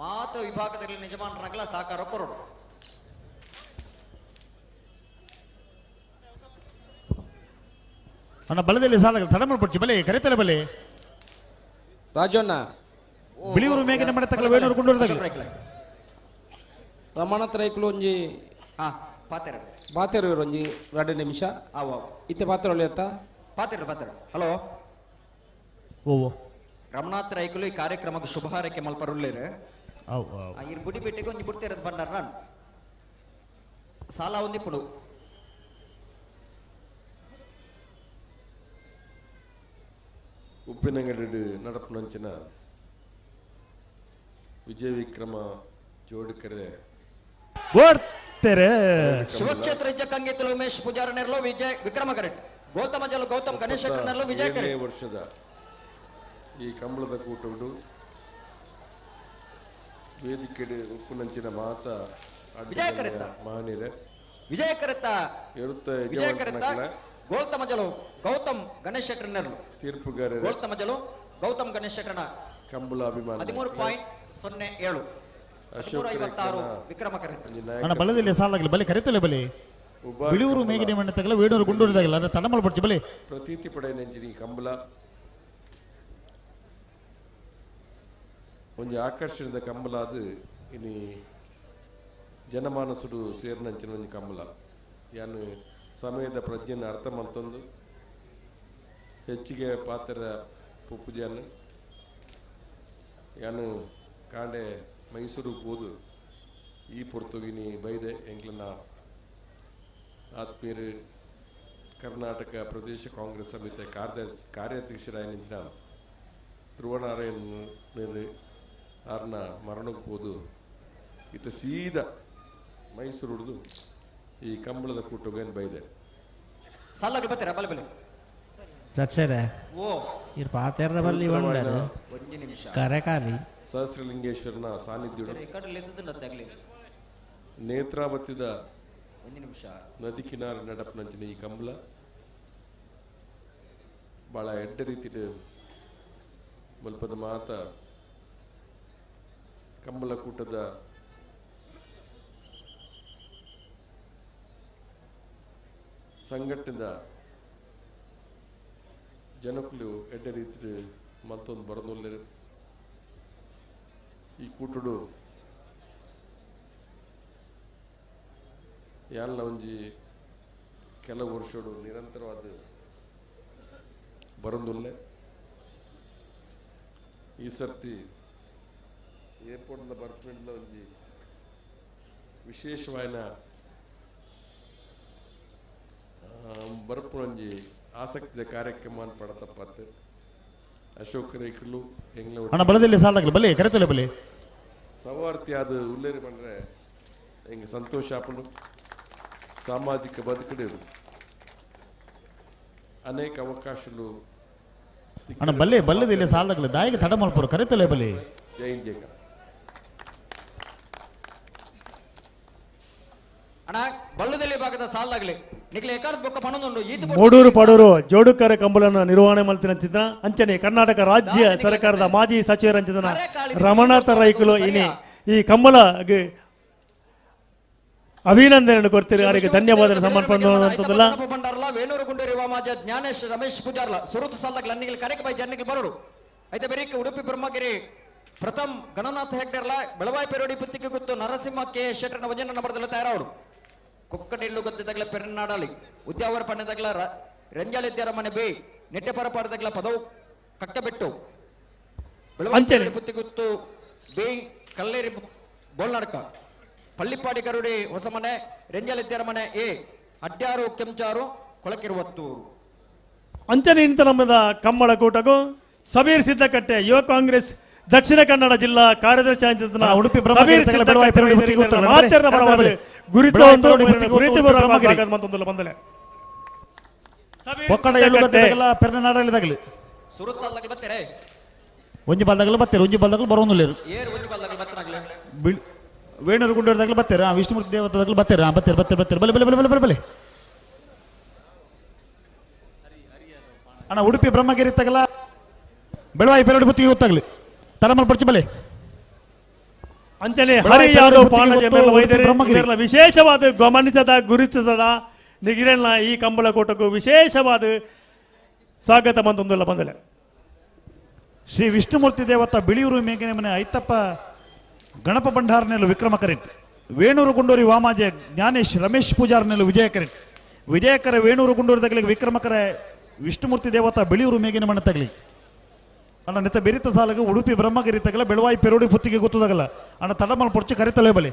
ಮಾತು ವಿಭಾಗದಲ್ಲಿ ಯಜಮಾನರಾಗಲ ಸಹಕಾರ ಕೊರಡು. ಅಣ್ಣ ಬಲದಲ್ಲಿ ಸಾಲ ತಡಮಲ್ಪಡ್ಚಿ ಬಲೆ ಕರೆತಲೆ ಬಲೆ ರಾಜಣ್ಣ ಬಿಳಿಯೂರು ಮೇಗಿನ ಮನೆ ತಕ್ಕಲ ವೇಣೂರು ಕೊಂಡೂರದಾಗ ರಮಣತ್ ರೈಕ್ಲು ಒಂಜಿ ಪಾತೆರ ಬಾತೆರು ಒಂಜಿ 2 ನಿಮಿಷ ಇತ್ತೆ ಪಾತ್ರ ಒಳ್ಳೆಯತ್ತ ಪಾತೆರ ಹಲೋ ಓ ರಮಣಾಥ್ ರೈಕುಲು ಈ ಕಾರ್ಯಕ್ರಮಕ್ಕೆ ಶುಭ ಹಾರೈಕೆ ಮಲ್ಪರುಳ್ಳೇರು ಇರ್ ಬುಡಿ ಬೆಟ್ಟಿಗೆ ಒಂಜಿ ಬುಡ್ತಿರೋದು ಬಂದಾರ ನಾನು ಸಾಲ ಒಂದಿಪ್ಪುಡು ಉಪ್ಪಿನಂಗಡಿ ನಡಪನಂಚಿನ ವಿಜಯ ವಿಕ್ರಮ ಜೋಡಿಕರೆ ಶಿವಕ್ಷೇತ್ರ ಕಂಗಿತಲು ಉಮೇಶ್ ಪೂಜಾರ ನೆರಲು ವಿಜಯ್ ವಿಕ್ರಮ ಕರೆಟ್ ಗೌತಮ ಜಲು ಗೌತಮ್ ಗಣೇಶ್ ನೆರಲು ವಿಜಯ ಕರೆಟ್ ವರ್ಷದ ಈ ಕಂಬಳದ ಕೂಟಗಳು ವೇದಿಕೆ ಉಪ್ಪುನಂಚಿನ ಮಾತ ವಿಜಯ ಕರೆತ್ತ ಮಹನೀರೆ ವಿಜಯ ಕರೆತ್ತ ಇರುತ್ತೆ ವಿಜಯ ಕರೆತ್ತ ಗೌತಮ ಜಲು ಗೌತಮ್ ಗಣೇಶ್ ನೆರಲು ತೀರ್ಪುಗಾರ ಗೌತಮ ಜಲು ಗೌತಮ್ ಗಣೇಶ್ ಕಂಬಳ ಅಭಿಮಾನ 13.07 13.56 ವಿಕ್ರಮ ಕರೆತ್ತ ಅಣ್ಣ ಬಲದಲ್ಲಿ ಸಾಲಾಗಲಿ ಬಲೆ ಕರೆತಲೆ ಬಲೆ ಬಿಳಿಯೂರು ಮೇಗಿನ ಮನೆ ತಕ್ಕಲ ವೇಣೂರು ಕೊಂಡೂರದಾಗಲ್ಲ ಅದ ತಡಮಲ್ಪಡ್ಚಿ ಬಲೆ ಪ್ರತೀತಿ ಪಡೆ ನೆಂಚಿನ ಈ ಕಂಬಳ ಒಂದು ಆಕರ್ಷಣದ ಕಂಬಳ ಅದು ಇನ್ನು ಜನಮಾನಸುಡು ಸೇರಿನಂಚಿನ ಒಂದು ಕಂಬಳ ಯಾನು ಸಮಯದ ಪ್ರಜ್ಞೆನ ಅರ್ಥ ಮಾಡ್ತಂದು ಹೆಚ್ಚಿಗೆ ಪಾತ್ರ ಪೂಜೆಯನ್ನು ಯಾನು ಕಾಂಡೆ ಮೈಸೂರು ಹೋದು ಈ ಪುರ್ತುಗಿನಿ ಬೈದೆ ಎಂಗ್ಲನ ಆತ್ಮೀಯರು ಕರ್ನಾಟಕ ಪ್ರದೇಶ ಕಾಂಗ್ರೆಸ್ ಸಮಿತಿ ಕಾರ್ಯಾಧ್ಯಕ್ಷರಾಗಿ ನಿಂತಿನ ಧ್ರುವನಾರಾಯಣ ಆರ್ನ ಮರಣಕ್ಕೆ ಹೋದು ಇತ್ತ ಸೀದಾ ಮೈಸೂರು ಹಿಡಿದು ಈ ಕಂಬಳದ ಕೂಟಗೇನು ಬೈದೆ ಸಾಲಾಗಿ ಬರ್ತೀರಾ ಬಲ ಬಲೆ ಸಚ್ಚರೆ ಓ ಇರ್ ಪಾತೆರ್ರ ಬಲ್ಲಿ ಒಂಡರು ಒಂದು ನಿಮಿಷ ಕರೆಕಾಲಿ ಸಹಸ್ರಲಿಂಗೇಶ್ವರನ ಸಾನ್ನಿಧ್ಯ ರೆಕಾರ್ಡ್ ಲೆತ್ತದಿಲ್ಲ ನೇತ್ರಾವತಿದ ಒಂದು ನಿಮಿಷ ನದಿ ಕಿನಾರ ನಡಪನಂಚಿನ ಈ ಕಂಬಳ ಭಾಳ ಎಡ್ಡ ರೀತಿಯ ಮಲ್ಪದ ಮಾತ ಕಂಬಳ ಕೂಟದ ಸಂಘಟನೆದ ಜನಕುಲು ಎಡ್ಡ ರೀತಿ ಮತ್ತೊಂದು ಬರದೊಲ್ಲೆ ಈ ಕೂಟಡು ಯಾಲ್ಲ ಒಂಜಿ ಕೆಲವು ವರ್ಷಗಳು ನಿರಂತರವಾದ ಬರದೊಲ್ಲೆ ಈ ಸರ್ತಿ ಏರ್ಪೋರ್ಟ್ನ ಬರ್ಪೆಂಡ್ಲ ಒಂಜಿ ವಿಶೇಷವಾದ ಬರ್ಪುಣಂಜಿ ಆಸಕ್ತಿಯ ಕಾರ್ಯಕ್ರಮ ಪಡತಪ್ಪತ್ತೆ ಅಶೋಕ್ ರೈಕಲು ಅಣ್ಣ ಬಲದಲ್ಲಿ ಸಾಲಾಗಲಿ ಬಲೆ ಕರೆತಲೆ ಬಲೆ ಸವಾರ್ಥಿ ಅದು ಉಲ್ಲೇರಿ ಬಂದರೆ ಹೆಂಗೆ ಸಂತೋಷ ಆಪಲು ಸಾಮಾಜಿಕ ಬದುಕಡಿರು ಅನೇಕ ಅವಕಾಶಗಳು ಅಣ್ಣ ಬಲ್ಲೆ ಬಲ್ಲದಲ್ಲಿ ಸಾಲಾಗಲಿ ದಾಯಿಗೆ ತಡಮಲ್ಪರು ಕರೆತಲೆ ಬಲೆ ಜೈನ್ ಜೇಕ ಅಣ್ಣ ಬಲ್ಲದಲ್ಲಿ ಭಾಗದ ಸಾಲಾಗಲಿ ನಿಖಲೆ ಏಕಾರ್ಥ ಬೊಕ್ಕ ಪಣೊಂದು ಈತ ಮೂಡೂರು ಪಡೂರು ಜೋಡುಕರ ಕಂಬಳನ್ನು ನಿರ್ವಹಣೆ ಮಾಡ್ತಿನ ಅಂಚನೆ ಕರ್ನಾಟಕ ರಾಜ್ಯ ಸರ್ಕಾರದ ಮಾಜಿ ಸಚಿವರಂಚಿನ ರಮಣಾಥ ರೈಕುಲು ಇನಿ ಈ ಕಂಬಳ ಅಭಿನಂದನೆ ಕೊಡ್ತೀರಿ ಅವರಿಗೆ ಧನ್ಯವಾದ ಸಮರ್ಪಣೆ ಬಂಡಾರಲ್ಲ ವೇಣೂರು ಗುಂಡೂರಿ ವಾಮಾಜ ಜ್ಞಾನೇಶ್ ರಮೇಶ್ ಪೂಜಾರ್ಲ ಸುರುತ್ ಸಾಲಾಗಲಿ ಅನ್ನಿಗೆ ಕರೆಕ ಬೈ ಜನ್ನಿಗೆ ಬರೋಡು ಐತೆ ಬೆರೀಕೆ ಉಡುಪಿ ಬ್ರಹ್ಮಗಿರಿ ಪ್ರಥಮ್ ಗಣನಾಥ ಹೆಗ್ಡೆರ್ಲ ಬೆಳವಾಯಿ ಪೆರೋಡಿ ಪುತ್ತಿಗೆ ಗೊತ್ತು ನರಸಿಂಹ ಕೆ ಶೆಟ್ಟರ್ನ ವಜನ ನಂಬರ್ದಲ್ಲ ತಯಾರಾವಡು ಕುಕ್ಕಡಿಲ್ಲು ಗದ್ದೆದಾಗಲ ಪೆರನ್ನಾಡಲಿ ಉದ್ಯಾವರ ಪಣ್ಣದಾಗಲ ರಂಜಾಲಿದ್ಯಾರ ಮನೆ ಬೇ ನೆಟ್ಟೆಪರ ಪಾಡದಾಗಲ ಪದವು ಕಕ್ಕಬೆಟ್ಟು ಬೆಳವಾಯಿ ಪುತ್ತಿಗುತ್ತು ಬೇ ಕಲ್ಲೇರಿ ಬೋಲ್ನಾಡ್ಕ ಪಳ್ಳಿಪಾಡಿ ಕರುಡಿ ಹೊಸ ಮನೆ ರೆಂಜಾಲಿದ್ಯಾರ ಮನೆ ಎ ಅಡ್ಯಾರು ಕೆಂಚಾರು ಕೊಳಕಿರುವತ್ತೂರು ಅಂಚನೆ ಇಂತ ನಮ್ಮದ ಕಂಬಳ ಕೂಟಗೂ ಸಬೀರ್ ಸಿದ್ದಕಟ್ಟೆ ಯುವ ಕಾಂಗ್ರೆಸ್ ದಕ್ಷಿಣ ಕನ್ನಡ ಜಿಲ್ಲಾ ಕಾರ್ಯದರ್ಶಿ ಉಡುಪಿ ಪೆರ್ನಾಡಲಿದಾಗಲಿ ಸುರತ್ ಸಾಲಾಗಲಿ ಬರ್ತಾರೆ ಒಂಜಿ ಬಾಲ್ದಾಗಲು ಬರ್ತಾರೆ ಒಂಜಿ ಬಾಲ್ದಾಗಲು ಬರೋದಿಲ್ಲ ಏರ್ ಒಂಜಿ ಬಾಲ್ದಾಗಲು ಬರ್ತಾನಾಗಲೇ ವೇಣೂರು ಗುಂಡೂರದಾಗಲು ಬರ್ತಾರೆ ವಿಷ್ಣುಮೂರ್ತಿ ದೇವತಾದಾಗಲು ಬರ್ತಾರೆ ಬರ್ತಾರೆ ಬಲೆ ಬಲೆ ಬಲೆ ಬಲೆ ಬಲೆ ಅಣ್ಣ ಉಡುಪಿ ಬ್ರಹ್ಮಗಿರಿ ತಗಲ ಬೆಳವಾಯಿ ಪೆರಡಿ ಬುತ್ತಿಗೆ ಗೊತ್ತಾಗಲಿ ತರಮಲ್ ಪಡ್ಚಿ ಬಲೆ ಅಂಚನೆ ಬೆಳವಾಯಿ ಹರಿ ಯಾದವ್ ಪೆರೋಡಿ ಪಾಂಡಜ ಪುತ್ತಿಗೆ ಮೇಲೆ ಗೊತ್ತು, ವೈದ್ಯರು ಬ್ರಹ್ಮಗಿರಿ. ಇದೆಲ್ಲ ವಿಶೇಷವಾದ ಗಮನಿಸದ ಗುರುತಿಸದ ನಿಗಿರಲ್ನ ಈ ಕಂಬಳ ಕೂಟಕ್ಕೂ ವಿಶೇಷವಾದ ಸ್ವಾಗತ ಮಂತೊಂದುಲ್ಲ ಬಂದಲೆ ಶ್ರೀ ವಿಷ್ಣುಮೂರ್ತಿ ದೇವತ ಬಿಳಿಯೂರು ಮೇಗಿನ ಮನೆ ಐತಪ್ಪ ಗಣಪ ಭಂಡಾರನೆಲ್ಲ ವಿಕ್ರಮ ಕರೆಂಟ್ ವೇಣೂರು ಗುಂಡೂರಿ ವಾಮಾಜೆ ಜ್ಞಾನೇಶ್ ರಮೇಶ್ ಪೂಜಾರ್ನೆಲ್ಲ ವಿಜಯ ಕರೆಂಟ್ ವಿಜಯಕರ ವೇಣೂರು ಗುಂಡೂರು ತಗಲಿಗೆ ವಿಕ್ರಮಕರ ವಿಷ್ಣುಮೂರ್ತಿ ದೇವತ ಬಿಳಿಯೂರು ಮೇಗಿನ ಮನೆ ತಗಲಿ ಅಣ್ಣ ನಿತ್ತ ಬೆರಿತ ಸಾಲಗೆ ಉಡುಪಿ ಬ್ರಹ್ಮಗಿರಿ ತಗಲ ಬೆಳವಾಯಿ ಪೆರೋಡಿ ಪುತ್ತಿಗೆ ಗೊತ್ತದಾಗಲ್ಲ ಅಣ್ಣ ತಡಮಲ್ ಪೊಡ್ಚಿ ಕರಿತಲೇ ಬಲಿ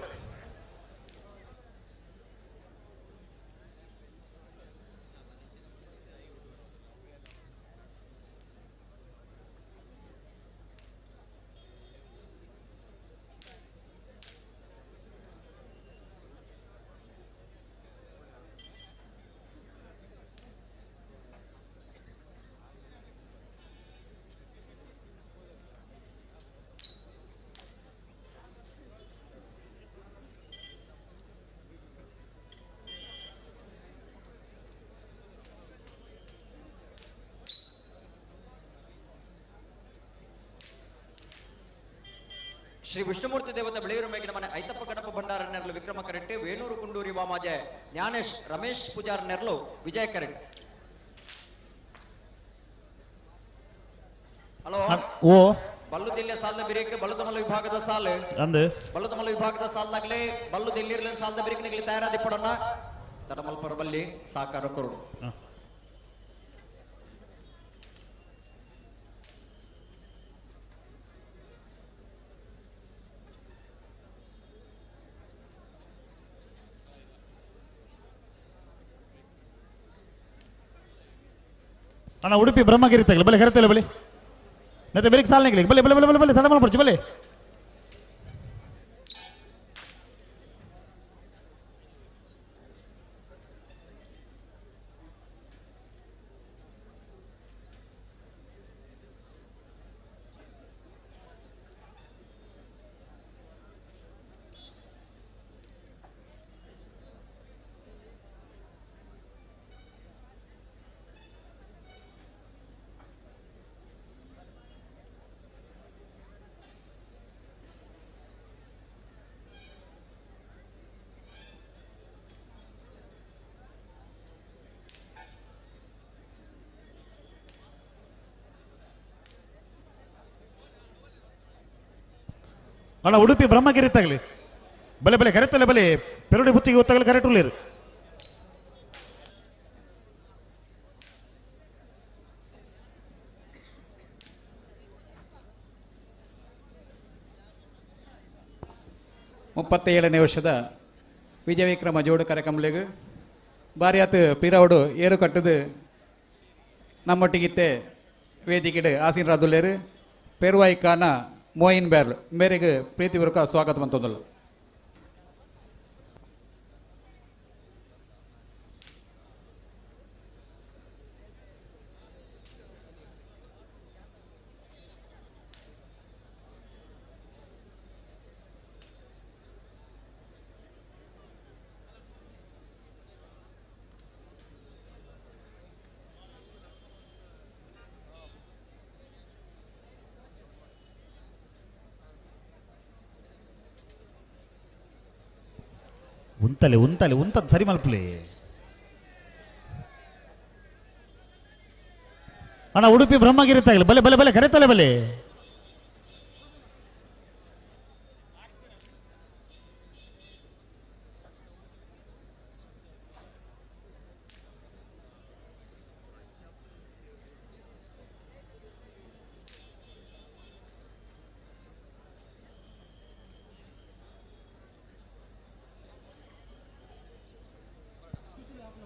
ಶ್ರೀ ವಿಷ್ಣುಮೂರ್ತಿ ದೇವತೆ ಬೆಳೆಯೂರು ಮೇಗಿನ ಮನೆ ಐತಪ್ಪ ಗಣಪ ಭಂಡಾರ ನೆರಳು ವಿಕ್ರಮ ಕರೆಟ್ಟಿ ವೇಣೂರು ಗುಂಡೂರಿ ವಾಮಾಜೆ ಜ್ಞಾನೇಶ್ ರಮೇಶ್ ಪೂಜಾರ್ ನೆರಳು ವಿಜಯ ಕರೆಟ್. ಹಲೋ ಓ ಬಲ್ಲು ದಿಲ್ಲಿಯ ಸಾಲದ ಬಿರಿಕೆ ಬಲ್ಲುದಮಲ ವಿಭಾಗದ ಸಾಲು ಅಂದು ಬಲ್ಲುದಮಲ ವಿಭಾಗದ ಸಾಲದಾಗಲೇ ಬಲ್ಲು ದಿಲ್ಲಿರ್ಲಿನ ಸಾಲದ ಬಿರಿಕಿನಿಗೆ ತಯಾರಾದಿ ಪಡೋಣ ತಡಮಲ್ ಪರಬಲ್ಲಿ ಸಾಕಾರ ಕೊರು ಅಣ್ಣ ಉಡುಪಿ ಬ್ರಹ್ಮಗಿರಿ ತಗಲಿ ಬಲೆ ಕರೆತಲೆ ಬಲಿ ಮತ್ತೆ ಬೆರಿಕ್ ಸಾಲ ನಿಗಲಿ ಬಲೆ ಬಲೆ ಬಲೆ ಬಲೆ ಬಲೆ ತಡಮಲ್ ಪಡ್ಚಿ ಬಲೆ ಅಣ್ಣ ಉಡುಪಿ ಬ್ರಹ್ಮಗಿರಿ ತಗಲಿ ಬಲೆ ಬಲೆ ಕರೆತಲೆ ಬಲೆ ಪೆರೋಡಿ ಬುತ್ತಿಗೆ ತಗಲಿ ಕರೆಟುಳ್ಳೇರು ಮುಪ್ಪತ್ತೇಳನೇ ವರ್ಷದ ವಿಜಯ ವಿಕ್ರಮ ಜೋಡು ಕಾರ್ಯಕ್ರಮಗಳಿಗೆ ಬಾರಿ ಆತು ಪಿರವಡು ಏರು ಕಟ್ಟದು ನಮ್ಮೊಟ್ಟಿಗಿತ್ತೆ ವೇದಿಕೆಡು ಆಸೀನರಾದುಲ್ಲೇರು ಪೆರುವಾಯಿ ಖಾನ ಮೋಯಿನ್ ಬ್ಯಾರ್ಲು ಮೇರೆಗೆ ಪ್ರೀತಿಪೂರ್ವಕ ಸ್ವಾಗತ ಮಂತೊಂದುಲ್ಲ ಉಂತಲೆ ಉಂತಲೆ ಉಂತದ್ ಸರಿ ಮಲ್ಪಲೆ ಅಣ್ಣ ಉಡುಪಿ ಬ್ರಹ್ಮಗಿರಿ ತಗಲಿ ಬಲೆ ಬಲೆ ಬಲೆ ಕರೆತಲೆ ಬಲೆ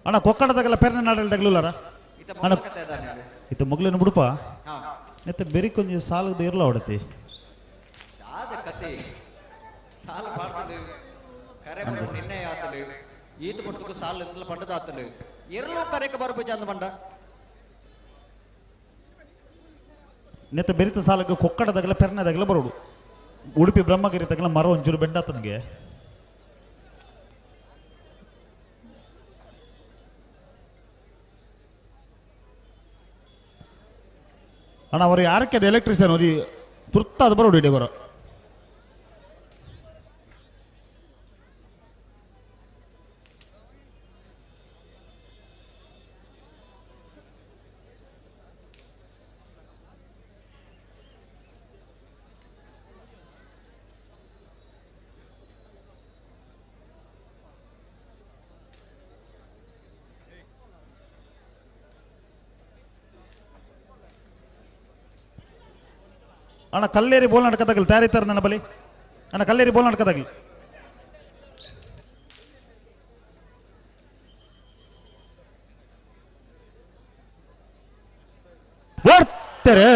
ಅಣ್ಣ ಕೊಕ್ಕಡದಾಗೆಲ್ಲ ಪೆರ್ನ ನಾಡಲ್ಲಿ ತಗಲುಲ್ಲಾರ ಅಣ್ಣ ಇತ್ತು ಮುಗ್ಲೇನು ಬಿಡುಪ ಮತ್ತೆ ಬೆರಿ ಕೊಂಚ ಸಾಲದ ಇರಲ ಹೊಡತಿ ಯಾದ ಕತೆ ಸಾಲ ಮಾಡ್ತದೆ ಕರೆ ಬರೋ ನಿನ್ನೆ ಆತಲು ಈತ ಬರ್ತಕ್ಕೂ ಸಾಲ ಇಂದಲ ಪಂಡದ ಆತಲು ಎರಲೂ ಕರೆಗೆ ಬರಬೇಕು ಅಂದ ಬಂಡ ನೆತ್ತ ಬೆರಿತ ಸಾಲಕ್ಕೆ ಕೊಕ್ಕಡದಾಗೆಲ್ಲ ಪೆರ್ನದಾಗೆಲ್ಲ ಬರೋಡು ಉಡುಪಿ ಬ್ರಹ್ಮಗಿರಿ ತಗಲ ಮರ ಒಂಚೂರು ಬೆಂಡಾತನಿಗೆ ಅಣ್ಣ ಅವರು ಯಾರಕ್ಕೆ ಅದು ಎಲೆಕ್ಟ್ರಿಷಿಯನ್ ಅವ್ರಿಗೆ ತುರ್ತಾದ ಬರೋಡು ಇಡೀ ಗೊರ ಅಣ್ಣ ಕಲ್ಲೇರಿ ಬೋಲ್ ನಡ್ಕದಾಗಲಿ ತಯಾರಿತಾರೆ ನನ್ನ ಬಳಿ ಅಣ್ಣ ಕಲ್ಲೇರಿ ಬೋಲ್ ನಡ್ಕದಾಗಲಿ ಓಡ್ತಾರೆ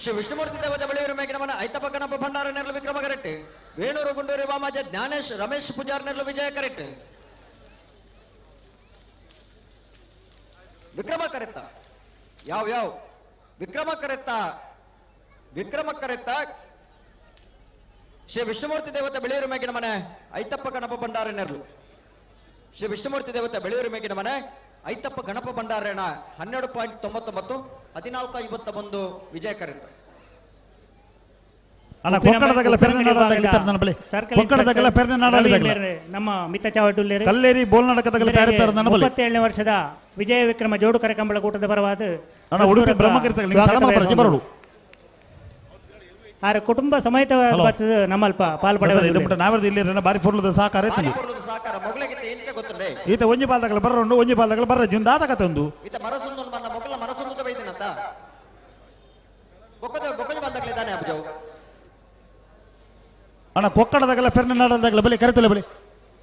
ಶ್ರೀ ವಿಷ್ಣುಮೂರ್ತಿ ದೇವತೆ ಬೆಳೆಯೂರು ಮೇಗಿನ ಮನ ಐತಪ್ಪ ಗಣಪ ಭಂಡಾರ ನೆರಳು ವಿಕ್ರಮ ಕರೆಕ್ಟ್ ವೇಣೂರು ಗುಂಡೂರಿ ವಾಮಾಜ ಜ್ಞಾನೇಶ್ ರಮೇಶ್ ಪೂಜಾರ್ ನೆರಳು ವಿಜಯ ಕರೆಕ್ಟ್ ವಿಕ್ರಮ ಕರೆತ್ತ ಯಾವ ವಿಕ್ರಮ ಕರೆತ್ತ ಶ್ರೀ ವಿಷ್ಣುಮೂರ್ತಿ ದೇವತೆ ಬೆಳೆಯೂರು ಮೇಗಿನ ಮನೆ ಐತಪ್ಪ ಗಣಪ ಭಂಡಾರ ನೆರಳು ಶ್ರೀ ವಿಷ್ಣುಮೂರ್ತಿ ದೇವತೆ ಬೆಳೆಯೂರು ಮೇಗಿನ ಮನೆ ಐತಪ್ಪ ಗಣಪ ಭಂಡಾರಣ 12.99 14.51 ವಿಜಯ ಕರೆತ್ತ ಅಣ್ಣ ಕೊಕ್ಕಡದಾಗಲ್ಲ ಪೆರ್ನ ನಾಡದಾಗಲಿ ತರ ನನ್ನ ಬಳಿ ಕೊಕ್ಕಡದಾಗಲ್ಲ ಪೆರ್ನ ನಾಡದಾಗಲಿ ನಮ್ಮ ಮಿತ್ತ ಚಾವಟುಲ್ಲೇರು ಕಲ್ಲೇರಿ ಬೋಲ್ ನಡಕದಾಗಲಿ ತಯಾರಿತಾರೆ ನನ್ನ ಬಳಿ 37ನೇ ವರ್ಷದ ವಿಜಯ ವಿಕ್ರಮ ಜೋಡು ಕರೆಕಂಬಳ ಕೂಟದ ಪರವಾದ ಅಣ್ಣ ಉಡುಪಿ ಬ್ರಹ್ಮಗಿರಿ ತಳಮ ಪ್ರಜೆ ಬರೋಡು ಆರ ಕುಟುಂಬ ಸಮೇತ ನಮ್ಮಲ್ಪ ಪಾಲ್ಪಡೆ ನಾವರ್ದು ಇಲ್ಲಿ ಬಾರಿ ಪೂರ್ಲದ ಸಹಕಾರ ಐತಿ ಸಾಕಾರ ಮೊಗಲಿಗಿಂತ ಎಂಚ ಗೊತ್ತುಂಡೆ ಈತ ಒಂಜಿ ಬಾಲ್ದಾಗಲ ಬರೋಂಡು ಒಂಜಿ ಬಾಲ್ದಾಗಲ ಬರ್ರ ಜುಂದಾದ ಕತೆ ಒಂದು ಈತ ಮರಸುಂದು ಮನ್ನ ಮೊಗಲ ಮರಸುಂದು ಬೈದಿನಂತ ಬೊಕ್ಕಜ ಬಾಲ್ದಾಗಲೇ ತಾನೆ ಅಬ್ಜವು ಅಣ್ಣ ಕೊಕ್ಕಡದಾಗಲ್ಲ ಪೆರ್ನ ನಾಡದಾಗಲ ಬಲಿ ಕರೆತಲೆ ಬಲಿ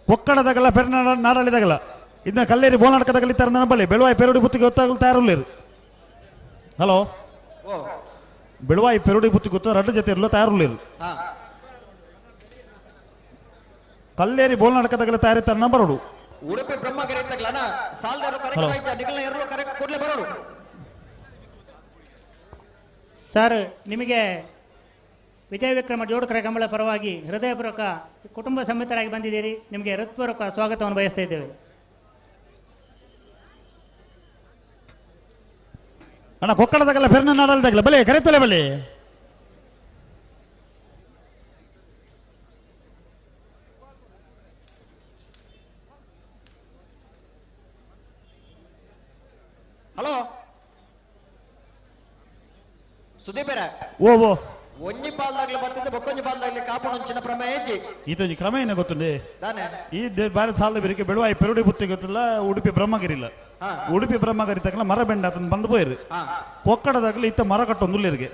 ಕೊಕ್ಕಡದಾಗಲ್ಲ ಪೆರ್ನ ನಾಡಲಿದಾಗಲ್ಲ ಇದನ್ನ ಕಲ್ಲೇರಿ ಬೋಲ್ ನಡಕದಾಗಲಿ ತರ ನನ್ನ ಬಳಿ ಬೆಳುವಾಯಿ ಪೆರುಡಿ ಬುತ್ತಿಗೆ ಗೊತ್ತಾಗಲು ತಯಾರುಲ್ಲೇರು ಹಲೋ ಓ ಬೆಳುವಾಯಿ ಪೆರುಡಿ ಬುತ್ತಿ ಗೊತ್ತ ರಡ್ಡು ಜೊತೆ ಇರಲು ತಯಾರುಲ್ಲೇರು ಹಾ ಕಲ್ಲೇರಿ ಬೋಲ್ ನಡಕದಾಗಲ ತಯಾರಿತಾರೆ ನನ್ನ ಬರೋಡು ಉಡುಪಿ ಬ್ರಹ್ಮಗಿರಿ ತಗ್ಲನ ಸಾಲ್ದಾರು ಕರೆಕ್ಟ್ ಆಯ್ತಾ ನಿಗಲ್ನ ಎರಲು ಕರೆಕ್ಟ್ ಕೂಡಲೇ ಬರೋಡು ಸರ್ ನಿಮಗೆ ವಿಜಯ ವಿಕ್ರಮ ಜೋಡು ಕರೆಕಂಬಳ ಪರವಾಗಿ ಹೃದಯಪೂರ್ವಕ ಕುಟುಂಬ ಸಮೇತರಾಗಿ ಬಂದಿದ್ದೀರಿ ನಿಮಗೆ ಹೃತ್ಪೂರ್ವಕ ಸ್ವಾಗತವನ್ನು ಬಯಸ್ತಾ ಇದ್ದೇವೆ ಅಣ್ಣ ಕೊಕ್ಕಡದಾಗಲ್ಲ ಪೆರ್ನ ನಾಡಲ್ದಾಗಲ ಬಲೆ ಕರೆತಲೆ ಬಲೆ ಹಲೋ ಸುದೀಪರ ಓ ಒಂಜಿ ಪಾಲ್ದಾಗ್ಲಿ ಬತ್ತಿದ್ದೆ ಬೊಕ್ಕೊಂಜಿ ಪಾಲ್ದಾಗ್ಲಿ ಕಾಪುಣಂಚಿನ ಪ್ರಮೇಯ ಹೆಜ್ಜಿ ಈತೊಂಜಿ ಕ್ರಮ ಏನ ಗೊತ್ತುಂಡೆ ತಾನೆ ಈ ಬಾರಿ ಸಾಲದ ಬೇರೆ ಬೆಳುವಾಯಿ ಪೆರುಡಿ ಬುತ್ತಿ ಗೊತ್ತಿಲ್ಲ ಉಡುಪಿ ಬ್ರಹ್ಮಗಿರಿ ಇಲ್ಲ ಹಾ ಉಡುಪಿ ಬ್ರಹ್ಮಗಿರಿ ತಕ್ಕಲ ಮರ ಬೆಂಡ ಅದನ್ನ ಬಂದು போயிரு ಹಾ ಕೊಕ್ಕಡದಾಗಲಿ ಇತ್ತ ಮರ ಕಟ್ಟೊಂದುಲ್ಲಿರಿಗೆ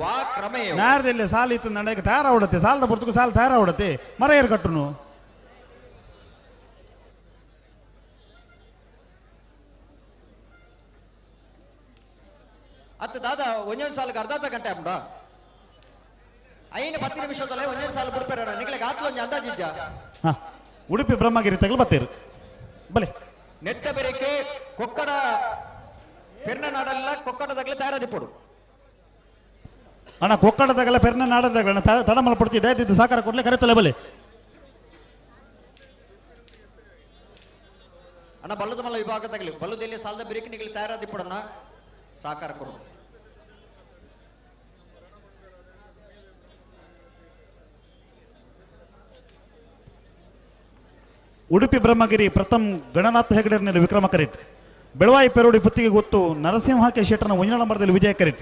ವಾ ಕ್ರಮೇಯ ನಾರದಲ್ಲಿ ಸಾಲ ಇತ್ತು ನಡೆಯಕ್ಕೆ ತಯಾರಾವಡತ್ತೆ ಸಾಲದ ಬರ್ತಕ್ಕೆ ಸಾಲ ತಯಾರಾವಡತ್ತೆ ಮರ ಏರು ಕಟ್ಟುನು ಅತ್ತ ದಾದ ಒಂದೊಂದು ಸಾಲಕ್ಕೆ ಅರ್ಧ ಗಂಟೆ ಅಂಬ ಐನು 10 ನಿಮಿಷದಲ್ಲೇ ಒಂದೊಂದು ಸಾಲ ಬಿಡ್ಪೇರ ನಿಗ್ಲಿಗೆ ಆತ್ಲ ಒಂಜಿ ಅಂದಾಜಿದ್ದ ಹಾ ಉಡುಪಿ ಬ್ರಹ್ಮಗಿರಿ ತಗಲು ಬತ್ತೇರು ಬಲೆ ನೆಟ್ಟ ಬೆರಕೆ ಕೊಕ್ಕಡ ಪೆರ್ನ ನಾಡಲ್ಲ ಕೊಕ್ಕಡದಾಗಲೇ ತಯಾರಾದಿಪ್ಪಡು ಅಣ್ಣ ಕೊಕ್ಕಡದಾಗಲ್ಲ ಪೆರ್ನ ನಾಡದಾಗಲ್ಲ ತಡ ಮಲ್ಪಡ್ತಿದ್ದೆ ಇದ್ದು ಸಾಕಾರ ಕೊಡ್ಲೆ ಕರೆತಲೆ ಬಲೆ ಅಣ್ಣ ಬಲ್ಲದ ಮಲ್ಲ ವಿಭಾಗದಾಗಲಿ ಬಲ್ಲದಲ್ಲಿ ಸಾಲದ ಬೆರಕೆ ನಿಗಲಿ ತಯಾರಾದಿಪ್ಪಡನ್ನ ಸಾಕಾರ ಕೊಡು ಉಡುಪಿ ಬ್ರಹ್ಮಗಿರಿ ಪ್ರಥಮ್ ಗಣನಾಥ ಹೆಗಡೆರ್ನಲ್ಲಿ ವಿಕ್ರಮ ಕರೆಟ್ ಬೆಳವಾಯಿ ಪೆರುಡಿ ಪುತ್ತಿಗೆ ಗೊತ್ತು ನರಸಿಂಹಕ್ಕೆ ಶೆಟ್ಟನ ಒಂಜನ ನಂಬರ್ದಲ್ಲಿ ವಿಜಯ ಕರೆಟ್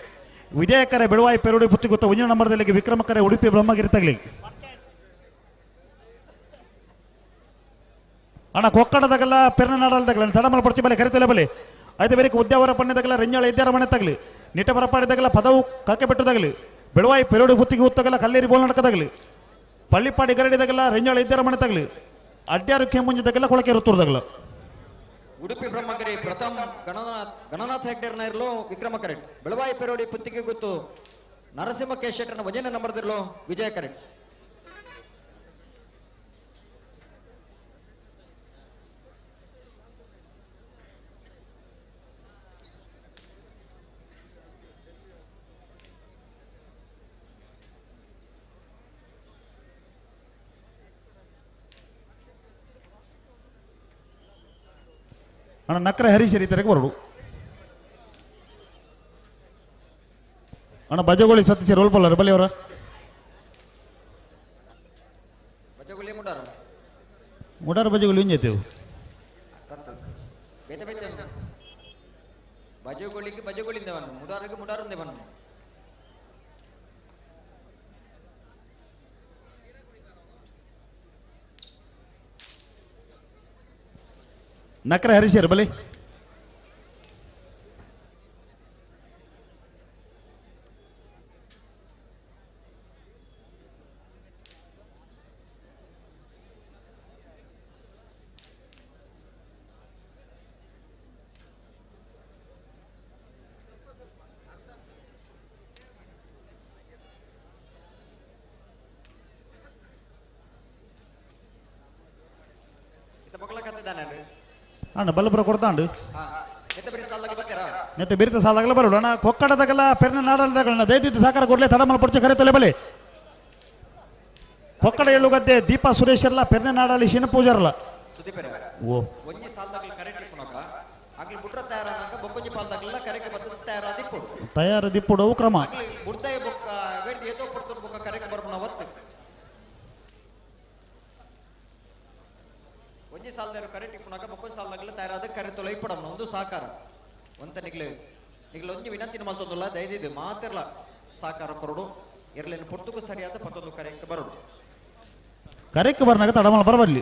ವಿಜಯ ಕರೆ ಬೆಳವಾಯಿ ಪೆರುಡಿ ಪುತ್ತಿ ಗೊತ್ತು ಒಂಜನ ನಂಬರ್ದಲ್ಲಿ ವಿಕ್ರಮ ಕರೆ ಉಡುಪಿ ಬ್ರಹ್ಮಗಿರಿ ತಗಲಿ ಅಣ್ಣ ಕೊಕ್ಕಡದಾಗಲ್ಲ ಪೆರ್ನ ನಾಡಲ್ದಾಗಲ್ಲ ತಡಮಲ್ ಪಡ್ತಿ ಬಲೆ ಕರೆತಲೆ ಬಲೆ ಐದು ಬೇರೆ ಉದ್ಯಾವರ ಪಣ್ಣದಾಗಲ್ಲ ರೆಂಜಾಳ ಇದ್ಯಾರ ಮನೆ ತಗಲಿ ನಿಟ್ಟ ಬರಪಾಡಿದಾಗಲ್ಲ ಪದವು ಕಾಕೆ ಬೆಟ್ಟದಾಗಲಿ ಬೆಳವಾಯಿ ಪೆರುಡಿ ಪುತ್ತಿಗೆ ಗೊತ್ತಾಗಲ್ಲ ಕಲ್ಲೇರಿ ಬೋಲ್ ನಡಕದಾಗಲಿ ಪಳ್ಳಿಪಾಡಿ ಗರಡಿದಾಗಲ್ಲ ರೆಂಜಾಳ ಇದ್ಯಾರ ಮನೆ ತಗಲಿ ಅಡ್ಯಾರು ಕೆಮ್ಮುಂಜದಾಗೆಲ್ಲ ಕೊಳಕೆ ಋತುರ್ದಾಗಲ್ಲ ಉಡುಪಿ ಬ್ರಹ್ಮಗಿರಿ ಪ್ರಥಮ್ ಗಣನಾಥ್ ಹೆಗ್ಡೇರ್ನ ಇರಲು ವಿಕ್ರಮ ಕರೆಟ್ ಬೆಳವಾಯಿ ಪೆರೋಡಿ ಪುತ್ತಿಗೆ ಗೊತ್ತು ನರಸಿಂಹ ಕೆ ಶೆಟ್ಟರ್ನ ವಜನ ನಂಬರ್ದಿರಲು ವಿಜಯ ಕರೆಟ್ ಅಣ್ಣ ನಕ್ರ ಹರೀಶರಿ ತೆರೆಗೆ ಬರೋಡು ಅಣ್ಣ ಬಜಗೋಳಿ ಸತ್ಯ ರೋಲ್ ಪಲ್ಲರ್ ಬಲ್ಲಿ ಅವರ ಬಜಗುಲಿ ಮುಡಾರ ಮುಡಾರ ಬಜಗೋಳಿ ಹಿಂಜೈತೇವು ಬೇತೆ ಬೇತೆ ಬಜಗುಳಿಗೆ ಬಜಗುಳಿಂದವನು ಮುಡಾರಿಗೆ ಮುಡಾರಂದೇವನು ನಕ್ರ ಹರೀಶರ್ ಬಲಿ ನಾನು ಅಣ್ಣ ಬಲ್ಲಪುರ ಕೊಡ್ತಾಂಡು ಎತ್ತ ಬರೀ ಸಾಲಾಗಿ ಬರ್ತೀರಾ ನೆತ್ತೆ ಬಿರಿತ ಸಾಲಾಗಲ ಬರೋಣ ಅಣ್ಣ ಕೊಕ್ಕಡದಾಗಲ್ಲ ಪೆರ್ನ ನಾಡಲ್ದಾಗಲ್ಲ ದಯದಿದ್ದು ಸಾಕಾರ ಕೊಡ್ಲೆ ತಡಮಲ್ ಪಡ್ಚೆ ಕರೆ ತೊಲೆ ಬಲೆ ಕೊಕ್ಕಡ ಎಳ್ಳು ಗದ್ದೆ ದೀಪಾ ಸುರೇಶರ್ಲ ಪೆರ್ನ ನಾಡಲ್ಲಿ ಶಿನ ಪೂಜಾರಲ್ಲ ಸುದೀಪರ ಓ ಒಂಜಿ ಸಾಲದಾಗಲಿ ಕರೆಕ್ಟ್ ಇಪ್ಪುನಕ ಆಗ್ಲಿ ಬುಟ್ರ ತಯಾರಾನಾಕ ಬೊಕ್ಕೊಂಜಿ ಪಾಲ್ದಾಗಲ್ಲ ಕರೆಗೆ ಬತ್ತದ ತಯಾರಾದಿಪ್ಪು ತಯಾರ ದಿಪ್ಪುಡು ಕ್ರಮ ಆಗ್ಲಿ ಬುಡ್ತಾಯ ಬೊಕ್ಕ ಬೇಡ್ದು ಏತೋ ಪಡ್ತದ ಬೊಕ್ಕ ಕರೆಗೆ ಬರ್ಬನ ಒತ್ತು ಒಂಜಿ ಸಾಲದಾರು ಕರೆಕ್ಟ್ ಇಪ್ಪುನಕ ಬೊಕ್ಕೊಂಜಿ ಸಾಲದಾಗಲ್ಲ ತಯಾರಾದ ಕರೆ ತೊಲೆ ಇಪ್ಪಡಮ್ಮ ಒಂದು ಸಾಕಾರ ಒಂತ ನಿಗ್ಲು ಒಂಜಿ ವಿನಂತಿನ ಮಲ್ತೊಂದುಲ್ಲ ದಯದಿದ್ದು ಮಾತಿರ್ಲ ಸಾಕಾರ ಕೊರಡು ಇರ್ಲೇನು ಪೊರ್ತುಗೂ ಸರಿಯಾದ ಪತ್ತೊಂದು ಕರೆಗೆ ಬರೋಡು ಕರೆಕ್ಕೆ ಬರ್ನಾಗ ತಡಮಲ್ ಬರಬರ್ಲಿ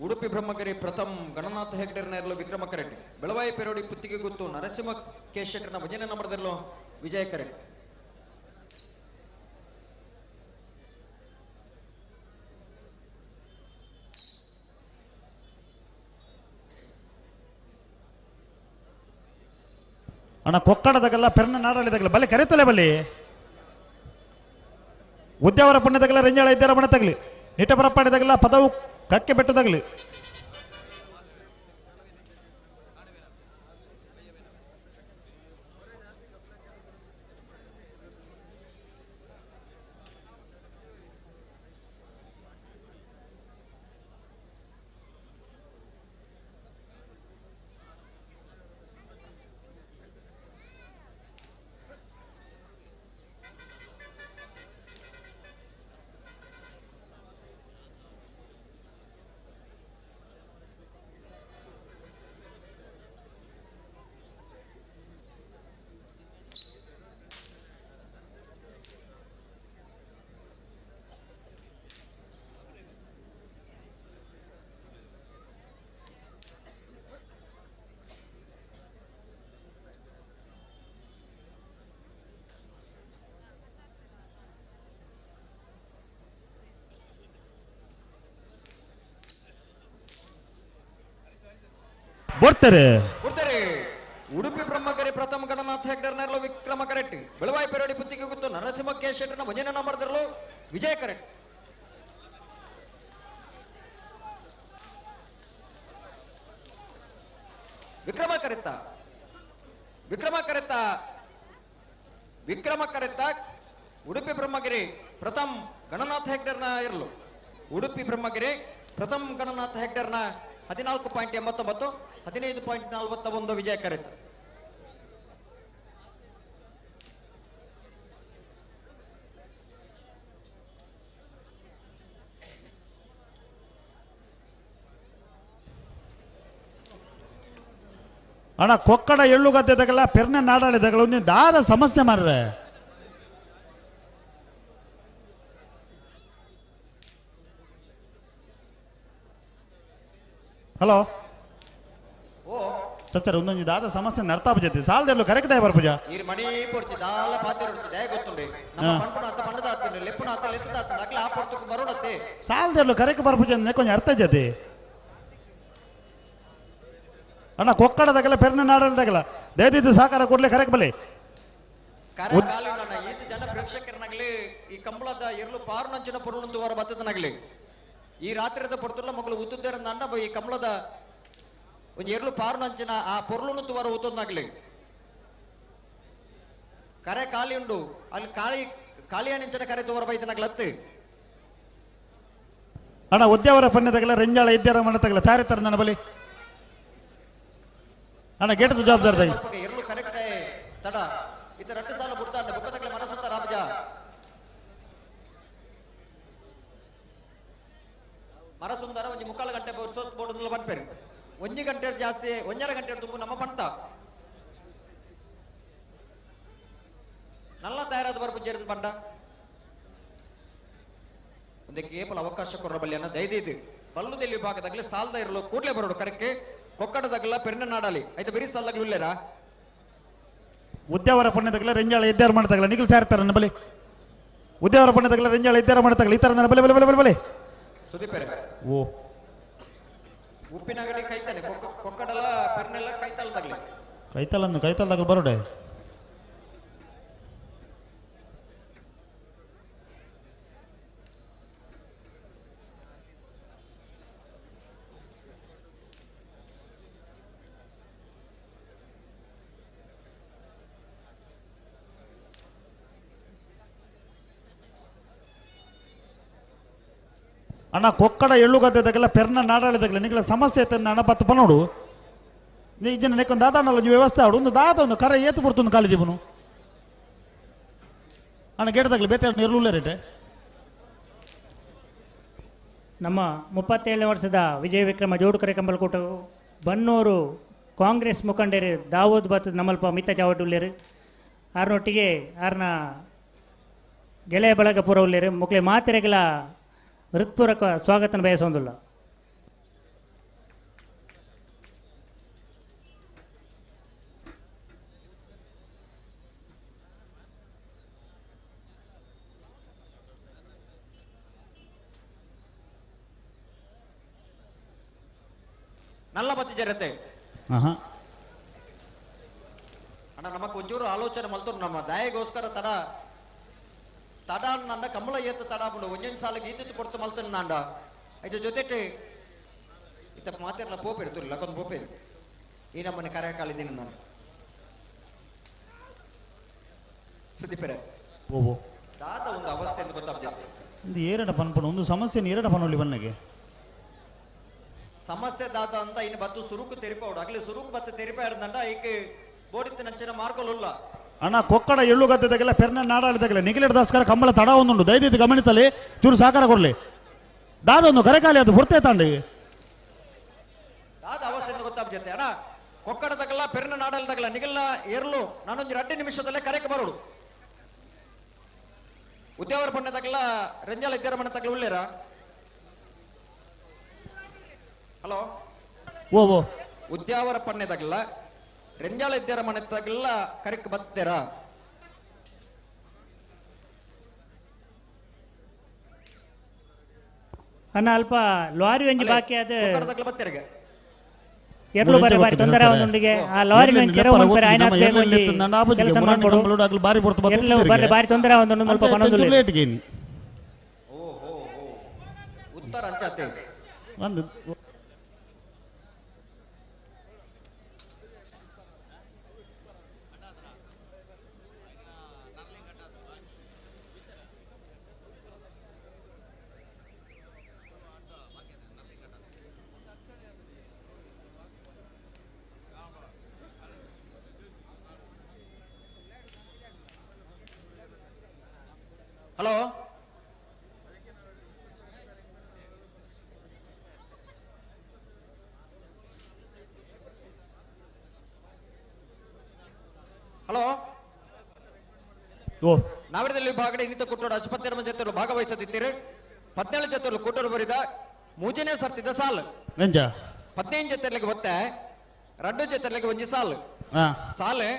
ಉಡುಪಿ ಬ್ರಹ್ಮಗಿರಿ ಪ್ರಥಮ್ ಗಣನಾಥ ಹೆಗ್ಡೆರ್ನ ಇರಲು ವಿಕ್ರಮ ಕರೆಟ್ ಬೆಳವಾಯಿ ಪೆರೋಡಿ ಪುತ್ತಿಗೆ ಗುತ್ತು ನರಸಿಂಹ ಕೆ ಶೆಟ್ಟರ್ನ ಭಜನೆ ನಂಬರ್ದಲ್ಲೂ ವಿಜಯ ಕರೆಟ್ ಅಣ್ಣ ಕೊಕ್ಕಡದಾಗಲ್ಲ ಪೆರ್ನ ನಾಡಲಿದಾಗಲ್ಲ ಬಲೆ ಕರೆತಲೆ ಬಲ್ಲಿ ಉದ್ಯಾವರ ಪುಣ್ಯದಾಗಲ್ಲ ರಂಜಾಳ ಇದ್ದಾರ ಮನೆ ತಗಲಿ ನಿಟಪರ ಪಾಡಿದಾಗಲ್ಲ ಪದವು ಕಕ್ಕೆ ಬೆಟ್ಟದಾಗಲಿ ಬರ್ತಾರೆ ಉಡುಪಿ ಬ್ರಹ್ಮಗಿರಿ ಪ್ರಥಮ ಗಣನಾಥ ಹೆಗ್ಡೆರ್ನ ಇರಲು ವಿಕ್ರಮ ಕರೆಟ್ ಬೆಳವಾಯಿ ಪೆರೋಡಿ ಪುತ್ತಿಗೆ ಗುತ್ತು ನರಸಿಂಹ ಕೆ ಶೆಟ್ಟರ್ನ ಭಜನೆ ನಂಬರ್ದಲ್ಲೂ ವಿಜಯ ಕರೆಟ್ ವಿಕ್ರಮ ಕರೆತ್ತ ಉಡುಪಿ ಬ್ರಹ್ಮಗಿರಿ ಪ್ರಥಮ್ ಗಣನಾಥ ಹೆಗ್ಡೆರ್ನ ಇರಲು ಉಡುಪಿ ಬ್ರಹ್ಮಗಿರಿ ಪ್ರಥಮ್ ಗಣನಾಥ ಹೆಗ್ಡೆರ್ನ 14.89 15.41 ವಿಜಯ ಕರೆತ್ತ ಅಣ್ಣ ಕೊಕ್ಕಡ ಎಳ್ಳು ಗದ್ದೆದಾಗಲ್ಲ ಪೆರ್ನ ನಾಡಾಳಿದಾಗಲ್ಲ ಒಂದು ದಾದ ಸಮಸ್ಯೆ ಮಾರ್ರೆ ಹಲೋ ಓ ಸಚ್ಚರ ಒಂದೊಂದು ದಾದ ಸಮಸ್ಯೆ ನರ್ತಾ ಬಜತಿ ಸಾಲದೆಲ್ಲೂ ಕರೆಕ್ಟ್ ಆಗಿ ಬರ್ಪುಜ ಈರ್ ಮಡಿ ಪೊರ್ಚಿ ದಾಲ ಪಾತಿರ ದಯ ಗೊತ್ತುಂಡ್ರಿ ನಮ್ಮ ಪಂಪನ ಅತ್ತ ಪಂಡದ ಆತಿಂಡ್ರಿ ಲೆಪ್ಪನ ಅತ್ತ ಲೆತ್ತದ ಆತಿಂಡ್ರಿ ಅಗ್ಲ ಆ ಪೊರ್ತುಕು ಬರೋಡತ್ತೆ ಸಾಲದೆಲ್ಲೂ ಕರೆಕ್ಟ್ ಬರ್ಪುಜ ಅಂದ್ರೆ ಕೊಂಚ ಅರ್ಥ ಜತಿ ಅಣ್ಣ ಕೊಕ್ಕಡದಾಗಲ್ಲ ಪೆರ್ನ ನಾಡಲ್ದಾಗಲ್ಲ ದಯದಿದ್ದು ಸಹಕಾರ ಕೊಡ್ಲೆ ಕರೆಕ್ಟ್ ಬಲೆ ಕರೆ ಕಾಲಿನ ಈತ ಜನ ಪ್ರೇಕ್ಷಕರನಾಗ್ಲಿ ಈ ಕಂಬಳದ ಎರಲು ಪಾರುನಂಚಿನ ಪೊರುಳಂದು ಹೊರ ಬತ್ತದನಾಗ್ಲಿ ಈ ರಾತ್ರಿದ ಪೊರ್ತುಲ್ಲ ಮಗಳು ಉತ್ತುದ್ದೇರಂದ ಅಣ್ಣ ಈ ಕಂಬಳದ ಒಂದು ಎರಲು ಪಾರುನಂಚಿನ ಆ ಪೊರುಳನ್ನು ತುವರ ಉತ್ತದನಾಗ್ಲಿ ಕರೆ ಖಾಲಿ ಉಂಡು ಅಲ್ಲಿ ಕಾಳಿಯಾನಿಂಚನ ಕರೆ ತುವರ ಬೈತನಾಗ್ಲತ್ತು ಅಣ್ಣ ಉದ್ಯಾವರ ಪನ್ಯದಾಗಲ್ಲ ರಂಜಾಳ ಇದ್ದಾರ ಮನೆ ತಗಲ ತಾರಿತಾರ ನನ್ನ ಬಲಿ ಅಣ್ಣ ಗೇಟದ ಜವಾಬ್ದಾರದಾಗಿ ಎರಲು ಕರೆಕ್ಟ್ ತಡ ಇತ ರಟ್ಟು ಸಾಲ ಬಿಡ್ತಾಂಡ ಬುಕ್ಕದಾಗಲೇ ಮನಸ್ಸುತ್ತ ರಾಬಜ ಮರಸುಂದರ ಒಂಜಿ 3/4 ಗಂಟೆ ಬರ್ಸೋತ್ ಬೋರ್ಡ್ ಬಂದ್ಪೇರು 1 ಗಂಟೆ ಜಾಸ್ತಿ 1.5 ಗಂಟೆ ತುಂಬು ನಮ್ಮ ಪಂತ ನಲ್ಲ ತಯಾರಾದ ಬರ್ಪುಜ್ಜೇರಿನ ಪಂಡ ಒಂದೇ ಕೇವಲ ಅವಕಾಶ ಕೊರಬಲ್ಲಿ ಅನ್ನೋ ದಯದಿದ್ದು ಬಲ್ಲುದಲ್ಲಿ ವಿಭಾಗದಾಗಲೇ ಸಾಲದ ಇರಲು ಕೂಡಲೇ ಬರೋಡು ಕರೆಕ್ಕೆ ಕೊಕ್ಕಡದಾಗಲ್ಲ ಪೆರ್ನ ನಾಡಲಿ ಆಯ್ತು ಬರೀ ಸಾಲದಾಗಲೂ ಇಲ್ಲೇರಾ ಉದ್ಯಾವರ ಪುಣ್ಯದಾಗಲ್ಲ ರಂಜಾಳ ಇದ್ದಾರ ಮಾಡ್ತಾಗಲ್ಲ ನಿಗಲ್ತಾ ಇರ್ತಾರೆ ನನ್ನ ಬಲಿ ಉದ್ಯಾವರ ಪುಣ್ಯದಾಗಲ್ಲ ರಂಜಾಳ ಇದ್ದಾರ ಮಾಡ್ತಾಗಲ್ಲ ಈ ತರ ನನ್ನ ಬಲೆ ಬಲೆ ಬಲೆ ಬಲೆ ಬಲೆ ಸುದೀಪರೇ ಓ ಉಪ್ಪಿನಗಡಿ ಕೈತಾನೆ ಕೊಕ್ಕಡಲ ಪೆರ್ನೆಲ್ಲ ಕೈತಾಳದಾಗ್ಲಿ ಕೈತಲ್ದಾಗ ಬರೋಡೆ ಅಣ್ಣ ಕೊಕ್ಕಡ ಎಳ್ಳುಗದ್ದೆದಾಗೆಲ್ಲ ಪೆರ್ನ ನಾಡಾಳಿದಾಗಲ ನಿಗಳ ಸಮಸ್ಯೆ ಐತೆ ಅಣ್ಣ ಬತ್ತು ಪನೋಡು ನೀ ಜನ ನೆಕ್ಕೊಂದು ದಾದಾನಲ್ಲ ನೀವು ವ್ಯವಸ್ಥೆ ಆಡು ಒಂದು ದಾದ ಒಂದು ಕರ ಏತು ಬರ್ತೊಂದು ಕಾಲಿದೀವನು ಅಣ್ಣ ಗೇಟದಾಗಲಿ ಬೇತೆ ಇರಲಿಲ್ಲ ರೇಟೆ ನಮ್ಮ 37ನೇ ವರ್ಷದ ವಿಜಯ ವಿಕ್ರಮ ಜೋಡುಕರೆ ಕಂಬಲ್ಕೂಟ ಬನ್ನೂರು ಕಾಂಗ್ರೆಸ್ ಮುಖಂಡರು ದಾವೂದ್ ಬತ್ ನಮ್ಮಲ್ಪ ಮಿತ್ತ ಚಾವಟುಲ್ಲೇರು ಆರ್ನೊಟ್ಟಿಗೆ ಆರ್ನ ಗೆಳೆಯ ಬಳಗ ಪೂರ ಉಲ್ಲೇರು ಮುಕ್ಲೆ ಮಾತೆರೆಗಳ ಹೃತ್ಪೂರ್ವಕ ಸ್ವಾಗತನ ಬಯಸೋದಿಲ್ಲ. ನಲ್ಲ ಬತ್ತಿ ಜರತೆ ಅಣ್ಣ ನಮಕ್ ಒಂಚೂರು ಆಲೋಚನೆ ಮಲ್ತರು ನಮ್ಮ ದಯೆಗೋಸ್ಕರ ತಡ ನಂದ ಕಮಲ ಏತ್ತು ತಡ ಬಿಡು ಒಂಜೊಂದು ಸಾಲ ಗೀತೆ ಕೊಡ್ತು ಮಲ್ತನ ನಾಂಡ ಇದು ಜೊತೆ ಇತ್ತ ಮಾತಿರಲ್ಲ ಪೋಪೇರು ತುರ್ಲ ಕೊಂದು ಪೋಪೇರು ಈ ನಮ್ಮನೆ ಕರೆ ಕಾಲಿದ್ದೀನಿ ನಾನು ಸುದೀಪರೆ ಓಹೋ ದಾದ ಒಂದು ಅವಸ್ಥೆ ಅಂತ ಗೊತ್ತಾಗ್ತದೆ ಒಂದು ಏರಡ ಪನ್ಪಣ ಒಂದು ಸಮಸ್ಯೆ ಏರಡ ಪನೊಳ್ಳಿ ಬನ್ನಗೆ ಸಮಸ್ಯೆ ದಾದ ಅಂತ ಇನ್ನು ಬತ್ತು ಸುರುಕು ತೆರಿಪೌಡು ಆಗ್ಲಿ ಸುರುಕು ಬತ್ತು ತೆರಿಪ ಹಿಡ್ದಂಡ ಈಗ ಬೋಡಿತ್ತು ನಂಚಿನ ಮಾರ್ಗಲುಲ್ಲ ಅಣ್ಣ ಕೊಕ್ಕಡ ಎಳ್ಳುಗದ್ದೆದಾಗೆಲ್ಲ ಪೆರ್ನ ನಾಡಾಳಿದಾಗಲ್ಲ ನಿಖಿಲೇಟದಾಸ್ಕರ ಕಂಬಳ ತಡ ಒಂದುಂಡು ದಯವಿಟ್ಟು ಗಮನಿಸಲಿ ಚೂರು ಸಹಕಾರ ಕೊಡ್ಲಿ ದಾದ ಒಂದು ಕರೆಕಾಲಿ ಅದು ಹೊರತೆ ತಾಂಡಿ ದಾದ ಅವಸ್ಥೆ ಅಂತ ಗೊತ್ತಾಗ್ತದೆ ಅಣ್ಣ ಕೊಕ್ಕಡದಾಗಲ್ಲ ಪೆರ್ನ ನಾಡಲ್ದಾಗಲ್ಲ ನಿಗಲ್ಲ ಏರ್ಲು ನಾನೊಂದು 2 ನಿಮಿಷದಲ್ಲೇ ಕರೆಗೆ ಬರೋಡು ಉದ್ಯಾವರ ಪಣ್ಣದಾಗಲ್ಲ ರಂಜಾಲ ಇದ್ದಾರ ಮನೆ ತಗಲ ಉಳ್ಳೇರ ಹಲೋ ಓ ಉದ್ಯಾವರ ಪಣ್ಣದಾಗಲ್ಲ ರೆಂಜಾಳ ಇದ್ದಾರ ಮನೆ ತಗಲ್ಲ ಕರೆಕ್ ಬತ್ತೇರಾ ಅನ್ನ ಅಲ್ಪ ಲಾರಿ ಒಂಜಿ ಬಾಕಿ ಅದು ಕೊಕ್ಕಡದಾಗಲ್ಲ ಬತ್ತೇರಿಗೆ ಎರ್ಲು ಬಾರಿ ತೊಂದರೆ ಒಂದೊಂದಿಗೆ ಆ ಲಾರಿ ಒಂಜಿ ಕೆರೆ ಒಂಪರೆ ಆಯ್ನ ಕೆಲಸ ಮಾಡ್ಕೊಡು ಬಾರಿ ಬರ್ತು ಎಲ್ಲ ಬಾರಿ ತೊಂದರೆ ಒಂದೊಂದು ಸ್ವಲ್ಪ ಪನೊಂದು ಓ ಉತ್ತರ ಅಂಚಾತೆ ಒಂದು ಹಲೋ ಹಲೋ ಓ ನಾವಿಡದಲ್ಲಿ ಭಾಗಡೆ ಇನ್ನಿತ ಕುಟ್ಟೋಡು 52 ಜೊತೆಗಳು ಭಾಗವಹಿಸದಿದ್ದೀರಿ 17 ಜೊತೆಗಳು ಕುಟ್ಟೋಡು ಬರಿದ ಮೂಜನೇ ಸರ್ತಿದ ಸಾಲು ಎಂಜ 15 ಜೊತೆಗಳಿಗೆ ಒತ್ತೆ 2 ಜೊತೆಗಳಿಗೆ ಒಂಜಿ ಸಾಲು ಹಾ ಸಾಲೆ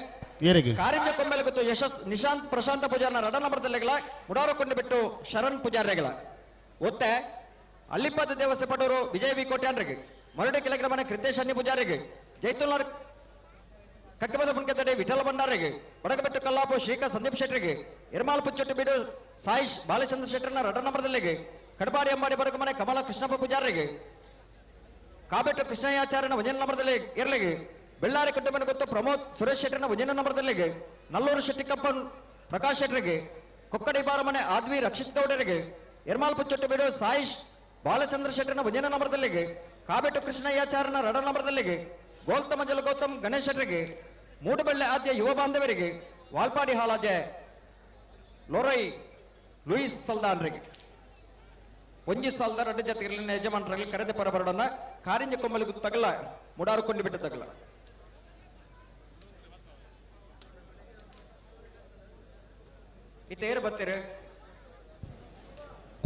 ಏರಿಗೆ ಕಾರಿಂಜ ಕೊಂಬೆಲೆ ಗೊತ್ತು ಯಶಸ್ ನಿಶಾಂತ್ ಪ್ರಶಾಂತ ಪೂಜಾರನ 2 ನಂಬರ್ದಲ್ಲಿಗಳ ಮುಡಾರಕೊಂಡು ಬಿಟ್ಟು ಶರಣ್ ಪೂಜಾರಿಗಳ ಒತ್ತೆ ಅಲ್ಲಿಪ್ಪದ ದೇವಸ್ಥೆ ಪಡೋರು ವಿಜಯ ವಿ ಕೋಟ್ಯಾನ್ರಿಗೆ ಮರಡಿ ಕೆಳಗಿನ ಮನೆ ಕೃತೇಶ್ ಅನ್ನಿ ಪೂಜಾರಿಗೆ ಜೈತುಲ್ನಾಡ್ ಕಕ್ಕಬದ ಮುನ್ಕೆತಡೆ ವಿಠಲ ಭಂಡಾರಿಗೆ ಬಡಗಬೆಟ್ಟು ಕಲ್ಲಾಪು ಶ್ರೀಕಾಂತ್ ಸಂದೀಪ್ ಶೆಟ್ಟರಿಗೆ ಇರ್ಮಾಲ್ ಪುಚ್ಚೊಟ್ಟು ಬೀಡು ಸಾಯಿಶ್ ಬಾಲಚಂದ್ರ ಶೆಟ್ಟರ್ನ 2 ನಂಬರ್ದಲ್ಲಿಗೆ ಕಡಬಾಡಿ ಅಂಬಾಡಿ ಬಡಗ ಮನೆ ಕಮಲ ಕೃಷ್ಣಪ್ಪ ಪೂಜಾರಿಗೆ ಕಾಬೆಟ್ಟು ಕೃಷ್ಣಯ್ಯಾಚಾರ್ಯನ 1 ನಂಬರ್ದಲ್ಲಿ ಇರ್ಲಿಗೆ ಬೆಳ್ಳಾರಿ ಕುಟುಂಬನ ಗೊತ್ತು ಪ್ರಮೋದ್ ಸುರೇಶ್ ಶೆಟ್ಟರ್ನ 1 ನಂಬರ್ದಲ್ಲಿಗೆ ನಲ್ಲೂರು ಶೆಟ್ಟಿಕಪ್ಪನ್ ಪ್ರಕಾಶ್ ಶೆಟ್ಟರಿಗೆ ಕೊಕ್ಕಡಿ ಬಾರಮನೆ ಆದ್ವಿ ರಕ್ಷಿತ್ ಗೌಡರಿಗೆ ಇರ್ಮಾಲ್ ಪುಚ್ಚೊಟ್ಟು ಬೀಡು ಸಾಯಿಶ್ ಬಾಲಚಂದ್ರ ಶೆಟ್ಟರ್ನ 1 ನಂಬರ್ದಲ್ಲಿಗೆ ಕಾಬೆಟ್ಟು ಕೃಷ್ಣಯ್ಯಾಚಾರ್ಯನ 2 ನಂಬರ್ದಲ್ಲಿಗೆ ಗೋಲ್ತ ಮಂಜಲ ಗೌತಮ್ ಗಣೇಶ್ ಶೆಟ್ಟರಿಗೆ ಮೂಡುಬೆಳ್ಳೆ ಆದ್ಯ ಯುವ ಬಾಂಧವರಿಗೆ ವಾಲ್ಪಾಡಿ ಹಾಲಾಜೆ ಲೋರೈ ಲೂಯಿಸ್ ಸಲ್ದಾನ್ರಿಗೆ ಒಂಜಿ ಸಾಲದ 2 ಜೊತೆಗಿರಲಿನ ಯಜಮಾನರಲ್ಲಿ ಕರೆದ ಪರ ಬರೋಡನ್ನ ಕಾರಿಂಜ ಕೊಮ್ಮಲಿಗೂ ತಗಲ ಮುಡಾರುಕೊಂಡು ಬಿಟ್ಟು ತಗಲ ಇತ್ತೇರು ಬತ್ತೀರಿ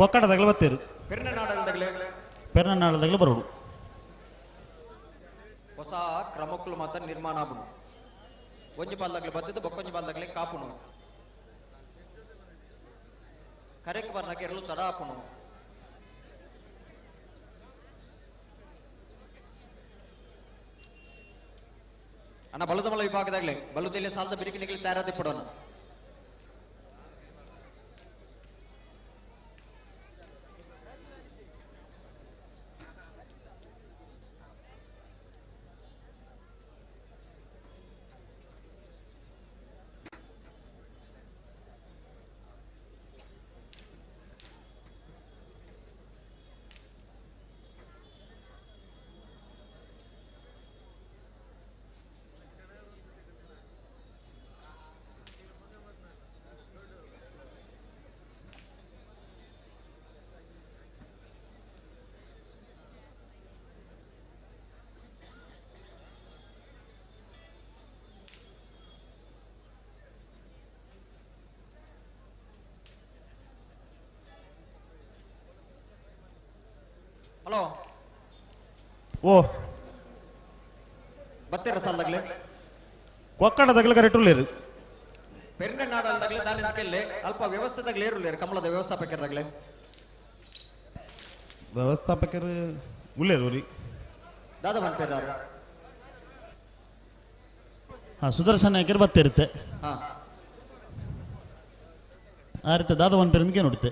ಕೊಕ್ಕಡದಾಗಲ ಬತ್ತೇರು ಪೆರ್ನ ನಾಡಲ್ದಾಗಲೇ ಪೆರ್ನ ನಾಡದಾಗಲ ಬರೋಡು ಹೊಸ ಕ್ರಮಕ್ಕಳು ಮಾತ್ರ ನಿರ್ಮಾಣ ಆಗುನು ಒಂಜಿ ಪಾಲ್ದಾಗಲೇ ಬದ್ದದ್ದು ಬೊಕ್ಕೊಂಜಿ ಪಾಲ್ದಾಗಲೇ ಕಾಪುನು ಕರೆಕ್ ಬರ್ನಾಗ ಎರಲು ತಡ ಹಾಪುನು ಅಣ್ಣ ಬಲದ ಮಲ ವಿಭಾಗದಾಗಲೇ ಬಲದಲ್ಲಿ ಸಾಲದ ಬಿರುಕಿನಿಗೆ ತಯಾರಾದ ಪಡೋಣ. ಹಲೋ ಓ ಬತ್ತೀರ ಸಾಲದಾಗ್ಲಿ ಕೊಕ್ಕಡದಾಗಲ ಕರೆಕ್ಟುಲ್ಲೇರು ಪೆರ್ನೆ ನಾಡಲ್ದಾಗ್ಲಿ ದಾನಿಂದಕ್ಕೆ ಅಲ್ಪ ವ್ಯವಸ್ಥೆದಾಗ್ಲಿ ಏರುಲ್ಲೇರು ಕಮಲದ ವ್ಯವಸ್ಥಾಪಕರಾಗ್ಲಿ ವ್ಯವಸ್ಥಾಪಕರು ಉಳ್ಳೇರು ರೀ ದಾದ ಮಾಡ್ತಿರಾರು. ಹಾಂ ಸುದರ್ಶನ ನಾಯಕರು ಬತ್ತಿರುತ್ತೆ ಹಾ ಆ ರೀತಿ ದಾದ ಒಂದು ಪೇರಿಂದಕ್ಕೆ ನೋಡುತ್ತೆ.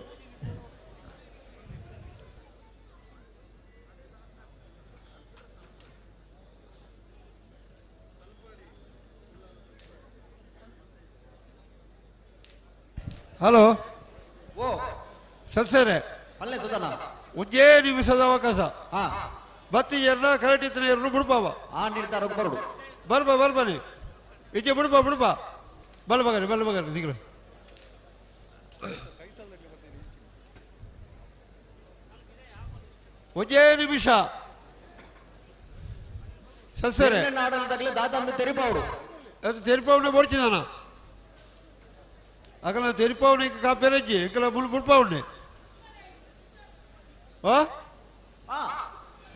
ಹಲೋ ಓ ಸಲ್ಸರೆ ಅಲ್ಲೇ ಸುಧಾನ ಉಜ್ಜೇ ನಿಮಿಷದ ಅವಕಾಶ ಹಾ ಬತ್ತಿ ಎರ್ನ ಕರೆಕ್ಟ್ ಇತ್ತನ ಎರಡು ಬಿಡ್ಪಾವ ಆ ನಿರ್ಧಾರ ಬರೋಡು ಬರ್ಬನಿ ಇಜ್ಜೆ ಬಿಡ್ಬಾ ಬಲ್ಬಗರಿ ನಿಗಳು ಉಜ್ಜೇ ನಿಮಿಷ ಸಲ್ಸರೆ ಪೆರ್ನೆ ನಾಡಲ್ದಾಗ್ಲಿ ದಾದ ಅಂದ ತೆರಿಪಾವಡು ಅದು ತೆರಿಪಾವನೆ ಬರ್ಚಿದಾನ ಅಕಲ ತೆರಿಪಾವನೆ ಕಾಪೇರಜ್ಜಿ ಇಕಲ ಬಿಡ್ಪಾವನೆ ಹಾ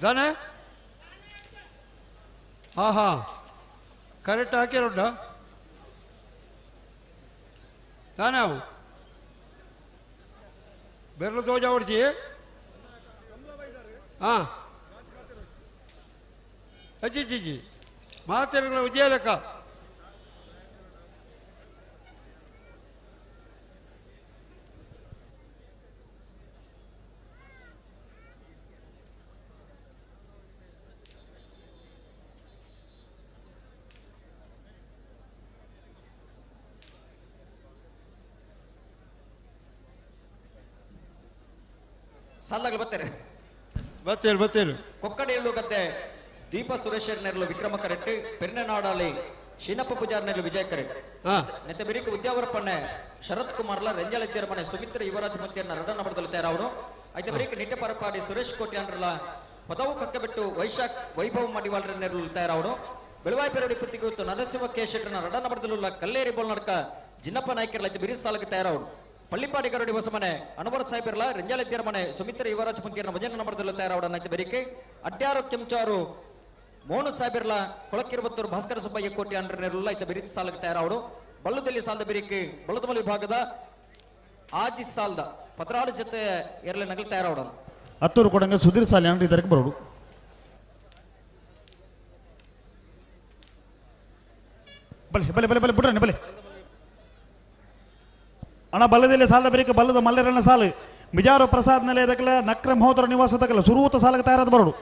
ದಾನೆ ಹಾ ಕರೆಕ್ಟ್ ಹಾಕಿರೋಡ ತಾನೇ ಅವು ಬೆರಳು ತೋಜ ಹೊಡ್ತಿ ಹಾ ಅಜ್ಜಿ ಮಾತೆರಗಳ ಉಜ್ಜಯ ಲೆಕ್ಕ ಸಾಲಾಗ್ಲಿ ಬತ್ತೇರೆ ಬತ್ತೇರು ಕೊಕ್ಕಡೆಯಲ್ಲೂ ಗದ್ದೆ ದೀಪ ಸುರೇಶರ್ ನೆರಲು ವಿಕ್ರಮ ಕರೆಟ್ ಪೆರ್ನೆ ನಾಡಾಲಿ ಶೀನಪ್ಪ ಪೂಜಾರ್ ನೆರಲು ವಿಜಯ ಕರೆಟ್ ಹಾ ನೆತ್ತ ಬಿರಿಕ ಉದ್ಯಾವರಪ್ಪಣ್ಣೆ ಶರತ್ ಕುಮಾರ್ಲ ರೆಂಜಲೆತ್ತಿಯರ ಮನೆ ಸುಮಿತ್ರ ಯುವರಾಜ ಮಂತ್ರಿಯನ್ನ ರಡನ ಬಡದಲು ತಯಾರವನು ಐತೆ ಬರೀಕ ನಿಟ್ಟೆ ಪರಪಾಡಿ ಸುರೇಶ್ ಕೋಟ್ಯಾನ್ರಲ್ಲ ಪದವು ಕಕ್ಕೆ ಬಿಟ್ಟು ವೈಶಾಖ್ ವೈಭವ ಮಡಿವಾಳ್ರ ನೆರಲು ತಯಾರವನು ಬೆಳವಾಯಿ ಪೆರಡಿ ಪುತ್ತಿಗೊತ್ತು ನರಸಿಂಹ ಕೇಶಟ್ರನ ರಡನ ಬಡದಲು ಕಲ್ಲೇರಿ ಬೋಲ್ ನಡ್ಕ ಜಿನ್ನಪ್ಪ ನಾಯ್ಕರ್ಲ ಐತೆ ಬಿರಿ ಸಾಲಕ್ಕೆ ತಯಾರವನು ಪಳ್ಳಿಪಾಡಿ ಗರಡಿ ಹೊಸಮನೆ ಅನವರ ಸಾಹೇಬರ್ಲ ರೆಂಜಲೆತ್ತಿಯರ ಮನೆ ಸುಮಿತ್ರ ಯುವರಾಜ ಮಂತ್ರಿಯನ್ನ ಭಜನ ಬಡದಲು ತಯಾರವಡನ ಐತೆ ಬರೀಕೆ ಅಡ್ಯಾರು ಕೆಂಚಾರು ಮೋನು ಸಾಹೇಬಿರ್ಲ ಕೊಳಕಿರುವತ್ತೂರು ಭಾಸ್ಕರ ಸುಬ್ಬಯ್ಯ ಕೋಟಿ ಅಂಡ್ರ ನೆರಲ್ಲ ಐತ ಬಿರಿತಿ ಸಾಲಕ್ಕೆ ತಯಾರವಡು ಬಲ್ಲದಲ್ಲಿ ಸಾಲದ ಬಿರಿಕೆ ಬಳ್ಳದಮಲ್ ವಿಭಾಗದ ಆಜಿ ಸಾಲದ ಪತ್ರಾಳ ಜೊತೆ ಎರಲೆ ನಗಲು ತಯಾರವಡನು ಹತ್ತೂರು ಕೊಡಂಗೆ ಸುಧೀರ್ ಸಾಲಿ ಅಂಗಡಿ ಇದಕ್ಕೆ ಬರೋಡು ಬಲೆ ಬಿಡ್ರಣ್ಣ ಬಲೆ ಅಣ್ಣ ಬಲ್ಲದಲ್ಲಿ ಸಾಲದ ಬರೀಕ ಬಲ್ಲದ ಮಲ್ಲೆರಣ್ಣ ಸಾಲು ಮಿಜಾರು ಪ್ರಸಾದ್ ನಿಲಯದಕ್ಕಲ ನಕ್ರ ಮಹೋದರ ನಿವಾಸದಕ್ಕಲ ಸುರೂತ ಸಾಲಕ್ಕೆ ತಯಾರಾದ ಬರೋಡು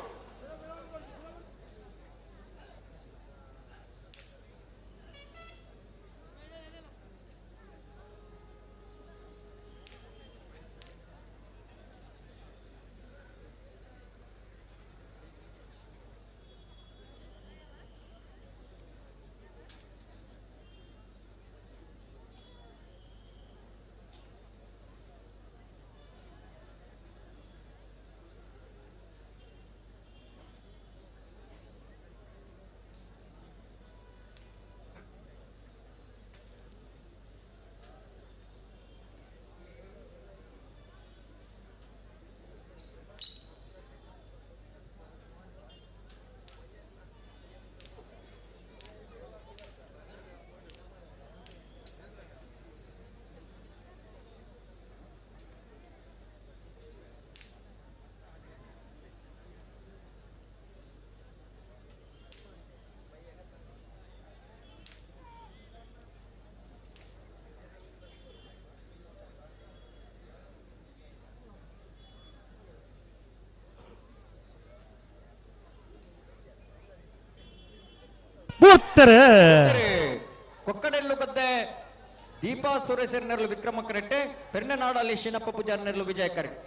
ಬರ್ತಾರೆ ಕೊಕ್ಕಡೆಲ್ಲು ಗದ್ದೆ ದೀಪಾ ಸುರೇಶರ್ ನೆರಳು ವಿಕ್ರಮ ಕರೆಟ್ಟೆ ಪೆರ್ನೆನಾಡಲ್ಲಿ ಶೀನಪ್ಪ ಪೂಜಾರ್ ನೆರಳು ವಿಜಯ ಕರೆಕ್ಟ್.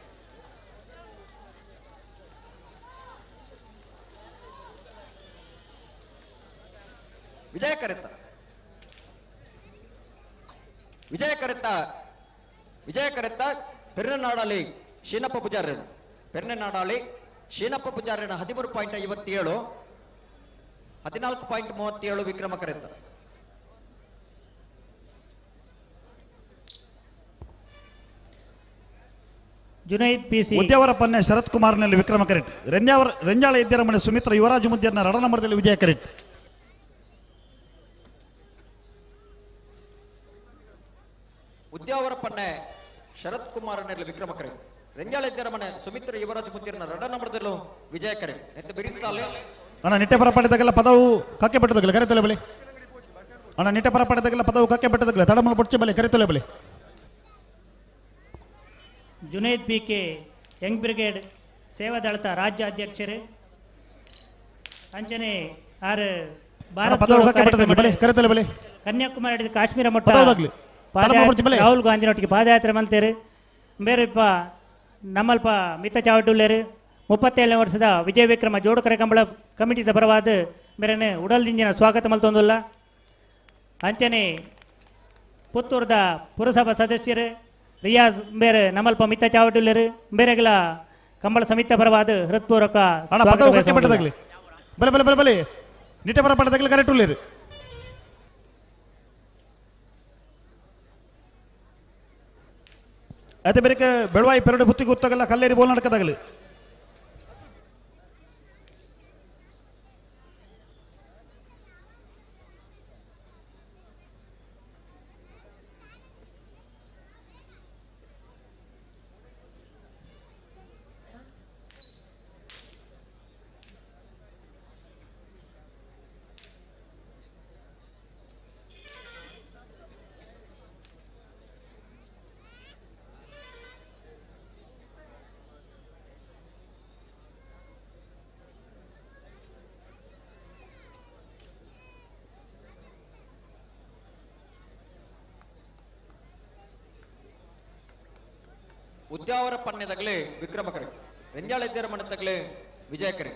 ವಿಜಯ ಕರೆತ್ತ ಪೆರ್ನೆನಾಡಲ್ಲಿ ಶೀನಪ್ಪ ಪೂಜಾರ್ಯನು ಪೆರ್ನೆನಾಡಲ್ಲಿ ಶೀನಪ್ಪ ಪೂಜಾರ್ಯನ 13.57 14.37 ವಿಕ್ರಮ ಕರೆತ್ತ. ಜುನೈದ್ ಪಿಸಿ ಉದ್ಯಾವರ ಪನ್ನೆ ಶರತ್ ಕುಮಾರ್ನಲ್ಲಿ Vikrama correct. Renjala ಎದ್ದೆರಮನೆ Sumitra Yuvraj ಮುದ್ಯರ್ನ ರಡ ನಂಬರ್ದಲ್ಲಿ Vijaya correct. Udyavara ಪನ್ನೆ Sharath Kumar Vikrama correct. Renjala ಎದ್ದೆರಮನೆ Sumitra Yuvraj ಮುದ್ಯರ್ನ ರಡ ನಂಬರ್ದಲ್ಲೂ ವಿಜಯ ಕರೆಟ್. ಎತ್ತ ಬಿರಿಸಾಲೆ ಅಣ್ಣ ನಿಟ್ಟೆ ಪರಪಾಡಿದಾಗೆಲ್ಲ ಪದವು ಕಕ್ಕೆ ಬೆಟ್ಟದಾಗಲ್ಲ ಕರೆತಲೆ ಬಲೆ. ಅಣ್ಣ ನಿಟ್ಟೆ ಪರಪಾಡಿದಾಗೆಲ್ಲ ಪದವು ಕಕ್ಕೆ ಬೆಟ್ಟದಾಗಲ್ಲ ತಡಮಲ ಪೊಚ್ಚೆ ಬಲೆ ಕರೆತಲೆ ಬಲೆ. Junaid P K young brigade ಸೇವಾದಳತ ರಾಜ್ಯ ಅಧ್ಯಕ್ಷರು ಅಂಚನೆ ಆರ್ ಭಾರತ ಪದವು ಕಕ್ಕೆ ಬೆಟ್ಟದಾಗಲಿ ಬಲೆ ಕರೆತಲೆ ಬಲೆ. ಕನ್ಯಾಕುಮಾರಿ ಹಿಡಿದು ಕಾಶ್ಮೀರ ಮಟ್ಟ ಪದವಾಗಲಿ ರಾಹುಲ್ ಗಾಂಧಿನೊಟ್ಟಿಗೆ ಪಾದಯಾತ್ರೆ ಮಲ್ತೇರು ಬೇರೆಪ್ಪ ನಮ್ಮಲ್ಪ ಮಿತ್ತ ಚಾವಟುಲ್ಲೇರು 37ನೇ ವರ್ಷದ ವಿಜಯ ವಿಕ್ರಮ ಜೋಡುಕರೆ ಕಂಬಳ ಕಮಿಟಿದ ಪರವಾದ ಬೇರೆ ಉಡಲ್ದಿಂಜಿನ ಸ್ವಾಗತ ಮಲ್ತೊಂದುಲ್ಲ. ಅಂಚನೆ ಪುತ್ತೂರದ ಪುರಸಭಾ ಸದಸ್ಯರು ರಿಯಾಜ್ ಬೇರೆ ನಮ್ಮಲ್ಪ ಮಿತ್ತ ಚಾವಟುಲ್ಲೇರು ಬೇರೆಗಳ ಕಂಬಳ ಸಮಿತಿ ಪರವಾದ ಹೃತ್ಪೂರ್ವಕ ಬೆಟ್ಟದಾಗಲಿ ಬಲೆ ಬಲೆ ಬಲೆ ಬಲೆ ನಿಟ್ಟೆ ಪರಪಾಡಿದಾಗಲಿ ಕರೆಕ್ಟ್ ಉಳ್ಳೇರು. ಅದೇ ಬೇರೆ ಬೆಳವಾಯಿ ಪೆರಡು ಬುತ್ತಿಗೆ ಗೊತ್ತಾಗಲ್ಲ ಕಲ್ಲೇರಿ ಬೋಲ್ ನಡ್ಕದಾಗಲಿ. ಉದ್ಯಾವರ ಪನ್ನೆದಾಗಲೇ ವಿಕ್ರಮ ಕರೆ. ರೆಂಜಾಳ ಎದ್ದೆರ ಮನೆತಾಗಲೇ ವಿಜಯ ಕರೆ.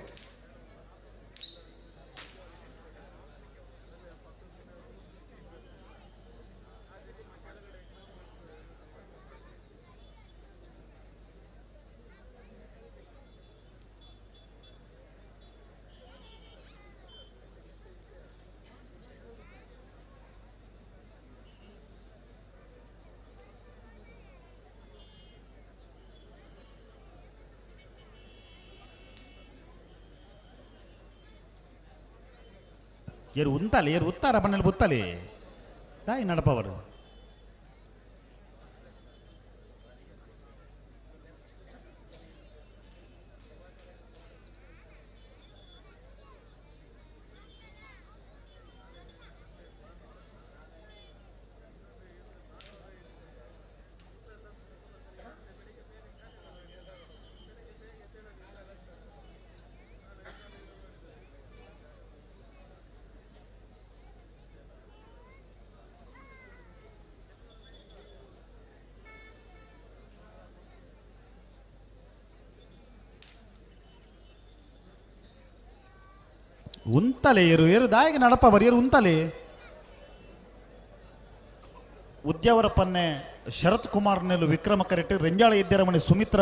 ಏರು ಉಂತಾಲೆ ಏರು ಉತ್ತಾರ ಬಣ್ಣಲ್ಲಿ ಬುತ್ತಲೆ ದಾಯಿ ನಡಪವರು ಉಂತಲೆ ಏರು ಏರು ದಾಯಿಗೆ ನಡಪ ಬರಿ ಏರು ಉಂತಲೆ. ಉದ್ಯಾವರ ಪನ್ನೆ ಶರತ್ ಕುಮಾರ್ ನೆಲ್ಲು ವಿಕ್ರಮ ಕರೆಟ್. ರೆಂಜಾಳ ಎದ್ದೆರ ಮನೆ ಸುಮಿತ್ರ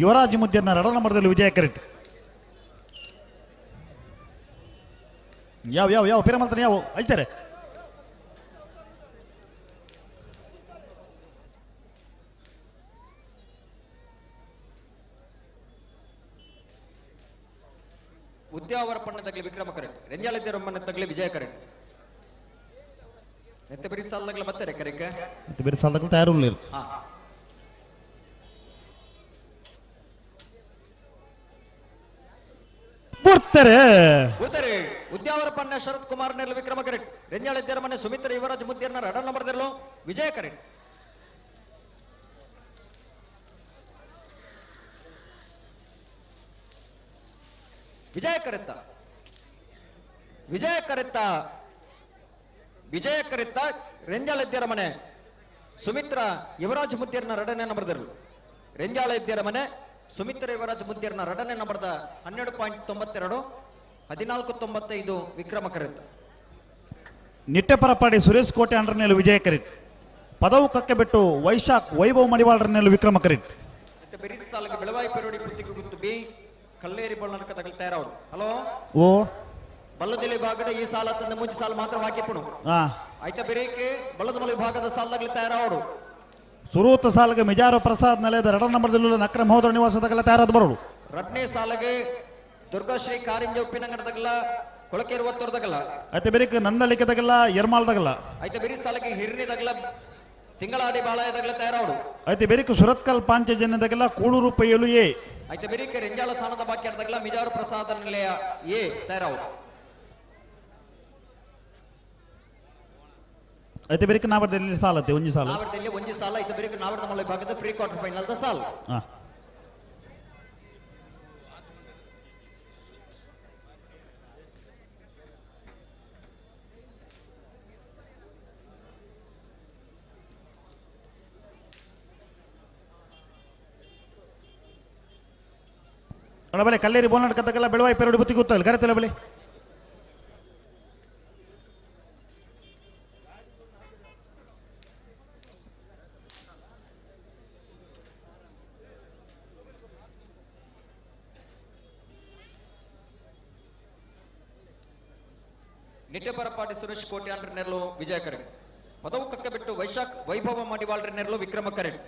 ಯುವರಾಜ್ ಮುದ್ಯರ್ನ ರಡ ನಂಬರ್ದಲ್ಲಿ ವಿಜಯ ಕರೆಟ್. ಯಾವ ಯಾವ ಯಾವ ಪೇರ ಮಲ್ತಾನೆ ಯಾವ ಐತಾರೆ ಉದ್ಯಾವರ ಪಣ್ಣ ತಗಲಿ ವಿಕ್ರಮ ಕರೆಕ್ಟ್. ರೆಂಜಾಳ ಮನೆ ತಗಲಿ ವಿಜಯ ಕರೆಕ್ಟ್. ನೆತ್ತ ಬಿರಿ ಸಾಲದಾಗಲ ಬರ್ತಾರೆ ಕರೆಕ್ಟ್. ಮತ್ತೆ ಬೇರೆ ಸಾಲದಾಗಲ ತಯಾರು ಇಲ್ಲ ಬರ್ತಾರೆ. ಉದ್ಯಾವರ ಪಣ್ಣ ಶರತ್ ಕುಮಾರ್ ನೆರಳು ವಿಕ್ರಮ ಕರೆಕ್ಟ್. ರೆಂಜಾಳ ಮನೆ ಸುಮಿತ್ರ ಯುವರಾಜ್ ಮುದ್ಯರ್ನ ರಡ ನಂಬರ್ದಲ್ಲೂ ವಿಜಯ ಕರೆಕ್ಟ್. ವಿಜಯ ಕರೆತ್ತ ವಿಜಯಕರಿತ್ತ ರೆಂಜಾಳ ಇದ್ದಿಯರ ಮನೆ ಸುಮಿತ್ರ ಯುವರಾಜ್ ಮುದ್ದಿಯರ್ನ 2ನೇ ನಂಬರ್ದರು. ರೆಂಜಾಳ ಇದ್ದಿಯರ ಮನೆ ಸುಮಿತ್ರ ಯುವರಾಜ್ ಮುದ್ದಿಯರ್ನ 2ನೇ ನಂಬರ್ದ 12.92 14.95 ವಿಕ್ರಮಕರಿತ್ತ. ನಿಟ್ಟೆಪರಪಾಡಿ ಸುರೇಶ್ ಕೋಟೆ ಅಂಡ್ರನೇಲು ವಿಜಯಕರಿಟ್ ಪದವು ಕಕ್ಕೆ ಬಿಟ್ಟು ವೈಶಾಖ್ ವೈಭವ್ ಮಡಿವಾಳರನೇಲು ವಿಕ್ರಮಕರಿಟ್. ಬೇರೆ ಸಾಲಿಗೆ ಬೆಳವಾಯಿ ಪೆರೋಡಿ ಪುತ್ತಿಗೆ ಗುತ್ತು ಬಿ ಕಲ್ಲೇರಿ ಬಣ್ಣಕ ತಗಲ್ತಾರ ಅವರು. ಹಲೋ ಓ ಬಲ್ಲದಲ್ಲಿ ಭಾಗದ ಈ ಸಾಲ ತಂದ ಮುಂಚೆ ಸಾಲ ಮಾತ್ರ ಹಾಕಿಪ್ಪುಣು ಆಯ್ತಾ ಬೇರೆಕ್ಕೆ ಬಲ್ಲದ ಮಲೆ ವಿಭಾಗದ ಸಾಲದಾಗಲಿ ತಯಾರವರು ಸುರೂತ ಸಾಲಗೆ ಮಿಜಾರ ಪ್ರಸಾದ್ ನೆಲೆದ 2 ನಂಬರ್ದಲ್ಲ ನಕ್ರ ಮಹೋದರ ನಿವಾಸದಾಗಲ ತಯಾರಾದ ಬರೋಡು. 2ನೇ ಸಾಲಗೆ ದುರ್ಗಾಶ್ರೀ ಕಾರಿಂಜ ಉಪ್ಪಿನಂಗಡದಾಗಲ್ಲ ಕೊಳಕೇರು ಒತ್ತೋರ್ದಾಗಲ್ಲ ಆಯ್ತಾ ಬೇರೆಕ್ಕೆ ನಂದಳಿಕೆದಾಗಲ್ಲ ಎರ್ಮಾಳ್ದಾಗಲ್ಲ ಆಯ್ತಾ ಬೇರೆ ಸಾಲಗೆ ಹಿರಿನಿದಾಗಲ್ಲ ತಿಂಗಳಾಡಿ ಬಾಳಯದಾಗಲ ತಯಾರವರು ಆಯ್ತಾ ಬೇರೆಕ್ಕೆ ಸುರತ್ಕಲ್ ಪಾಂಚಜನ್ಯದಾಗಲ್ಲ ಕೂಳೂರು ಪೈಯಲು ಎ ಆಯ್ತಾ ಬೇರೆಕ್ಕೆ ರೆಂಜಾಳ ಸಾನದ ಬಾಕ್ಯದಾಗಲ್ಲ ಮಿಜಾರು ಪ್ರಸಾದ ನಿಲಯ ಎ ತಯಾರವರು ಆಯ್ತಾ ಬೇರೆಕ್ಕೆ ನಾವರ್ದಲ್ಲಿ ಸಾಲತ್ತೆ ಒಂಜಿ ಸಾಲ ನಾವರ್ದಲ್ಲಿ ಒಂಜಿ ಸಾಲ ಆಯ್ತಾ ಬೇರೆಕ್ಕೆ ನಾವರ್ದ ಮಲೆ ಭಾಗದ ಪ್ರೀ ಕ್ವಾರ್ಟರ್ ಫೈನಲ್ ದ ಸಾಲ ಬಲೆ ಕಲ್ಲೇರಿ ಬೋನಾಡ್ಕತ್ತಕ್ಕಲ್ಲ ಬೆಳವಾಯಿ ಪೆರೋಡಿ ಬುತ್ತಿ ಗೊತ್ತಲ್ಲ ಕರೆತಲ್ಲ ಬಲೆ ನಿಟ್ಟೆಪರಪಾಟಿ ಸುರೇಶ್ ಕೋಟೆ ಅಂಡ್ರ ನೆರಳು ವಿಜಯಕರಣ್ ಪದವು ಕಕ್ಕೆ ಬಿಟ್ಟು ವೈಶಾಖ್ ವೈಭವ ಮಡಿವಾಳ್ರ ನೆರಳು ವಿಕ್ರಮಕರಣ್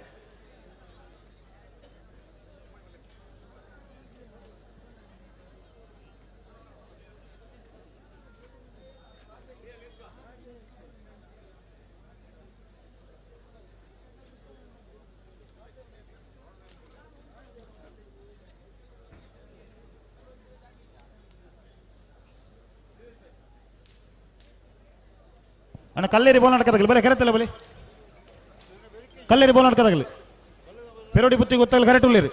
ಅಣ್ಣ ಕಲ್ಲೇರಿ ಬೋಲ್ ನಡ್ಕದಾಗಲಿ ಬಲೆ ಕರೆತಲ್ಲ ಬಲೆ ಕಲ್ಲೇರಿ ಬೋಲ್ ನಡ್ಕದಾಗಲಿ ಪೆರೋಡಿ ಬುತ್ತಿ ಗೊತ್ತಾಗಲಿ ಕರೆಕ್ಟ್ ಉಳ್ಳೇರಿ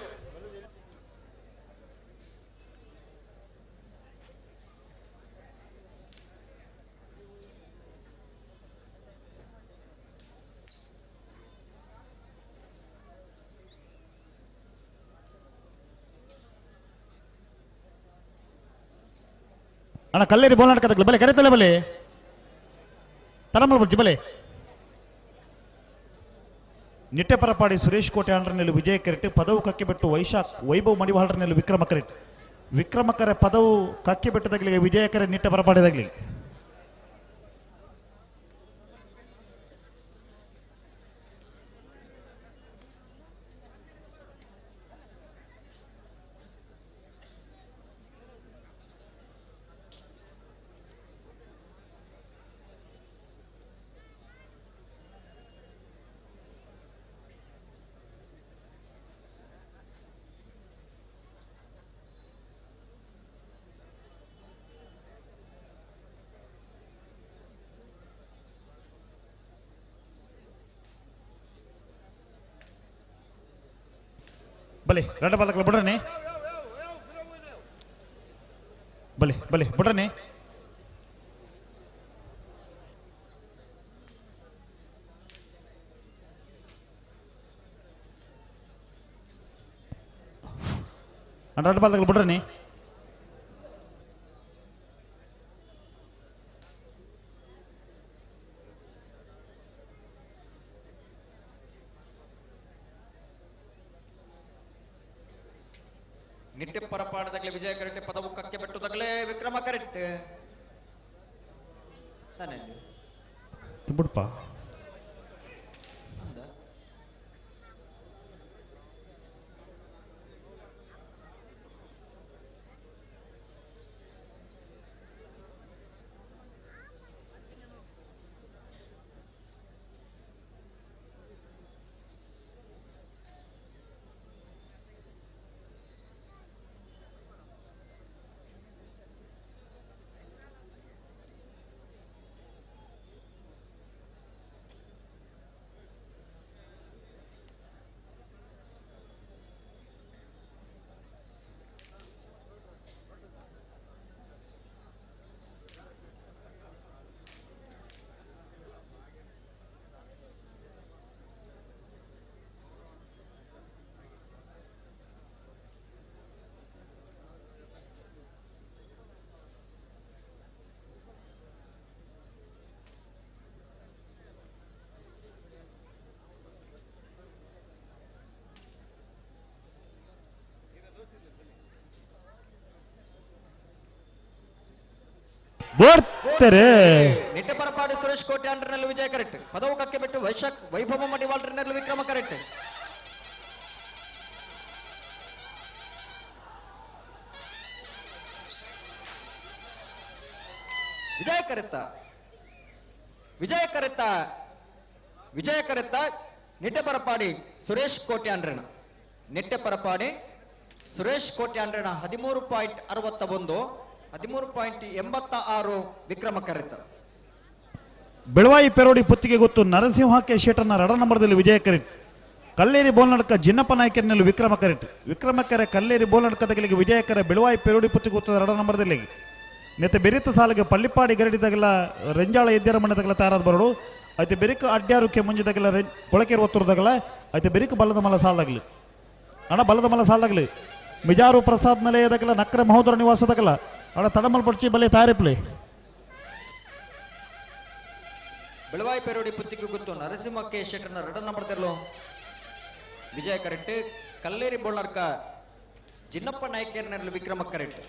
ಅಣ್ಣ ಕಲ್ಲೇರಿ ಬೋಲ್ ನಡ್ಕದಾಗಲಿ ಬಲೆ ಕರೆತಲ್ಲ ಬಲೆ ತರಮಲ್ ಬಜ್ಜಿ ಬಲೆ ನಿಟ್ಟೆಪರಪಾಡಿ ಸುರೇಶ್ ಕೋಟೆ ಅಂಡ್ರನೆಲ್ಲು ವಿಜಯ ಕೆರೆಟ್ ಪದವು ಕಕ್ಕೆ ಬಿಟ್ಟು ವೈಶಾಖ್ ವೈಭವ್ ಮಡಿವಾಳರನೆಲ್ಲು ವಿಕ್ರಮ ಕೆರೆಟ್ ವಿಕ್ರಮಕರ ಪದವು ಕಕ್ಕೆ ಬಿಟ್ಟದಾಗಲಿಗೆ ವಿಜಯ ಕೆರೆ ನಿಟ್ಟೆಪರಪಾಡಿದಾಗಲಿ ಬಲೆ ರಡ್ಡ ಬಾಲಕಲ ಬಿಡ್ರನೆ ಬಲೆ ಬಲೆ ಬಿಡ್ರನೆ ರಡ್ಡ ಬಾಲಕಲ ಬಿಡ್ರನೆ ನಿಟ್ಟೆ ಪರಪಾಡದಾಗಲೇ ವಿಜಯ ಕರೆಕ್ಟ್ ಪದವು ಕಕ್ಕೆ ಬೆಟ್ಟದಾಗಲೇ ವಿಕ್ರಮ ಕರೆಕ್ಟ್ ಬಿಡ್ಪ ಬೋರ್ತಾರೆ ನಿಟ್ಟೆಪರಪಾಡಿ ಸುರೇಶ್ ಕೋಟೆ ಅಂಡ್ರನಲ್ಲಿ ವಿಜಯ ಕರೆಕ್ಟ್ ಪದವು ಕಕ್ಕೆ ಬಿಟ್ಟು ವೈಭವ ಮಡಿವಾಳ್ರನಲ್ಲಿ ವಿಕ್ರಮ ಕರೆಕ್ಟ್ ವಿಜಯ ಕರೆತ್ತ ನಿಟ್ಟೆಪರಪಾಡಿ ಸುರೇಶ್ ಕೋಟೆ ಅಂಡ್ರಣ ನಿಟ್ಟೆಪರಪಾಡಿ ಸುರೇಶ್ ಕೋಟೆ ಅಂಡ್ರಣ 13.61 13.86 ವಿಕ್ರಮ ಕರೆತ್ತ ಬೆಳವಾಯಿ ಪೆರೋಡಿ ಪುತ್ತಿಗೆ ಗೊತ್ತು ನರಸಿಂಹಕ್ಕೆ ಶೇಟರ್ನ ರಡ ನಂಬರ್ದಲ್ಲಿ ವಿಜಯ ಕರೆಕ್ಟ್ ಕಲ್ಲೇರಿ ಬೋಲ್ನಡ್ಕ ಜಿನ್ನಪ್ಪ ನಾಯ್ಕರಿನಲ್ಲಿ ವಿಕ್ರಮ ಕರೆಕ್ಟ್ ವಿಕ್ರಮಕೆರೆ ಕಲ್ಲೇರಿ ಬೋಲ್ನಡ್ಕದಗಳಿಗೆ ವಿಜಯಕರ ಬೆಳವಾಯಿ ಪೆರೋಡಿ ಪುತ್ತಿಗೆ ಗೊತ್ತು ರಡ ನಂಬರ್ದಲ್ಲಿ ನೆತ್ತೆ ಬೆರಿತ ಸಾಲಿಗೆ ಪಳ್ಳಿಪಾಡಿ ಗರಡಿದಾಗಲ ರೆಂಜಾಳ ಎದ್ದೇರ ಮಣ್ಣದಾಗಲ ತಯಾರಾದ ಬರೋಡು ಐತೆ ಬೆರಿಕ ಅಡ್ಯಾರುಕ್ಕೆ ಮುಂಜಿದಾಗಲ ಕೊಳಕೆರು ಒತ್ತುರದಾಗಲ ಐತೆ ಬೆರಿಕ ಬಲ್ಲದ ಮಲ ಸಾಲಾಗಲಿ ಅಣ್ಣ ಬಲ್ಲದ ಮಲ ಸಾಲಾಗಲಿ ಮಿಜಾರು ಪ್ರಸಾದ್ ನಿಲಯದಾಗಲ ನಕ್ರೆ ಮಹೋದರ ನಿವಾಸದಾಗಲ ಅಣ್ಣ ತಡಮಲ್ ಪಡ್ಚಿ ಬಲ್ಲೆ ತಾರಿಪ್ಲೆ ಬೆಳವಾಯಿ ಪೆರೋಡಿ ಪುತ್ತಿಗೆ ಗೊತ್ತು ನರಸಿಂಹಕ್ಕೆ ಶೆಟ್ಟರ್ನ ರಡ ನಂಬರ್ದಲ್ಲೋ ವಿಜಯ ಕರೆಕ್ಟ್ ಕಲ್ಲೇರಿ ಬೋಳ್ನಡ್ಕ ಜಿನ್ನಪ್ಪ ನಾಯ್ಕರಿನಲ್ಲಿ ವಿಕ್ರಮ ಕರೆಕ್ಟ್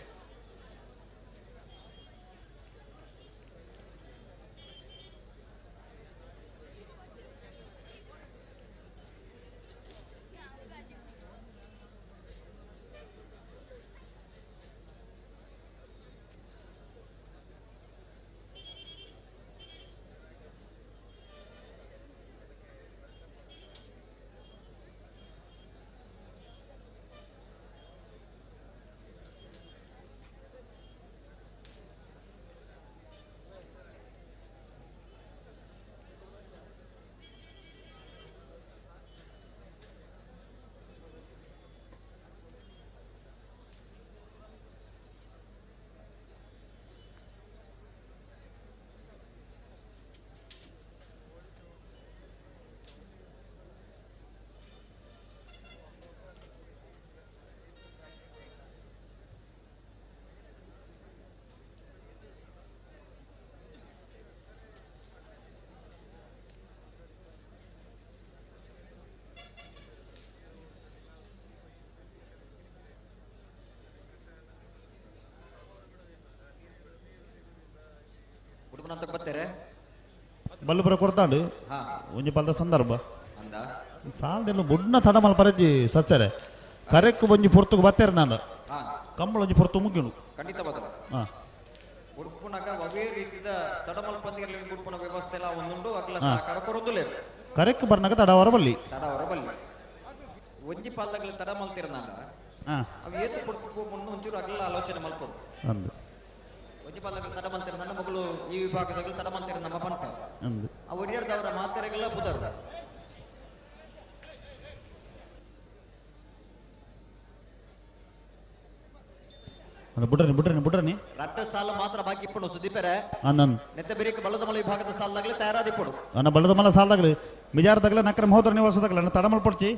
ಬರ್ತಾರೆ ಬಲ್ಲುಬರ ಕೊಡ್ತಾಂಡು ಒಂಜಿ ಪಲ್ದ ಸಂದರ್ಭ ಸಾಲದೆಲ್ಲ ಬುಡ್ನ ತಡ ಮಲ್ ಪರಜಿ ಸಚ್ಚರೆ ಕರೆಕ್ಕು ಒಂಜಿ ಪೊರ್ತುಗು ಬತ್ತೇರ ನಾನು ಕಂಬಳ ಒಂಜಿ ಪೊರ್ತು ಮುಗ್ಗಿನು ಖಂಡಿತ ಬದಲ ಉಡುಪುನಾಗ ಅವೇ ರೀತಿದ ತಡಮಲ್ ಪಂದಿಗೆ ಉಡುಪುನ ವ್ಯವಸ್ಥೆ ಎಲ್ಲ ಒಂದುಂಡು ಅಗ್ಲ ಕಡಕೊರೋದಿಲ್ಲ ಕರೆಕ್ಕು ಬರ್ನಾಗ ತಡ ಹೊರಬಲ್ಲಿ ಒಂಜಿ ಪಾಲ್ದಾಗಲಿ ತಡ ಮಲ್ತಿರನಾಂಡ ಅವು ಏತು ಕೊಡ್ಬೇಕು ಮುನ್ನು ಒಂಚೂರು ಅಗ್ಲ ಆಲೋಚನೆ ಮಲ್ಪರು ಒಂಜಿ ಪಾಲ್ದಾಗಲಿ ತಡ ಮಲ್ತಿರನಾಂಡ ಮಗಳು ಈ ವಿಭಾಗದಾಗಲಿ ತಡ ಮಲ್ತಿರ ನಮ್ಮ ಪಂಪ ಅವು ಹಿರಿಯರ್ದವರ ಮಾತೆರೆಗೆಲ್ಲ ಬುಧರು ಬಿಡ್ರನಿ ರಟ್ಟ ಸಾಲ ಮಾತ್ರ ಬಾಕಿ ಇಪ್ಪಡು ಸುದೀಪರೆ ನೆತ್ತ ಬೇರೆ ಬಲದ ಮಲ ವಿಭಾಗದ ಸಾಲದಾಗಲಿ ತಯಾರಾದಿಪ್ಪಡು ಅಣ್ಣ ಬಲದ ಮಲ ಸಾಲದಾಗಲಿ ಮಿಜಾರದಾಗಲ ನಕ್ರ ಮಹೋದರ ನಿವಾಸದಾಗಲ ಅಣ್ಣ ತಡಮಲ್ ಪಡ್ಚಿ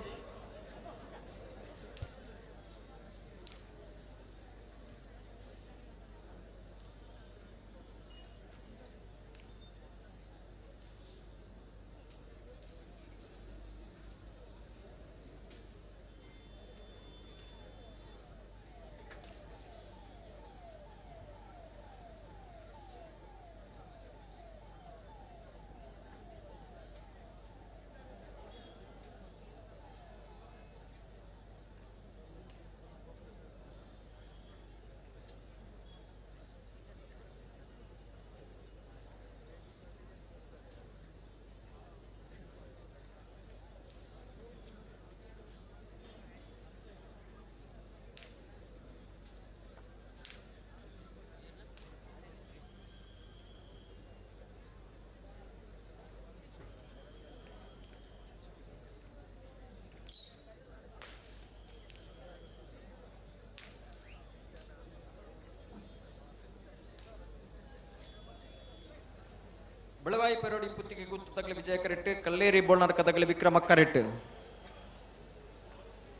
ಬೆಳವಾಯಿ ಪೆರೋಡಿ ಪುತ್ತಿಗೆ ಗುತ್ತು ತಗಲಿ ವಿಜಯ ಕರೆಕ್ಟ್ ಕಲ್ಲೇರಿ ಬೋಳ್ನರ್ಕ ತಗಲಿ ವಿಕ್ರಮ ಕರೆಕ್ಟ್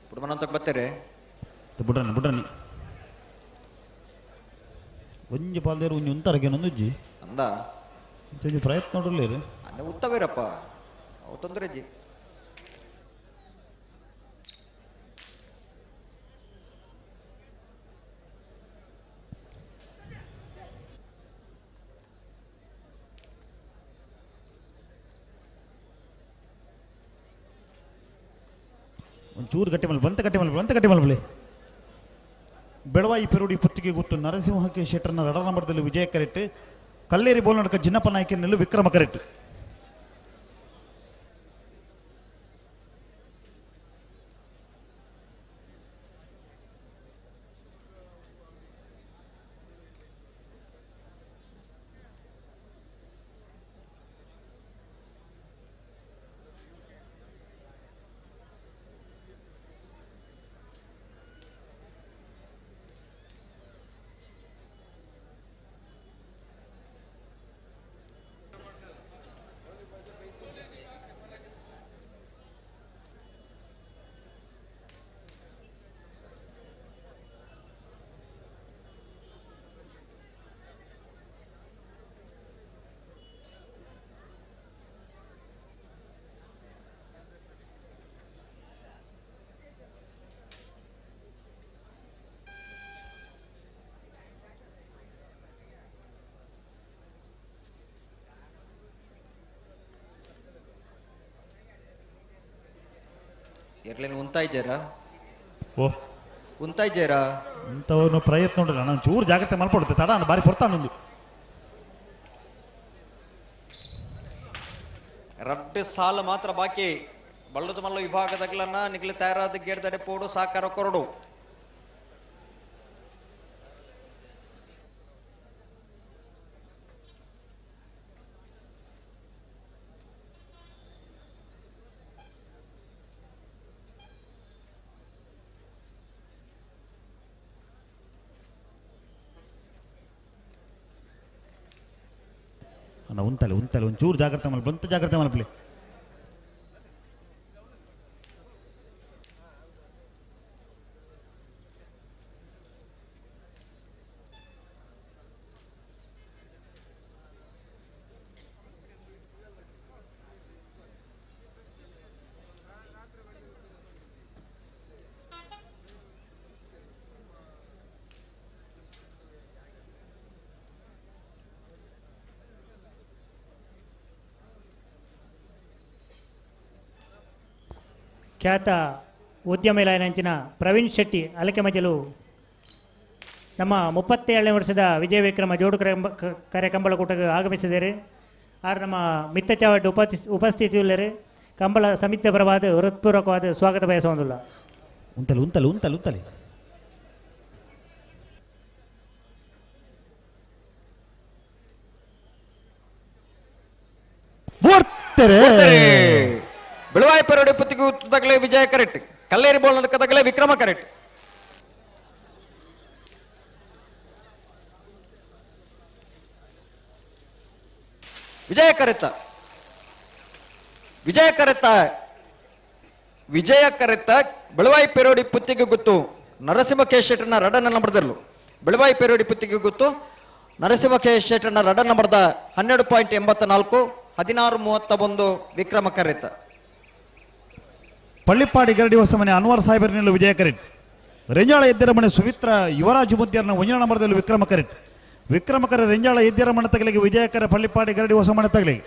ಪುಡ್ಮನಂತಕ್ಕೆ ಬರ್ತಾರೆ ಬಿಡ್ರನಿ ಒಂಜಿ ಪಾಲ್ದೇರು ಒಂಜಿ ಉಂತರಗೇನೊಂದುಜ್ಜಿ ಅಂದ ಒಂಜಿ ಪ್ರಯತ್ನ ನೋಡಲೇರು ಅನ್ನ ಉತ್ತವೇರಪ್ಪ ಅವು ತೊಂದರೆ ಅಜ್ಜಿ ಒಂಚೂರು ಗಟ್ಟಿ ಮಲ್ಪಲೆ ಬೆಳವಾಯಿ ಪೆರುಡಿ ಪುತ್ತಿಗೆ ಗುತ್ತು ನರಸಿಂಹಕ್ಕೆ ಶೆಟ್ಟರ್ನ ರಡ ನಂಬರ್ದಲ್ಲಿ ವಿಜಯ ಕರೆಟ್ ಕಲ್ಲೇರಿ ಬೋಲ್ ನಡಕ ಜಿನ್ನಪ್ಪ ನಾಯ್ಕನಲ್ಲೂ ವಿಕ್ರಮ ಕರೆಟ್. ಇರ್ಲೇನು ಉಂತಾ ಇದ್ದೀರಾ? ಓ ಉಂತಾ ಇದ್ದೀರಾ? ಇಂಥವನು ಪ್ರಯತ್ನ ನೋಡಿಲ್ಲ ನಾನು ಚೂರು ಜಾಗ್ರತೆ ಮಲ್ಪಡುತ್ತೆ ತಡ ಬಾರಿ ಕೊಡ್ತಾನೊಂದು ರಡ್ಡು ಸಾಲು ಮಾತ್ರ ಬಾಕಿ. ಬಳ್ಳದ ಮಲ್ಲ ವಿಭಾಗದಗಳನ್ನ ನಿಗಲಿ ತಯಾರಾದ ಗೇಡ್ದಡೆ ಪೋಡು ಸಾಕಾರ ಕೊರಡು. ಅಣ್ಣ ಉಂತಲೆ ಒಂಚೂರು ಜಾಗ್ರತೆ ಜಾಗ್ರತೆ ಮಲ್ಪಲೆ. ಖ್ಯಾತ ಉದ್ಯಮ ಇಲಾಖೆಯಂಚಿನ ಪ್ರವೀಣ್ ಶೆಟ್ಟಿ ಅಲಕೆ ಮಜಲು ನಮ್ಮ 37ನೇ ವರ್ಷದ ವಿಜಯ ವಿಕ್ರಮ ಜೋಡು ಕರೆ ಕಂಬಳಕೂಟಕ್ಕೆ ಆಗಮಿಸಿದ್ದಾರೆ. ಆರು ನಮ್ಮ ಮಿತ್ತ ಚಾವಡ್ ಉಪಸ್ಥಿತಿಯುಳ್ಳರು ಕಂಬಳ ಸಮಿತಿ ಪರವಾದ ಹೃತ್ಪೂರ್ವಕವಾದ ಸ್ವಾಗತ ಬಯಸುವುದಿಲ್ಲ. ಉಂತಲೆ ಬೆಳವಾಯಿ ಪೆರೋಡಿ ಪುತ್ತಿಗೆ ತಗಲೇ ವಿಜಯ ಕರೆಟ್, ಕಲ್ಲೇರಿ ಬೋಲ್ ತಗಲೇ ವಿಕ್ರಮ ಕರೆಟ್. ವಿಜಯ ಕರೆತ್ತ ಬೆಳವಾಯಿ ಪೆರೋಡಿ ಪುತ್ತಿಗೆ ಗುತ್ತು ನರಸಿಂಹ ಕೆ ಶೆಟ್ಟರ್ನ ರಡನ ನಂಬರ್ದಲ್ಲೂ ಬೆಳವಾಯಿ ಪೆರೋಡಿ ಪುತ್ತಿಗೆ ಗುತ್ತು ನರಸಿಂಹ ಕೆ ಶೆಟ್ಟರ್ನ ರಡ ನಂಬರ್ದ 12.84 16:31 ವಿಕ್ರಮ ಕರೆತ್ತ. ಪಳ್ಳಿಪ್ಪಾಡಿ ಗರಡಿ ಹೊಸ ಮನೆ ಅನ್ವರ್ ಸಾಹೇಬರ್ನಲ್ಲೂ ವಿಜಯ ಕರೆಟ್. ರೆಂಜಾಳ ಎದ್ದಿರ ಮನೆ ಸುಮಿತ್ರ ಯುವರಾಜು ಮುದ್ಯಾರ್ನ 1ನೇ ನಂಬರ್ದಲ್ಲಿ ವಿಕ್ರಮ ಕರೆಟ್. ವಿಕ್ರಮ ಕರೆ ರೆಂಜಾಳ ಎದ್ದಿರ ಮನೆ ತಗಲಿಗೆ ವಿಜಯ ಕರೆ ಪಳ್ಳಿಪ್ಪಾಡಿ ಗರಡಿ ಹೊಸ ಮನೆ ತಗಲಿಗೆ.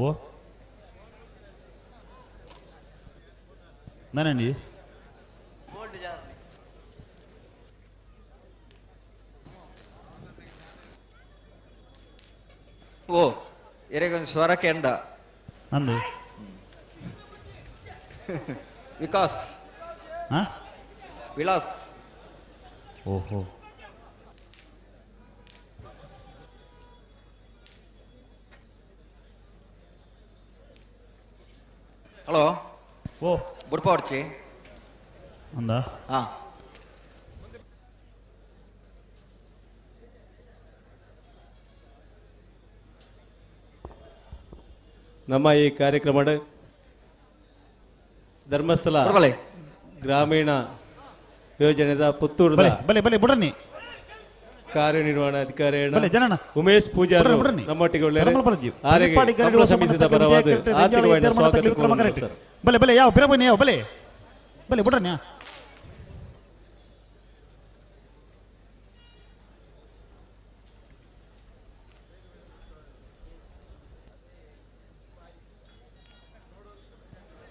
ಓ ನಾನೇಂಡಿ ಓ ಎರೆಗೊಂದು ಸ್ವರಕ್ಕೆ ಎಂಡ ಅಂದು ವಿಕಾಸ್ ವಿಲಾಸ್. ಓಹೋ ಹಲೋ ಓ ಬುಡ್ಪ ಹೊಡ್ಚಿ ಅಂದ ಹಾ ನಮ್ಮ ಈ ಕಾರ್ಯಕ್ರಮದ ಧರ್ಮಸ್ಥಳ ಗ್ರಾಮೀಣ ಯೋಜನೆದ ಪುತ್ತೂರದ ಬುಡನಿ ಕಾರ್ಯನಿರ್ವಹಣಾಧಿಕಾರಿ ಜನನ ಉಮೇಶ್ ಪೂಜಾರಿ ನಮ್ಮೊಟ್ಟಿಗೆ ಕಂಬಳ ಸಮಿತಿಯ ಪರವಾದ ಆರ್ಥಿಕವಾಗಿ ಸ್ವಾಗತ. ಬಲೆ ಯಾವ ಪಿರಬನಿ ಯಾವ ಬಲೆ ಬುಡನ್ಯಾ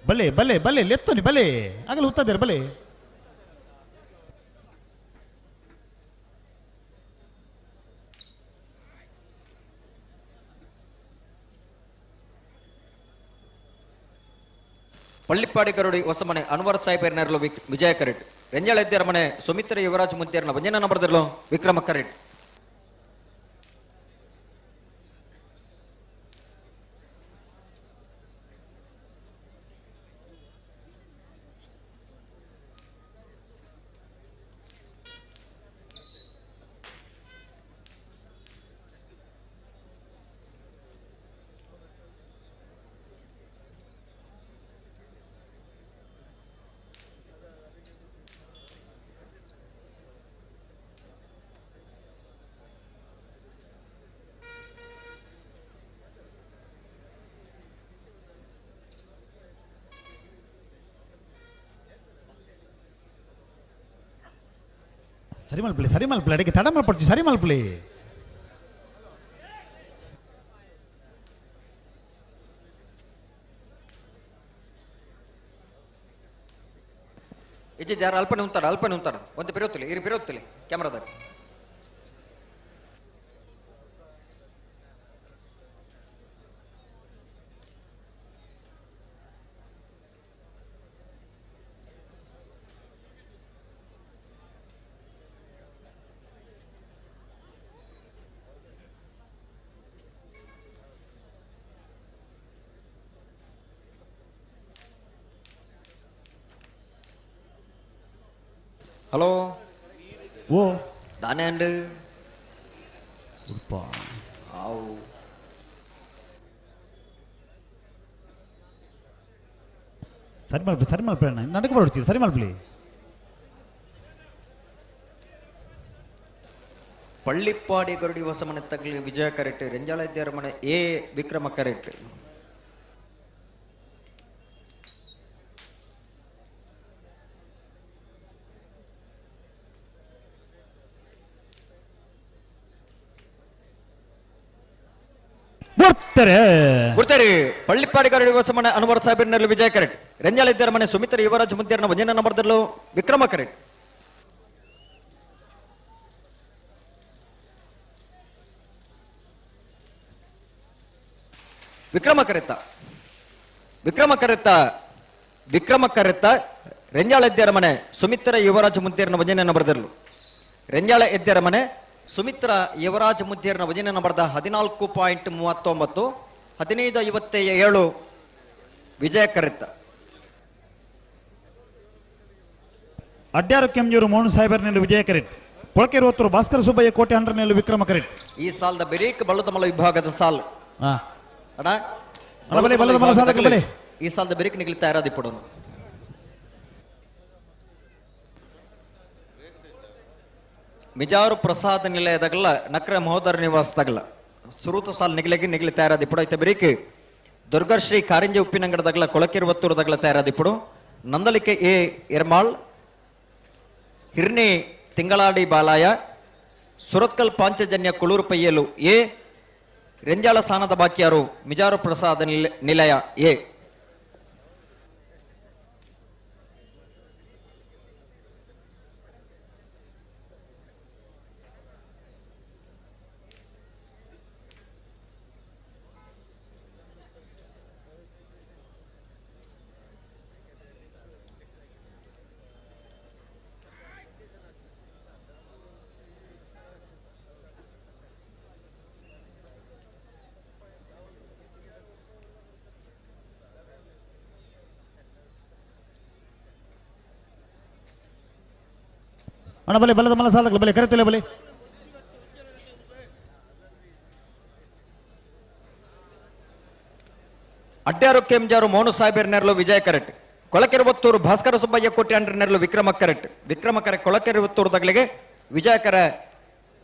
ಬಲೆ ಬಲೆ ಬಲೆ ಲೆತ್ತೋನಿ ಬಲೆ ಆಗಲೇ ಉತ್ತದೇರು ಬಲೆ ಪಳ್ಳಿಪ್ಪಾಡಿ ಕರುಡಿ ಹೊಸಮನೆ ಅನ್ವರ್ ಸಾಹೇಬ್ ನೆರಲು ವಿಜಯ ಕರೆಟ್ ರೆಂಜಾಳ ಎದ್ದೇರ ಮನೆ ಸುಮಿತ್ರ ಯುವರಾಜ್ ಮುಂತೇರ್ನ ವಂಜನ ನಂಬರ್ದಲ್ಲೋ ವಿಕ್ರಮ ಕರೆಟ್ ಸರಿ ಮಲ್ಪಲೆ ಅಡಿಗೆ ತಡ ಮಾಡ್ಪಡ್ತೀವಿ ಸರಿ ಮಲ್ಪಲೆ ಇಜ್ಜಿ ಜಾರ ಅಲ್ಪನೆ ಉಂತಾಡ ಒಂದು ಬೆರೋತ್ತಿಲ್ಲ ಇರಿ ಬೆರೋತ್ತಿಲ್ಲ ಕ್ಯಾಮ್ರಾದಾಗ హలో ఓ దానే అండి ఉప్పా ఆవు ಸರಿ ಮಲ್ಪಲೆ ನಡಕ್ಕೆ ಬರ್ತೀವಿ ಸರಿ ಮಲ್ಪಲೆ ಪಳ್ಳಿಪ್ಪಾಡಿ ಗರುಡಿ ಹೊಸಮನೆ ತಗಲಿ ವಿಜಯ ಕರೆಟ್ ರೆಂಜಾಳ ಇದ್ದೇರ ಮನೆ ಎ ವಿಕ್ರಮ ಕರೆಟ್ ಗುರ್ತೇರಿ ಪಳ್ಳಿಪ್ಪಾಡಿ ಗರುಡಿ ಹೊಸಮನೆ ಅನ್ವರ್ ಸಾಹೇಬ್ ವಿಜಯ ಕರೆಟ್ ರೆಂಜಾಳ ಇದ್ದೇರ ಮನೆ ಸುಮಿತ್ರ ಯುವರಾಜ್ ಮುಂತೇರ್ನ ವಂಜನ ನಂಬರ್ದಲ್ಲೋ ವಿಕ್ರಮ ಕರೆಟ್ ವಿಕ್ರಮ ಕರೆತ್ತ ರೆಂಜಾಳ ಎದ್ದೇರ ಮನೆ ಸುಮಿತ್ರ ಯುವರಾಜ್ ಮುದ್ದೇರ್ನ ವಂಜನೆ ನಂಬರ್ದಲ್ಲೂ ರೆಂಜಾಳ ಎದ್ದೇರ ಮನೆ ಸುಮಿತ್ರ ಯುವರಾಜ್ ಮುದ್ದೇರ್ನ ವಂಜನೆ ನಂಬರ್ದ 14.39 15:57 ವಿಜಯ ಕರೆತ್ತ ಅಡ್ಯಾರು ಕೆಂಜೂರು ಮೋಹನ್ ಸಾಹೇಬರ್ನಲ್ಲಿ ವಿಜಯ ಕರೆಟ್ ಪೊಳಕೆರೆ ಹೊತ್ತೂರು ಭಾಸ್ಕರ ಸುಬ್ಬಯ್ಯ ಕೋಟೆ ಹಂಡ್ರನಲ್ಲಿ ವಿಕ್ರಮ ಕರೆಟ್ ಈ ಸಾಲದ ಬೆರೀಕ್ ಬಲ್ಲದಮಲ ವಿಭಾಗದ ಸಾಲು ಅಣ್ಣ ಈ ಸಾಲದ ಬೆರೀಕ್ ನಿಗಲಿತಾ ಇರೋದು ಇಪ್ಪಡೋನು ಮಿಜಾರು ಪ್ರಸಾದ ನಿಲಯದಾಗಲ್ಲ ನಕ್ರ ಮಹೋದರ ನಿವಾಸದಾಗಲ್ಲ ಸುರೂತ ಸಾಲ್ ನಿಗಲಿತಾ ಇರೋದು ಇಪ್ಪಡು ಐತೆ ಬೆರೀಕ್ ದುರ್ಗಶ್ರೀ ಕಾರಿಂಜೆ ಉಪ್ಪಿನಂಗಡದಾಗಲ್ಲ ಕೊಳಕೆರೆ ಹೊತ್ತೂರದಾಗಲ್ಲ ತಯಾರಾದ ಇಪ್ಪಡು ನಂದಲಿಕೆ ಎ ಎರ್ಮಾಳ್ ಹಿರ್ನಿ ತಿಂಗಳಾಡಿ ಬಾಲಾಯ ಸುರತ್ಕಲ್ ಪಾಂಚಜನ್ಯ ಕುಳೂರು ಪಯ್ಯಲು ಎ ರೆಂಜಾಳ ಸಾನದ ಬಾಕಿಯಾರು ಮಿಜಾರು ಪ್ರಸಾದ ನಿಲಯ ಎ ಅಣ್ಣ ಬಲೆ ಬಲ್ಲದ ಮಲ ಸಾಲಕ್ಕೆ ಬಲೆ ಕರೆತಿಲ್ಲ ಬಲೆ ಅಡ್ಡಾರು ಕೆಂಜಾರು ಮೋನು ಸಾಹೇಬರ್ ನೆರಲು ವಿಜಯ ಕರೆಟ್ ಕೊಳಕೆರೆ ಒತ್ತೂರು ಭಾಸ್ಕರ ಸುಬ್ಬಯ್ಯ ಕೋಟೆ ಅಂಡ್ರ ನೆರಲು ವಿಕ್ರಮ ಕರೆ ಕೊಳಕೆರೆ ಒತ್ತೂರು ದಗ್ಲಿಗೆ ವಿಜಯ ಕರೆ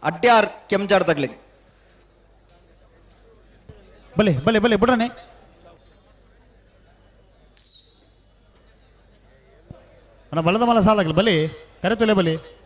ಅಡ್ಡಾರ್ ಕೆಂಜಾರ್ ದಗ್ಲಿಗೆ ಬಲೆ ಬಲೆ ಬಲೆ ಬಿಡ್ರನೆ ಅಣ್ಣ ಬಲ್ಲದ ಮಲ ಸಾಲಕ್ಕೆ ಬಲೆ ಕರೆತಿಲ್ಲ ಬಲೆ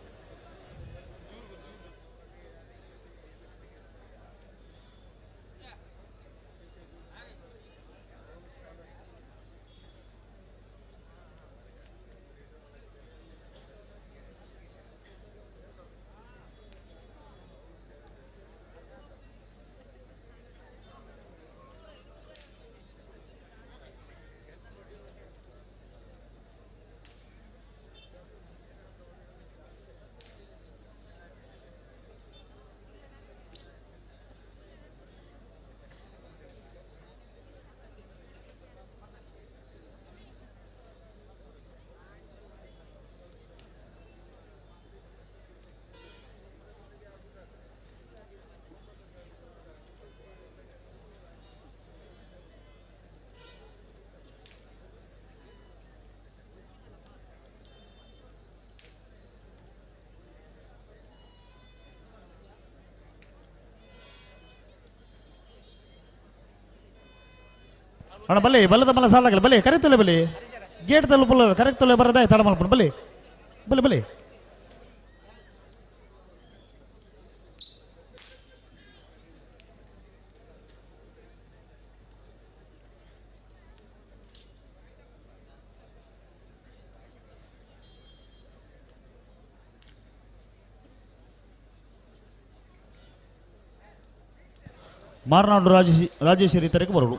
ಅಣ್ಣ ಬಲ್ಲಿ ಬಲ್ಲದ ಮಲ್ಲ ಸಾಲಾಗಲ್ಲ ಬಲ್ಲಿ ಕರೆಕ್ತಲ್ಲ ಬಲ್ಲಿ ಗೇಟ್ ತಲುಪಲ್ಲ ಕರೆಕ್ಟ್ ತೊಲೆ ಬರದೆ ತಡ ಮಲ್ಪಣ ಬಲ್ಲಿ ಬಲ್ಲಿ ಬಲ್ಲಿ ಮಾರ್ನಾಡು ರಾಜೇಶ್ವರಿ ತರಕ್ಕೆ ಬರೋಡು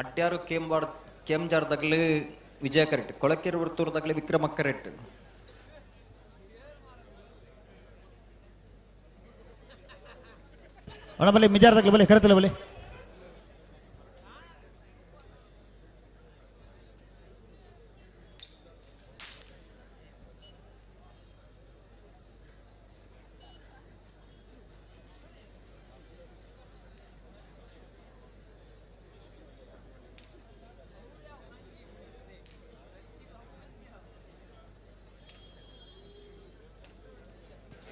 ಅಡ್ಯಾರು ಕೇಂಜಾರ್ದಾಗಲಿ ವಿಜಯ ಕರೆಕ್ಟ್, ಕೊಳಕೆರೆ ವರ್ತೂರದಾಗಲಿ ವಿಕ್ರಮ ಕರೆಕ್ಟ್. ಅಣ್ಣ ಬಲ್ಲಿ ಮಿಜಾರ್ದಾಗಲಿ ಬಲ್ಲಿ ಕರೆತಲ್ಲ ಬಲ್ಲಿ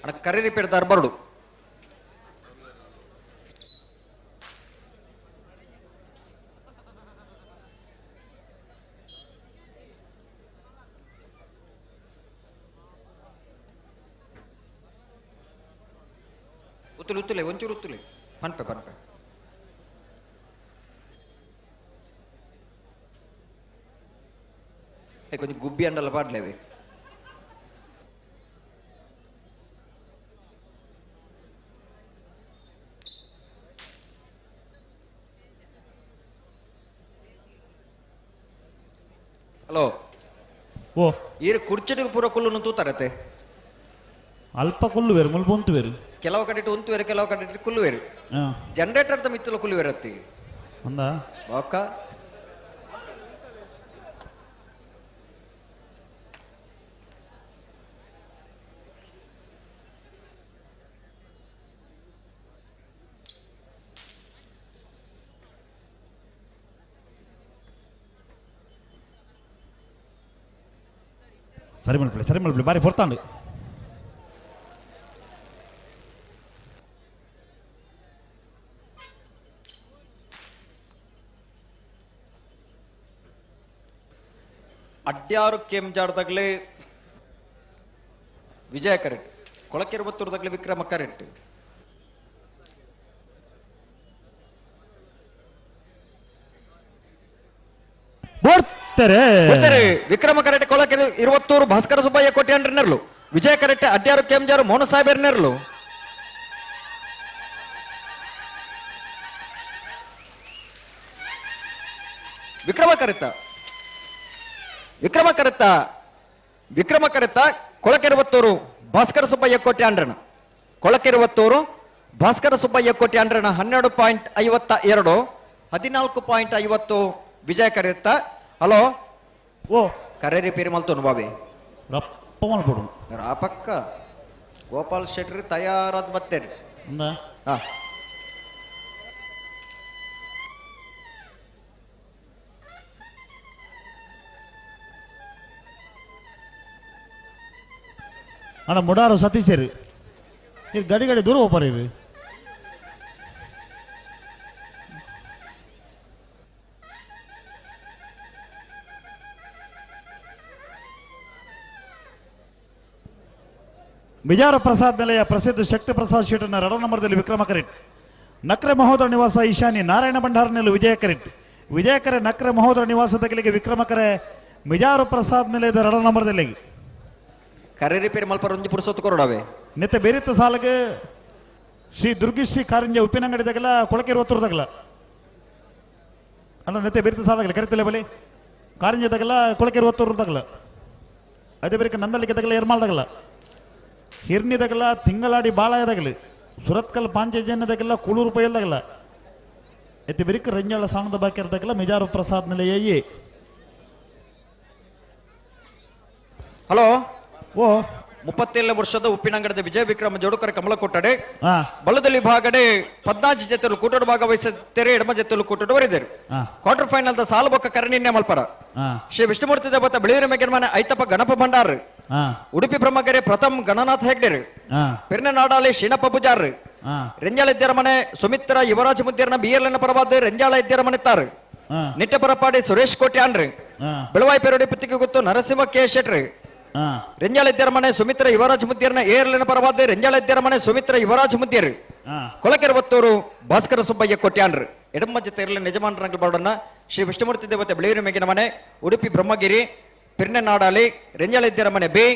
ಅಣ್ಣ ಕರೆ ರಿಪೇರ್ದಾರ್ ಬರಡು. ಉತ್ತಲೆ ಒಂಚೂರು ಉತ್ತಲೆ ಪನ್ಪೆ ಪನ್ಪೆ కొంచెం గుబ్బి అండల పాడలేవి. ಹಲೋ ಓ ಈರು ಕುರ್ಚಡಿಗೆ ಪೂರ ಕುಲ್ಲು ತೂತಾರತ್ತೆ ಅಲ್ಪ ಕುಲ್ಲು ಬೇರು ಮುಲ್ಪ ಉಂಟು ಬೇರು ಕೆಲವು ಕಡೆ ಉಂಟು ಬೇರೆ ಕೆಲವು ಕಡೆ ಕುಲ್ಲು ಬೇರು ಜನರೇಟರ್ ಮಿತ್ತಲು ಕುಲ್ಲು ಬೇರತ್ತಿ ಅಂದ ಬಾಕ ಸರಿ ಮಲ್ಪಳಿ ಬಾರಿ ಹೊರ್ತಾಂಡು ಅಡ್ಯಾರು ಕೆಂಜಾರ್ದಾಗಲೇ ವಿಜಯ ಕರೆಕ್ಟ್, ಕೊಳಕೆರೆ ಬತ್ತೂರದಾಗಲೇ ವಿಕ್ರಮ ಕರೆಕ್ಟ್. ವಿಕ್ರಮ ಕರೆಕ್ಟ್ ಕೊಳಕೆರೆ ಇರುವತ್ತೂರು ಭಾಸ್ಕರ ಸುಬ್ಬಯ್ಯ ಕೋಟೆ ನೆರಳು, ವಿಜಯ ಕರೆಕ್ಟ್ ಅಡ್ಯಾರು ಕೆಂಜಾರು ಮೋಹನ ಸಾಹೇಬರ್ ನೆರಳು. ವಿಕ್ರಮ ಕರೆತ್ತ ಕೊಳಕೆರೆ ಬತ್ತೂರು ಭಾಸ್ಕರ ಸುಬ್ಬಯ್ಯ ಕೋಟೆ ಅಂಡ್ರಣ, ಕೊಳಕೆರೆ ಬತ್ತೂರು ಭಾಸ್ಕರ ಸುಬ್ಬಯ್ಯ ಕೋಟೆ ಅಂಡ್ರಣ 12.52 14.50 ವಿಜಯ ಕರೆತ್ತ. ಹಲೋ ಓ ಕರೆ ರಿಪೇರಿ ಮಲ್ತೋನು ಬಾಬಿ ರಪ್ಪ ಮಲ್ಪಡು ರಾಪಕ್ಕ ಗೋಪಾಲ್ ಶೆಟ್ರಿ ತಯಾರಾದ ಬತ್ತೇರಿ ಅಂದ ಹಾ ಅಣ್ಣ ಮುಡಾರು ಸತೀಶರು ಇದು ಗಡಿ ದೂರ ಹೋಗ್ಬಾರ ಇದು ಬಿಜಾರ ಪ್ರಸಾದ್ ನಿಲಯ ಪ್ರಸಿದ್ಧ ಶಕ್ತಿ ಪ್ರಸಾದ್ ಶೀಟನ 2 ನಂಬರ್ದಲ್ಲಿ ವಿಕ್ರಮ ಕರೆಟ್, ನಕ್ರೆ ಮಹೋದರ ನಿವಾಸ ಈಶಾನಿ ನಾರಾಯಣ ಭಂಡಾರನಲ್ಲಿ ವಿಜಯ ಕರೆಟ್, ವಿಜಯ ಕರೆ ನಕ್ರೆ ಮಹೋದರ ನಿವಾಸದ ಕೆಳಗೆ ವಿಕ್ರಮ ಕರೆ ಬಿಜಾರ ಪ್ರಸಾದ್ ನಿಲಯದ 2 ನಂಬರ್ದಲ್ಲಿ ಕರೆ ರಿಪೇರಿ ಮಲ್ಪ ಒಂಜಿ ಪುರುಸೊತ್ತು ಕೊರಡವೆ ನಿತ್ಯ ಬೇರಿತ್ತ ಸಾಲಗೆ ಶ್ರೀ ದುರ್ಗಿಶ್ರೀ ಕಾರಂಜ ಉಪ್ಪಿನಂಗಡಿದಾಗಲ್ಲ ಕೊಳಕೆರೆ ಒತ್ತೂರದಾಗಲ್ಲ ಅಲ್ಲ ನೆತ್ತೆ ಬೇರೆ ಸಾದಾಗಲ್ಲ ಕರಿತಿಲ್ಲ ಬಲಿ ಕಾರಂಜದಾಗಲ್ಲ ಕೊಳಕೆರೆ ಒತ್ತೂರದಾಗಲ್ಲ ಅದೇ ಬೇರೆ ನಂದಲಿಕೆದಾಗಲ್ಲ ಎರ್ಮಾಳ್ದಾಗಲ್ಲ ಹಿರ್ನಿದಾಗಲ್ಲ ತಿಂಗಳಾಡಿ ಬಾಳಾಯದಾಗಲಿ ಸುರತ್ಕಲ್ ಪಾಂಚಜನ್ಯದಾಗಲ್ಲ ಕುಳೂರು ಪೈಲ್ದಾಗಲ್ಲ ಎತ್ತಿ ಬೆರಿಕ ರಂಜಾಳ ಸಾಣದ ಬಾಕಿರ್ದಾಗಲ್ಲ ಮಿಜಾರು ಪ್ರಸಾದ್ ನಿಲಯ ಹಲೋ ಓ 37 ವರ್ಷದ ಉಪ್ಪಿನಂಗಡದ ವಿಜಯ ವಿಕ್ರಮ ಜೋಡುಕರೆ ಕಮಲ ಕೊಟ್ಟಡೆ ಹಾ ಬಲದಲ್ಲಿ ಭಾಗಡೆ 14 ಜೊತೆಲು ಕೂಟೋಡು ಭಾಗವಹಿಸುತ್ತಾರೆ ಎಡಮ ಜೊತೆಲು ಕೂಟೋಡು ವರಿದರು ಕ್ವಾರ್ಟರ್ ಫೈನಲ್ ದ ಸಾಲುಬೊಕ್ಕ ಕರಣಿನ್ಯ ಮಲ್ಪರ ಶ್ರೀ ವಿಷ್ಣುಮೂರ್ತಿ ದೇವತ ಬೆಳೆಯೂರು ಮೆಗೆರ್ಮನೆ ಐತಪ್ಪ ಗಣಪ ಭಂಡಾರ್ ಉಡುಪಿ ಬ್ರಹ್ಮಗೆರೆ ಪ್ರಥಮ್ ಗಣನಾಥ್ ಹೆಗ್ಡೆರ್ ಪೆರ್ನೆ ನಾಡಾಲಿ ಶೀನಪ್ಪ ಪೂಜಾರ್ ರೆಂಜಾಳ ಇದ್ಯರ ಮನೆ ಸುಮಿತ್ರ ಯುವರಾಜ್ ಮುದ್ಯರ್ನ ಬಿಯರ್ಲನ ಪರವಾದ ರೆಂಜಾಳ ಇದ್ಯರ ಮನೆ ತಾರ್ ನಿಟ್ಟ ಪರಪಾಡಿ ಸುರೇಶ್ ಕೋಟ್ಯಾನ್ರಿ ಬೆಳವಾಯಿ ಪೆರೋಡಿ ಪುತ್ತಿಗೆ ಗೊತ್ತು ನರಸಿಂಹ ಕೆ ಶೆಟ್ರಿ ರೆಂಜಾಳ ಇದ್ಯರ ಮನೆ ಸುಮಿತ್ರ ಯುವರಾಜ್ ಮುದ್ಯರ್ನ ಏರ್ಲಿನ ಪರವಾದ ರೆಂಜಾಳ ಇದ್ಯರ ಮನೆ ಸುಮಿತ್ರ ಯುವರಾಜ್ ಮುದ್ಯರ್ ಕೊಳಕೆರೆ ಒತ್ತೂರು ಭಾಸ್ಕರ ಸುಬ್ಬಯ್ಯ ಕೊಟ್ಯಾನ್ರಿ ಎಡಮ ಜೊತೆ ಇರಲಿ ಯಜಮಾನರಂಗ ಬಾಡನ್ನ ಶ್ರೀ ವಿಷ್ಣುಮೂರ್ತಿ ದೇವತೆ ಬೆಳೆಯೂರು ಮೇಗಿನ ಮನೆ ಉಡುಪಿ ಬ್ರಹ್ಮಗಿರಿ ಪಿರ್ನೆ ನಾಡಾಲಿ ರೆಂಜಾಳ ಇದ್ಯರ ಮನೆ ಬಿ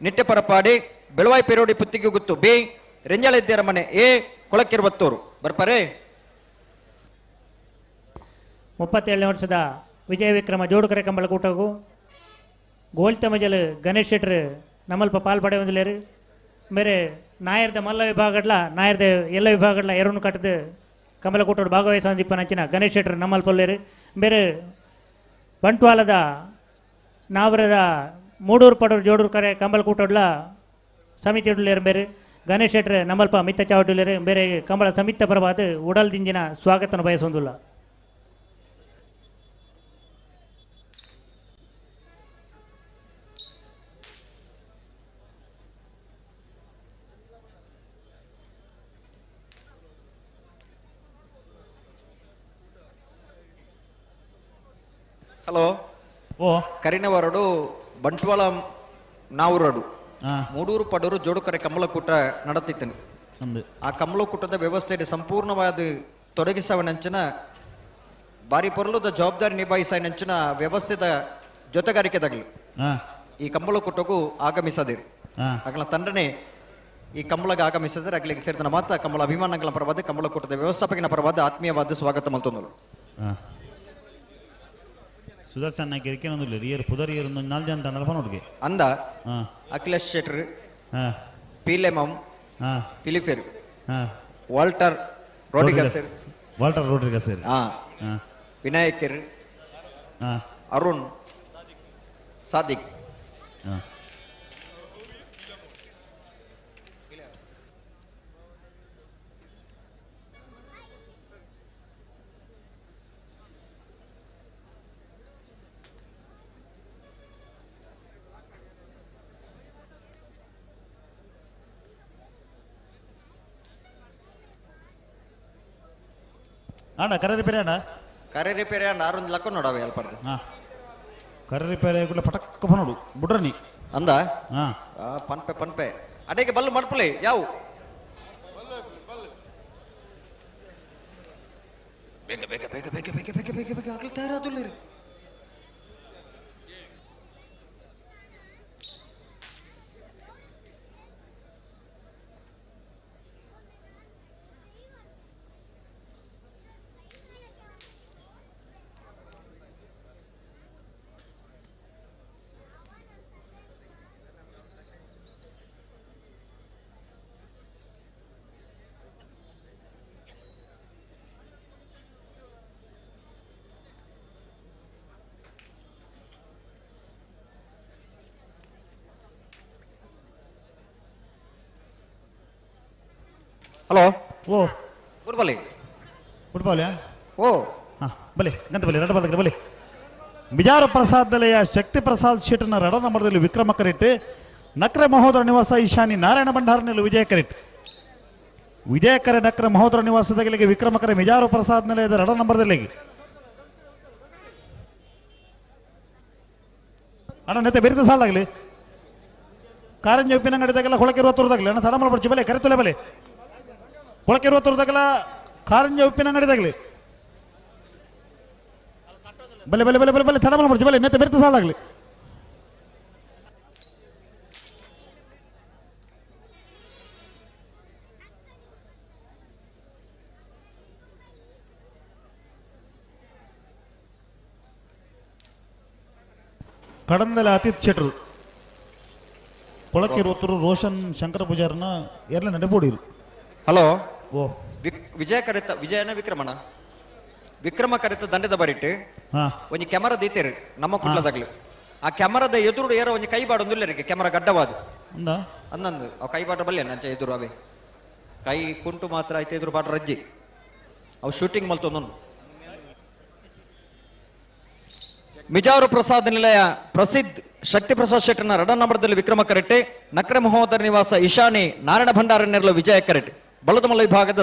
ನಿಟ್ಟೆ ಪರಪಾಡಿ ಬೆಳವಾಯಿ ಪೆರೋಡಿ ಪುತ್ತಿಗೆ ಗೊತ್ತು ಬಿ ರೆಂಜಾಳ ಇದ್ಯರ ಮನೆ ಎ ಕೊಳಕೆರೆ ಒತ್ತೂರು ಬರ್ಪಾರೆ 37ನೇ ವರ್ಷದ ವಿಜಯ ವಿಕ್ರಮ ಜೋಡುಕರೆ ಕಂಬಳ ಕೂಟಗೂ ಗೋಲ್ತ ಮಜಲ್ ಗಣೇಶ್ ಶೆಟ್ರ್ ನಮ್ಮಲ್ಪ ಪಾಲ್ಪಡೆ ಹೊಂದಿಲೇರು ಬೇರೆ ನಾಯರ್ದ ಮಲ್ಲ ವಿಭಾಗಡ್ಲ ನಾಯರ್ದ ಎಲ್ಲ ವಿಭಾಗಡ್ಲ ಎರವನ್ನು ಕಟ್ಟದ ಕಂಬಳ ಕೂಟೋಡು ಭಾಗವಹಿಸ ಹೊಂದಿಪ್ಪ ನಂಚಿನ ಗಣೇಶ್ ಶೆಟ್ರ್ ನಮ್ಮಲ್ಪಲ್ಲೇರು ಬೇರೆ ಬಂಟ್ವಾಳದ ನಾವರದ ಮೂಡೂರು ಪಡೂರು ಜೋಡೂರು ಕರೆ ಕಂಬಳ ಕೂಟೋಡ್ಲ ಸಮಿತಿ ಇಡಲೇರು ಬೇರೆ ಗಣೇಶ್ ಶೆಟ್ರ್ ನಮ್ಮಲ್ಪ ಮಿತ್ತ ಚಾವಟುಲೇರು ಬೇರೆ ಕಂಬಳ ಸಮಿತ ಪರವಾದ ಉಡಲ್ ದಿಂಜಿನ ಸ್ವಾಗತನ ಬಯಸೊಂದಿಲ್ಲ ಹಲೋ ಓ ಕರಿನವರಡು ಬಂಟ್ವಾಳ ನಾವುರಡು ಮೂಡೂರು ಪಡೂರು ಜೋಡುಕರೆ ಕಮಲಕೂಟ ನಡತಿತ್ತನು ಆ ಕಮಲಕೂಟದ ವ್ಯವಸ್ಥೆಯಲ್ಲಿ ಸಂಪೂರ್ಣವಾದ ತೊಡಗಿಸವನಂಚಿನ ಬಾರಿ ಪೊರಲುದ ಜವಾಬ್ದಾರಿ ನಿಭಾಯಿಸನಂಚಿನ ವ್ಯವಸ್ಥೆದ ಜೊತೆಗಾರಿಕೆದಾಗಲಿ ಈ ಕಮಲಕೂಟಗೂ ಆಗಮಿಸದಿರು ಆಗಲ ತಂಡನೆ ಈ ಕಮಲಗೆ ಆಗಮಿಸಿದರೆ ಆಗ್ಲಿಕ್ಕೆ ಸೇರಿದ ಮಾತ್ರ ಕಮಲ ಅಭಿಮಾನಗಳ ಪರವಾದ ಕಮಲಕೂಟದ ವ್ಯವಸ್ಥಾಪಕಿನ ಪರವಾದ ಆತ್ಮೀಯವಾದ ಸ್ವಾಗತ ಮಲ್ತೊಂದಳು ಸುದರ್ಶನ್ ನಾಯ್ಕ ಇರಿಕೆನೊಂದಿಲ್ಲ ರಿಯರ್ ಪುದರ್ ಇಯರ್ 4 ಜನ ತಂಡ ನೋಡ್ಗೆ ಅಂದ ಅಖಿಲೇಶ್ ಶೆಟ್ರ್ ಪಿಲೆಮಂ ಫಿಲಿಫೆರ್ ವಾಲ್ಟರ್ ರೋಡ್ರಿಗಸ್ ವಿನಾಯಕರ್ ಅರುಣ್ ಸಾದಿಕ್ ಅಣ್ಣ ಕರೆ ರಿಪೇರಿ ಅಣ್ಣ ಕರೆ ರಿಪೇರಿ ಅಣ್ಣ ಆರೊಂದು ಲಕ್ಕ ನೋಡವೆ ಅಲ್ಪರ್ದು ಕರೆ ರಿಪೇರಿ ಕೂಡ ಪಟಕ್ಕ ನೋಡು ಬಿಡ್ರನಿ ಅಂದ ಪನ್ಪೆ ಪನ್ಪೆ ಅಡೆಗೆ ಬಲ್ಲು ಮಡ್ಪಲೆ ಯಾವ ಬೇಗ ಬೇಗ ಬೇಗ ಬೇಗ ಬೇಗ ಬೇಗ ಬೇಗ ಬೇಗ ಆಗ್ಲಿ ತಯಾರಾದಿಲ್ಲ ರೀ ಹಲೋ ಓ ಬುಡ್ಬಲಿ ಫುಟ್ಬಾಲ್ ಓ ಬಲೆ ಗಂತ ಬಲೆ ರಡ ಬದಕ ಬಲೆ ಬಿಜಾರ ಪ್ರಸಾದ್ ನಿಲಯ ಶಕ್ತಿ ಪ್ರಸಾದ್ ಶೆಟ್ನ ರಡ ನಂಬರದಲ್ಲಿ ವಿಕ್ರಮ ಕರೆಟ್ ನಕ್ರೆ ಮಹೋದರ ನಿವಾಸ ಈಶಾನಿ ನಾರಾಯಣ ಭಂಡಾರನಲ್ಲಿ ವಿಜಯ ಕರೆಟ್ ವಿಜಯ ಕರೆ ನಕ್ರೆ ಮಹೋದರ ನಿವಾಸದಗಳಿಗೆ ವಿಕ್ರಮ ಕರೆ ಮಿಜಾರು ಪ್ರಸಾದ್ ನಿಲಯದ ರಡ ನಂಬರದಲ್ಲಿ ಅಣ್ಣ ನೆತ್ತೆ ಬೇರೆ ಸಾಲಾಗಲಿ ಕಾರಂಜಿ ಉಪ್ಪಿನಂಗಡಿದಾಗೆಲ್ಲ ಕೊಳಕೆ 20 ಅಣ್ಣ ತಡ ಮಾಡ್ಬಿಡ್ಚಿ ಬಲೆ ಕರೆತಲೆ ಬಲೆ ಕೊಳಕೆ 20 ಕಾರಂಜಿ ಉಪ್ಪಿನಂಗಡಿದಾಗಲಿ ಬಲೆ ಬಲೆ ಬಲೆ ಬಲೆ ಬಲೆ ತಡ ಮಾಡ್ಬಿಡ್ಚಿ ಬಲೆ ನೆತ್ತೆ ಬೇರೆ ಸಾಲಾಗಲಿ ಕಡಂದಲೆ ಅತಿಥ್ ಶೆಟ್ರು ಕೊಳಕ್ಕೆ ಒತ್ತರು ರೋಷನ್ ಶಂಕರ ಪೂಜಾರನ ಎಲ್ಲ ನೆನಪೋಡಿ ಹಲೋ ಓ ವಿಜಯ ಕರೆತ ವಿಜಯನ ವಿಕ್ರಮಣ ವಿಕ್ರಮ ಕರೆತ ದಂಡದ ಬರಿಟ್ಟು ಹಾ ಒಂಜಿ ಕ್ಯಾಮರಾ ದೀತೇರು ನಮ್ಮ ಕುಟ್ಲದಾಗ್ಲಿ ಆ ಕ್ಯಾಮರಾದ ಎದುರು ಏರೋ ಒಂಜಿ ಕೈ ಬಾಡೊಂದಿಲ್ಲರಿಗೆ ಕ್ಯಾಮರಾ ಗಡ್ಡವಾದ ಅಂದ ಅಂದಂದು ಅವು ಕೈ ಬಾಟ ಬಲ್ಲೆ ನಂಚ ಎದುರು ಅವೇ ಕೈ ಕುಂಟು ಮಾತ್ರ ಆಯ್ತು ಎದುರು ಬಾಟ ರಜ್ಜಿ ಅವು ಶೂಟಿಂಗ್ ಮಲ್ತೊಂದೊಂದು ಮಿಜಾರು ಪ್ರಸಾದ್ ನಿಲಯ ಪ್ರಸಿದ್ಧ ಶಕ್ತಿ ಪ್ರಸಾದ್ ಶೆಟ್ಟರ್ನ ರಡ ನಂಬರದಲ್ಲಿ ವಿಕ್ರಮ ಕರೆಟ್ಟೆ ನಕ್ರೆ ಮಹೋದರ ನಿವಾಸ ಈಶಾನಿ ನಾರಾಯಣ ಭಂಡಾರಣ್ಯರ್ಲು ವಿಜಯ ಕರೆಟ್ಟೆ ಬಲದಮಲ್ಲ ವಿಭಾಗದ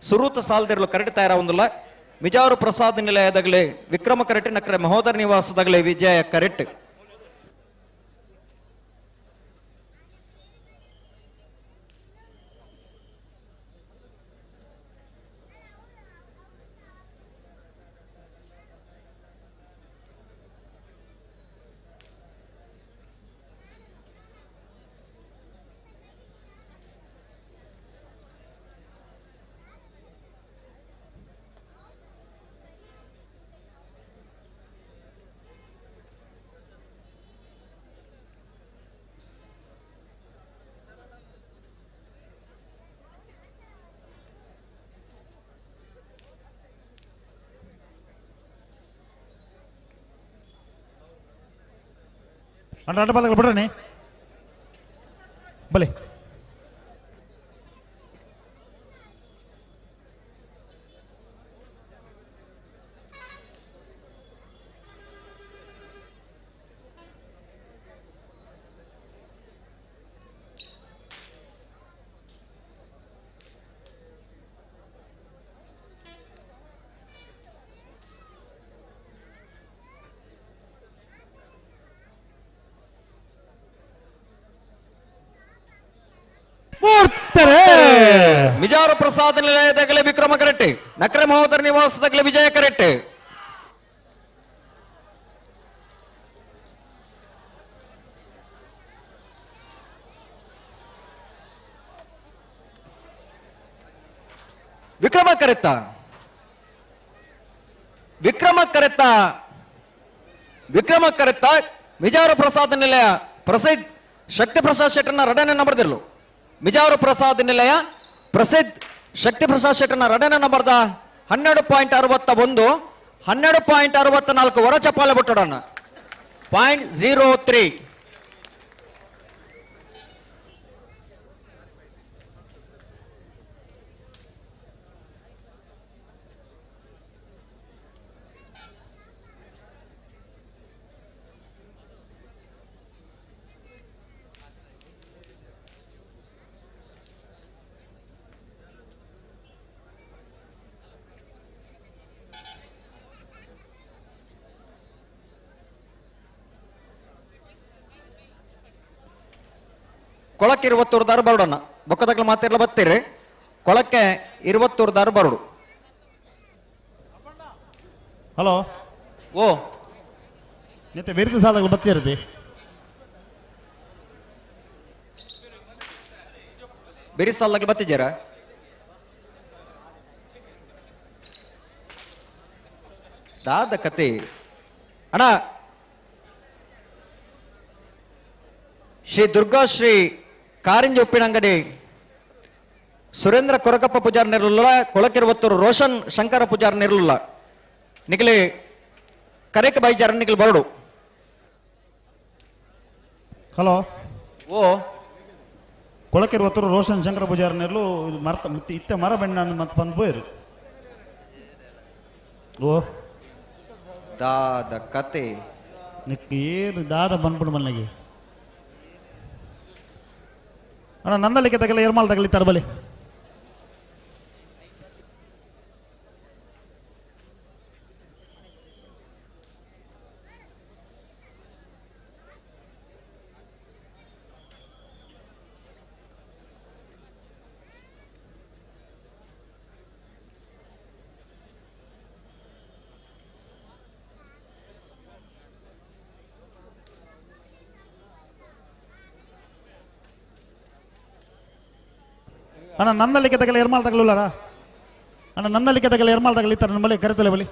ಸುರೂತ ಸಾಲದಿರಲು ಕರೆಟ್ ತಯಾರ ಒಂದಿಲ್ಲ ಮಿಜಾರು ಪ್ರಸಾದ್ ನಿಲಯದಾಗಲೇ ವಿಕ್ರಮ ಕರೆಟ್ಟೆ ನಕ್ರೆ ಮಹೋದರ ನಿವಾಸದಾಗಲೇ ವಿಜಯ ಕರೆಟ್ಟೆ ಅಡ್ಡ ಬಾದಗಳು ಬಿಡ್ರನೆ ಬಲೆ ಮಿಜಾರು ಪ್ರಸಾದ್ ನಿಲಯದಾಗಲೇ ವಿಕ್ರಮ ಕರೆಟ್ಟೆ ನಕ್ರೆ ಮಹೋದರ ನಿವಾಸದಾಗಲೇ ವಿಜಯ ಕರೆಟ್ಟೆ ವಿಕ್ರಮ ಕರೆತ್ತ ಮಿಜಾರು ಪ್ರಸಾದ್ ನಿಲಯ ಪ್ರಸಿದ್ಧ ಶಕ್ತಿ ಪ್ರಸಾದ್ ಶೆಟ್ಟರ್ನ ರಡನೇ ನಂಬರ್ದಿರ್ಲು ಮಿಜಾರು ಪ್ರಸಾದ್ ನಿಲಯ ಪ್ರಸಿದ್ಧ ಶಕ್ತಿ ಪ್ರಸಾದ್ ಶೆಟ್ಟರ್ನ ರಡನೇ ನಂಬರ್ದ 12.61 12.64 ಹೊರ ಚಪ್ಪಾಲೆ ಬಿಟ್ಟೋಡಣ 0.03 ಕೊಳಕ್ಕೆ 20 ದಾರು ಬರೋಡನ್ನ ಬೊಕ್ಕದಾಗಲು ಮಾತೆಲ್ಲ ಬತ್ತೀರಿ ಕೊಳಕ್ಕೆ 20 ದಾರು ಬರೋಡು ಹಲೋ ಓ ನಿತ್ತೆ ಬೇರೆ ಸಾಲಾಗಲು ಬತ್ತಿರದೆ ಬೇರೆ ಸಾಲಾಗಿ ಬತ್ತಿದ್ದೀರಾ ದಾದ ಕತೆ ಅಣ್ಣ ಶ್ರೀ ದುರ್ಗಾಶ್ರೀ ಕಾರಿಂಜಿ ಉಪ್ಪಿನಂಗಡಿ ಸುರೇಂದ್ರ ಕೊರಕಪ್ಪ ಪೂಜಾರ್ ನಿರ್ಲುಲ್ಲ ಕೊಳಕಿರುವತ್ತೂರು ರೋಷನ್ ಶಂಕರ ಪೂಜಾರ್ ನಿರ್ಲುಲ್ಲ ನಿಖಿಲಿ ಕರೆಕ್ ಬೈಜಾರ ನಿಖಿಲ್ ಬರಡು ಹಲೋ ಓ ಕೊಳಕಿರುವತ್ತೂರು ರೋಷನ್ ಶಂಕರ ಪೂಜಾರ್ ನೆರಲು ಮರ್ತ ಇತ್ತ ಮರ ಬೆಣ್ಣ ಮತ್ತೆ ಬಂದು போயிரு ಓ ದಾದ ಕತೆ ನಿಕ್ಕೆ ಏನು ದಾದ ಬಂದ್ಬಿಡು ಮಲ್ಲಿಗೆ ಅಣ್ಣ ನಂದಲಿಕ್ಕೆ ತಗಲ ಏರ್ಮಾಲ್ ತಗಲಿ ತರಬಲಿ ಅಣ್ಣ ನನ್ನಲ್ಲಿಕ್ಕೆ ತಗಲ ಏರ್ಮಾಲ್ ತಗಲುಲ್ಲಾರ ಅಣ್ಣ ನನ್ನಲ್ಲಿಕ್ಕೆ ತಗಲ ಏರ್ಮಾಲ್ ತಗಲಿತ್ತಾರೆ ನಮ್ಮಲ್ಲಿ ಕರೆತಲೆ ಬಲಿ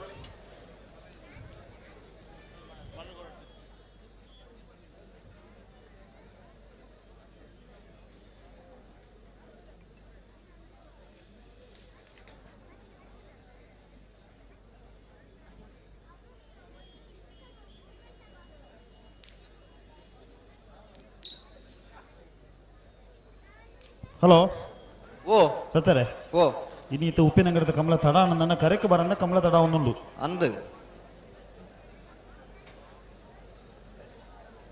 ಹಲೋ ಓ ಸತ್ತರೆ ಓ ಇನ್ನೀತ ಉಪ್ಪಿನಂಗಡದ ಕಮಲ ತಡ ನನ್ನ ಕರೆಕ್ಕೆ ಬರಂದ ಕಮಲ ತಡ ಒಂದುಂಡು ಅಂದು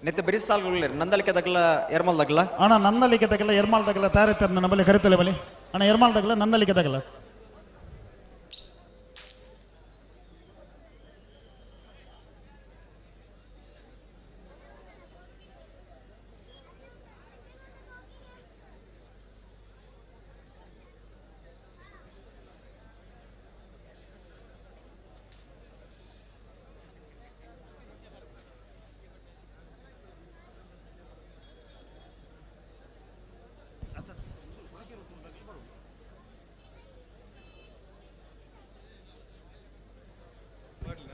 ನೆತ್ತ ಬಿರಿ ಸಾಲ್ಗಳು ನಂದಲಿಕೆ ತಗಲ ಎರ್ಮಲ್ ತಗಲ ಅಣ್ಣ ನನ್ನಲ್ಲಿಗೆ ತಗಲ ಎರ್ಮಾಲ್ ತಗಲ ತಾರೆತ್ತರ ನನ್ನ ಬಳಿ ಕರಿತಲೆ ಬಲಿ ಅಣ್ಣ ಎರ್ಮಾಲ್ ತಗಲ ನನ್ನಲ್ಲಿಗೆ ತಗಲ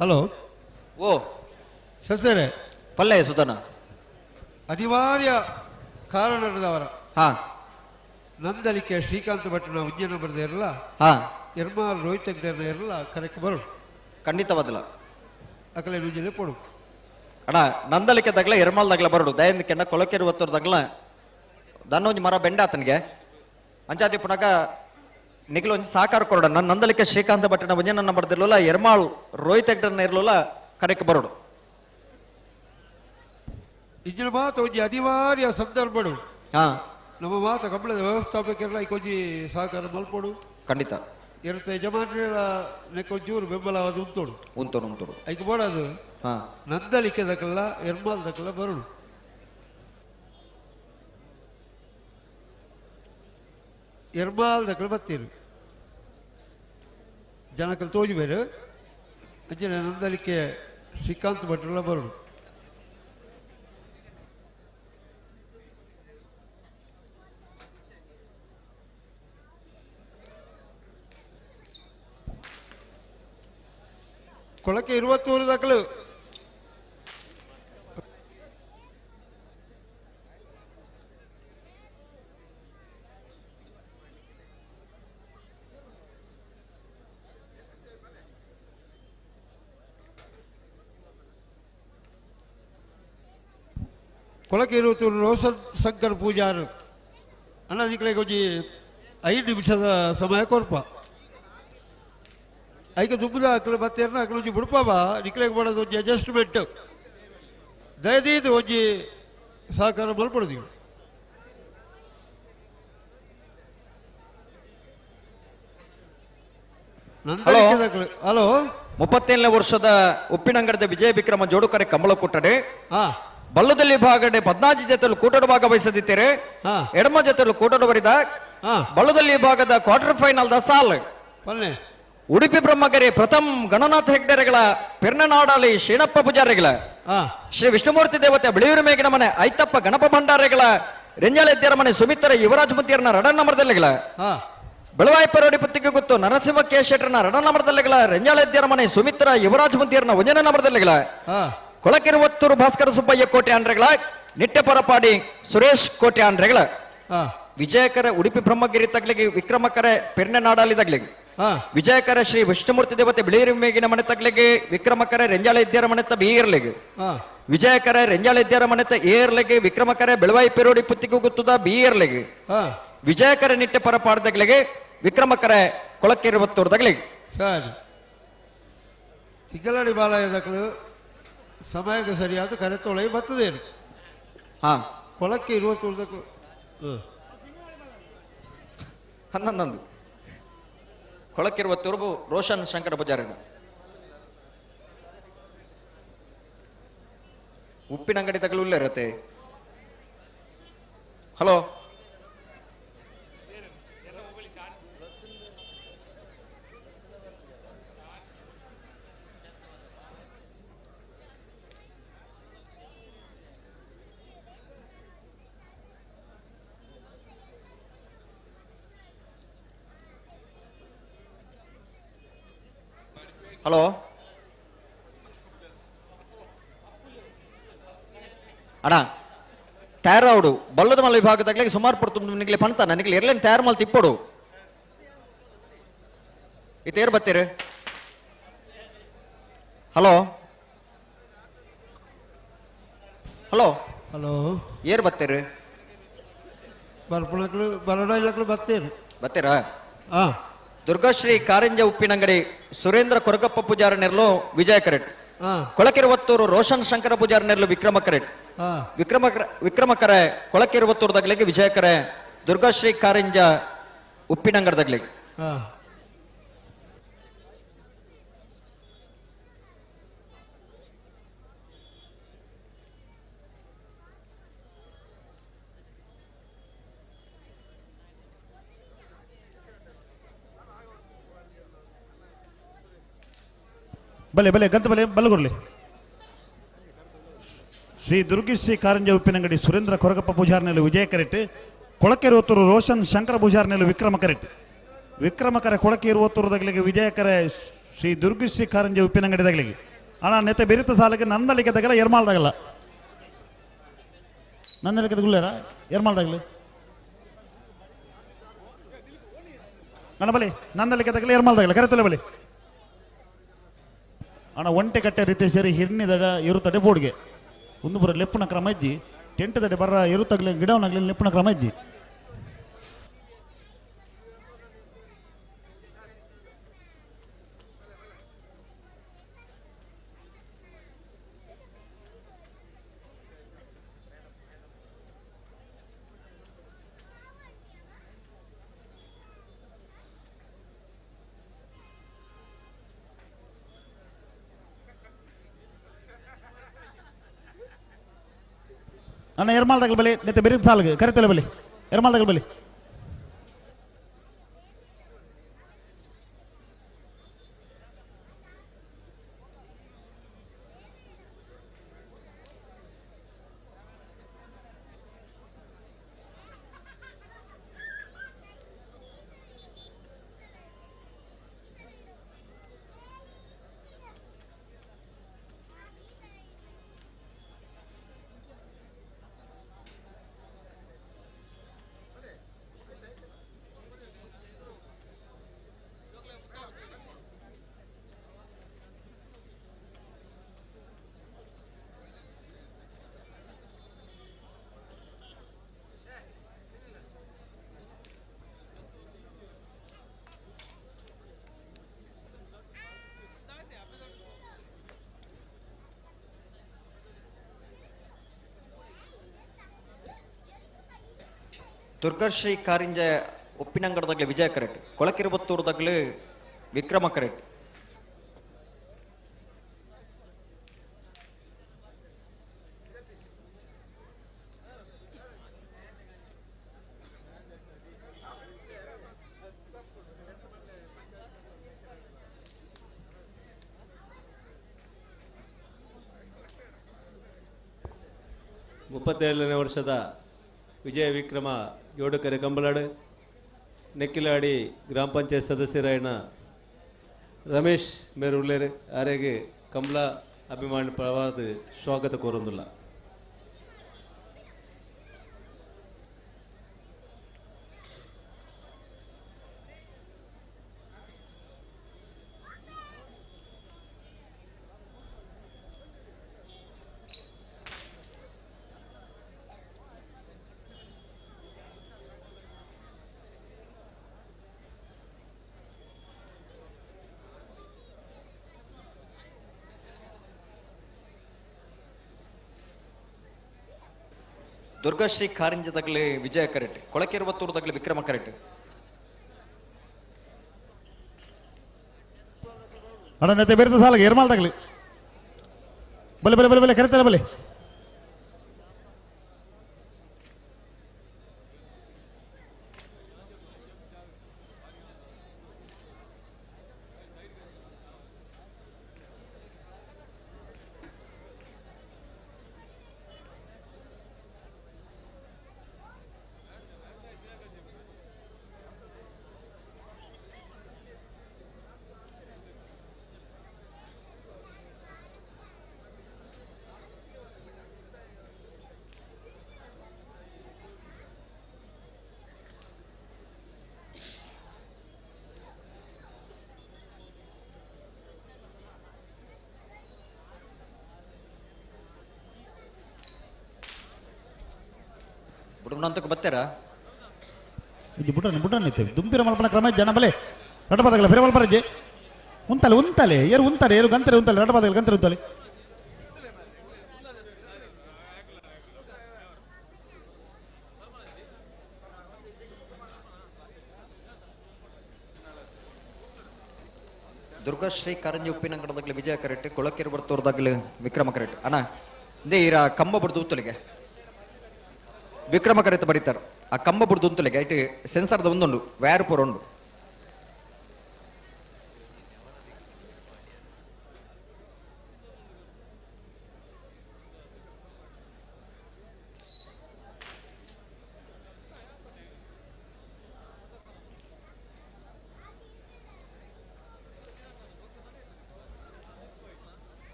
ಹಲೋ ಓ ಸತ್ಸರೆ ಪಲ್ಲೆ ಸುಧನ ಅನಿವಾರ್ಯ ಕಾರಣದವರ ಹಾ ನಂದಲಿಕೆ ಶ್ರೀಕಾಂತ್ ಭಟ್ನ ಉಜ್ಜನ ಬರೆದ ಇರಲ್ಲ ಹಾ ಎರ್ಮಾಲ್ ರೋಹಿತ್ ಹೆಗ್ಡೆರ್ನ ಇರಲ್ಲ ಕರೆಕ್ಟ್ ಬರೋಣ ಖಂಡಿತವಾದಲ್ಲ ಅಕಲೆ ನುಜ್ಜಲೆ ಪಡು ಅಣ್ಣ ನಂದಲಿಕೆ ತಗಲ ಎರ್ಮಾಲ್ ತಗಲ ಬರಡು ದಯಂದ ಕೆಂಡ ಕೊಲಕೆರು ತಗಲ ದನ್ನೊಂಜಿ ಮರ ಬೆಂಡ ಆತನಿಗೆ ಅಂಚಾತಿ ಪುನಕ ನಿಖಿಲ್ ಒಂಜಿ ಸಾಕಾರ ಕೊರಡ ನನ್ನ ನಂದಲಿಕೆ ಶ್ರೀಕಾಂತ ಭಟ್ಟನ ಉಜ್ಜನ ಬರೆದಿರ್ಲಿಲ್ಲ ಎರ್ಮಾಳ್ ರೋಹಿತ್ ಹೆಗ್ಡೆರ್ನ ಇರಲಿಲ್ಲ ಕರೆಕ್ಟ್ ಬರೋಡು ಇಜ್ಜಿನ ಮಾತು ಒಂಜಿ ಅನಿವಾರ್ಯ ಸಂದರ್ಭಡು ಹಾ ನಮ್ಮ ಮಾತು ಕಂಬಳದ ವ್ಯವಸ್ಥಾಪಕರೆಲ್ಲ ಕೊಂಚಿ ಸಹಕಾರ ಮಲ್ಪಡು ಖಂಡಿತ ಇರುತ್ತೆ ಯಜಮಾನರೆಲ್ಲ ನೆಕ್ಕೊಂಚೂರು ಬೆಂಬಲ ಅದು ಉಂತೋಡು ಉಂಟೋಡು ಐಕ್ ಬೋಡದು ಹಾ ನಂದಲಿಕೆ ದಕ್ಕಲ್ಲ ಎರ್ಮಾಲ್ ದಕ್ಕಲ್ಲ ಬರೋಡು ಎರ್ಮಾಲ್ ದಕ್ಕಲ ಬತ್ತೀರು ಜನಕಲ್ ತೋಜಿ ಬೇರೆ ಅಂಚನೆ ನಂದಲಿಕೆ ಶ್ರೀಕಾಂತ್ ಭಟ್ರೆಲ್ಲ ಬರೋಡು ಕೊಳಕ್ಕೆ 20 ದಾಖಲು ಕೊಳಕ್ಕೆ 20 ರೋಷನ್ ಶಂಕರ್ ಪೂಜಾರ್ ಅಣ್ಣ ನಿಕ್ಲೆ ಕೊಂಚಿ 5 ನಿಮಿಷದ ಸಮಯ ಕೊರ್ಪ ಐಕ ದುಬ್ಬದ ಅಕ್ಕಳು ಮತ್ತೆ ಅಕ್ಕಳು ಒಂಜಿ ಬುಡ್ಪವ ನಿಕ್ಲೆಗೆ ಮಾಡೋದು ಒಂಜಿ ಅಡ್ಜಸ್ಟ್ಮೆಂಟ್ ದಯದೀದು ಒಂಜಿ ಸಹಕಾರ ಮಲ್ಪಡೋದು ಹಲೋ 37ನೇ ವರ್ಷದ ಉಪ್ಪಿನಂಗಡದ ವಿಜಯ ವಿಕ್ರಮ ಜೋಡುಕರೆ ಕಂಬಳ ಕೂಟಡೆ ಹಾ ಬಲ್ಲದಲ್ಲಿ ಭಾಗಡೆ 14 ಜೊತೆಲು ಕೂಟದ ಭಾಗವಹಿಸದಿದ್ದೇರೆ ಹಾ ಎಡಮ ಜೊತೆಲು ಕೂಟದ ಬರಿದ ಹಾ ಬಲ್ಲದಲ್ಲಿ ಭಾಗದ ಕ್ವಾರ್ಟರ್ ಫೈನಲ್ ದ ಸಾಲ್ ಪಲ್ಲೆ ಉಡುಪಿ ಬ್ರಹ್ಮಗಿರಿ ಪ್ರಥಮ್ ಗಣನಾಥ ಹೆಗ್ಡೆರೆಗಳ ಪೆರ್ನನಾಡಾಲಿ ಶೇಣಪ್ಪ ಪೂಜಾರಿಗಳ ಹಾ ಶ್ರೀ ವಿಷ್ಣುಮೂರ್ತಿ ದೇವತೆ ಬಿಳಿಯೂರು ಮೇಗಿನ ಮನೆ ಐತಪ್ಪ ಗಣಪ ಭಂಡಾರಿಗಳ ರೆಂಜಾಳೆದ್ಯರ ಮನೆ ಸುಮಿತ್ತರ ಯುವರಾಜ್ ಮುದ್ದಿಯರ್ನ ರಡನ್ನಮರದಲ್ಲಿಗಳ ಹಾ ಬೆಳವಾಯಿಪರೋಡಿ ಪುತ್ತಿಗೆ ಗೊತ್ತು ನರಸಿಂಹ ಕೆ ಶೆಟ್ಟರ್ನ ರಡನ್ನಮರದಲ್ಲಿಗಳ ರೆಂಜಾಳೆದ್ಯರ ಮನೆ ಸುಮಿತ್ತರ ಯುವರಾಜ್ ಮುದ್ದಿಯರ್ನ ಉಜನ ನಮರದಲ್ಲಿಗಳ ಹಾ ಕೊಳಕೆರುವತ್ತೂರು ಭಾಸ್ಕರ ಸುಬ್ಬಯ್ಯ ಕೋಟೆ ಆಂಡ್ರೆಗಳ ನಿಟ್ಟೆಪರಪಾಡಿ ಸುರೇಶ್ ಕೋಟೆ ಆಂಡ್ರೆಗಳ ಹಾ ವಿಜಯಕರ ಉಡುಪಿ ಬ್ರಹ್ಮಗಿರಿ ತಗ್ಲಿಗೆ ವಿಕ್ರಮಕರ ಪೆರ್ನೆನಾಡಾಲಿ ತಗ್ಲಿಗೆ ಹಾ ವಿಜಯಕರ ಶ್ರೀ ವಿಷ್ಣುಮೂರ್ತಿ ದೇವತೆ ಬಿಳಿಯೂರು ಮೇಗಿನ ಮನೆ ತಗ್ಲಿಗೆ ವಿಕ್ರಮಕರ ರೆಂಜಾಳ ಇದ್ಯಾರ ಮನೆತ ಬೀರ್ಲಿಗೆ ಹಾ ವಿಜಯಕರ ರೆಂಜಾಳ ಇದ್ಯಾರ ಮನೆತ ಏರ್ಲಿಗೆ ವಿಕ್ರಮಕರ ಬೆಳವಾಯಿ ಪೆರೋಡಿ ಪುತ್ತಿಗೆ ಗುತ್ತದ ಬೀರ್ಲಿಗೆ ಹಾ ವಿಜಯಕರ ನಿಟ್ಟೆ ಪರಪಾಡದಗ್ಲಿಗೆ ವಿಕ್ರಮಕರ ಕೊಳಕೆರುವತ್ತೂರ್ದಗ್ಲಿಗೆ ಸರಿ ತಿಂಗಳಡಿ ಬಾಲಯದಕ್ಕಳು ಸಮಯಕ್ಕೆ ಸರಿಯಾದ ಕರೆತೊಳೆ ಬರ್ತದೇನು ಹಾ ಕೊಳಕ್ಕೆ 20 ದಕ್ಕಳು ಹನ್ನೊಂದು ಕೊಳಕೆರುವತ್ತೂರು ರೋಷನ್ ಶಂಕರ ಪೂಜಾರಿನ ಉಪ್ಪಿನಂಗಡಿ ತಗಲು ಇರುತ್ತೆ ಹಲೋ ಹಲೋ ಅಣ್ಣ ತಯಾರಾವಡು ಬಲ್ಲದ ಮಲ್ಲ ವಿಭಾಗದಾಗಲಿ ಸುಮಾರು ಪಡ್ತು ನಿಗಲಿ ಪಣ್ತ ನನಗೆ ಎರ್ಲೇನು ತಯಾರು ಮಲ್ ತಿಪ್ಪಡು ಇತ್ತೇರು ಬತ್ತೀರಿ ಹಲೋ ಹಲೋ ಹಲೋ ಏರ್ ಬತ್ತೀರಿ ಬರ್ಪಣಕ್ಲು ಬರಡೈಲಕ್ಲು ಬತ್ತೇರು ಬರ್ತೀರಾ ಹಾ ದುರ್ಗಾಶ್ರೀ ಕಾರಂಜ ಉಪ್ಪಿನಂಗಡಿ ಸುರೇಂದ್ರ ಕೊರಗಪ್ಪ ಪೂಜಾರ ನೆರಲು ವಿಜಯ ಕರೆಟ್ ಹಾ ಕೊಳಕಿರುವತ್ತೂರು ರೋಷನ್ ಶಂಕರ ಪೂಜಾರ ನೆರಲು ವಿಕ್ರಮ ಕರೆಟ್ ಹಾ ವಿಕ್ರಮಕರೆ ಕೊಳಕಿರುವತ್ತೂರ್ದಾಗ್ಲಿಗೆ ವಿಜಯಕರೆ ದುರ್ಗಾಶ್ರೀ ಕಾರಂಜ ಉಪ್ಪಿನಂಗಡದಾಗ್ಲಿಗೆ ಹಾ ಬಲೆ ಬಲೆ ಗಂತ ಬಲೆ ಬಲ್ಲಗುರ್ಲಿ ಶ್ರೀ ದುರ್ಗಿಶ್ರೀ ಕಾರಂಜ ಉಪ್ಪಿನಂಗಡಿ ಸುರೇಂದ್ರ ಕೊರಗಪ್ಪ ಪೂಜಾರ್ನೆಲು ವಿಜಯ ಕರೆಟ್ ಕೊಳಕೆರೆ ಒತ್ತೂರು ರೋಷನ್ ಶಂಕರ ಪೂಜಾರ್ನೆಲು ವಿಕ್ರಮ ಕರೆಟ್ ವಿಕ್ರಮಕರೆ ಕೊಳಕೆರೆ ಒತ್ತೂರದಾಗಲಿಗೆ ವಿಜಯಕರೆ ಶ್ರೀ ದುರ್ಗಿಶ್ರೀ ಕಾರಂಜ ಉಪ್ಪಿನಂಗಡಿದಾಗಲಿಗೆ ಅಣ್ಣ ನೆತ್ತೆ ಬೆರಿತ ಸಾಲಕ್ಕೆ ನಂದಲಿಕೆದಾಗಲ್ಲ ಎರ್ಮಾಳ್ದಾಗಲ್ಲ ನಂದಲಿಕೆದ ಗುಳ್ಳೇರ ಎರ್ಮಾಳ್ದಾಗಲಿ ಅಣ್ಣ ಬಲಿ ನಂದಲಿಕೆದಾಗಲಿ ಎರ್ಮಾಳ್ದಾಗಲ್ಲ ಕರೆತಲೆ ಬಲಿ ಅಣ್ಣ ಒಂಟೆ ಕಟ್ಟೆ ರೀತಿ ಸೇರಿ ಹಿರ್ನಿದಡ ಇರುತ್ತದೆ ಬೋಡ್ಗೆ ಒಂದು ಬರ ಲೆಪ್ಪನ ಕ್ರಮ ಇಜ್ಜಿ ಟೆಂಟ್ ದಡೆ ಬರ ಇರುತ್ತಾಗಲಿ ಗಿಡವನಾಗಲಿ ಲೆಪ್ಪನ ಕ್ರಮ ಇಜ್ಜಿ ಅಣ್ಣ ಎರ್ಮಾಳ್ದಾಗಲ ಬಲಿ ನೆತ್ತೆ ಬೆರಿದ ಸಾಲ್ಗೆ ಕರೆತಲೆ ಬಲಿ ಎರ್ಮಾಳ್ದಾಗಲ ಬಲಿ ದುರ್ಗಾಶ್ರೀ ಕಾರಿಂಜ ಉಪ್ಪಿನಂಗಡದಾಗಲಿ ವಿಜಯ ಕರೆಟ್ ಕೊಳಕಿರುವತ್ತೂರದಾಗಲಿ ವಿಕ್ರಮ ಕರೆಟ್ ಮುಪ್ಪತ್ತೇಳನೇ ವರ್ಷದ ವಿಜಯ ವಿಕ್ರಮ ಯೋಡಕೆರೆ ಕಂಬಲಾಡು ನೆಕ್ಕಿಲಾಡಿ ಗ್ರಾಮ ಪಂಚಾಯತ್ ಸದಸ್ಯರಾಯಣ ರಮೇಶ್ ಮೇರುಳ್ಳೇರು ಆರೆಗೆ ಕಮಲಾ ಅಭಿಮಾನಿ ಪರವಾದ ಸ್ವಾಗತ ಕೋರೊಂದುಲ್ಲ ದುರ್ಗಾಶ್ರೀ ಕಾರಿಂಜದಾಗಲಿ ವಿಜಯ ಕರೆಟ್ ಕೊಳಕಿರುವತ್ತೂರದಾಗಲಿ ವಿಕ್ರಮ ಕರೆಟ್ ಅಣ್ಣ ನೆತ್ತೆ ಬೆರಿದ ಸಾಲಗೆ ಎರ್ಮಾಳ್ದಾಗಲಿ ಬಲೆ ಬಲೆ ಬಲೆ ಬಲೆ ಕರೆತಲೆ ಬಲೆ ಬುಡುಮನಂತಕ್ಕೆ ಬರ್ತೀರಾ ಇದು ಬುಡನ್ ಇತ್ತೇವೆ ದುಂಬಿರ ಮಲ್ಪನ ಕ್ರಮ ಜನ ಬಲೆ ರಡಬಾದಗಲ ಫಿರ ಮಲ್ಪರಜ್ಜೆ ಉಂತಲೆ ಏರು ಗಂತರೆ ಉಂತಲೆ ರಡಬಾದಗಲ ಗಂತರೆ ಉಂತಲೆ ದುರ್ಗಾಶ್ರೀ ಕಾರಂಜಿ ಉಪ್ಪಿನಂಗಡದಾಗಲಿ ವಿಜಯ ಕರೆಕ್ಟ್ ಕೊಳಕೆರೆ ಬರ್ತೋರ್ದಾಗಲಿ ವಿಕ್ರಮ ಕರೆಕ್ಟ್ ಅಣ್ಣ ಇದೇ ಇರ ಕಂಬ ಬಿಡ್ದು ಉತ್ತಲಿಗೆ ವಿಕ್ರಮ ಕರೆಕ್ಟ್ ಬರೀತಾರೆ ಆ ಕಂಬ ಬಿಡ್ದು ಉಂತಲಿಗೆ ಐಟಿ ಸೆನ್ಸರ್ದ ಒಂದುಂಡು ವ್ಯಾರ್ ಪೂರ ಉಂಡು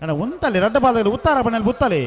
ಅಣ್ಣ ಉಂತಲೆ ರಡ್ಡಬಾದಗಲಿ ಉತ್ತಾರ ಬಣ್ಣಲ್ಲಿ ಬುತ್ತಲೆ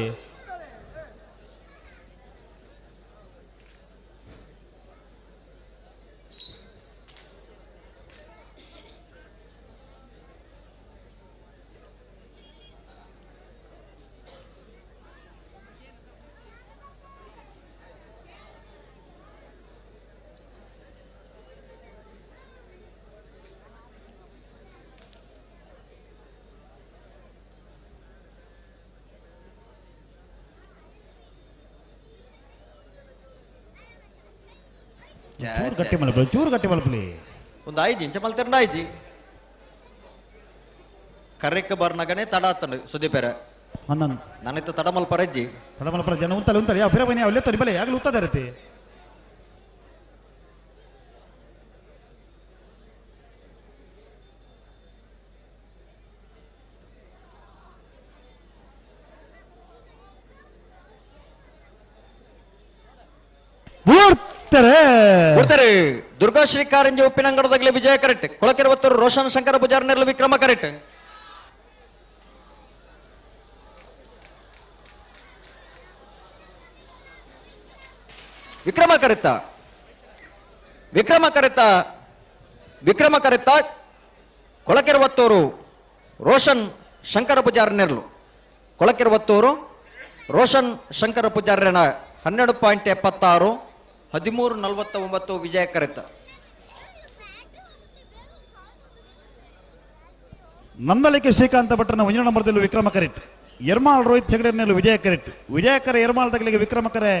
ಚೂರು ಗಟ್ಟಿ ಮಲ್ಪಲಿ ಒಂದು ಆಯ್ಜಿ ಇಂಚ ಮಲ್ತಿರಂಡ ಆಯ್ಜಿ ಕರೆಕ್ ಬರ್ನಗನೆ ತಡ ಆತಂಡು ಸುದೀಪೇರ ಅಂದನ್ ನನಿತ ತಡ ಮಲ್ಪರಜ್ಜಿ ತಡಮಲಪರ ಜನ ಉಂತಲೆ ಯಾವ ಫಿರ ಬನ್ನಿ ಅವಲ್ಲೇ ತೊರಿ ಬಲೆ ಆಗಲಿ ಉತ್ತದ ಇರತ್ತೆ ಬರ್ತಾರೆ ದುರ್ಗಾಶ್ರೀ ಕಾರಂಜಿ ಉಪ್ಪಿನಂಗಡದಾಗಲಿ ವಿಜಯ ಕರೆಕ್ಟ್ ಕೊಳಕೆರೆ ಒತ್ತೂರು ರೋಷನ್ ಶಂಕರ ಪೂಜಾರ್ ನೆರಳು ವಿಕ್ರಮ ಕರೆಕ್ಟ್ ವಿಕ್ರಮ ಕರೆತ್ತ ಕೊಳಕೆರೆ ಒತ್ತೂರು ರೋಷನ್ ಶಂಕರ ಪೂಜಾರ್ ನೆರಳು ಕೊಳಕೆರೆ ಒತ್ತೂರು ರೋಷನ್ ಶಂಕರ ಪೂಜಾರ್ಯನ 12.76 13:49 ವಿಜಯ ಕರೆತ್ತ ನಂದಳಿಕೆ ಶ್ರೀಕಾಂತ ಭಟ್ರನ 1 ನಂಬರ್ದಲ್ಲೂ ವಿಕ್ರಮ ಕರೆಕ್ಟ್ ಎರ್ಮಾಳ್ ರೋಹಿತ್ ಹೆಗಡೆನಲ್ಲೂ ವಿಜಯ ಕರೆಕ್ಟ್ ವಿಜಯಕರ ಎರ್ಮಾಳ್ ತಗಲಿಗೆ ವಿಕ್ರಮ ಕರೆ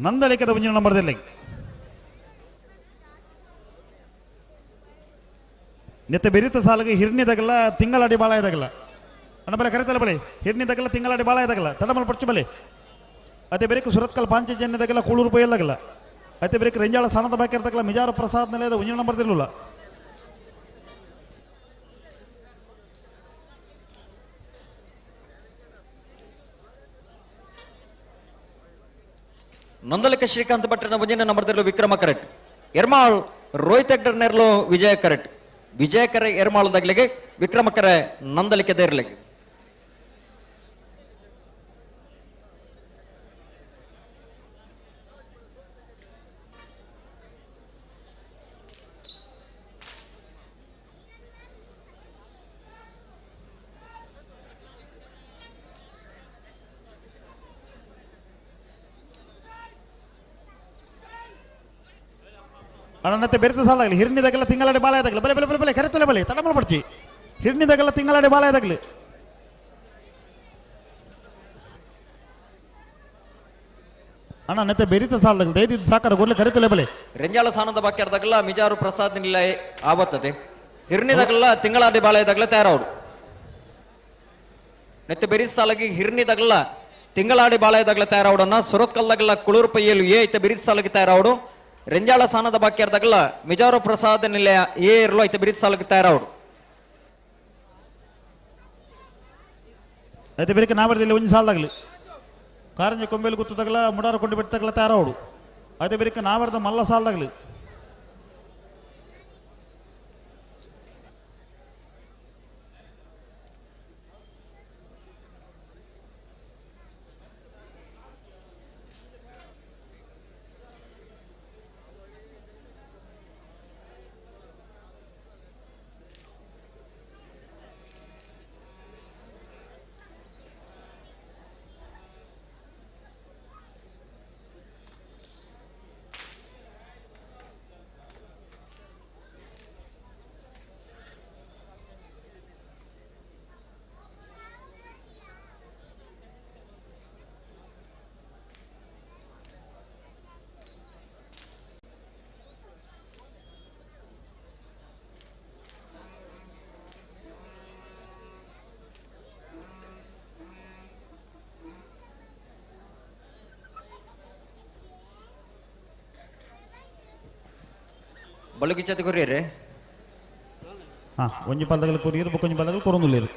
ನಂದಳಿಕೆದ 1 ನಂಬರ್ದಲ್ಲಿ ನೆತ್ತ ಬೆರಿತ ಸಾಲಿಗೆ ಹಿರ್ನಿದಾಗಲ್ಲ ತಿಂಗಳಾಡಿ ಬಾಳ ಇದಾಗಲ್ಲ ಅಣ್ಣ ಬಲೆ ಕರೆತಲ್ಲ ಬಲೆ ಹಿರ್ನಿದಾಗಲ್ಲ ತಿಂಗಳಾಡಿ ಬಾಳ ಇದಾಗಲ್ಲ ತಡಮಲ್ ಪಡ್ಚು ಬಲೆ ಅದೇ ಬೇರೆ ಸುರತ್ಕಲ್ ಪಾಂಚಜನ್ಯದಾಗಲ್ಲ ಕೂಳೂರು ಬೈಯಲ್ದಾಗಲ್ಲ ಅದೇ ಬೇರೆ ರೆಂಜಾಳ ಸಾಣದ ಬಾಕಿರ್ದಾಗಲ್ಲ ಮಿಜಾರ ಪ್ರಸಾದ್ ನೆಲೆಯದ 1 ನಂಬರ್ದಿಲ್ಲ ನಂದಲಿಕೆ ಶ್ರೀಕಾಂತ್ ಭಟ್ರನ 1 ನಂಬರ್ದಲ್ಲೂ ವಿಕ್ರಮ ಕರೆಕ್ಟ್ ಎರ್ಮಾಳ್ ರೋಹಿತ್ ಹೆಗ್ಡರ್ ನೆರಳು ವಿಜಯ ಕರೆಕ್ಟ್ ವಿಜಯಕರ ಎರ್ಮಾಳದಾಗ್ಲಿಗೆ ವಿಕ್ರಮಕರ ನಂದಲಿಕೆ ದೇರ್ಲಿಗೆ ಅಣ್ಣತ್ತೆ ಬೆರೆತ ಸಾಲಾಗಲಿ ಹಿರ್ನಿದಾಗೆಲ್ಲ ತಿಂಗಳಾಡಿ ಬಾಳ ಇದಾಗಲಿ ಬಲೆ ಬಲೆ ಬಲೆ ಬಲೆ ಕರೆತಲೆ ಬಲೆ ತಡಮಲ್ ಪಡ್ಚಿ ಹಿರ್ನಿದಾಗೆಲ್ಲ ತಿಂಗಳಾಡಿ ಬಾಳ ಇದಾಗಲಿ ಅಣ್ಣ ನೆತ್ತೆ ಬೆರಿತ ಸಾಲದಾಗಲಿ ದೈದಿದ್ದ ಸಾಕಾರ ಕೊಡ್ಲಿ ಕರೆತಲೆ ಬಲೆ ರೆಂಜಾಳ ಸಾನದ ಬಾಕ್ಯಾರ್ದಾಗಲ್ಲ ಮಿಜಾರು ಪ್ರಸಾದ್ ನಿಲ್ಲ ಆವತ್ತದೆ ಹಿರ್ನಿದಾಗಲ್ಲ ತಿಂಗಳಾಡಿ ಬಾಳ ಇದಾಗಲೇ ತಯಾರವ್ರು ನೆತ್ತೆ ಬೆರಿತ ಸಾಲಗಿ ಹಿರ್ನಿದಾಗಲ್ಲ ತಿಂಗಳಾಡಿ ಬಾಳ ಇದಾಗಲೇ ತಯಾರವಡನ್ನ ಸುರತ್ಕಲ್ದಾಗಲ್ಲ ಕುಳೂರು ಪೈಯಲು ಐತೆ ಬೆರಿತ ಸಾಲಗಿ ತಯಾರವಡು ರೆಂಜಾಳ ಸಾನದ ಬಾಕ್ಯಾರ್ದಾಗಲ್ಲ ಮಿಜಾರು ಪ್ರಸಾದ ನಿಲಯ ಇರಲು ಐತೆ ಬಿರಿತ ಸಾಲಕ್ಕೆ ತಯಾರವ್ರು ಐತೆ ಬೇರೆ ನಾವರ್ದಲ್ಲಿ 1 ಸಾಲದಾಗಲಿ ಕಾರಂಜಿ ಕೊಂಬೇಲು ಗುತ್ತದಾಗಲ್ಲ ಮುಡಾರು ಕೊಂಡು ಬಿಟ್ಟದಾಗಲ್ಲ ತಯಾರವಡು ಅದೇ ಬೇರೆ ನಾವರ್ದ ಮಲ್ಲ ಸಾಲದಾಗಲಿ ಬಲುಗಿಚ್ಚದ ಕೊರಿಯರೆ ಹಾ ಒಂಜಿ ಪಲ್ದಗಲ್ ಕೊರಿಯರ್ ಬೊಕೊಂಜಿ ಪಲ್ದಗಲ್ ಕೊರೊಂದುಲ್ಲೇರು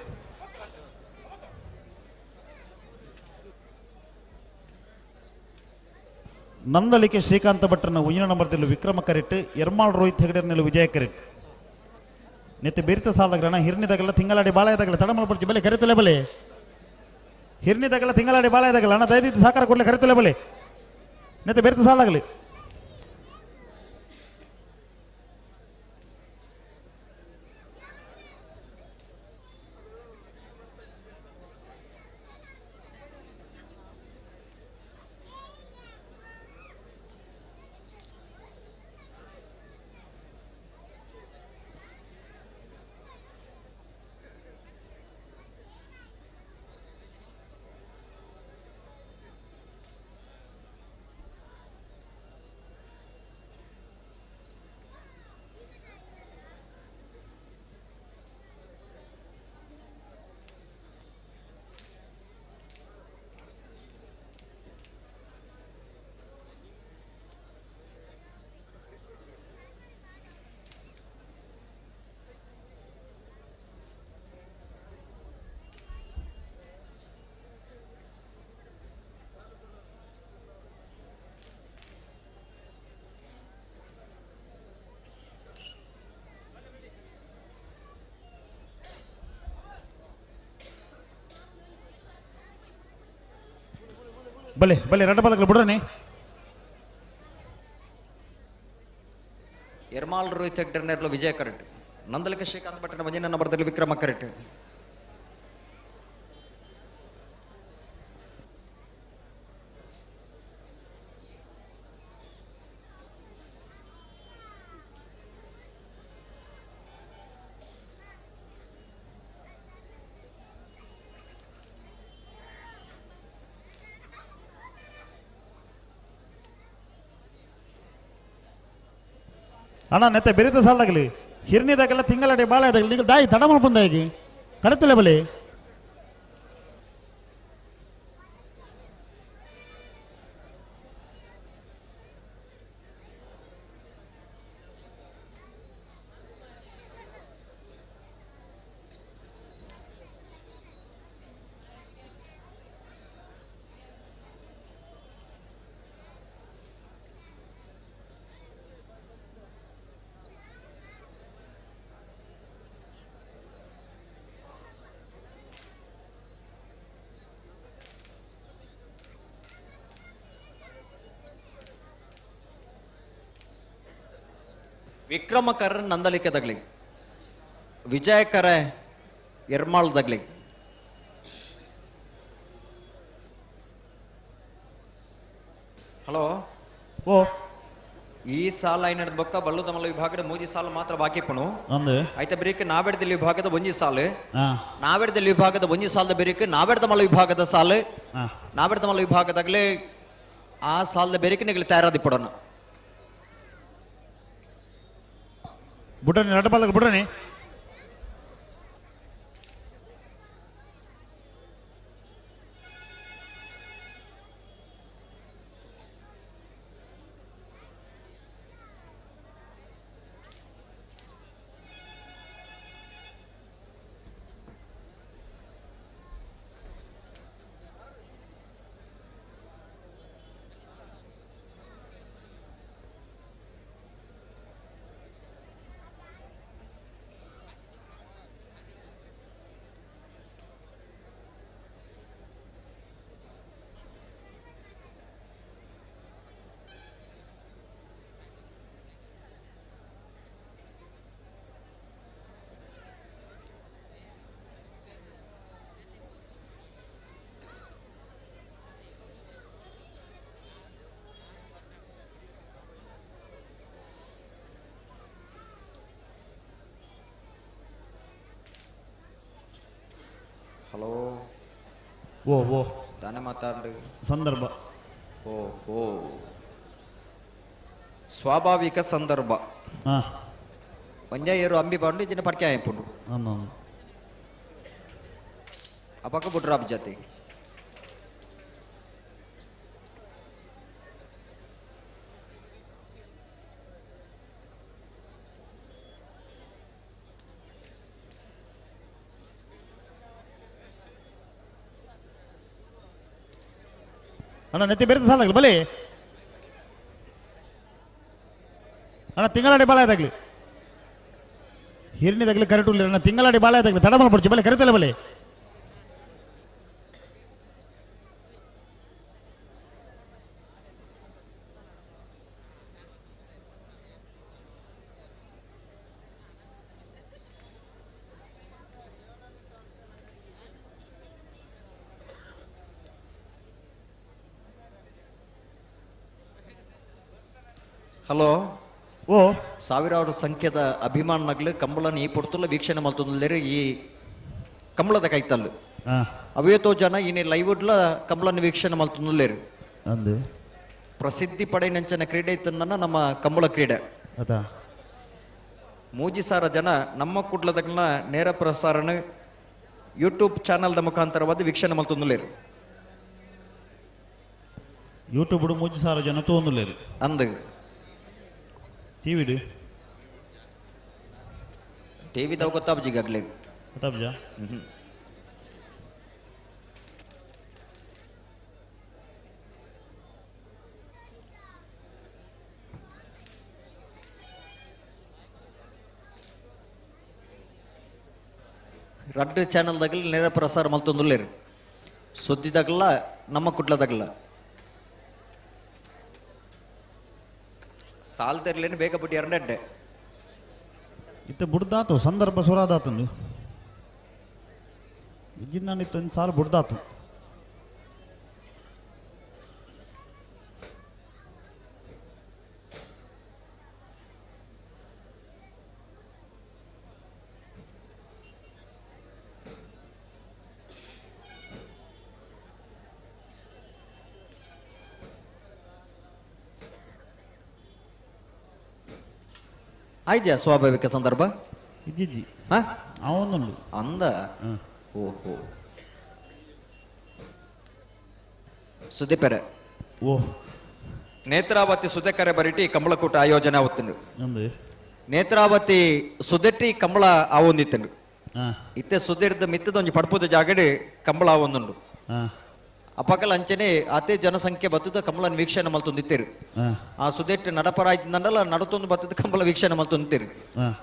ನಂದಳಿಕೆ ಶ್ರೀಕಾಂತ ಭಟ್ರನ ಉಂಜಿನ ನಂಬರ್ತಿಲು ವಿಕ್ರಮ ಕರೆಟ್ ಎರ್ಮಾಳ್ ರೋಹಿತ್ ಹೆಗಡೆರ್ನೆಲು ವಿಜಯ ಕರೆಟ್ ನೆತ್ತೆ ಬೆರಿತ ಸಾಲದಗ್ರಣ ಹಿರ್ನಿದಾಗಲ್ಲ ತಿಂಗಳಾಡಿ ಬಾಳೆದಾಗಲ್ಲ ತಡ ಮಾಡ್ಬಿಡ್ತಿ ಬಲೆ ಕರೆತಲೆ ಬಲೆ ಹಿರ್ನಿದಾಗಲ್ಲ ತಿಂಗಳಾಡಿ ಬಾಳೆದಾಗಲ್ಲ ಅಣ್ಣ ದಯದಿದ್ದು ಸಾಕಾರ ಕೊಡ್ಲೆ ಕರೆತಲೆ ಬಲೆ ನೆತ್ತೆ ಬೆರಿತ ಸಾಲಾಗಲಿ ಬಲೆ ಬಲೆ ರೆಡ್ಡ ಪದಗಳು ಬಿಡ್ರನೆ ಎರ್ಮಾಳ್ ರೋಹಿತ್ ಹೆಗ್ಡೆರ್ನೆರ್ಲು ವಿಜಯ ಕರೆಟ್ ನಂದಳಿಕೆ ಶ್ರೀಕಾಂತ್ ಭಟ್ರನ ಮುಂಜಿನ ನಂಬರ್ದಲ್ಲಿ ವಿಕ್ರಮ ಕರೆಟ್ ಅಣ್ಣ ನೆತ್ತೆ ಬೆರಿತ ಸಾಲಾಗಲಿ ಹಿರ್ನಿದಾಗಲ್ಲ ತಿಂಗಳಾಡಿ ಬಾಳೆದಾಗಲಿ ಈಗ ದಾಯಿ ತಡ ಮಾಡ್ಬಂದಾಗಿ ಕರೆತಲೆ ಬಲೆ ವಿಕ್ರಮ ಕರ ನಂದಳಿಕೆ ತಗಲಿ ವಿಜಯ ಕರ ಎರ್ಮಾಳ್ ತಗಲಿ ಹಲೋ ಓ ಈ ಸಾಲ ಐನಡ್ ಬೊಕ್ಕ ಬಲ್ಲು ತಮಲ ವಿಭಾಗದ ಮೂಜಿ ಸಾಲ ಮಾತ್ರ ಬಾಕಿ ಪಣು ಅಂದು ಐತೆ ಬೇರಿಕೆ ನಾವೆಡ್ದಲ್ಲಿ ವಿಭಾಗದ ಒಂಜಿ ಸಾಲು ಹಾ ನಾವೆಡ್ದಲ್ಲಿ ವಿಭಾಗದ ಒಂಜಿ ಸಾಲದ ಬೇರಿಕೆ ನಾವೆಡ್ದ ಮಲ ವಿಭಾಗದ ಸಾಲು ಹಾ ನಾವೆಡ್ದ ಮಲ ವಿಭಾಗದಾಗಲೇ ಆ ಸಾಲದ ಬೇರಿಕೆ ನಿಗಲಿ ತಯಾರಾದಿ ಪಡೋಣ ಬಿಡ್ರನೆ ರೆಡ್ಡ ಪದಗಳು ಬಿಡ್ರನೆ ಹಲೋ ಓ ಓ ತಾನೇ ಮಾತಾಡ್ರಿ ಸಂದರ್ಭ ಓ ಓ ಸ್ವಾಭಾವಿಕ ಸಂದರ್ಭ ಹಾ ಒಂಜ ಏರು ಅಂಬಿ ಬಂಡು ಇಜಿನ ಪರ್ಕೆ ಆಯ್ಪುಂಡು ಅಂದು ಅಪಕ್ಕ ಬುಡ್ರಾಬ್ ಜತೆ ಅಣ್ಣ ನೆತ್ತಿ ಬೇರೆ ಸಾಲ ಆಗಲಿ ಬಲೆ ಅಣ್ಣ ತಿಂಗಳಾಡಿ ಬಾಲ ಇದಾಗಲಿ ಹಿರಿನಿದಾಗಲಿ ಕರೆಕ್ಟ್ ಇಲ್ಲ ಅಣ್ಣ ತಿಂಗಳಾಡಿ ಬಾಲ ಇದಾಗಲಿ ತಡ ಮಾಡ್ಬಿಡ್ಚಿ ಬಲೆ ಕರಿತಲ್ಲ ಬಲೆ ಹಲೋ ಓ ಸಾವಿರಾರು ಸಂಖ್ಯೆದ ಅಭಿಮಾನಗಳು ಕಂಬಳನ ಈ ಪೊರ್ತುಲ್ಲ ವೀಕ್ಷಣೆ ಮಲ್ತೊಂದಿಲ್ಲೇರು ಈ ಕಂಬಳದ ಕೈತಲ್ಲು ಹಾಂ ಅವೇತೋ ಜನ ಇನ್ನೇ ಲೈವ್ಡ್ಲ ಕಂಬಳನ ವೀಕ್ಷಣೆ ಮಲ್ತೊಂದಿಲ್ಲೇರು ಅಂದು ಪ್ರಸಿದ್ಧಿ ಪಡೆಯಂಚನ ಕ್ರೀಡೆ ಇತ್ತಂದನ್ನ ನಮ್ಮ ಕಂಬಳ ಕ್ರೀಡೆ ಅದಾ ಮೂಜಿ ಸಾರ ಜನ ನಮ್ಮ ಕುಡ್ಲದಗ್ನ ನೇರ ಪ್ರಸಾರಣ ಯೂಟ್ಯೂಬ್ ಚಾನಲ್ದ ಮುಖಾಂತರವಾದ ವೀಕ್ಷಣೆ ಮಲ್ತೊಂದಿಲ್ಲೇರು ಯೂಟ್ಯೂಬ್ ಮುಜ್ಜು ಸಾರ ಜನ ತೋಂದುಲ್ಲೇರು ಅಂದು ಟಿವಿಡು ಟಿವಿದಾಗ ಗೊತ್ತಾಬ್ಜಿಗಾಗ್ಲಿ ಗೊತ್ತಾಬ್ಜಾ ರಡ್ ಚಾನಲ್ದಾಗಲಿ ನೇರ ಪ್ರಸಾರ ಮಲ್ತೊಂದುಲ್ಲೇರು ಸುದ್ದಿದಾಗಲ್ಲ ನಮ್ಮ ಕುಡ್ಲದಾಗಲ್ಲ ಸಾಲ್ದಿರ್ಲೇನು ಬೇಗ ಬಿಟ್ಟು ಎರಡೆಡ್ಡೆ ಇತ್ತ ಬುಡ್ದಾತು ಸಂದರ್ಭ ಸುರಾದಾತಂದು ಈಗಿನ ಇತ್ತು ಸಾಲ ಬುಡ್ದಾತು ಆಯ್ತಾ ಸ್ವಾಭಾವಿಕ ಸಂದರ್ಭ ಇಜ್ಜಿಜ್ಜಿ ಹಾ ಅವನುಂಡು ಅಂದ ಹಾಂ ಓಹೋ ಸುದೀಪರೆ ಓ ನೇತ್ರಾವತಿ ಸುದೆಕರೆ ಬರಿಟಿ ಕಂಬಳಕೂಟ ಆಯೋಜನೆ ಆವತ್ತುಂಡು ಅಂದು ನೇತ್ರಾವತಿ ಸುದೆಟ್ಟಿ ಕಂಬಳ ಆವೊಂದಿತ್ತಂಡು ಹಾಂ ಇತ್ತೆ ಸುದೆಡ್ದ ಮಿತ್ತದ ಒಂಜಿ ಪಡ್ಪುದ ಜಾಗಡೆ ಕಂಬಳ ಆವೊಂದುಂಡು ಹಾಂ ಅಪಕಲ್ ಅಂಚನೆ ಅತಿ ಜನಸಂಖ್ಯೆ ಬತ್ತದ ಕಂಬಳನ ವೀಕ್ಷಣೆ ಮಲ್ತೊಂದಿತ್ತೇರು ಹಾಂ ಆ ಸುದೆಟ್ ನಡಪರ ಆಯ್ತಿಂದಲ್ಲ ನಡತೊಂದು ಬತ್ತದ ಕಂಬಳ ವೀಕ್ಷಣೆ ಮಲ್ತೊಂದಿತ್ತೇರು ಹಾಂ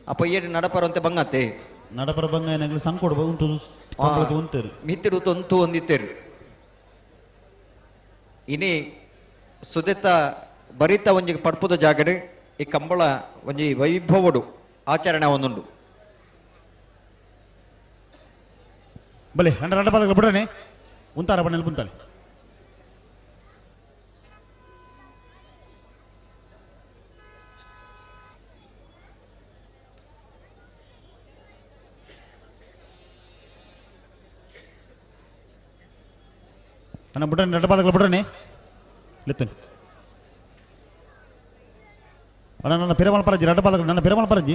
ಅಪ್ಪ ಏಡಿ ನಡಪರ ಅಂತ ಬಂಗತ್ತೆ ನಡಪರ ಬಂಗ ಏನಾಗಲಿ ಸಣ್ಣ ಕೊಡ್ಬೋದು ಉಂಟು ಕಂಬಳದ ಉಂಟರು ಮಿತ್ತಿಡು ತೊಂತು ಹೊಂದಿತ್ತೇರು ಇನಿ ಸುದೆತ್ತ ಬರಿತ ಒಂಜಿ ಪಡ್ಪುದ ಜಾಗಡೆ ಈ ಕಂಬಳ ಒಂಜಿ ವೈಭವಡು ಆಚರಣೆ ಒಂದುಂಡು ಬಲೆ ಅಂಡ ರಡ್ಡ ಪದಗಳು ಬಿಡನೆ ಉಂತಾರ ಬಣ್ಣಲ್ಲಿ ಬಂತಾಳೆ ಅಣ್ಣ ಬಿಡ್ರನೆ ರಡ್ಡ ಪದಗಳು ಬಿಡ್ರನೆ ಲೆತ್ತನೆ ಅಣ್ಣ ನನ್ನ ಪಿರಮಲ್ ಪರಜಿ ರಡ್ಡ ಪದಗಳು ನನ್ನ ಪಿರಮಲ್ ಪರಜಿ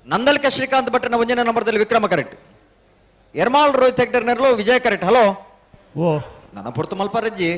ನಂದಲ್ಕ ಶ್ರೀಕಾಂತ್ ಭಟ್ನ ಒಂಜನೇ ನಂಬರ್ದಲ್ಲಿ ವಿಕ್ರಮ ಕರೆಕ್ಟ್ ಎರ್ಮಾಳ್ ರೋಹಿತ್ ಹೆಗ್ಡರ್ ನೆರ್ಲು ವಿಜಯ್ ಕರೆಕ್ಟ್ ಹಲೋ ಓ ನನ್ನ ಪುರ್ತು ಮಲ್ಪರಜ್ಜಿ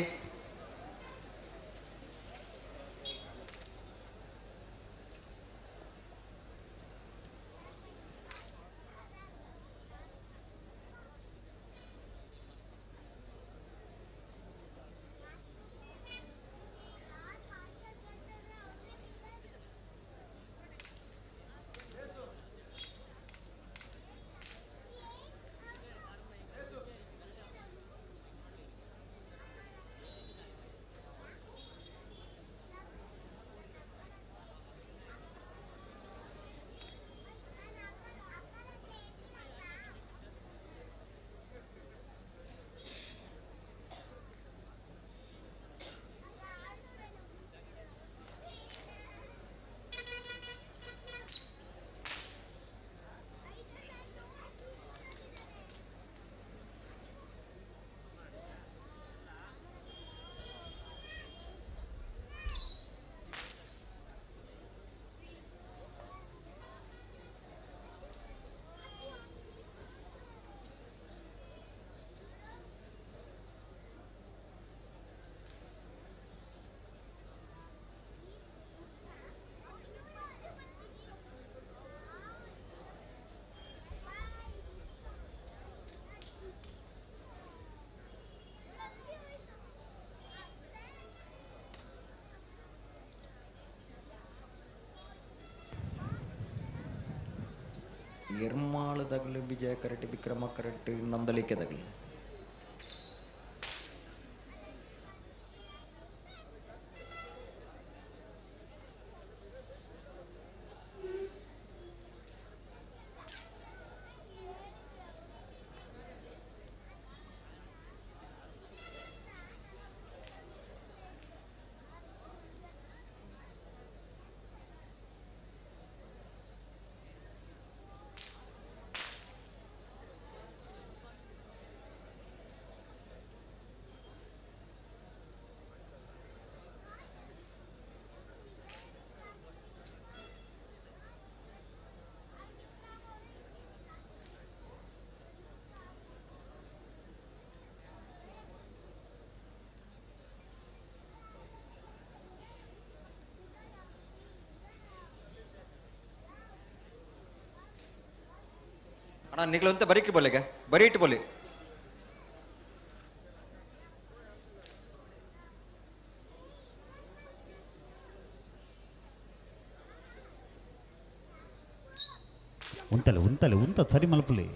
ಎರ್ಮಾಳದಾಗಲಿ ವಿಜಯ ಕರೆಕ್ಟ್, ವಿಕ್ರಮ ಕರೆಕ್ಟ್, ನಂದಲಿಕೆದಾಗಲಿ ಅಣ್ಣ ನಿಗ್ಲು ಅಂತ ಬರೀಕ್ ಬೋಲೆಗೆ ಬರೀಟ್ ಬೋಲಿ ಉಂತ ಸರಿ ಮಲ್ಪಲಿ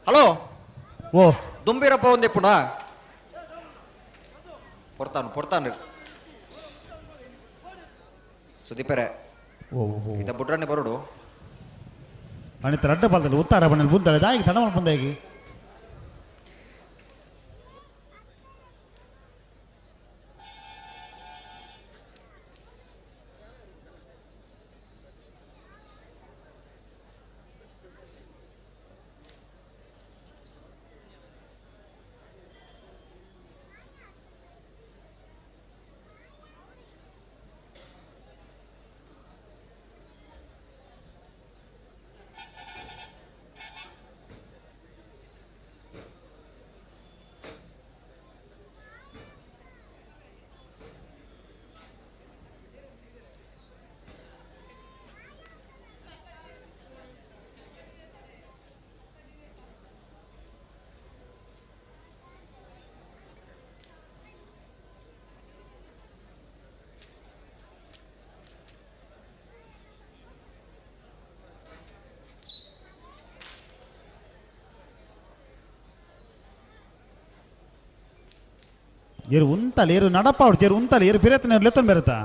ಹಲೋ ಓ ದುಂಬಿರಪ್ಪ ಒಂದೇ ಪುನಃ ಪೊರ್ತಾನು ಸುದೀಪರೇ ಓ ಇದ ಬುಡ್ರನ್ನೇ ಬರೋಡು ಅನಿತ ರಡ್ಡ ಬಾಲ್ದಲ್ಲಿ ಉತ್ತಾರ ಬಣ್ಣಲ್ಲಿ ಬುದ್ಧಳೆ ದಾಗಿ ತಡ ಮಾಡ್ಬಂದಾಗಿ ಏರು ಉಂತಲ್ಲ ಏರು ನಡಪ್ಪ ಅವ್ರು ಏರು ಉಂತಲ್ಲ ಏರು ಬಿರತ್ತನ ಲೆತ್ತನ್ ಬೆರತಾ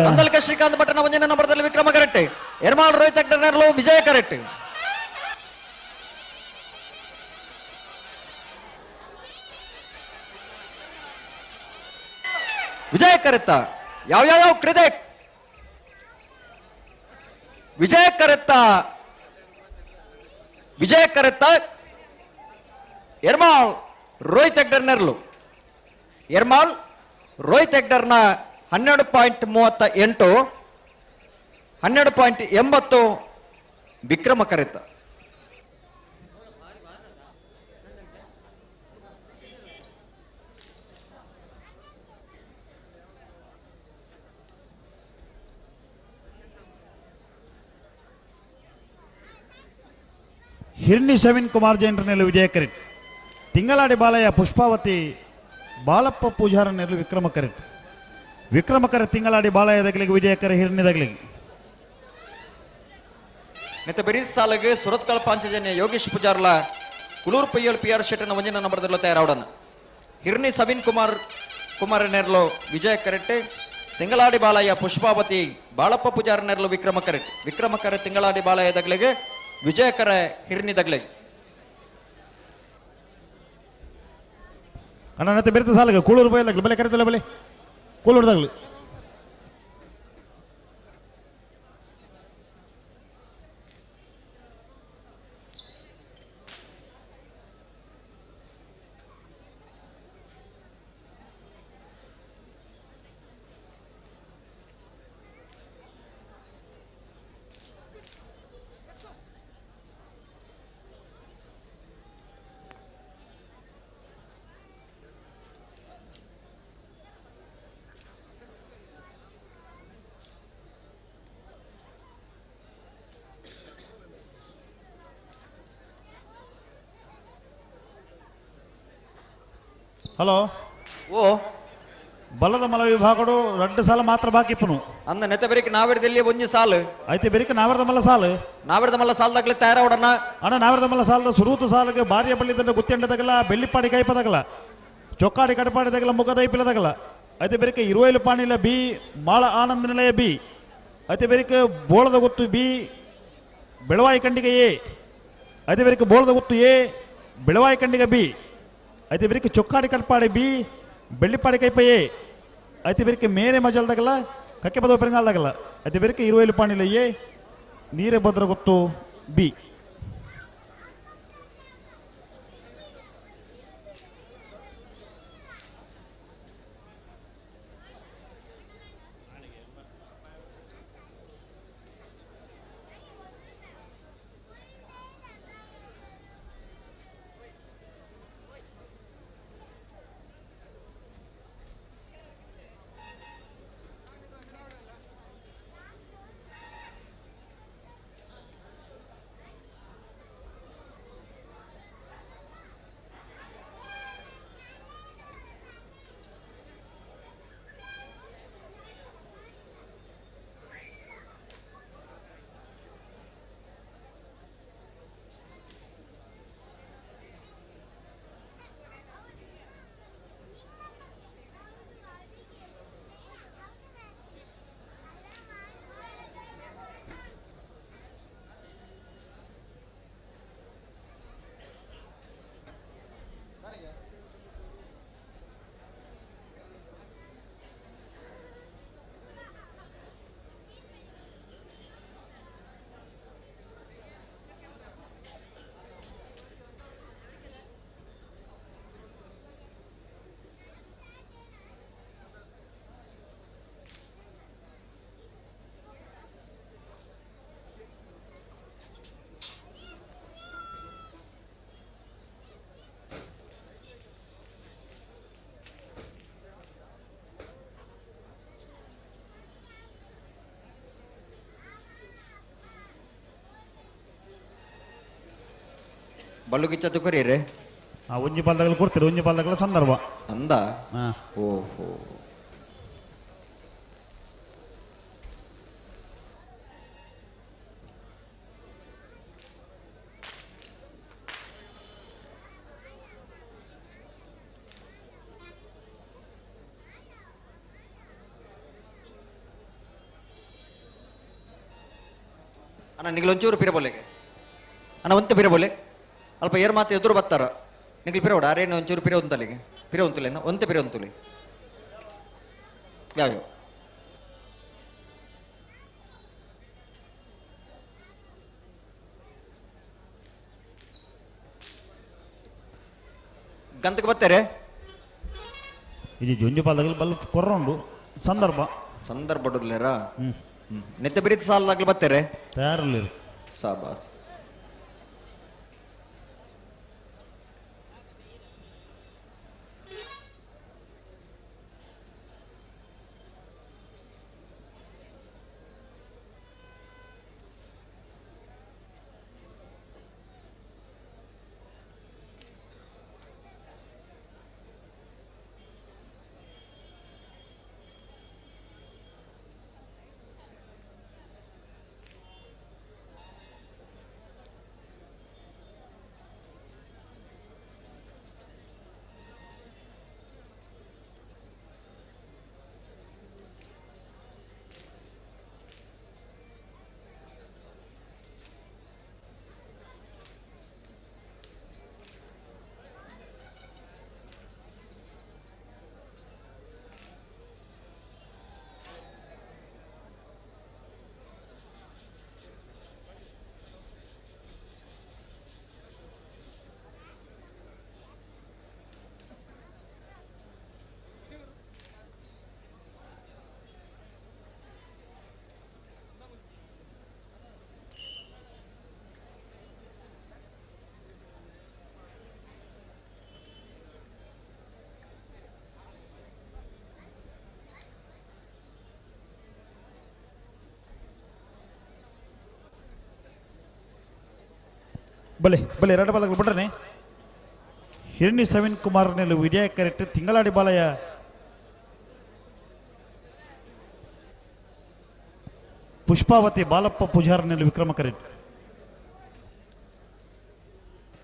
ನಂದಲ್ಕ ಶ್ರೀಕಾಂತ್ ಭಟ್ಟನ ಒಂದನೇ ನಂಬರ್ದಲ್ಲಿ ವಿಕ್ರಮ ಕರೆಕ್ಟ್, ಎರ್ಮಾಳ್ ರೋಹಿತ್ ಅಗ್ಡರ್ನರ್ಲು ವಿಜಯ ಕರೆಕ್ಟ್. ವಿಜಯ ಕರೆತ್ತ ಯಾವ ಕ್ರಿದೆಕ್ ವಿಜಯ ಕರೆತ್ತ ಎರ್ಮಾಳ್ ರೋಹಿತ್ ಅಗ್ಡರ್ನರ್ಲು ಎರ್ಮಾಳ್ ರೋಹಿತ್ ಹೆಗ್ಡರ್ನ 12.38, 12.80 ವಿಕ್ರಮ ಕರೆತ್ತ. ಹಿರ್ನಿ ಶವಿನ್ ಕುಮಾರ್ ಜೈನ್ರನೆಲ್ಲ ವಿಜಯ ಕರೆಟ್, ತಿಂಗಳಾಡಿ ಬಾಲಯ್ಯ ಪುಷ್ಪಾವತಿ ಬಾಲಪ್ಪ ಪೂಜಾರನೆಲ್ಲ ವಿಕ್ರಮ ಕರೆಟ್, ವಿಕ್ರಮ ಕರೆ ತಿಂಗಳಾಡಿ ಬಾಲಯ್ಯದಗಳಿಗೆ ವಿಜಯ ಕರೆ ಹಿರಣ್ಯದಗಳಿಗೆ. ನೆತ್ತ ಬೆರೀಸ್ ಸಾಲಗೆ ಸುರತ್ಕಲ್ ಪಾಂಚಜನ್ಯ ಯೋಗೇಶ್ ಪೂಜಾರ್ಲ ಕುಲೂರ್ ಪಯ್ಯಲ್ PR ಶೆಟ್ಟನ ಒಂಜಿನ ನಂಬರ್ದಲ್ಲೋ ತಯಾರಾವಡನ ಹಿರ್ನಿ ಸವಿನ್ ಕುಮಾರ್ ನೆರ್ಲು ವಿಜಯ ಕರೆಟ್, ತಿಂಗಳಾಡಿ ಬಾಲಯ್ಯ ಪುಷ್ಪಾವತಿ ಬಾಳಪ್ಪ ಪೂಜಾರ ನೆರ್ಲು ವಿಕ್ರಮ ಕರೆ ತಿಂಗಳಾಡಿ ಬಾಲಯ್ಯದಗಳಿಗೆ ವಿಜಯ ಕರೆ ಹಿರ್ನಿದಗಳಿಗೆ. ಅಣ್ಣ ನೆತ್ತ ಬೆರೆತ ಸಾಲಗೆ ಕೂಳೂರು ಬೈಯಲ್ಲ ಬೆಲೆ ಕರೆತಲ್ಲ ಬೆಲೆ ಗೋಲ್ ಹೊಡೆದಾಗಲಿ. ಹಲೋ ಓ ಬಲ್ಲದ ಮಲ ವಿಭಾಗಡು 2 ಸಾಲ ಮಾತ್ರ ಬಾಕಿ ಇಪ್ಪನು ಅಂದ ನೆತ್ತ ಬೆರಿಕ್ ನಾವಿಡ್ದಲ್ಲಿ ಒಂಜಿ ಸಾಲು ಐತೆ ಬೆರಿಕ ನಾವರದ ಮಲ್ಲ ಸಾಲು ನಾವಿಡ್ದ ಮಲ್ಲ ಸಾಲ್ದಾಗ್ಲಿ ತಯಾರ ಹೊಡನ ಅಣ್ಣ ನಾವರದ ಮಲ್ಲ ಸಾಲದ ಸುರೂತು ಸಾಲಿಗೆ ಬಾರಿಯ ಬಳ್ಳಿದಂಡ ಗುತ್ತೆಂಡದಾಗಲ್ಲ ಬೆಳ್ಳಿಪ್ಪಾಡಿ ಕೈಪದಾಗಲ್ಲ ಚೊಕ್ಕಾಡಿ ಕಡಪಾಡಿದಾಗಲ್ಲ ಮುಖದ ಐಪಿಲದಾಗಲ್ಲ ಐತೆ ಬೆರಿಕ ಇರುವೈಲು ಪಾಣಿಲ ಬಿ ಮಾಳ ಆನಂದ ನಿಲಯ ಬಿ ಐತೆ ಬೆರಿಕ ಬೋಳದ ಗುತ್ತು ಬಿ ಬೆಳವಾಯಿ ಕಂಡಿಗೆ ಎ ಐತೆ ಬೆರಿಕ ಬೋಳದ ಗುತ್ತು ಎ ಬೆಳವಾಯಿ ಕಂಡಿಗೆ ಬಿ ಐತೆ ಬೆರಿಕ ಚೊಕ್ಕಾಡಿ ಕಡಪಾಡಿ ಬಿ ಬೆಳ್ಳಿಪ್ಪಾಡಿ ಕೈಪ ಎ ಐತೆ ಬೆರಿಕೆ ಮೇರೆ ಮಜಲ್ದಾಗಲ್ಲ ಕಕ್ಕೆ ಬದವ ಪೆರಂಗಾಲ್ದಾಗಲ್ಲ ಐತೆ ಬೆರಿಕೆ ಇರುವೈಲು ಪಾಣಿಲ ಎ ನೀರೇ ಭದ್ರ ಗೊತ್ತು ಬಿ. ಬಲ್ಲು ಕಿಚ್ಚತ್ತು ಕರೀರಿ ಆ ಒಂಜಿ ಪಾಲ್ದಾಗಲ್ಲ ಕೊಡ್ತೀರಿ ಒಂಜಿ ಪಾಲ್ದಾಗಲ್ಲ ಸಂದರ್ಭ ಅಂದ ಹಾಂ ಓಹೋ ಅಣ್ಣ ನಿಂಗ್ಲೊಂಚೂರು ಪಿರಬೋಲೆಗೆ ಅಣ್ಣ ಒಂತೆ ಪಿರಬೋಲೆ ಅಲ್ಪ ಏರ್ ಮಾತು ಎದುರು ಬತ್ತಾರ ನಿಂಗ್ಲು ಪಿರವಡ ಅರೇನು ಒಂಚೂರು ಪಿರ ಉಂತಲ್ಲಿಗೆ ಪಿರ ಉಂತಲೇನ ಒಂತೆ ಪಿರ ಉಂತುಲಿ ಯಾವ್ಯಾವ ಗಂತಕ್ಕೆ ಬರ್ತಾರೆ ಇದು ಜೊಂಜು ಪಾಲ್ದಾಗಲ್ಲ ಬಲ್ ಕೊರ್ರೋಂಡು ಸಂದರ್ಭ ಸಂದರ್ಭ ನೆತ್ತ ಬಿರಿತ ಸಾಲದಾಗ್ಲಿ ಬರ್ತಾರೆ ತಯಾರಲ್ಲಿ ಸಾಬಾಸ್ ಬಲೆ ಬಲೆ ಎರಡು ಬಾಲಗಳು ಬಿಡ್ರನೆ ಹಿರಣಿ ಸವಿನ್ ಕುಮಾರ್ ನೆಲು ವಿಜಯ ಕರೆಕ್ಟ್ ತಿಂಗಳಾಡಿ ಬಾಲಯ ಪುಷ್ಪಾವತಿ ಬಾಲಪ್ಪ ಪೂಜಾರ್ ನೆಲು ವಿಕ್ರಮ ಕರೆಕ್ಟ್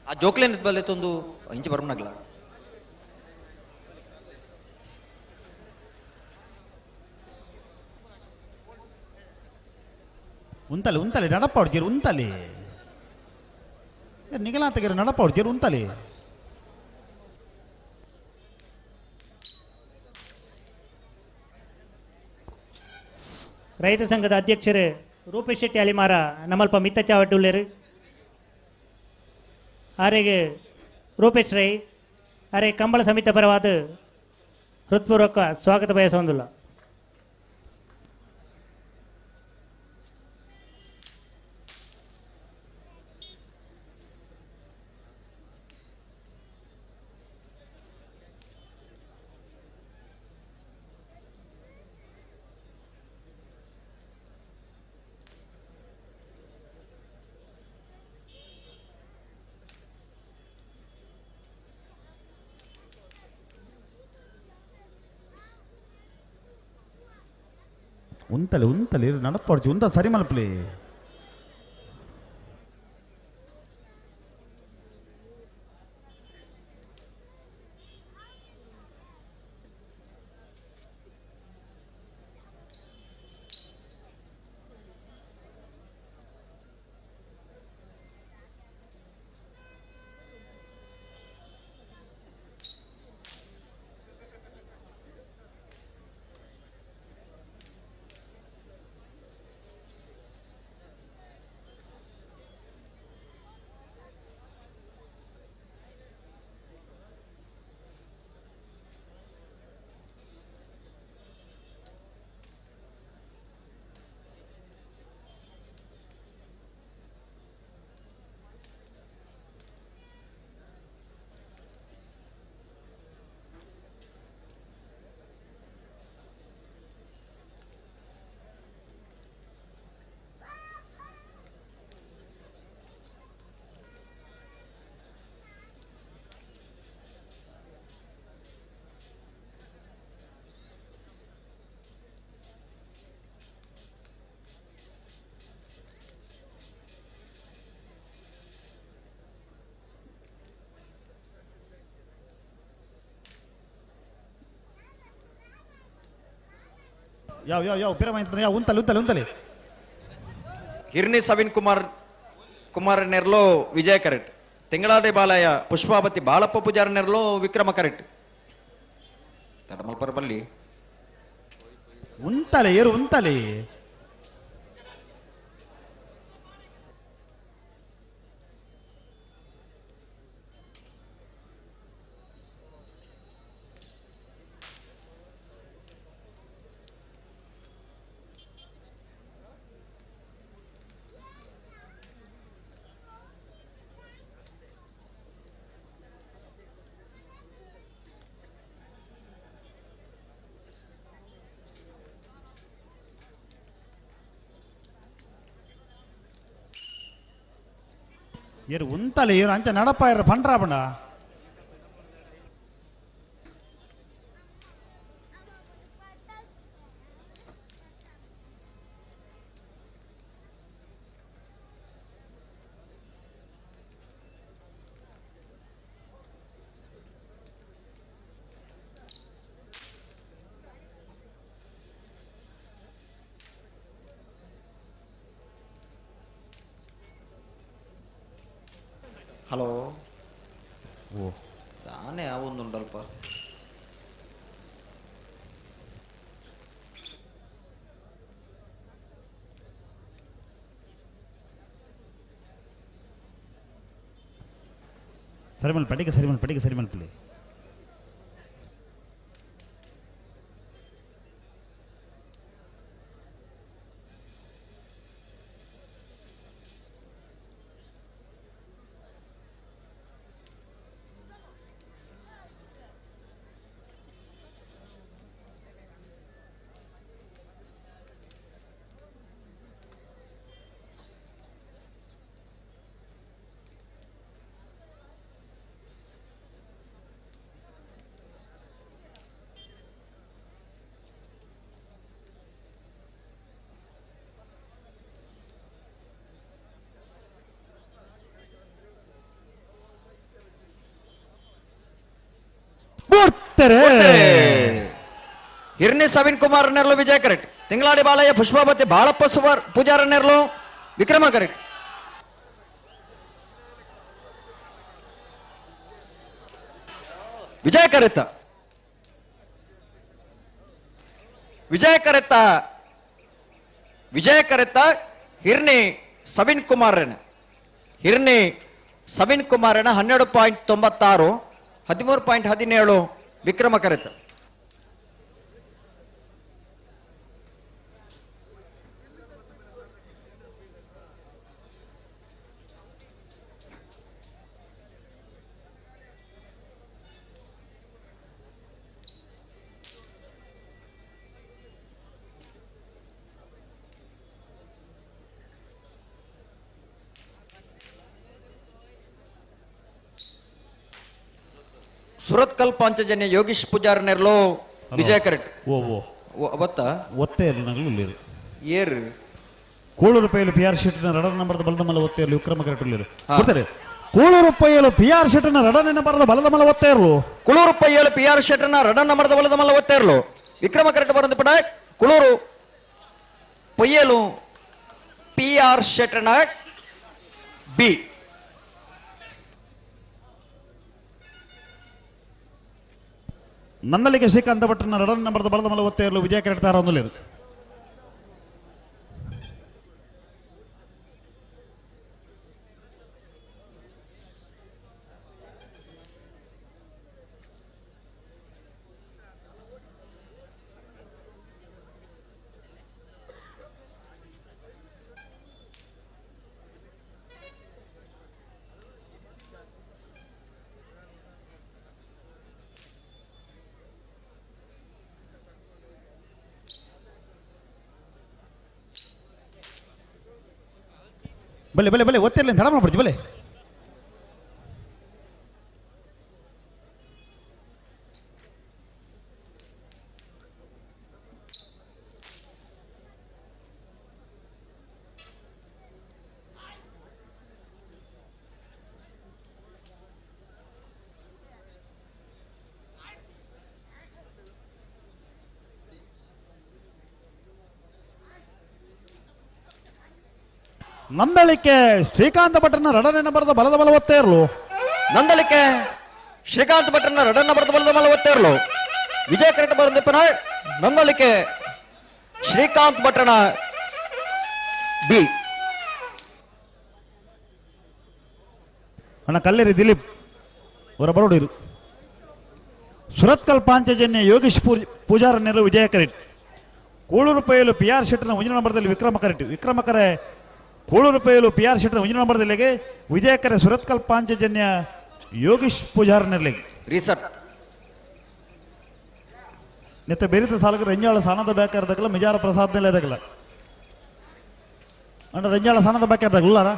ಆ ಜೋಕ್ಲೇನ್ ಬಲ್ಲೆ ತಂದು ಇಂಚೆ ಬರ್ಮನಾಗ್ಲ ಉಂತಲೆ ಉಂತಲೆ ನಡಪ ಹೊಡ್ಜೀರು ಉಂತಲೆ ನಿಗಲ ತೆಗೀರು ನಡಪ ಹೊಡ್ಜೀರು ಉಂತಲೆ ರೈತ ಸಂಘದ ಅಧ್ಯಕ್ಷರು ರೂಪೇಶ್ ಶೆಟ್ಟಿ ಅಲಿಮಾರ ನಮ್ಮಲ್ಪ ಮಿತ್ತ ಚಾವಟ್ಟುಲ್ಲೇರು ಆರೆಗೆ ರೂಪೇಶ್ ರೈ ಆರೆ ಕಂಬಳ ಸಮಿತಿ ಪರವಾದ ಹೃತ್ಪೂರ್ವಕ ಸ್ವಾಗತ ಬಯಸೊಂದಿಲ್ಲ ಉಂತಲೆ ಉಂತಲೆ ನಡಪ ಹೊಡ್ಜಿ ಉಂತ ಸರಿ ಮಲ್ಪಲಿ ಯಾವ ಯಾವ ಯಾವ ಬೇರೆ ಮಾಹಿತಿ ಯಾವ ಉಂತಲೆ ಉಂತಲೆ ಉಂತಲೆ ಹಿರ್ನಿ ಸವಿನ್ ಕುಮಾರ್ ನೆರ್ಲೋ ವಿಜಯ ಕರೆಕ್ಟ್ ತಿಂಗಳಾಡಿ ಬಾಲಯ ಪುಷ್ಪಾವತಿ ಬಾಳಪ್ಪ ಪೂಜಾರ ನೆರ್ಲೋ ವಿಕ್ರಮ ಕರೆಕ್ಟ್ ತಡಮಲ್ಪರ ಬಲ್ಲಿ ಉಂತಲೆ ಏರು ಉಂತಲೆ ಏರು ಉಂತಲೆ ಏರು ಅಂಚ ನಡಪ ಇರ ಪಂಡ್ರ ಬಂಡ ಹಲೋ ಓ ತಾನೇ ಯಾವೊಂದುಂಟಲ್ಪ ಸರಿಮಲ್ ಪಡಿಗೆ ಸರಿಮಲ್ ಪಡಿಗೆ ಸರಿಮಲ್ ಪಡಿ ಬರ್ತಾರೆ ಹಿರ್ನಿ ಸವಿನ್ ಕುಮಾರ್ ನೆರ್ಲು ವಿಜಯ ಕರೆಕ್ಟ್. ತಿಂಗಳಾಡಿ ಬಾಲಯ್ಯ ಪುಷ್ಪಾವತಿ ಬಾಳಪ್ಪ ಸುವರ್ ಪೂಜಾರ ನೆರ್ಲು ವಿಕ್ರಮ ಕರೆಕ್ಟ್. ವಿಜಯ ಕರೆತ್ತ ವಿಜಯ ಕರೆತ್ತ ಹಿರ್ನಿ ಸವಿನ್ ಕುಮಾರನ 12.96 13.17 ವಿಕ್ರಮ ಕರೆತ್ತ. ಸುರತ್ಕಲ್ ಪಾಂಚಜನ್ಯ ಯೋಗೀಶ್ ಪೂಜಾರ ನೆರ್ಲು ವಿಜಯ ಕರೆಕ್ಟ್. ಓ ಅವತ್ತ ಒತ್ತೆ ನಗಲು ಏರ್ ಕೂಳೂರು ಪೈಲು ಪಿ ಆರ್ ಶೆಟ್ಟಿನ ರಡ ನಂಬರದ ಬಲದ ಮಲ ಒತ್ತೆಯಲು ವಿಕ್ರಮ ಕರೆಕ್ಟ್ ಬರ್ತಾರೆ. ಕೂಳೂರು ಪೈಯಲು ಪಿ ಆರ್ ಶೆಟ್ಟಿನ ರಡನ ಬರದ ಬಲದ ಮಲ ಒತ್ತೆ ಇರಲು ಕುಳೂರು ಪೈಯಲು ಪಿ ಆರ್ ಶೆಟ್ಟನ ರಡನ ಮರದ ಬಲದ ಮಲ ಒತ್ತೆ ಇರಲು ವಿಕ್ರಮ ಕರೆಕ್ಟ್ ಬರಂದು ಪಡ ಕುಳೂರು ಪೊಯ್ಯಲು ಪಿ ಆರ್ ಶೆಟ್ಟನ ಬಿ. ನನ್ನಲ್ಲಿಗೆ ಶ್ರೀಕಾಂತ ಭಟ್ಟನ ರಡನ ನಂಬರದ ಬಲದ ಮಲ ಒತ್ತೆ ಇರಲು ವಿಜಯ ಕರೆಕ್ಟ್ ತಾರ ಒಂದಲೇರು. ಬಲೆ ಬಲೆ ಬಲೆ ಒತ್ತಿರಲಿ ತಡ ಮಾಡ್ಬಿಡ್ತಿ ಬಲೆ. ನಂದಳಿಕೆ ಶ್ರೀಕಾಂತ ಭಟ್ಟನ ರಡನ ಬರದ ಬಲದ ಬಲ ಒತ್ತೇ ಇರಲು ನಂದಳಿಕೆ ಶ್ರೀಕಾಂತ್ ಭಟ್ಟನ ರಡನ ಬರದ ಬಲದ ಮಲ ಒತ್ತೆ ಇರಲು ವಿಜಯ ಕರೆಕ್ಟ್ ಬರಂದಿಪ್ಪನ ನಂದಳಿಕೆ ಶ್ರೀಕಾಂತ್ ಭಟ್ಟನ ಬಿ. ಅಣ್ಣ ಕಲ್ಲೇರಿ ದಿಲೀಪ್ ಅವರ ಬರೋಡಿರು. ಸುರತ್ಕಲ್ ಪಾಂಚಜನ್ಯ ಯೋಗೀಶ್ ಪೂಜಾರ ನೆರಳು ವಿಜಯ ಕರೆಕ್ಟ್. ಕೂಳೂರು ಪೈಲು ಪಿ ಆರ್ ಶೆಟ್ಟನ ಮುಂಜಿನ ನಂಬರದಲ್ಲಿ ವಿಕ್ರಮ ಕರೆಕ್ಟ್. ವಿಕ್ರಮ ಕರೆ ಕೂಳೂರು ಪೈಲು ಪಿ ಆರ್ ಶೆಟ್ಟನ ಮುಂಜಿನ ನಂಬರದಲ್ಲಿಗೆ ವಿಜಯ ಕರೆ ಸುರತ್ಕಲ್ ಪಾಂಚಜನ್ಯ ಯೋಗೀಶ್ ಪೂಜಾರ ನೆರಳಿಗೆ ರೀಸೆಟ್ ನೆತ್ತ ಬೇರಿದ ಸಾಲಕ ರಂಜಾಳ ಸಾನದ ಬೇಕಾರ್ದಾಗಲ್ಲ ಮಿಜಾರ ಪ್ರಸಾದ್ ನೆಲೆ ಅದಾಗಲ್ಲ ಅಣ್ಣ ರಂಜಾಳ ಸಾನದ ಬೇಕಾರ್ದಾಗಲ್ಲಾರ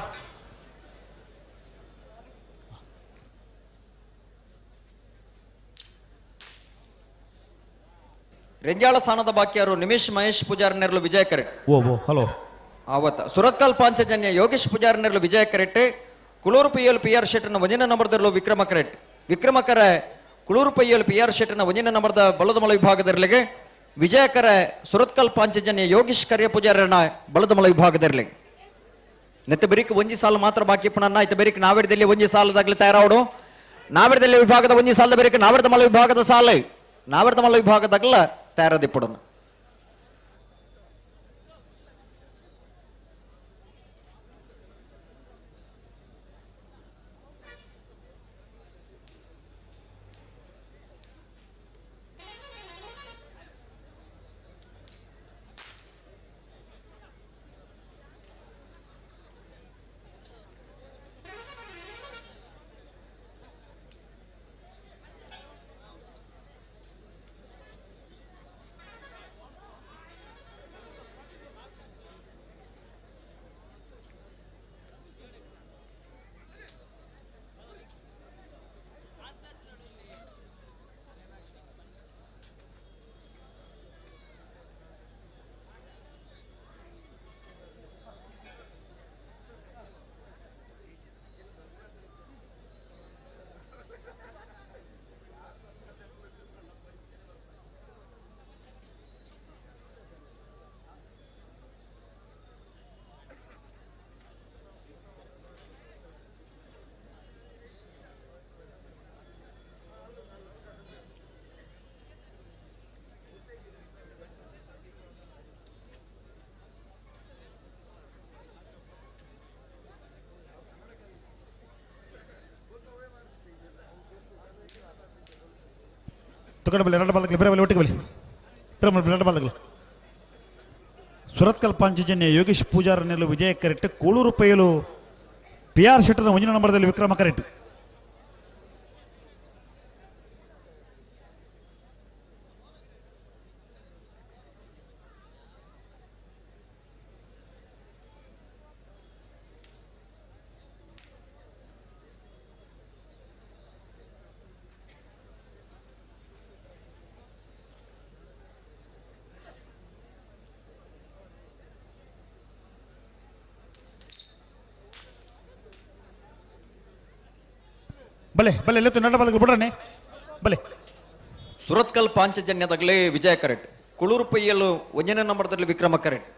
ರೆಂಜಾಳ ಸ್ಥಾನದ ಬಾಕಿಯರು ನಿಮಿಷ್ ಮಹೇಶ್ ಪೂಜಾರ ನೆರಳು ವಿಜಯ ಕರೆಕ್ಟ್. ಓ ಹಲೋ ಆವತ್ತ ಸುರತ್ಕಲ್ ಪಾಂಚಜನ್ಯ ಯೋಗೇಶ್ ಪೂಜಾರ ನೆರಳು ವಿಜಯ ಕರೆಕ್ಟ್. ಕುಳೂರು ಪೈಯಲು ಪಿ ಆರ್ ಶೆಟ್ಟನ ಒಂಜಿನ ನಂಬರ್ದಲ್ಲೂ ವಿಕ್ರಮ ಕರೆಕ್ಟ್. ವಿಕ್ರಮ ಕರೆ ಕುಳೂರು ಪೈಯಲು ಪಿ ಆರ್ ಶೆಟ್ಟನ ಒಂಜಿನ ನಂಬರ್ದ ಬಲದಮಲ ವಿಭಾಗದಲ್ಲಿಗೆ ವಿಜಯ ಕರೆ ಸುರತ್ಕಲ್ ಪಾಂಚಜನ್ಯ ಯೋಗೀಶ್ ಕರಿಯ ಪೂಜಾರನ ಬಲದಮಲ ವಿಭಾಗದಲ್ಲಿಗೆ ನೆತ್ತ ಬೆರಿಕ್ ಒಂಜಿ ಸಾಲ ಮಾತ್ರ ಬಾಕಿ ಪುನಃ ಇತ್ತ ಬೆರಿಕ್ ನಾವೇಡದಲ್ಲಿ ಒಂಜಿ ಸಾಲದಾಗಲಿ ತಯಾರಾವಡು ನಾವೇಡದಲ್ಲಿ ವಿಭಾಗದ ಒಂಜಿ ಸಾಲದ ಬೆರಿಕ್ ನಾವೇಡದ ಮಲ ವಿಭಾಗದ ಸಾಲ ನಾವೇಡದ ಮಲ ವಿಭಾಗದಾಗಲ ತಯಾರದಿಪ್ಪಡನು. ತುಕಡ ಬಲ್ಲಿ ಎರಡು ಬಾಲಕಲು ಬೇರೆ ಬಲ್ಲಿ ಒಟ್ಟಿಗೆ ಬಲ್ಲಿ ಎರಡು ಬಾಲಕಲು ಸುರತ್ಕಲ್ ಪಾಂಚಜನ್ಯ ಯೋಗೇಶ್ ಪೂಜಾರ ನೆಲ್ಲು ವಿಜಯ ಕರೆಕ್ಟ್ ಕೋಳೂರು ಪೈಯಲು PR ಶೆಟ್ಟರ್ನ 1ನೇ ನಂಬರ್ದಲ್ಲಿ ವಿಕ್ರಮ ಕರೆಕ್ಟ್ ಬಲೆ ಬಲೆ ಎಲ್ಲತ್ತು ನಡ ಬಾಲಕಲು ಬಿಡ್ರನೆ ಬಲೆ ಸುರತ್ಕಲ್ ಪಾಂಚಜನ್ಯದಾಗಲೇ ವಿಜಯ ಕರೆಕ್ಟ್ ಕುಳೂರು ಪೈಯಲು 1ನೇ ನಂಬರ್ದಲ್ಲಿ ವಿಕ್ರಮ ಕರೆಕ್ಟ್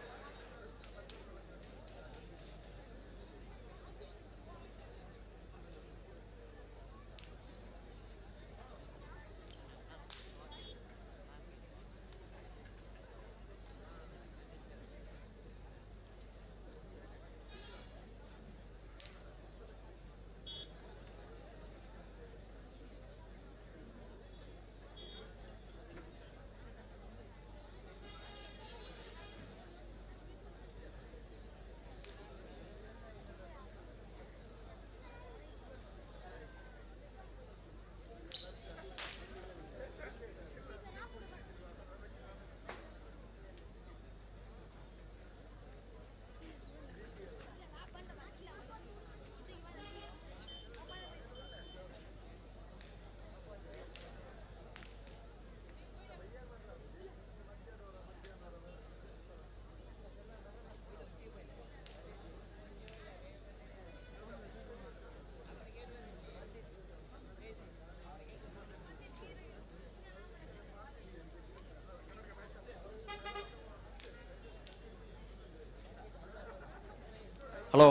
ಹಲೋ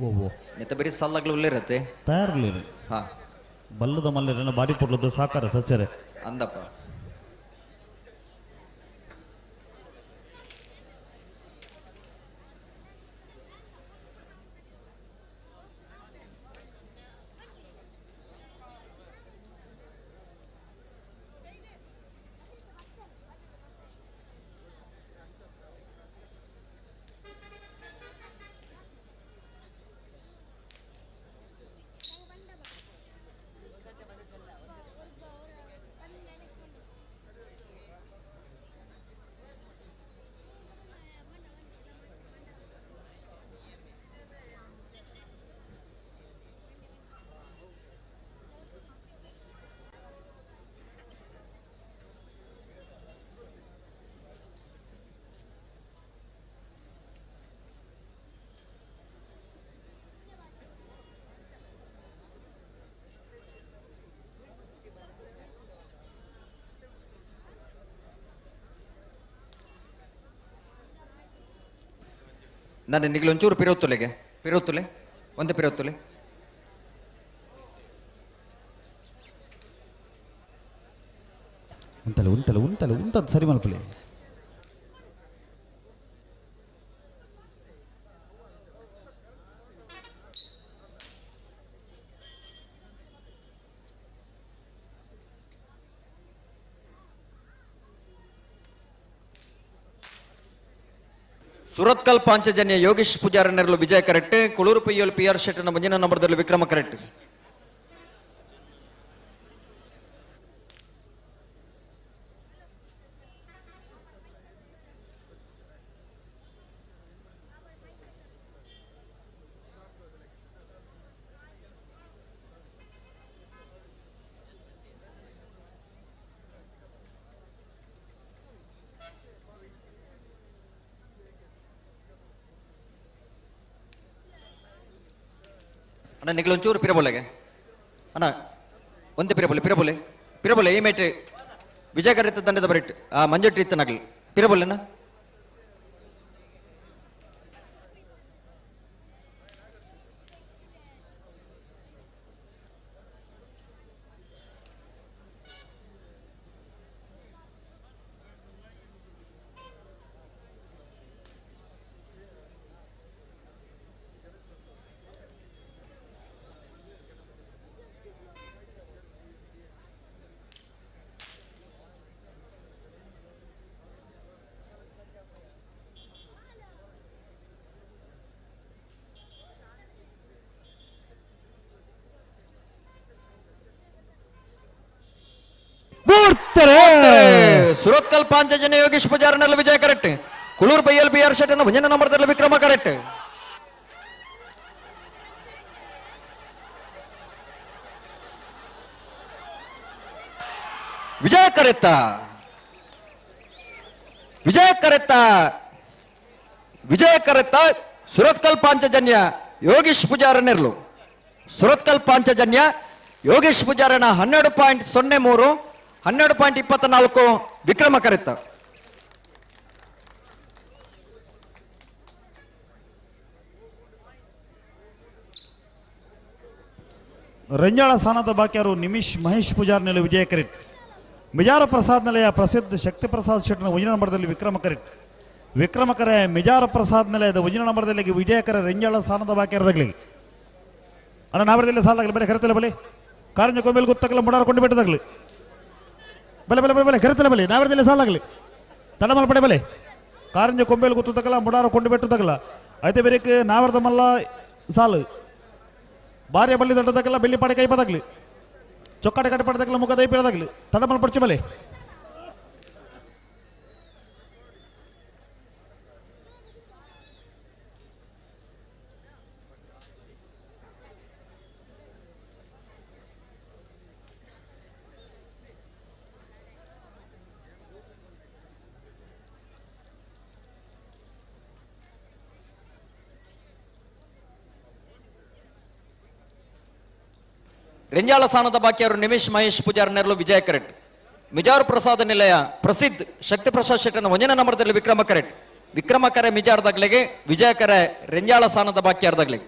ಓ ಮಿತ್ತ ಬರೀ ಸಲ್ಲಾಗ್ಲು ಉಲ್ಲಿರತ್ತೆ ತಯಾರಿರ್ಲಿ ಹಾ ಬಲ್ಲದ ಮಲ್ಲೆರನ್ನ ಬಾರಿ ಪೊಡ್ಲದ ಸಾಕಾರ ಸಸ್ಯರೆ ಅಂದಪ್ಪ ನಾನು ನಿಗ್ಲೊಂಚೂರು ಪಿರೋತ್ತುಲೆ ಒಂದೇ ಪಿರೋತ್ತುಲೆ ಉಂತಲ್ಲ ಸರಿ ಮಲ್ಪಲೆ ಸುರತ್ಕಲ್ ಪಾಂಚಜನ್ಯ ಯೋಗೇಶ್ ಪೂಜಾರ ನೆರಳು ವಿಜಯ ಕರೆಕ್ಟ್ ಕುಳೂರು ಪೈಯಲು PR ಶೆಟ್ಟರ್ನ 1ನೇ ನಂಬರ್ದಲ್ಲಿ ವಿಕ್ರಮ ಕರೆಕ್ಟ್ ಅಣ್ಣ ನಿಗ್ಲೊಂಚೂರು ಪಿರಬೋಲೆಗೆ ಅಣ್ಣ ಒಂದೇ ಪಿರಬೋಲೆ ಈ ಮೇಟ್ ವಿಜಯ ಕರೆಕ್ಟ್ ದಂಡದ ಬರಿಟ್ ಆ ಮಂಜಟ್ಟು ಇತ್ತನಾಗ್ಲಿ ಪಿರಬೋಲೆನ ಸುರತ್ಕಲ್ ಪಾಂಚಜನ್ಯ ಯೋಗೇಶ್ ಪೂಜಾರನಲ್ಲಿ ವಿಜಯ ಕರೆಕ್ಟ್. ಕುಳೂರ್ ಬೈಯಲ್ ಬಿ ಆರ್ ಶೆಟ್ಟನ ಮುಂದಿನ ನಂಬರ್ದಲ್ಲಿ ವಿಕ್ರಮ ಕರೆಕ್ಟ್. ವಿಜಯ ಕರೆತ್ತ ವಿಜಯ ಕರೆತ್ತ ವಿಜಯ ಕರೆತ್ತ ಸುರತ್ಕಲ್ ಪಾಂಚಜನ್ಯ ಯೋಗೇಶ್ ಪೂಜಾರ ನೆರ್ಲು. ಸುರತ್ಕಲ್ ಪಾಂಚಜನ್ಯ ಯೋಗೇಶ್ ಪೂಜಾರನ 12.03 12.24 ವಿಕ್ರಮ ಕರೆತ್ತ. ರಂಜಾಳ ಸ್ಥಾನದ ಬಾಕಿಯಾರು ನಿಮಿಷ್ ಮಹೇಶ್ ಪೂಜಾರ್ ನೆಲೆ ವಿಜಯ ಕರೆಟ್. ಮಿಜಾರ ಪ್ರಸಾದ್ ನೆಲೆಯ ಪ್ರಸಿದ್ಧ ಶಕ್ತಿ ಪ್ರಸಾದ್ ಶೆಟ್ಟನ ಒಂಜಿನ ನಂಬರ್ದಲ್ಲಿ ವಿಕ್ರಮ ಕರೆಟ್. ವಿಕ್ರಮ ಕರೆ ಮಿಜಾರ ಪ್ರಸಾದ್ ನೆಲೆಯದ ಒಂಜಿನ ನಂಬರ್ದಲ್ಲಿ ವಿಜಯ ಕರೆ ರಂಜಾಳ ಸ್ಥಾನದ ಬಾಕಿಯಾರದಾಗಲಿ ಅಣ್ಣ ನಾವರದಲ್ಲಿ ಸಾಲಾಗಲಿ ಬಲೆ ಕರೆತಲ್ಲ ಬಲೆ ಕಾರಂಜ ಕೊಂಬೆಲ್ ಗೊತ್ತಾಗಲ್ಲ ಮುಡಾರ್ಕೊಂಡು ಬಿಟ್ಟದಾಗಲಿ ಬಲೆ ಬಲೆ ಬಲೆ ಬಲೆ ಕರೆತಲ್ಲ ಬಲೆ ನಾವರದಲ್ಲಿ ಸಾಲಾಗಲಿ ತಡಮಲ್ ಪಡೆ ಬಲೆ ಕಾರಂಜ ಕೊಂಬೆಲ್ ಗೊತ್ತದಕ್ಕಲ್ಲ ಮುಡಾರ್ಕೊಂಡು ಬಿಟ್ಟದಾಗಲ್ಲ ಐತೆ ಬೇರೆಕ್ಕೆ ನಾವರದ ಮಲ್ಲ ಸಾಲು ಭಾರ್ಯ ಬಳ್ಳಿ ದೊಡ್ಡದಾಗಲ್ಲ ಬೆಳ್ಳಿ ಪಾಡೆ ಕೈ ಪದಾಗಲಿ ಚೊಕ್ಕಾಟೆ ಕಡೆ ಪಡೆದಾಗಲ್ಲ ಮುಖ ದೈ ಪೀಡದಾಗಲಿ ತಡಮಲ್ ಪಡ್ಚು ಬಲೆ ರೆಂಜಾಳ ಸ್ಥಾನದ ಬಾಕಿಯವರು ನಿಮಿಷ್ ಮಹೇಶ್ ಪೂಜಾರ್ ನೆರಳು ವಿಜಯ ಕರೆಟ್. ಮಿಜಾರು ಪ್ರಸಾದ ನಿಲಯ ಪ್ರಸಿದ್ಧ ಶಕ್ತಿ ಪ್ರಸಾದ್ ಶೆಟ್ಟನ ಒಂದನೇ ನಂಬರ್ದಲ್ಲಿ ವಿಕ್ರಮ ಕರೆಟ್. ವಿಕ್ರಮ ಕರೆ ಮಿಜಾರ್ದಾಗ್ಲಿಗೆ ವಿಜಯ ಕರೆ ರೆಂಜಾಳ ಸ್ಥಾನದ ಬಾಕಿಯಾರ್ದಾಗ್ಲಿಗೆ.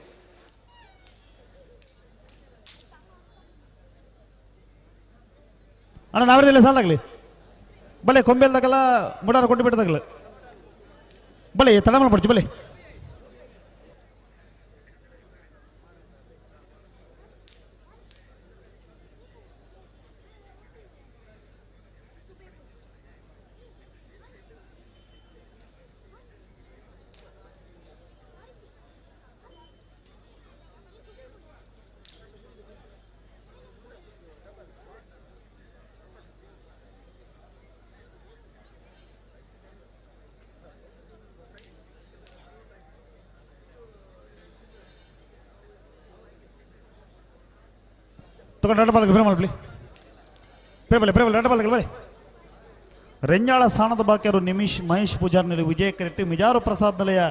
ಅಣ್ಣ ನಾವರದಲ್ಲಿ ಸಾಲಾಗಲಿ ಬಲೆ ಕೊಂಬೆಲ್ದಾಗಲ್ಲ ಮುಡಾರ ಕೊಂಡು ಬಿಟ್ಟದಾಗಲ್ಲ ಬಲೆ ತಡಮಲ್ ಪಡ್ಚು ಬಲೆ ತಗೊಂಡು ಎರಡು ಬಾಲ್ಗೆ ಫ್ರೇಮ್ ಮಾಡಲಿ ಪ್ರೇಬಲೆ ಪ್ರೇಬಲೆ ಎರಡು ಬಾಲ್ಗೆ ಬಲೆ ರೆಂಜಾಳ ಸ್ಥಾನದ ಬಾಕಿಯರು ನಿಮಿಷ್ ಮಹೇಶ್ ಪೂಜಾರ್ ನೆಲೆ ವಿಜಯ ಕರೆಟ್ಟಿ. ಮಿಜಾರು ಪ್ರಸಾದ್ ನೆಲೆಯ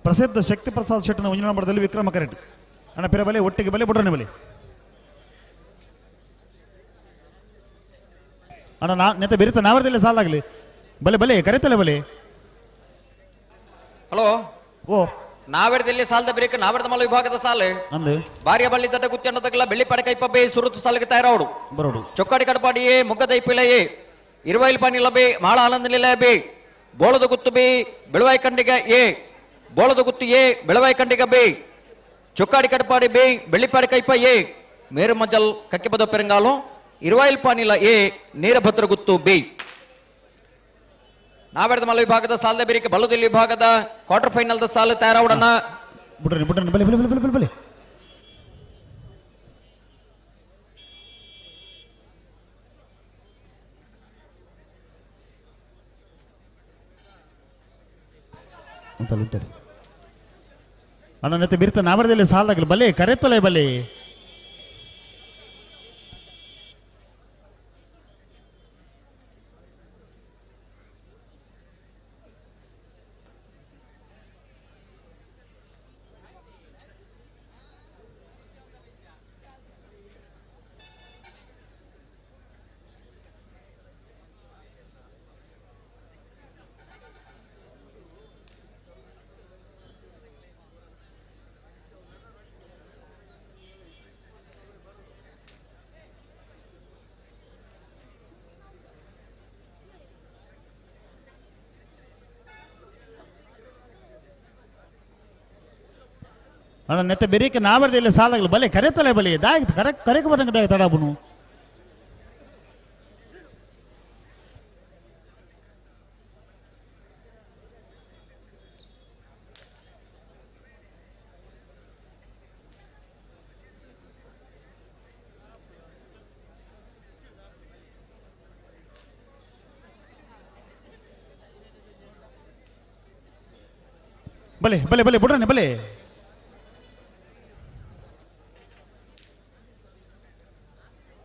ಪ್ರಸಿದ್ಧ ಶಕ್ತಿ ಪ್ರಸಾದ್ ಶೆಟ್ಟನ ಒಂಜಿನ ನಂಬರ್ದಲ್ಲಿ ವಿಕ್ರಮ ಕರೆಟ್ಟಿ. ಅಣ್ಣ ಪ್ರೇಬಲೆ ಒಟ್ಟಿಗೆ ಬಲೆ ಬುಡ್ರನೆ ಬಲೆ ಅಣ್ಣ ನೆತ್ತ ಬೆರಿತ ನಾವರದಲ್ಲಿ ಸಾಲಾಗಲಿ ಬಲೆ ಬಲೆ ಕರೆತಲೆ ಬಲೆ. ಹಲೋ ಓ ನಾವೆಡದಲ್ಲಿ ಸಾಲದ ಬ್ರೇಕ್ ನಾವೆಡದ ಮಲ ವಿಭಾಗದ ಸಾಲು ಅಂದು ಭಾರ್ಯ ಬಳ್ಳಿ ದಡ್ಡ ಗುತ್ತಣ್ಣದಗಲ ಬೆಳ್ಳಿ ಪಡೆ ಕೈಪಬ್ಬೆ ಸುರುತು ಸಾಲಿಗೆ ತಯಾರಾವಡು ಬರೋಡು ಚೊಕ್ಕಾಡಿ ಕಡಪಾಡಿಯೇ ಮುಗ್ಗದ ಇಪ್ಪಿಲೆಯೇ ಇರುವೈಲ್ ಪಾನಿಲ ಬೇ ಮಾಳ ಆನಂದ ನಿಲ ಬೇ ಬೋಳದ ಗುತ್ತು ಬೇ ಬೆಳವಾಯಿ ಕಂಡಿಗ ಏ ಬೋಳದ ಗುತ್ತು ಏ ಬೆಳವಾಯಿ ಕಂಡಿಗ ಬೇ ಚೊಕ್ಕಾಡಿ ಕಡಪಾಡಿ ಬೇ ಬೆಳ್ಳಿಪಾಡಿ ಕೈಪ ಏ ಮೇರು ಮಜಲ್ ಕಕ್ಕೆ ಬದ ಪೆರಂಗಾಲು ಇರುವೈಲ್ ಪಾನಿಲ ಏ ನೀರಭದ್ರ ಗುತ್ತು ಬೇ. ನಾವೆಡದ ಮಲ್ಲ ವಿಭಾಗದ ಸಾಲದ ಬೇರಿಕೆ ಬಲ್ಲದಲ್ಲಿ ವಿಭಾಗದ ಕ್ವಾರ್ಟರ್ ಫೈನಲ್ ದ ಸಾಲು ತಯಾರಾವಡನ ಬುಡ್ರನೆ ಬುಡ್ರನೆ ಬಲೆ ಬಲೆ ಬಲೆ ಬಲೆ ಬಲೆ ಅಣ್ಣ ನೆತ್ತೆ ಬಿರ್ತ ನಾವರದಲ್ಲಿ ಸಾಲಾಗಲಿ ಬಲೆ ಕರೆತಲೆ ಬಲೆ ಅಣ್ಣ ನೆತ್ತೆ ಬೆರೀಕೆ ನಾವರದಲ್ಲಿ ಸಾಲಾಗಲಿ ಬಲೆ ಕರೆತಲೆ ಬಲೆ ದಾಯ ಕರೆಗೆ ಬರಂಗ ದಾಯ ತಡಾಬುನು ಬಲೆ ಬಲೆ ಬಲೆ ಬಿಡ್ರನೆ ಬಲೆ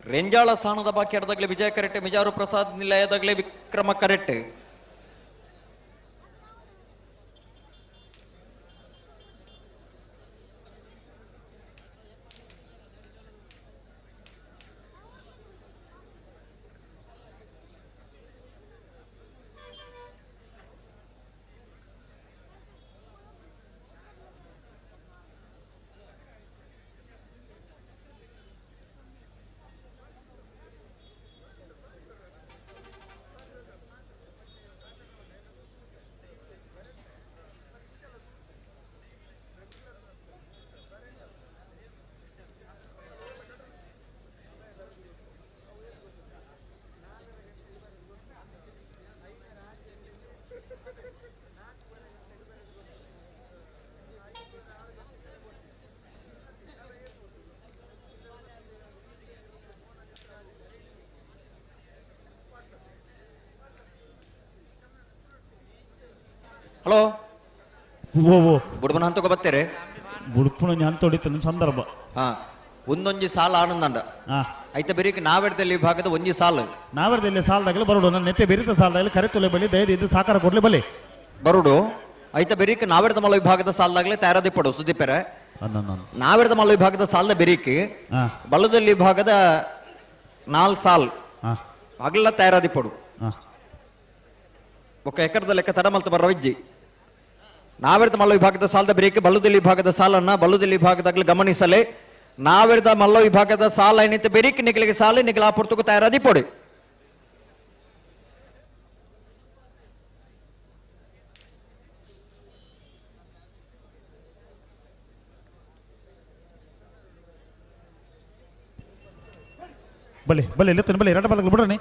ರೆಂಜಾಳ ಸ್ಥಾನದ ಬಾಕಿ ಅರ್ಧಗ್ಲೆ ವಿಜಯ ಕರೆಟ್ಟೆ ಮಿಜಾರು ಪ್ರಸಾದ್ ನಿಲಯದಾಗಲೇ ವಿಕ್ರಮ ಕರೆಟ್ಟೆ. ಹಲೋ ಓ ಓ ಬುಡ್ಮನ ಹಂತಕ್ಕೆ ಬರ್ತೀರಿ? ಬುಡುಪುಣ ഞാൻ ತೊಡಿತನ ಸಂದರ್ಭ ಹಾ ಒಂದೊಂಜಿ ಸಾಲ ಆನಂದಂಡ ಹಾ ಐತೆ ಬೆರೀಕ್ ನಾವೆಡ್ದಲ್ಲಿ ಭಾಗದ ಒಂಜಿ ಸಾಲು ನಾವರದಲ್ಲಿ ಸಾಲದಾಗಲಿ ಬರೋಡು ನನ್ನ ನೆತ್ತೆ ಬೆರಿತ ಸಾಲದಾಗಲಿ ಕರೆ ತೊಲೆ ಬಲಿ ದಯದ ಇದು ಸಾಕಾರ ಕೊಡ್ಲಿ ಬಲಿ ಬರುಡು ಐತೆ ಬೆರೀಕ್ ನಾವೆಡ್ದ ಮಲ್ಲ ವಿಭಾಗದ ಸಾಲದಾಗಲೇ ತಯಾರದಿ ಪಡು ಸುದೀಪರ ಅಂದ ನಾವೆಡ್ದ ಮಲ್ಲ ವಿಭಾಗದ ಸಾಲದ ಬೆರೀಕ್ ಹಾ ಬಲ್ಲದಲ್ಲಿ ಭಾಗದ 4 ಸಾಲ್ ಹಾ ಹಗಲ ತಯಾರದಿ ಪಡು ಹಾ ఒక ఎకರದ ಲೆಕ್ಕ ತಡಮಲ್ತ ಬರೋ ವಿಜ್ಜಿ ನಾವೆಡ್ದ ಮಲ್ಲ ವಿಭಾಗದ ಸಾಲದ ಬೆರೀಕ್ ಬಲ್ಲದಲ್ಲಿ ವಿಭಾಗದ ಸಾಲನ್ನ ಬಲ್ಲದಲ್ಲಿ ವಿಭಾಗದಾಗಲೇ ಗಮನಿಸಲೇ ನಾವೆಡ್ದ ಮಲ್ಲ ವಿಭಾಗದ ಸಾಲ ಏನೈತೆ ಬೆರೀಕ್ ನಿಗಲಿಗೆ ಸಾಲು ನಿಗಲ ಪುರ್ತಕು ತಯಾರದಿ ಪಡು. ಬಲೆ ಬಲೆ ಎತ್ತನ ಬಲೆ ಎರಡು ಬಲಗಳು ಬಿಡ್ರನೆ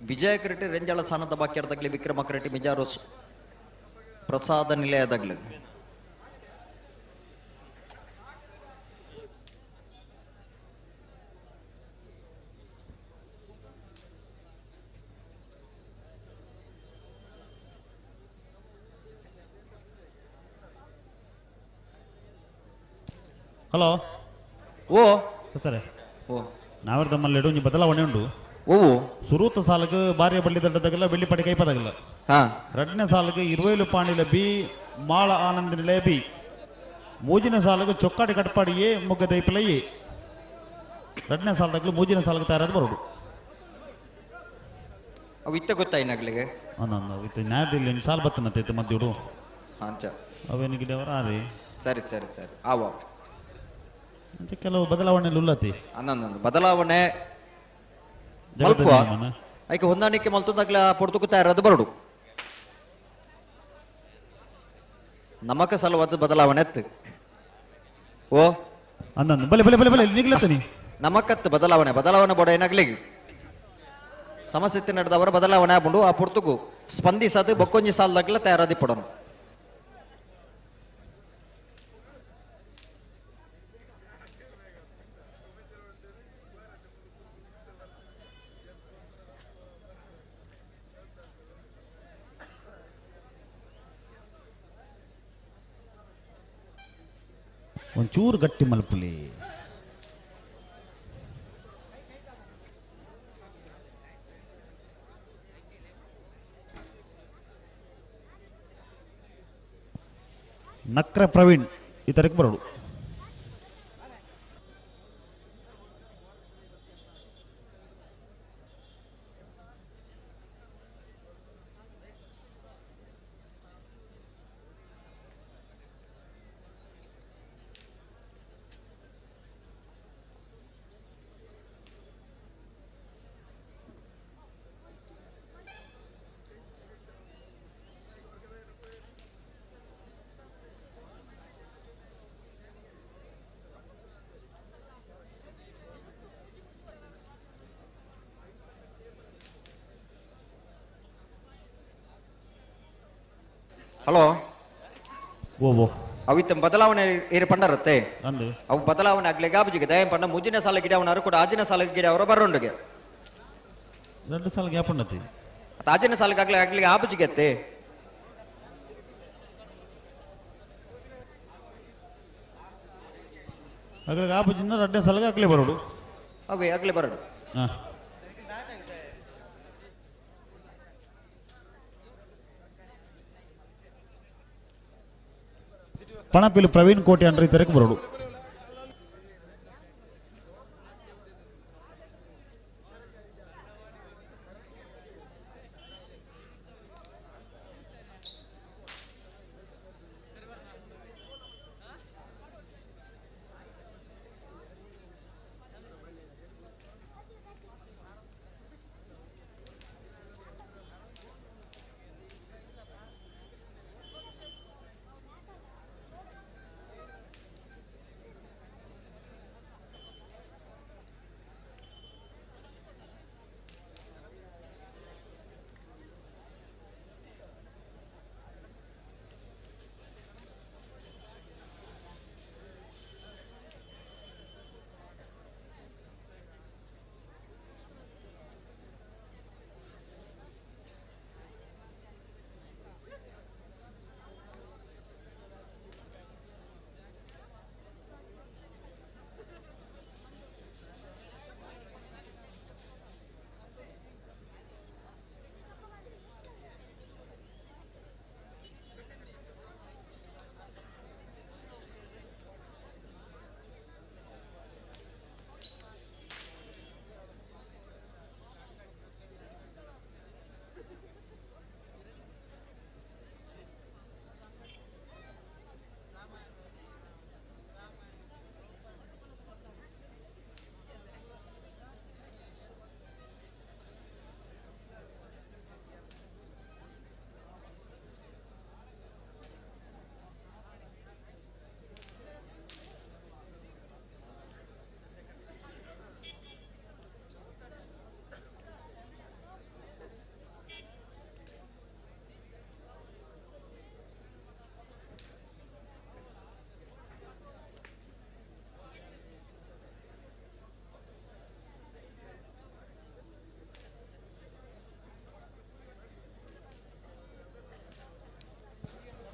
ವಿಜಯ ಕರೆಟ್ಟಿ ರೆಂಜಾಳ ಸ್ಥಾನದ ಬಾಕಿ ಅರ್ಧಗ್ಲೆ ವಿಕ್ರಮ ಕರೆಟ್ಟಿ ಮಿಜಾರು ಪ್ರಸಾದ ನಿಲಯದಾಗಲೇ ಹಲೋ ಓ ಸರಿ ಓ ನಾವರ್ದ ಮಲ್ಲೆಡು ಒಂಜಿ ಬದಲಾವಣೆ ಉಂಡು ಓ ಸುರೂತ ಸಾಲಕ್ಕೆ ಬಾರಿಯ ಬಳ್ಳಿ ದಡ್ಡದಾಗಲ್ಲ ಬೆಳ್ಳಿ ಪಡಿ ಕೈಪದಾಗಲ್ಲ ಹಾ ಎರಡನೇ ಸಾಲಕ್ಕೆ 20 ಪಾಣಿಲ ಬಿ ಮಾಳ ಆನಂದ ನಿಲಯ ಬಿ ಮೂಜಿನ ಸಾಲಕ್ಕೆ ಚೊಕ್ಕಾಡಿ ಕಟ್ಪಾಡಿ ಎ ಮುಗ್ಗ ದೈಪಲ ಎ ಎರಡನೇ ಸಾಲದಾಗಲು ಮೂಜಿನ ಸಾಲಕ್ಕೆ ತಯಾರಾದ ಬರೋಡು ಅವು ಇತ್ತ ಗೊತ್ತಾಯಿನಾಗ್ಲಿಗೆ ಅಂದ ಇತ್ತು ನ್ಯಾಯದಲ್ಲಿ ಒಂದು ಸಾಲ ಬತ್ತನತ್ತೈತೆ ಮದ್ದಿಡು ಅಂಚ ಅವೇನಿಗೆ ದೇವರ ಆರಿ ಸರಿ ಸರಿ ಸರಿ ಆವ ಅಂಚ ಕೆಲವು ಬದಲಾವಣೆలు ಉಲ್ಲತಿ ಅನ್ನೊಂದು ಬದಲಾವಣೆ ಜಗತ್ತಿನ ಮಲ್ಪುವ ನಿಯಮನ. ಐಕೆ ಹೊಂದಾಣಿಕೆ ಮಲ್ತದಾಗ್ಲ ಪೊರ್ತುಕು ತಯಾರದು ಬರಡು ನಮಕ ಸಲವಾದ ಬದಲಾವಣೆ ಎತ್ತು ಓ ಅಂದಂದು ಬಲೆ ಬಲೆ ಬಲೆ ಬಲೆ ನಿಗ್ಲತ್ತನಿ ನಮಕತ್ ಬದಲಾವಣೆ ಬೋಡ ಏನಾಗ್ಲಿ ಸಮಸ್ಯೆ ನಡೆದವರ ಬದಲಾವಣೆ ಆಗ್ಬಿಡು ಆ ಪುರ್ತುಕು ಸ್ಪಂದಿಸದು ಬೊಕ್ಕೊಂಜಿ ಸಾಲದಾಗ್ಲ ತಯಾರಾದಿ ಪಡೋನು ಒಂಚೂರು ಗಟ್ಟಿ ಮಲ್ಪುಲಿ. ನಕ್ರ ಪ್ರವೀಣ್ ಈ ತರಕ್ಕೆ ಬರೋಡು. ಹಲೋ ಓ ಅವಿತ್ತ ಬದಲಾವಣೆ ಏರು ಪಂಡರತ್ತೆ ಅಂದು ಅವು ಬದಲಾವಣೆ ಆಗ್ಲಿ ಗಾಬುಜಿಗೆ ದಯ ಪಂಡ ಮುಜಿನ ಸಾಲ ಗಿಡ ಅವನ ಕೂಡ ಆಜಿನ ಸಾಲ ಗಿಡ ಅವರ ಬರೋಂಡುಗೆ 2 ಸಾಲ ಗ್ಯಾಪ್ ಉಂಡತಿ ಆಜಿನ ಸಾಲಕ್ಕೆ ಆಗ್ಲಿ ಆಗ್ಲಿ ಆಬುಜಿಗೆ ಅತ್ತೆ ಅಗ್ಲ ಆಪುಜಿಂದ 2 ಸಾಲಗೆ ಆಗ್ಲೇ ಬರೋಡು ಅವೇ ಆಗ್ಲೇ ಬರೋಡು. ಹಾಂ ಪಣಪಿಲು ಪ್ರವೀಣ್ ಕೋಟೆ ಅಂದ್ರೆ ಈ ತರಕ್ಕೆ ಬರೋಡು.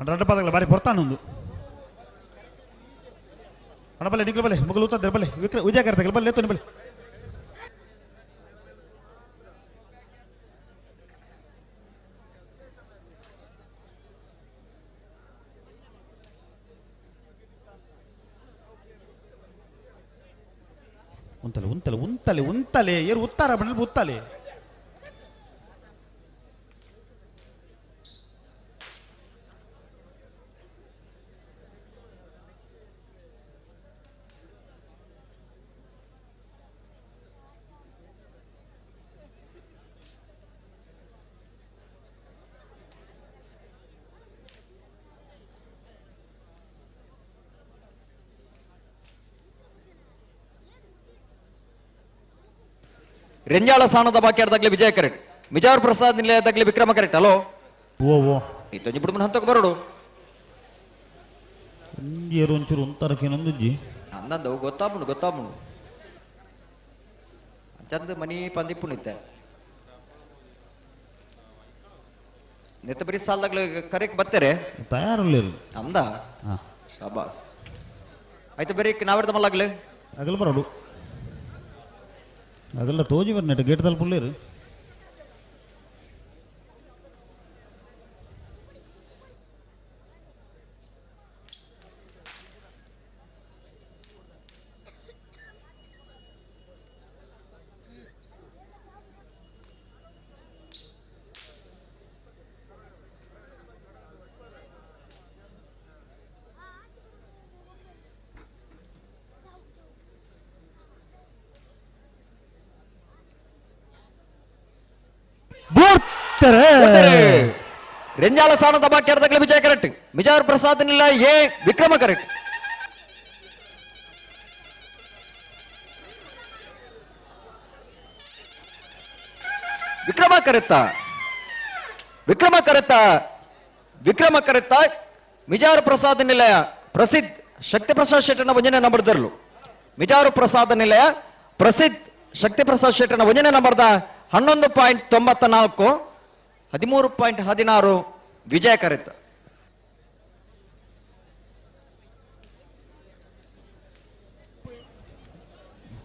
రెండు పదగల బారి పొర్తాను ఉంది అడబలే నికల బలే ముగ్గులు ఉత్త దెబ్బలే విజయ కర్తగల బలే తోని బలే ఉంతలే ఉంతలే ఉంతలే ఉంతలే ఏరు ఉత్తారా బండి ఉత్తాలే ರೆಂಜಾಳ ಸ್ಥಾನದ ಬಾಕ್ಯಾರ್ದಾಗ್ಲಿ ವಿಜಯ ಕರೆಕ್ಟ್ ಮಿಜಾವರ್ ಪ್ರಸಾದ್ ನಿಲಯದಾಗ್ಲಿ ವಿಕ್ರಮ ಕರೆಕ್ಟ್ ಹಲೋ ಓ ಓ ಇತ್ತೊಂಜಿ ಬಿಡ್ಮನ್ ಹಂತಕ್ಕೆ ಬರೋಡು ಏರು ಒಂಚೂರು ಒಂತರಕ್ಕೇನೊಂದುಜ್ಜಿ ಅಂದಂದು ಗೊತ್ತಾಪುಂಡು ಚಂದ ಮನಿ ಪಂದಿಪ್ಪುಣಿತ್ತೆ ನೆತ್ತ ಬರೀ ಸಾಲದಾಗ್ಲಿ ಕರೆಕ್ಟ್ ಬತ್ತರೆ ತಯಾರಲ್ಲೇರು ಅಂದ ಶಬಾಸ್ ಐತೆ ಬೆರಿಕ್ ನಾವಿಡ್ದ ಮಲ್ಲಾಗ್ಲಿ ಅಗಲ್ ಬರೋಡು ಅಗಲ್ಲ ತೋಜಿ ಬರ್ನೆಟ್ ಗೇಟ್ ತಲುಪುಲ್ಲೇರು ರೆಂಜಾಲ ಸ್ಥಾನದ ಬಾಕ್ಯರ್ದಾಗಲೇ ವಿಜಯ ಕರೆಕ್ಟ್ ಮಿಜಾರ್ ಪ್ರಸಾದ್ ನಿಲ್ಲ ಎ ವಿಕ್ರಮ ಕರೆಕ್ಟ್ ವಿಕ್ರಮ ಕರೆತ್ತ ಮಿಜಾರು ಪ್ರಸಾದ್ ನಿಲಯ ಪ್ರಸಿದ್ಧ ಶಕ್ತಿ ಪ್ರಸಾದ್ ಶೆಟ್ಟನ ವಂಜನೆ ನಂಬರ್ದರ್ಲು ಮಿಜಾರು ಪ್ರಸಾದ್ ನಿಲಯ ಪ್ರಸಿದ್ಧ ಶಕ್ತಿ ಪ್ರಸಾದ್ ಶೆಟ್ಟನ ವಂಜನೆ ನಂಬರ್ದ 11.94 13.16 ವಿಜಯ ಕರೆತ್ತ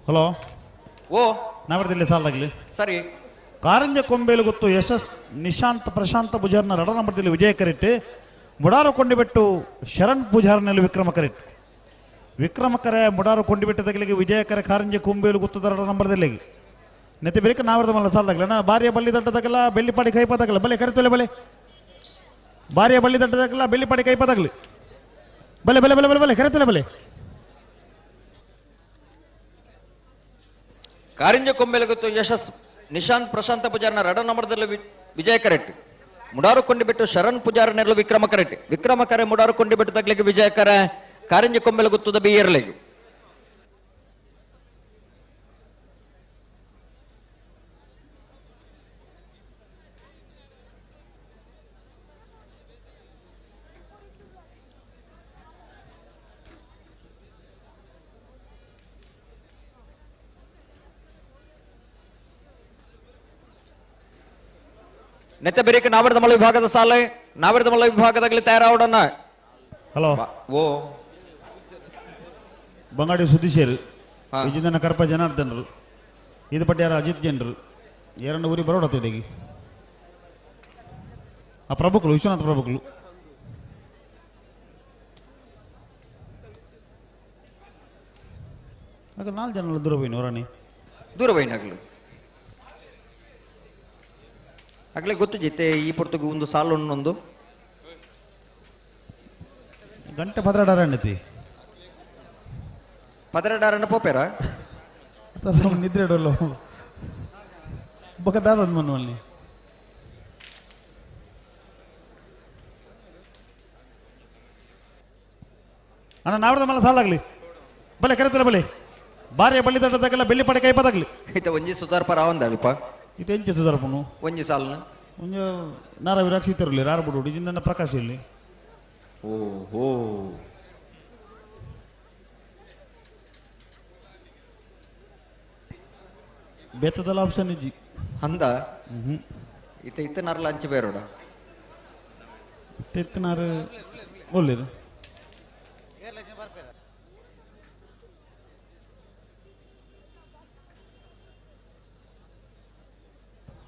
ಹಲೋ ಓ ನಾವಿಡ್ದಿಲ್ಲ ಸಾಲದಾಗ್ಲಿ ಸರಿ ಕಾರಂಜ ಕೊಂಬೇಲು ಗೊತ್ತು ಯಶಸ್ ನಿಶಾಂತ್ ಪ್ರಶಾಂತ ಪೂಜಾರ್ನ ರಡ ನಂಬರ್ದಲ್ಲಿ ವಿಜಯ ಕರೆಟ್ ಮುಡಾರು ಕೊಂಡಿಬೆಟ್ಟು ಶರಣ್ ಪೂಜಾರ್ನಲ್ಲಿ ವಿಕ್ರಮ ಕರೆಟ್ ವಿಕ್ರಮ ಕರೆ ಮುಡಾರು ಕೊಂಡಿಬೆಟ್ಟದಾಗಲಿಗೆ ವಿಜಯ ಕರೆ ಕಾರಂಜ ಕೊಂಬೇಲು ಗೊತ್ತದ ರಡ ನಂಬರ್ದಲ್ಲಿ ನೆತಿ ಬೇಕ ನಾವಿಡ್ದ ಮಲ್ಲ ಸಾಲದಾಗ್ಲಿ ನಾ ಬಾರಿಯ ಬಳ್ಳಿ ದಡ್ಡದಾಗಲ್ಲ ಬೆಳ್ಳಿಪಾಡಿ ಕೈಪದಾಗಲ್ಲ ಬಲೆ ಕರೆತಲೆ ಬಲೆ ಬಾರಿಯ ಬಳ್ಳಿ ದಡ್ಡದಾಗಲ್ಲ ಬೆಳ್ಳಿಪಾಡಿ ಕೈಪದಾಗಲಿ ಬಲೆ ಬಲೆ ಬಲೆ ಬಲೆ ಬಲೆ ಕರೆತಲೆ ಬಲೆ ಕಾರಿಂಜ ಕೊಂಬೆಲಗುತ್ತು ಯಶಸ್ ನಿಶಾಂತ್ ಪ್ರಶಾಂತ ಪೂಜಾರನ ರಡ ನಂಬರ್ದಲ್ಲಿ ವಿಜಯ ಕರೆಟ್ ಮುಡಾರು ಕೊಂಡಿಬಿಟ್ಟು ಶರಣ್ ಪೂಜಾರನೆರಲು ವಿಕ್ರಮ ಕರೆಟ್ ವಿಕ್ರಮ ಕರೆ ಮುಡಾರು ಕೊಂಡಿಬಿಟ್ಟು ತಗ್ಲಿಗೆ ವಿಜಯ ಕರೆ ಕಾರಿಂಜ ಕೊಂಬೆಲಗುತ್ತದ ಬಿ ಇರಲಿಗೆ ನೆತ್ತ ಬೆರಿಕ ನಾವಿಡ್ದ ಮಲ್ಲ ವಿಭಾಗದ ಸಾಲೆ ನಾವಿಡ್ದ ಮಲ್ಲ ವಿಭಾಗದಾಗಲಿ ತಯಾರಾವಡನ್ನ ಹಲೋ ಓ ಬಂಗಾಡಿ ಸುದ್ದಿಶೇರು ವಿಜಯನ ಕರಪ ಜನಾರ್ದನರು ಇದು ಪಟ್ಯಾರ ಅಜಿತ್ ಜನರು ಎರಡು ಊರಿ ಬರೋಡತ್ತಿದ್ದೆಗಿ ಆ ಪ್ರಭುಗಳು ವಿಶ್ವನಾಥ ಪ್ರಭುಗಳು ಆಗ 4 ಜನ ದೂರ ಹೋಯ್ನು ಹೊರಾಣಿ ದೂರ ಹೋಯ್ನಾಗ್ಲು ಆಗ್ಲೇ ಗೊತ್ತು ಜೈತೆ ಈ ಪುರ್ತಗೂ ಒಂದು ಸಾಲು ಒಂದು ಗಂಟೆ ಪದ್ರಾಡಾರ ಅನ್ನತಿ ಪದರಡಾರನ್ನ ಪೋಪೇರ ನಿದ್ರೆ ಇಡೋಲ್ಲ ಬಕದಾದ ಮನ್ವಲ್ಲಿ ಅಣ್ಣ ನಾವ್ರದ ಮಲ್ಲ ಸಾಲಾಗ್ಲಿ ಬಲೆ ಕರೆತಲ್ಲ ಬಲೆ ಬಾರಿಯ ಬಳ್ಳಿ ತಟ್ಟದಾಗಲ್ಲ ಬೆಳ್ಳಿ ಪಡೆ ಕೈಪದಾಗ್ಲಿ ಈತ ಒಂಜಿ ಸುಧಾರ್ಪ ರಾವಂದಲ್ಪ ಇದು ಎಂಚ ಸುಧಾರಪನು ಒಂಜಿ ಸಾಲ್ನ ಒಂದು ನಾರ ವಿರಾಕ್ಷಿ ತರಲಿ ರಾರ ಬಿಡು ಇದನ್ನ ಪ್ರಕಾಶ ಇಲ್ಲಿ ಓಹೋ ಬೆತ್ತದಲ್ಲ ಆಪ್ಷನ್ ಇಜ್ಜಿ ಅಂದ ಈತ ಇತ್ತನಾರ್ಲ ಅಂಚೆ ಬೇರೋಡ ತೆತ್ತನಾರು ಒಳ್ಳೆರು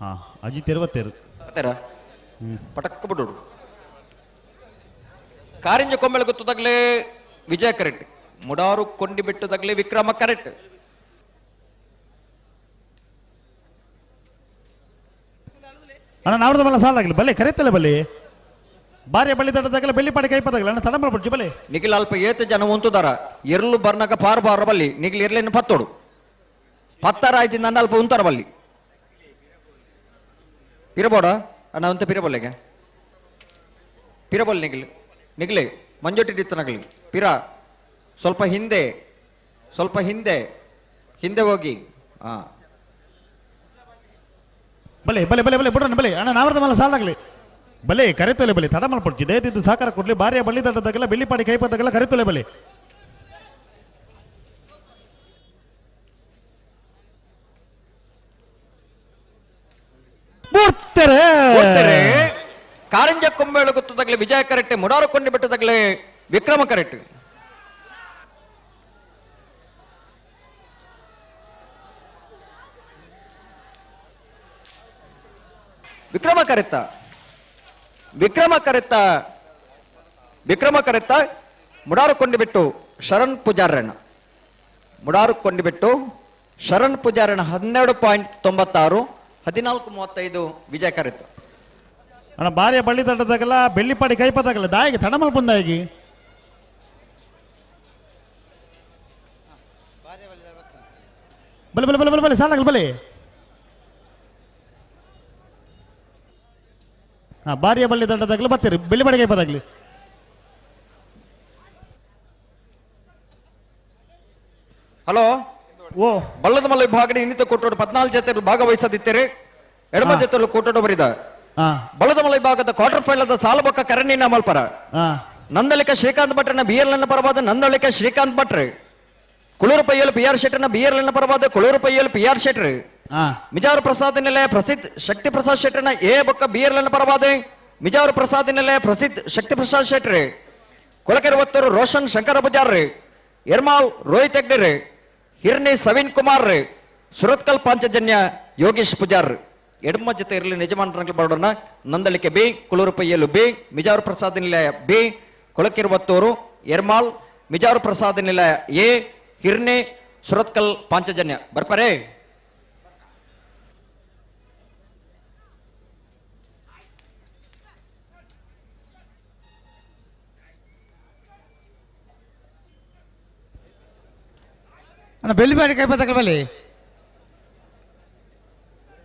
ಹಾ ಅಜಿತ್ 20 ಅತ್ತೇರ ಪಟಕ್ಕ ಬಿಡೋಡು ಕಾರಿಂಜ ಕೊಂಬೆಳ ಗೊತ್ತದಾಗಲೇ ವಿಜಯ ಕರೆಕ್ಟ್ ಮುಡಾರು ಕೊಂಡಿ ಬಿಟ್ಟದಾಗಲೇ ವಿಕ್ರಮ ಕರೆಕ್ಟ್ ಅಣ್ಣ ನಾವ್ರದ ಮಲ್ಲ ಸಾಲಾಗ್ಲಿ ಬಲೆ ಕರೆತಲ್ಲ ಬಲೆ ಬಾರಿಯ ಬಳ್ಳಿ ತಟ್ಟದಾಗಲ್ಲ ಬೆಳ್ಳಿ ಪಾಡಿ ಕೈಪದಾಗಲ್ಲ ಅಣ್ಣ ತಡಂಬ ಬಿಡ್ಜಿ ಬಲೆ ನಿಖಿಲ್ ಅಲ್ಪ ಏತ ಜನ ಉಂತುದಾರ ಎರ್ಲು ಬರ್ನಾಗ ಪಾರು ಬಾರ ಬಲ್ಲಿ ನಿಖಿಲ್ ಇರ್ಲೇನು ಪತ್ತೋಡು ಪತ್ತಾರ ಆಯ್ತು ನನ್ನ ಅಲ್ಪ ಉಂತಾರ ಬಲ್ಲಿ ಪಿರಬೋಡ ಅಣ್ಣ ಅಂತ ಪಿರಬೋಲೆಗೆ ಪಿರಬೋಲ್ ನಿಗ್ಲೆ ಮಂಜೊಟ್ಟಿತ್ತು ನಗಲಿ ಪಿರ ಸ್ವಲ್ಪ ಹಿಂದೆ ಹೋಗಿ ಹಾ ಬಲೆ ಬಲೆ ಬಲೆ ಬಲೆ ಬಿಡೋಣ ಬಲೆ ಅಣ್ಣ ನಾವ್ರದ ಮಲ್ಲ ಸಾಲಾಗ್ಲಿ ಬಲೆ ಕರೆತೊಲೆ ಬಲೆ ತಡ ಮಲ್ಪಡ್ಜಿ ದಯದಿದ್ದು ಸಾಕಾರ ಕೊಡ್ಲಿ ಬಾರಿಯ ಬಳ್ಳಿ ತಟ್ಟದಾಗಲ್ಲ ಬೆಳ್ಳಿ ಪಾಡಿ ಕೈಪದಾಗಲ್ಲ ಕರೆತೊಲೆ ಬಲೆ ಕಾರಂಜ ಕೊಂಬೇಳು ಗೊತ್ತದಾಗಲೇ ವಿಜಯ ಕರೆಕ್ಟ್ ಮುಡಾರು ಕೊಂಡಿ ಬಿಟ್ಟದಾಗಲೇ ವಿಕ್ರಮ ಕರೆಕ್ಟ್ ವಿಕ್ರಮ ಕರೆತ್ತ ಮುಡಾರು ಕೊಂಡಿಬಿಟ್ಟು ಶರಣ್ ಪೂಜಾರಣ್ಣ 12.96 14:35 ವಿಜಯ ಕರೆತ್ತ ಅಣ್ಣ ಬಾರಿಯ ಬಳ್ಳಿ ತಟ್ಟದಾಗಲ್ಲ ಬೆಳ್ಳಿಪಾಡಿ ಕೈಪದಾಗಲ್ಲ ದಾಯಿಗೆ ತಡಮಲ್ ಬಂದಾಗಿ ಬಲೆ ಬಲೆ ಬಲೆ ಬಲೆ ಬಲೆ ಸಾಲಾಗಲ್ಲ ಬಲೆ ಬಾರಿಯ ಬಳ್ಳಿ ದಂಡದಾಗಲಿ ಬರ್ತೀರಿ ಬೆಳ್ಳಿಪಾಡಿ ಕೈಪದಾಗ್ಲಿ ಹಲೋ ಓ ಬಲ್ಲದ ಮಲ್ಲ ವಿಭಾಗದ ಇನ್ನಿತ ಕೊಟ್ಟೋಡು 14 ಜೊತೆ ಭಾಗವಹಿಸದಿದ್ದೀರಿ ಎಡಮ ಜೊತೆ ಕೊಟ್ಟೋಡು ಬರಿದ ಬಲ್ಲದ ಮಲ್ಲ ವಿಭಾಗದ ಕ್ವಾರ್ಟರ್ ಫೈನಲ್ ಸಾಲಬೊಕ್ಕ ಕರಣಿನ ಮಲ್ಪರ ನಂದಳಿಕ ಶ್ರೀಕಾಂತ್ ಭಟ್ರನ ಬಿಎಲ್ ನನ್ನ ಪರವಾದ ನಂದಳಿಕ ಶ್ರೀಕಾಂತ್ ಭಟ್ರೆ ಕುಳೂರು ಪಯ್ಯಲು ಪಿ ಆರ್ ಶೆಟ್ಟರ್ನ ಬಿಎಲ್ ನನ್ನ ಪರವಾದ Kuluru ಪಯ್ಯಲು P R Shetty Mijar Prasad Nilaya Prasiddha Shakti Prasad ಶೆಟ್ಟರ್ನ A ಬೊಕ್ಕ ಬಿಎಲ್ ನನ್ನ ಪರವಾದ ಮಿಜಾರು ಪ್ರಸಾದ್ ನಿಲಯ ಪ್ರಸಿದ್ಧ ಶಕ್ತಿ ಪ್ರಸಾದ್ ಶೆಟ್ರಿ ಕೊಳಕೆರೆ ಒತ್ತರು ರೋಷನ್ ಶಂಕರ ಪೂಜಾರ್ರಿ ಎರ್ಮಾಲ್ ರೋಹಿತ್ ಹೆಗ್ಡೆ ಹಿರ್ನಿ ಸವೀನ್ ಕುಮಾರ್ ರೇ ಸುರತ್ಕಲ್ ಪಾಂಚಜನ್ಯ ಯೋಗೇಶ್ ಪೂಜಾರ್ ಎಡಮ ಜೊತೆ ಇರಲಿ ಯಜಮಾನರಂಗೆ ಬರೋಣ ನಂದಳಿಕೆ ಬಿ ಕುಳೂರು ಪಯ್ಯಲು ಬಿ ಮಿಜಾರು ಪ್ರಸಾದ್ ನಿಲಯ ಬಿ ಕೊಳಕಿರುವತ್ತೂರು ಎರ್ಮಾಲ್ ಮಿಜಾರು ಪ್ರಸಾದ್ ನಿಲಯ ಎ ಹಿರ್ನಿ ಸುರತ್ಕಲ್ ಪಾಂಚಜನ್ಯ ಬರ್ಪರೇ ಅಣ್ಣ ಬೆಳ್ಳಿಪಾಡಿ ಕೈಪದಾಕಲು ಬಲ್ಲಿ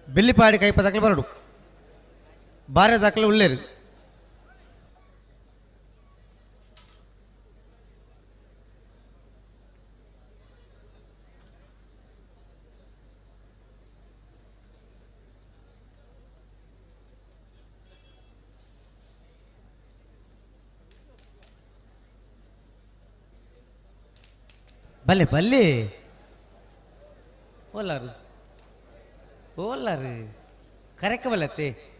ಬೆಳ್ಳಿಪಾಡಿ ಕೈಪದಾಕಲು ಬರಡು ಬಾರೆ ದಾಖಲೆ ಉಳ್ಳೇರು ಬಲ್ಲೆ ಬಲ್ಲಿ ಓಲಾರು ಕರೆಕ್ಟ್ ಬಲ್ಲತ್ತೆ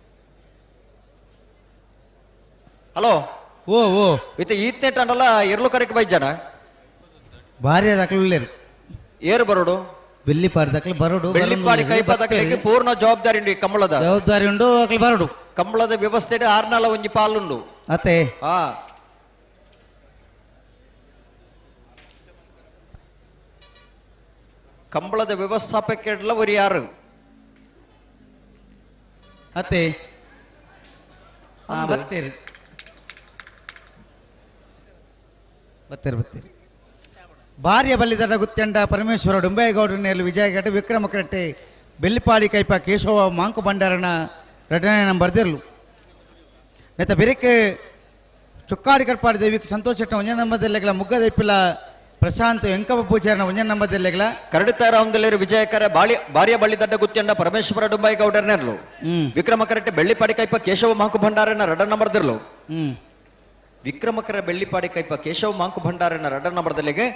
ಹಲೋ ಓ ಓ ಇತ್ತೆ ಈತ್ನೆ ಟಂಡಲ್ಲ ಇರ್ಲು ಕರೆಕ್ಟ್ ಬೈಜಾನ ಭಾರಿ ದಾಖಲೆ ಉಳ್ಳೇರು ಏರು ಬರೋಡು ಬೆಳ್ಳಿಪಾಡಿ ದಾಖಲೆ ಬರೋಡು ಬೆಳ್ಳಿಪಾಡಿ ಕೈಪದಕ್ಕೆ ಪೂರ್ಣ ಜವಾಬ್ದಾರಿ ಉಂಟು ಕಂಬಳದ ಜವಾಬ್ದಾರಿ ಉಂಟು ಅಕ್ಲೆ ಬರೋಡು ಕಂಬಳದ ವ್ಯವಸ್ಥೆ ಆರ್ನಾಲ ಒಂಜಿ ಪಾಲುಂಡು ಅತ್ತೆ ಹಾ ಕಂಬಳದ ವ್ಯವಸ್ಥಾಪಕರೆಲ್ಲ ஒரு ಯಾರು ಅತ್ತೆ ಬತ್ತೇರಿ ಬತ್ತೇರಿ ಭಾರ್ಯ ಬಲ್ಲಿದರ ಗುತ್ಯಂಡ ಪರಮೇಶ್ವರ ಡುಂಬೇಗೌಡನೇಲು ವಿಜಯಘಟ್ಟ ವಿಕ್ರಮ ಕಟ್ಟೆ ಬೆಳ್ಳಿಪಾಡಿ ಕೈಪ ಕೇಶವ ಮಾಂಕು ಭಂಡಾರನ ರಟನೆ ಬರ್ದಿರ್ಲು ನೆತ್ತ ಬೆರಿಕೆ ಚುಕ್ಕಾಡಿ ಕಟ್ಪಾಡಿ ದೇವಿಗೆ ಸಂತೋಷ ಒಂಜ ನಂಬದೆಲ್ಲೆಗಳ ಮುಗ್ಗದೈಪಿಲ ಪ್ರಶಾಂತ್ ಎಂಕಪ್ಪ ಪೂಜಾರನ ಒಂಜ ನಂಬದೆಲ್ಲೆಗಳ ಕರಡಿತಾರ ಒಂದೆಲ್ಲರು ವಿಜಯಕರ ಭಾರ್ಯ ಬಳ್ಳಿ ದಡ್ಡ ಗುತ್ಯಂಡ ಪರಮೇಶ್ವರ ಡುಂಬೈಗೌಡರ್ನೆರ್ಲು ವಿಕ್ರಮ ಕರೆಟ್ಟೆ ಬೆಳ್ಳಿಪಾಡಿ ಕೈಪ ಕೇಶವ ಮಾಂಕು ಭಂಡಾರನ ರಡ ನಂಬರ್ದಿರ್ಲು ವಿಕ್ರಮಕರ ಬೆಳ್ಳಿಪಾಡಿ ಕೈಪ ಕೇಶವ ಮಾಂಕು ಭಂಡಾರನ ರಡ ನಂಬರ್ದಲ್ಲಿಗೆ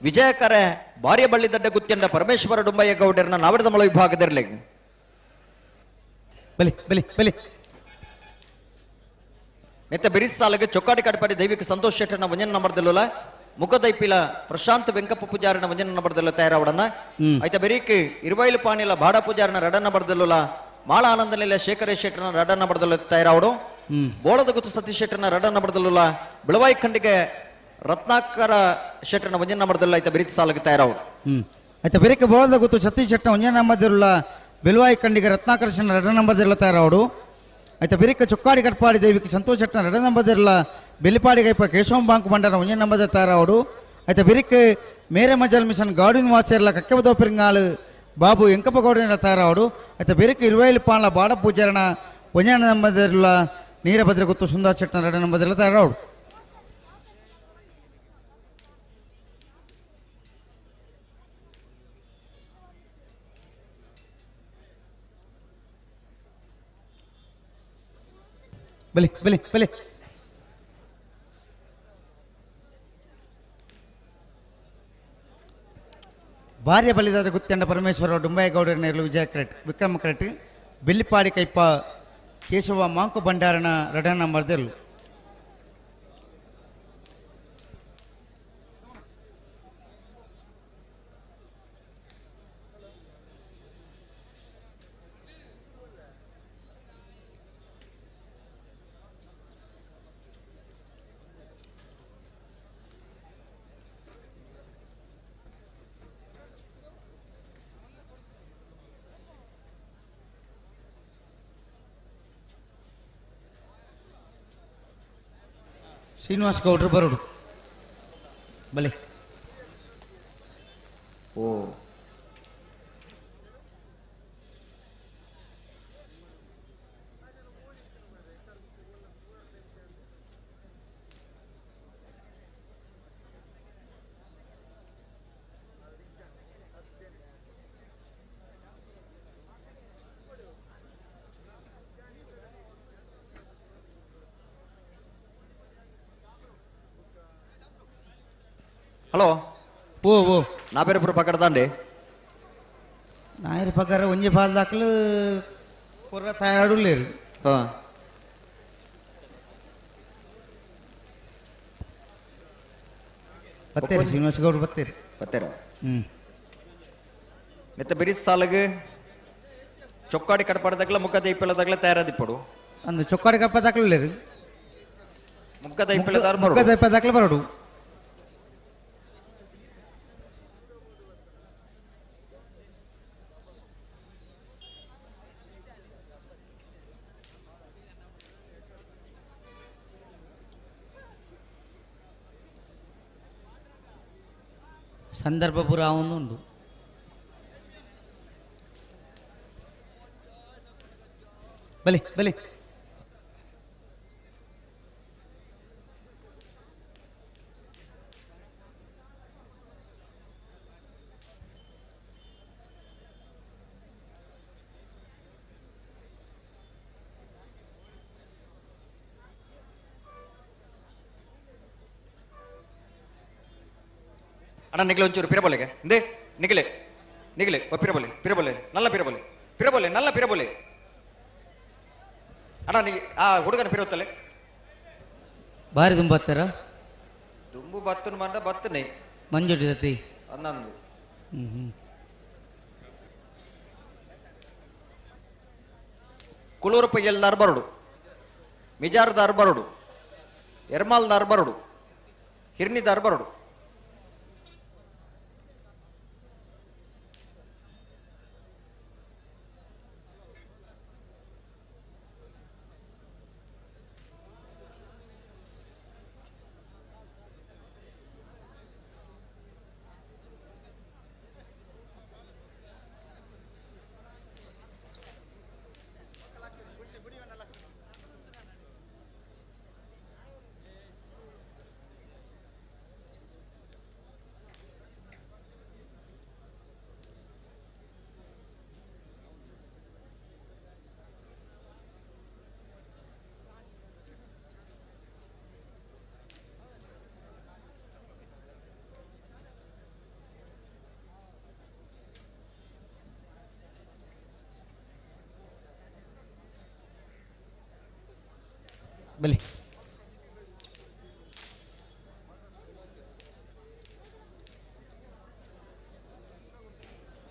ವಿಜಯಕರ ಭಾರ್ಯ ಬಳ್ಳಿ ದಡ್ಡ ಗುತ್ಯಂಡ ಪರಮೇಶ್ವರ ಡುಂಬಯ್ಯಗೌಡರನ ನಾವಡದ ಮಳ ವಿಭಾಗದಿರ್ಲಿ ಬಲಿ ಬಲಿ ಬಲಿ ನೆತ್ತ ಬಿರಿಸ್ ಸಾಲಗೆ ಚೊಕ್ಕಾಡಿ ಕಡಪಾಡಿ ದೈವಿಕ ಸಂತೋಷ್ ಶೆಟ್ಟರ್ನ ಒಂಜನ ನಂಬರ್ದಲ್ಲ ಮುಖದೈಪಿಲ ಪ್ರಶಾಂತ್ ವೆಂಕಪ್ಪ ಪೂಜಾರನ ಒಂಜನ ನಂಬರ್ದಲ್ಲ ತಯಾರಾವಡನ ಐತ ಬೆರೀಕ್ ಇರುವೈಲು ಪಾಣಿಲ ಬಾಡ ಪೂಜಾರನ ರಡ ನಂಬರ್ದಲ್ಲ ಮಾಳ ಆನಂದಲಿಲ್ಲ ಶೇಖರೇಶ್ ಶೆಟ್ಟರ್ನ ರಡ ನಂಬರ್ದಲ್ಲ ತಯಾರಾವಡು ಬೋಳದ ಗುತ್ತು ಸತೀಶ್ ಶೆಟ್ಟರ್ನ ರಡ ನಂಬರ್ದಲ್ಲ ಬಿಳವಾಯಿ ಖಂಡಿಗೆ ರತ್ನಾಕರ ಶೆಟ್ಟರ್ನ ಒಂಜನ ನಂಬರ್ದಲ್ಲ ಐತ ಬಿರಿಸ್ ಸಾಲಗೆ ತಯಾರಾವಡು ಐತ ಬೆರೀಕ್ ಬೋಳದ ಗುತ್ತು ಸತೀಶ್ ಶೆಟ್ಟರ್ನ ಒಂಜನ ನಂಬರ್ದಿಲ್ಲ ಬಿಳವಾಯಿ ಖಂಡಿಗೆ ರತ್ನಾಕರ ಶೆಟ್ಟರ್ನ ರಡ ನಂಬರ್ದಿಲ್ಲ ತಯಾರಾವಡು అయితే బిరిక చుక్కాడి కట్పాడి దేవికి సంతోష్ చెట్టిన రెడ నంబదిర్ల బెల్లిపాడి కైప కేశవం బాంకు బండార ఉంజ నంబద తారావుడు అయితే బిరిక్ మేరే మజల్ మిషన్ గౌడిన్ వాసేర్ల కక్కెబదో పెరింగాలు బాబు ఎంకప్ప గౌడిన తారావుడు అయితే బిరిక్ 20 పాన్ల బాడ పూజారణ ఉంజ నంబదిర్ల నీరభద్ర గుత్తు సుందర్ చెట్టిన రెడ నంబదిర్ల తారావుడు ಬಲಿ ಬಲಿ ಬಲಿ ಭಾರ್ಯ ಬಲಿದಾದ ಗುತ್ಯಂಡ ಪರಮೇಶ್ವರ ಡುಂಬಯ್ಯಗೌಡರನೇರು ವಿಜಯ ಕರೆಟ್ ವಿಕ್ರಮ ಕರೆಟ್ ಬೆಳ್ಳಿಪಾಡಿ ಕೈಪ ಕೇಶವ ಮಾಂಕು ಭಂಡಾರನ ರಡ ನಂಬರ್ದಿರ್ಲು ಶ್ರೀನಿವಾಸ್ ಗೌಡ್ರು ಬರೋಡು ಬಲೆ ಓ హలో ಓ ಓ నా పేరు ఇప్పుడు పక్కడదండి ನಾಯರ ಪ್ರಕಾರ ಒಂಜಿ ಪಾಲ್ ದಾಖಲು ಪೂರ ತಯಾರು లేరు ಬತ್ತೇರಿ ಶ್ರೀನಿವಾಸ ಗೌಡ್ರು ಬತ್ತೇರಿ ಬತ್ತೇರ ಹ್ಞೂ ನೆತ್ತ ಬಿರಿಸ್ ಸಾಲಗೆ ಚೊಕ್ಕಾಡಿ ಕಡಪಡದಾಗಲ ಮುಖದ ಇಪ್ಪೆಲ್ಲದಾಗಲ ತಯಾರಾದಿಪ್ಪಡು ಅಂದು ಚೊಕ್ಕಾಡಿ ಕಪ್ಪ ದಾಖಲು లేరు ಮುಖದ ಇಪ್ಪೆಲ್ಲದಾರ ಮುಖದ ಇಪ್ಪ ದಾಖಲು ಬರೋಡು ಸಂದರ್ಭ ಪೂರ ಉಂಡು ಬಲಿ ಬಲಿ ಅಣ್ಣ ನಿಖಿಲೆ ಒಂಚೂರು ಪಿರಬೋಲೆಗೆ ಇಂದೇ ನಿಖಿಲೆ ನಿಖಿಲೆ ಓ ಪಿರಬೋಲೆ ಪಿರಬೋಲೆ ನಲ್ಲ ಪಿರಬೋಲೆ ಪಿರಬೋಲೆ ನಲ್ಲ ಪಿರಬೋಲೆ ಅಣ್ಣ ನೀ ಆ ಹುಡುಗನ ಪಿರವತ್ತಲೆ ಭಾರಿ ತುಂಬ ಹತ್ತಾರ ದುಂಬು ಬತ್ತನ ಮಂಡ ಬತ್ತನೆ ಮಂಜುಡಿ ಸತಿ ಅಂದಂದು ಕುಳೂರು ಪಯ್ಯಲ್ದಾರ್ ಬರಡು ಮಿಜಾರ್ದಾರ್ ಬರಡು ಎರ್ಮಾಲ್ದಾರ್ ಬರಡು ಹಿರ್ನಿದಾರ್ ಬರಡು ಬಲಿ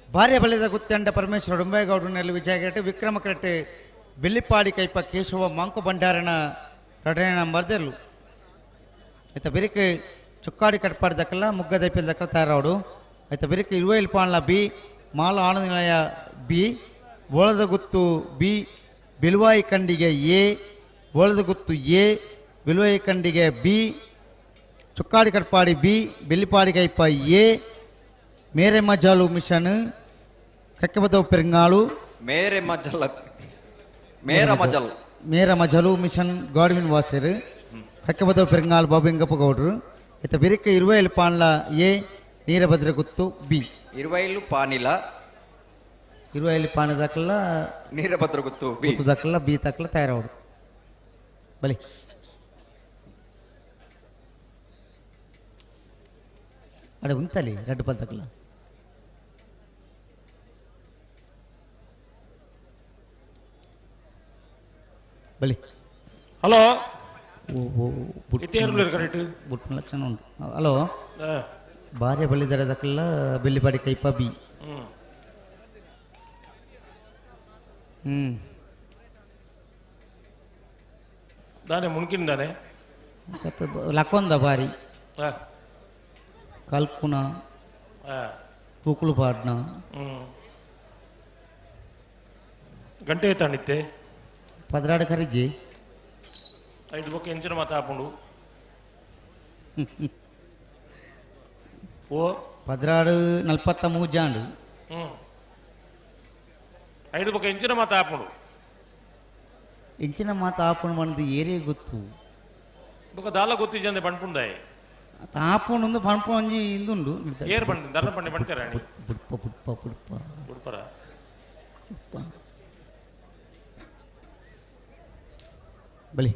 ಭಾರ್ಯ ಬಲಿದ ಗುತ್ತಂಡ ಪರಮೇಶ್ವರ ಡುಂಬೇಗೌಡನಲ್ಲಿ ವಿಜಯಗಟ್ಟೆ ವಿಕ್ರಮಕರಟ್ಟೆ ಬೆಳ್ಳಿಪಾಡಿ ಕೈಪ ಕೇಶವ ಮಾಂಕು ಭಂಡಾರಣ ರಡನೆ ನಂಬರ್ದೆರ್ಲು ಆಯ್ತಾ ಬೆರಿಕೆ ಚೊಕ್ಕಾಡಿ ಕಟ್ಪಾಡಿ ದಕ್ಕಲ್ಲ ಮುಗ್ಗ ದೈಪಲ್ ದಕ್ಕಲ ತಯಾರಾಡು ಆಯ್ತಾ ಬೆರಿಕೆ 20 ಪಾಣ್ಲ ಬಿ ಮಾಲ Ananda Nilaya B Bolada Guttu B Beluvai Kandige A Bolada Guttu A Beluvai Kandige B Chokkadi Katpadi B Bellipadi Kaipa A ಮೇರೆ ಮಜಾಲು ಮಿಷನ್ ಕಕ್ಕೆಬದವು ಪೆರಿಂಗಾಳು ಮೇರೆ ಮಜಲ್ ಮೇರ ಮಜಲ್ ಮೇರ ಮಜಲು ಮಿಷನ್ ಗಾಡ್ವಿನ್ ವಾಸರ್ ಕಕ್ಕೆಬದವು ಪೆರಿಂಗಾಳು ಬಾಬುಂಗಪ್ಪ ಗೌಡ್ರು ಇತ್ತ ಬಿರಿಕೆ 20 ಪಾಣ್ಲ ಎ ನೀರಭದ್ರ ಗುತ್ತು ಬಿ 20 ಪಾನಿಲ 20 ಪಾಣ ದಾಖಲ ನೀರಭದ್ರ ಗುತ್ತು ಬಿ ಗುತ್ತು ದಾಖಲ ಬಿ ದಾಖಲ ತಯಾರವಡು ಬಲಿ ಅಡೆ ಉಂತಲಿ ರೆಡ್ ಪಾಲ್ ದಾಖಲ ಬಲಿ ಹಲೋ ಓ ಓ ಬುಟ್ಟ ಲಕ್ಷಣ ಉಂಟು ಹಲೋ ಭಾರ್ಯ ಬಲಿದರ ದಕ್ಕಲ್ಲ ಬೆಳ್ಳಿಪಾಡಿ ಕೈಪ ಬಿ దానే మునికిందానే లక్కొంద భారీ కల్పున పూకులు పాడిన గంటే తాండితే పదరాడు ఖరీజీ 5 బొక్క ఎంచిన మాతాపుండు ಓ 16:43 ಜಾಂಡು ಐದು ಬೊಕ್ಕ ಇಂಚಿನ ಮಾತು ಆಪುಂಡು ಇಂಚಿನ ಮಾತು ಆಪುಂಡು ಬಂದು ಏರಿಯಾ ಗೊತ್ತು ಬೊಕ್ಕ ದಾಲ ಗೊತ್ತಿಜಂದೆ ಪಂಡ್ಪುಂದಾಯ್ ಆಪುಂಡು ಒಂದು ಪಂಪು ಒಂಜಿ ಇಂದುಂಡು ಏರ್ ಪಂಡಿ ಧರ್ಮ ಪಂಡಿ ಪಂಡ್ತಾರ ಬುಡ್ಪ ಬುಡ್ಪ ಬುಡ್ಪ ಬುಡ್ಪರ ಬುಡ್ಪ ಬಲಿ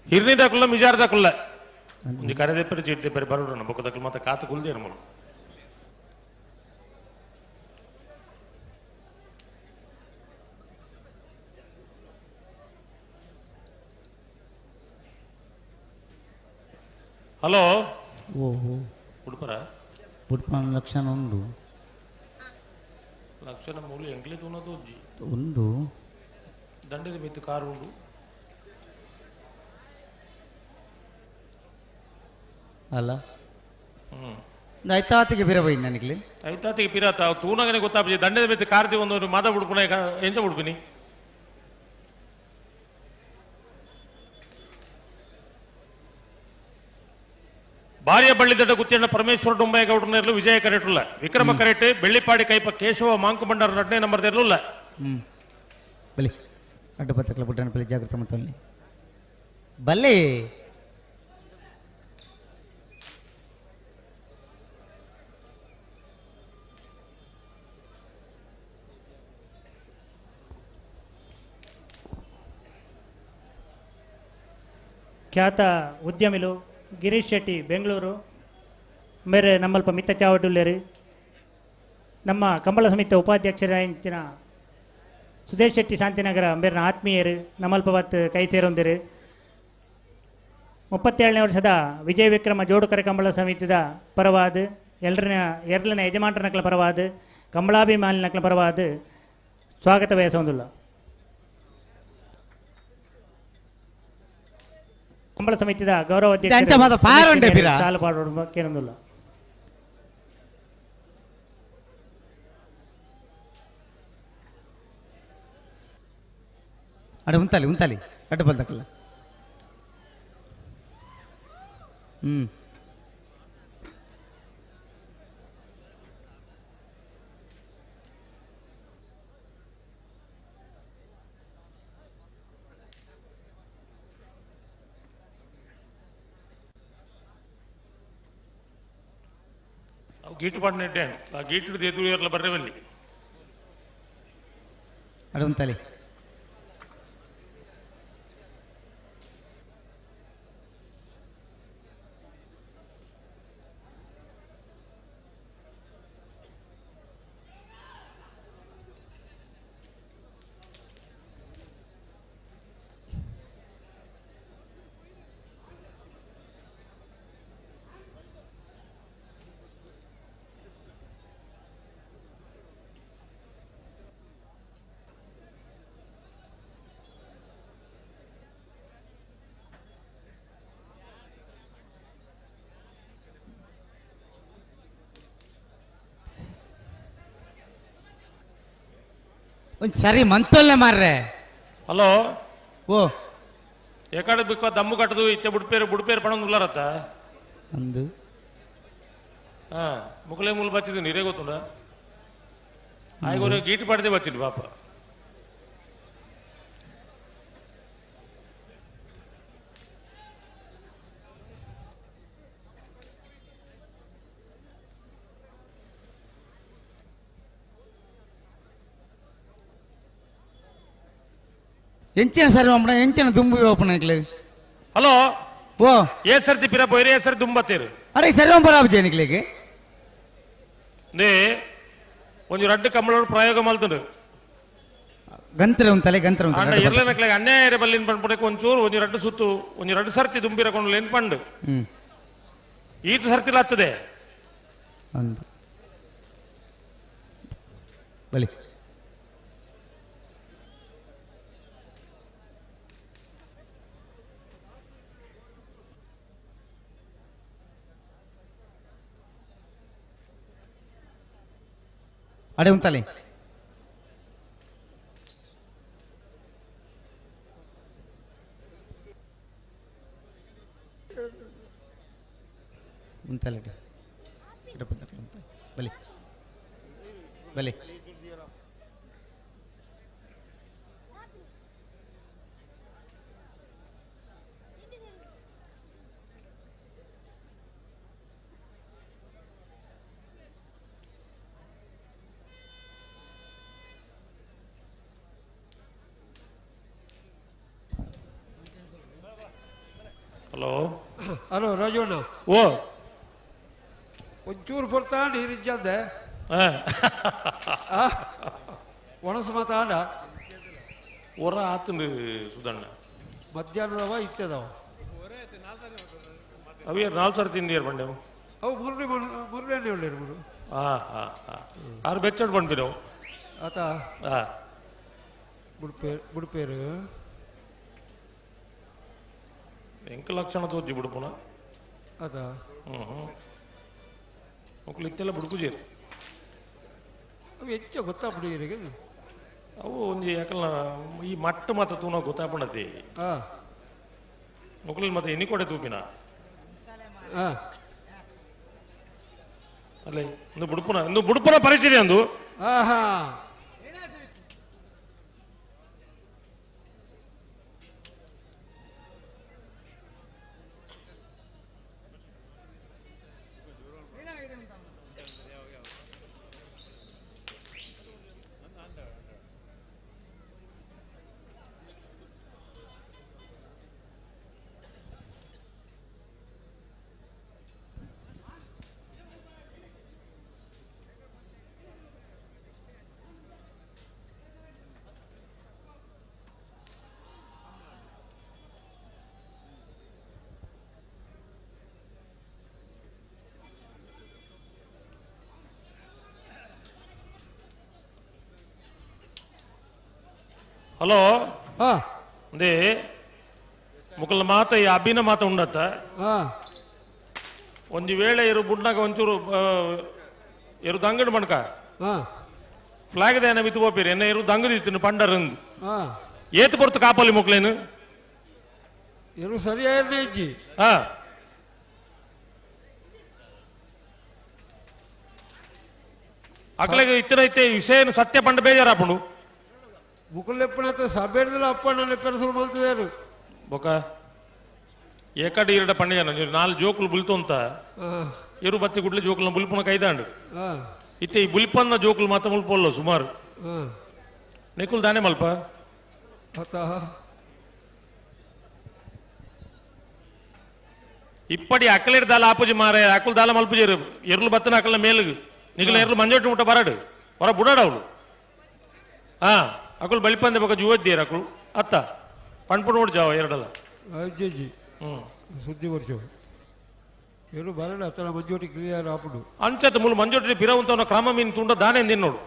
ಹಿರ್ನಿದಾಕುಲ್ಲ ಮಿಜಾರ್ದಾಕುಲ್ಲ ಒಂಜಿ ಕರೆದೆಪ್ಪರೆ ಚೀಟ್ದೆಪ್ಪರೆ ಬರೋಣ ಬೊಕ್ಕದಕ್ಕಲು ಮತ್ತೆ ಕಾತು ಕುಲ್ದೇನು ಮೂಲು ಹಲೋ ಓಹೋ ಉಡುಪರ ಬುಡ್ಪ ಲಕ್ಷಣ ಉಂಡು ಲಕ್ಷಣ ಮೂಲ ಎಂಕ್ಲೆ ತೂನದು ಉಂಡು ದಂಡದ ಮಿತ್ತು ಕಾರು ಉಂಡು ಅಲ್ಲ ಐತಾತಿಗೆ ಬೇರೆ ಬೈ ನನಗೆ ಐತಾತಿಗೆ ಪಿರಾತ ತೂನಗನೆ ಗೊತ್ತಾಗ್ತದೆ ದಂಡದ ಮಿತ್ತು ಕಾರ್ತಿ ಒಂದು ಮಾದ ಉಡ್ಪುಣ ಎಂಚ ಉಡ್ಪಿನಿ ಭಾರ್ಯ ಬಳ್ಳಿದಡ್ಡ ಗುತ್ತಿಯಣ್ಣ ಪರಮೇಶ್ವರ ಡೊಂಬಾಯ ಗೌಡನೇರ್ಲು ವಿಜಯ ಕರೆಟುಲ್ಲ ವಿಕ್ರಮ ಕರೆಟ್ ಬೆಳ್ಳಿಪಾಡಿ ಕೈಪ ಕೇಶವ ಮಾಂಕು ಬಂಡಾರ 2ನೇ ನಂಬರ್ ದೇರ್ಲುಲ್ಲ ಬಲಿ ಅಡ್ಡ ಬತ್ತಕ್ಲ ಬುಡ್ಡನ ಬಲಿ ಜಾಗೃತ ಮತ್ತಲ್ಲಿ ಬಲ್ಲೆ ಖ್ಯಾತ ಉದ್ಯಮಿಲು ಗಿರೀಶ್ ಶೆಟ್ಟಿ ಬೆಂಗಳೂರು ಮೇರೆ ನಮ್ಮಲ್ಪ ಮಿತ್ತ ಚಾವಟುಲ್ಲೇರಿ ನಮ್ಮ ಕಂಬಳ ಸಮಿತಿ ಉಪಾಧ್ಯಕ್ಷರಾಯಿನ ಸುದೇಶ್ ಶೆಟ್ಟಿ ಶಾಂತಿನಗರ ಮೇರಿನ ಆತ್ಮೀಯರು ನಮ್ಮಲ್ಪ ಬತ್ತು ಕೈ ಸೇರೊಂದಿರು 37ನೇ ವರ್ಷದ ವಿಜಯ ವಿಕ್ರಮ ಜೋಡುಕರೆ ಕಂಬಳ ಸಮಿತಿದ ಪರವಾದ ಎರಡನೇ ಯಜಮಾನರನಕ್ಲ ಪರವಾದ ಕಂಬಳಾಭಿಮಾನಿನಕ್ಲ ಪರವಾದ ಸ್ವಾಗತ ಬಯಸೊಂದಿಲ್ಲ ಕಂಬಳ ಸಮಿತಿದ ಗೌರವ ಅಧ್ಯಕ್ಷ ಸಾಲು ಪಾಡೋದು ಕೇಳೊಂದಿಲ್ಲ ಅಡ ಉಂತಾಲಿ ಅಡ್ಡ ಬಲ್ದಕ್ಕಲ್ಲ ಗೀಟು ಪಾಡ್ನಿಟ್ಟೆ ಆ ಗೀಟು ಎದುರು ಬರ್ರೆವಲ್ಲಿ ಅಡ ಉಂತಾಲಿ ಒಂದು ಸರಿ ಮಂತೊಲ್ಲೆ ಮಾರ್ರೆ ಹಲೋ ಓ ಏಕಾಡೆ ಬಿಕ್ಕ ದಮ್ಮು ಕಟ್ಟದು ಇತ್ತೆ ಬುಡ್ಪೇರು ಪಣ ಉಳ್ಳಾರತ್ತ ಅಂದು ಮುಕ್ಳೆ ಮೂಲ ಬಚ್ಚಿದ್ದು ನೀರೇ ಗೊತ್ತುಂಡ ಆಯ್ಗೋರೆ ಗೀಟು ಪಾಡ್ದೆ ಬಚ್ಚಿದ್ದು ಪಾಪ ಎಂಚಿನ ಸರಿ ಒಮ್ಮೆ ಎಂಚಿನ ದುಂಬು ಓಪನ್ ಆಯ್ಕಲೆ ಹಲೋ ಓ ಏ ಸರ್ತಿ ಪಿರ ಪೋಯ್ರಿ ಏ ಸರ್ ದುಂಬತ್ತೇರು ಅಡೆ ಸರಿ ಒಂಬರ ಆಬ್ಜೆ ನಿಕ್ಲಿಗೆ ನೇ ಒಂದು ರಡ್ಡು ಕಂಬಳ ಪ್ರಯೋಗ ಮಲ್ತುಂಡು ಗಂತ್ರ ಉಂತಲೆ ಗಂತ್ರ ಅಂಡ ಇರ್ಲನಕ್ಲೆ ಅನ್ಯಾಯ ಬಲ್ಲಿನ ಪಂಡ್ಪಡಕ್ಕೆ ಒಂಚೂರು ಒಂದು ರಡ್ಡು ಸುತ್ತು ಒಂದು ರಡ್ಡು ಸರ್ತಿ ದುಂಬಿರಕೊಂಡು ಲೆನ್ ಪಂಡು ಈತ ಸರ್ತಿಲ ಹತ್ತದೆ ಅಂದು ಬಲಿ ಅಡೆ ಉಂತಲೆ ಉಂತಲಡಿ ಬಲಿ ಬಲಿ ಹಲೋ ಹಲೋ ರಾಜಣ್ಣ ಓ ಒಂಚೂರು ಬರ್ತಾಂಡು ಹಿರಿಜ್ಜಂದೆ ಒಣಸ ಮಾತಾಡ ಹೊರ ಆತನು ಸುಧಣ್ಣ ಮಧ್ಯಾಹ್ನದವ ಇತ್ತದವ ಅವೇ 4 ಸರಿ ತಿಂದಿಯರ್ ಬಂಡೆ ಅವು ಮುರುಳೆಣ್ಣೆ ಒಳ್ಳೆರು ಮುರು ಆರು ಬೆಚ್ಚಡ್ ಬಂದ್ಬಿರು ಆತ ಬುಡ್ಪೇರು ಎಂಕ ಲಕ್ಷಣ ತೋಜಿ ಬಿಡುಪುನ ಅದ ಮಕ್ಕಳು ಇತ್ತೆಲ್ಲ ಬುಡುಕುಜೇರು ಅವು ಹೆಚ್ಚು ಗೊತ್ತಾಗ್ಬಿಡಿಗೆ ಅವು ಒಂಜಿ ಯಾಕಲ್ಲ ಈ ಮಟ್ಟ ಮಾತ ತೂನ ಗೊತ್ತಾಪಣತಿ ಮಕ್ಕಳು ಮತ್ತೆ ಎಣ್ಣಿ ಕೊಡೆ ತೂಪಿನ ಅಲ್ಲೇ ಒಂದು ಬುಡುಪುನ ಪರಿಸ್ಥಿತಿ ಅಂದು ಹಲೋ ಅದೇ ಮುಕಲ್ ಮಾತ ಈ ಅಭಿನ ಮಾತ ಉಂಡತ್ತ ಒಂಜಿ ವೇಳೆ ಇರು ಬುಡ್ನಾಗ ಒಂಚೂರು ಇರು ದಂಗಡ್ ಮಣ್ಕ ಫ್ಲಾಗ್ ದೇನ ಮಿತ್ತು ಹೋಪಿರಿ ಎನ್ನ ಇರು ದಂಗದ ಇತ್ತು ಪಂಡರಂದು ಏತ್ ಬರ್ತು ಕಾಪಲ್ಲಿ ಮುಕ್ಲೇನು ಇರು ಸರಿಯಾಗಿ ಅಕ್ಲೆಗೆ ಇತ್ತಿನ ಐತೆ ವಿಷಯ ಸತ್ಯ ಪಂಡ ಬೇಜಾರಾಪುಂಡು ಮುಕುಲ್ ಎಪ್ಪಣತ್ತ ಸಭೆಡ್ದಲ್ಲ ಅಪ್ಪಣ್ಣ ಪೆರಸಲು ಮಂತಿದಾರು ಬೊಕ ಏಕಡೆ ಇರಡ ಪಂಡ ನೀವು 4 ಜೋಕುಲು ಬುಲ್ತು ಅಂತ ಇರು ಬತ್ತಿ ಗುಡ್ಲೆ ಜೋಕುಲ್ನ ಬುಲ್ಪುನ ಕೈದಾಂಡು ಇತ್ತೆ ಈ ಬುಲ್ಪನ್ನ ಜೋಕುಲು ಮಾತ ಮುಲ್ಪೊಲ್ಲ ಸುಮಾರು ನೆಕುಲ್ ದಾನೆ ಮಲ್ಪ ಇಪ್ಪಡಿ ಅಕ್ಕಲೇರ್ ದಾಲ ಆಪುಜಿ ಮಾರೆ ಅಕ್ಕುಲ್ ದಾಲ ಮಲ್ಪುಜೇರು ಎರ್ಲು ಬತ್ತನ ಅಕ್ಕಲ ಮೇಲುಗು ನಿಗಲ ಎರ್ಲು ಮಂಜೋಟು ಮುಟ್ಟ ಬರಡು ಹೊರ ಬುಡಾಡ ಅವಳು ಅಕುಲ್ ಬಳಿಪಂದೆ ಬಕ ಜುವದ್ದೀರ ಅಕುಲ್ ಅತ್ತ ಪಣ್ಪುಣ ನೋಡಿ ಜಾವ ಎರಡಲ್ಲ ಅಜ್ಜಿ ಸುದ್ದಿ ವರ್ಷ ಏನು ಬರಡ ಅತ್ತ ಮಂಜೋಟಿ ಕ್ಲಿಯರ್ ಆಪುಡು ಅಂಚತ್ ಮುಲ್ ಮಂಜೋಟಿ ಪಿರವಂತವನ ಕ್ರಮ ಮೀನು ತುಂಡ ದಾನೆ ಎಂದಿನ ನೋಡು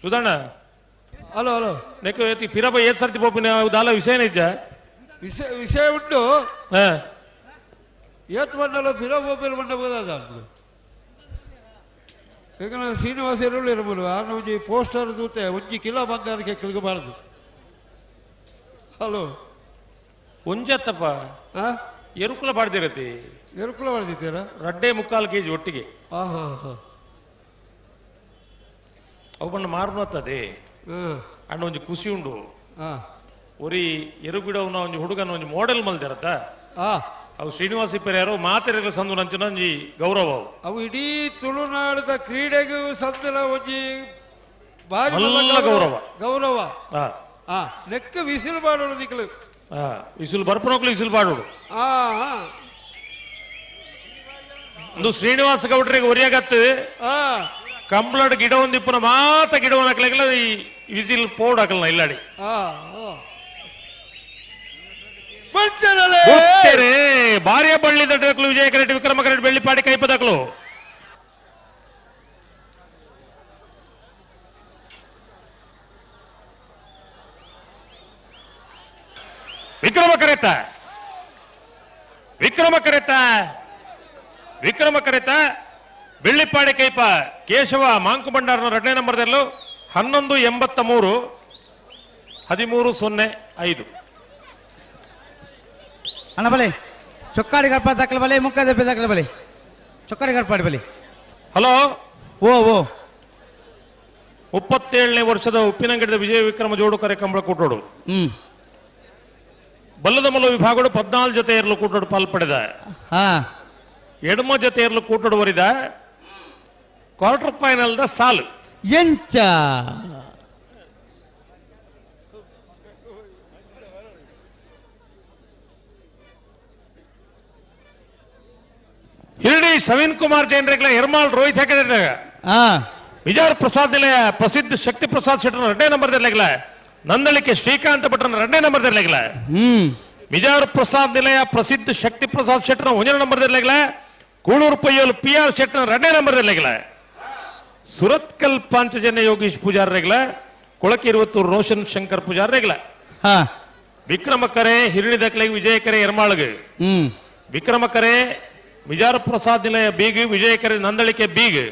ಸುಧಣ್ಣ ಹಲೋ ಹಲೋ ನೆಕ್ ಪಿರಬ ಏತ್ ಸರ್ತಿ ಪೋಪಿನ ದಾಲ ವಿಷಯ ಇಜ್ಜ ವಿಷಯ ಉಂಟು ಏತ್ ಮಂಡಲ ಪಿರಬ ಪೋಪಿನ ಮಂಡ ಬೋದಾದ ಈಗ ಶ್ರೀನಿವಾಸ ಎರುಳು ಇರಬಹುದು ಆನ ಒಂಜಿ ಪೋಸ್ಟರ್ ದೂತೆ ಒಂಜಿ ಕಿಲೋ ಬಂಗಾರಕ್ಕೆ ಕಿಲ್ಗಬಾರದು ಹಲೋ ಒಂಜತ್ತಪ್ಪ ಎರುಕುಲ ಬಾಡ್ದಿರತಿ ಎರುಕುಲ ಬಾಡ್ದಿದ್ದೀರಾ 2.25 kg ಒಟ್ಟಿಗೆ ಅವು ಬಣ್ಣ ಮಾರುನತ್ತದೆ ಅಣ್ಣ ಒಂಜಿ ಖುಷಿ ಉಂಡು ಒರಿ ಎರುಗಿಡವನ ಒಂಜಿ ಹುಡುಗನ ಒಂಜಿ ಮಾಡೆಲ್ ಮಲ್ದಿರತ್ತ ಅವು ಶ್ರೀನಿವಾಸ ಇಪ್ಪರ್ಯಾರು ಮಾತೆರೆಗಳ ಸಂದು ನಂಚಿನ ಒಂಜಿ ಗೌರವ ಅವು ಇಡೀ ತುಳುನಾಡದ ಕ್ರೀಡೆಗೂ ಸಂದನ ಒಂಜಿ ಬಾರಿ ಗೌರವ ಗೌರವ ಲೆಕ್ಕ ವಿಸಿಲು ಮಾಡೋದು ದಿಕ್ಕಲು ವಿಸಿಲು ಬರ್ಪುನೋಕ್ಲು ವಿಸಿಲು ಬಾಡೋಡು ಒಂದು ಶ್ರೀನಿವಾಸ ಗೌಡ್ರಿಗೆ ಒರಿಯಾಗತ್ತು ಕಂಪ್ಲಟ್ ಗಿಡ ಒಂದಿಪ್ಪನ ಮಾತ ಗಿಡವನ್ನ ಹಾಕ್ಲಿಕ್ಕಿಲ್ಲ ಈ ವಿಸಿಲ್ ಪೌಡ್ ಹಾಕಲ್ಲ ಇಲ್ಲಾಡಿ ಬಾರಿಯ ಬಳ್ಳಿ ದಡ್ಡಕ್ಲು ವಿಜಯ ಕರೆಟ್ ವಿಕ್ರಮ ಕರೆಟ್ ಬೆಳ್ಳಿಪಾಡಿ ಕೈಪದಕ್ಲು ವಿಕ್ರಮ ಕರೆತ ಬೆಳ್ಳಿಪಾಡಿ ಕೈಪ ಕೇಶವ ಮಾಂಕು ಭಂಡಾರನ 2ನೇ ನಂಬರ್ದಲ್ಲೂ 1183 1305 ಅಣ್ಣ ಬಲೆ ಚೊಕ್ಕಾಡಿ ಗಡ್ಪಾಡಿ ದಾಖಲೆ ಬಲೆ ಮುಖ ದೆಪ್ಪೆ ದಾಖಲೆ ಬಲೆ ಚೊಕ್ಕಾಡಿ ಗಡ್ಪಾಡಿ ಬಲೆ. ಹಲೋ ಓ ಓ 37ನೇ ವರ್ಷದ ಉಪ್ಪಿನಂಗಡದ ವಿಜಯ ವಿಕ್ರಮ ಜೋಡುಕರೆ ಕಂಬಳ ಕೂಟೋಡು ಬಲ್ಲದ ಮಲ್ಲ ವಿಭಾಗಗಳು 14 ಜೊತೆ ಏರ್ಲು ಕೂಟೋಡು ಪಾಲ್ಪಡೆದ. ಎಡಮ ಜೊತೆ ಏರ್ಲು ಕೂಟೋಡು ವರಿದ ಕ್ವಾರ್ಟರ್ ಫೈನಲ್ ದ ಸಾಲು ಎಂಚ ಹಿರಡಿ ಸವೀನ್ ಕುಮಾರ್ ಜೈನ್ ರೆಗ್ಲ ಎರ್ಮಾಳ್ ರೋಹಿತ್ ಹೆಗಡೆ ವಿಜಯ ಪ್ರಸಾದ್ ನಿಲಯ ಪ್ರಸಿದ್ಧ ಶಕ್ತಿ ಪ್ರಸಾದ್ ಶೆಟ್ಟರ್ 2ನೇ ನಂಬರ್ ದರ್ಲೆಗ್ಲ ನಂದಳಿಕೆ ಶ್ರೀಕಾಂತ್ ಭಟ್ರನ 2ನೇ ನಂಬರ್ ದರ್ಲೆಗ್ಲ ವಿಜಯ ಪ್ರಸಾದ್ ನಿಲಯ ಪ್ರಸಿದ್ಧ ಶಕ್ತಿ ಪ್ರಸಾದ್ ಶೆಟ್ಟರ್ 1ನೇ ನಂಬರ್ ದರ್ಲೆಗ್ಲ ಕೂಳೂರು ಪಯ್ಯೋಲ್ PR ಶೆಟ್ಟರ್ 2ನೇ ನಂಬರ್ ದರ್ಲೆಗ್ಲ ಸುರತ್ಕಲ್ ಪಾಂಚಜನ್ಯ ಯೋಗೀಶ್ ಪೂಜಾರ್ ರೆಗ್ಲ ಕೊಳಕೆ 20 ರೋಷನ್ ಶಂಕರ್ ಪೂಜಾರ್ ರೆಗ್ಲ ವಿಕ್ರಮ ಕರೆ ಹಿರಡಿ ದಕ್ಲೆಗೆ ವಿಜಯ ಕರೆ ಎರ್ಮಾಳ್ಗೆ ವಿಕ್ರಮ ಕರೆ ಮಿಜಾರ್ ಪ್ರಸಾದ್ ನಿಲಯ ಬೀಗ್ ವಿಜಯ ಕರೆ ನಂದಳಿಕೆ ಬೀಗ್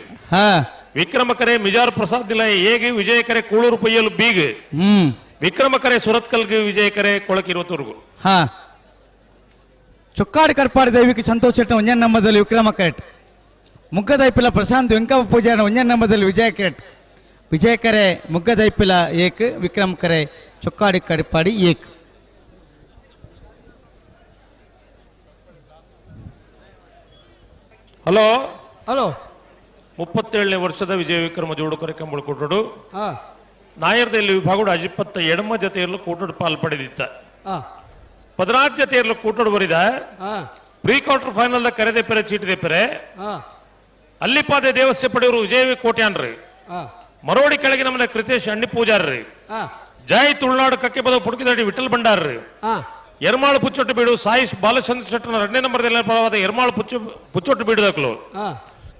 ವಿಕ್ರಮ ಕರೆ ಮಿಜಾರ್ ಪ್ರಸಾದ್ ನಿಲಯ ಏಗೆ ವಿಜಯ ಕರೆ ಕೂಳೂರು ಪಯ್ಯಲು ಬೀಗ್ ವಿಕ್ರಮ ಕರೆ ಸುರತ್ಕಲ್ಗೆ ವಿಜಯ ಕರೆ ಕೊಳಕೆ 20 ಚೊಕ್ಕಾಡಿ ಕಡ್ಪಾಡಿ ದೈವಿಕ ಸಂತೋಷ್ ಶೆಟ್ಟ 1ನೇ ನಂಬರ್ದಲ್ಲಿ ವಿಕ್ರಮ ಕರೆಟ್ ಮುಗ್ಗದೈಪಿಲ ಪ್ರಶಾಂತ್ ವೆಂಕಪ್ಪ ಪೂಜಾರ 1ನೇ ನಂಬರ್ದಲ್ಲಿ ವಿಜಯ ಕರೆಟ್ ವಿಜಯ ಕರೆ ಮುಗ್ಗದೈಪಿಲ ಏಕ್ ವಿಕ್ರಮ ಕರೆ ಚೊಕ್ಕಾಡಿ ಕಡ್ಪಾಡಿ ಏಕ್. ಹಲೋ ಹಲೋ 37ನೇ ವರ್ಷದ ವಿಜಯ ವಿಕ್ರಮ ಜೋಡುಕರೆ ಕಂಬಳ ಕೂಟೋಡು ನಾಯರ್ದಲ್ಲಿ ವಿಭಾಗಗಳು 27 ಎಡಮ ಜೊತೆಯಲ್ಲೂ ಕೂಟೋಡು ಪಾಲ್ಪಡೆದಿತ್ತ. 16 ಜೊತೆಯಲ್ಲೂ ಕೂಟೋಡು ಬರಿದ ಪ್ರೀ ಕ್ವಾರ್ಟರ್ ಫೈನಲ್ ಕರೆದೆ ಪೆರೆ ಚೀಟಿದೆ ಪೆರೆ ಅಲ್ಲಿಪಾದೆ ದೇವಸ್ಥೆ ಪಡೆಯವರು ವಿಜಯ ಕೋಟ್ಯಾನ್ರಿ ಮರೋಡಿ ಕೆಳಗೆ ನಮ್ಮನೆ ಕೃತೇಶ್ ಅಣ್ಣಿ ಪೂಜಾರ್ರಿ ಜೈ ತುಳುನಾಡು ಕಕ್ಕೆ ಬದ ಪುಡುಕಿದಡಿ ವಿಠಲ್ ಭಂಡಾರ್ರಿ ಎರ್ಮಾಳು ಪುಚ್ಚೊಟ್ಟು ಬೀಡು ಸಾಯಿಶ್ ಬಾಲಚಂದ್ರ ಶೆಟ್ಟರ್ನ 2ನೇ ನಂಬರ್ದಲ್ಲಿ ಪರವಾದ ಎರ್ಮಾಳು ಪುಚ್ಚೊಟ್ಟು ಬೀಡುದಕ್ಲು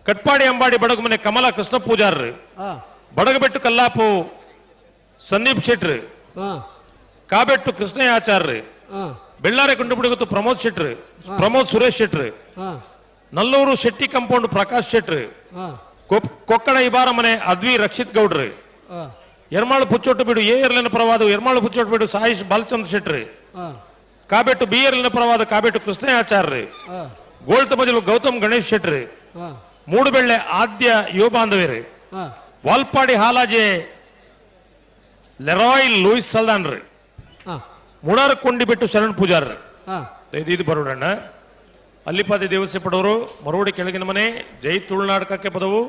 ಕಟ್ಪಾಡಿ ಅಂಬಾಡಿ ಬಡಗು ಮನೆ ಕಮಲ ಕೃಷ್ಣ ಪೂಜಾರ್ರಿ ಬಡಗಬೆಟ್ಟು ಕಲ್ಲಾಪು ಸಂದೀಪ್ ಶೆಟ್ರಿ ಕಾಬೆಟ್ಟು ಕೃಷ್ಣಯ್ಯ ಆಚಾರ್ರಿ ಬೆಳ್ಳಾರೆ ಕುಂಡುಬಿಡುಗತ್ತು ಪ್ರಮೋದ್ ಶೆಟ್ರಿ ಪ್ರಮೋದ್ ಸುರೇಶ್ ಶೆಟ್ರಿ ನಲ್ಲೂರು ಶೆಟ್ಟಿ ಕಂಪೌಂಡ್ ಪ್ರಕಾಶ್ ಶೆಟ್ರಿ ಕೊಕ್ಕಡ ಇಬಾರ ಮನೆ ಅದ್ವಿ ರಕ್ಷಿತ್ ಗೌಡ್ರಿ ಎರ್ಮಾಳು ಪುಚ್ಚೊಟ್ಟು ಬೀಡು ಎರ್ಲಿನ ಪರವಾದ ಎರ್ಮಾಳು ಪುಚ್ಚೊಟ್ಟು ಬೀಡು ಸಾಯಿಶ್ ಬಾಲಚಂದ್ರ ಶೆಟ್ರಿ ಕಾಬೆಟ್ಟು BRLನ ಪರವಾದ ಕಾಬೆಟ್ಟು ಕೃಷ್ಣಯ್ಯ ಆಚಾರ್ರಿ ಗೋಳ್ತ ಬದಲು ಗೌತಮ್ ಗಣೇಶ್ ಶೆಟ್ರಿ ಮೂಡುಬೆಳ್ಳೆ ಆದ್ಯ ಯುವ ಬಾಂಧವೇರಿ ವಾಲ್ಪಾಡಿ ಹಾಲಾಜೆ ಲೆರಾಯ್ ಲೂಯಿಸ್ ಸಲ್ದಾನ್ ರೀ ಮುಣಾರ್ ಕೊಂಡಿ ಬಿಟ್ಟು ಶರಣ್ ಪೂಜಾರ್ರಿ ಇದು ಬರೋಡಣ್ಣ ಅಲ್ಲಿಪಾದೆ ದೇವಸ್ಥೆ ಪಡೋರು ಮರೋಡಿ ಕೆಳಗಿನ ಮನೆ ಜೈ ತುಳುನಾಡಕಕ್ಕೆ ಪದವು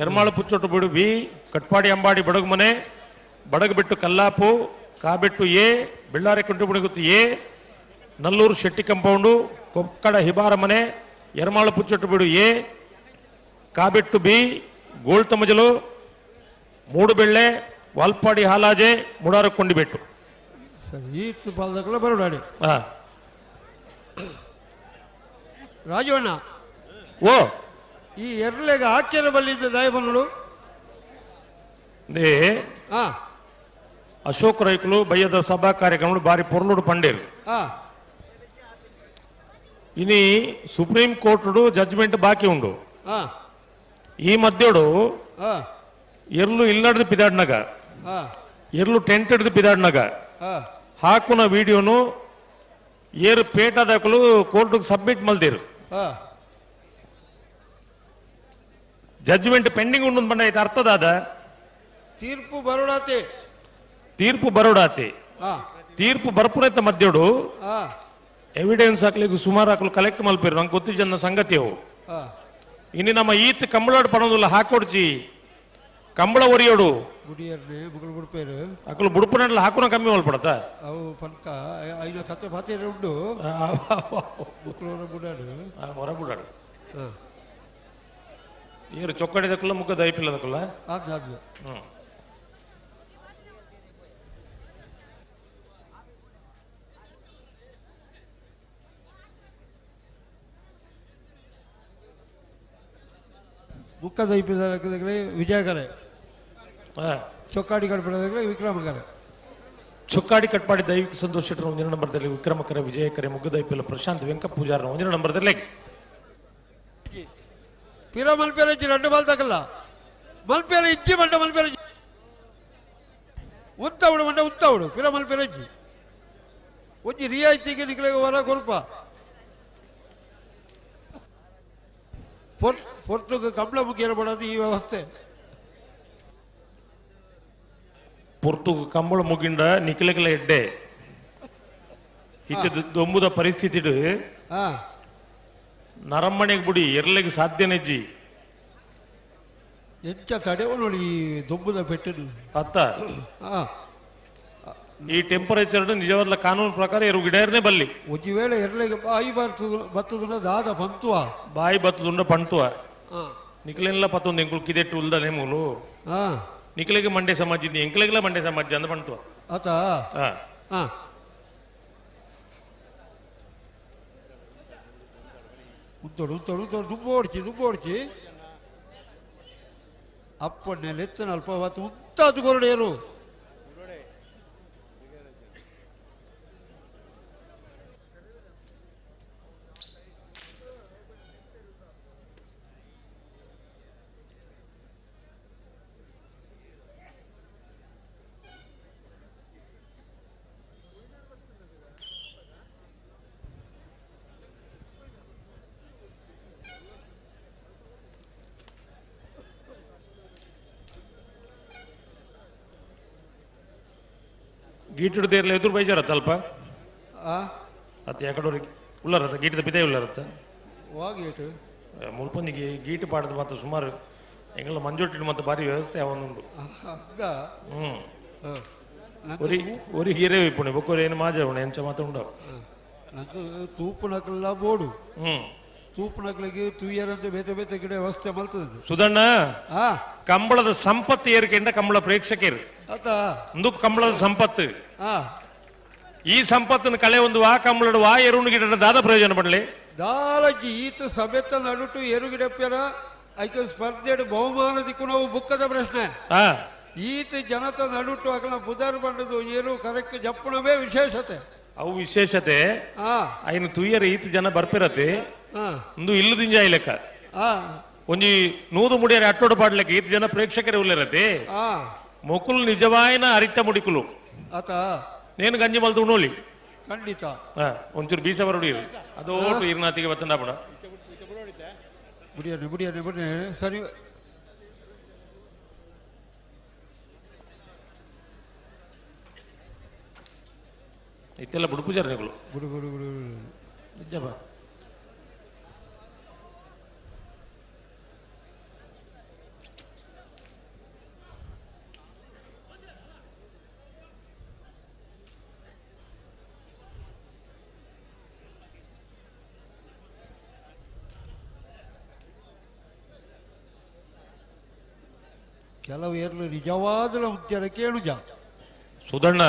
ಎರ್ಮಾಳು ಪುಚ್ಚೊಟ್ಟು ಬಿಡು ಬಿ ಕಟ್ಪಾಡಿ ಅಂಬಾಡಿ ಬಡಗು ಮನೆ ಬಡಗು ಬಿಟ್ಟು ಕಲ್ಲಾಪು ಕಾಬೆಟ್ಟು ಎ ಬೆಳ್ಳಾರೆ ಕುಂಟು ಬಿಡುಗುತ್ತು ಎ ನಲ್ಲೂರು ಶೆಟ್ಟಿ ಕಂಪೌಂಡು ಕೊಕ್ಕಡ ಹಿಬಾರ ಮನೆ ಎರ್ಮಾಳು ಪುಚ್ಚೊಟ್ಟು ಬಿಡು ಎ ಕಾಬೆಟ್ಟು ಬಿ ಗೋಳ್ತಮಜಲು ಮೂಡುಬೆಳ್ಳೆ ವಾಲ್ಪಾಡಿ ಹಾಲಾಜೆ ಮುಡಾರ ಕೊಂಡಿಬೆಟ್ಟು ಸರಿ ಈ ಪಾಲದಕ್ಕಲ್ಲ ಬರೋಡಾಡಿ ರಾಜವಣ್ಣ ಓ ಈ ಎರಲೆಗ ಆಕ್ಯನ ಬಲ್ಲಿದ್ದ ದಯಬನ್ನಳು ಅಶೋಕ್ ರೈಕಲು ಬಯ್ಯದ ಸಭಾ ಕಾರ್ಯಕ್ರಮ ಬಾರಿ ಪೊರ್ಲುಡು ಪಂಡೇರು ಇನಿ ಸುಪ್ರೀಂ ಕೋರ್ಟ್ ಜಡ್ಜ್ಮೆಂಟ್ ಬಾಕಿ ಉಂಡು ಈ ಮಧ್ಯೋಡು ಎರ್ಲು ಇಲ್ಲಡ್ದು ಪಿದಾಡ್ನಾಗ ಎರ್ಲು ಟೆಂಟ್ ಹಿಡ್ದು ಪಿದಾಡ್ನಾಗ ಹಾಕುನ ವಿಡಿಯೋನು ಏರು ಪೇಟದಾಕಲು ಕೋರ್ಟ್ ಸಬ್ಮಿಟ್ ಮಲ್ದಿರು ಜಡ್ಜ್ಮೆಂಟ್ ಪೆಂಡಿಂಗ್ ಉಂಡು ಬಂದ ಐತೆ ಅರ್ಥದಾದ ತೀರ್ಪು ಬರೋಡಾತೆ ತೀರ್ಪು ಬರೋಡಾತೆ ತೀರ್ಪು ಬರ್ಪುನೈತ ಮಧ್ಯೋಡು ಎವಿಡೆನ್ಸ್ ಹಾಕ್ಲಿಕ್ಕೆ ಸುಮಾರು ಹಾಕಲು ಕಲೆಕ್ಟ್ ಮಲ್ಪಿರು ನಂಗೆ ಗೊತ್ತಿದ್ದ ಸಂಗತಿ ಅವು ಇನ್ನು ನಮ್ಮ ಈತ್ ಕಂಬಳಾಡು ಪಡೋದಿಲ್ಲ ಹಾಕೊಡ್ಚಿ ಕಂಬಳ ಒರಿಯೋಡು ಗುಡಿಯರ್ನೆ ಬುಗಳು ಬುಡ್ಪೇರು ಅಕ್ಕಲು ಬುಡುಪುನಲ್ಲ ಹಾಕೋಣ ಕಮ್ಮಿ ಮಲ್ಪಡತ್ತ ಅವು ಪನ್ಕ ಐನ ಕತೆ ಪಾತೇರು ಉಂಡು ಬುಕ್ಳೋರ ಬುಡಾಡು ಹೊರ ಬುಡಾಡು ಏರು ಚೊಕ್ಕಡಿದಕ್ಕಲ್ಲ ಮುಖದ ಐಪಿಲ್ಲದಕ್ಕಲ್ಲ ಅದು ಮುಖದ ಐಪಿಲ್ಲದಕ್ಕಲೆ ವಿಜಯಕರೆ ಚೊಕ್ಕಾಡಿ ಕಟ್ಪಡದಾಗಲೇ ವಿಕ್ರಮಕರೆ ಚೊಕ್ಕಾಡಿ ಕಟ್ಪಾಡಿ ದೈವಿಕ ಸಂತೋಷ್ ಶೆಟ್ಟರ್ 1ನೇ ನಂಬರ್ದಲ್ಲಿ ವಿಕ್ರಮಕರೆ ವಿಜಯಕರೆ ಮುಗ್ಗದ ಐಪಿಲ್ಲ ಪ್ರಶಾಂತ್ ವೆಂಕಪ್ಪ ಪೂಜಾರ 1ನೇ ನಂಬರ್ದಲ್ಲಿ ಪಿರ ಮಲ್ಪೇರ ಇಜ್ಜಿ 2 ಬಾಲ್ ತಗಲ್ಲ ಮಲ್ಪೇರ ಇಜ್ಜಿ ಮಂಡ ಮಲ್ಪೇರ ಉತ್ತವಡು ಮಂಡ ಉತ್ತವಡು ಪಿರ ಮಲ್ಪೇರ ಇಜ್ಜಿ ಒಂಜಿ ರಿಯಾಯಿತಿಗೆ ನಿಕ್ಲೆಗೆ ಹೊರ ಕೊಲ್ಪ ಪೊರ್ತುಗ ಕಂಬಳ ಮುಗಿಯರ ಮಾಡೋದು ಈ ವ್ಯವಸ್ಥೆ ಪೊರ್ತು ಕಂಬಳ ಮುಗಿಂಡ ನಿಖಿಲಕಲ ಎಡ್ಡೆ ಇತ್ತ ದೊಂಬುದ ಪರಿಸ್ಥಿತಿ ನರಮ್ಮನೆಗೆ ಬಿಡಿ ಎರಲೆಗೆ ಸಾಧ್ಯನೆಜ್ಜಿ ಎಂಚ ತಡೆವ ನೋಡಿ ಈ ದೊಂಬುದ ಪೆಟ್ಟನು ಅತ್ತ ಈ ಟೆಂಪರೇಚರ್ ನಿಜವಾದ ಕಾನೂನು ಪ್ರಕಾರ ಎರಡು ಗಿಡರ್ನೇ ಬಲ್ಲಿ ಒಂದು ವೇಳೆ ಎರಲೆಗೆ ಬಾಯಿ ಬತ್ತದ ದಾದ ಪಂತುವ ಬಾಯಿ ಬತ್ತದುಂಡ ಪಂತುವ ನಿಖಿಲೆಲ್ಲ ಪತ್ತೊಂದು ಎಂಕುಲು ಕಿದೆಟ್ಟು ಉಲ್ದ ನೇಮುಲು ನಿಖಿಲೆಗೆ ಮಂಡ್ಯ ಸಮಾಜ ಇದ್ದು ಎಂಕ್ಲೆಗೆಲ್ಲ ಮಂಡ್ಯ ಸಮಾಜ ಅಂದ ಪಂತುವ ಆತ ಉತ್ತೋಡು ದುಂಬೋಡ್ಚಿ ಅಪ್ಪಣ್ಣೆ ಎತ್ತನ ಅಲ್ಪ ಹೊತ್ತು ಉತ್ತಾದ ಕೊರಡೆಯರು ಗೀಟದ ದೇರ್ಲ ಎದುರು ಬೈಜಾರತ್ತ ಅಲ್ಪ ಅತ್ತ ಯಾಕಡೋರಿಗೆ ಉಳ್ಳಾರತ್ತ ಗೀಟದ ಪಿತೆ ಉಳ್ಳಾರತ್ತ ವಾಗೇಟು ಮುಲ್ಪಂದಿಗೆ ಗೀಟು ಪಾಡದ ಮಾತ್ರ ಸುಮಾರು ಎಂಗೆಲ್ಲ ಮಂಜೊಟ್ಟಿನ ಮತ್ತು ಭಾರಿ ವ್ಯವಸ್ಥೆ ಅವನುಂಡು ഒരു ഹീരോ ഇപ്പുണി ബൊക്കൊരേന് മാജവണ ಎಂಚ ಮಾತುಂಡ ನಂಗೆ ತೂಪುನಕಲ್ಲ ಬೋಡು ತೂಪುನಕಲಿಗೆ ತುಯ್ಯರಂತೆ ಬೇತೆ ಬೇತೆ ಗಿಡ ವ್ಯವಸ್ಥೆ ಮಲ್ತದೆ ಸುಧಣ್ಣ ಕಂಬಳದ ಸಂಪತ್ತು ಏರಿಕೆಂಡ ಕಂಬಳ ಪ್ರೇಕ್ಷಕರು ಒಂದು ಕಂಬಳದ ಸಂಪತ್ತು ಈ ಸಂಪತ್ತನ್ನು ಕಳೆ ಒಂದು ವಾ ಕಂಬಳದ ವಾ ಎರುಣು ಗಿಡ ದಾದ ಪ್ರಯೋಜನ ಪಡಲಿ ದಾಲಜ್ಜಿ ಈತ ಸಭೆತ್ತ ನಡುಟು ಎರುಗಿಡಪ್ಪ್ಯರ ಐಕ ಸ್ಪರ್ಧೆಡು ಬಹುಮಾನ ದಿಕ್ಕು ನಾವು ಬುಕ್ಕದ ಪ್ರಶ್ನೆ ಈತ ಜನತ ನಡುಟು ಅಕಲ ಬುಧರ್ ಬಂಡದು ಏರು ಕರೆಕ್ಟ್ ಜಪ್ಪಣವೇ ವಿಶೇಷತೆ ಅವು ವಿಶೇಷತೆ ಐನು ತುಯ್ಯರ ಈತ ಜನ ಬರ್ಪಿರತ್ತೆ ಒಂದು ಇಲ್ಲದಿಂಜ ಲೆಕ್ಕ ಒಂಜಿ ನೂದು ಮುಡಿಯರ ಅಟ್ಟೋಡು ಪಾಡ್ಲೆಕ್ಕ ಈತ ಜನ ಪ್ರೇಕ್ಷಕರೇ ಉಳ್ಳರತ್ತೆ ಮೊಕುಲು ನಿಜವಾಯಿನ ಅರಿತ ಮುಡಿಕುಲು ಆತ ನೇನು ಗಂಜಿ ಮಲ್ತು ಉಣ್ಣೋಲಿ ಖಂಡಿತ ಒಂಚೂರು ಬೀಸ ಬರೋಡಿ ಅದೋಟು ಇರ್ನಾತಿಗೆ ಬತ್ತಂಡ ಬಿಡ ಬುಡಿಯನೆ ಸರಿ ಇತ್ತೆಲ್ಲ ಬುಡು ಪೂಜಾರನೆಗಳು ಬುಡು ನಿಜಪ್ಪ ಕೆಲವು ಏರ್ಲು ನಿಜವಾದ ಉತ್ತರ ಕೇಳುಜ ಸುಧಣ್ಣ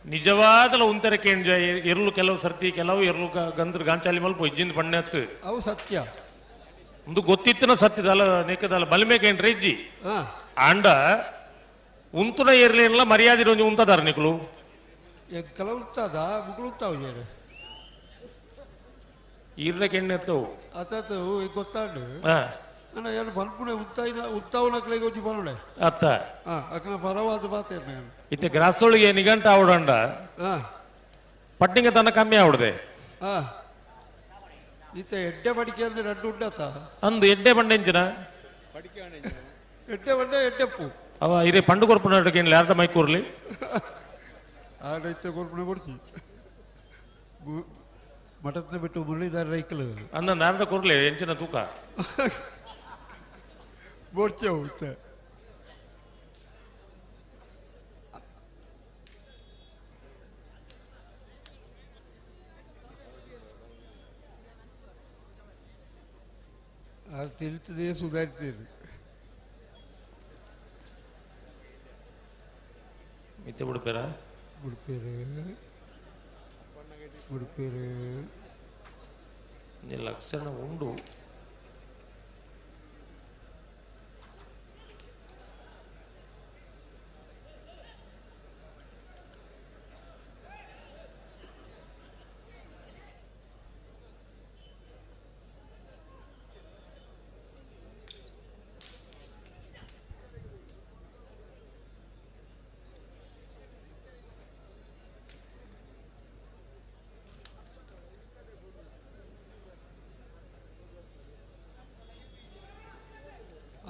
ನಿಜವಾದ ಉಂತರ ಕೇಂದ್ರ ಎರ್ಲು ಕೆಲವು ಸರ್ತಿ ಕೆಲವು ಎರ್ಲು ಗಂದ್ರ ಗಾಂಚಾಲಿ ಮಲ್ಪ ಇಜ್ಜಿಂದ ಪಣ್ಣೆ ಹತ್ತು ಅವು ಸತ್ಯ ಒಂದು ಗೊತ್ತಿತ್ತಿನ ಸತ್ಯದಲ್ಲ ನೆಕ್ಕದಲ್ಲ ಬಲಿಮೆ ಕೇಂದ್ರ ಇಜ್ಜಿ ಆಂಡ ಉಂತುನ ಏರ್ಲಿರಲ್ಲ ಮರ್ಯಾದೆ ಒಂದು ಉಂತದಾರ ನಿಕ್ಲು ಕೆಲವು ಉಂತದ ಮುಗಳು ಉಂತಾವು ಈರ್ನ ಕೆಣ್ಣೆ ಎತ್ತವು ಅತತು ಗೊತ್ತಾಂಡು ಅಣ್ಣ ಏನು ಬಲ್ಪುಣೆ ಉತ್ತಾವನಕ್ಲೆಗೆ ಒಂಚು ಬರೋಣೆ ಅತ್ತ ಅಕ್ಕನ ಪರವಾದ ಮಾತೇನೆ ಇತ್ತೆ ಗ್ರಾಸ್ತೊಳಿಗೆ ನಿಘಂಟ ಆವಡಂಡ ಪಟ್ಟಿಂಗ ತನ್ನ ಕಮ್ಮಿ ಆವಡದೆ ಈತ ಎಡ್ಡೆ ಬಡಿಕೆ ಅಂದ್ರೆ ರೆಡ್ಡು ಉಂಡತ್ತ ಅಂದು ಎಡ್ಡೆ ಬಂಡೆಂಚಿನ ಎಡ್ಡೆ ಬಂಡೆ ಎಡ್ಡೆಪ್ಪು ಅವ ಇರೇ ಪಂಡು ಕೊರ್ಪುನ ಅಡ್ಡಕೇನು ಯಾರ್ದ ಮೈ ಕೂರ್ಲಿ ಆಡೈತೆ ಕೊರ್ಪುಣೆ ಕೊಡ್ತಿ ಮಠತ್ನ ಬಿಟ್ಟು ಮುರಳೀಧರ ರೈಕಲು ಅಂದ ನಾರ್ದ ಕೊರ್ಲಿ ಎಂಚಿನ ತೂಕ ಬೋಡ್ಚೆ ಹೋಗುತ್ತೆ ಅದು ತಿಳ್ತದೆ ಸುಧಾರಿಸ್ತೀರಿ ಮಿತ್ತೆ ಬಿಡ್ಪೇರ ಬಿಡ್ಪೇರೆ ಲಕ್ಷಣ ಉಂಡು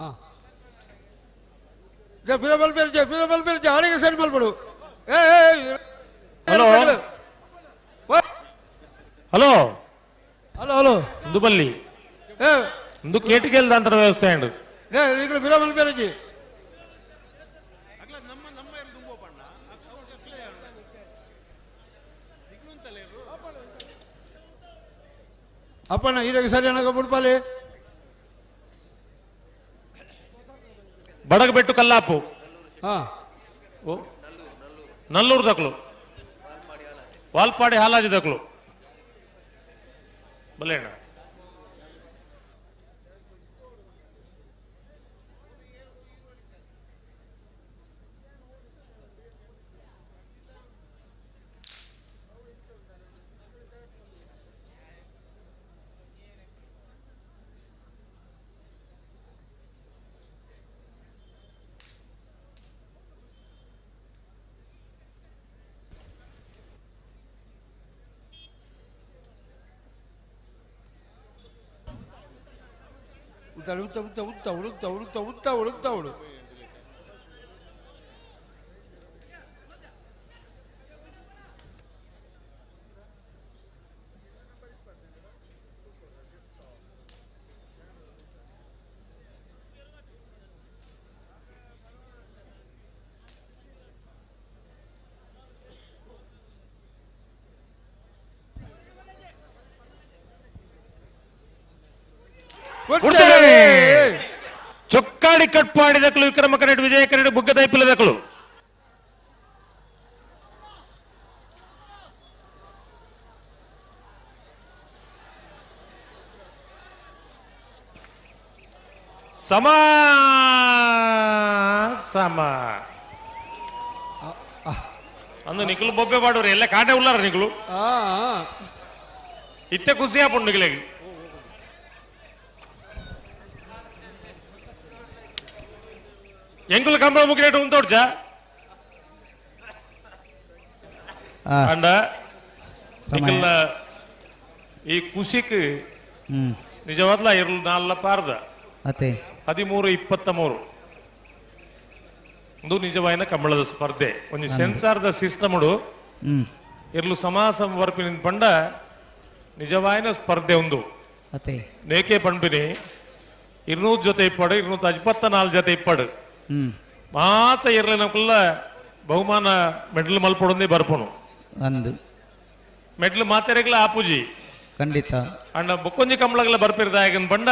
ಹಾಂ ಬಿರ ಹಾಡಿಗೆ ಸರಿ ಮಲ್ಬಿಡು ಹಲೋ ಹಲೋ ಹಲೋ ಹಲೋ ಒಂದು ಬಲ್ಲಿ ಒಂದು ಕೇಟಿಗೆಲ್ದ ಅಂತ ವ್ಯವಸ್ಥೆ ಉಂಟು ಈಗ ಬಿರ ಮಲ್ಬೇರಜಿ ಅಪ್ಪಣ್ಣ ಈಗ ಸರಿ ಅಣ್ಣ ಬುಡ್ಪಾಲಿ ಬಡಗಬೆಟ್ಟು ಕಲ್ಲಾಪು ಹಾ ಓ ನಲ್ಲೂರು ದಕ್ಲು ವಾಲ್ಪಾಡಿ ಹಾಲಾಜಿ ದಕ್ಲು ಬಲ್ಲೇಣ್ಣ ಉಳುಕ್ತಾವಳು ಚೊಕ್ಕಾಡಿ ಕಟ್ಪಾಡಿ ದಕ್ಕಲು ವಿಕ್ರಮ ಕರೆಡ್ ವಿಜಯ ಕರೆಡ್ ಬುಗ್ಗ ದೈಪಿಲ ದಕ್ಕಲು ಸಮ ಸಮ ಅಂದು ನಿಖಲು ಬೊಬ್ಬೆ ಪಾಡೋರು ಎಲ್ಲ ಕಾಟೆ ಉಳ್ಳಾರ ನಿಖಲು ಇತ್ತೆ ಖುಷಿಯಾ ಪುಂಡುಗಳಿಗೆ ಎಂಗುಲ ಕಂಬಳ ಮುಗಿನೇಟು ಉಂತೋಡ್ಚ ಅಂಡ ನಿಖಲ್ನ ಈ ಖುಷಿಕ್ ನಿಜವಾದ್ಲ ಇರ್ಲು ನಾಲ್ಲ ಪಾರ್ದ 13-23 ಒಂದು ನಿಜವಾಯಿನ ಕಂಬಳದ ಸ್ಪರ್ಧೆ ಒಂದು ಸೆನ್ಸಾರ್ದ ಸಿಸ್ಟಮ್ ಇರ್ಲು ಸಮಾಸ ವರ್ಪಿನ ಪಂಡ ನಿಜವಾಯಿನ ಸ್ಪರ್ಧೆ ಒಂದು ನೇಕೆ ಪಂಪಿನಿ 200 ಜೊತೆ ಇಪ್ಪಡು 254 ಜೊತೆ ಇಪ್ಪಡು ಮಾತ ಇರ್ಲಿನಕುಲ್ಲ ಬಹುಮಾನ ಮೆಡ್ಲ್ ಮಲ್ಪೊಡೊಂದೇ ಬರ್ಪುನು ಅಂದು ಮೆಡ್ಲ್ ಮಾತೆರೆಗ್ಲ ಆಪುಜಿ ಖಂಡಿತ ಅಂಡ ಬೊಕ್ಕೊಂಜಿ ಕಂಬಳಗಲ ಬರ್ಪಿರ್ದಾಯಗನ್ ಪಂಡ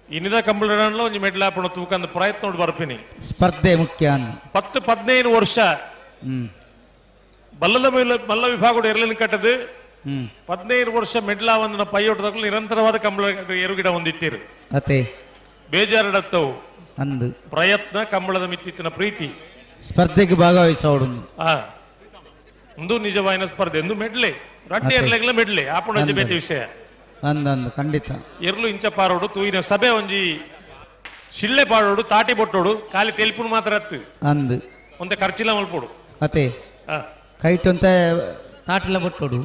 ಇನ್ನಿದ ಕಂಬಳಡಂಡ್ಲ ಒಂಜಿ ಮೆಡ್ಲ್ ಆಪುಣ ತೂಕಂದ ಪ್ರಯತ್ನ ನೋಡಿ ಬರ್ಪಿನಿ ಸ್ಪರ್ಧೆ ಮುಖ್ಯ 10-15 ವರ್ಷ ಬಲ್ಲದ ಮಲ್ಲ ವಿಭಾಗ ಇರ್ಲಿನ ಕಟ್ಟದು 15 ವರ್ಷ ಮೆಡ್ಲ ಒಂದನ ಪೈಯೊಟ್ಟದಕ್ಕೂ ನಿರಂತರವಾದ ಕಂಬಳ ಏರುಗಿಡ ಹೊಂದಿತ್ತೀರು ಅತೆ ಬೇಜಾರಡತ್ತವು ಅಂದು ಪ್ರಯತ್ನ ಕಂಬಳದ ಮಿತ್ತಿತ್ತಿನ ಪ್ರೀತಿ ಸ್ಪರ್ಧೆಗೆ ಭಾಗವಹಿಸೋಡು ಒಂದು ನಿಜವಾಯಿನ ಸ್ಪರ್ಧೆ ಎಂದು ಮೆಡ್ಲೆ ರಡ್ಡಿ ಇರ್ಲೆಗ್ಲ ಮೆಡ್ಲೆ ಆಪುಣಂಜಿ ಬೇತೆ ವಿಷಯ ಅಂದಂದು ಖಂಡಿತ ಇರ್ಲು ಇಂಚ ಪಾರೋಡು ತೂಯಿನ ಸಭೆ ಒಂಜಿ ಶಿಳ್ಳೆ ಪಾಡೋಡು ತಾಟಿ ಬೊಟ್ಟೋಡು ಖಾಲಿ ತೆಲ್ಪುನು ಮಾತ್ರ ಹತ್ತು ಅಂದು ಒಂದೆ ಖರ್ಚಿಲ್ಲ ಮಲ್ಪೋಡು ಅತೆ ಕೈಟ್ ಅಂತ ತಾಟಿಲ ಬೊಟ್ಟೋಡು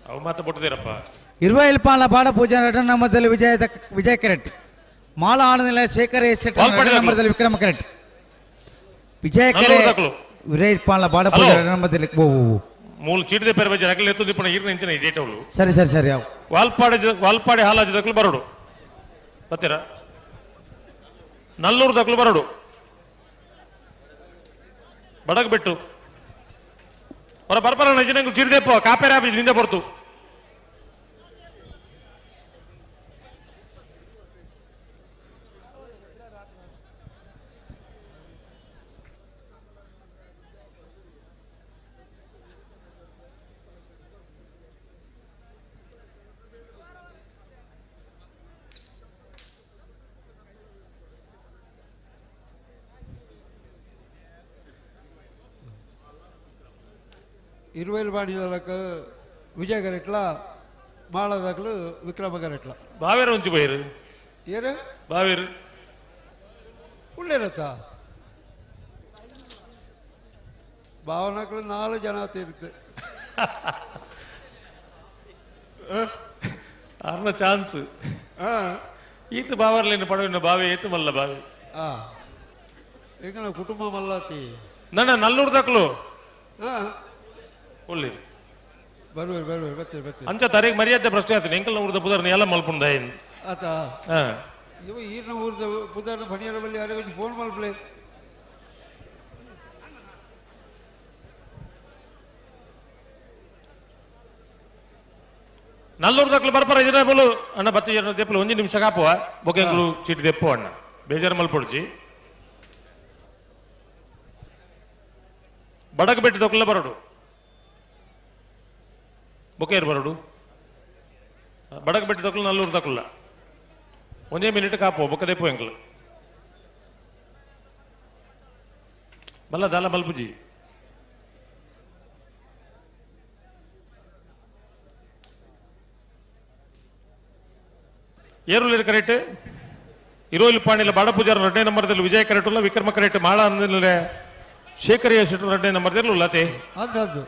ಅವು ಮಾತ್ರ ಬೊಟ್ಟದಿರಪ್ಪ ಇಲ್ಪಾಲ ಪಾಡ ಪೂಜಾ ನಮ್ಮದಲ್ಲಿ ವಿಜಯ ಕೆರೆಟ್ ಮಾಲ ಆನಂದ ಶೇಖರ ನಂಬರ್ದಲ್ಲಿ ವಿಕ್ರಮ ಕೆರೆಟ್ ವಿಜಯ ಕೆರೆಟ್ ಇಲ್ಪಾಲ ಪಾಡ ಪೂಜಾ ನಮ್ಮದಲ್ಲಿ ಮೂಲ ಚೀಟಿದ ಪೇರು ಬಜ್ಜೆ ನಕಲಿ ಎತ್ತು ದಿಪ್ಪಣ ಈರ್ನ ಇಂಚಿನ ಡೇಟ್ ಅವಳು ಸರಿ ಯಾವ ವಾಲ್ಪಾಡಿ ಹಾಲಾಜಿ ದಕ್ಲು ಬರೋಡು ಬರ್ತೀರಾ ನಲ್ಲೂರು ದಕ್ಲು ಬರೋಡು ಬಡಗ್ ಬಿಟ್ಟು ಅವರ ಬರ್ಬರ ನಜಿನಂಗ್ ಚಿರಿದೆಪ್ಪ ಕಾಪೇರ ನಿಂದೆ ಬರ್ತು ఇరువేలు బాణీలకు విజయ్ గరెట్ల మాళదకులు విక్రమ గరెట్ల బావేరు ఉంచి పోయారు ఏరే బావేరు ಉಳ್ಳೇರತ್ತ ಭಾವನಗಳು 4 ಜನ ಇರುತ್ತೆ ಅರ್ನ ಚಾನ್ಸ್ ಈತ ಬಾವರ್ಲೇನು ಪಡವಿನ ಬಾವಿ ಏತು ಮಲ್ಲ ಬಾವಿ ಈಗ ನಾವು ಕುಟುಂಬ ಮಲ್ಲಾತಿ ನನ್ನ ನಲ್ಲೂರು ದಕ್ಲು ಒಳ್ಳೆ ಬರುವೇರು ಬರುವೇರು ಬರ್ತೇವೆ ಬರ್ತೇವೆ ಅಂಚ ತರಿಗೆ ಮರ್ಯಾದೆ ಪ್ರಶ್ನೆ ಆಯ್ತು ಎಂಕಲ್ನ ಊರದ ಪುದರ್ನ ಎಲ್ಲ ಮಲ್ಪುಂಡ ಏನು ಆತ ಇವ ಈರ್ನ ಊರದ ಪುದರ್ನ ಪಣಿಯರ ಬಲ್ಲಿ ಯಾರಿಗೆ ಫೋನ್ ಮಲ್ಪಲೆ ನಲ್ಲೂರು ದಕ್ಲು ಬರ್ಪಾರ ಇದ್ರೆ ಬೋಲು ಅಣ್ಣ ಬತ್ತಿ ಜನ ದೆಪ್ಪಲು 1 ನಿಮಿಷ ಕಾಪುವ ಬೊಕೆಂಗ್ಳು ಚೀಟಿ ದೆಪ್ಪು ಅಣ್ಣ ಬೇಜಾರು ಮಲ್ಪೊಡ್ಚಿ ಬಡಕ್ ಬೆಟ್ಟಿ ತೊಕ್ಲ ಬರೋಡು ಬೊಕೇರು ಬರೋಡು ಬಡಕ್ ಬೆಟ್ಟಿ ತೊಕ್ಲ ನಲ್ಲೂರು ತಕ್ಲ 1 ಮಿನಿಟ್ ಕಾಪುವ ಬೊಕ್ಕ ದೆಪ್ಪು ಎಂಕ್ಲು ಬಲ್ಲ ದಾಲ ಮಲ್ಪುಜಿ ಏರುಲೇರು ಕರೆಕ್ಟ್ ಇರೋಲಿ ಪಾಣಿಲ ಬಡ ಪೂಜಾರ 2ನೇ ನಂಬರ್ದಲ್ಲಿ ವಿಜಯ ಕರೆಕ್ಟ್ ಇಲ್ಲ ವಿಕ್ರಮ ಕರೆಕ್ಟ್ ಮಾಳ ಅಂದಿಲ್ಲ ಶೇಖರಿಯ ಶೆಟ್ರು 2ನೇ ನಂಬರ್ದಲ್ಲಿ ಉಲ್ಲತೆ ಅಂದದ್ದು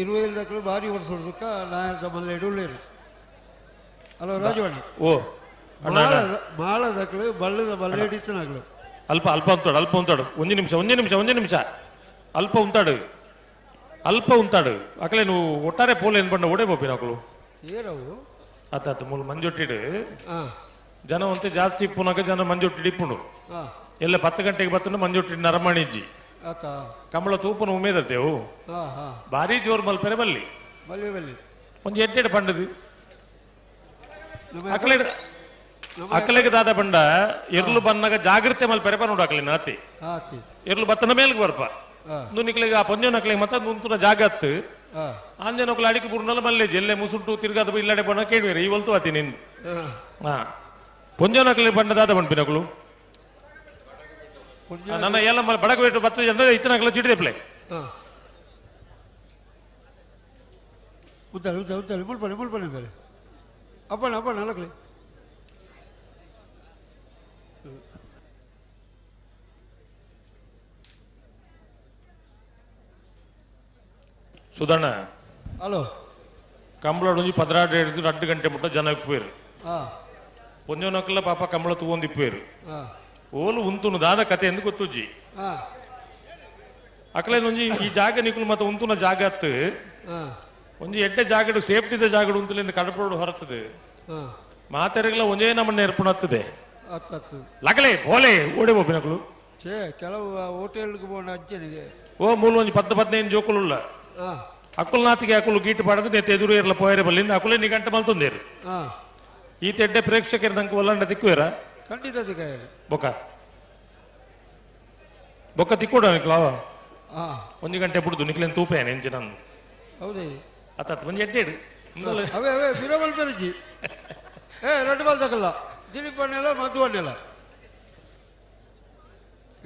ಇರುವೆಲ್ ದಕ್ಕಲು ಭಾರಿ ವರ್ಷಕ್ಕ ನಾಯಕ ಮಲ್ಲ ಇಡುಳ್ಳೇರು ಅಲ್ಲ ರಾಜವಾಣಿ ಓ ಮಾಳ ದಕ್ಕಲು ಬಳ್ಳದ ಬಲ್ಲ ಹಿಡಿತನಾಗ್ಲು ಅಲ್ಪ ಅಲ್ಪ ಉಂತಾಡು 1 ನಿಮಿಷ ಅಲ್ಪ ಉಂತಾಡು ಅಕಲೆ ನೀವು ಒಟ್ಟಾರೆ ಪೋಲ್ ಏನ್ ಬಂಡ ಓಡೇ ಬೋಪಿ ನಾಕಲು ಏರವು ಅತ್ತ ಮೂಲ ಮಂಜೊಟ್ಟಿಡು ಜನ ಒಂತೆ ಜಾಸ್ತಿ ಇಪ್ಪುನಾಗ ಜನ ಮಂಜೊಟ್ಟಿಡು ಇಪ್ಪುಂಡು ಎಲ್ಲ 10 ಗಂಟೆಗೆ ಬತ್ತನು ಮಂಜೊಟ್ಟಿಡು ನರಮಣಿಜ್ಜಿ ಕಂಬಳ ತೂಪನ ಉಮೇದತ್ತೇವು ಭಾರಿ ಜೋರ್ ಮಲ್ಪೆರೆ ಬಲ್ಲಿ ಒಂದು ಎಡ್ಡೆಡು ಪಂಡದು ಅಕಲೆಗೆ ದಾದ ಬಂಡ ಎರ್ಲು ಬನ್ನಾಗ ಜಾಗ್ರತೆ ಮಲ್ಪೆರೆ ಬನ್ನೋಡು ಅಕಲೆ ನಾತಿ ಎರ್ಲು ಬತ್ತನ ಮೇಲ್ಗೆ ಬರ್ಪ ನಿಕ್ಲಿಗೆ ಆ ಪಂಜೋನ ಅಕ್ಲಿಗೆ ಮತ್ತೆ ನುಂತುನ ಜಾಗತ್ತು ಆಂಜನೋಕ್ಲ ಅಡಿಕೆ ಬುರ್ನಲ್ಲ ಮಲ್ಲೇಜ್ ಎಲ್ಲೇ ಮುಸುಟ್ಟು ತಿರ್ಗಾದ ಇಲ್ಲಡೆ ಬಣ್ಣ ಕೇಳಿವೇರಿ ಈ ಒಲ್ತು ಆತಿ ನಿಂದು ಪೊಂಜೋನಕ್ಲಿ ಬಣ್ಣದಾದ ಬಣ್ಪಿನಕ್ಲು ನನ್ನ ಎಲ್ಲ ಬಡಕ ಬೇಟು 10 ಜನ ಇತ್ತನಕ್ಲ ಚಿಡಿದೆಪ್ಲೆ ಮುಲ್ಪನೆ ಅಪ್ಪಣ ಅಲ್ಲಕ್ಲಿ ಸುಧಣ್ಣ ಹಲೋ ಕಂಬಳ 16 ಗಂಟೆ ಮುಟ್ಟ ಜನ ಇಪ್ಪೇರು ಪೊಂಜೋನಕ್ಲ ಪಾಪ ಕಂಬಳ ತಗೊಂಡು ಇಪ್ಪೇರು ಓಲು ಉಂತುನು ದಾದ ಕತೆ ಎಂದು ಗೊತ್ತುಜ್ಜಿ ಅಕಲೆ ಒಂಜಿ ಈ ಜಾಗ ನಿಕ್ಲು ಮತ್ತೆ ಉಂತುನ ಜಾಗ ಅತ್ತು ಒಂಜಿ ಎಡ್ಡೆ ಜಾಗಡು ಸೇಫ್ಟಿದ ಜಾಗಡು ಉಂತಲೇನು ಕಡಪಡು ಹೊರತದೆ ಮಾತೆರೆಗ್ಲ ಒಂಜೇ ನಮ್ಮನ್ನ ಏರ್ಪಣತ್ತದೆ ಲಗಲೆ ಬೋಲೆ ಓಡೆ ಬೋಪಿನಕ್ಲು ಕೆಲವು ಹೋಟೆಲ್ಗೆ ಬೋಣ ಅಜ್ಜನಿಗೆ ಓ ಮೂಲ ಒಂಜಿ 10-15 ಜೋಕುಲುಲ್ಲ ಅಕ್ಕುಲ್ ನಾತಿಗೆ ಅಕ್ಕುಲು ಗೀಟು ಪಾಡದು ನೆತ್ತ ಎದುರು ಇರಲ ಪೋಯರೆ ಬಲ್ಲಿಂದ ಅಕ್ಕುಲೇ ನೀ ಗಂಟೆ ಮಲ್ತೊಂದೇರು ಈ ತೆಡ್ಡೆ ಪ್ರೇಕ್ಷಕರು ನಂಗೆ ಒಲ್ಲಂಡ ತಿಕ್ಕುವೇರ ಖಂಡಿತ ಬೊಕ್ಕ ತಿಕ್ಕೋಡ ನಿಕ್ಲಾವ 1 ಗಂಟೆ ಬಿಡುದು ನಿಕ್ಲೇನು ತೂಪೇನೆ ಎಂಚೆ ನಂದು ಹೌದೇ ಅತ್ತ ಒಂಜಿ ಎಡ್ಡೆಡು ಅವೇ ಬಿರಬಲ್ ಬೆರಜಿ ರೆಡ್ ಬಾಲ್ ತಗಲ್ಲ ದಿಲೀಪಣ್ಣೆಲ್ಲ ಮಧುವಣ್ಣೆಲ್ಲ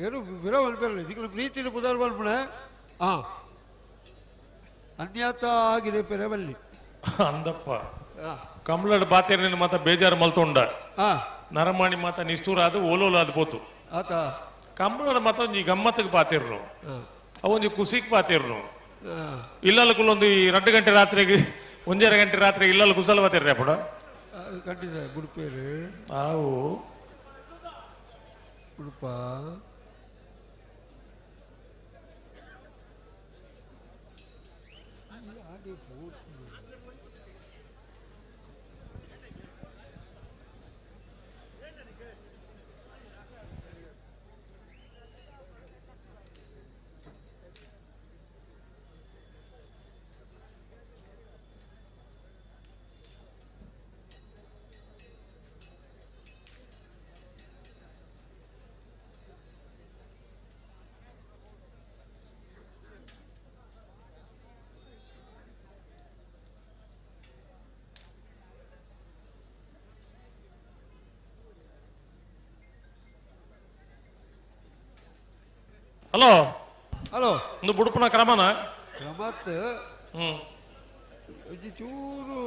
ಏನು ಬಿರಬಲ್ ಬೆರಲಿ ದಿಕ್ಕು ಪ್ರೀತಿನ ಪುದಾರ್ ಬಲ್ಪಣೆ ಅನ್ಯಾತ ಆಗಿದೆ ಪೆರಬಲ್ಲಿ ಅಂದಪ್ಪ ಕಮಲಡ್ ಬಾತೇರಿನ ಮಾತ ಬೇಜಾರು ಮಲ್ತೊಂಡ ನರಮಾಣಿ ಮಾತ ನಿಷ್ಠೂರ ಅದು ಓಲೋಲ ಅದು ಪೋತು ಆತ ಕಂಬಳ ಮಾತ ಒಂಜಿ ಗಮ್ಮತ್ತಿಗೆ ಪಾತಿರ್ರು ಅವೊಂಜಿ ಕುಸಿಗೆ ಪಾತಿರ್ರು ಇಲ್ಲಲ್ಲ ಕುಲ್ಲೊಂದು 2 ಗಂಟೆ ರಾತ್ರಿಗೆ 1.5 ಗಂಟೆ ರಾತ್ರಿ ಇಲ್ಲಲ್ಲ ಕುಸಲ ಬಾತಿರ್ರಿ ಅಪ್ಪಡ ಖಂಡಿತ ಬುಡ್ಪೇರು ಆವು ಉಡುಪ ಹಲೋ ಹಲೋ ಒಂದು ಬುಡುಪನ ಕ್ರಮನ ಕ್ರಮತ್ ಚೂರು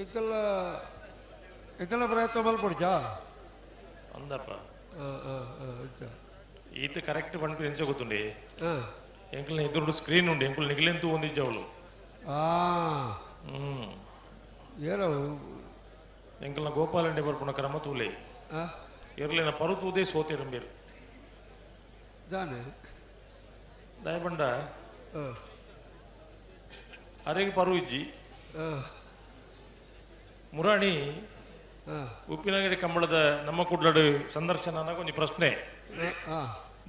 ಎಕ್ಕಲ ಪ್ರಯತ್ನ ಮಲ್ಪಡ್ಚಾ ಅಂದಪ್ಪ ಈತ ಕರೆಕ್ಟ್ ಪಂಪಿ ಎಂಚ ಗೊತ್ತುಂಡಿ ಎಂಕಲ್ನ ಎದುರು ಸ್ಕ್ರೀನ್ ಉಂಡು ಎಂಕುಲ್ ನಿಗಲೆಂತೂ ಒಂದಿಜ್ಜವಳು ಏನೋ ಎಂಕಲ್ನ ಗೋಪಾಲಂಡೆ ಬರ್ಪುನ ಕ್ರಮ ತೂಲೆ ಇರ್ಲಿನ ಪರುತೂದೇ ಸೋತಿರಂಬೀರ್ ದಾನೆ ದಯಬಂಡ ಅರೆಗೆ ಪರು ಇಜ್ಜಿ ಮುರಾಣಿ ಉಪ್ಪಿನಗಡಿ ಕಂಬಳದ ನಮ್ಮ ಕುಡ್ಲಡು ಸಂದರ್ಶನ ಒಂದು ಪ್ರಶ್ನೆ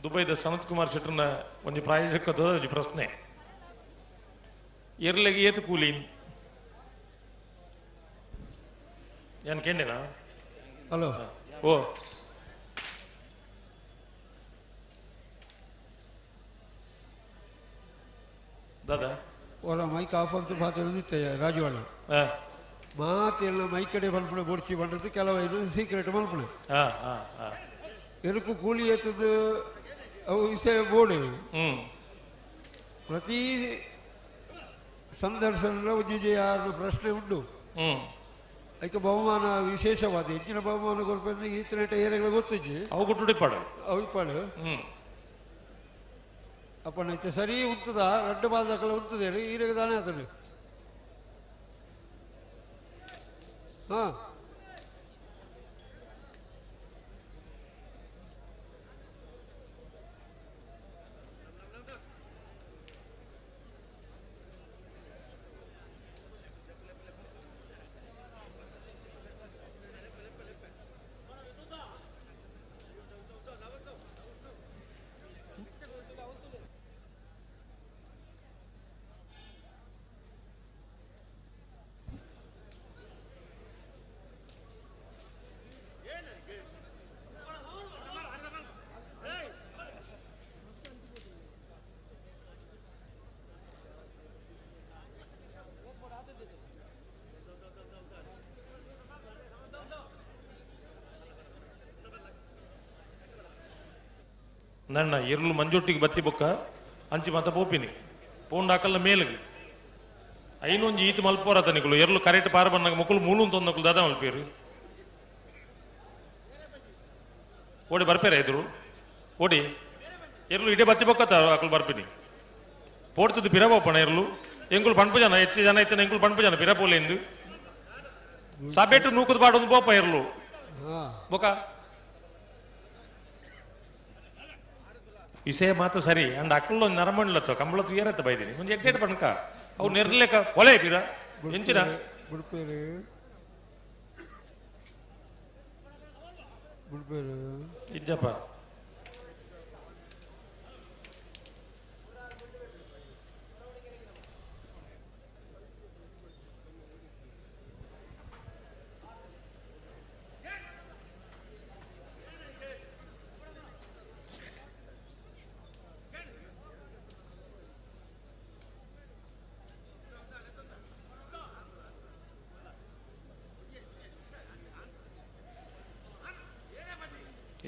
ದುಬೈದ ಸನತ್ ಕುಮಾರ್ ಶೆಟ್ಟರ್ನ ಒಂದು ಪ್ರಾಯೋಜಕದ ಒಂದು ಪ್ರಶ್ನೆ ಎರ್ಲೆಗೆ ಏತು ಕೂಲಿ ಏನ್ ಕೇಂಡೇನಾ ಹಲೋ ಓ ದಾದಾ ಅವರ ಮೈಕ್ ಆಫ್ ಅಂತ ಮಾತಾಡೋದಿತ್ತೆ ರಾಜವಾಳ ಮಾತೆಲ್ಲ ಮೈ ಕಡೆ ಮಲ್ಪಣೆ ಬೋಡ್ಚಿ ಬಂದದ್ದು ಕೆಲವೈನು ಸೀಕ್ರೆಟ್ ಮಲ್ಪಣೆ ಎರುಕು ಕೂಲಿ ಎತ್ತದು ಅವು ವಿಷಯ ಬೋರ್ಡ್ ಪ್ರತಿ ಸಂದರ್ಶನ ಉಜ್ಜಿ ಯಾರು ಪ್ರಶ್ನೆ ಉಂಟು ಅದಕ್ಕೆ ಬಹುಮಾನ ವಿಶೇಷವಾದ ಹೆಚ್ಚಿನ ಬಹುಮಾನ ಕೊಡ್ಬೇಕು ಈತನೇಟ ಏರೆಗಳ ಗೊತ್ತಿಜ್ಜಿ ಅವು ಗುಟ್ಟುಡಿಪಾಡು ಅವು ಇಪ್ಪಾಡು ಅಪ್ಪನ ಐತೆ ಸರಿ ಉಂತದ ರೆಡ್ಡು ಬಾಲ್ದಕ್ಕಲ್ಲ ಉಂತದೆ ರೀ ಈರೆಗೆ ತಾನೇ ಆತನು ಹಾಂ ನನ್ನ ಇರ್ಲು ಮಂಜೊಟ್ಟಿಗೆ ಬತ್ತಿ ಬೊಕ್ಕ ಅಂಚಿ ಮತ ಪೋಪಿನಿ ಪೋಂಡು ಹಾಕಲ್ಲ ಮೇಲಿಗೆ ಐನೊಂಜಿ ಈತು ಮಲ್ಪೋರ ತನಿಗಳು ಎರ್ಲು ಕರೆಕ್ಟ್ ಪಾರ ಬಂದಾಗ ಮಕ್ಕಳು ಮೂಲು ತೊಂದಕ್ಕಳು ದಾದ ಮಲ್ಪೇರು ಓಡಿ ಬರ್ಪೇರ ಎದುರು ಓಡಿ ಎರ್ಲು ಇಡೇ ಬತ್ತಿ ಬೊಕ್ಕತ್ತ ಹಾಕಲು ಬರ್ಪಿನಿ ಪೋಡ್ತದ್ದು ಪಿರಬೋಪಣ ಎರ್ಲು ಎಂಗುಳು ಪಣ್ಪು ಜನ ಹೆಚ್ಚು ಜನ ಇತ್ತನ ಎಂಗುಳು ಪಣ್ಪು ಜನ ಪಿರಪೋಲೆಂದು ಸಬೇಟು ನೂಕುದು ಪಾಡೊಂದು ಬೋಪ ಎರ್ಲು ಬೊಕ ವಿಷಯ ಮಾತು ಸರಿ ಅಂಡ್ ಅಕ್ಕಳು ಒಂದು ನರಮಣ್ಲತ್ತ ಕಂಬಳತ್ತು ಏರತ್ತ ಬೈದೀನಿ ಒಂದು ಎಡ್ಡೆಡ್ ಪಣಕ ಅವು ನೆರ್ಲೇಕ ಕೊಲೆ ಪಿರ ಎಂಚಿನ ಇಜ್ಜಪ್ಪ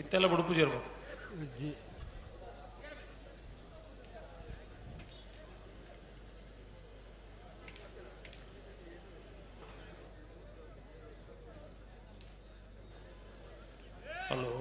ಇತ್ತೆಲ್ಲ ಬುಡುಪು ಸೇರ್ಬೇಕು ಹಲೋ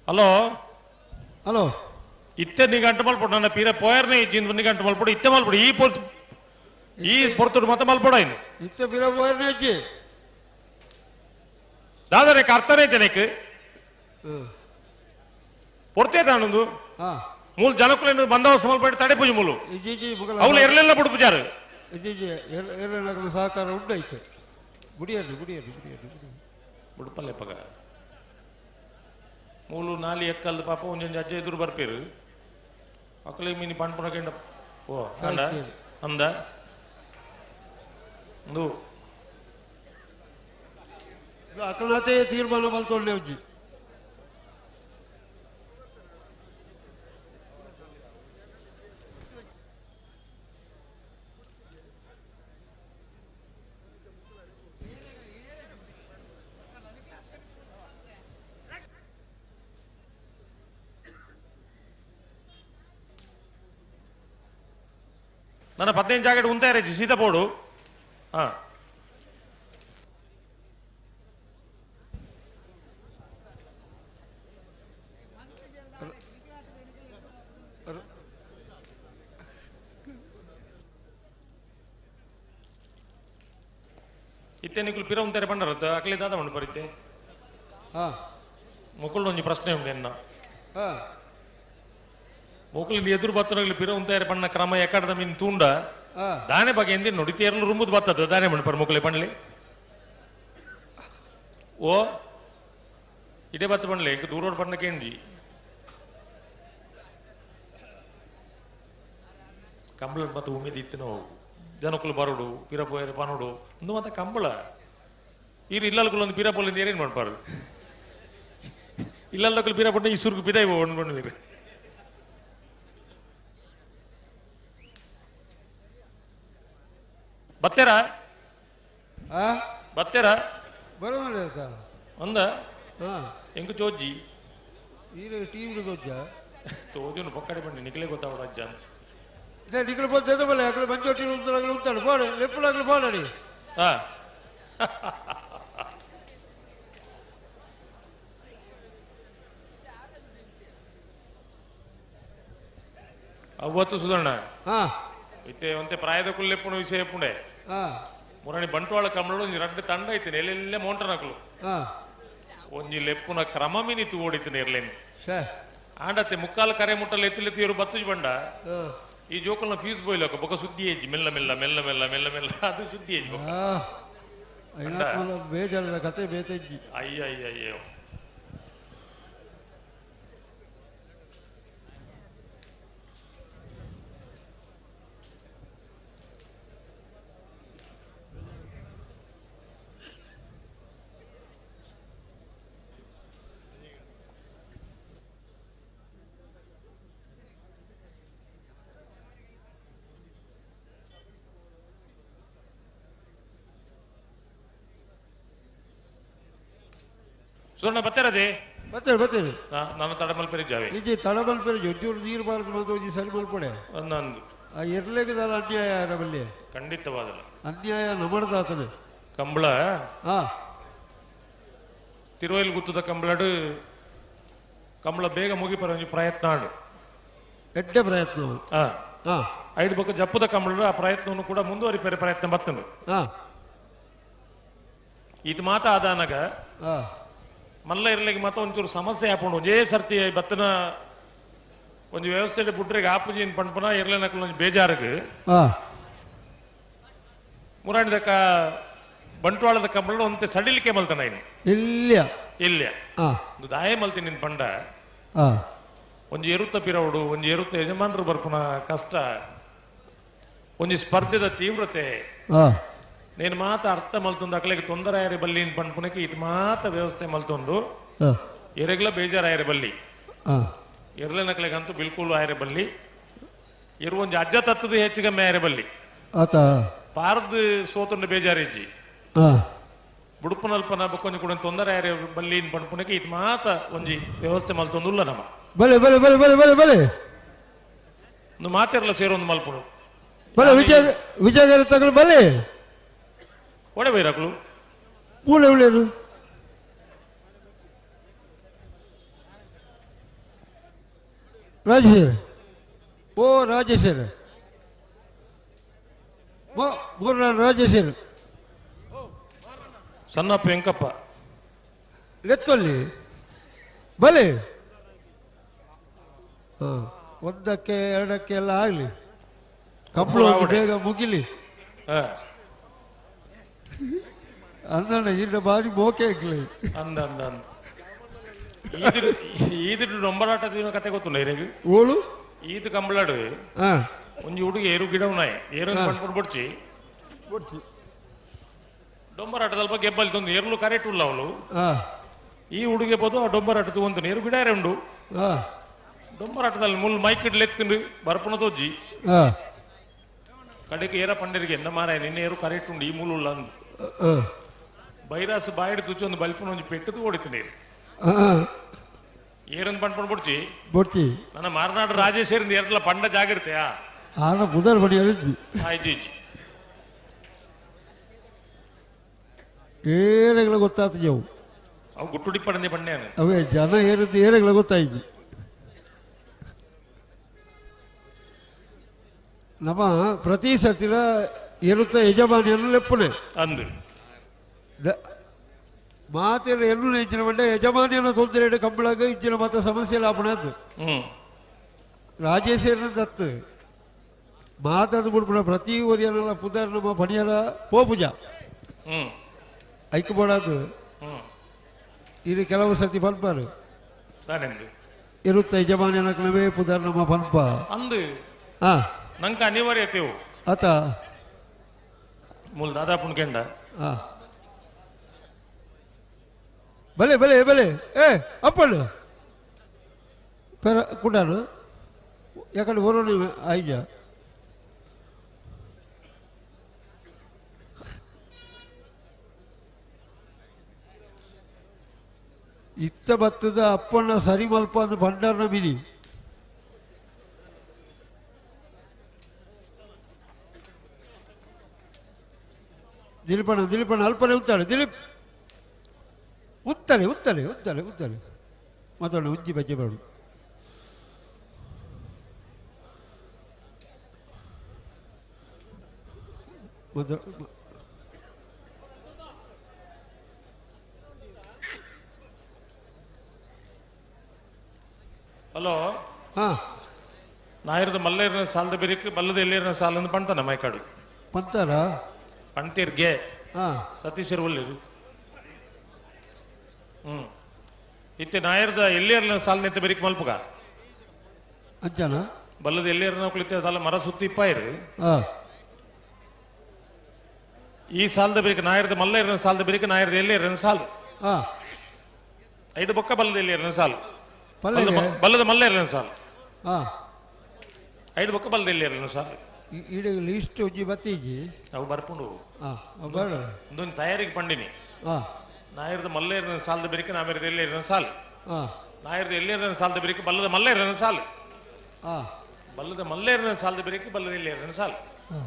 ಹಲೋ ಹಲೋ ಇತ್ತೆ ನೀ ಗಂಟೆ ಮಲ್ಪಡು ನನ್ನ ಪೀರ ಪೋಯರ್ನೇ ಇಜ್ಜಿಂದ ನೀ ಗಂಟೆ ಮಲ್ಪಡು ಇತ್ತೆ ಮಲ್ಪಡು ಈ ಪೊರ್ತುಡು ಮತ್ತೆ ಮಲ್ಪಡ ಇನ್ನು ಇತ್ತೆ ಪೀರ ಪೋಯರ್ನೇ ಇಜ್ಜಿ ದಾದಾ ರೇಖ ಅರ್ಥನೇ ಐತೆ ನೇಕ್ ಪೊರ್ತೇ ತಾನೊಂದು ಮೂಲ ಜನಕ್ಕೂ ಬಂದವಸ್ತು ಮಲ್ಪಟ್ಟು ತಡೆ ಪೂಜೆ ಮೂಲು ಅವಳು ಎರಲೆಲ್ಲ ಬಿಡು ಪೂಜಾರು ಸಹಕಾರ ಉಂಟಾಯ್ತು ಗುಡಿಯರು ಗುಡಿಯರು ಗುಡಿಯರು ಬಿಡುಪಲ್ಲೆ ಪಗ ಮೂಲು ನಾಲಿ ಎಕ್ಕಲ್ದ ಪಾಪ ಒಂದೊಂದು ಅಜ್ಜ ಎದುರು ಬರ್ಪೇರು ಅಕ್ಕಳಿಗೆ ಮೀನಿ ಪಂಡ್ಪುಣಕಂಡ ಓ ಅಂದ ಅಂದ ಒಂದು ಅಕ್ಕಳತೆ ತೀರ್ಮಾನ ಮಲ್ತೊಂಡೆ ಉಜ್ಜಿ ನನ್ನ 15 ಜಾಕೆಟ್ ಉಂತಾರೆ ಸೀತಾ ಪೋಡು ಹಾ ಇತ್ತೆ ನಿಕುಲು ಪಿರ ಉಂತಾರೆ ಬಂಡರತ್ತ ಅಕ್ಲಿ ದಾದ ಮಣ್ಣು ಬರಿತೆ ಮೊಕಲು ಒಂಜಿ ಪ್ರಶ್ನೆ ಉಂಟು ಎನ್ನ ಮೊಕಲು ಎದುರು ಬತ್ತನಾಗ್ಲಿ ಪಿರ ಉಂತಾರೆ ಬಣ್ಣ ಕ್ರಮ ಎಕ್ಕಡದ ಮೀನು ತೂಂಡ ದಾನೆ ಬಗ್ಗೆ ಎಂದೇ ನೋಡಿ ತೇರ್ಲು ರುಂಬುದು ಬತ್ತದ ದಾನೆ ಮಣ್ಣು ಪರ ಮೊಕಲೆ ಪಣ್ಲಿ ಓ ಇಡೇ ಬತ್ತ ಪಣ್ಲೆ ಇಂಕ ದೂರೋಡ್ ಪಣ್ಣ ಕೇಂಜಿ ಕಂಬಳ ಮತ್ತೆ ಉಮೇದಿ ಇತ್ತು ನಾವು ಜನಕ್ಕಲು ಬರೋಡು ಪಿರ ಪೋಯರು ಪನೋಡು ಒಂದು ಮತ್ತೆ ಕಂಬಳ ಇರು ಇಲ್ಲಲ್ಕುಲು ಒಂದು ಪಿರ ಪೋಲಿಂದ ಏನೇನು ಮಾಡ್ಬಾರ್ದು ಇಲ್ಲಲ್ದಕ್ಕಲು ಪಿರ ಪಟ್ಟ ಈ ಸುರ್ಗು ಪಿದಾಯಿ ಬಂದ್ಬಿಡು ಬತ್ತೇರಾ ಬತ್ತೇರಾ ಬರೋಣ ಅಂದ ಹೆಂಗ ಚೋಜ್ಜಿ ಈಗ ಟಿವಿ ತೋಜ ತೋಜನು ಪಕ್ಕಡೆ ಬನ್ನಿ ನಿಖಲೇ ಗೊತ್ತಾವಡ ಅಜ್ಜ ನಿಖಲು ಬಂದ ಬಲ್ಲ ಅక్కడ ಮಂಜೋಟಿ ಉಂತಾడు ಬಾಡು ಲೆಪ್ಪಲಾಗ್ಲು ಬಾಡಡಿ ಅವತ್ತು ಸುಧಣ್ಣ ಇತ್ತೆ ಒಂತೆ ಪ್ರಾಯದ ಕುಲ್ಲೆಪ್ಪುಣ ವಿಷಯ ಎಪ್ಪುಂಡೆ ಮುರಣಿ ಬಂಟ್ವಾಳ ಕಮ್ಮಳು ರಡ್ಡು ತಂಡ ಐತಿನಿ ಎಲ್ಲೆಲ್ಲೇ ಮೋಂಟನಕಲು ಒಂಜಿ ಲೆಪ್ಪುನ ಕ್ರಮ ಮಿನಿತು ಓಡಿತೀನಿ ಇರ್ಲೇನು ಆಂಡತ್ತೆ ಮುಕ್ಕಾಲ ಕರೆ ಮುಟ್ಟಲ್ಲಿ ಎತ್ತಿಲೆತ್ತಿ ಇವರು ಬತ್ತುಜ್ ಬಂಡ ಈ ಜೋಕಲ್ನ ಫೀಸ್ ಬೋಯ್ಲಕ ಬೊಕ ಸುದ್ದಿ ಏಜಿ ಮೆಲ್ಲ ಮೆಲ್ಲ ಮೆಲ್ಲ ಮೆಲ್ಲ ಮೆಲ್ಲ ಮೆಲ್ಲ ಅದು ಸುದ್ದಿ ಏಜಿ ಬೇಜಾರದ ಕತೆ ಬೇತಜ್ಜಿ ಅಯ್ಯ ಅಯ್ಯ ಅಯ್ಯೋ ಸುವರ್ಣ ಬತ್ತೇರದೆ ಬತ್ತೇನೆ ನಾನು ತಡಮಲ್ಪೇರಿ ಜಾವೆ ಈಜಿ ತಡಮಲ್ಪೇರಿ ಒಂಚೂರು ನೀರು ಬಾರದು ಮಾತ್ರ ಒಂಜಿ ಸರಿ ಮಲ್ಪಡೆ ಒಂದೊಂದು ಇರ್ಲೇಕದಲ್ಲ ಅನ್ಯಾಯ ನಮ್ಮಲ್ಲಿ ಖಂಡಿತವಾದಲ್ಲ ಅನ್ಯಾಯ ನಮ್ಮದಾತನೆ ಕಂಬಳ ತಿರುವೈಲು ಗುತ್ತದ ಕಂಬಳಡು ಕಂಬಳ ಬೇಗ ಮುಗಿಪರ ಒಂಜಿ ಪ್ರಯತ್ನ ಆಡು ಎಡ್ಡೆ ಪ್ರಯತ್ನ ಐದು ಬೊಕ್ಕ ಜಪ್ಪದ ಕಂಬಳ ಆ ಪ್ರಯತ್ನವನ್ನು ಕೂಡ ಮುಂದುವರಿಪೇರೆ ಪ್ರಯತ್ನ ಬರ್ತನು ಇದು ಮಾತ ಆದಾನಾಗ ಮಲ್ಲ ಇರ್ಲಿಕ್ಕೆ ಮತ್ತೆ ಒಂಚೂರು ಸಮಸ್ಯೆ ಹಾಕೊಂಡು ಒಂದೇ ಸರ್ತಿ ಬತ್ತನ ಒಂದು ವ್ಯವಸ್ಥೆ ಬುಟ್ರಿಗೆ ಆಪುಜಿ ಪಂಪನ ಇರ್ಲೇನಕ್ಕೆ ಒಂದು ಬೇಜಾರಿಗೆ ಮುರಾಣಿದಕ್ಕ ಬಂಟ್ವಾಳದ ಕಂಬಳ ಒಂತೆ ಸಡಿಲಿಕೆ ಮಲ್ತಾನ ಇನ್ನು ಇಲ್ಲ ಒಂದು ದಾಯ ಮಲ್ತೀನಿ ನಿನ್ ಪಂಡ ಒಂದು ಎರುತ್ತ ಪಿರವಡು ಒಂದು ಎರುತ್ತ ಯಜಮಾನರು ಬರ್ಪುನ ಕಷ್ಟ ಒಂದು ಸ್ಪರ್ಧೆದ ತೀವ್ರತೆ నేను మాత అర్థం మల్తుంది అక్కడికి తొందర ఆయర బల్లి పనుకునేకి ఇటు మాత వ్యవస్థ మల్తుండు ఎరగల బేజారు ఆయర బల్లి ఎర్రనక్కలిగంತೂ ಬಿಲ್ಕುಲ್ ఆయರ ಬಲ್ಲಿ ಇರು ಒಂದು ಅಜ್ಜ ತತ್ತದ ಹೆಚ್ಚಿಗಮ್ಮೆ ఆయರ ಬಲ್ಲಿ ಪಾರ್ದು ಸೋತುಂಡ ಬೇಜಾರಿಜ್ಜಿ ಬುಡುಪುನಲ್ಪನ ಬಕ್ಕೊಂಜಿ ಕೂಡ ತೊಂದರೆ ఆయರ ಬಲ್ಲಿ ಪನುಕುನೇకి ಇటు ಮಾತ ಒಂಜಿ ವ್ಯವಸ್ಥೆ ಮಲ್ತೊಂದುಲ್ಲ ನಮ್ಮ ಬಲೆ ಬಲೆ ಬಲೆ ಬಲೆ ಬಲೆ ಬಲೆ ಒಂದು ಮಾತಿರಲ್ಲ ಸೇರೊಂದು ಮಲ್ಪುಡು ಬಲೆ ವಿಜಯಗರ ತಗಲು ಬಲೆ ಒಡೆ ಬೈರಾಕ್ಲು ಮೂಲೆ ಉಳ್ಳೇನು ರಾಜೇಶ್ವರ ಓ ರಾಜೇಶ್ವರ ಮೂರ ರಾಜೇಶ್ವರ ಸಣ್ಣಪ್ಪ ವೆಂಕಪ್ಪ ಲೆತ್ತಲ್ಲಿ ಬಲೆ ಒಂದಕ್ಕೆ ಎರಡಕ್ಕೆ ಎಲ್ಲ ಆಗಲಿ ಕಂಬಳ ಬೇಗ ಮುಗಿಲಿ ಅಂದಣ್ಣ ಇನ್ನ ಬಾರಿ ಮೋಕೆ ಆಗ್ಲಿ ಅಂದ ಅಂದ ಅಂದ ಈದಿಟ್ಟು ನೊಂಬರಾಟದ ಕತೆ ಗೊತ್ತುಂಡ ಇರೆಗು ಓಳು ಈದ್ ಕಂಬಳಾಡು ಒಂಜಿ ಹುಡುಗಿ ಏರು ಗಿಡ ಉನಾಯ್ ಏರು ಪಂಡ್ಕೊಂಡು ಬಡ್ಚಿ ಡೊಂಬರಾಟದಲ್ಪ ಗೆಬ್ಬಲ್ ತಂದು ಏರ್ಲು ಕರೆಕ್ಟ್ ಉಲ್ಲ ಅವಳು ಈ ಹುಡುಗಿ ಬೋದು ಆ ಡೊಂಬರಾಟ ತಗೊಂತು ಏರು ಗಿಡ ಉಂಡು ಡೊಂಬರಾಟದಲ್ಲಿ ಮುಲ್ ಮೈಕಿಡ್ ಎತ್ತಿಂಡು ಬರ್ಪುನ ತೋಜ್ಜಿ ಕಡೆಗೆ ಏರ ಪಂಡರಿಗೆ ಎಂದ ಮಾರಾಯ ನಿನ್ನೆ ಏರು ಕರೆಕ್ಟ್ ಉಂಡು ಈ ಮೂಲ ಅಂದು ಬೈರಾಸು ಬಾಯಿಡ್ ತುಚ್ಚಿ ಒಂದು ಬಲ್ಪನ ಒಂಜಿ ಪೆಟ್ಟದು ಓಡಿತೀನಿ ಏರಂದು ಪಂಡ್ಕೊಂಡು ಬಡ್ಚಿ ಬಡ್ಚಿ ನನ್ನ ಮಾರನಾಡು ರಾಜೇಶ್ವರಿಂದ ಎರಡ್ಲ ಪಂಡ ಜಾಗಿರ್ತೆಯಾ ಆನ ಪುದರ್ ಬಡಿಯರು ಆಯ್ತು ಏರೆಗಳ ಗೊತ್ತಾಯ್ತು ಜವು ಅವು ಗುಟ್ಟುಡಿ ಪಡಂದೆ ಬಣ್ಣೇನು ಅವೇ ಜನ ಏರಿದ್ದು ಏರೆಗಳ ಗೊತ್ತಾಯ್ತು ನಮ್ಮ ಪ್ರತಿ ಸರ್ತಿನ ಇರುತ್ತ ಯಜಮಾನಿಯನ್ನು ಲೆಪ್ಪನೆ ಅಂದು ಮಾತಿನ ಎನ್ನು ಇಚ್ಚಿನ ಬಂಡೆ ಯಜಮಾನಿಯನ್ನು ತೊಂದರೆ ಕಂಬಳಾಗ ಇಚ್ಚಿನ ಮತ್ತೆ ಸಮಸ್ಯೆ ಲಾಭಣ ಅದು ರಾಜೇಶ್ವರನ ದತ್ತು ಮಾತಾದ ಬಿಡ್ಬಿಡ ಪ್ರತಿ ಊರಿಯನ್ನೆಲ್ಲ ಪುದರ್ ನಮ್ಮ ಪಣಿಯರ ಪೂಜ ಐಕ್ಬೋಡದು ಇದು ಕೆಲವು ಸರ್ತಿ ಪನ್ಪಾರು ಇರುತ್ತ ಯಜಮಾನಿಯನಕ್ಲವೇ ಪುದರ್ ನಮ್ಮ ಪನ್ಪ ಅಂದು ಹಾ ನಂಗೆ ಅನಿವಾರ್ಯತೆವು ಆತ ಮೂಲ ದಾದಾ ಪುಣ್ಕೆಂಡ ಹಾ ಭಲೆ ಭಲೆ ಭಲೆ ಏ ಅಪ್ಪಳು ಪೆರ ಕುಡಾನು ಯಾಕಂದ್ರೆ ಬರೋಣ ಆಯ್ಜ ಇತ್ತ ಬತ್ತದ ಅಪ್ಪಣ್ಣ ಸರಿ ಮಲ್ಪ ಅಂದ ಭಂಡಾರನ ಮಿನಿ ದಿಲೀಪಣ್ಣ ಅಲ್ಪನೆ ಉತ್ತಾಳೆ ದಿಲೀಪ್ ಉತ್ತಲೆ ಮಾತಾಡೋಣ ಉಜ್ಜಿ ಬಜ್ಜೆ ಬೇಡ ಹಲೋ ಹಾ ನಾಯಿರದ ಮಲ್ಲೇರಿನ ಸಾಲದ ಬೇರಿಕೆ ಬಲ್ಲದ ಎಲ್ಲಿರಿನ ಸಾಲಂದು ಪಣ್ತಾನ ಮೈಕಾಡು ಪಂತಾರ ಪಣ್ತೀರ್ಗೆ ಹಾ ಸತೀಶರು ಒಳ್ಳೆಯದು ಇತ್ತೆ ನಾಯರ್ದ ಎಲ್ಲಿಯರ್ನ ಸಾಲ ನಿಂತ ಬೇರಿಕೆ ಮಲ್ಪುಗ ಅಂಜನ ಬಲ್ಲದ ಎಲ್ಲಿಯರ್ನ ಕುಳಿತ ಸಾಲ ಮರ ಸುತ್ತಿ ಇಪ್ಪಾಯಿರು ಹಾ ಈ ಸಾಲದ ಬೇರಿಕೆ ನಾಯರ್ದ ಮಲ್ಲೇರಿನ ಸಾಲದ ಬೇರಿಕೆ ನಾಯರ್ದ ಎಲ್ಲಿಯರ್ನ ಸಾಲು ಹಾ ಐದು ಬೊಕ್ಕ ಬಲ್ಲದ ಎಲ್ಲಿಯರ್ನ ಸಾಲು ಪಲ್ಲೆಗೆ ಬಲ್ಲದ ಮಲ್ಲೇರಿನ ಸಾಲು ಹಾ ಐದು ಬೊಕ್ಕ ಬಲ್ಲದ ಎಲ್ಲಿಯರ್ನ ಸಾಲು ಈಡ ಲಿಸ್ಟ್ ಉಜ್ಜಿ ಬತ್ತೀಜಿ ಅವು ಬರ್ಕೊಂಡು ಹಾ ಬೇಡ ಒಂದೊಂದು ತಯಾರಿಗೆ ಪಂಡಿನಿ ಹಾ ನಾಯರ್ದ ಮಲ್ಲೇರಿನ ಸಾಲದ ಬೇರಿಕೆ ನಾಯರ್ದ ಎಲ್ಲಿಯರ್ನ ಸಾಲು ಹಾ ನಾಯರ್ದ ಎಲ್ಲಿಯರ್ನ ಸಾಲದ ಬೇರಿಕೆ ಬಲ್ಲದ ಮಲ್ಲೇರಿನ ಸಾಲು ಹಾ ಬಲ್ಲದ ಮಲ್ಲೇರಿನ ಸಾಲದ ಬೇರಿಕೆ ಬಲ್ಲದ ಎಲ್ಲಿಯರ್ನ ಸಾಲು ಹಾ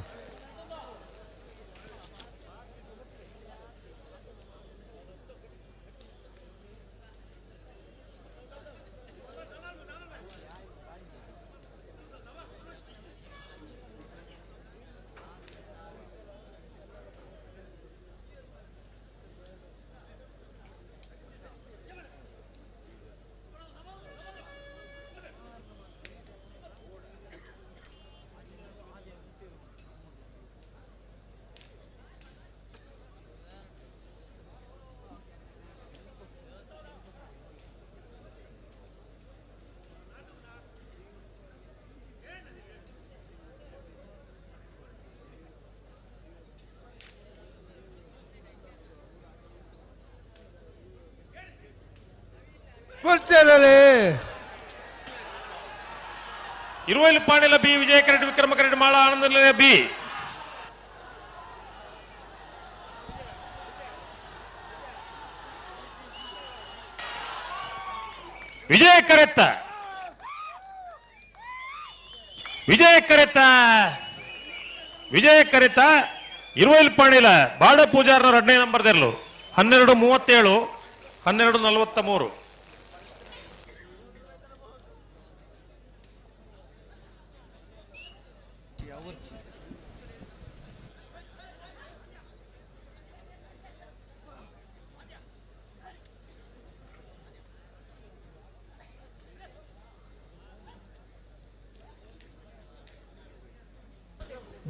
ಬರ್ತಾರಲ್ಲೇ ಇರುವಲ್ಲಿ ಪಾಣಿಲ ಬಿ ವಿಜಯ ಕರೆಡ್ ವಿಕ್ರಮ ಕರೆಡ್ ಮಾಳ ಆನಂದ ಬಿ ವಿಜಯ ಕರೆತ್ತ ಇರುವಲ್ಲಿ ಪಾಣಿಲ ಬಾಡ ಪೂಜಾರನ 2ನೇ ನಂಬರ್ದಲ್ಲೂ 12:37 12:43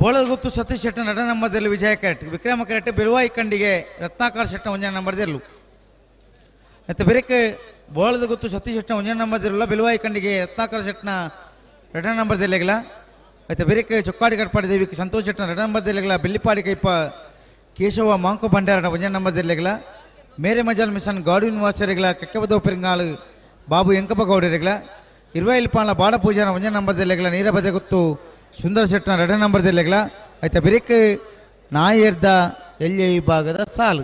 ಬೋಳಗುತ್ತು ಸತೀಶ್ ಶೆಟ್ಟ 2ನೇ ನಂಬರ್ದಲ್ಲಿ ವಿಜಯ ಕರೆಟ್ ವಿಕ್ರಮ ಕರೆಟ್ ಬೆಳುವಾಯಿ ಕಂಡಿಗೆ ರತ್ನಾಕರ್ ಶೆಟ್ಟ 1ನೇ ನಂಬರ್ದಲ್ಲೂ ಮತ್ತು ಬೆರಕೆ ಬೋಳದ ಗುತ್ತು ಸತೀಶ್ ಶೆಟ್ಟ 1ನೇ ನಂಬರ್ದಿರಲ್ಲ ಬೆಳುವಾಯಿ ಕಂಡಿಗೆ ರತ್ನಾಕರ್ ಶೆಟ್ನ 2ನೇ ನಂಬರ್ದಲ್ಲಿಗಲ ಮತ್ತು ಬೆರಕೆ ಚೊಕ್ಕಾಡಿ ಕಟ್ಪಾಡಿ ದೇವಿಗೆ ಸಂತೋಷ್ ಶೆಟ್ನ 2ನೇ ನಂಬರ್ದಲ್ಲಿಗಲ ಬೆಳ್ಳಿಪಾಡಿ ಕೈಪ ಕೇಶವ ಮಾಂಕು ಭಂಡಾರ 1ನೇ ನಂಬರ್ದಲ್ಲಿಗಲ ಮೇರೆ ಮಜಾಲ್ ಮಿಷನ್ ಗಾಡಿನ್ ವಾಸರಿಗಲ ಕೆಕ್ಕಬದ ಪೆರಿಂಗಾಳು ಬಾಬು ಎಂಕಪ್ಪ ಗೌಡರಿಗಲ ಇರುವೈಲ್ಪಾಳ ಬಾಡ ಪೂಜಾರ 1ನೇ ನಂಬರ್ದಲ್ಲಿಗಲ ನೀರಬದೆ ಗುತ್ತು ಸುಂದರ್ ಶೆಟ್ನ 2ನೇ ನಂಬರ್ದಲ್ಲಿಗಲ ಆಯ್ತಾ ಬೆರಕೆ ನಾಯರ್ದ ಎಲ್ಯ ವಿಭಾಗದ ಸಾಲು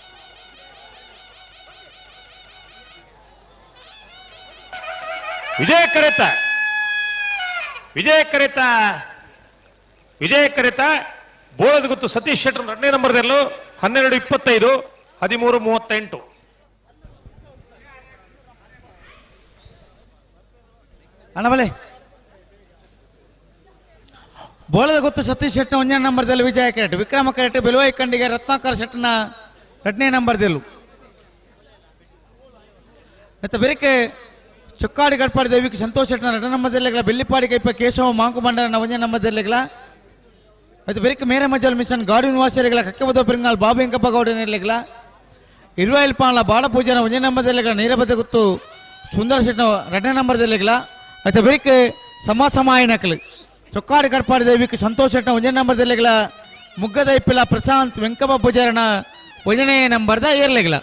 ವಿಜಯ ಕರೆತ ಬೋಳದ ಗುತ್ತು ಸತೀಶ್ ಶೆಟ್ಟರ್ 2ನೇ ನಂಬರ್ದಲ್ಲೂ 12:25 13:38. ಅಣ್ಣಬಲೆ ಬೋಳದ ಗೊತ್ತು ಸತೀಶ್ ಶೆಟ್ಟ 1ನೇ ನಂಬರ್ದಲ್ಲಿ ವಿಜಯ ಕೆರೆಟ್, ವಿಕ್ರಮ ಕೆರೆಟ್ ಬೆಲುವಾಯಿ ಕಂಡಿಗೆ ರತ್ನಾಕರ್ ಶೆಟ್ಟನ 2ನೇ ನಂಬರ್ದಲ್ಲೂ. ಮತ್ತು ಬೆರಿಕೆ ಚೊಕ್ಕಾಡಿ ಗಡ್ಪಾಡಿ ದೇವಿಗೆ ಸಂತೋಷ್ ಶೆಟ್ಟನ 2ನೇ ನಂಬರ್ದಲ್ಲಿಗಳ, ಬೆಳ್ಳಿಪಾಡಿ ಕೈಪ ಕೇಶವ ಮಾಂಕು ಬಂಡನ 1ನೇ ನಂಬರ್ದಲ್ಲಿಗಳ. ಅದು ಬೆರಿಕೆ ಮೇರೆ ಮಜಲ್ ಮಿಷನ್ ಗಾಡಿ ನಿವಾಸರಿಗಳ ಕಕ್ಕೆಬದ ಪಿರಿಂಗಾಲ್ ಬಾಬು ಎಂಕಪ್ಪ ಗೌಡನಿರ್ಲಿಗಳ, ಇರುವಾಯಿಲ್ ಪಾಲ ಬಾಳಪೂಜನ 1ನೇ ನಂಬರ್ದಲ್ಲಿಗಳ, ನೀರಬದ್ದ ಗುತ್ತು ಸುಂದರ ಶೆಟ್ಟನ 2ನೇ ನಂಬರ್ದಲ್ಲಿಗಳ. ಅದು ಬೆರಿಕೆ ಸಮಾಯನಕಲು ಚೊಕ್ಕಾಡಿ ಗಡ್ಪಾಡಿ ದೇವಿಗೆ ಸಂತೋಷ್ ಶೆಟ್ಟನ 1ನೇ ನಂಬರ್ದಲ್ಲಿಗಳ, ಮುಗ್ಗದ ಇಪ್ಪಿಲ ಪ್ರಶಾಂತ್ ವೆಂಕಪ್ಪ ಪೂಜಾರನ 1ನೇ ನಂಬರ್ದ ಏರ್ಲಿಗಳ.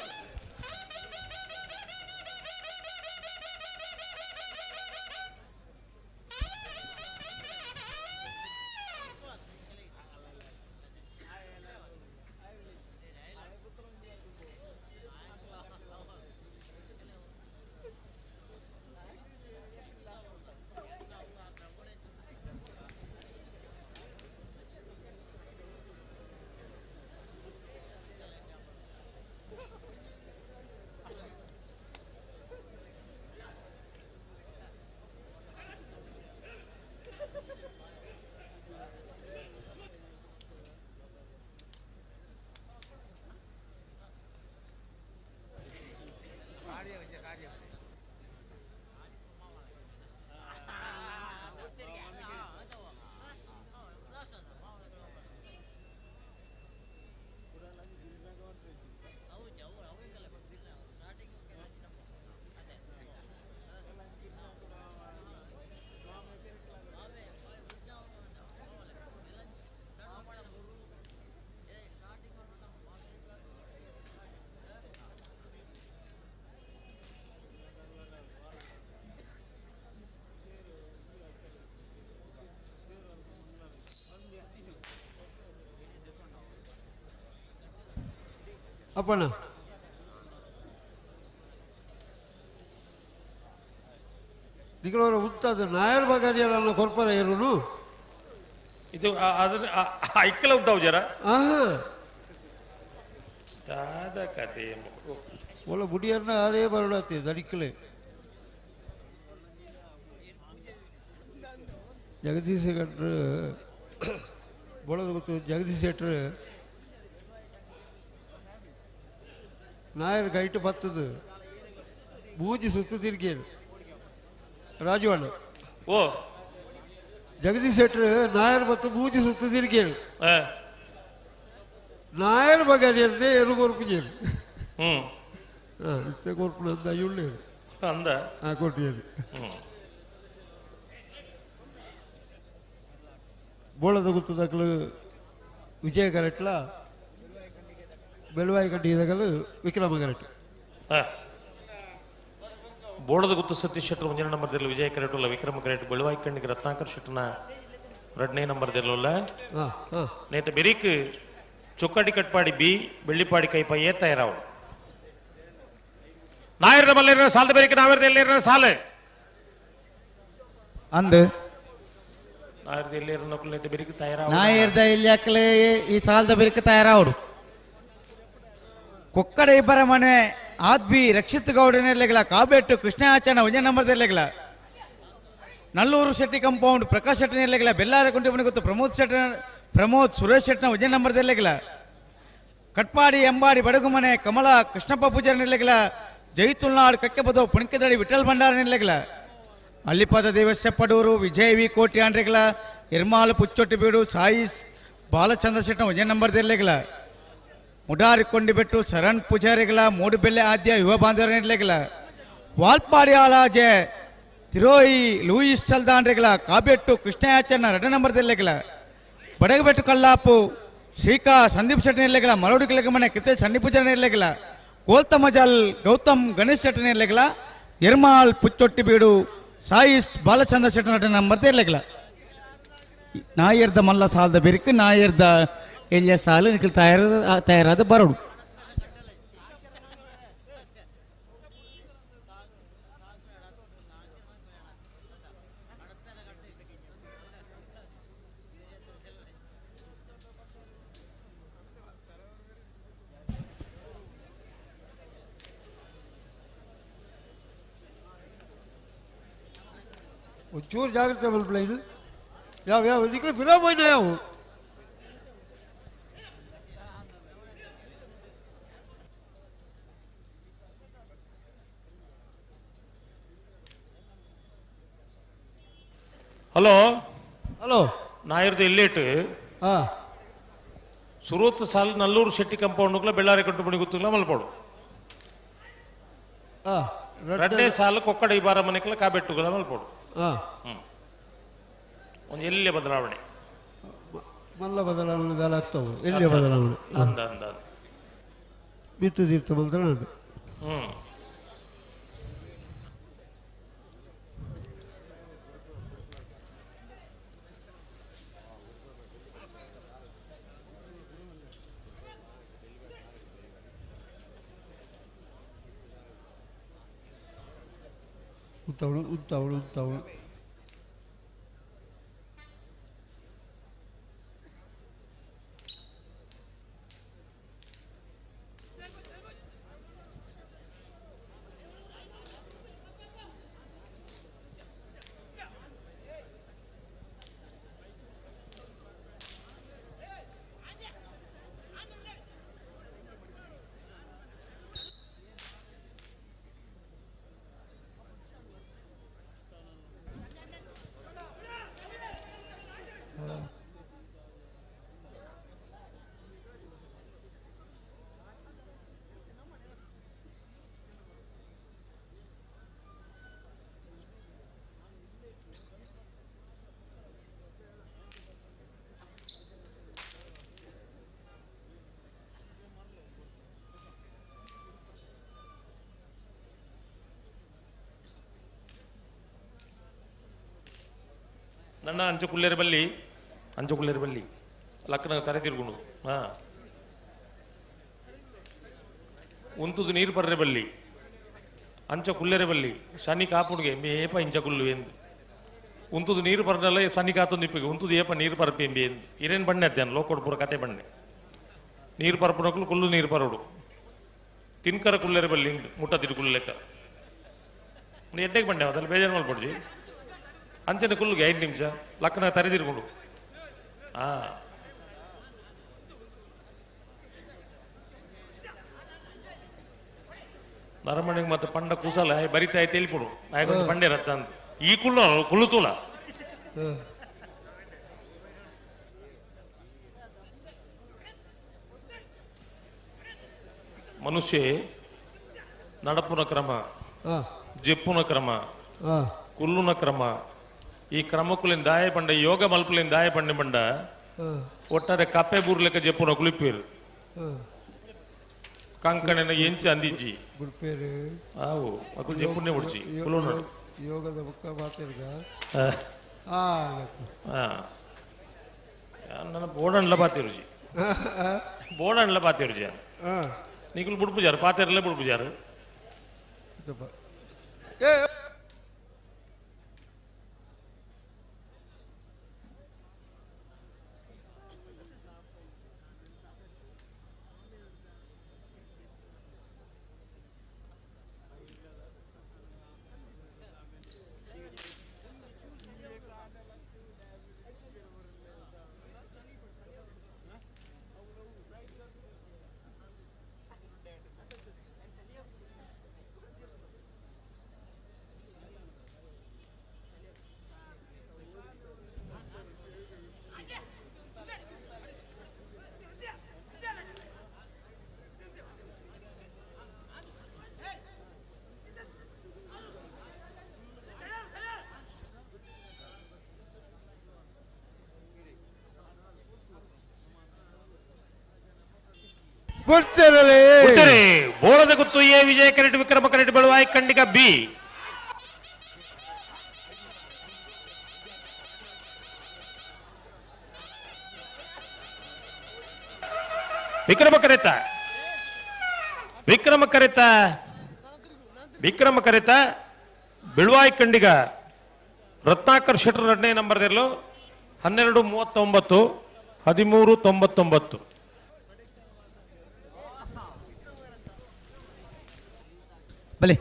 ಅಪ್ಪಣ್ಣ ನಿಗಳವರ ಉತ್ತದ ನಾಯರ್ ಬಗಾರಿಯಲ್ಲ ಕೊರ್ಪರ ಇರುನು ಇದು ಅದನ್ನ ಐಕ್ಕಲ ಉದ್ದಾವ್ ಜರ ದಾದ ಕತೆ ಒಳ್ಳೆ ಬುಡಿಯನ್ನ ಆರೇ ಬರಡತ್ತೆ ದಡಿಕ್ಕಲೆ ಜಗದೀಶ್ ಶೆಟ್ಟರ್ ಬೋಳದ ಗೊತ್ತು ಜಗದೀಶ್ ಶೆಟ್ಟರ್ ನಾಯರ್ ಗೈಟ್ ಬತ್ತದು ಮೂಜಿ ಸುತ್ತು ತಿರ್ಗೇನು ರಾಜು ಅಣ್ಣ ಓ ಜಗದೀಶ್ ಶೆಟ್ಟರ್ ನಾಯರ್ ಮತ್ತು ಮೂಜಿ ಸುತ್ತು ತಿರ್ಗೇನು ನಾಯರ್ ಬಗಾರಿಯನ್ನೇ ಎರು ಕೊರ್ಪಿಜೇನು ಇತ್ತೆ ಕೊರ್ಪುನ ಅಂದ ಇಳ್ಳೇನು ಅಂದ ಕೊಟ್ಟಿಯರು ಬೋಳದ ಗುತ್ತದಕ್ಕಲು ವಿಜಯ ಕರೆಟ್ಲ ಬೆಳವಾಯಿ ಕಟ್ಟಿದಗಲು ವಿಕ್ರಮ ಕರೆಟ್ ಬೋಳದ ಗುತ್ತು ಸತೀಶ್ ಶೆಟ್ಟರ್ 1ನೇ ನಂಬರ್ದಲ್ಲಿ ವಿಜಯ ಕರೆಟುಲ್ಲ, ವಿಕ್ರಮ ಕರೆಟ್ ಬೆಳವಾಯಿ ಕಣ್ಣಿಗೆ ರತ್ನಾಕರ್ ಶೆಟ್ಟನ 2ನೇ ನಂಬರ್ದಲ್ಲ ನೇತ ಬೆರೀಕ್ ಚೊಕ್ಕಡಿ ಕಟ್ಪಾಡಿ ಬಿ ಬೆಳ್ಳಿಪಾಡಿ ಕೈಪ ಏತ ಇರಾವ್ ನಾಯರ್ದ ಮಲ್ಲೇರ ಸಾಲದ ಬೆರೀಕ್ ನಾಯರ್ದ ಎಲ್ಲೇರ ಸಾಲ ಅಂದು ನಾಯರ್ದ ಎಲ್ಲೇರ ನಕಲ್ ನೇತ ಬೆರೀಕ್ ತಯಾರಾವ್ ನಾಯರ್ದ ಇಲ್ಲಿ ಹಾಕಲೆ ಈ ಸಾಲದ ಬೆರೀಕ್ ತಯಾರಾವಡು ಕೊಕ್ಕಡ ಇಬ್ಬರ ಮನೆ ಆದ್ವಿ ರಕ್ಷಿತ್ ಗೌಡನೆಲೆಗಳ ಕಾಬೆಟ್ಟು ಕೃಷ್ಣಾಚನ 1ನೇ ನಂಬರ್ದೆಲೆಗಳ ನಲ್ಲೂರು ಶೆಟ್ಟಿ ಕಂಪೌಂಡ್ ಪ್ರಕಾಶ್ ಶೆಟ್ಟನೆಲೆಗಳ ಬೆಲ್ಲಾರ ಕುಂಟೆ ಗೊತ್ತು ಪ್ರಮೋದ್ ಸುರೇಶ್ ಶೆಟ್ನ 1ನೇ ನಂಬರ್ದೆಲೆಗಳ ಕಟ್ಪಾಡಿ ಎಂಬಾಡಿ ಬಡಗು ಮನೆ ಕಮಲ ಕೃಷ್ಣಪ್ಪ ಪೂಜಾರಿ ನೆಲೆಗಳ ಜೈತುಲ್ನಾಡ್ ಕಕ್ಕೆಬದು ಪುಣಿಕೆದಡಿ ವಿಠಲ್ ಭಂಡಾರ ನೆಲೆಗಳ ಅಲ್ಲಿಪಾದ ದೇವಸ್ಯಪ್ಪಡೂರು ವಿಜಯ್ ವಿ ಕೋಟಿ ಆಂಡ್ರೆಗಳ ಇರ್ಮಾಲ್ ಪುಚ್ಚೊಟ್ಟಿ ಬೀಡು ಸಾಯಿ ಬಾಲಚಂದ್ರ ಶೆಟ್ನ 1ನೇ ನಂಬರ್ದೆಲೆಗಳ ಮುಡಾರಿ ಕೊಂಡಿಬೆಟ್ಟು ಶರಣ್ ಪೂಜಾರಿಗಳ ಮೂಡುಬೆಲ್ಲೆ ಆದ್ಯ ಯುವ ಬಾಂಧವರ ನೆಲೆಗಳ ವಾಲ್ಪಾಡಿ ಆಲಾಜೆ ತಿರೋಯಿ ಲೂಯಿಸ್ ಚಲ್ದಾಂಡ್ರೆಗಳ ಕಾಬೆಟ್ಟು ಕೃಷ್ಣಯಾಚನ 2ನೇ ನಂಬರ್ದೆಲೆಗಳ ಬಡಗಬೆಟ್ಟು ಕಲ್ಲಾಪು ಶ್ರೀಕಾ ಸಂದೀಪ್ ಶೆಟ್ಟಿ ನೆಲೆಗಳ ಮರಡುಗಳ ಮನೆ ಕಿತ್ತೆ ಸಣ್ಣಿ ಪೂಜಾರಿ ನೆಲೆಗಳ ಕೋಲ್ತಮಜಲ್ ಗೌತಮ್ ಗಣೇಶ್ ಶೆಟ್ಟಿ ನೆಲೆಗಳ ಎರ್ಮಾಲ್ ಪುಚ್ಚೊಟ್ಟಿ ಬೀಡು ಸಾಯಿಸ್ ಬಾಲಚಂದ್ರ ಶೆಟ್ಟಿ 2ನೇ ನಂಬರ್ದೆಲೆಗಳ ನಾಯರ್ದ ಮಲ್ಲ ಸಾಲದ ಬೆರಿಕು ನಾಯರ್ದ ಎಲ್ಲಿಯ ಸಾಲು ನಿಖಲ್ ತಯಾರಾದ ಬರಡು ಒಂಚೂರು ಜಾಗ್ರತೆ ಮಲ್ಪಲೈನು ಯಾವ ಇದಕ್ಕೆ ಬಿರಾ ಹೋಯ್ನ ಯಾವ ಹಲೋ ಹಲೋ ನಾ ಇರೋದು ಇಲ್ಲೇಟು ಹಾಂ ಸುರೂತ್ ಸಾಲ್ ನಲ್ಲೂರು ಶೆಟ್ಟಿ ಕಂಪೌಂಡ್ಗಳ ಬೆಳ್ಳಾರಿ ಕಟ್ಟು ಮಣಿ ಗೊತ್ತಿಲ್ಲ ಮಲ್ಪೋಡು ಹಾಂ ರಡ್ಡೆ ಸಾಲು ಕೊಕ್ಕಡ ಈ ಬಾರ ಮನೆಗಳ ಕಾಬೆಟ್ಟುಗಳ ಮಲ್ಪೋಡು ಹಾಂ ಒಂದು ಎಲ್ಲಿಯ ಬದಲಾವಣೆ ಮಲ್ಲ ಬದಲಾವಣೆ ಆಗ್ತಾವೆ ಎಲ್ಲಿಯ ಬದಲಾವಣೆ ಅಂದ ಅಂದ ಬಿತ್ತು ತೀರ್ಥ ಮಂತ್ರ ನಾಡು ಉತ್ತವಳು ನನ್ನ ಅಂಚುಕುಲ್ಲೇರ ಬಲ್ಲಿ ಲಕ್ಕನ ತರೆ ತಿರ್ಗುಣು ಹಾಂ ಉಂತುದು ನೀರು ಬರ್ರೆ ಬಲ್ಲಿ ಅಂಚ ಕುಲ್ಲೆರೆ ಬಲ್ಲಿ ಶನಿ ಕಾಪುಡ್ಗೆ ಮೇಪ ಇಂಚ ಕುಲ್ಲು ಎಂದು ಉಂತುದು ನೀರು ಬರ್ನಲ್ಲ ಶನಿ ಕಾತೊಂದು ಇಪ್ಪಿಗೆ ಉಂತುದು ಏಪ ನೀರು ಪರಪಿ ಎಂಬಿ ಎಂದು ಇರೇನು ಬಣ್ಣೆ ಅದ್ದೇನು ಲೋಕೋಡ್ ಪೂರ ಕತೆ ಬಣ್ಣೆ ನೀರು ಪರಪುನಕ್ಲು ಕುಲ್ಲು ನೀರು ಪರಡು ತಿನ್ಕರ ಕುಲ್ಲೆರೆ ಬಲ್ಲಿ ಮುಟ್ಟ ತಿರುಗುಲ್ಲು ಲೆಕ್ಕ ಎಡ್ಡೆಗೆ ಬಂಡೆ ಅದಲ್ಲ ಬೇಜಾರು ಮಾಡ್ಕೊಡ್ಜಿ ಅಂಚನೆ ಕುಲ್ಲುಗೆ 5 ನಿಮಿಷ ಲಕ್ಕನ ತರೆದಿರ್ಕೊಂಡು ನರಮಣಿಗೆ ಮತ್ತೆ ಪಂಡ ಕುಸಲ ಬರಿತಾ ತೇಲ್ಪುಡು ಆಯ್ತು ಪಂಡೆ ರತ್ತ ಅಂತ ಈ ಕುಳ್ಳುತೂಲ ಮನುಷ್ಯ ನಡಪುನ ಕ್ರಮ ಜೆಪ್ಪುನ ಕ್ರಮ ಕುಲ್ಲುನ ಕ್ರಮ ಈ ಕ್ರಮಕ್ಕುಲಿನ ದಾಯ ಪಂಡ ಯೋಗ ಮಲ್ಪುಲಿನ ದಾಯ ಪಂಡೆ ಬಂಡ ಒಟ್ಟಾರೆ ಕಪ್ಪೆ ಬೂರ್ಲೆಕ್ಕ ಜೆಪ್ಪುನ ಕುಳಿಪೇರು ಕಂಕಣನ ಎಂಚ ಅಂದಿಜ್ಜಿ ಗುಲ್ಪೇರು ಆವು ಅಕು ಜೆಪ್ಪುನೆ ಉಡ್ಚಿ ಕುಲ್ಲುನ ಯೋಗದ ಬುಕ್ಕ ಮಾತಿರ್ಗ ನನ್ನ ಬೋಡಣ್ಣ ಪಾತಿರುಜಿ ಬೋಡಣ್ಣ ಪಾತಿರುಜಿ నీకులు బుడిపుజారు పాతేరలే బుడిపుజారు ಬೋಳದ ಗುತ್ತು ಎ ವಿಜಯ ಕರೆಟ್ ವಿಕ್ರಮ ಕರೆಟ್ ಬೆಳುವಾಯಿ ಖಂಡಿಕ ಬಿ ವಿಕ್ರಮ ಕರೆತ ಬೆಳುವಾಯಿ ಖಂಡಿಗ ರತ್ನಾಕರ್ ಶೆಟ್ರ್ 2ನೇ ನಂಬರ್ 12:39 13:99 ಬಲೆ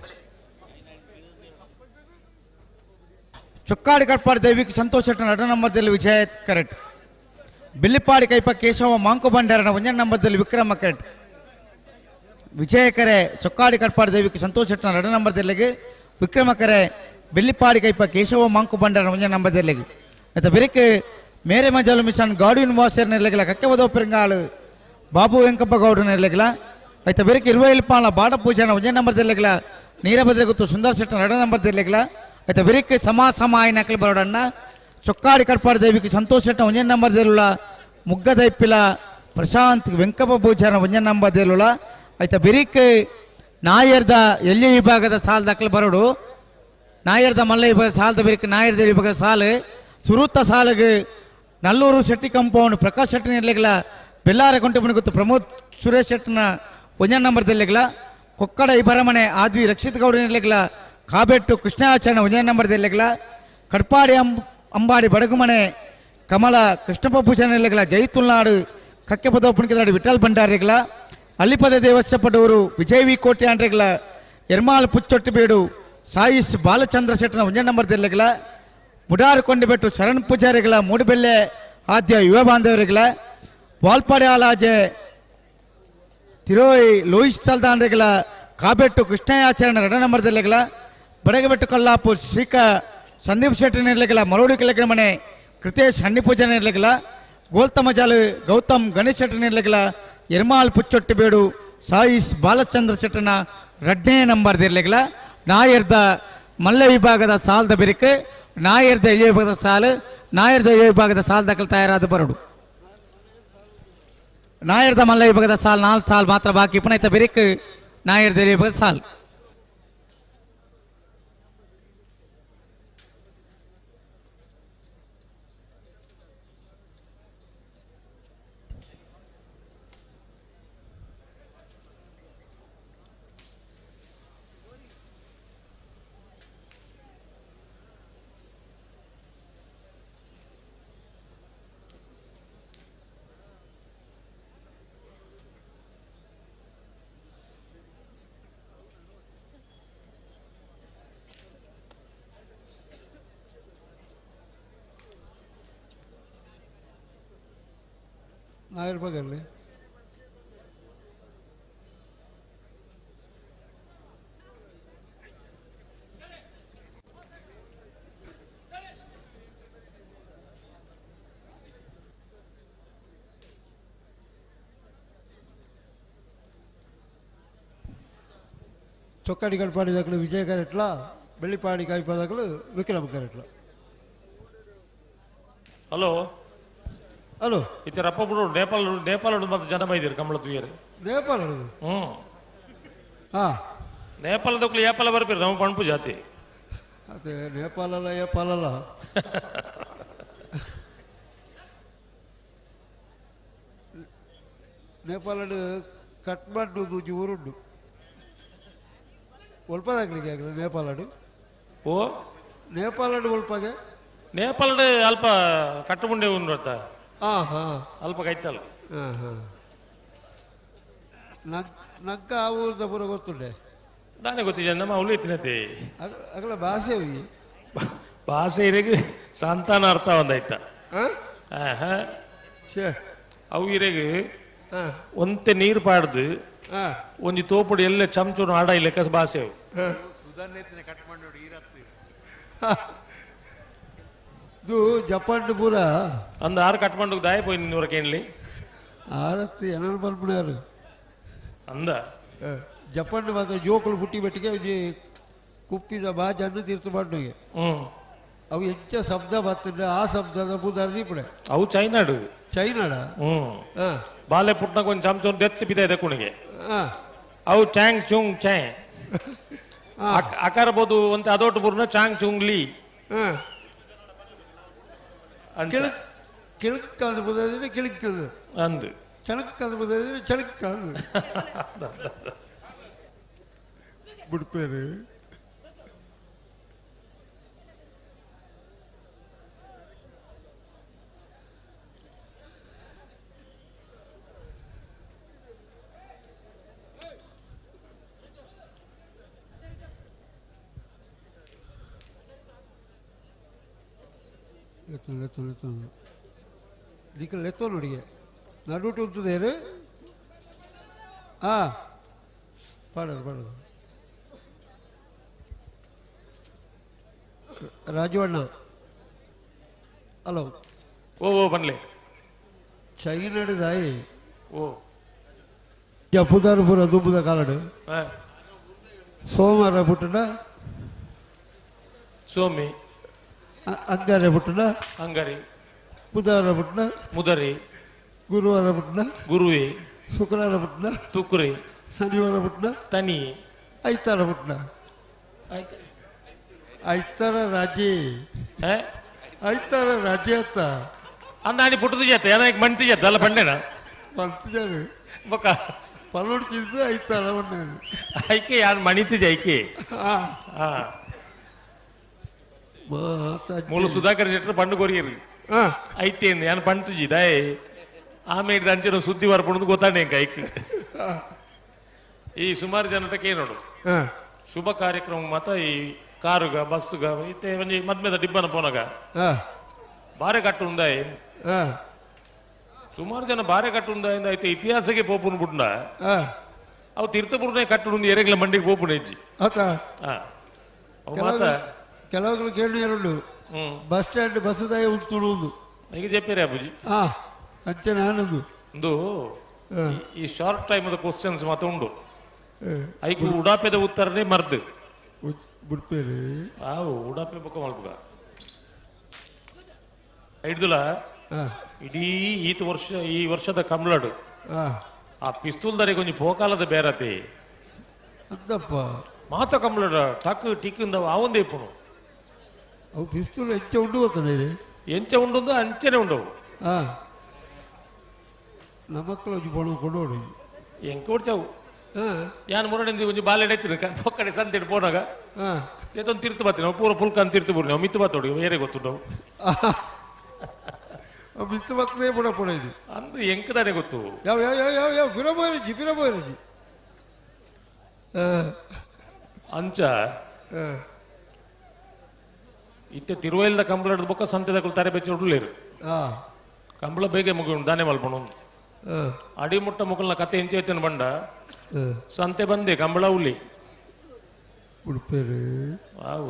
ಚೊಕ್ಕಾಡಿ ಕಟ್ಪಾಡಿ ದೈವಿಕ ಸಂತೋಷ್ ಶೆಟ್ಟನ 2 ನಂಬರ್ದಲ್ಲಿ ವಿಜಯ ಕರೆಕ್ಟ್. ಬಿಲ್ಲಿಪಾಡಿ ಕೈಪ ಕೇಶವ ಮಾಂಕು ಬಂಡಾರನ 1 ನಂಬರ್ದಲ್ಲಿ ವಿಕ್ರಮ ಕರೆಕ್ಟ್. ವಿಜಯ ಕರೆ ಚೊಕ್ಕಾಡಿ ಕಟ್ಪಾಡಿ ದೈವಿಕ ಸಂತೋಷ್ ಶೆಟ್ಟನ 2 ನಂಬರ್ದಲ್ಲಿ ವಿಕ್ರಮ ಕರೆ ಬಿಲ್ಲಿಪಾಡಿ ಕೈಪ ಕೇಶವ ಮಾಂಕು ಬಂಡಾರನ 1 ನಂಬರ್ದಲ್ಲಿ అయితే బిరికి మేరే మజాలు మిషన్ గౌడు యూనివర్సిటీ నిర్లగిల కక్కెవదో పెరింగాలు బాబు వెంకప్ప గౌడు నిర్లగిల అయితే బిరికి 20 రూపాయల బాట పూజన 1 ನಂಬರ್ ನಿರ್ಲಗಿಲ ನೀರಭದ್ರ ಗುತ್ತು ಸುಂದರ್ ಶೆಟ್ಟ 2 ನಂಬರ್ ನಿರ್ಲಗಿಲ అయితే ಬಿరికి ಸಮ ఆయన ನಕಲಿ ಬರೋಡನ್ನ ಚೊಕ್ಕಾಡಿ ಕಟ್ಪಾಡಿ ದೇವಿకి ಸಂತೋಷ್ ಶೆಟ್ಟ 1 ನಂಬರ್ ದೇಲುಲ ಮುಗ್ಗದೈಪಿಲ ಪ್ರಶಾಂತ್ ವೆಂಕಪ್ಪ ಪೂಜನ 1 ನಂಬರ್ ದೇಲುಲ అయితే ಬಿరికి ನಾಯರ್ದ ಎಲ್ಲಿ ವಿಭಾಗದ ಸಾಲ್ ದಾಖಲೆ ಬರೋಡು ನಾಯರ್ದ ಮಲ್ಲ ವಿಭಾಗ ಸಾಲದ ಬಿరికి ನಾಯರ್ದ ವಿಭಾಗದ ಸಾಲು ಸುರೂತ ಸಾಲಿಗೆ Nallur Shetty compound Prakash Shetty ನಿರ್ಲಗಿಲ ಬೆಲ್ಲಾರೆ Conte ಮುನಿಗುತ್ತು Pramod Suresh ಶೆಟ್ಟನ 1 number ನಿರ್ಲಗಿಲ Kokkada ಇಬರಮನೆ ಆದ್ವಿ ರಕ್ಷಿತ್ ಗೌಡ ನಿರ್ಲಗಿಲ ಕಾಬೆಟ್ಟು ಕೃಷ್ಣಾಚರಣ 1 ನಂಬರ್ ನಿರ್ಲಗಿಲ ಕಡ್ಪಾಡಿ ಅಂಬಾಡಿ ಬಡಗುಮನೆ ಕಮಲ ಕೃಷ್ಣಪ್ಪ ಪೂಜಾ ನಿರ್ಲಗಿಲ ಜೈತುಲ್ನಾಡು ಕಕ್ಕೆ ಪದೋಪಣಿಕೆದಾಡಿ ವಿಠಲ್ ಭಂಡಾರಿಗಳ ಅಲ್ಲಿಪದ ದೇವಸ್ಥಪಡೂರು ವಿಜಯ್ ವಿ ಕೋಟೆ ಅಂಡ್ರೆಗಳ ಎರ್ಮಾಲ್ ಪುಚ್ಚೊಟ್ಟಿಬೇಡು ಸಾಯಿಸ್ ಬಾಲಚಂದ್ರ ಶೆಟ್ಟನ 1 ನಂಬರ್ ನಿರ್ಲಗಿಲ ಮುಡಾರು ಕೊಂಡಬೆಟ್ಟು ಶರಣ್ ಪೂಜಾರಿಗಳ ಮೂಡುಬೆಲ್ಲೆ ಆದ್ಯ ಯುವ ಬಾಂಧವರಿಗಳ ವಾಲ್ಪಾಡಿ ಆಲಾಜೆ ತಿರೋಯಿ ಲೋಯಿಸ್ ತಲ್ದಾಂಡ್ರೆಗಳ ಕಾಬೆಟ್ಟು ಕೃಷ್ಣಯಾಚರಣ 2 ನಂಬರ್ ನಿರ್ಲಗಿಲ ಬಡಗಬೆಟ್ಟು ಕಲ್ಲಾಪುರ್ ಶ್ರೀಕ ಸಂದೀಪ್ ಶೆಟ್ಟಿ ನಿರ್ಲಗಿಲ ಮರೋಡಿ ಕೆಳಗಿನ ಮನೆ ಕೃತೇಶ್ ಹಣ್ಣಿ ಪೂಜಾ ನಿರ್ಲಗಿಲ ಗೋಲ್ತಮಜಾಲು ಗೌತಮ್ ಗಣೇಶ್ ಶೆಟ್ಟಿ ನಿರ್ಲಗಿಲ ಎರ್ಮಾಲ್ ಪುಚ್ಚೊಟ್ಟಿಬೇಡು ಸಾಯಿಸ್ ಬಾಲಚಂದ್ರ ಶೆಟ್ಟನ 2 ನಂಬರ್ ನಿರ್ಲಗಿಲ ನಾಯರ್ದ ಮಲ್ಲ ವಿಭಾಗದ ಸಾಲದ ಬಿರಿಕೆ ನಾಯರ್ದ ಎ ವಿಭಾಗದ ಸಾಲು ನಾಯರ್ದ ಎ ವಿಭಾಗದ ಸಾಲು ದಾಖಲು ತಯಾರಾದ ಬರಡು ನಾಯರ್ದ ಮಲ್ಲ ವಿಭಾಗದ ಸಾಲು 4 ಸಾಲು ಮಾತ್ರ ಬಾಕಿ ಪುನಃ ಬಿರಿಕ್ ನಾಯರ್ದ ಎ ವಿಭಾಗದ ಸಾಲು ನಾಯರ್ ಬಗಲ್ಲಿ చొక్కాడి కడపాడి దగ్గర విజయ్ కరెట్ల బెల్లిపాడి కాయప దగ్గర విక్రమ్ కరెట్ల ಹಲೋ ಹಲೋ ಇತ್ತೆ ರಪ್ಪ ಬಿಡು ನೇಪಾಳ ಮತ್ತು ಜನ ಬೈದಿರಿ ಕಂಬಳ ತುಯ್ಯರಿ ನೇಪಾಳ ನೇಪಾಳದಕ್ಕೂ ಏಪಾಲ ಬರ್ತೀರಿ ನಾವು ಪಣಪು ಜಾತಿ ಅದೇ ನೇಪಾಳಲ್ಲ ಏಪಾಲಲ್ಲ ನೇಪಾಳಡು ಕಟ್ಮಾಂಡು ತೂಜಿ ಊರುಂಡು ಒಲ್ಪದಾಗ್ಲಿಕ್ಕೆ ಆಗಲಿ ನೇಪಾಳಡು ಓ ನೇಪಾಳಡು ಒಲ್ಪಾಗೆ ನೇಪಾಳಡು ಅಲ್ಪ ಕಟ್ಟುಮುಂಡೆ ಉಂಡ್ರತ್ತ ಅಲ್ಪ ಕೈತಲ್ಲ ನಗ್ಗ ಆ ಊರದ ಪೂರ ಗೊತ್ತುಂಡೆ ದಾನೆ ಗೊತ್ತಿದೆ ನಮ್ಮ ಅವಳು ಎತ್ತಿನತೆ ಅಗಲ ಭಾಷೆ ಭಾಷೆ ಇರೆಗೆ ಸಂತಾನ ಅರ್ಥ ಒಂದಾಯ್ತ ಅವು ಇರೆಗೆ ಒಂತೆ ನೀರು ಪಾಡ್ದು ಒಂಜಿ ತೋಪುಡು ಎಲ್ಲ ಚಮಚೂರು ಆಡ ಲೆಕ್ಕ ಭಾಷೆ ಅವು ಇದು ಜಪಾನ್ ಪೂರ ಅಂದ ಆರು ಕಟ್ಕೊಂಡು ದಾಯ ಪೋಯಿ ನಿನ್ನೂರ ಕೇಳಲಿ ಆರತ್ತು ಎನರು ಬಲ್ಪುಣಾರು ಅಂದ ಜಪಾನ್ ಮಾತ್ರ ಜೋಕುಲು ಪುಟ್ಟಿ ಬೆಟ್ಟಿಗೆ ಕುಪ್ಪಿದ ಬಾ ಜನ್ನು ತೀರ್ತು ಬಂಡೋಗೆ ಅವು ಹೆಚ್ಚ ಶಬ್ದ ಬರ್ತದೆ ಆ ಶಬ್ದದ ಪುದಾರ ದೀಪಡೆ ಅವು ಚೈನಾಡು ಚೈನಾಡ ಬಾಲೆ ಪುಟ್ಟ ಕೊಂಚ ಚಮಚೂರು ದೆತ್ತು ಬಿದ್ದ ಕುಣಿಗೆ ಅವು ಚಾಂಗ್ ಚುಂಗ್ ಚೈ ಆಕಾರ ಬೋದು ಅಂತ ಅದೊಟ್ಟು ಪೂರ್ಣ ಚಾಂಗ್ ಚುಂಗ್ ಲೀ கிழக்காது புதாதின கிழக்காது ಅಂದು ಚಳಕ್ಕಾದು புதாதின ಚಳಕ್ಕಾದು ಬಿಡ್ಪೇರು ಲೆತ್ತೋನು ನಿಖಲ್ ಲೆತ್ತೋ ನೋಡಿಗೆ ನಡುಟು ಉಂತದೇರು ಪಾಡರು ರಾಜು ಅಣ್ಣ ಹಲೋ ಓ ಬನ್ಲೆ ಚೈನಡಿದಾಯಿ ಓ ಜಪುದಾರಪುರ ದುಬ್ಬದ ಕಾಲಡು ಸೋಮವಾರ ಪುಟ್ಟಣ ಸೋಮಿ ಅಂಗಾರೆ ಪುಟ್ಟಣ ಅಂಗರಿ ಬುಧವಾರ ಪುಟ್ಟಣ ಮುದರಿ ಗುರುವಾರ ಪುಟ್ಟಣ ಗುರುವಿ ಶುಕ್ರವಾರ ಪುಟ್ಟಣ ತುಕುರಿ ಶನಿವಾರ ಪುಟ್ಟಣ ತನಿ ಐತಾರ ಪುಟ್ಟಣ ಐತಾರ ರಾಜಿ ಐತಾರ ರಾಜಿ ಅತ್ತ ಅಂದಾಣಿ ಪುಟ್ಟದ ಜೊತೆ ಏನಾಯ್ತು ಮಂಟಿ ಜೊತೆ ಅಲ್ಲ ಬಂಡೆನ ಬಂತಿದ್ದಾರೆ ಬೊಕ್ಕ ಪಲ್ಲೊಡ್ತಿದ್ದು ಐತಾರ ಬಂಡೇನು ಐಕೆ ಯಾರು ಮಣಿತಿದ್ದೆ ಐಕೆ ಮೂಲ ಸುಧಾಕರ್ ಶೆಟ್ಟರ್ ಪಂಡು ಕೊರಿಯರು ಐತೆ ಯಾನು ಪಂಟುಜಿ ದಾಯ್ ಆಮೇಲೆ ಅಂಚೆ ಸುದ್ದಿ ಬರ್ಪಣದು ಗೊತ್ತಾಣೆ ಐಕೆ ಈ ಸುಮಾರು ಜನಟಕ್ಕೆ ನೋಡು ಶುಭ ಕಾರ್ಯಕ್ರಮ ಮಾತ ಈ ಕಾರುಗ ಬಸ್ಸುಗ ಇತ್ತೆ ಒಂಜಿ ಮದ್ಮೆದ ಡಿಬ್ಬನ ಪೋನಗ ಬಾರೆ ಕಟ್ಟು ಉಂದಾಯ್ ಸುಮಾರು ಜನ ಬಾರೆ ಕಟ್ಟು ಉಂದಾಯಿಂದ ಐತೆ ಇತಿಹಾಸಕ್ಕೆ ಪೋಪುನ್ ಬಿಟ್ಟ ಅವು ತೀರ್ಥಪುರನೇ ಕಟ್ಟು ಎರೆಗ್ಲ ಮಂಡಿಗೆ ಪೋಪುನ ಹೆಜ್ಜಿ ಅವು ಮಾತ ಕೆಲವು ಕೇಳಿ ಎರಡು ಬಸ್ ಸ್ಟ್ಯಾಂಡ್ ಬಸ್ದಾಯ ಉಂಟುಡುವುದು ಈಗ ಜಪ್ಪಿರಿ ಅಬ್ಬುಜಿ ಅಂಚೆ ನಾನದು ಒಂದು ಈ ಶಾರ್ಟ್ ಟೈಮ್ ಕ್ವಶನ್ಸ್ ಮಾತ ಉಂಡು ಐಕು ಉಡಾಪೆದ ಉತ್ತರನೇ ಮರ್ದು ಬಿಡ್ಪೇರಿ ಉಡಾಪೆ ಬೊಕ್ಕ ಮಲ್ಪುಗ ಹಿಡ್ದುಲ ಇಡೀ ಈ ವರ್ಷದ ಕಂಬ್ಳಡು ಆ ಪಿಸ್ತೂಲ್ದಾರೆ ಕೊಂಚ ಪೋಕಾಲದ ಬೇರತೆ ಅದಪ್ಪ ಮಾತ ಕಂಬ್ಳಡ ಟಕ್ ಟಿಕ್ ಆವಂದೇ ಇಪ್ಪುನು ಅವು ಪಿಸ್ತೂಲ್ ಎಂಚ ಉಂಡು ಗೊತ್ತಾನೆ ಎಂಚ ಉಂಡು ಅಂಚನೆ ಉಂಡವು ನಮ್ಮಕ್ಕಳು ಪೋಣ ಕೊಡೋಡು ಎಂಕ ಹೊಡ್ಚಾವು ಯಾನ್ ಮುರಡಿಂದ ಒಂಜಿ ಬಾಲೆ ಎತ್ತಿನ ಪೊಕ್ಕಡೆ ಸಂತೆ ಪೋನಾಗ ಏತೊಂದು ತಿರ್ತು ಬರ್ತೀನಿ ಪೂರ ಪುಲ್ಕ ಅಂತ ತಿರ್ತು ಬರ್ನಿ ಮಿತ್ತು ಬತ್ತೋಡಿ ಬೇರೆ ಗೊತ್ತುಂಡು ಮಿತ್ತು ಬರ್ತದೆ ಪುಡ ಪುಡ ಇದು ಅಂದು ಎಂಕದಾನೆ ಗೊತ್ತು ಯಾವ ಯಾವ ಯಾವ ಯಾವ ಯಾವ ಬಿರಬೋರಜಿ ಅಂಚ ಇತ್ತೆ ತಿರುವೈಲ್ದ ಕಂಬಳದ ಬೊಕ್ಕ ಸಂತೆದ ತಾರೆ ಬೆಚ್ಚ ಉಡ್ಲೇರು ಕಂಬಳ ಬೇಗ ಮುಗಿ ದಾನೆ ಮಲ್ಪಣು ಅಡಿಮುಟ್ಟ ಮುಕ್ಕಲ್ನ ಕತೆ ಎಂಚೇತನ ಬಂಡ ಸಂತೆ ಬಂದೆ ಕಂಬಳ ಉಳ್ಳಿ ಉಡುಪೇರು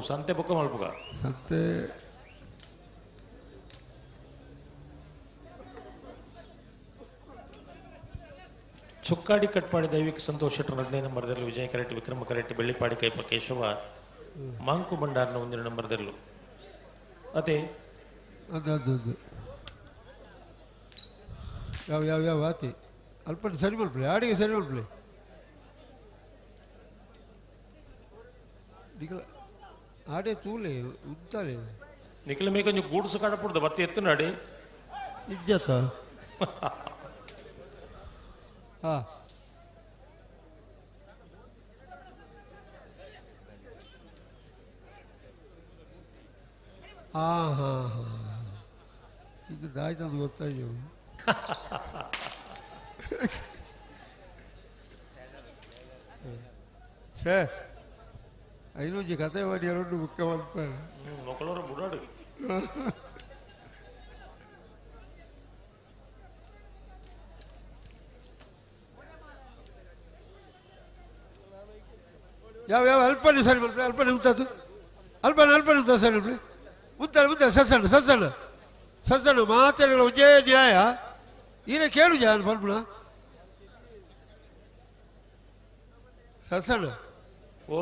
ಸಂತೆ ಬೊಕ್ಕ ಮಲ್ಪುಗ ಸಂತೆ ಚುಕ್ಕಾಡಿ ಕಟ್ಪಾಡಿ ದೈವಿಕ ಸಂತೋಷ್ ಶೆಟ್ಟರ್ 15 ನಂಬರ್ದಲ್ಲಿ ವಿಜಯ ಕರೆಟ್ಟಿ ವಿಕ್ರಮ ಕರೆಟ್ಟಿ ಬೆಳ್ಳಿಪಾಡಿ ಕೈಪ ಕೇಶವ ಮಾಂಕು ಭಂಡಾರನ 1 ನಂಬರ್ದಲ್ಲೂ ಅದೇ ಅದು ಯಾವ ಯಾವ ಯಾವ ಆತಿ ಅಲ್ಪ ಸರಿ ಮಲ್ಪಲೆ ಆಡಿಗೆ ಸರಿ ಮಲ್ಪಲೆ ಆಡೆ ತೂಲೆ ಉದ್ದಾಲೆ ನಿಖಿಲ ಮೇ ಕೊಂಚ ಗೂಡ್ಸು ಕಡಪುಡ್ದ ಬತ್ತೆ ಎತ್ತು ನಾಡಿ ಇಜ್ಜತ ಈಗ ದಾಯ್ತಂದು ಗೊತ್ತಾಯ್ತು ಛೇ ಐನೂಜಿ ಕತೆ ಮಾಡಿ ಎರಡು ಬುಕ್ಕ ಮಾಡ್ತಾರೆ ಮಕ್ಕಳವರು ಬುಡಾಡು ಯಾವ ಯಾವ ಅಲ್ಪನೆ ಸರಿ ಮಲ್ಪೆ ಅಲ್ಪನೆ ಉಂಟದು ಅಲ್ಪನೆ ಉಂಟ ಸರಿ ಮಲ್ಪೆ ಮುದ್ದ ಸತ್ಸಣ್ಣ ಮಾತಾಡಲ್ಲ ಉಜಯ ನ್ಯಾಯ ಈನ ಕೇಳು ಜಾನ್ ಪಲ್ಪನ ಸತ್ಸಣ್ಣ ಓ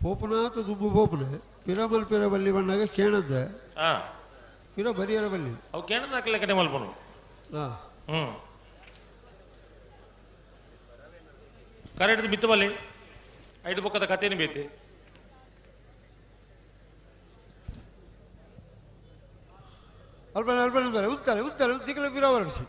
ಪೋಪನಾಥ ದುಬ್ಬು ಪೋಪನೆ ಪಿರಬಲ್ಲಿ ಬಂದಾಗ ಕೇಳದ್ದೆ ಪಿರ ಬರಿಯರ ಬಲ್ಲಿ ಅವು ಕೇಳದ ಹಾಕಲೆ ಕಡೆ ಮಲ್ಪನು ಕರೆಕ್ಟ್ ಬಿತ್ತು ಬಲ್ಲಿ ಐದು ಪಕ್ಕದ ಕಥೆಯನ್ನು ಬೇತೆ ಅಲ್ಪನೆ ಉತ್ತಾರೆ ದಿಕ್ಕಲ ಪಿರವರ್ಸಿ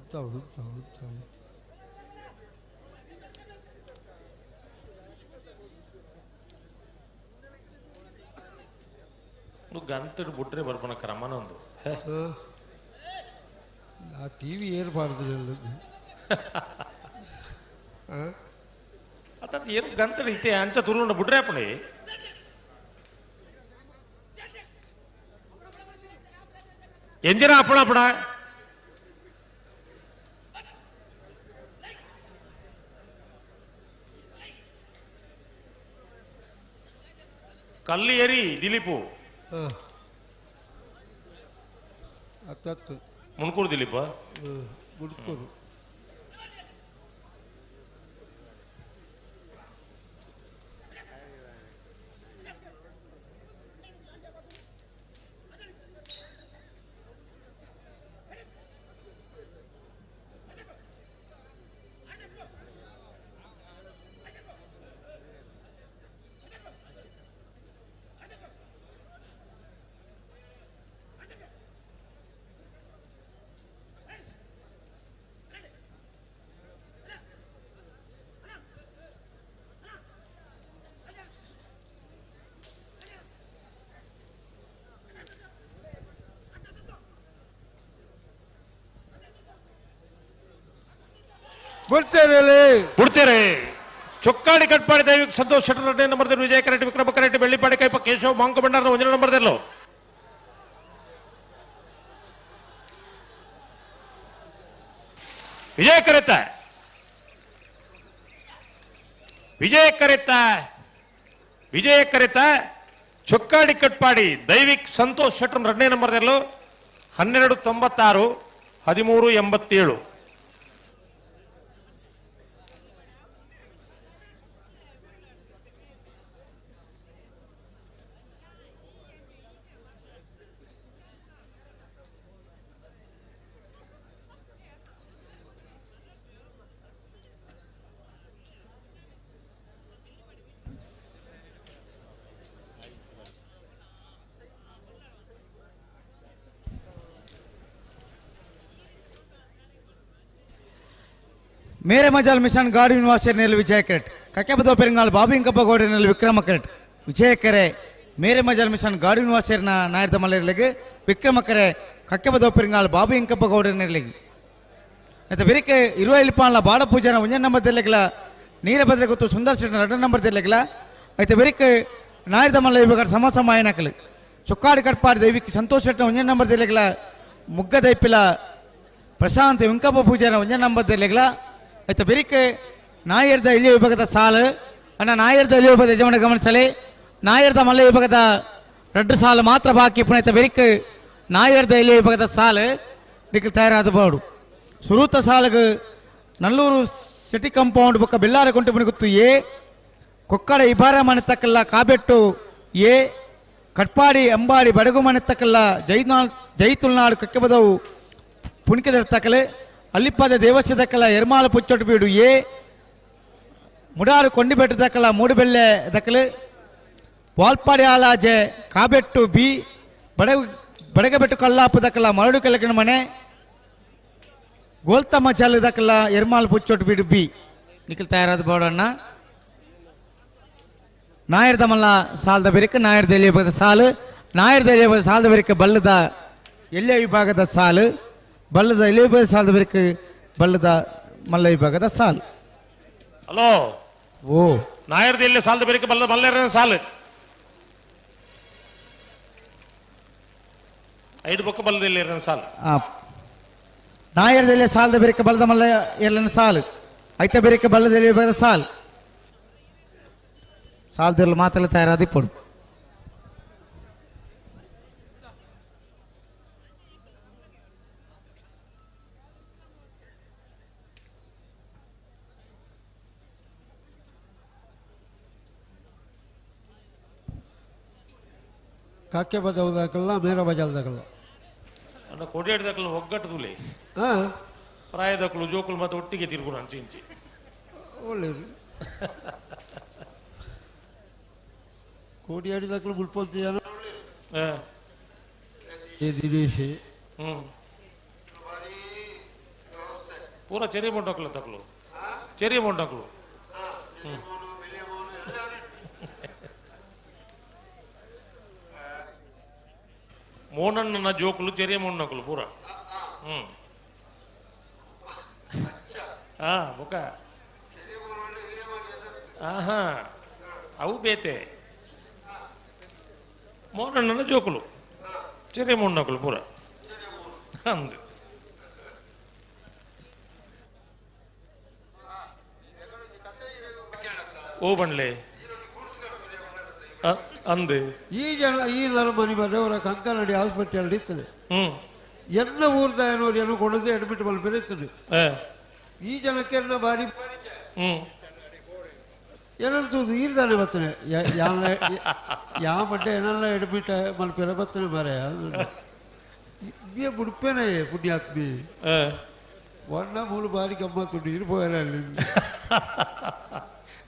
ಹುಡ್ತಾ ಹುಡ್ತಾ ಹುಡ್ತಾ ಹುಡ್ತಾ ಗಂಟೆ ಬಿಟ್ರೆ ಬರ್ಬನ ಕ್ರಮನ ಒಂದು ಆ ಟಿ ವಿ ಏರ್ಬಾರ್ದು ಅತ್ತ ಏನು ಗಂಟೆ ಐತೆ ಅಂಚ ತುರುಂಡ ಬಿಟ್ರೆ ಅಪ್ಪಣಿ ಎಂಜಿನ ಅಪ್ಪಣ ಅಪ್ಪಣ ಕಲ್ಲಿ ಏರಿ ದಿಲೀಪು ಅತ್ತತ್ತು ಮುನ್ಕೂರು ದಿಲೀಪ ಮುಡ್ಕೂರು ಬಿಡ್ತೇರೆ ಚೊಕ್ಕಾಡಿ ಕಟ್ಪಾಡಿ ದೈವಿಕ ಸಂತೋಷ್ ಶೆಟ್ಟರ್ 2ನೇ ನಂಬರ್ದಲ್ಲಿ ವಿಜಯ ಕರೆಕ್ಟ್ ವಿಕ್ರಮ ಕರೆಕ್ಟ್ ಬೆಳ್ಳಿಪಾಡಿ ಕೈಪ ಕೇಶವ್ ಮಾಂಕ ಭಂಡಾರ 1ನೇ ನಂಬರ್ದಲ್ಲೋ ವಿಜಯ ಕರೆತ ಚೊಕ್ಕಾಡಿ ಕಟ್ಪಾಡಿ ದೈವಿಕ್ ಸಂತೋಷ್ ಶೆಟ್ಟರ್ 2ನೇ ನಂಬರ್ದಲ್ಲೋ 1296 1387 ಮೇರೆ ಮಜಾಲ್ ಮಿಷನ್ ಗಾಡಿ ಯೂನಿವರ್ಸಿಟಿಯಲ್ಲಿ ವಿಜಯ ಕೆರೆಟ್ ಕಕ್ಕೆಬದ ಪೆರಿಂಗಾಲ್ ಬಾಬು ಇಂಕಪ್ಪ ಗೋಡಿನಲ್ಲಿ ವಿಕ್ರಮ ಕೆರೆಟ್ ವಿಜಯ ಕೆರೆ ಮೇರೆ ಮಜಾಲ್ ಮಿಷನ್ ಗಾಡಿ ಯೂನಿವರ್ಸಿಟಿನ ನಾಯರ್ದ ಮಲೆಯರ್ಲಿಗೆ ವಿಕ್ರಮ ಕೆರೆ ಕಕ್ಕೆಬದ ಪೆರಿಂಗಾಲ್ ಬಾಬು ಇಂಕಪ್ಪ ಗೋಡಿನಲ್ಲಿ అయితే వీరికి 20 పాన్ల బాడ పూజన 1 నంబర్ తెల్లగిల నీర బదల గుత్తు సుందర్ శెట్టి 2 నంబర్ తెల్లగిల అయితే వీరికి నాయర్ద మల్ల ఇవగడ సమసమ ఆయనకలు ಚೊಕ್ಕಾಡಿ ಕಟ್ಪಾಡಿ ದೈವಿಕ್ ಸಂತೋಷ್ ಶೆಟ್ಟಿ 1 ನಂಬರ್ ತೆಲೆಗಲ ಮುಗ್ಗ ದೈಪಿಲ ಪ್ರಶಾಂತ್ ವೆಂಕಪ್ಪ ಪೂಜಾರ 1 ನಂಬರ್ ತೆಲೆಗಲ ಐತೆ ಬೆರಿಕೆ ನಾಯರ್ದ ಇಳಿಯ ವಿಭಾಗದ ಸಾಲು ಅಣ್ಣ ನಾಯರ್ದ ಇಳಿಯ ವಿಭಾಗದ ಯಜಮಾನ ಗಮನಿಸಲಿ ನಾಯರ್ದ ಮಲ್ಲ ವಿಭಾಗದ 2 ಸಾಲು ಮಾತ್ರ ಬಾಕಿ ಪುನೈತೆ ಬೆರಿಕೆ ನಾಯರ್ದ ಇಳಿಯ ವಿಭಾಗದ ಸಾಲು ನಿಖಿಲ್ ತಯಾರಾದಬಹುದು ಸುರೂತ ಸಾಲುಗೆ ನಲ್ಲೂರು ಸಿಟಿ ಕಾಂಪೌಂಡ್ ಬೊಕ್ಕ ಬೆಲ್ಲಾರ ಕೊಂಟು ಮುನಿಗುತ್ತು ಎ ಕೊಕ್ಕಡ ಇಬಾರ ಮನೆತಕ್ಕಲ್ಲ ಕಾಬೆಟ್ಟು ಎ ಕಟ್ಪಾಡಿ ಅಂಬಾಡಿ ಬಡಗು ಮನೆತಕ್ಕಲ್ಲ ಜೈತುಲ್ನಾಡು ಕಕ್ಕೆಬದವು ಪುಣಿಕೆದರ್ತಕ್ಕಲೆ ಅಲ್ಲಿಪ್ಪದ ದೇವಸ್ಥದಕ್ಕಲ್ಲ ಎರ್ಮಾಳ ಪುಚ್ಚೊಟ್ಟು ಬೀಡು ಎ ಮುಡಾರು ಕೊಂಡಿಬೆಟ್ಟು ದಕ್ಕಲ್ಲ ಮೂಡುಬೆಲ್ಲೆ ದಕ್ಕಲೆ ವಾಲ್ಪಾಡಿ ಆಲಾಜೆ ಕಾಬೆಟ್ಟು ಬಿ ಬಡಗಬೆಟ್ಟು ಕಲ್ಲಾಪು ದಕ್ಕಲ್ಲ ಮರಡು ಕೆಳಗಿನ ಮನೆ ಗೋಲ್ತಮ್ಮ ಚಾಲು ದಕ್ಕಲ್ಲ ಎರ್ಮಾಲ್ ಪುಚ್ಚೊಟ್ಟು ಬೀಡು ಬಿ ನಿಖಿಲ್ ತಯಾರಾದ ಬೋಡಣ್ಣ ನಾಯರ್ದ ಮಲ್ಲ ಸಾಲದ ಬೆರಿಕೆ ನಾಯರ್ದ ಎಲ್ಲಿಯ ವಿಭಾಗದ ಸಾಲು ನಾಯರ್ದ ಎಲ್ಲಿಯ ಸಾಲದ ಬೆರಿಕೆ ಬಲ್ಲದ ಎಲ್ಲಿಯ ವಿಭಾಗದ ಸಾಲು ಬಲ್ಲದ ಎಲ್ಲಿಯ ವಿಭಾಗದ ಸಾಲದ ಬೆರಿಕೆ ಬಲ್ಲದ ಮಲ್ಲ ವಿಭಾಗದ ಸಾಲು ಹಲೋ ಓ ನಾಯರ್ದ ಎಲ್ಲಿ ಸಾಲದ ಬೆರಿಕೆ ಬಲ್ಲದ ಮಲ್ಲ ಸಾಲು 5 ಬೊಕ್ಕ ಬಲ್ಲದ ಎಲ್ಲಿ ಸಾಲು ನಾಯರ್ದಲ್ಲಿ ಸಾಲದ ಬೆರಿಕೆ ಬಲ್ಲದ ಮಲ್ಲ ಎರಡನ ಸಾಲು ಐತ ಬೆರಿಕೆ ಬಲ್ಲದ ಎಲ್ಲಿಯ ವಿಭಾಗದ ಸಾಲು ಸಾಲದಲ್ಲಿ ಮಾತೆಲ್ಲ ತಯಾರಾದ ಇಪ್ಪಡು ಕಾಕೆ ಬದವದಾಗಲ್ಲ ಮೇರ ಬಜಾಲ್ದಾಗಲ್ಲ ಅಣ್ಣ ಕೊಡಿಯಾಡಿದಾಗಲ್ಲ ಒಗ್ಗಟ್ಟದುಲೆ ಪ್ರಾಯದಕ್ಕಳು ಜೋಕುಲು ಮತ್ತೆ ಒಟ್ಟಿಗೆ ತಿರುಗುಣ ಅಂಚಿ ಇಂಚಿ ಒಳ್ಳೆಯದು ಕೋಡಿಯಾಡಿದಾಗಲು ಮುಳ್ಪೊಂತಿಯಾನ ಈ ದಿನೇಶ್ ಪೂರ ಚೆರಿಯ ಮೊಂಡಕ್ಲು ತಕ್ಲು ಚೆರಿಯ ಮೊಂಡಕ್ಲು ಮೋನಣ್ಣನ ಜೋಕುಲು ಚೆರಿಯ ಮೊಂಡಕ್ಲು ಪೂರ ಹಾ ಬೊಕ ಆಹಾ ಅವು ಬೇತೆ ಮೋನಣ್ಣನ ಜೋಕುಲು ಚೆರಿಯ ಮೊಂಡಕ್ಲು ಪೂರ ಅಂದು ಓ ಬಣ್ಲೆ ಅಂದು ಈ ನರಮನಿ ಬರೆಯವರ ಕಂಕನಡಿ ಹಾಸ್ಪಿಟಲ್ ಇರ್ತದೆ ಎನ್ನ ಊರ್ದಾಯನವ್ರು ಏನೋ ಕೊಡದೆ ಅಡ್ಮಿಟ್ ಮಾಡಿ ಬೆರೀತದೆ ಈ ಜನಕ್ಕೆ ಎನ್ನ ಬಾರಿ ಏನಂತದ್ದು ಈರ್ದಾನೆ ಬರ್ತಾನೆ ಯಾವ ಬಡ್ಡೆ ಏನೆಲ್ಲ ಅಡ್ಮಿಟ್ ಮಲ್ಪೆರ ಬರ್ತಾನೆ ಮಾರೆ ಬುಡ್ಪೇನೆ ಪುಣ್ಯಾತ್ಮಿ ಒಣ್ಣ ಮೂರು ಬಾರಿ ಗಮ್ಮತ್ತು ಇರ್ಬೋರ ಅಲ್ಲಿ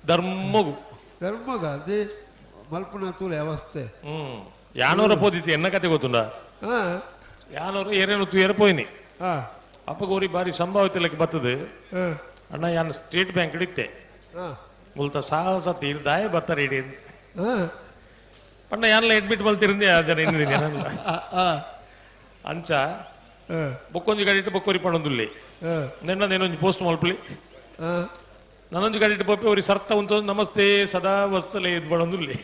ಧರ್ಮಗ ಅದೇ ಮಲ್ಪನ ತೂಲೆ ಅವಸ್ಥೆ ಯಾನೋರ ಪೋದಿತ್ತು ಎನ್ನ ಕತೆ ಗೊತ್ತುಂಡ ಯಾನೋರು ಏನೇನು ಏರ್ಪೋಯ್ನಿ ಅಪ್ಪಗೋರಿ ಬಾರಿ ಸಂಭಾವಿತ ಲೆಕ್ಕ ಬರ್ತದೆ ಅಣ್ಣ ಯಾನ್ ಸ್ಟೇಟ್ ಬ್ಯಾಂಕ್ ಹಿಡಿತೆ ಮುಲ್ತ ಸಾಹಸ ತೀರ್ದಾಯ ಬರ್ತಾರೆ ಇಡಿ ಅಂತ ಅಣ್ಣ ಯಾನೆಲ್ಲ ಅಡ್ಮಿಟ್ ಮಲ್ತಿರಂದೆ ಆ ಜನ ಇನ್ನಿದ್ದೀನಿ ಅಂಚ ಬೊಕ್ಕೊಂಜಿ ಗಾಡಿ ಇಟ್ಟು ಬೊಕ್ಕೋರಿ ಪಣೊಂದುಲ್ಲಿ ನೆನ್ನದೇನೊಂದು ಪೋಸ್ಟ್ ಮಲ್ಪಲಿ ನಾನೊಂದು ಗಾಡಿ ಇಟ್ಟು ಪಪ್ಪಿ ಅವ್ರಿಗೆ ಸರ್ತ ಉಂಟು ನಮಸ್ತೆ ಸದಾ ವತ್ಸಲೆ ಇದು ಬಣೊಂದುಲ್ಲಿ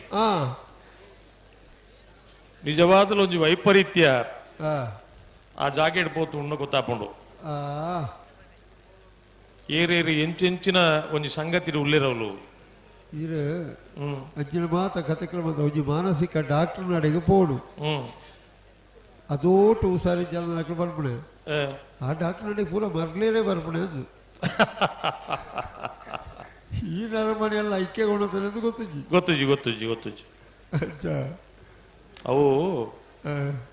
ನಿಜವಾದಲು ಒಂಜಿ ವೈಪರೀತ್ಯ ಆ ಜಾಗ ಇಡ್ಬೋದು ಉಣ್ಣ ಗೊತ್ತಾಪುಂಡು ಏರೇರಿ ಎಂಚೆಂಚಿನ ಒಂಜಿ ಸಂಗತಿ ಉಳ್ಳಿರವಲು ಇರು ಅಂಚಿನ ಮಾತ ಕಥೆಕ್ರಮದ ಒಂಜಿ ಮಾನಸಿಕ ಡಾಕ್ಟರ್ ನಡೆಗೆ ಪೋಡು ಅದೋಟು ಹುಷಾರಿ ಜನ ಬರ್ಪಣೆ ಆ ಡಾಕ್ಟರ್ ನಡೆ ಪೂರ ಮರ್ಲೇನೆ ಬರ್ಪಣೆ ಅದು ಈ ನರಮನೆಯಲ್ಲ ಐಕ್ಯಗೊಂಡು ಗೊತ್ತುಜಿ ಅವು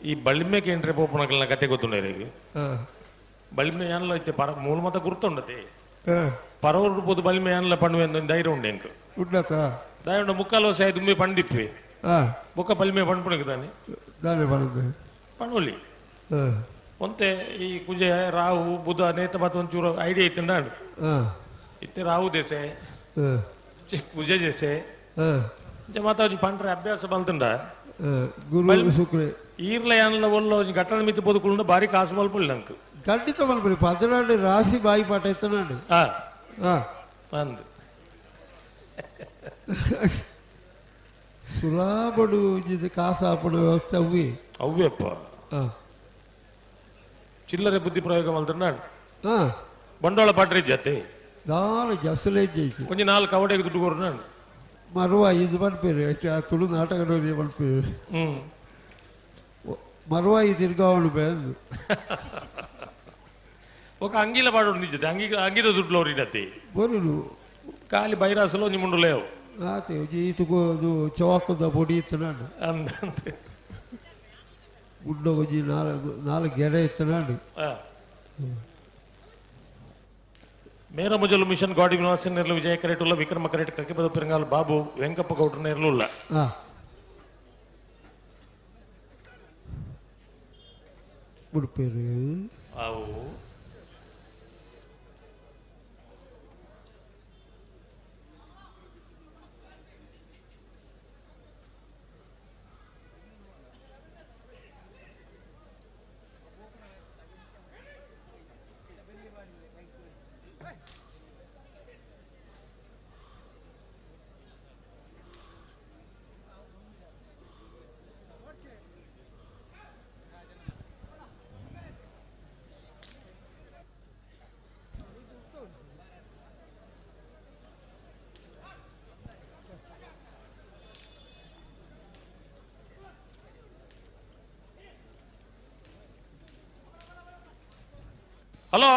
ಈ ಬಳ್ಳಿಮೆ ಕೇಂದ್ರ ಪೋಪಣಗಳ ಕತೆ ಗೊತ್ತುಂಡ ಬಳ್ಳಿಮೆ ಯಾನಲ್ಲ ಐತೆ ಪರ ಮೂಲ ಮತ ಗುರ್ತುಂಡತೆ ಪರವರು ಪೋದು ಬಳ್ಳಿಮೆ ಯಾನಲ್ಲ ಪಣ್ಣುವೆ ಧೈರ್ಯ ಉಂಡೆ ಎಂಕ್ ದಾಯ ಮುಕ್ಕಾಲು ವರ್ಷ ಆಯ್ತು ಪಂಡಿಪ್ಪಿ ಬೊಕ್ಕ ಬಳ್ಳಿಮೆ ಪಣ್ಪುಣಗಿದ್ದಾನೆ ಪಣ್ಣುಲಿ ಒಂತೆ ಈ ಕುಜೆ ರಾಹು ಬುಧ ನೇತ ಮತ್ತು ಒಂಚೂರು ಐಡಿಯಾ ಐತಂಡ ಇತ್ತೆ ರಾಹು ದೇಸೆ ಕುಜೆ ದೇಸೆ ಮಾತ ಪಂಡ್ರೆ ಅಭ್ಯಾಸ ಬಲ್ತಂಡ ಈರ್ಲ ಯಾನಲ್ಲ ಒಲ್ಲ ಘಟನೆ ಮಿತಿ ಬದುಕುಂಡ ಬಾರಿ ಕಾಸು ಮಲ್ಪುಳ್ಳಿ ನಂಗೆ ಖಂಡಿತ ಮಲ್ಪುಳಿ ಪದನಾಡು ರಾಸಿ ಬಾಯಿ ಪಾಠ ಎತ್ತನಾಡು ಅಂದು ಸುಲಾಬಡು ಇದು ಕಾಸಾಪಡ ವ್ಯವಸ್ಥೆ ಅವ್ವೇಪ್ಪ ಚಿಲ್ಲರೆ ಬುದ್ಧಿ ಪ್ರಯೋಗ ಮಲ್ತಂಡ ಬಂಡವಾಳ ಪಾಟ್ರಿ ಜತೆ ನಾಲ್ ಜಸಲೇ ಜೈತಿ ಕೊಂಚ ನಾಲ್ಕು ಕವಡೆಗೆ ದುಡ್ಡು ಕೊರು ನಾನು ಮರುವ ಇದು ಮಲ್ಪೇರು ತುಳು ನಾಟಕ ನೋಡಿ ಮಲ್ಪೇರು ಮರುವ ಈ ತಿರ್ಗಾವಣು ಬೇಂದು ఒక అంగీల పాడు నిజతే అంగీతో దుడ్లో రీడతే బరులు కాలి బైరాసలో ని ముండు లేవు ఆతే జీతుకో చౌకದ పొడి ఇత్తనాడు అంతే గుడ్డో జీ నాలుగు ಗೆರೆ ఇత్తనాడు ಮೇರ ಮುಜಲು ಮಿಷನ್ ಗಾಡಿ ವಿನಾಶ ನಿರ್ಲ ವಿಜಯ ಕರೆಟುಲ್ಲ ವಿಕ್ರಮ ಕರೆಟ್ ಕಕ್ಕಿಪದ ಪೆರಂಗಾಲ್ ಬಾಬು ವೆಂಕಪ್ಪ ಗೌಡ್ರ ನಿರ್ಲುಲ್ಲ ಮುಡ್ಪೇರು ಅವು ಹಲೋ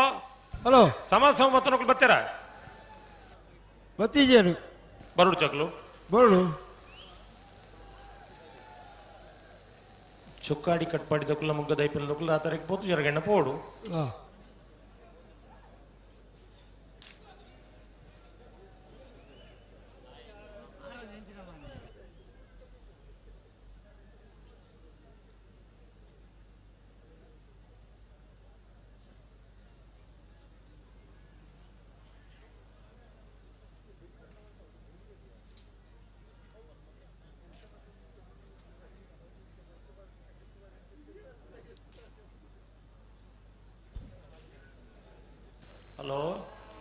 ಹಲೋ ಸಮಾಜ ಸಂವತ್ತನಗಳು ಬರ್ತೀರಾ ಬತ್ತೀಜೇನು ಬರುಡು ಚಕ್ಲು ಬರುಡು ಚೊಕ್ಕಾಡಿ ಕಟ್ಪಾಡಿದಕ್ಕಲ್ಲ ಮುಗ್ಗದ ಐಪಿಲ್ಲದಕ್ಕಲ್ಲ ಆ ತರಕ್ಕೆ ಪೋತು ಜರಗಣ್ಣ ಪೋಡು ಹಲೋ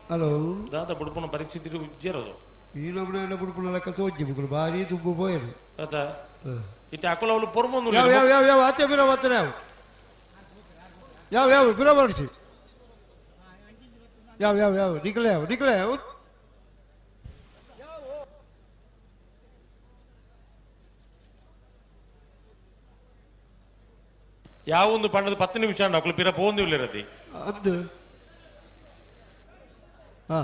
ಹಲೋ ದಾದ ಬುಡ್ಪುನ ಪರಿಸ್ಥಿತಿ ಉಜ್ಜರದು ಈ ನಮ್ಮನೆ ಬುಡ್ಪುನ ಲೆಕ್ಕ ತೋಜಿ ಬುಗಳು ಭಾರಿ ತುಬ್ಬು ಬೋಯರು ಆತ ಇತ್ತೆ ಅಕಲ ಅವಳು ಪೊರ್ಮೊಂದು ಯಾವ ಯಾವ ಯಾವ ಯಾವ ಆತೆ ಬಿರ ಮಾತ್ರ ಯಾವ ಯಾವ ಯಾವ ಬಿರ ಬರ್ತಿ ಯಾವ ಯಾವ ಯಾವ ನಿಕಲೆ ಯಾವ ಯಾವ ಒಂದು ಪಣ್ಣದ 10 ನಿಮಿಷ ಅಕ್ಕಳು ಪಿರ ಪೋಂದು ಇಲ್ಲರತಿ ಅದು ಹಾ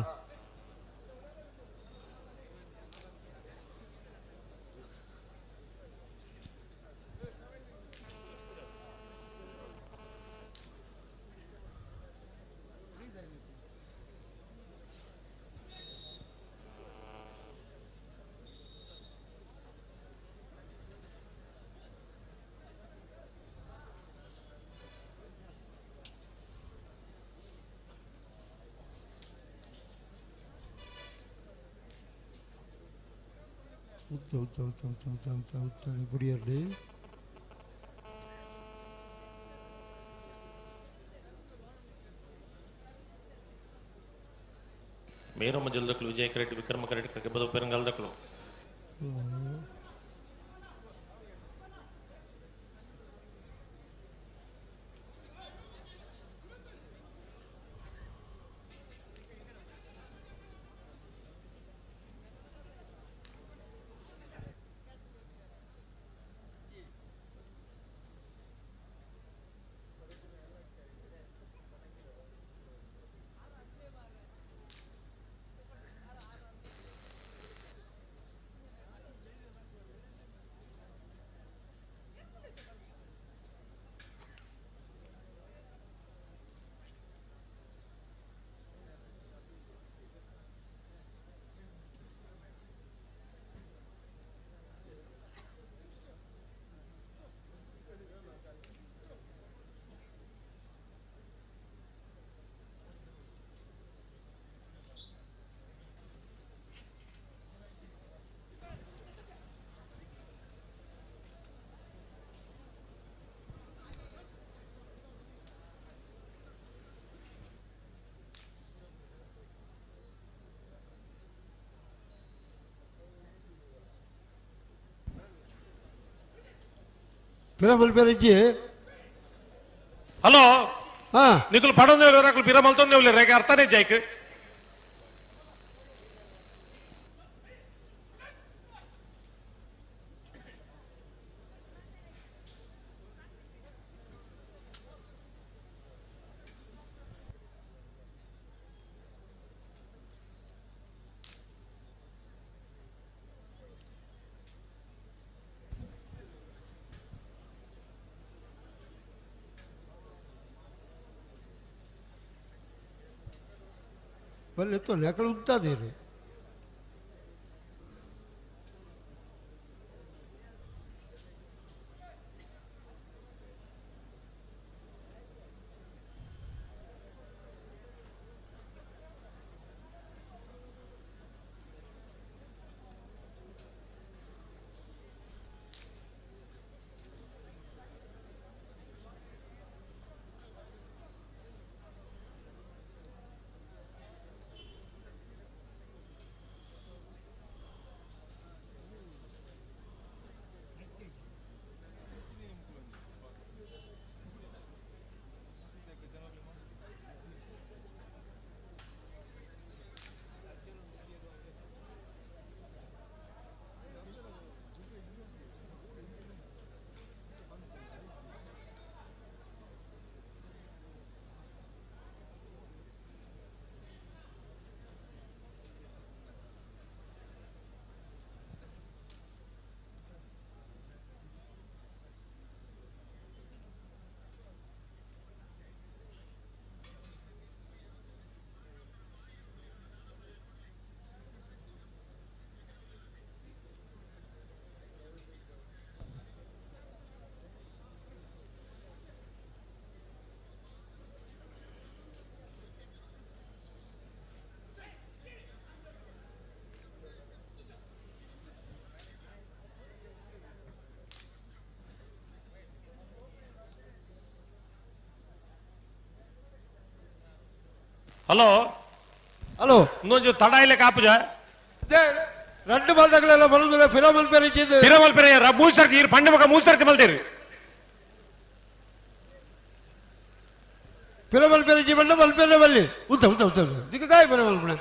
ಗುಡಿಯಲ್ಲಿ ಮೇರಮ್ಮ ಜಲ್ದಕ್ಳು ವಿಜಯ ಕರೆಕ್ಟ್ ವಿಕ್ರಮ ಕರೆಕ್ಟ್ ಕಬ್ಬದ ಪೆರಂಗಾಲ್ದಕ್ಳು ಹಲೋ ನಿಖಲ್ ಪಡಂದೇವ್ರು ಪಿರ ಮಲ್ತೊಂದೇವ್ಲೆ ರೇಗೆ ಅರ್ಥನೇ ಜೈಕ್ ಬಲ್ಲೆ ತೊಲೆ ಅಕಡೆ ಉಂತಾದೇರಿ ಹಲೋ ಹಲೋ ಇನ್ನೊಂದು ತಡ ಇಲ್ಲ ಕಾಪುಜ రెండు బాధగల బలుగుల ఫిరోమల్ పెరిచింది ఫిరోమల్ పెరి మూసర్కి ఈ పండుగ మూసర్కి మల్తేరు ఫిరోమల్ పెరిచి బండ మల్పేన బల్లి ఉత్త ఉత్త ఉత్త దిగదాయి ఫిరోమల్ పడ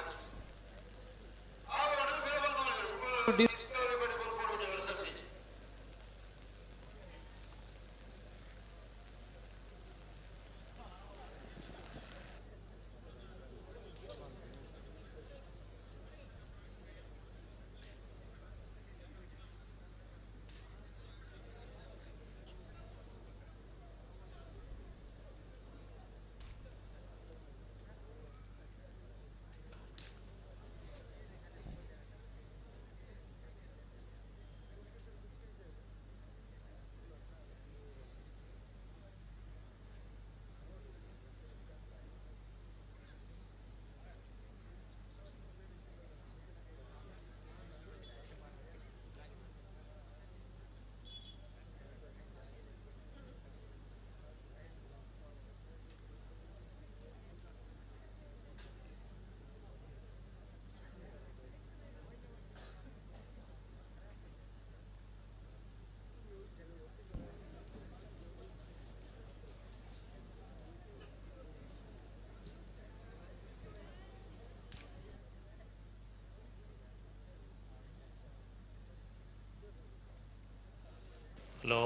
ಹಲೋ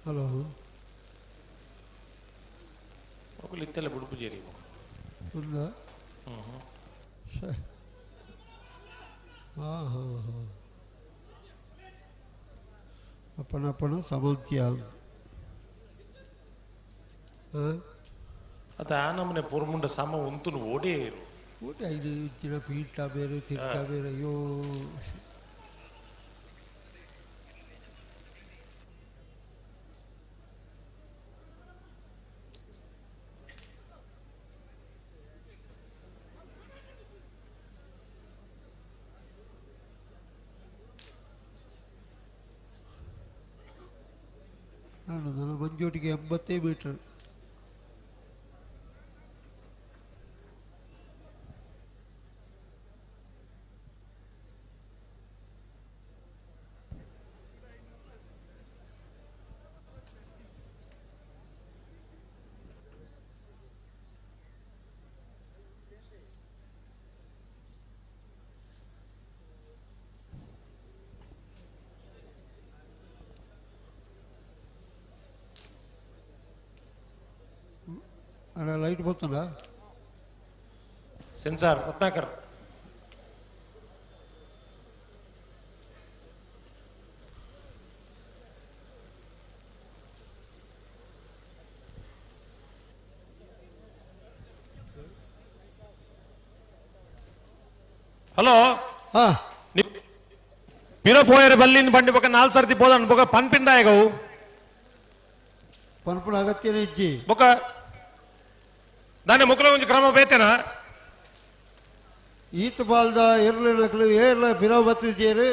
ಹಲೋ ఒకళ్ళు ఇత్తలే బుడుపు చేరి ఉందా ಅಪ್ಪನ ಸಮಂತ್ಯ ಅದ ನಮ್ಮನೆ ಪೂರ್ಮುಂಡ ಸಮ ಉಂತುನು ಓಡೇರು ಓಡಿ ಐದು ಇಚ್ಚಿನ ಪೀಠ ಬೇರೆ ತಿಟ್ಟ ಬೇರೆ ಅಯ್ಯೋ ನನ್ನ ಮಂಜೋಟಿಗೆ 80 ಮೀಟರ್ అలా లైట్ పోతుందా సెన్సార్ రత్నాకర్ ಹಲೋ ಪಿರೋ ಪೋಯರ ಬಲ್ಲಿಂದ ಬಂಡಿ ಬೊಕ 4 ಸರ್ತಿ ಬೋದನ್ ಬೊಕ ಪನ್ಪಿಂದಾಯಗವು ಪನ್ಪುನ ಅಗತ್ಯನೇ ಇಜ್ಜಿ ಬೊಕ దాని ముఖలో ఉంచి క్రమ ಬೇತೇನ ಈತ ಬಾಲ್ದ ಇರ್ಲಿನಕ್ಲು ಏರ್ಲ ಬಿರೋ ಬತ್ತಿದ್ದೇರು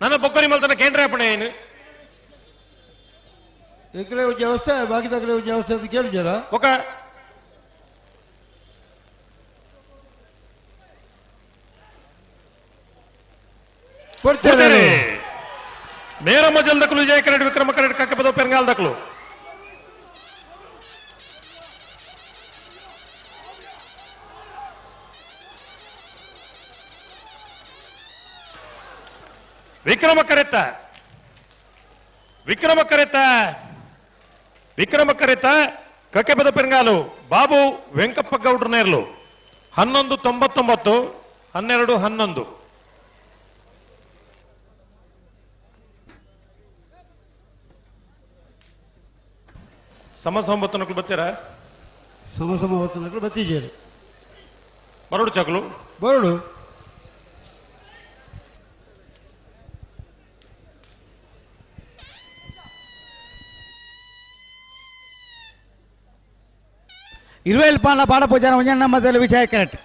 ನನ್ನ ಬೊಕ್ಕರಿ ಮಲ್ತನ ಕೇಂದ್ರ ಅಪ್ಪಣೆ ಏನು ಎಕರೆ ಒಂದು ವ್ಯವಸ್ಥೆ ಬಾಕಿ ತಗಲೆ ಒಂದು ವ್ಯವಸ್ಥೆ ಅಂತ ಕೇಳಿದಾರ ఒక ಕೊಡ್ತೇನೆ ಮೇರಮ್ಮ ಜಲ್ದಕ್ಲು ವಿಜಯ ಕರೆಡ್ ವಿಕ್ರಮ ಕರೆಡ್ ಕಕ್ಕೆ ಪದೋ ಪೆರಂಗಾಲ್ ದಕ್ಲು ವಿಕ್ರಮ ಕರೆತ ಕಕ್ಕೆ ಪದ ಪೆರಂಗಾಲು ಬಾಬು ವೆಂಕಪ್ಪ ಗೌಡ್ರ ನೇರ್ಲು 1199 12 11 ಸಮಸಂಬತ್ತನಕ್ಕೂ ಬರ್ತೀರಾ ಸಮಸಂಬತ್ತನಕ್ಕೂ ಬತ್ತಿದ್ದೀರಿ ಬರೋಡು ಚಕ್ಲು ಬರೋಡು ಇರುವೆಲ್ ಪಾಲ ಬಾಡ ಪೂಜಾರ ಒಂಜನ ನಮ್ಮದಲ್ಲಿ ವಿಜಯ ಕರೆಕ್ಟ್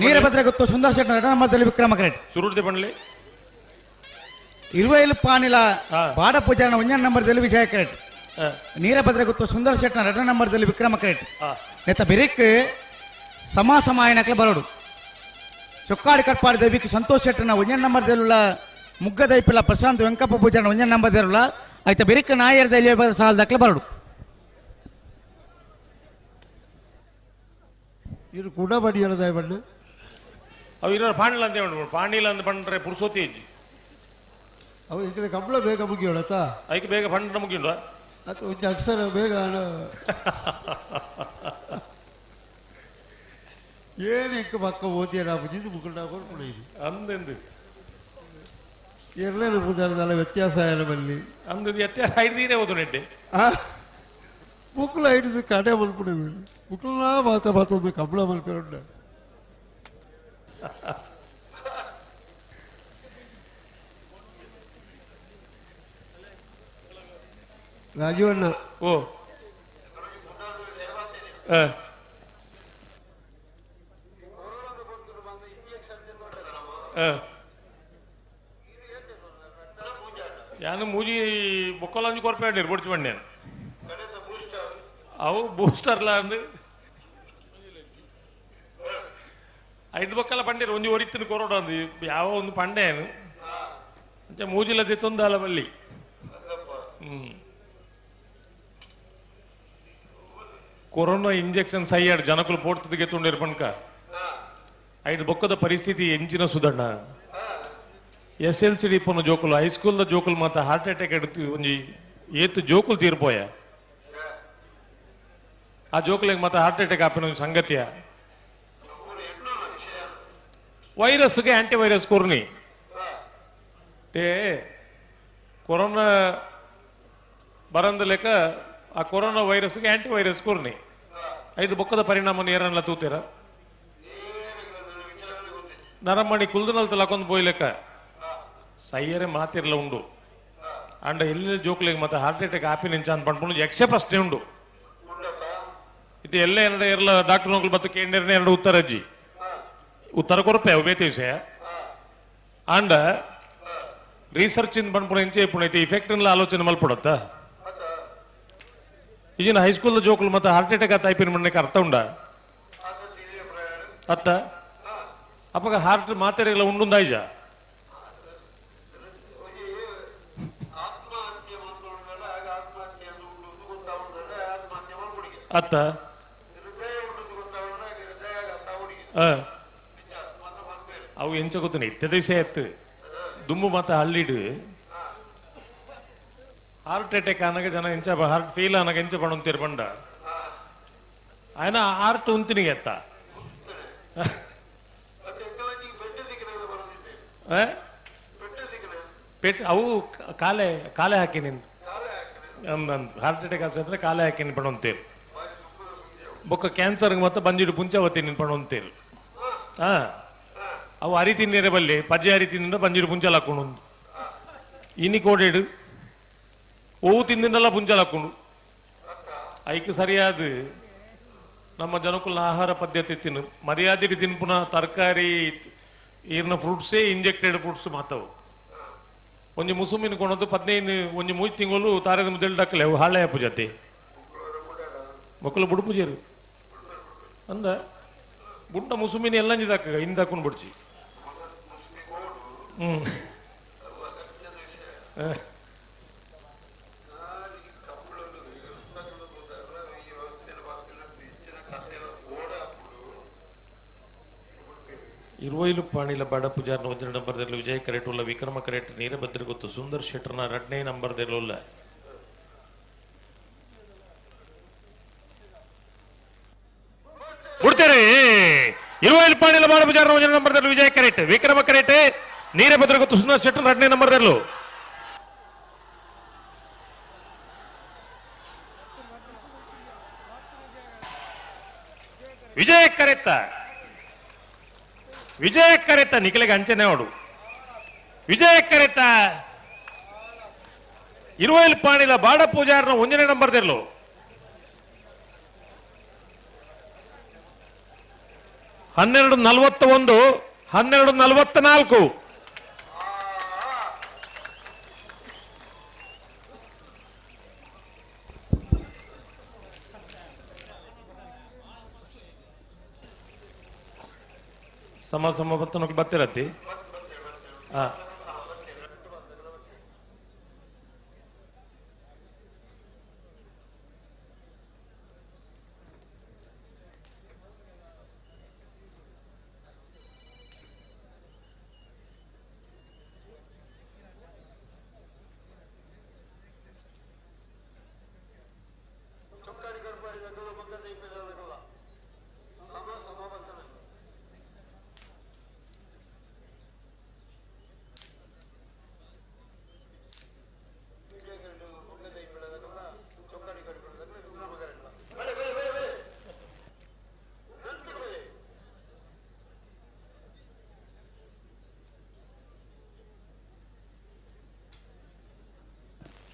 ನೀರಭದ್ರ ಗೊತ್ತು ಸುಂದರ್ ಶೆಟ್ಟ ನಮ್ಮದಲ್ಲಿ ವಿಕ್ರಮ ಕರೆಕ್ಟ್ ಸುರುಡ್ದೆ ಬಣ್ಲಿ ಇರುವೆಲ್ ಪಾನಿಲ ಬಾಡ ಪೂಜಾರ ಒಂಜನ ನಂಬರ್ದಲ್ಲಿ ವಿಜಯ ಕರೆಕ್ಟ್ ನೀರಭದ್ರ ಗೊತ್ತು ಸುಂದರ ಶೆಟ್ನ 2 ನಂಬರ್ದಲ್ಲಿ ವಿಕ್ರಮ ಕರೆಟ್ ನೆತ್ತ ಬಿರಿಕ್ ಸಮಾಸಮಾಯನಕ್ಲೆ ಬರೋಡು ಚೊಕ್ಕಾಡಿ ಕಟ್ಪಾಡಿ ದೈವಿಕ್ ಸಂತೋಷ್ ಶೆಟ್ಟನ 1 ನಂಬರ್ದಲ್ಲ ಮುಗ್ಗ ದೈಪಿಲ್ಲ ಪ್ರಶಾಂತ್ ವೆಂಕಪ್ಪ ಪೂಜಾನ 1 ನಂಬರ್ದಲ್ಲ ಆಯ್ತಾ ಬಿರಿಕ್ ನಾಯರ್ದಲ್ಲಿ ಸಾಲದಕ್ಲೆ ಬರೋಡು ಇರು ಕೂಡ ಬಡಿಯರದ ಬಣ್ಣ ಅವು ಇರೋ ಪಾಣಿಲ ಅಂತ ಹೇಳಿ ಪಾಣಿಲ ಅಂತ ಬಂದ್ರೆ ಪುರುಸೋತಿ ಇಜ್ಜಿ ಅವು ಈ ಕಂಬಳ ಬೇಗ ಮುಗಿಯೋಳತ್ತ ಅದಕ್ಕೆ ಬೇಗ ಫಂಡ್ ಮುಗಿಯುವ ಅದು ಒಂದು ಅಕ್ಷರ ಬೇಗ ಏನು ಎಂಕ ಪಕ್ಕ ಓದಿಯ ನಾವು ಜಿದ್ದು ಮುಕ್ಕಂಡ ಕೊಡ್ಕೊಂಡು ಅಂದೆಂದು ಎರಡನೇ ಮುದರದಲ್ಲ ವ್ಯತ್ಯಾಸ ಎಲ್ಲ ಬಲ್ಲಿ ಅಂದು ವ್ಯತ್ಯಾಸ ಹಿಡಿದೀರೇ ಹೋದು ನೆಡ್ಡೆ ಮುಕ್ಕಳ ಹಿಡಿದು ಕಡೆ ಮಲ್ಪಡೋದು ಮುಕ್ಕಳ ಮಾತೊಂದು ಕಂಬಳ ಮಲ್ಪುಂಡ ರಾಜವಣ್ಣ ಓ ಯಾನು ಮೂಜಿ ಬೊಕ್ಕಲಂಜು ಕೊರ್ಪೆ ಬೊಡ್ಚು ಬಂಡೆ ಅವು ಬೂಸ್ಟರ್ಲ ಅಂದು 5 ಬೊಕ್ಕಲ ಪಂಡೇರು ಒಂಜಿ ಒರಿತ್ತಿನ ಕೊರೋಡ ಅಂದು ಯಾವ ಒಂದು ಪಂಡೇನು ಅಂಚೆ ಮೂಜಿಲದೆ ತೊಂದಾಲ ಬಲ್ಲಿ ಕೊರೋನಾ ಇಂಜೆಕ್ಷನ್ ಸೈಯಾಡ್ ಜನಕುಲು ಪೋಡ್ತದಿಗೆ ತುಂಡಿರ್ ಪಣ್ಕ 5 ಬೊಕ್ಕದ ಪರಿಸ್ಥಿತಿ ಎಂಚಿನ ಸುದಣ್ಣ SLCD ಪೊನ್ನ ಜೋಕುಲು ಹೈಸ್ಕೂಲ್ದ ಜೋಕುಲು ಮಾತ ಹಾರ್ಟ್ ಅಟ್ಯಾಕ್ ಎಡ್ತು ಒಂಜಿ ಏತು ಜೋಕುಲು ತೀರ್ಪೋಯ ಆ ಜೋಕುಲಿಗೆ ಮಾತ ಹಾರ್ಟ್ ಅಟ್ಯಾಕ್ ಆಪಿನ ಒಂದು ಸಂಗತಿಯ ವೈರಸ್ಗೆ ಆಂಟಿ ವೈರಸ್ ಕೊರ್ನಿ ತೇ ಕೊರೋನಾ ಬರಂದ ಲೆಕ್ಕ ಆ ಕೊರೋನಾ ವೈರಸ್ಗೆ ಆಂಟಿ ವೈರಸ್ ಕೊರ್ನಿ 5 ಬೊಕ್ಕದ ಪರಿಣಾಮ ಏರನ್ಲ ತೂತೀರ ನರಮಣಿ ಕುಲ್ದನಲ್ ತಲಕೊಂದು ಪೋಯ್ ಲೆಕ್ಕ ಸೈಯರೆ ಮಾತಿರ್ಲ ಉಂಡು ಅಂಡ ಎಲ್ಲಿ ಜೋಕ್ಲಿಗೆ ಮತ್ತೆ ಹಾರ್ಟ್ ಅಟ್ಯಾಕ್ ಆಪಿ ನಿಂಚ ಅಂತ ಪಂಡ್ಕೊಂಡು ಯಕ್ಷ ಪ್ರಶ್ನೆ ಉಂಡು ಇದು ಎಲ್ಲ ಎರಡ ಡಾಕ್ಟರ್ ನೋಕಲ್ ಮತ್ತೆ ಕೇಂದ್ರನೇ 2 ಉತ್ತರ ಅಜ್ಜಿ ಉತ್ತರ ಕೊರಪೆ ಅವು ಬೇತೆ ವಿಷಯ ಅಂಡ ರಿಸರ್ಚ್ ಇಂದ ಬಂದ್ಪುಣ ಎಂಚೆ ಇಪ್ಪುಣೈತಿ ಇಫೆಕ್ಟ್ ಆಲೋಚನೆ ಮಲ್ಪಡತ್ತ ಈಗಿನ ಹೈಸ್ಕೂಲ್ ಜೋಕುಲು ಮತ್ತೆ ಹಾರ್ಟ್ ಅಟ್ಯಾಕ್ ಆತ ಐಪಿನ ಮಣ್ಣಕ್ಕೆ ಅರ್ಥ ಉಂಡ ಅತ್ತ ಅಪ್ಪಗ ಹಾರ್ಟ್ ಮಾತೆರೆಗಳ ಉಂಡುಂದಾಯ್ಜ ಅತ್ತ ಅವು ಎಂಚ ಗೊತ್ತನೆ ಇತ್ತದ ವಿಷಯ ಎತ್ತು ದುಂಬು ಮಾತ ಹಳ್ಳಿಡು ಹಾರ್ಟ್ ಅಟ್ಯಾಕ್ ಆನಾಗ ಜನ ಎಂಚ ಹಾರ್ಟ್ ಫೇಲ್ ಆನಾಗ ಎಂಚ ಪಣಂತೀರ್ ಪಂಡ ಆಯ್ನ ಹಾರ್ಟ್ ಉಂತಿನಿಗೆ ಎತ್ತ ಪೆಟ್ ಅವು ಕಾಲೆ ಕಾಲೆ ಹಾಕಿ ನಿಂತು ಹಾರ್ಟ್ ಅಟ್ಯಾಕ್ ಆದ್ರೆ ಕಾಲೆ ಹಾಕಿ ನಿನ್ ಪಣಂತೀರ್ ಬೊಕ್ಕ ಕ್ಯಾನ್ಸರ್ಗೆ ಮತ್ತೆ ಬಂದಿಡು ಪುಂಚಾವತಿ ನಿನ್ ಪಣಂತೀರ್ ಅವು ಅರಿ ತಿನ್ನೀರೆ ಬಲ್ಲಿ ಪಜ್ಜೆ ಅರಿ ತಿಂದ ಬಂಜಿಡು ಪುಂಚಲ್ ಹಾಕೊಂಡು ಇನಿ ಕೋಡೇಡು ಓವು ತಿಂದಿನೆಲ್ಲ ಪುಂಚಲ್ ಹಾಕೊಂಡು ಐಕ್ ಸರಿಯಾದ ನಮ್ಮ ಜನಕ್ಕುಲ್ಲ ಆಹಾರ ಪದ್ಧತಿ ತಿನ್ನು ಮರ್ಯಾದೆ ತಿನ್ಪುನ ತರಕಾರಿ ಈರ್ನ ಫ್ರೂಟ್ಸೇ ಇಂಜೆಕ್ಟೆಡ್ ಫ್ರೂಟ್ಸ್ ಮಾತವು ಒಂಜಿ ಮುಸುಮಿನ ಕೊಣದು 15 ಒಂಜಿ 3 ತಿಂಗಳು ತಾರದ ಮುದ್ದೆಲ್ ಡಕ್ಕಲೆ ಅವು ಹಾಳೆ ಪೂಜಾತಿ ಮಕ್ಕಳು ಬುಡು ಪೂಜೆರು ಅಂದ ಬುಡ್ಡ ಮುಸುಮಿನ ಎಲ್ಲ ಇದಾಕ ಹಿಂದಾಕೊಂಡು ಬಿಡ್ಸಿ ಇರುವೈಲು ಪಾಣಿಲ ಬಡ ಪೂಜಾರ್ನ 1 ನಂಬರ್ದಲ್ಲಿ ವಿಜಯ್ ಕರೆಟ್ ಉಲ್ಲ ವಿಕ್ರಮ ಕರೆಟ್ ನೀರಭದ್ರ ಗೊತ್ತು ಸುಂದರ್ ಶೆಟ್ಟರ್ನ 2ನೇ ನಂಬರ್ದಲ್ಲಿ ಉಲ್ಲ ಬಿಡ್ತಾರೆ ಇರುವೈಲು ಪಾಣಿಲ ಬಡ ಪೂಜಾರ್ನ 1 ನಂಬರ್ದಲ್ಲಿ ವಿಜಯ್ ಕರೆಟ್ ವಿಕ್ರಮ ಕರೆಟ್ ನೀರಭದ್ರ ಗೊತ್ತು ಸುಂದರ್ ಶೆಟ್ಟರ್ 2ನೇ ನಂಬರ್ದಲ್ಲೂ ವಿಜಯ್ ಕರೆತ ನಿಖಿಲೆಗೆ ಅಂಚನೆ ನೋಡು ವಿಜಯ್ ಕರೆತ ಇರುವೈಲ್ ಪಾಣಿಲ ಬಾಡ ಪೂಜಾರ್ನ 1ನೇ ನಂಬರ್ದಲ್ಲೂ ಹನ್ನೆರಡು 41 12:44 12:44 ಸಮ ಬತ್ತನಕ್ಕೆ ಬತ್ತಿರತ್ತಿ ಹಾ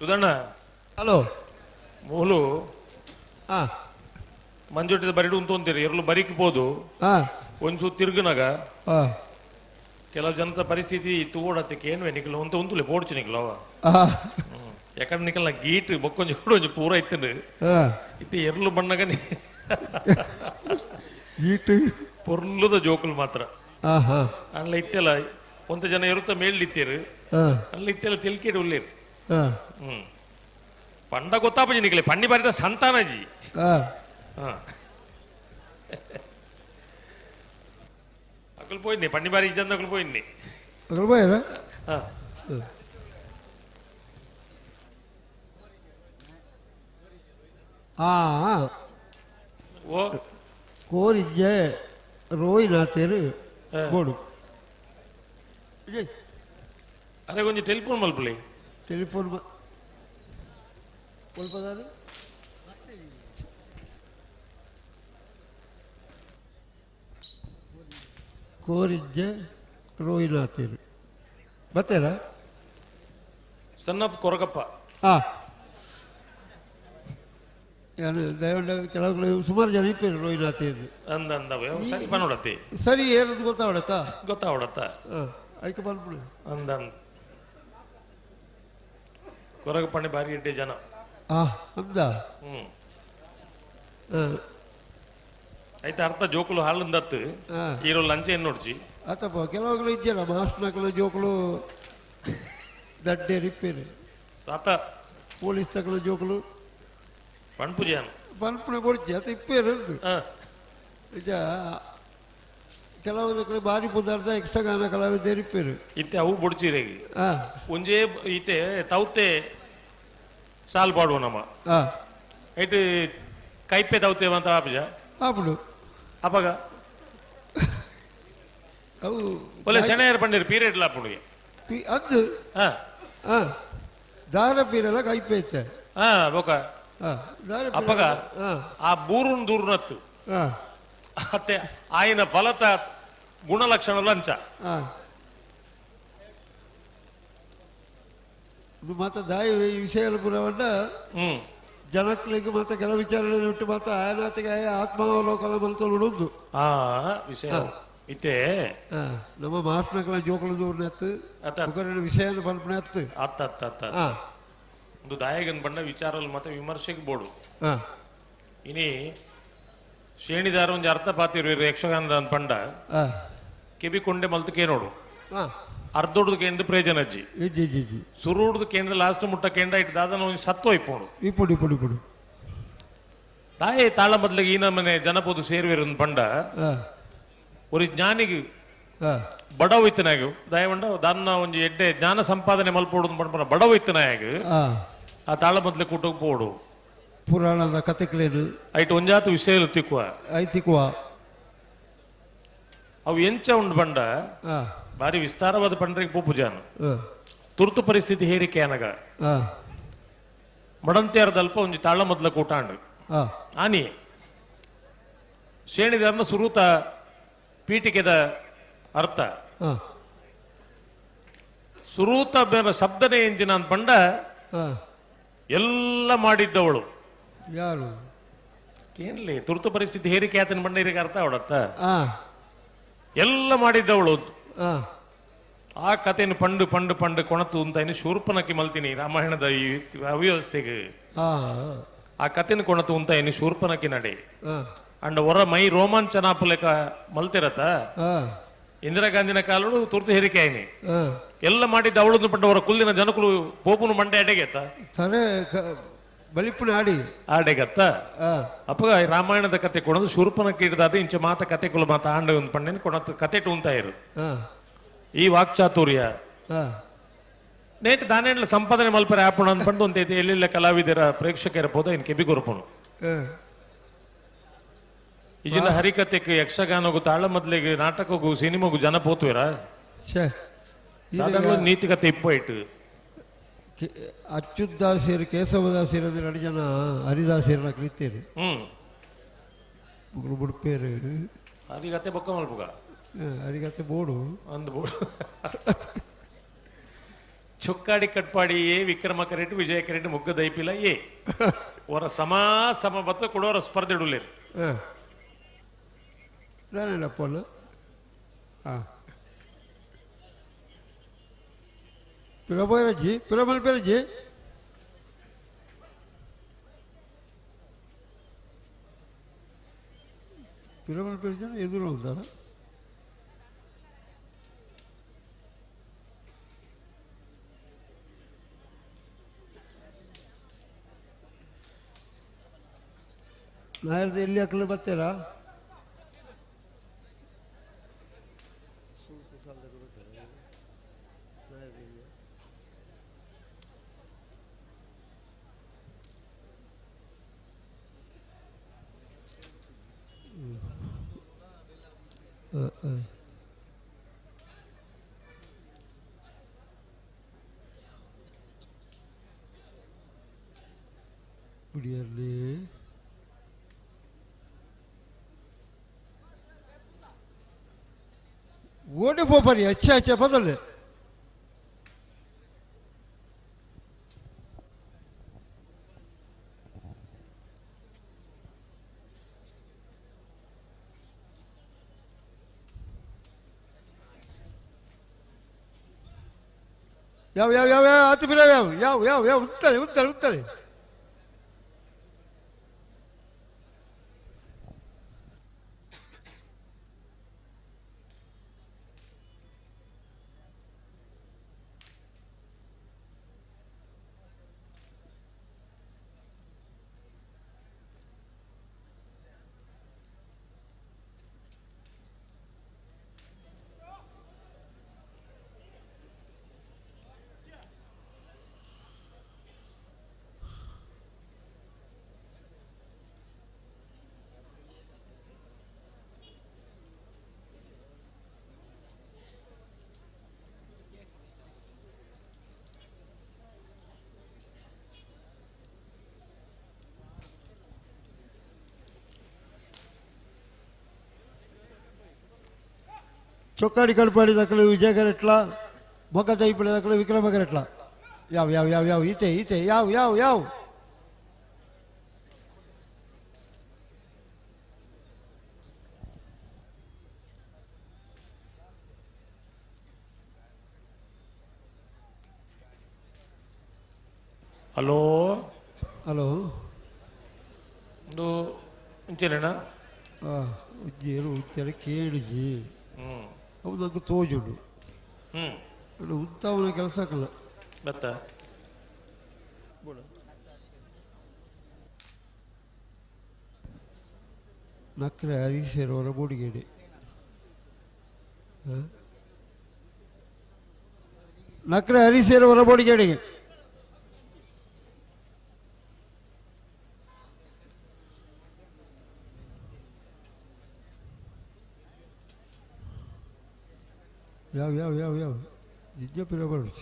ಸುಧಣ್ಣ ಹಲೋ ಮೂಲು ಹಾಂ ಮಂಜುಟ್ಟಿದ ಬರಿಡು ಅಂತೀರಿ ಎರಲು ಬರಿಕ್ಬೋದು ಹಾಂ ಒಂಚು ತಿರುಗುನಾಗ ಹಾಂ ಕೆಲವು ಜನತ ಪರಿಸ್ಥಿತಿ ತೂಡತ್ತೆ ಏನ್ವೇ ನಿಖಲ್ ಅಂತ ಒಂದುಲೆ ಪೋಡ್ಚು ನಿಖಲವ ಯಾಕಂದ್ರೆ ನಿಖಲ್ ಗೀಟ್ ಬೊಕ್ಕೊಂಜು ಒಂಜು ಪೂರ ಇತ್ತಂಡು ಇತ್ತೆ ಎರಲು ಬಣ್ಣಗ ಗೀಟ್ ಪೊರ್ಲುದ ಜೋಕುಲು ಮಾತ್ರ ಅಲ್ಲ ಇತ್ತೆಲ್ಲ ಒಂತ ಜನ ಇರುತ್ತ ಮೇಲಿತ್ತೇರು ಅಲ್ಲ ಇತ್ತೆಲ್ಲ ತಿಲ್ಕೇಡು ಉಳ್ಳೇರು ಪಂಡ ಗೊತ್ತಾಪಜಿ ನಿಖಲೆ ಪಂಡಿ ಬಾರಿದ ಸಂತಾನಜಿ ಅಕಲ್ ಪೋಯ್ನಿ ಪಂಡಿ ಬಾರಿ ಇಜ್ಜಂದ ಅಕಲ್ ಪೋಯ್ನಿ ಓ ಕೋರಿಜ್ಜೆ ರೋಯ್ನಾತೇರು ಬೋಡು ಅರೆ ಕೊಂಚ ಟೆಲಿಫೋನ್ ಮಲ್ಪಲಿ ಟೆಲಿಫೋನ್ ಮಲ್ಪದಾರು ಕೋರಿಜ್ಜೆ ರೋಯ್ನಾತೇರು ಬತ್ತೇರ ಸನ್ ಆಫ್ ಕೊರಗಪ್ಪ ದಯವಿಟ್ಟು ಕೆಲವು ಸುಮಾರು ಜನ ಇಪ್ಪೇರು ರೋಯ್ನಾಥೇದು ಅಂದವೇ ಸರಿ ಪನ್ನೋಡತ್ತಿ ಸರಿ ಏನದು ಗೊತ್ತಾವಡತ್ತ ಅದಕ್ಕೆ ಬಂದ್ಬಿಡು ಅಂದಂದ ಕೊರಗಪ್ಪಣ್ಣೆ ಬಾರಿ ಎಡ್ಡೆ ಜನ ಅಂದ ಆಯ್ತಾ ಅರ್ಥ ಜೋಕುಲು ಹಾಲಂದತ್ತು ಈರೋ ಲಂಚ ಏನ್ ನೋಡ್ಚಿ ಆತಪ್ಪ ಕೆಲವುಗಳು ಇಜ್ಜಲ್ಲ ಮಾಸ್ಟ್ನಕಲು ಜೋಕುಲು ದಡ್ಡೆ ರಿಪ್ಪೇರು ಸಾತ ಪೊಲೀಸ್ ತಕಲು ಜೋಕುಲು ಪಣ್ಪುಜಾನ ಪನ್ಪುಣ ಕೊಡ್ಚಿ ಆತ ಇಪ್ಪೇರು ನಿಜ ಕೆಲವು ಬಾರಿ ಪದಾರ್ಥ ಯಕ್ಷಗಾನ ಕಲಾವಿದರು ಇಪ್ಪೇರು ಇತ್ತೆ ಅವು ಬೊಡ್ಚಿರೇಗಿ ಒಂಜೇ ಇತ್ತೆ ತೌತೆ ಸಾಲ್ ಪಾಡುವ ನಮ್ಮ ಐಟ್ ಕೈಪೆ ತೌತೇವ ಅಂತ ಆಪಜ ಆಪಡು ಅಪಗ ಅವು ಒಳ್ಳೆ ಶನಿಯಾರ ಪಂಡಿರು ಪೀರಿಯಡ್ ಲಾಪುಣಿಗೆ ಅದು ದಾರ ಪೀರೆಲ್ಲ ಕೈಪೆ ಇತ್ತೆ ಬೊಕ ಅಪ್ಪಗ ಆ ಬೂರುನ್ ದೂರ್ನತ್ತು ಮತ್ತೆ ఆయన ಫಲತ ಗುಣಲಕ್ಷಣಗಳು ಅಂಚ ಇದು ಮಾತ್ರ ದಾಯ ವಿಷಯಗಳು ಪುರವನ್ನ ಜನಕ್ಲಿಗೆ ಮತ್ತೆ ಕೆಲವು ವಿಚಾರಣೆ ಬಿಟ್ಟು ಮಾತ್ರ ಆಯನಾತಿಗೆ ಆತ್ಮಾವಲೋಕನ ಮಂತ್ರ ಉಳಿದು ವಿಷಯ ಇತ್ತೆ ನಮ್ಮ ಮಹಾತ್ಮಗಳ ಜೋಕುಳ ದೂರ್ನತ್ತು ವಿಷಯನ ಪಲ್ಪನೆತ್ತು ಒಂದು ದಾಯಗನ್ ಬಂಡ ವಿಚಾರ ಮತ್ತೆ ವಿಮರ್ಶೆಗೆ ಬೋಡು ಇನಿ ಶ್ರೇಣಿದಾರ ಒಂದು ಅರ್ಥ ಪಾತಿರು ಯಕ್ಷಗಾನದ ಪಂಡ ಕೆಬಿಕೊಂಡೆ ಮಲ್ತು ಕೇನೋಡು ಅರ್ಧೋಡ್ದು ಕೇಂದ್ರ ಪ್ರಯೋಜನ ಅಜ್ಜಿ ಸುರುಡ್ದು ಕೇಂದ್ರ ಲಾಸ್ಟ್ ಮುಟ್ಟ ಕೇಂದ್ರ ಇಟ್ಟು ದಾದನ ಒಂದು ಸತ್ತು ಇಪ್ಪೋಡು ಇಪ್ಪುಡು ತಾಯೇ ತಾಳ ಮೊದಲಿಗೆ ಈ ನಮ್ಮನೆ ಜನಪದ ಸೇರುವಿರ ಪಂಡ ஒரு ಜ್ಞಾನಿಗೆ ಬಡವೈತನಾಗ ದಯವಂಡ ದಾನ ಒಂದು ಎಡ್ಡೆ ಜ್ಞಾನ ಸಂಪಾದನೆ ಮಲ್ಪೋಡು ಪಂಡ ಬಡವೈತನಾಗ ಆ ತಾಳ ಮೊದಲೇ ಕೂಟಕ್ಕೆ ಪೋಡು ಪುರಾಣದ ಕಥೆಗಳೇನು ಐಟ್ ಒಂಜಾತು ವಿಷಯ ತಿಕ್ಕುವ ಅವು ಎಂಚ ಉಂಡು ಬಂಡ ಬಾರಿ ವಿಸ್ತಾರವಾದ ಪಂಡ್ರಿಗೆ ಪೂಪುಜಾನು ತುರ್ತು ಪರಿಸ್ಥಿತಿ ಹೇರಿಕೆ ಅನಗ ಮಡಂತ್ಯಾರದಲ್ಪ ಒಂಜಿ ತಾಳ ಮೊದಲ ಕೂಟಾಂಡು ಆನಿ ಶ್ರೇಣಿದಾರನ ಸುರೂತ ಪೀಠಿಕೆದ ಅರ್ಥ ಸುರೂತ ಶಬ್ದನೇ ಎಂಜಿನ ಅಂತ ಪಂಡ ಎಲ್ಲ ಮಾಡಿದ್ದವಳು ಯಾರು ಏನ್ಲಿ ತುರ್ತು ಪರಿಸ್ಥಿತಿ ಹೇರಿಕೆ ಆತನ ಬಂಡ ಇರಿಗೆ ಅರ್ಥ ಅವಡತ್ತ ಎಲ್ಲ ಮಾಡಿದ್ದವಳು ಆ ಕಥೆಯನ್ನು ಪಂಡು ಪಂಡು ಪಂಡು ಕೊಣತು ಅಂತ ಇನ್ನು ಶೂರ್ಪನಕ್ಕೆ ಮಲ್ತೀನಿ ರಾಮಾಯಣದ ಈ ಅವ್ಯವಸ್ಥೆಗೆ ಆ ಕಥೆನ ಕೊಣತು ಅಂತ ಇನ್ನು ಶೂರ್ಪನಕ್ಕೆ ನಡೆ ಅಂಡ್ ಹೊರ ಮೈ ರೋಮಾಂಚನಾಪಲೆಕ ಮಲ್ತಿರತ್ತ ಇಂದಿರಾ ಗಾಂಧಿನ ಕಾಲಡು ತುರ್ತು ಹೇರಿಕೆ ಆಯ್ನಿ ಎಲ್ಲ ಮಾಡಿದ್ದ ಅವಳನ್ನು ಪಟ್ಟವರ ಕುಲ್ಲಿನ ಜನಕುಲು ಪೋಪುನು ಮಂಡೆ ಅಡೆಗೆತ್ತ ತಲೆ ಬಲಿಪುನ ಆಡಿ ಆಡೆಗತ್ತ ಅಪ್ಪ ರಾಮಾಯಣದ ಕತೆ ಕೊಡೋದು ಶೂರ್ಪನ ಕೀಡದಾದ ಇಂಚ ಮಾತ ಕತೆಗಳು ಮಾತ ಆಂಡ ಒಂದು ಪಂಡೆನ ಕೊಡತ್ತು ಕತೆ ಉಂತಾಯಿರು ಈ ವಾಕ್ಚಾತುರ್ಯ ನೇಟ್ ದಾನೇಟ್ಲ ಸಂಪಾದನೆ ಮಲ್ಪರೆ ಆಪಣ ಅಂದ್ಪಂಡು ಅಂತ ಎಲ್ಲೆಲ್ಲ ಕಲಾವಿದರ ಪ್ರೇಕ್ಷಕರ ಪೋದ ಇನ್ ಕೆಬಿ ಕೊರಪುನು ಈಗಿನ ಹರಿಕತೆಗೆ ಯಕ್ಷಗಾನಗೂ ತಾಳ ಮೊದಲಿಗೆ ನಾಟಕಗೂ ಸಿನಿಮಾಗೂ ಜನ ಪೋತುವಿರ ನೀತಿಕತೆ ಇಪ್ಪೈಟ್ ಅಚ್ಯುದಾಸಿಯರು ಕೇಶವದಾಸಿಯರು ಎರಡು ಜನ ಹರಿದಾಸಿಯರನ್ನ ಕಲಿತೀರಿ ಬುಡ್ಪೇರು ಹರಿಗತೆ ಬೊಕ್ಕ ಮಲ್ಪುಗ ಹರಿಗತೆ ಬೋಡು ಒಂದು ಬೋಡು ಚೊಕ್ಕಾಡಿ ಕಟ್ಪಾಡಿ ಏ ವಿಕ್ರಮ ಕರೆಟ್ ವಿಜಯ ಕರೆಟ್ ಮುಗ್ಗ ದೈಪಿಲ ಏ ಅವರ ಸಮ ಬತ್ತ ಕೊಡೋರ ಸ್ಪರ್ಧೆ ಇಡಲೇರು ನಾನೇನಪ್ಪಲ್ಲ పిరబోయరజీ పిరమల పేరజీ పిరమల పేరు జన ఎదురు ఉందారా ನಾಯರ್ದು ಎಲ್ಲಿ ಹಾಕಲು ಬರ್ತೀರಾ ಬಿಡಿಯರ್ಲಿ ಓಡಿ ಪೋಪರಿ ಅಚ್ಚ ಬದಲು ಯಾವ ಆತು ಬಿರ ಯಾವ ಉತ್ತರೆ ಚೊಕ್ಕಾಡಿ ಕಡ್ಪಾಡಿ ದಕ್ಕಲು ವಿಜಯ ಕರೆಟ್ಲ ಮೊಗ್ಗ ದೈಪಳಿ ದಕ್ಕಲು ವಿಕ್ರಮ ಕರೆಟ್ಲ ಯಾವ ಈತೆ ಯಾವ ಹಲೋ ಒಂದು ಇಂಚೇನೇನಾ ಉಜ್ಜೇರು ಉತ್ತರ ಕೇಳಿಜಿ ಅವು ನಂಗೆ ತೋಜುಂಡು ಉತ್ತವನ ಕೆಲಸಕ್ಕಲ್ಲ ಬತ್ತ ನಕ್ರೆ ಹರೀಶರವರ ಬೋಡಿಗೇಡಿ ನಕ್ರೆ ಹರೀಶರವರ ಬೋಡಿಗೇಡಿಗೆ ಯಾವ ನಿಜ ಪಿರಬಾರ್ದು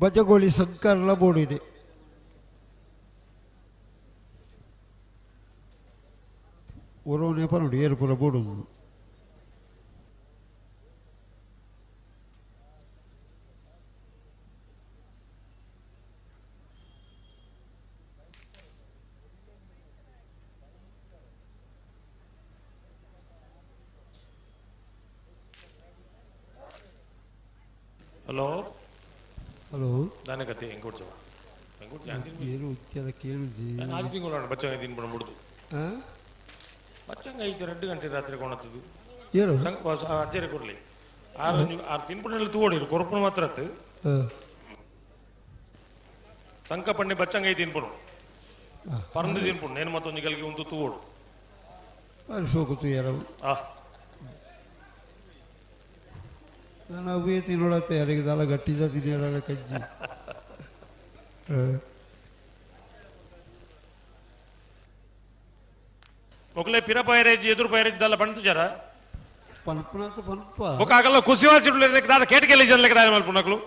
ಬಜಗೋಳಿ ಸಂಕರ್ಲ ಬೋಡಿದೆ ಒರೋನೇ ಪರಡಿ ಏರು ಪುರ ಬೋಡುದು ಹಲೋ ಹಲೋ ದಾನೆ ಕತೆ ಹೆಂಗೆ ಕೊಡ್ಸವ ಹೆಂಗೆ ಕೊಡ್ತೀವಿ ಏನು ಉತ್ತರ ಕೇಳುದು ಆರು ತಿಂಗಳು ಬಚ್ಚಂಗ ತಿನ್ಬಿಡ ಮುಡ್ದು ಬಚ್ಚಂಗ 2 ಗಂಟೆ ರಾತ್ರಿ ಕೊಣತ್ತದು ಏನು ಅಜ್ಜರೆ ಕೊಡ್ಲಿ ಆರು ತಿನ್ಬಿಡಲ್ಲಿ ತೂಡಿರು ಕೊರಪಣ ಮಾತ್ರ ಸಂಕ ಪಣ್ಣೆ ಬಚ್ಚಂಗ ತಿನ್ಬಿಡು ಪರಂದು ತಿನ್ಬಿಡು ನೇನು ಮತ್ತೊಂದು ಗಲ್ಗೆ ಒಂದು ತೂಡು ಸೋಕುತ್ತು ಯಾರು ನಾನು ಅವೇ ತಿನ್ನೋಳತ್ತೆ ಯಾರಿಗೆ ದಾಲ ಗಟ್ಟಿದ ತಿನ್ನೋಳ ಕಜ್ಜಿ ఒకలే పిర పైరేజ్ ఎదురు పైరేజ్ దాల పండు జర పనుపునాత పనుప ఒక ಆಗಲ್ಲ ಕುಸಿವಾಸಿಡು ಲೆಕ್ಕ ದಾದ ಕೇಟಕೆಲಿ ಜನ ಲೆಕ್ಕ ದಾದ ಮಲ್ಪುನಕ್ಲು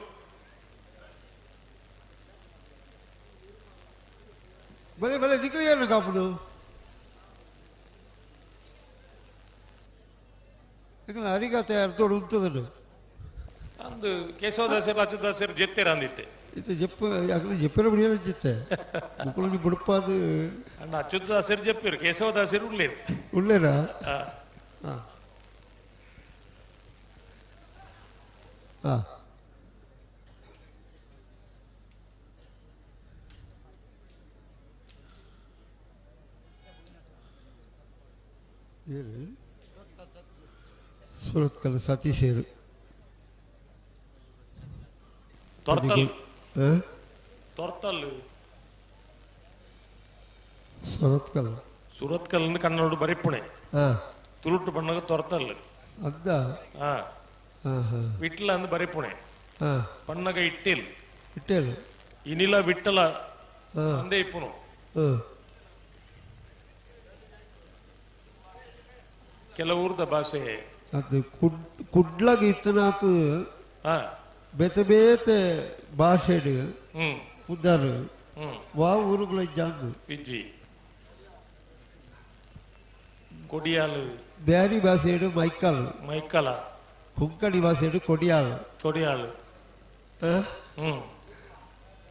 ಬಲೆ ಬಲೆ ದಿಕ್ಲಿಯನ್ನು ಕಾಪುಡು ಈಗ ಅರಿಗ ತಯಾರು ತೋಡು ಉಂತದನು ಅಂದು ಕೇಶವದಾಸರು ಅಚ್ಯುತದಾಸರು ಜೆತ್ತೆರ ಅಂದಿತ್ತೆ ಇದು ಜಪ್ಪ ಯಾಕಂದ್ರೆ ಜಪ್ಪಿನ ಬಿಡಿಯೋಣ ಜೊತೆ ಮುಕ್ಕಳಿಗೆ ಬುಡಪಾದು ಅಣ್ಣ ಅಚ್ಯುತದಾಸರು ಜಪ್ಪಿರು ಕೇಶವದಾಸರು ಉಳ್ಳೇರು ಉಳ್ಳೇರಾ ಏನು ಸುರತ್ಕಲ್ ಸತೀಶೇರು ತೊರ್ತಲ್ಲು ಸುರತ್ಕಲ್ ಸುರತ್ಕಲ್ ಕನ್ನಡ ಬರಿಪುಣೆ ತುಳುಟು ಬಣ್ಣಗ ತೊರ್ತಲ್ಲು ಅದ್ದ ವಿಟ್ಲ ಅಂದ್ ಬರಿಪುಣೆ ಪಣ್ಣಗ ಇಟ್ಟೇಲ್ ಇಟ್ಟೇಲ್ ಇನಿಲ ವಿಟ್ಟಲ ಅಂದೇ ಇಪ್ಪುನು ಕೆಲವೂರ್ದ ಭಾಷೆ ಅದು ಕುಡ್ಲಗ ಇತ್ತನಾತು ಬೇತೆ ಬೇತೆ ಭಾಷೆಡು ಉದ್ದಾರು ವಾ ಊರುಗಳ ಜಾಂದು ವಿಜ್ಜಿ ಕೊಡಿಯಾಲು ಬ್ಯಾರಿ ಭಾಷೆಡು ಮೈಕಲ್ ಮೈಕಲ ಕೊಂಕಣಿ ಭಾಷೆಡು ಕೊಡಿಯಾಲು ಕೊಡಿಯಾಲು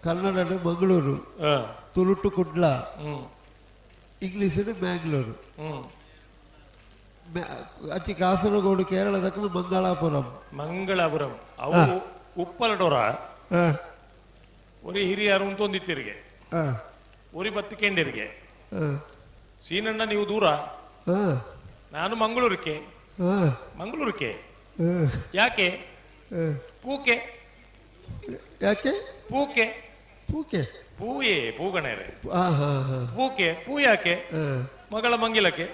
ಕನ್ನಡಡು ಮಂಗಳೂರು ತುಳುಟು ಕುಡ್ಲ ಇಂಗ್ಲೀಷು ಮ್ಯಾಂಗ್ಳೂರು ಅತಿ ಕಾಸರಗೋಡು ಕೇರಳ ದಕ್ಕಲು ಮಂಗಳಾಪುರಂ ಅವು ಉಪ್ಪಲಡೋರ ಒರಿ ಹಿರಿಯರು ಅಂತೊಂದಿತ್ತಿರಿಗೆ ಒರಿ ಬತ್ತಿಕೆಂಡಿರಿಗೆ ಸೀನಣ್ಣ ನೀವು ದೂರ ನಾನು ಮಂಗಳೂರಿಗೆ ಯಾಕೆ ಪೂಕೆ ಯಾಕೆ ಪೂಕೆ ಪೂಕೆ ಪೂಯೇ ಪೂಗಣೆರೆ ಪೂಕೆ ಪೂ ಯಾಕೆ ಮಗಳ ಮಂಗಿಲಕ್ಕೆ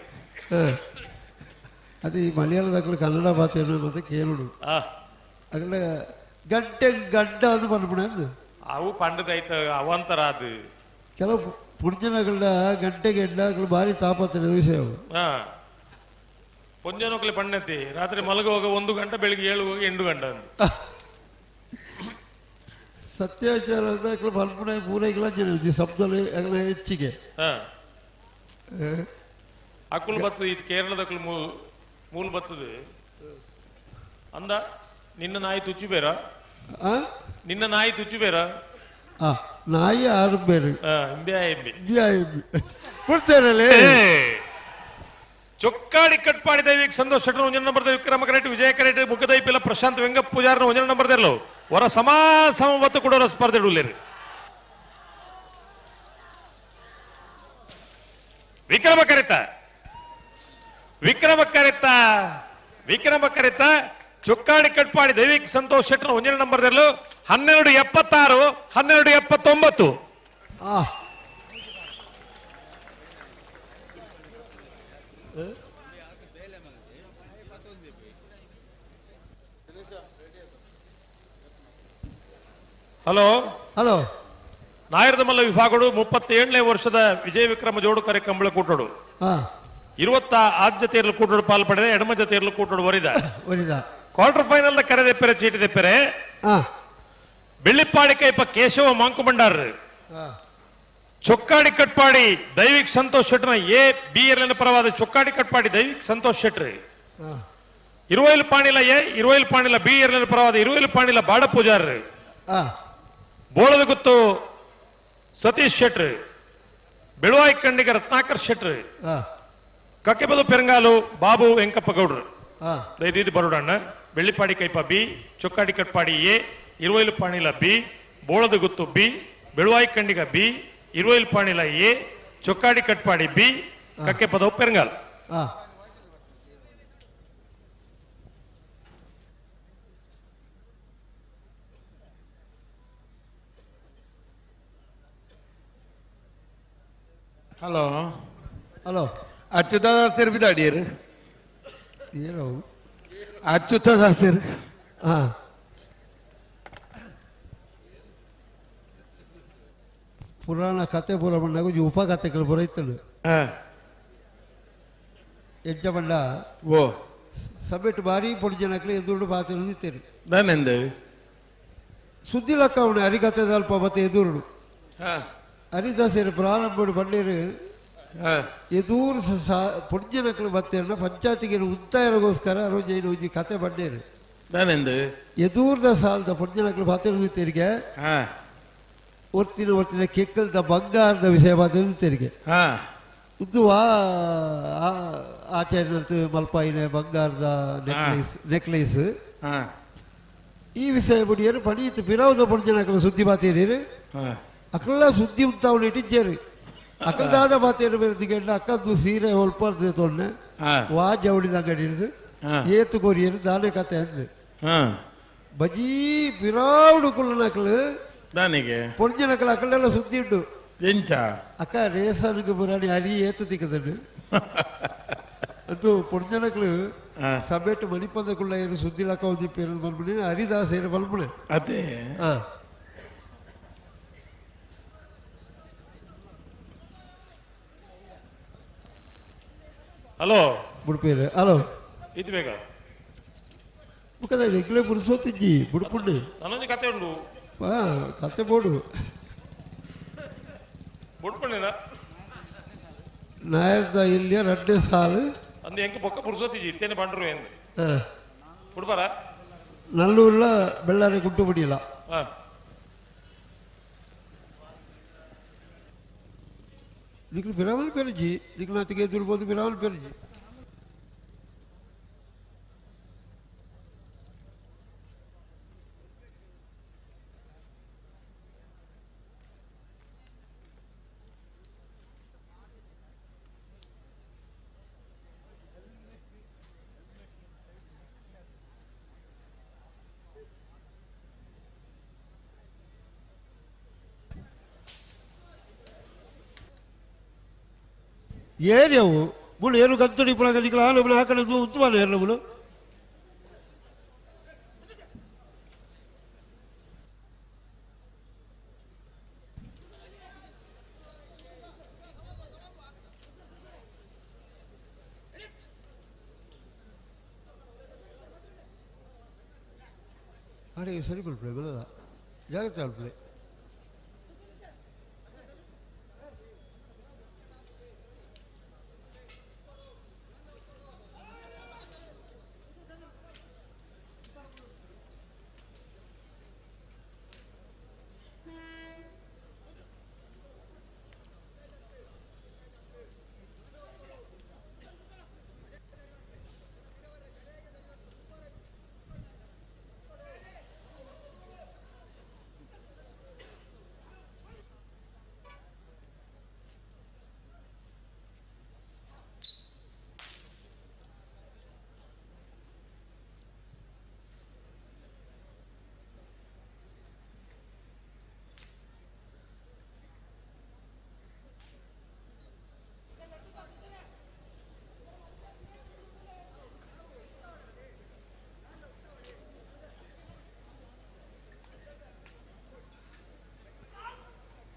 ಅದು ಈ ಮಲಯಾಳದಾಗಲು ಕನ್ನಡ ಭಾಷೆಯನ್ನು ಮತ್ತೆ ಕೇಳುಡು ಅಗಲ ಗಂಟೆ ಗಡ್ಡ ಅದು ಬಂದ್ಬಿಡ ಅಂದು ಅವು ಪಂಡದೈತ ಅವಂತರ ಅದು ಕೆಲವು ಪುಂಜನಗಳ ಗಂಟೆಗೆ ಎಡ್ಡಾಗಲು ಭಾರಿ ತಾಪತ್ರೆ ವಿಷಯ ಅವು ಪುಂಜನೊಕ್ಲಿ ಪಣ್ಣತಿ ರಾತ್ರಿ ಮಲಗುವಾಗ 1 ಗಂಟೆ ಬೆಳಿಗ್ಗೆ 7 ಗಂಟೆ ಸತ್ಯಾಚಾರ ಅಂತ ಬಲ್ಪುಣ ಪೂರೈಕಲ ಜನ ಶಬ್ದಗಳು ಅಗಲ ಹೆಚ್ಚಿಗೆ ಅಕ್ಕಲು ಬತ್ತು ಈ ಕೇರಳದಕ್ಕಲು ಮೂಲ ಬತ್ತದು ಅಂದ ನಿನ್ನ ನಾಯಿ ತುಚ್ಚು ಬೇರ ನಾಯಿ ಆರು ಬೇರೆ ಕೊಡ್ತೇರಲ್ಲೇ ಚೊಕ್ಕಾಡಿ ಕಟ್ಪಾಡಿ ದೈವಿಕ್ ಸಂತೋಷ್ ಶೆಟ್ಟರ್ 1 ನಂಬರ್ ವಿಕ್ರಮ ಕರೆಟ್ ವಿಜಯ ಕರೆಟ್ ಮುಖದೈಪಿಲ ಪ್ರಶಾಂತ್ ವೆಂಗ ಪೂಜಾರನ 1 ನಂಬರ್ ದೆಲ್ಲೋ ವರ ಸಮವತ್ತು ಕೊಡೋರ ಸ್ಪರ್ಧೆ ಉಳ್ಳೇರಿ ವಿಕ್ರಮ ಕರೆತ ಚೊಕ್ಕಾಡಿ ಕಟ್ಪಾಡಿ ದೈವಿಕ್ ಸಂತೋಷ್ ಶೆಟ್ಟರ್ 1 ನಂಬರ್ ದೆಲ್ಲೋ 1276 1279 ಹಲೋ ನಾಯರ್ದಮಲ್ಲ ವಿಭಾಗಡು 37ನೇ ವರ್ಷದ ವಿಜಯ ವಿಕ್ರಮ ಜೋಡು ಕರೆ ಕಂಬಳ ಕೂಟೋಡು 20 ಆದ್ಯತೆಯರಲ್ಲಿ ಕೂಟೋಡು ಪಾಲ್ಪಡೆದ ಎಡಮ ಜೊತೆಯರಲ್ಲಿ ಕೂಟೋಡು ಒರಿದ ಕ್ವಾರ್ಟರ್ ಫೈನಲ್ ಕರೆದೆಪ್ಪರೆ ಚೀಟಿ ದೆಪ್ಪರೆ Bellippady Kaipa Keshava Monk Bhandar Chokkadi Katpadi Daivik Santosh Shettar A B ಎರಲಿನ ಪರವಾದ ಚೊಕ್ಕಾಡಿ ಕಟ್ಪಾಡಿ ದೈವಿಕ್ ಸಂತೋಷ್ ಶೆಟ್ರಿ ಇರುವೈಲ್ ಪಾಣಿಲ ಎ ಇರುವೈಲ್ ಪಾಣಿಲ ಬಿ ಎರಲಿನ ಪರವಾದ ಇರುವೈಲ್ ಪಾಣಿಲ ಬಾಡ ಪೂಜಾರ್ ಬೋಳದ ಗುತ್ತು ಸತೀಶ್ ಶೆಟ್ರಿ ಬೆಳುವಾಯಿ ಕಂಡಿಗ ರತ್ನಾಕರ್ ಶೆಟ್ರಿ ಕಕ್ಕೆಬದು ಪೆರಂಗಾಲು ಬಾಬು ವೆಂಕಪ್ಪ ಗೌಡ್ರು ಇದು ಬರೋಡಣ್ಣ Bellipadi Kaipa B Chokkadi Katpadi A Iruvailu Panila B Bolada Guttu B Beluvai Kandiga B Iruvail Panila A Chokkadi Katpadi B Kakkepadavu Perangal hello hello ಅಚ್ಯುತದಾಸರ್ ಬಿದಾಡಿಯರು ಏನೋ ಅಚ್ಯುತದಾಸರ್ ಪುರಾಣ ಕತೆ ಪೂರ ಬಂದಾಗ ಉಪಕಥೆಗಳು ಬರೈತಳು ಎಜ್ಜ ಬಂಡ ಓ ಸಬ್ಜೆಕ್ಟ್ ಬಾರಿ ಪೊಡಿ ಜನಕ್ಕೆ ಎದುರು ಪಾತಿರುತ್ತೀರಿ ನಾನೆಂದ ಸುದ್ದಿ ಲೆಕ್ಕ ಅವನು ಹರಿಕತೆ ಸ್ವಲ್ಪ ಮತ್ತೆ ಎದುರು ಹರಿದಾಸರು ಪ್ರಾರಂಭ ಬಂಡೇರು ಎದೂರು ಪುಣ್ಯನಕ್ಲು ಬತ್ತೇನ ಪಂಚಾಯತಿಗೆ ಉತ್ತಾಯಗೋಸ್ಕರ ರೋಜೈನ ಒಂಜಿ ಕತೆ ಬಂಡೇರು ನಾನೆಂದ ಎದೂರ್ದ ಸಾಲದ ಪುಣ್ಯನಕ್ಲು ಪಾತಿರುತ್ತೀರಿಗೆ ಒರ್ತಿನ ಕೆಕ್ಕಲ್ದ ಬಂಗಾರದ ವಿಷಯ ಪಾತಿರುತ್ತೀರಿಗೆ ಇದು ಆಚಾರ್ಯನಂತ ಮಲ್ಪಾಯಿನ ಬಂಗಾರದ ನೆಕ್ಲೇಸ್ ಈ ವಿಷಯ ಬುಡಿಯರು ಪಣೀತು ಪಿರಾವುದ ಪುಣ್ಯನಕ್ಲು ಸುದ್ದಿ ಪಾತೀರಿ ಅಕಲ್ಲ ಸುದ್ದಿ ಉಂತಾವನು ಇಟ್ಟಿದ್ದೇರು ಅಕಲ್ದಾದ ಮಾತೇನು ಬೇರೆದಿಗೆಂಡ ಅಕ್ಕದ್ದು ಸೀರೆ ಹೊಲ್ಪರ್ದೆ ತೊಂಡೆ ವಾಜ್ ಅವಳಿದ ಅಂಗಡಿ ಹಿಡಿದು ಏತು ಕೊರಿಯರು ದಾನೆ ಕತೆ ಅಂದು ಬಜೀ ಪಿರಾವುಡು ಕುಳ್ಳನಕ್ಲು ನನಗೆ ಪೊಣ್ಯನಕ್ಲು ಅಕಲ್ಲೆಲ್ಲ ಸುದ್ದಿ ಉಂಟು ಎಂಚ ಅಕ್ಕ ರೇಸನ್ಗೆ ಪುರಾಣಿ ಹರಿ ಏತು ತಿಕ್ಕದನು ಅದು ಪೊಣ್ಯನಕ್ಲು ಸಬೇಟ್ ಮಣಿಪಂದಕ್ಕುಳ್ಳ ಏನು ಸುದ್ದಿ ಲಕ್ಕ ಒಂದಿಪ್ಪೇರು ಬಂದ್ಬಿಡಿ ಹರಿದಾಸ ಏನು ಬಂದ್ಬಿಡೆ ಅದೇ ಹಲೋ ಬುಡ್ಪೇರು ಹಲೋ ಇದು ಬೇಗ ಬುಕ್ಕದ ಎಗ್ಲೆ ಬುಡ್ಸೋತಿಜ್ಜಿ ಬುಡ್ಪುಂಡು ನನ್ನೊಂದು ಕತೆ ಉಂಡು ಕತೆ ಬೋಡು ಬುಡ್ಪಣ್ಣಿನ ನಾಯರ್ದ ಇಲ್ಲಿಯ ರಡ್ಡೆ ಸಾಲು ಅಂದು ಹೆಂಗೆ ಬೊಕ್ಕ ಪುರ್ಸೋತಿಜಿ ಇತ್ತೇನೆ ಬಂಡ್ರು ಎಂದು ಬುಡ್ಬಾರ ನಲ್ಲೂರ್ಲ ಬೆಳ್ಳಾರಿ ಗುಡ್ಡು ಬಿಡಿಲ್ಲ ದಿಕ್ಕು ಬಿರಾವಲ್ ಪೆರಜಿ ದಿಕ್ಕು ನಾತಿಗೆ ದುರ್ಬೋದು ಬಿರಾವಲ್ ಪೆರಜಿ ಏರಿಯವು ಮುಳು ಏನು ಗಂತಡಿ ಪುಳಗ ನಿಕ್ಲ ಹಾಲು ಹಾಕಲು ಉತ್ತಮ ಎಲ್ಲ ಮುಳು ಅರೆ ಸರಿ ಕೊಡ್ಬಿಡೆ ಬರಲ್ಲ ಜಾಗ್ರತೆ ಆಗ್ಬಿಡೆ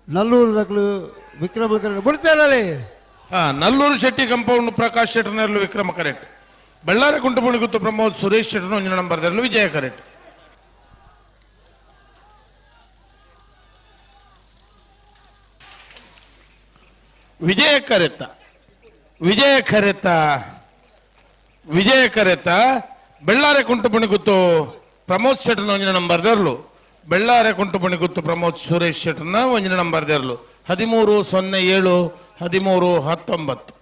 ನಲ್ಲೂರು ದಕ್ಕಲು ವಿಕ್ರಮ ಕರೆಕ್ಟ್ ಬಿಡ್ತಾರಲ್ಲಿ ನಲ್ಲೂರು ಶೆಟ್ಟಿ ಕಂಪೌಂಡ್ ಪ್ರಕಾಶ್ ಶೆಟ್ಟರ್ನಲ್ಲೂ ವಿಕ್ರಮ ಕರೆಕ್ಟ್ ಬಳ್ಳಾರಿ ಕುಂಟುಪುಣಿ ಗುತ್ತು ಪ್ರಮೋದ್ ಸುರೇಶ್ ಶೆಟ್ಟರ್ನ ಒಂಜಿನ ನಂಬರ್ದಲ್ಲೂ ವಿಜಯ ಕರೆಕ್ಟ್ ವಿಜಯ ಕರೆತ ಬೆಳ್ಳಾರೆ ಕುಂಟು ಪುಣಿಗುತ್ತು ಪ್ರಮೋದ್ ಶೆಟ್ನ ಒಂಜಿನ ನಂಬರ್ ದೇರ್ಲು ಬೆಳ್ಳಾರೆ ಕುಂಟು ಪುಣಿಗುತ್ತು ಪ್ರಮೋದ್ ಸುರೇಶ್ ಶೆಟ್ನ ಒಂಜಿನ ನಂಬರ್ ದೇರ್ಲು 13-07 13-19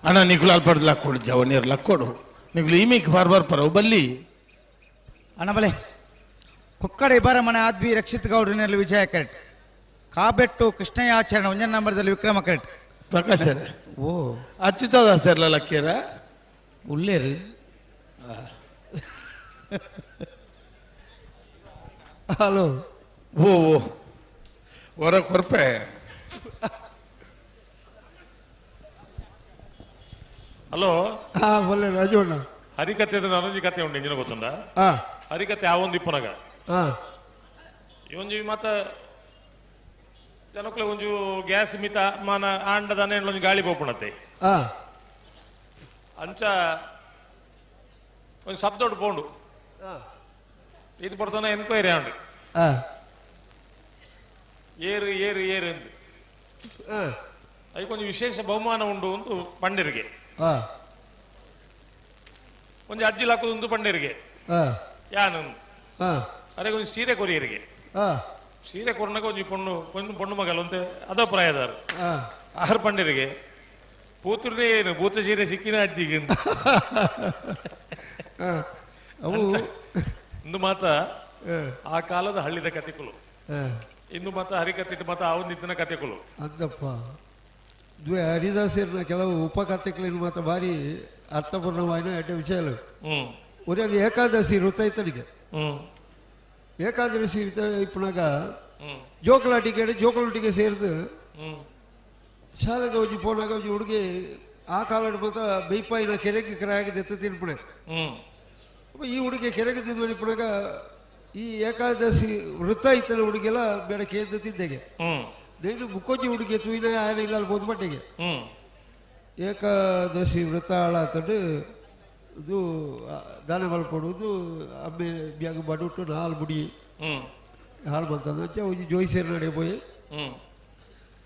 ಅಣ್ಣ ನಿಗುಲು ಅಲ್ಪಡ್ ಲಕ್ಕೊಡು ಜವನಿಯರ್ ಲಕ್ಕೊಡು ನಿಗುಲು ಈಮಿಕ್ ಬಾರ್ಬಾರ್ ಪರವು ಬಲ್ಲಿ ಅಣ್ಣ ಬಲೆ ಕುಕ್ಕಡ ಇಬ್ಬರ ಮನೆ ಆದ್ವಿ ರಕ್ಷಿತ್ ಗೌಡ್ರಿನಲ್ಲಿ ವಿಜಯ ಕರೆಕ್ಟ್ ಕಾಬೆಟ್ಟು ಕೃಷ್ಣಯ್ಯ ಆಚರಣೆ ಒಂಜನ ನಂಬರ್ದಲ್ಲಿ ವಿಕ್ರಮ ಕರೆಕ್ಟ್ ಪ್ರಕಾಶ್ ಓ ಅಚ್ಯುತದಾಸ್ ಇರ್ಲ ಲಕ್ಕಿಯರ ಉಳ್ಳೇರು ಹಲೋ ಓ ಹೊರ ಕೊರ್ಪೆ ಹಲೋ ಹಾ ಬಲ್ಲೆ ರಾಜಣ್ಣ ಹರಿಕತೆ ನನೊಂಜಿ ಕತೆ ಉಂಟು ಇಂಜಿನ ಗೊತ್ತುಂಡ ಹರಿಕತೆ ಆವೊಂದು ಇಪ್ಪನಾಗ ಒಂಜಿ ಮಾತ ಜನಕ್ಲೆ ಒಂಜು ಗ್ಯಾಸ್ ಮಿತ ಮಾನ ಆಂಡದಾನೆ ಒಂಜಿ ಗಾಳಿ ಪೋಪುಣತೆ ಅಂಚ ಒಂದು ಶಬ್ದೋಡು ಪೋಂಡು ಇದು ಪಡ್ತಾನೆ ಎನ್ಕ್ವೈರಿ ಆಂಡು ಏರು ಏರು ಏರು ಅಂತ ಅದಕ್ಕೊಂದು ವಿಶೇಷ ಬಹುಮಾನ ಉಂಡು ಒಂದು ಪಂಡಿರಿಗೆ ಒಂದು ಅಜ್ಜಿಲ್ ಹಾಕೋದು ಒಂದು ಪಂಡಿರಿಗೆ ಯಾನೊಂದು ಅದಕ್ಕೆ ಒಂದು ಸೀರೆ ಕೊರಿಯರಿಗೆ ಸೀರೆ ಕೊರನಾಗ ಒಂದು ಪೊಣ್ಣು ಮಗಲು ಅಂತ ಅದೋ ಪ್ರಾಯದಾರು ಆರು ಪಂಡಿರಿಗೆ ಪೂತುರ್ನೇ ಏನು ಭೂತ ಸೀರೆ ಸಿಕ್ಕಿನ ಅಜ್ಜಿಗೆ ಇಂದು ಮಾತ ಆ ಕಾಲದ ಹಳ್ಳಿದ ಕತೆಗಳು ಇಂದು ಮಾತ ಹರಿಕತೆ ಮಾತ ಅವನಿದ್ದಿನ ಕತೆಗಳು ಅಂದಪ್ಪ ಹರಿದಾಸರಿನ ಕೆಲವು ಉಪಕಥೆಗಳನ್ನು ಮಾತ್ರ ಭಾರಿ ಅರ್ಥಪೂರ್ಣವಾದ ಎಡ್ಡೆ ವಿಷಯಗಳು ಒರೆಗೆ ಏಕಾದಶಿ ವೃತ್ತ ಇತ್ತನಿಗೆ ಏಕಾದಶಿ ಇಪ್ಪನಾಗ ಜೋಕಲಾಟಿಗೆ ಸೇರಿದು ಶಾಲೆಗೆ ಒಂಜಿ ಪೋನಾಗ ಒಂಜಿ ಹುಡುಗಿ ಆ ಕಾಲದ ಮಾತ್ರ ಬೈಪಾಯಿನ ಕೆರೆಗೆ ಕೆರೆಯಾಗಿದೆ ತಿನ್ಪಣೆ ಈ ಹುಡುಗಿ ಕೆರೆಗೆ ತಿಂದು ನಿಪ್ಪನಾಗ ಈ ಏಕಾದಶಿ ವೃತ್ತ ಇತ್ತನ ಹುಡುಗಿಯೆಲ್ಲ ಬೇಡ ಕೇಂದ್ರ ತಿಂದೆಗೆ నేను ముక్కొంచి ఉడికి తూయినా ఆయన ఇళ్ళ పొద్దుపట్టేಗೆ ಏಕಾದಶಿ ವ್ರತ ಆಳಾತಂಡು ಇದು ದಾನ ಮಲ್ಪಡುವುದು ಅಮ್ಮೆ ಬ್ಯಾಗ ಬಡುಟ್ಟು ನಾಲ್ ಮುಡಿ ಹಾಳು ಬಂತಂದಂಚ ಒಂಜಿ ಜೋಯಿಸೇರಿ ನಡೆ ಪೋಯಿ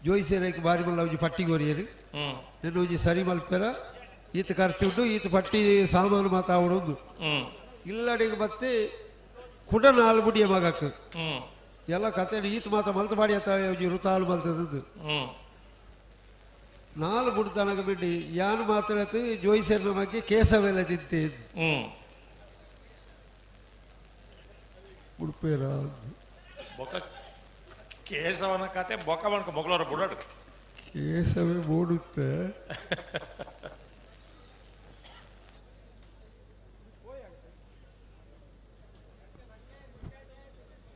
ಜೋಯಿಸೇರಿಗೆ ಬಾರಿ ಮಲ್ಲ ಒಂಜಿ ಪಟ್ಟಿ ಕೊರಿಯರು నేను ಒಂಜಿ ಸರಿ ಮಲ್ಪೆರ ಈತ ಖರ್ಚು ಉಂಟು ಈತ ಪಟ್ಟಿ ಸಾಮಾನು ಮಾತಾವಡೊಂದು ಇಲ್ಲಡೆಗೆ ಮತ್ತೆ ಕುಡ ನಾಲ್ ಮುಡಿಯ ಮಗಕ್ಕೆ ಎಲ್ಲ ಕತೆ ಈತ ಮಾತ ಮಲ್ತು ಮಾಡಿ ಅತ್ತ ಒಂಜಿ ವೃತಾಳು ಮಲ್ತದ್ದು ನಾಲ್ ಮುಡ್ತನಗ ಬಿಡಿ ಯಾನು ಮಾತಾಡತ್ತು ಜೋಯಿಸೇರಿನ ಬಗ್ಗೆ ಕೇಸವೆಲ್ಲ ತಿಂತೆ ಉಡುಪೇರ ಕೇಶವನ ಕತೆ ಬೊಕ್ಕ ಮಾಡ್ಕೊ ಮೊಗಳವರ ಬುಡಾಡು ಕೇಸವೇ ಮೂಡುತ್ತೆ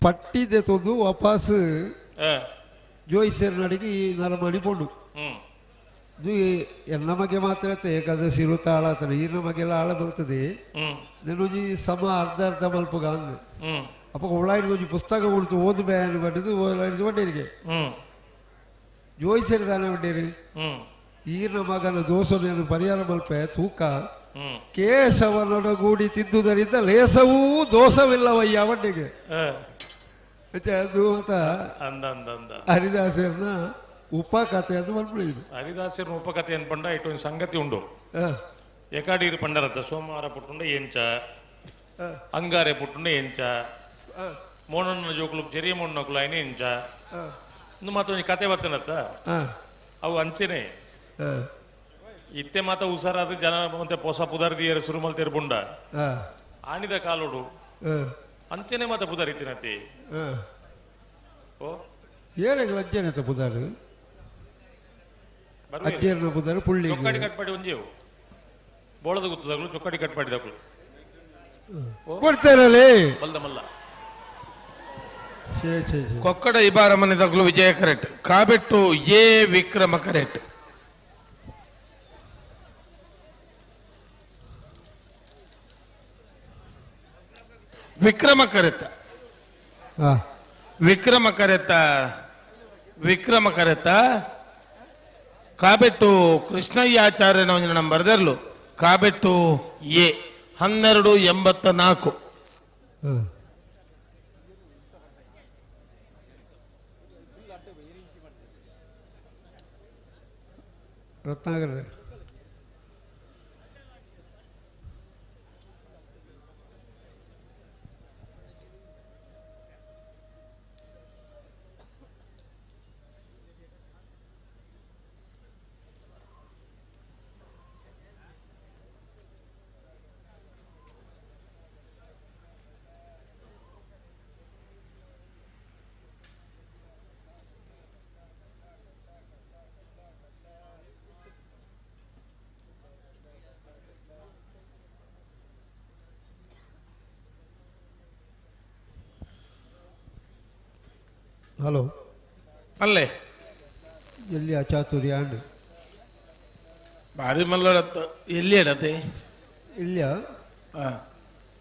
ಪಟ್ಟಿದೆ ತೊಂದು ವಾಪಸ್ ಜೋಯಿಸೇರಿನ ಅಡಿಗೆ ನರ ಮಣಿಪೊಂಡು ಇದು ನಮಗೆ ಮಾತ್ರ ಏಕಾದಶಿ ವೃತ್ತ ಆಳಾತನೆ ಈ ನಮಗೆಲ್ಲ ಆಳ ಬರ್ತದೆ ನೆನೊಂಜಿ ಸಮ ಅರ್ಧ ಮಲ್ಪಗ ಅಂದ್ ಅಪ್ಪ ಒಳ್ಳಾಯಿಗೆ ಒಂಜಿ ಪುಸ್ತಕ ಕೊಡ್ತು ಓದು ಬ್ಯಾನ್ ಬಡ್ಡಿದು ಒಳ್ಳಾಯಿದು ಬಡ್ಡೇರಿಗೆ ಜೋಯಿಸೇರಿ ತಾನೇ ಬಡ್ಡೇರಿ ಈರ್ನ ಮಗನ ದೋಷನೇನು ಪರಿಹಾರ ಮಲ್ಪೆ ತೂಕ ಕೇಶವನೊಡಗೂಡಿ ತಿದ್ದುದರಿಂದ ಲೇಸವೂ ದೋಷವಿಲ್ಲವಯ್ಯ ಬಡ್ಡಿಗೆ ಅದು ಅಂತ ಹರಿದಾಸರನ ಉಪಕಥೆ ಅಂತ ಮಲ್ಪಡಿದ್ರು ಹರಿದಾಸರನ ಉಪಕಥೆ ಅನ್ಪಂಡ ಇಟ್ಟೊಂದು ಸಂಗತಿ ಉಂಡು ಏಕಾಡೀರು ಪಂಡರತ್ತ ಸೋಮವಾರ ಪುಟ್ಟುಂಡ ಎಂಚ ಅಂಗಾರೆ ಪುಟ್ಟುಂಡ ಎಂಚ ಮೋನನ್ನ ಜೋಕುಲು ಚೆರಿಯ ಮೊಣ್ಣಕುಲು ಆಯ್ನ ಎಂಚ ಇನ್ನು ಮಾತೊಂದು ಕತೆ ಬರ್ತನತ್ತ ಅವು ಅಂಚೆನೆ ಇತ್ತೆ ಮಾತ ಹುಷಾರಾದ ಜನ ಮತ್ತೆ ಹೊಸ ಪುದಾರ್ದಿಯರು ಶುರು ಮಲ್ತೇರು ಬುಂಡ ಆನಿದ ಕಾಲೋಡು ಅಂಚೆನೆ ಮಾತ ಪುದಾರಿತಿನತಿ ಓ ಏನಾಗ ಅಜ್ಜೇನತ್ತ ಪುದಾರು ಅಜ್ಜೇರನ ಪುದಾರು ಪುಳ್ಳಿ ಚೊಕ್ಕಾಡಿ ಕಟ್ಪಾಡಿ ಒಂಜೇವು ಬೋಳದ ಗುತ್ತದಾಗ್ಲು ಚೊಕ್ಕಾಡಿ ಕಟ್ಪಾಡಿದಾಗ್ಲು ಕೊಡ್ತಾರಲ್ಲಿ ಮಲ್ದ ಮಲ್ಲ ಕೊಕ್ಕಡ ಇಬಾರ ಮನೆದಾಗ್ಲು ವಿಜಯ ಕರೆಕ್ಟ್ ಕಾಬೆಟ್ಟು ಎ ವಿಕ್ರಮ ಕರೆಕ್ಟ್ ವಿಕ್ರಮ ಕರೆತ ಕಾಬೆಟ್ಟು ಕೃಷ್ಣಯ್ಯ ಆಚಾರ್ಯನ ಒಂದು ನಂಬರ್ ದರ್ಲು ಕಾಬೆಟ್ಟು ಎ 1284 ಆ ರತ್ನಾಕರ್ ಹಲೋ ಅಲ್ಲೇ ಎಲ್ಲಿ ಅಚಾತುರ್ಯ ಅಂಡ್ ಭಾರಿ ಮಲ್ಲಡತ್ತ ಎಲ್ಲಿ ಅಡತೆ ಇಲ್ಲ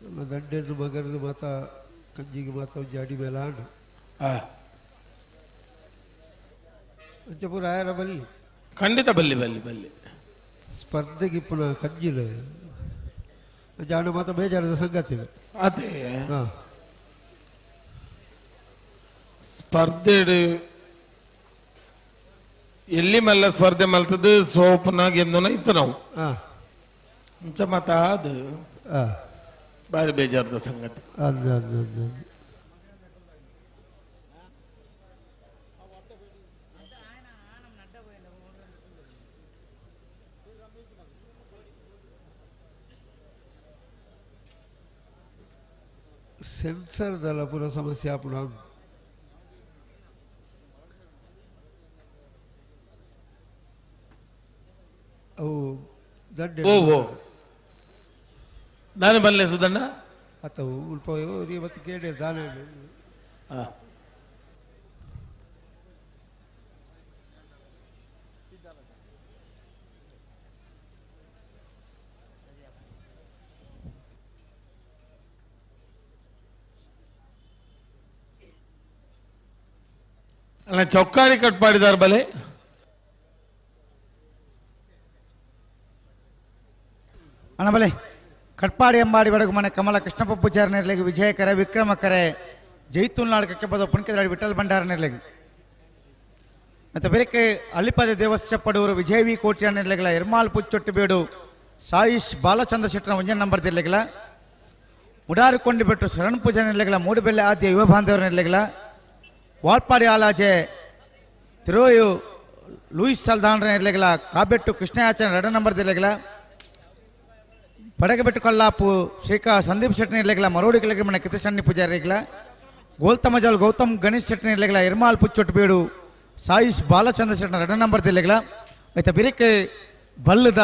ನಮ್ಮ ದಂಡೆದು ಮಗರದು ಮಾತ ಕಂಜಿಗೆ ಮಾತ ಜಾಡಿ ಮೇಲೆ ಆಂಡು ಅಂಚಪುರ ಆಯರ ಬಲ್ಲಿ ಖಂಡಿತ ಬಲ್ಲಿ ಬಲ್ಲಿ ಬಲ್ಲಿ ಸ್ಪರ್ಧೆಗೆ ಪುನಃ ಕಂಜಿಲ್ಲ ಜಾಣ ಮಾತ ಬೇಜಾರದ ಸಂಗತಿ ಅದೇ ಹಾಂ ಸ್ಪರ್ಧೆ ಎಲ್ಲಿ ಮಲ್ಲ ಸ್ಪರ್ಧೆ ಮಲ್ತದ್ದು ಸೋಪನಾಗ ಎಂದನ ಇತ್ತು ನಾವು ಅಂಚ ಮತ ಅದು ಭಾರಿ ಬೇಜಾರದ ಸಂಗತಿ ಸೆನ್ಸರ್ ದಲ್ಲ ಪುರ ಸಮಸ್ಯೆ ಆಪುಣ ಅವು ದಂಡೆ ನಾನು ಬಲ್ಲೆ ಸುಧಣ್ಣ ಅಥವಾ ಉಲ್ಪ ಇವತ್ತು ಕೇಳಿ ದಾನ ಅಲ್ಲ ಚೌಕಾರಿ ಕಟ್ ಮಾಡಿದಾರ ಬಲೆ ಅಣ್ಣ ಬಲೆ ಕಟ್ಪಾಡಿ ಎಂಬಾಡಿ ಬಡಗು ಮನೆ ಕಮಲ ಕೃಷ್ಣಪ್ಪ ಪೂಜಾರ ನಿರ್ಲೆಗೆ ವಿಜಯಕರ ವಿಕ್ರಮಕರೆ ಜೈತೂನ್ ನಾಡಕಕ್ಕೆ ಬದ ಪುಣ್ಕದಾಡಿ ವಿಠಲ್ ಭಂಡಾರ ನಿರ್ಲೆಗೆ ಮತ್ತು ಬೇರೆ ಅಲ್ಲಿಪದ ದೇವಸ್ಯ ಪಡೂರು ವಿಜಯ ವಿ ಕೋಟಿಯ ನಿರ್ಲೆಗಳ ಇರ್ಮಾಲ್ ಪುಚ್ಚೊಟ್ಟು ಬೇಡು ಸಾಯಿಶ್ ಬಾಲಚಂದ್ರ ಶೆಟ್ಟರ ಒಂಜನ್ ನಂಬರ್ ನಿರ್ಲೆಗಳ ಮುಡಾರಿಕೊಂಡು ಬಿಟ್ಟು ಶರಣ ಪೂಜಾ ನಿರ್ಲೆಗಳ ಮೂಡುಬೆಲ್ಲೆ ಆದ್ಯ ಯುವ ಬಾಂಧವರ ನಿರ್ಲೆಗಳ ವಾಲ್ಪಾಡಿ ಆಲಾಜೆ ತಿರೋಯು ಲೂಯಿಸ್ ಸಲ್ದಾನ್ರ ನಿರ್ಲೆಗಳ ಕಾಬೆಟ್ಟು ಕೃಷ್ಣಯಾಚನ 2 ನಂಬರ್ ನಿರ್ಲೆಗಳ ಪಡಗಬೆಟ್ಟು ಕಲ್ಲಾಪು ಶ್ರೀಕಾ ಸಂದೀಪ್ ಶೆಟ್ಟಿ ನಿರ್ಲೆಗಳ ಮರೋಡಿ ಕಿಲಗಿ ಮನೆ ಕಿತಸಣ್ಣಿ ಪೂಜಾರಿಗಳ ಗೋಲ್ತಮಜಲ್ ಗೌತಮ್ ಗಣೇಶ್ ಶೆಟ್ಟಿ ನಿರ್ಲೆಗಳ ಇರ್ಮಾಲ್ ಪುಚ್ಚೊಟ್ಟು ಬೇಡು ಸಾಯಿಶ್ ಬಾಲಚಂದ್ರ ಶೆಟ್ಟನ 2 ನಂಬರ್ ನಿರ್ಲೆಗಳ ಆಯ್ತಾ ಬಿರಿಕೆ ಬಲ್ಲದ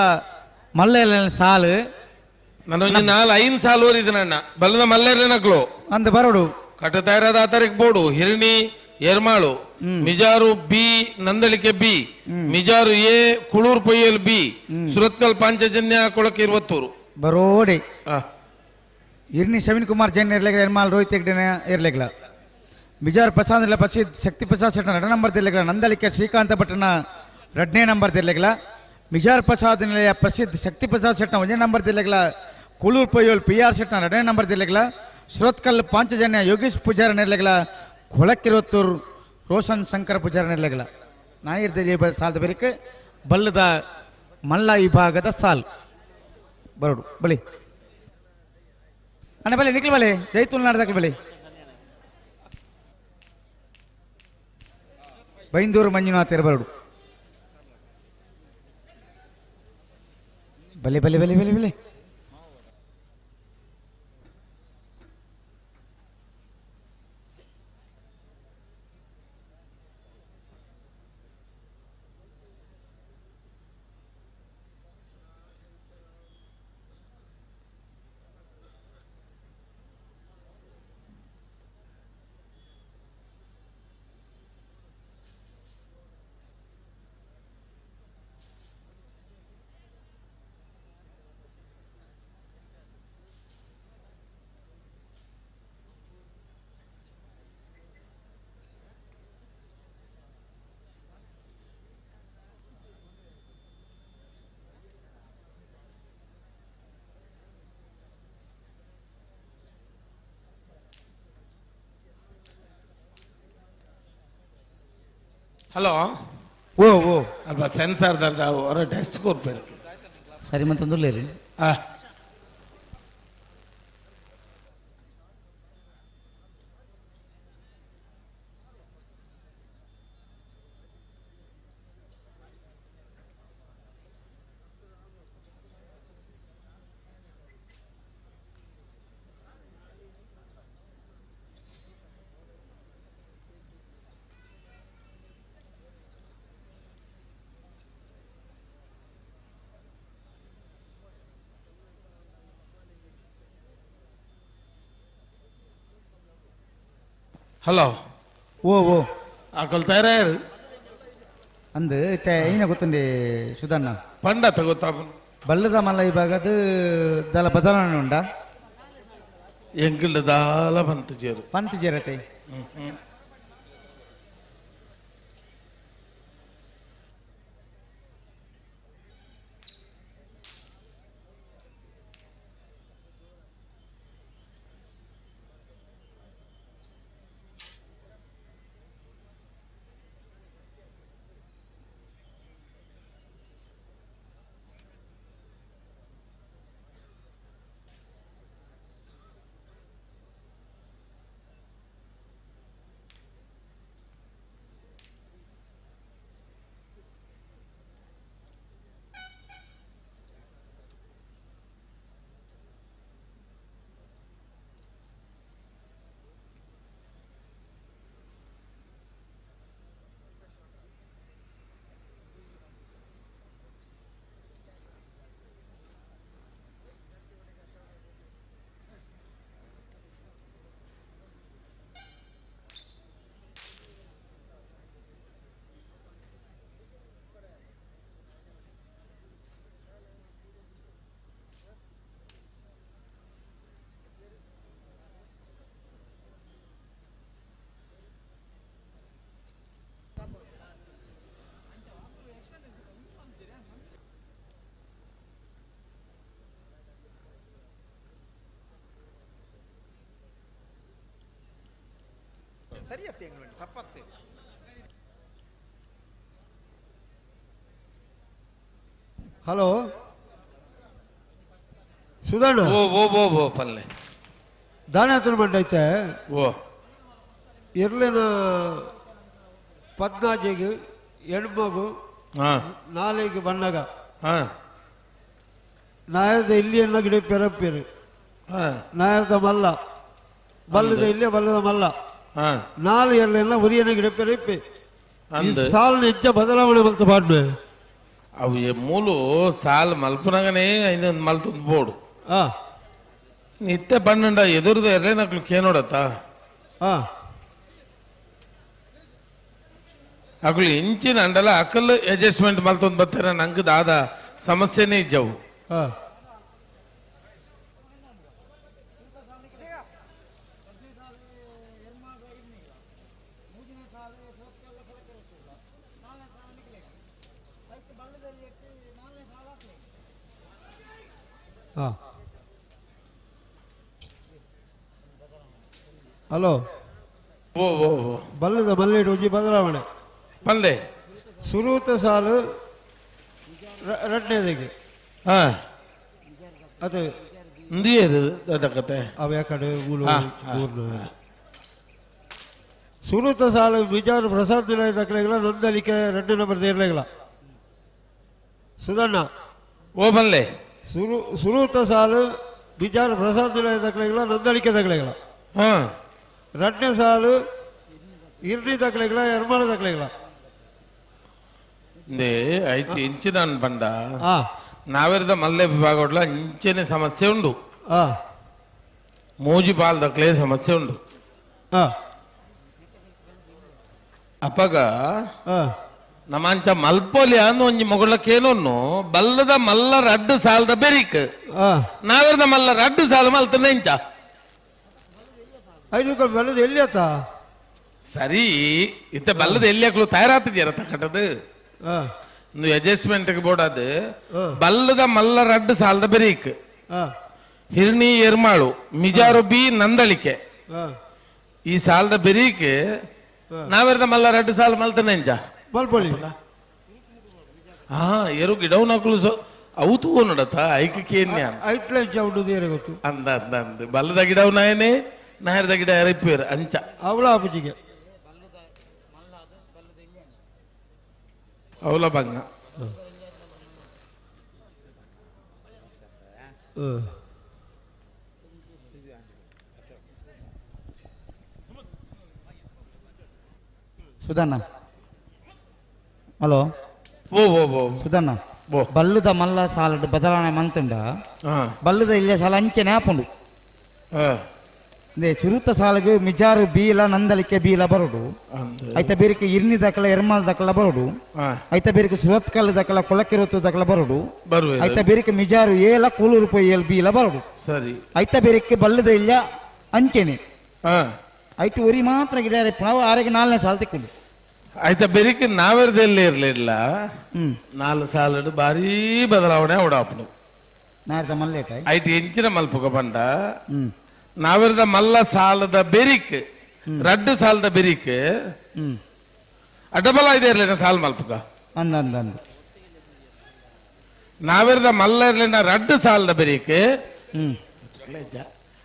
ಮಲ್ಲೆಲ್ಲ ಸಾಲು ನಾನು 5 ಸಾಲು ಓದಿದನಣ್ಣ ಬಲ್ಲದ ಮಲ್ಲೆರ ನಕ್ಲು ಅಂದ ಬರೋಡು ಕಟ್ಟತಾಯಿರದ ಆತರಿಗೆ ಬೋಡು ಹಿರಿಣಿ Ermalu Mijaru B Nandalike B Mijaru A Kuluru Poyyal B Surathkal Panchajanya ಕೊಳಕ್ಕೆ 20 ಬರೋಡೆ ಇರ್ನಿ ಶವಿನ್ ಕುಮಾರ್ ಜೈನ್ ಇರ್ಲೆಗಳ ಎರ್ಮಾಲ್ ರೋಹಿತ್ ಹೆಗ್ಡೆ ಇರ್ಲೆಗಳ ಮಿಜಾರ್ ಪ್ರಸಾದ್ ಇಲ್ಲ ಪ್ರಸಿದ್ಧ ಶಕ್ತಿ ಪ್ರಸಾದ್ ಶೆಟ್ಟನ 2 ನಂಬರ್ ದಿರ್ಲೆಗಳ ನಂದಳಿಕೆ ಶ್ರೀಕಾಂತ ಭಟ್ಟನ 2ನೇ ನಂಬರ್ ದಿರ್ಲೆಗಳ ಮಿಜಾರ್ ಪ್ರಸಾದ್ ನಿಲಯ ಪ್ರಸಿದ್ಧ ಶಕ್ತಿ ಪ್ರಸಾದ್ ಶೆಟ್ಟನ 1ನೇ ನಂಬರ್ ದಿರ್ಲೆಗಳ ಕುಳೂರ್ ಪೊಯ್ಯೋಲ್ PR ಶೆಟ್ಟನ 2ನೇ ನಂಬರ್ ದಿರ್ಲೆಗಳ ಸುರತ್ಕಲ್ ಪಾಂಚಜನ್ಯ ಯೋಗೀಶ್ ಪೂಜಾರ ನಿರ್ಲೆಗಳ ಕೊಳಕ್ಕಿರುವತ್ತೂರು ರೋಷನ್ ಶಂಕರ ಪೂಜಾರ ನಿರ್ಲೆಗಳ ನಾಯಿರ್ದಲ್ಲಿ ಸಾಲದ ಬೆರಿಕೆ ಬಲ್ಲದ ಮಲ್ಲ ವಿಭಾಗದ ಸಾಲ್ ಬರೋಡು ಬಳಿ ಅಣ್ಣ ಬಳಿ ನಿಕ್ಲು ಬಳಿ ಜೈತೂಲ್ ನಾಡ್ದಕ್ಲು ಬಳಿ ಬೈಂದೂರು ಮಂಜುನಾಥರ ಬರೋಡು ಬಲೆ ಬಲೆ ಬಲೆ ಬಲೆ ಬಲೆ ಹಲೋ ಓ ಓ ಅಲ್ಪ ಸೆನ್ಸಾರ್ ಹೊರ ಟೆಸ್ಟ್ ಕೊರ್ಪೇರು ಸರಿ ಮಂತಂದುಲ್ಲೇರಿ ಹಲೋ ಓ ಓ ಆಕಲ್ ತಯಾರು ಅಂದು ಐನ ಗೊತ್ತುಂಡಿ ಸುಧಣ್ಣ ಪಂಡ ತಗೋತಾ ಬಲ್ಲದ ಮಲ್ಲ ವಿಭಾಗದ ದಲ ಬದಲಾವಣೆ ಉಂಡ ಎಂಗಿಲ್ದ ದಾಲ ಬಂತು ಜೇರು ಪಂತ್ ಜೇರತೆ ಹಲೋ ಸುಧಣ್ಣ ಓ ಓ ಓ ಓ ಪಲ್ಲೆ ದಾನ ಹತ್ರ ಮಂಡೈತೆ ಓ ಇರ್ಲಿನ 14 ಹೆಣ್ಮಗು 4 ಬಣ್ಣಗ ನಾಯರ್ದ ಇಲ್ಲಿಯನ್ನ ಗಿಡ ಪೆರಪ್ಪೇರು ನಾಯರ್ದ ಮಲ್ಲ ಬಲ್ಲದ ಇಲ್ಲೇ ಬಲ್ಲದ ಮಲ್ಲ 4 ಎರ್ಲೆಲ್ಲ ಉರಿಯನ ಗಿಡ ಪೆರಪ್ಪೆ ಸಾಲಿನ ಹೆಚ್ಚ ಬದಲಾವಣೆ ಬಂತು ಪಾಡ್ಮೆ ಅವು ಮೂಲು ಸಾಲ್ ಮಲ್ಪನಾಗನೇ ಇನ್ನೊಂದು ಮಲ್ತದ ಬೋಡು ನಿತ್ಯ ಬಣ್ಣಂಡ ಎದುರ್ದು ಎರ್ಲೇನಕ್ಲು ಕೇನೋಡತ್ತ ಅಕ್ಳು ಇಂಚಿನ ಅಂಡಲ ಅಕಲ್ ಅಡ್ಜಸ್ಟ್ಮೆಂಟ್ ಮಲ್ತೊಂದು ಬರ್ತಾರೆ ನಂಗೆ ದಾದ ಸಮಸ್ಯೆನೇ ಇಜ್ಜವು ಹಲೋ ಓ ಓ ಬಲ್ಲದ ಮಲ್ಲೇಡು ಉಜ್ಜಿ ಬದಲಾವಣೆ ಬಲ್ಲೆ ಸುರೂತ ಸಾಲು ರಡ್ನೇದಿಗೆ ಅದು ಅವ ಯಾಕಡೆ ಸುರೂತ ಸಾಲು ಬಿಜಾರು ಪ್ರಸಾದ್ ನಿಲಯ ದಕ್ಕಲೆಗಳ ನೊಂದಲಿಕೆ 2 ನಂಬರ್ ಇರಲಿಲ್ಲ ಸುಧಣ್ಣ ಓ ಬಲ್ಲೆ ಸುರೂತ ಸಾಲು ಬಿಜಾರು ಪ್ರಸಾದ್ ನಿಲಯ ದಕ್ಕಲೆಗಳ ನೊಂದಲಿಕೆ ದಕ್ಕಲೆಗಳ 2ನೇ ಸಾಲು ಇರ್ನಿ ದಕ್ಕಲೆಗಳ ಎರ್ಮಾಳ ದಕ್ಕಲೆಗಳ ಐತಿ ಇಂಚಿನ ಬಂಡ ನಾವಿರದ ಮಲ್ಲೆ ವಿಭಾಗ ಇಂಚನೆ ಸಮಸ್ಯೆ ಉಂಡು ಮೂಜಿ ಪಾಲ್ ದಕ್ಲೆ ಸಮಸ್ಯೆ ಉಂಡು ಅಪ್ಪಗ ನಮ್ಮಂಚ ಮಲ್ಪೋಲಿ ಅನ್ನು ಒಂಜಿ ಮೊಗಳಕ್ಕೇನೊನ್ನು ಬಲ್ಲದ ಮಲ್ಲ ರಡ್ಡು ಸಾಲದ ಬೆರಿಕ್ ನಾವಿರದ ಮಲ್ಲ ರಡ್ಡು ಸಾಲ ಮಲ್ತನ ಇಂಚ ಬಲ್ಲದ ಎಲ್ಲಿ ಆತ ಸರಿ ಇತ್ತ ಬಲ್ಲದ ಎಲ್ಲಿ ಹಾಕ್ಲು ತಯಾರಾತಿದ್ದೀರ ತಕಟದು ಒಂದು ಅಡ್ಜಸ್ಟ್ಮೆಂಟ್ ಬೋಡದು ಬಲ್ಲದ ಮಲ್ಲ ರಡ್ಡು ಸಾಲದ ಬೆರೀಕ್ ಹಿರ್ನಿ ಎರ್ಮಾಳು ಮಿಜಾರು ಬಿ ನಂದಳಿಕೆ ಈ ಸಾಲದ ಬೆರೀಕ್ ನಾವೆರ್ದ ಮಲ್ಲ ರಡ್ಡು ಸಾಲ ಮಲ್ತನೆ ಇಂಚ ಮಲ್ಪೊಳಿ ಹಾ ಎರು ಗಿಡವ್ ನಕಲು ಅವು ತೂ ನೋಡತ್ತ ಐಕ ಕೇನ್ಯ ಐಟ್ಲೆ ಚೌಡು ದೇರೆ ಗೊತ್ತು ಅಂದ ಅಂದ ಅಂದ ಬಲ್ಲದ ಗಿಡವ್ ನಾಯನೆ ನಾಯರದ ಗಿಡ ಎರಿಪೇರು ಅಂಚ ಅವಳ ಅಪ್ಪಜಿಗೆ ಅವಲ ಬಂಗ ಸುಧಣ್ಣ ಹಲೋ ಓ ಓ ಓ ಸುಧಣ್ಣ ಓ ಬಲ್ಲುದ ಮಲ್ಲ ಸಾಲಡ್ ಬದಲಾವಣೆ ಮಂತುಂಡ ಹಾ ಬಲ್ಲುದ ಇಲ್ಲ ಸಾಲ ಅಂಚೆನೆ ಆಪುಂಡು ಹಾ ಇಂದೆ ಸುರುತ ಸಾಲಗೆ ಮಿಜಾರು ಬೀಲ ನಂದಲಿಕೆ ಬೀಲ ಬರೋಡು ಅಂದ್ರೆ ಐತ ಬೇರಿಕೆ ಇರ್ನಿ ದಕ್ಕಲ ಎರ್ಮಲ್ ದಕ್ಕಲ ಬರೋಡು ಹಾ ಐತ ಬೇರಿಕೆ ಸುರತ್ಕಲ್ ದಕ್ಕಲ ಕೊಳಕಿರುತ್ತು ದಕ್ಕಲ ಬರೋಡು ಬರುವೆ ಐತ ಬೇರಿಕೆ ಮಿಜಾರು ಏಲ ಕೂಲೂರು ರೂಪಾಯಿ ಏಲ್ ಬೀಲ ಬರೋಡು ಸರಿ ಐತ ಬೇರಿಕೆ ಬಲ್ಲುದ ಇಲ್ಲ ಅಂಚೆನೆ ಹಾ ಐಟು ಒರಿ ಮಾತ್ರ ಗಿಡ ನಾವು ಆರೆಗೆ 4ನೇ ಸಾಲ ತಿಕ್ಕೊಂಡು ಆಯ್ತಾ ಬೆರಿಕೆ ನಾವೆರದಲ್ಲಿ ಇರ್ಲಿಲ್ಲ ಹ್ಮ್ 4 ಸಾಲಡು ಭಾರಿ ಬದಲಾವಣೆ ಉಡಾಪನು ನಾರ್ದ ಮಲ್ಲೇಟ ಐಟಿ ಎಂಚಿನ ಮಲ್ಪುಗ ಬಂಡ ಹ್ಮ್ ನಾವೆರದ ಮಲ್ಲ ಸಾಲದ ಬೆರಿಕ್ ರಡ್ಡು ಸಾಲದ ಬೆರಿಕ್ ಹ್ಮ್ ಅಡ್ಡಬಲ ಇದೆ ಇರ್ಲಿನ ಸಾಲ ಮಲ್ಪುಗ ಅಂದ ಅಂದ ಅಂದ ನಾವೆರದ ಮಲ್ಲ ಇರ್ಲಿನ ರಡ್ಡು ಸಾಲದ ಬೆರಿಕ್ ಹ್ಮ್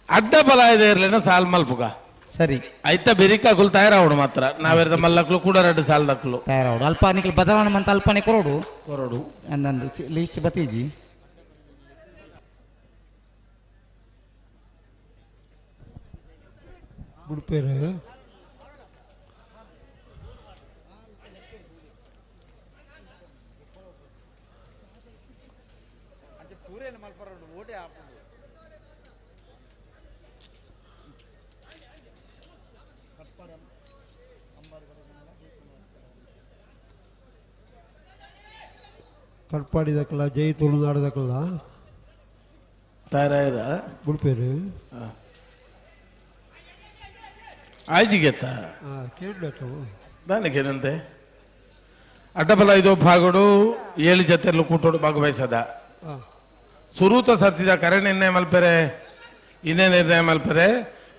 ಅಡ್ಡಬಲ ಇದೆ ಇರ್ಲಿನ ಸಾಲ ಮಲ್ಪುಗ ಸರಿ ಐತ ಬೆರಿಕಾಕುಲು ತಯಾರಾವಡು ಮಾತ್ರ ನಾವೆರದ ಮಲ್ಲಕ್ಲು ಕೂಡ ರಡ್ಡು ಸಾಲದಕ್ಲು ತಯಾರಾವಡು ಅಲ್ಪ ನಿಖಲ್ ಬದಲಾವಣೆ ಮಂತ ಅಲ್ಪನೆ ಕೊರೋಡು ಕೊರಡು ಅಂದಂದು ಲೀಸ್ಟ್ ಬತ್ತೀಜಿ ಗುಡ್ಪೇರು ಕಟ್ಪಾಡಿದಕ್ಕಲ್ಲ ಜೈ ತುಳುನಾಡದಕ್ಕಲ್ಲ ತಯಾರಾಯಿರ ಗುಡ್ಪೇರು ಆಯ್ಜಿಗೆತ್ತ ಕೇಳತ್ತವು ನನಗೇನಂತೆ ಅಡ್ಡಬಲ ಇದು ಭಾಗಡು 7 ಜೊತೆಲ್ಲೂ ಕೂಟೋಡು ಭಾಗವಹಿಸದ ಸುರೂತ ಸತ್ತಿದ ಕರೆ ನಿರ್ಣಯ ಮಲ್ಪೆರೆ ಇನ್ನೇ ನಿರ್ಣಯ ಮಲ್ಪೆರೆ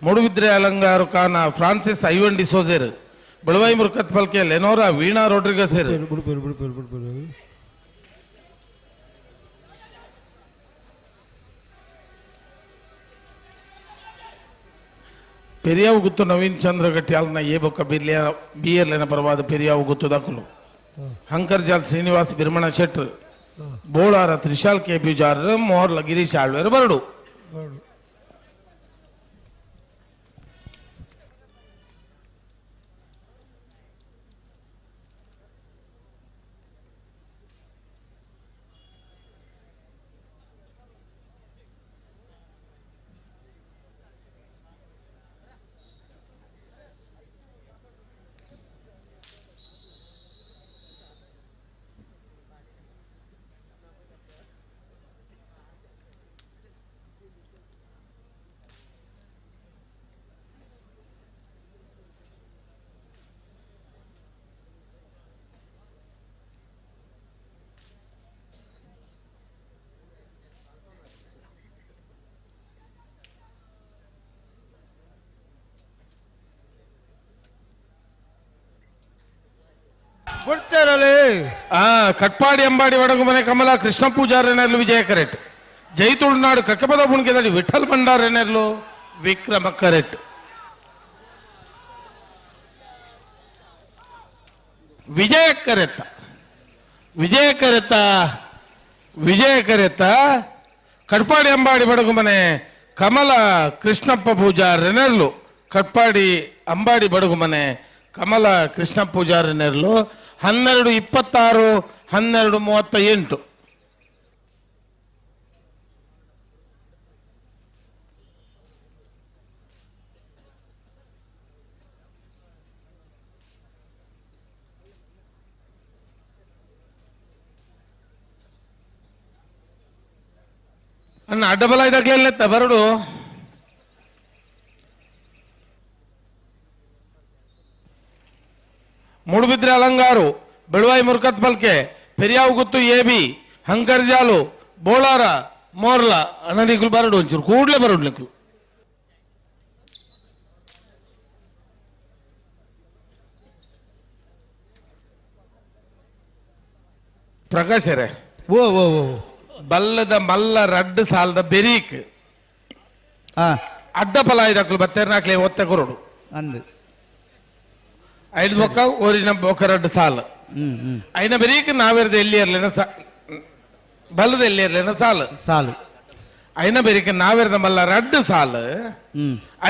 ಮುಡುಬಿದ್ರೆ ಅಲಂಗಾರು ಕಾನ ಫ್ರಾನ್ಸಿಸ್ ಐವನ್ ಡಿಸೋಜೆರ್ ಬೆಳವಾಯಿ ಮುರುಕತ್ ಪಲ್ಕೆ ಲೆನೋರಾ ವೀಣಾ ರೋಡ್ರಿಗಸೆರ್ ಬಿಡ್ಪೇರು ಬಿಡ್ಪೇರು ಬಿಡ್ಪೇರು ಪೆರಿಯಾವು ಗುತ್ತು ನವೀನ್ ಚಂದ್ರ ಗಟ್ಟಿಯಾಲ್ನ ಏ ಬೊಕ್ಕ ಬಿಯರ್ಲೆನ ಪರವಾದ ಪೆರಿಯಾವು ಗುತ್ತು ದಾಖಲು ಹಂಕರ್ಜಾಲ್ ಶ್ರೀನಿವಾಸ್ ಬಿರ್ಮಣ ಶೆಟ್ರ್ ಬೋಳಾರ ತ್ರಿಶಾಲ್ ಕೆ ಬ್ಯುಜಾರ್ ಮೋರ್ಲ ಗಿರೀಶ್ ಆಳ್ವೇರ್ ಬರಡು ಬಿಡ್ತಾರಲ್ಲಿ ಕಟ್ಪಾಡಿ ಅಂಬಾಡಿ ವಡಗುಮನೆ ಕಮಲ ಕೃಷ್ಣ ಪೂಜಾರನೆರ್ಲು ವಿಜಯ ಕರೆಟ್ ಜೈ ತುಳುನಾಡು ಕಕ್ಕಪದ ಬುಣ್ಕೆದಡಿ ವಿಠಲ್ ಭಂಡಾರನೆರ್ಲು ವಿಕ್ರಮ ಕರೆಟ್ ವಿಜಯ ಕರೆತ್ತ ಕಟ್ಪಾಡಿ ಅಂಬಾಡಿ ಬಡಗುಮನೆ ಕಮಲ ಕೃಷ್ಣಪ್ಪ ಪೂಜಾರನೆರ್ಲು ಕಟ್ಪಾಡಿ ಅಂಬಾಡಿ ಬಡಗುಮನೆ ಕಮಲ ಕೃಷ್ಣ ಪೂಜಾರನೆರ್ಲು 12:26 12:38 ಅಣ್ಣ ಅಡ್ಡಬಲ ಇದಾಗ್ಲಿಲ್ಲ ಬರಡು ಮೂಡುಬಿದ್ರೆ ಅಲಂಗಾರು ಬೆಳವಾಯಿ ಮುರುಕತ್ ಪಲ್ಕೆ ಪೆರಿಯಾವು ಗುತ್ತು ಎಬಿ ಹಂಕರ್ಜಾಲು ಬೋಳಾರ ಮೋರ್ಲ ಅಣ್ಣನಿಗಳು ಬರಡು ಒಂಚೂರು ಕೂಡ್ಲೆ ಬರಡು ನಿಕ್ಲು ಪ್ರಕಾಶರೇ ಓ ಓ ಓ ಬಲ್ಲದ ಮಲ್ಲ ರಡ್ಡು ಸಾಲದ ಬೆರೀಕ್ ಅಡ್ಡ ಫಲ ಐದಕ್ಲು ಬತ್ತೇರ್ನಾಕ್ಲೆ ಒತ್ತೆ ಕೊರಡು ಅಂದು ಐದು ಬೊಕ್ಕ ಓರಿನ ಬೊಕ್ಕ ರಡ್ಡು ಸಾಲು ಐನ ಬೆರೀಕ್ ನಾವಿರದ ಎಲ್ಲಿ ಇರ್ಲೇನ ಬಲ್ಲದ ಎಲ್ಲಿ ಇರ್ಲೇನ ಸಾಲು ಸಾಲು ಐನ ಬೆರೀಕ್ ನಾವಿರದ ಮಲ್ಲ ರಡ್ಡು ಸಾಲು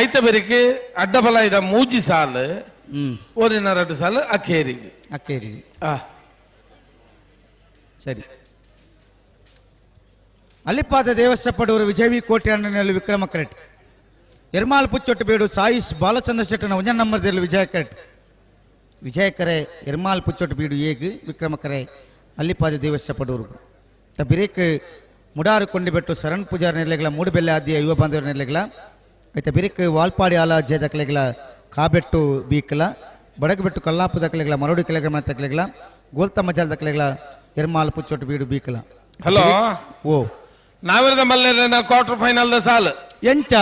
ಐತ ಬೆರೀಕ್ ಅಡ್ಡ ಫಲ ಐದ ಮೂಜಿ ಸಾಲು ಓರಿನ ರಡ್ಡು ಸಾಲು ಅಕ್ಕೇರಿಗೆ ಅಕ್ಕೇರಿಗೆ ಸರಿ ಅಲ್ಲಿಪಾದ ದೇವಸ್ಥಪಡೂರು ವಿಜಯವಿ ಕೋಟೆ ಅಣ್ಣನಲ್ಲಿ ವಿಕ್ರಮ ಕರೆಟ್ ಎರ್ಮಾಲ್ ಪುಚ್ಚೊಟ್ಟು ಬೇಡು ಸಾಯಿಸ್ ಬಾಲಚಂದ್ರ ಶೆಟ್ಟನ ಒಂಜ ನಂಬರ್ದಲ್ಲಿ ವಿಜಯಕರೆ ಎರ್ಮಾಲ್ ಪುಚ್ಚೊಟ್ಟು ಬೀಡು ಏಗ್ ವಿಕ್ರಮಕರೆ ಅಲ್ಲಿಪಾದ ದೇವಸ್ಥಪಡೂರು ಬಿರೇಕ್ ಮುಡಾರು ಕೊಂಡಿಬೆಟ್ಟು ಶರಣ್ ಪೂಜಾರ ನೆಲೆಗಳ ಮೂಡುಬೆಲ್ಲೆ ಆದಿಯ ಯುವ ಬಾಂಧವರ ನೆಲೆಗಳ ಐತೆ ಬಿರೇಕ್ ವಾಲ್ಪಾಡಿ ಆಲ ಜಯ ದಕ್ಕಲೆಗಳ ಕಾಬೆಟ್ಟು ಬೀಕಲ ಬಡಗಬೆಟ್ಟು ಕಲ್ಲಾಪು ದಕ್ಕಲೆಗಳ ಮರಡಿ ಕೆಲೆಗಳ ತಕ್ಕಲೆಗಳ ಗೋಲ್ತಮ್ಮ ಜಾಲ ದಕ್ಕಲೆಗಳ ಎರ್ಮಾಲ್ ಪುಚ್ಚೊಟ್ಟು ಬೀಡು ಬೀಕಲ ಹಲೋ ಓ ನಾವಿರದ ಮಲ್ಲೆನ ಕ್ವಾರ್ಟರ್ ಫೈನಲ್ ದ ಸಾಲು ಎಂಚ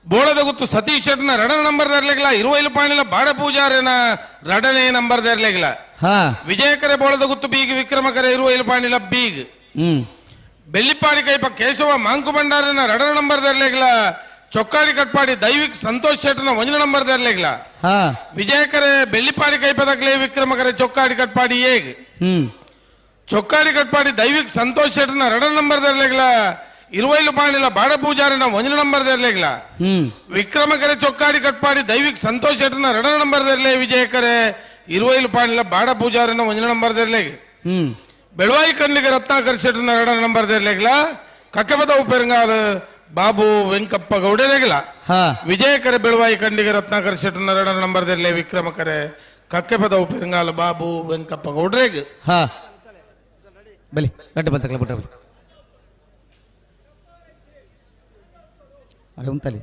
ಬೋಳದ ಗುತ್ತು ಸತೀಶ್ ಶೆಟ್ನ ರಡ ನಂಬರ್ ದರ್ಲೆಗ್ಲ 20 ಪಾಯಿಂಟ್ಲ ಬಾಡ ಪೂಜಾರನ ರಡನೇ ನಂಬರ್ ದರ್ಲೆಗ್ಲ ವಿಜಯಕರೆ ಬೋಳದ ಗುತ್ತು ಬೀಗ್ ವಿಕ್ರಮಕರೆ 20 ಪಾಯಿಂಟ್ಲ ಬೀಗ್ ಬೆಳ್ಳಿಪಾಡಿ ಕೈಪ ಕೇಶವ ಮಾಂಕು ಭಂಡಾರನ ರಡ ನಂಬರ್ ದರ್ಲೆಗ್ಲ ಚೊಕ್ಕಾಡಿ ಕಟ್ಪಾಡಿ ದೈವಿಕ್ ಸಂತೋಷ್ ಶೆಟ್ನ 1 ನಂಬರ್ ದರ್ಲೆಗ್ಲ ವಿಜಯಕರೆ ಬೆಳ್ಳಿಪಾಡಿ ಕೈಪದಕ್ಲೆ ವಿಕ್ರಮಕರೆ ಚೊಕ್ಕಾಡಿ ಕಟ್ಪಾಡಿ ಏಗ್ ಚೊಕ್ಕಾಡಿ ಕಟ್ಪಾಡಿ ದೈವಿಕ್ ಸಂತೋಷ್ ಶೆಟ್ನ ರಡ ನಂಬರ್ ದರ್ಲೆಗ್ಲ 20 ಪಾಯಿಂಟ್ಲ ಬಾಡ ಪೂಜಾರನ 1 ನಂಬರ್ ದರ್ಲೆಗ್ಲ ವಿಕ್ರಮಕರೆ ಚೊಕ್ಕಾಡಿ ಕಟ್ಪಾಡಿ ದೈವಿಕ್ ಸಂತೋಷ್ ಶೆಟ್ನ ರಡ ನಂಬರ್ ದರ್ಲೆ ವಿಜಯಕರೆ 20 ಪಾಯಿಂಟ್ಲ ಬಾಡ ಪೂಜಾರನ 1 ನಂಬರ್ ದರ್ಲೆಗ್ ಬೆಳವಾಯಿ ಕಣ್ಣಿಗೆ ರತ್ನಾಕರ್ ಶೆಟ್ನ ರಡ ನಂಬರ್ ದರ್ಲೆಗ್ಲ ಕಕ್ಕಬದ ಉಪೆರಂಗಾಲ ಬಾಬು ವೆಂಕಪ್ಪ ಗೌಡರೆಗ್ಲ ವಿಜಯಕರೆ ಬೆಳವಾಯಿ ಕಂಡಿಗೆ ರತ್ನಾಕರ್ ಶೆಟ್ನ ರಡ ನಂಬರ್ ದರ್ಲೆ ವಿಕ್ರಮಕರೆ ಕಕ್ಕೆಪದ ಉಪೆರಂಗಾಲ ಬಾಬು ವೆಂಕಪ್ಪ ಗೌಡ್ರೆಗ್ ಬಲಿ ಗಡ್ಡೆ ಬಂತಕ್ಲ ಬಿಟ್ಟ ಬಲಿ ಅರೆ ಉಂತಲೆ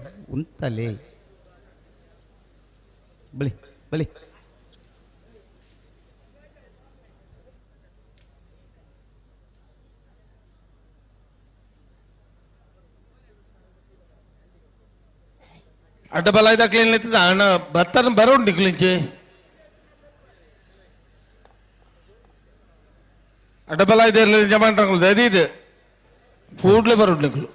ಬಲಿ ಬಲಿ ಅಡ್ಡ ಬಲ ಇದಾಕ್ಲಿ ಹಣ ಬತ್ತನ ಬರೋಂಡು ನಿಕ್ಲಿಂಚೆ ಅಡ್ಡ ಬಲ ಇದೆ ಜಮಾಂಟ್ರಂಗಳು ಇದು ಕೂಡ್ಲೆ ಬರೋಂಡು ನಿಕ್ಲು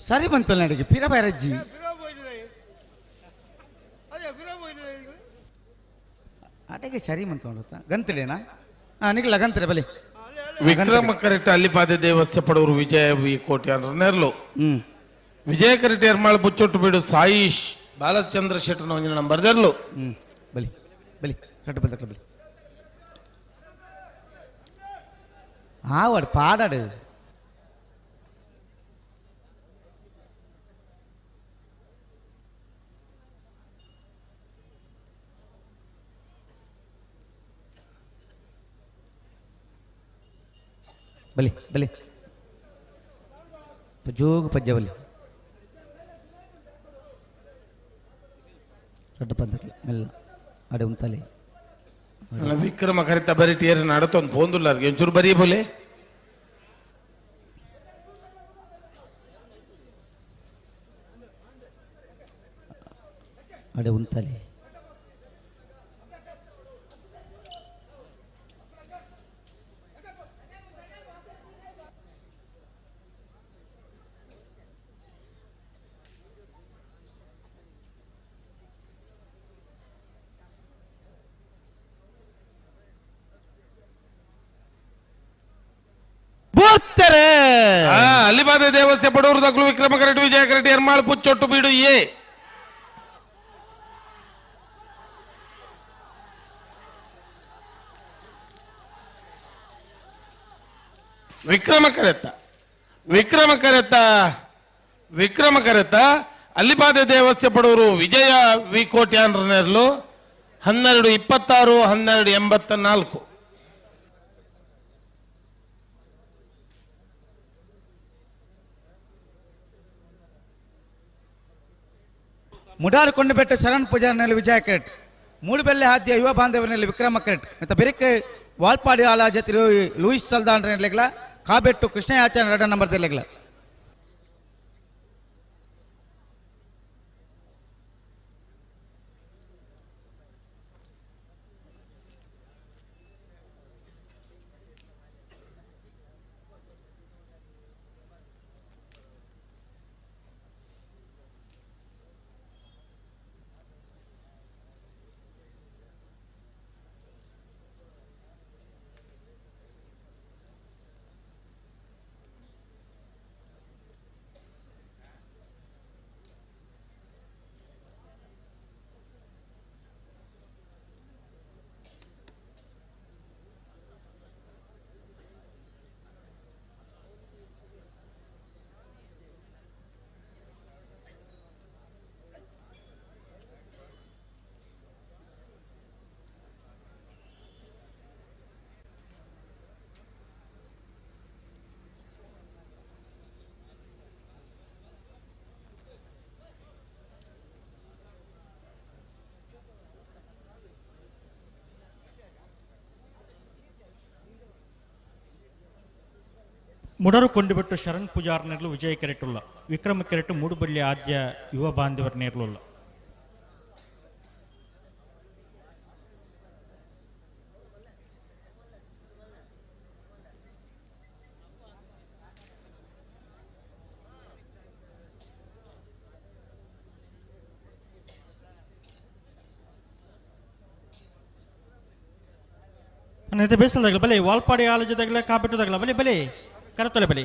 ಸರಿ ಬಂತಲ್ಲ ನಡಿಗೆ ಪಿರ ಬೈರಜ್ಜಿ ಆಟಗೆ ಸರಿ ಬಂತ ಗಂತಲೇನಾ ನಿಗ್ಲ ಗಂತಲೆ ಬಲಿ ವಿಕ್ರಮ ಕರೆಕ್ಟ್ ಅಲ್ಲಿಪಾದ ದೇವಸ್ಯ ಪಡವರು ವಿಜಯ ವಿ ಕೋಟೆ ನೆರ್ಲು ವಿಜಯ ಕರೆಕ್ಟ್ ಎರ್ಮಾಳ್ ಬುಚ್ಚೊಟ್ಟು ಬಿಡು ಸಾಯಿಶ್ ಬಾಲಚಂದ್ರ ಶೆಟ್ಟನ 1 ನಂಬರ್ ದರ್ಲು ಬಲಿ ಬಲಿ ರಟ್ಟು ಬಂತಕ್ಲ ಬಲಿ ಆವಡ್ ಪಾಡಾಡು ಬಲಿ ಬಲಿ ಜೋಗ ಪಜ್ಜ ಬಲಿ ರಡ್ಡ ಪಂದಕ್ಕೆ ಮೆಲ್ಲ ಅಡೆ ಉಂತಲೆ ವಿಕ್ರಮ ಕರಿತ ಬರೀ ಟೇರ್ ನಡತೊಂದು ಪೋಂದುಲ್ಲ ಒಂಚೂರು ಬರೀ ಬೋಲೆ ಅಡೆ ಉಂತಲೆ ಅಲ್ಲಿಪಾದ ದೇವಸ್ಯ ಪಡೂರು ದಕ್ಲು ವಿಕ್ರಮ ಕರೆಕ್ಟ್ ವಿಜಯ ಕರೆಕ್ಟ್ ಎರ್ಮಾಳ್ ಪುಚ್ಚೊಟ್ಟು ಬೀಡು ಏ ವಿಕ್ರಮ ಕರೆತ ಅಲ್ಲಿಪಾದ ದೇವಸ್ಯ ಪಡೂರು ವಿಜಯ ವಿ ಕೋಟ್ಯಾನ್ರನೆರ್ಲು 1226 1284. ಮುಡಾರು ಕೊಂಡಬೆಟ್ಟು ಶರಣ್ ಪೂಜಾರ್ನಲ್ಲಿ ವಿಜಯ ಕಿರೀಟ್, ಮೂಡುಬೆಲ್ಲೆ ಹಾದ್ಯ ಯುವ ಬಾಂಧವರಲ್ಲಿ ವಿಕ್ರಮ ಕಿರೀಟ್ ಮತ್ತು ಬೆರಿಕೆ ವಾಲ್ಪಾಡಿ ಆಲಾಜ ತಿರು ಲೂಯಿಸ್ ಸಲ್ದಾನ್ ಲೆಗ್ಲ ಕಾಬೆಟ್ಟು ಕೃಷ್ಣಯಾಚಾರ್ಯ 2 ನಂಬರ್ ಲೆಗ್ಲ. ಮುಡರು ಕೊಂಡುಬಿಟ್ಟು ಶರಣ್ ಪೂಜಾರ್ ನೇರ್ಲು ವಿಜಯ ಕಿರೀಟುಲ್ಲ ವಿಕ್ರಮ ಕಿರೀಟು ಮೂಡುಬಳ್ಳಿ ಆದ್ಯ ಯುವ ಬಾಂಧವರ ನೇರ್ಲುಲ್ಲ. ಬೇಸಲ್ದಾಗಲ ಬಲೆ ವಾಲ್ಪಾಡಿ ಆಲೋಚದಾಗಲ ಕಾಬಿಟ್ಟದಾಗಲ ಬಲೆ ಬಲೆ ಕರತೊಲೆ ಬಲೆ.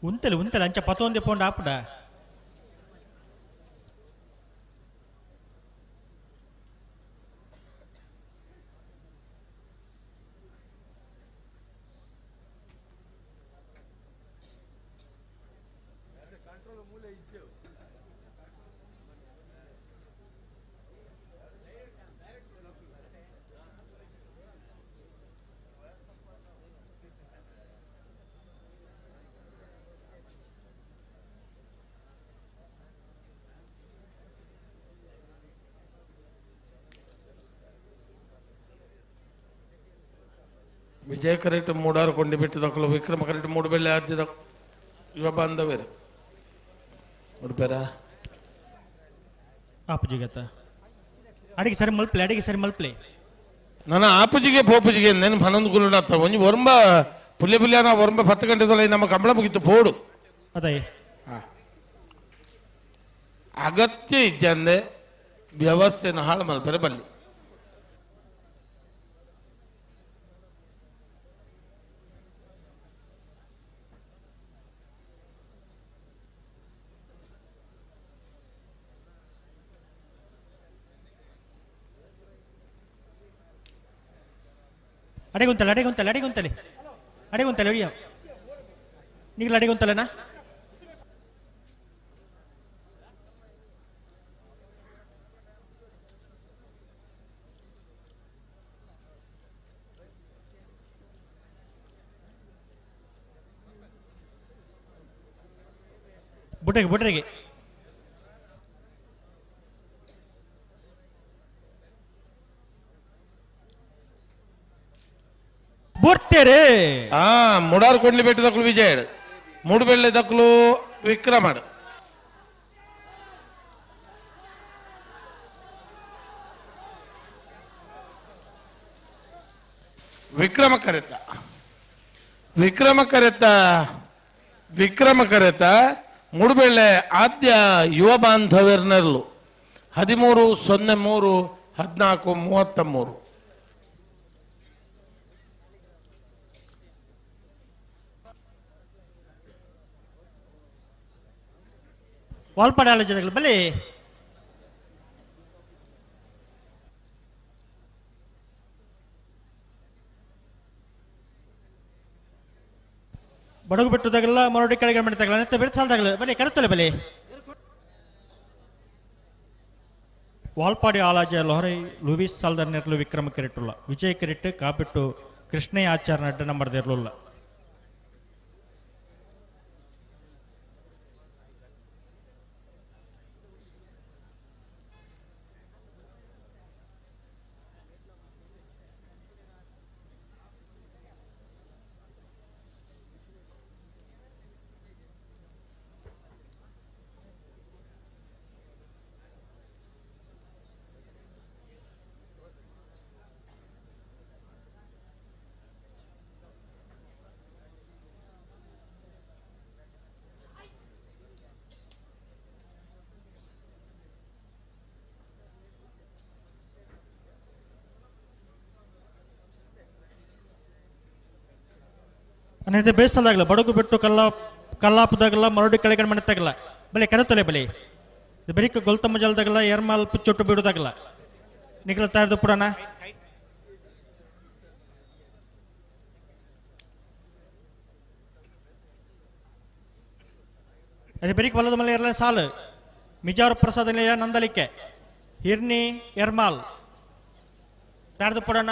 ಉಂತಲೆ ಅಂಚ ಪತ್ತೊಂದೆ ಪೋಂಡ ಆಪುಡ ವಿಜಯ ಕರೆಕ್ಟ್ ಮೂಡಾರು ಕೊಂಡಿ ಬಿಟ್ಟಿದಕ್ಕಲು ವಿಕ್ರಮ ಕರೆಕ್ಟ್ ಮೂಡುಬೆಳ್ಳೆ ಆದ್ಯದ ಯುವ ಬಾಂಧವೇರು ಉಡುಪೇರ ಆಪುಜಿಗತ್ತ ಅಡಿಗೆ ಸರಿ ಮಲ್ಪ್ಲೆ ನನ್ನ ಆಪುಜಿಗೆ ಪೋಪುಜಿಗೆ ನೆನಪು 11 ಗುರುನಾಥ ಒಂಜಿ ಒರಂಬ ಪುಲ್ಯ ಒರಂಬ 10 ಗಂಟೆ ತೊಲೆ ನಮ್ಮ ಕಂಬಳ ಮುಗಿತು ಪೋಡು ಅದೇ ಅಗತ್ಯ ಇದ್ದಂದೆ ವ್ಯವಸ್ಥೆನ ಹಾಳು ಮಲ್ಪರೆ ಬಲ್ಲಿ ಅಡೆಗೊಂತಲೆ ಅಡೆಗೊಂತಲೆ ಅಡೆಗೊಂತಲೆ ಅಡೆಗೊಂತಲೆ ಒಡಿಯ ನೀಗಳು ಅಡೆಗೊಂತಲೆನಾ ಬುಟ್ರೆಗೆ ಬುಟ್ರೆಗೆ ಬುಡ್ತೇರೆ ಮುಡಾರ್ ಕೊಂಡ್ಲಿ ಬೆಟ್ಟ ದಕ್ಕಲು ವಿಜಯ್ ಮೂಡುಬೆಳ್ಳೆ ದಕ್ಕಲು ವಿಕ್ರಮಡ್ ವಿಕ್ರಮ ಕರೆತ ವಿಕ್ರಮ ಕರೆತ ಮೂಡುಬೆಳ್ಳೆ ಆದ್ಯ ಯುವ ಬಾಂಧವ್ಯರ್ನರ್ಲು 13/03/14/33 ವಾಲ್ಪಾಡಿ ಆಲೋಚನೆಗಳು ಬಲೆ ಬಡಗು ಬಿಟ್ಟದಾಗಲ್ಲ ಮರಡಿ ಕೆಳಗೆ ಮಾಡ್ತಾಗಲ್ಲ ನೆತ್ತ ಬೆಳೆ ಸಾಲದಾಗಲ್ಲ ಬಲೆ ಕರೆತ್ತಲೆ ಬಲೆ ವಾಲ್ಪಾಡಿ ಆಲಾಜ ಲೊಹರೈ ಲೂವಿಸ್ ಸಾಲ್ದರ್ ನೆರಲು ವಿಕ್ರಮ ಕಿರೀಟುಲ್ಲ ವಿಜಯ್ ಕಿರೀಟ್ ಕಾಪಿಟ್ಟು ಕೃಷ್ಣಯ್ಯ ಆಚಾರ ಅಡ್ಡ ನಂಬರ್ ಇರಲಿಲ್ಲ ಅನ್ನೈತೆ ಬೇಸಲ್ದಾಗಲ್ಲ ಬಡಗು ಬಿಟ್ಟು ಕಲ್ಲಾಪದಾಗಲ್ಲ ಮರಡಿ ಕೆಳಗಡೆ ಮಾಡ್ತಾಗಲ್ಲ ಬಲೆ ಕರೆತಲೆ ಬಲೆ ಬರೀಕ ಗೊಲ್ತಮ್ಮ ಜಲ್ದಾಗಲ್ಲ ಎರ್ಮಾಲ್ ಪುಚ್ಚೊಟ್ಟು ಬಿಡೋದಾಗಲ್ಲ ನಿಖಲತ್ತಾ ಇರ್ದು ಪುರಾಣ ಅದೇ ಬರೀಕ್ ಹೊಲದ ಮಲೆ ಇರಲ್ಲ ಸಾಲು ಮಿಜಾರು ಪ್ರಸಾದ ನಿಲಯ ನಂದಲಿಕೆ ಹಿರ್ನಿ ಎರ್ಮಾಲ್ ತಾಡ್ದು ಪುರಾಣ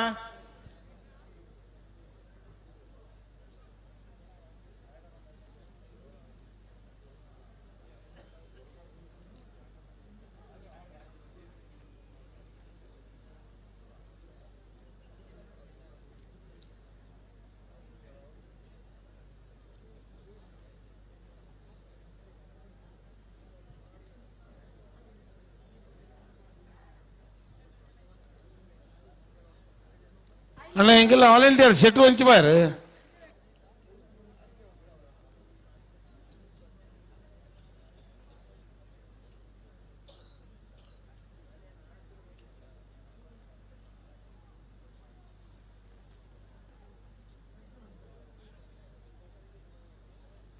ಅಣ್ಣ ಹಿಂಗೆಲ್ಲ ಆಲ್ ಇಂಡಿಯಾ ಶೆಟ್ರು ಹಂಚಿ ಬಾರು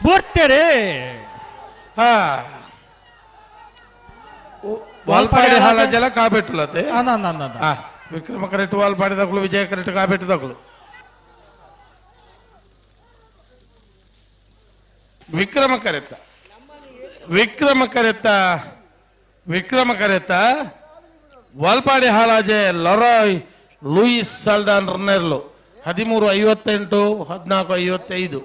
ಬರ್ತಾರೆ ವಾಲ್ಪಾಡಿ ಹಾಲಜಲ ಕಾಬೆಟ್ಟುಲತೆ ಅನ್ನ ವಿಕ್ರಮ ಕರೆಕ್ಟ್ ವಾಲ್ಪಾಡಿ ತಗೊಳ್ಳು ವಿಜಯ ಕರೆಕ್ಟ್ ಕಾಬೆಟ್ಟು ತಗೊಳ್ಳು ವಿಕ್ರಮ ಕರೆತ ವಾಲ್ಪಾಡಿ ಹಾಲಾಜೆ ಲೊರಾಯ್ ಲೂಯಿಸ್ ಸಾಲ್ದಾನ್ ರನ್ನೆರ್ಲು 13:58 14:55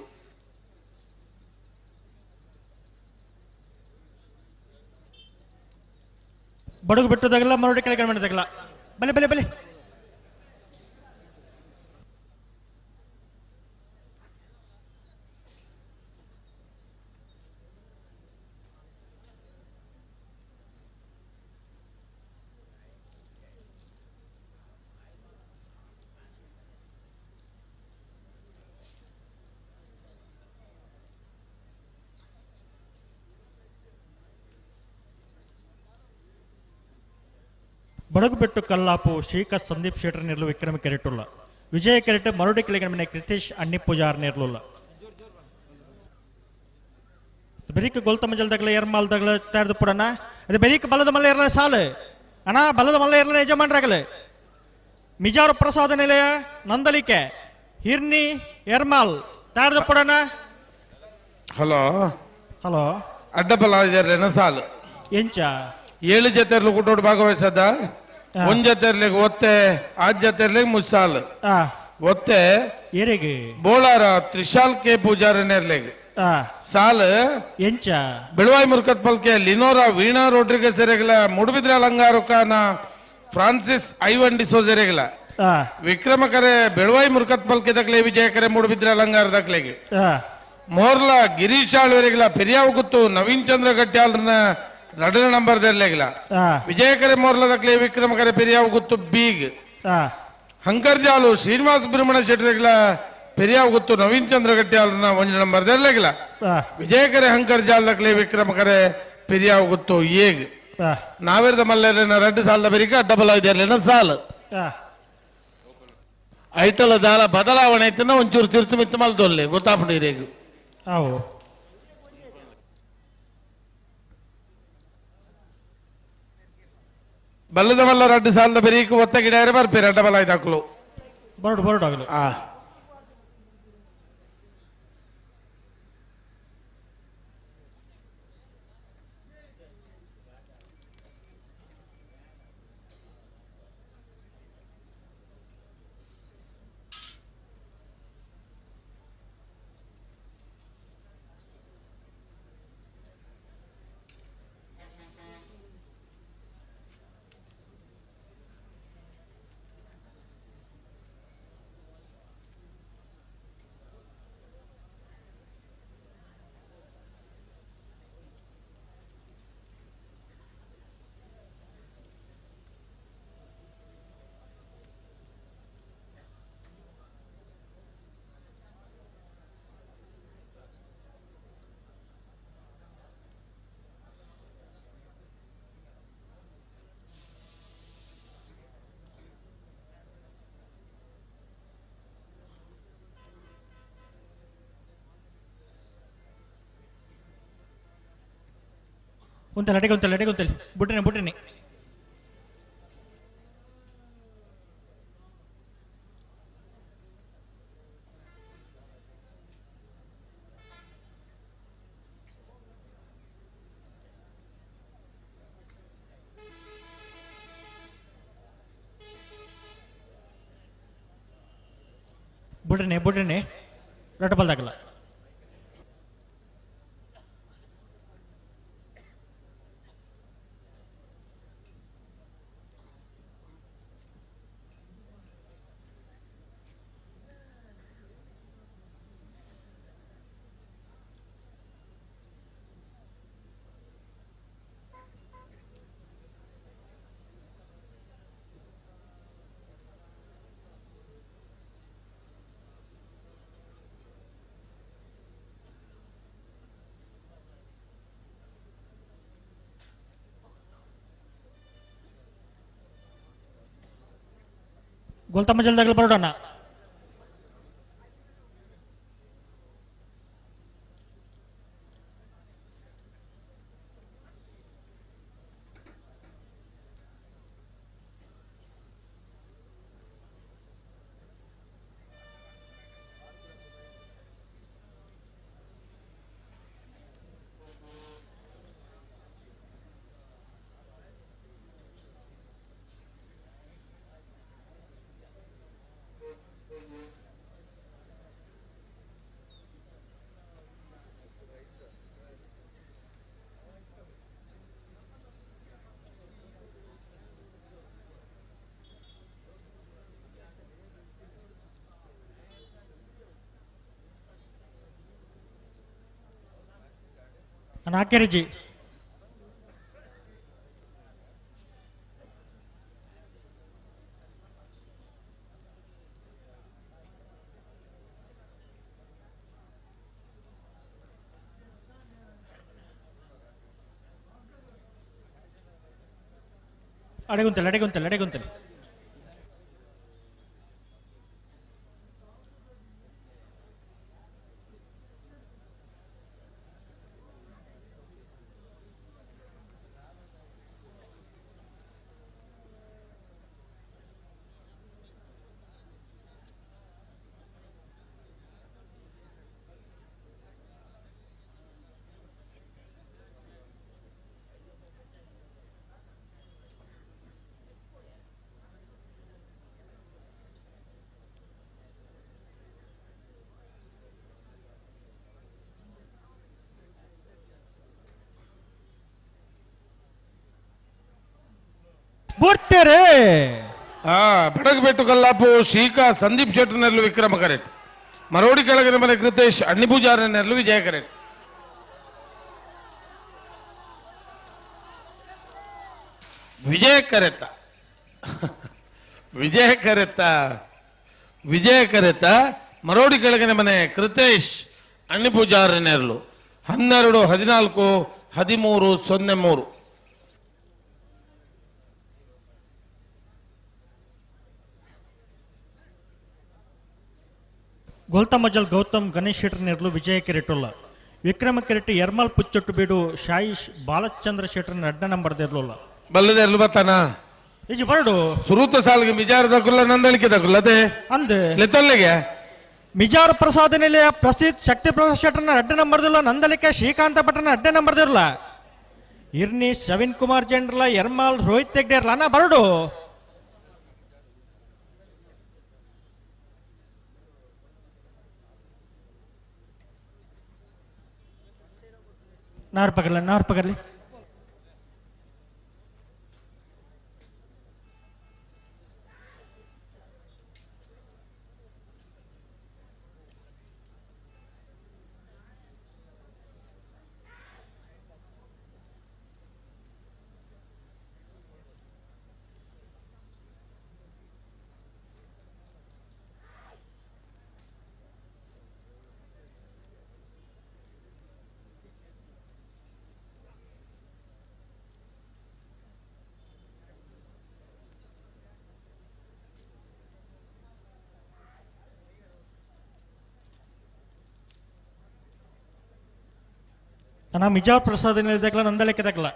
ಬಡಗು ಬಿಟ್ಟದಾಗಲ್ಲ ಮರಡಿ ಕೆಳಗಡೆ ಮಾಡಿದಾಗಲ್ಲ ಬಲೆ ಬಲೆ ಬಲೆ ಬಡಗುಬೆಟ್ಟು ಕಲ್ಲಾಪು ಶ್ರೀಕಾಂತ್ ಸಂದೀಪ್ ಶೇಟರ್ ನಿರ್ಲು ವಿಕ್ರಮ ಕೆರೆಟುಲ್ಲ ವಿಜಯ ಕೆರೆಟ್ ಮರುಡಿ ಕೆಳಗಡೆ ಕ್ರಿತೇಶ್ ಅಣ್ಣಿ ಪೂಜಾರ್ ನಿರ್ಲುಲ್ಲ ಬರೀಕ ಗೋಲ್ತಮ್ಮ ಜಲ್ದಾಗಲ ಎರ್ಮಾಲ್ದಾಗಲ ತಾಡ್ದು ಪುಡಣ ಅದು ಬರೀಕ ಬಲದ ಮಲ್ಲ ಇರಲ ಸಾಲು ಅಣ್ಣ ಬಲದ ಮಲ್ಲ ಇರಲ ಯಜಮಾನ್ರಾಗಲ ಮಿಜಾರು ಪ್ರಸಾದ ನಿಲಯ ನಂದಲಿಕೆ ಹಿರ್ನಿ ಎರ್ಮಾಲ್ ತಾಡ್ದ ಪಡೋಣ. ಹಲೋ ಹಲೋ ಅಡ್ಡಬಲ ಇದ್ದಾರೆ ಸಾಲು ಎಂಚ 7 ಜೊತೆರ್ಲು ಕುಟೋಡು ಭಾಗವಹಿಸದ ಒಂದ್ ಜೊತೆರ್ಲಿಗೆ ಒತ್ತೆ ಆದ್ ಜೊತೆರ್ಲಿಗೆ ಮುಸ್ಸಾಲ್ ಒತ್ತೆ ಎರೆಗೆ ಬೋಳಾರ ತ್ರಿಶಾಲ್ ಕೆ ಪೂಜಾರನೇರ್ಲೆಗೆ ಸಾಲ್ ಎಂಚ ಬೆಳವಾಯಿ ಮುರ್ಕತ್ ಪಲ್ಕೆ ಲಿನೋರಾ ವೀಣಾ ರೋಡ್ರಿಗೆಸ್ ಎರೆಗಲ ಮುಡುಬಿದ್ರೆ ಅಲಂಗಾರುಕಾನ ಫ್ರಾನ್ಸಿಸ್ ಐವನ್ ಡಿಸೋಜ್ ಎರೆಗಲ ವಿಕ್ರಮಕರೆ ಬೆಳವಾಯಿ ಮುರ್ಕತ್ ಪಲ್ಕೆ ದಕ್ಲೆ ವಿಜಯಕರೆ ಮುಡುಬಿದ್ರೆ ಅಲಂಗಾರ ದಕ್ಲೆಗೆ ಮೋರ್ಲ ಗಿರೀಶ್ ಆಳ್ವರೆಗಲ ಪೆರಿಯಾವ್ ಗುತ್ತು ನವೀನ್ ಚಂದ್ರ ಗಟ್ಯಾಲ್ರನ ರಡನ ನಂಬರ್ ದೆರ್ಲೆಗಲ ವಿಜಯಕರೆ ಮೋರ್ಲ ದಕ್ಲೆ ವಿಕ್ರಮಕರೆ ಪೆರಿಯಾವ್ ಗುತ್ತು ಬೀಗ್ ಹಂಕರ್ಜಾಲು ಶ್ರೀನಿವಾಸ ಬ್ರಹ್ಮಣ ಶೆಟ್ರಿಗಲ ಪೆರಿಯಾವ್ ಗುತ್ತು ನವೀನ್ ಚಂದ್ರ ಗಟ್ಯಾಲ್ರನ ಒಂಜ ನಂಬರ್ ದೆರ್ಲೆಗಲ ವಿಜಯಕರೆ ಹಂಕರ್ಜಾಲ್ ದಕ್ಲೆ ವಿಕ್ರಮಕರೆ ಪೆರಿಯಾವ್ ಗುತ್ತು ಏಗ್ ನಾವೇರ್ದ ಮಲ್ಲೆನ 2 ಸಾಲದ ಬೆರಿಕ ಡಬಲ್ ಐದರ್ಲೆನ ಸಾಲ್ ಐತಲ ದಾಲ ಬದಲಾವಣೆ ಐತನ ಒಂಚೂರು ತಿರ್ತು ಮಿತ್ತು ಮಲ್ದೊಲ್ಲೆ ಗೊತ್ತಾಪುಂಡು ಅವು ಬಲ್ಲದ ಮಲ್ಲ 2 ಸಾಲದ ಬೆರೀಕು ಒತ್ತ ಗಿಡ ಬರ್ಪೇರೆ ಡಬಲ್ ಐದು ಹಾಕಲು ಬರೋಡು ಆಗಲು ಕುಂತಲ್ ಬುಟ್ಟಿನಿ ರಟಬಲ್ದಾಗಲ್ಲ ಗೊಲ್ತಮ್ಮ ಜಲ್ದಾಗಲು ಬರೋಣ ನಾಕೆರೆಜಿ ಅಡೆಗುಂತಲ್ ಬುಡ್ತೇರೆ ಬಡಗಬೆಟ್ಟು ಕಲ್ಲಾಪು ಶ್ರೀಕಾ ಸಂದೀಪ್ ಶೆಟ್ಟರ್ನಲ್ಲೂ ವಿಕ್ರಮ ಕರೆಟ್ ಮರೋಡಿ ಕೆಳಗಿನ ಮನೆ ಕೃತೇಶ್ ಅಣ್ಣಿಪೂಜಾರನಲ್ಲೂ ವಿಜಯ ಕರೆಟ್ ವಿಜಯ ಕರೆತ ಮರೋಡಿ ಕೆಳಗಿನ ಮನೆ ಕೃತೇಶ್ ಅಣ್ಣಿಪೂಜಾರನೆರಳು 12-14-13-03 ಗೋಲ್ತಮಜಲ್ ಗೌತಮ್ ಗಣೇಶ್ ಶೆಟ್ಟರ್ ನೆರಳು ವಿಜಯ ಕೆರೆಟುಲ್ಲ ವಿಕ್ರಮ ಕೆರೆಟ್ಟು ಯರ್ಮಲ್ ಪುಚ್ಚೊಟ್ಟು ಬೀಡು ಶಾಯಿಶ್ ಬಾಲಚಂದ್ರ ಶೆಟ್ಟರ್ ಅಡ್ಡ ನಂಬರ್ ದೇರ್ಲುಲ್ಲ ಬಲ್ಲದೆರ್ಲು ಬತ್ತಾನ ಈಜು ಬರಡು ಸುರೂತ ಸಾಲಿಗೆ ಮಿಜಾರದಕ್ಕುಲ್ಲ ನಂದಳಿಕೆ ದಕ್ಕುಲ್ಲದೆ ಅಂದೆ ಲೆತ್ತೊಲ್ಲೆಗೆ ಮಿಜಾರ್ ಪ್ರಸಾದ ನಿಲಯ ಪ್ರಸಿದ್ಧ ಶಕ್ತಿ ಪ್ರಸಾದ್ ಶೆಟ್ಟರ್ನ ಅಡ್ಡ ನಂಬರ್ ದಿಲ್ಲ ನಂದಲಿಕೆ ಶ್ರೀಕಾಂತ ಭಟ್ರನ ಅಡ್ಡ ನಂಬರ್ ದಿರಲ್ಲ ಇರ್ನಿ ಶವಿನ್ ಕುಮಾರ್ ಜಂಡ್ರಲ್ಲ ಯರ್ಮಾಲ್ ರೋಹಿತ್ ತೆಗ್ಡೇರ್ಲ ನಾ ಬರಡು ನಾರು ಪಗರ್ಲಿ ನಾ ಮಿಜಾರ್ ಪ್ರಸಾದ್ ನಿಲ್ದಾಗಲ ನಂದಲೆಕ್ಕದಾಗಲ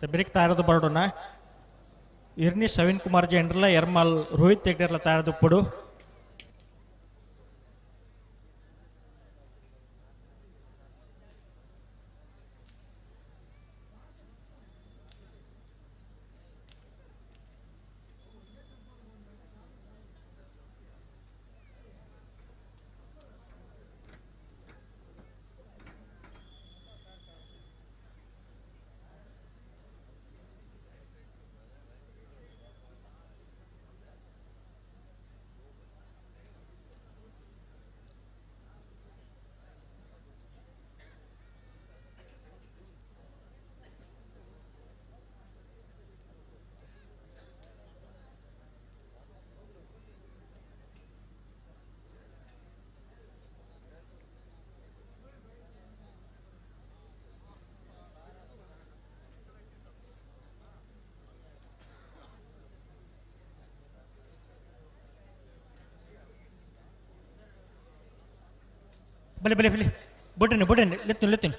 ಬೆರಿಕ್ ತಾರದು ಬರಡೋಣ ಇರ್ನಿ ಶವಿನ್ ಕುಮಾರ್ ಜಂಡ್ರಲ್ಲ ಯರ್ಮಾಲ್ ರೋಹಿತ್ ತೆಗ್ಡರ್ಲ ತಾರದು ಪುಡು ಬಲೆ ಬೊಟ್ಟನೆ ಲೆತ್ತಿನ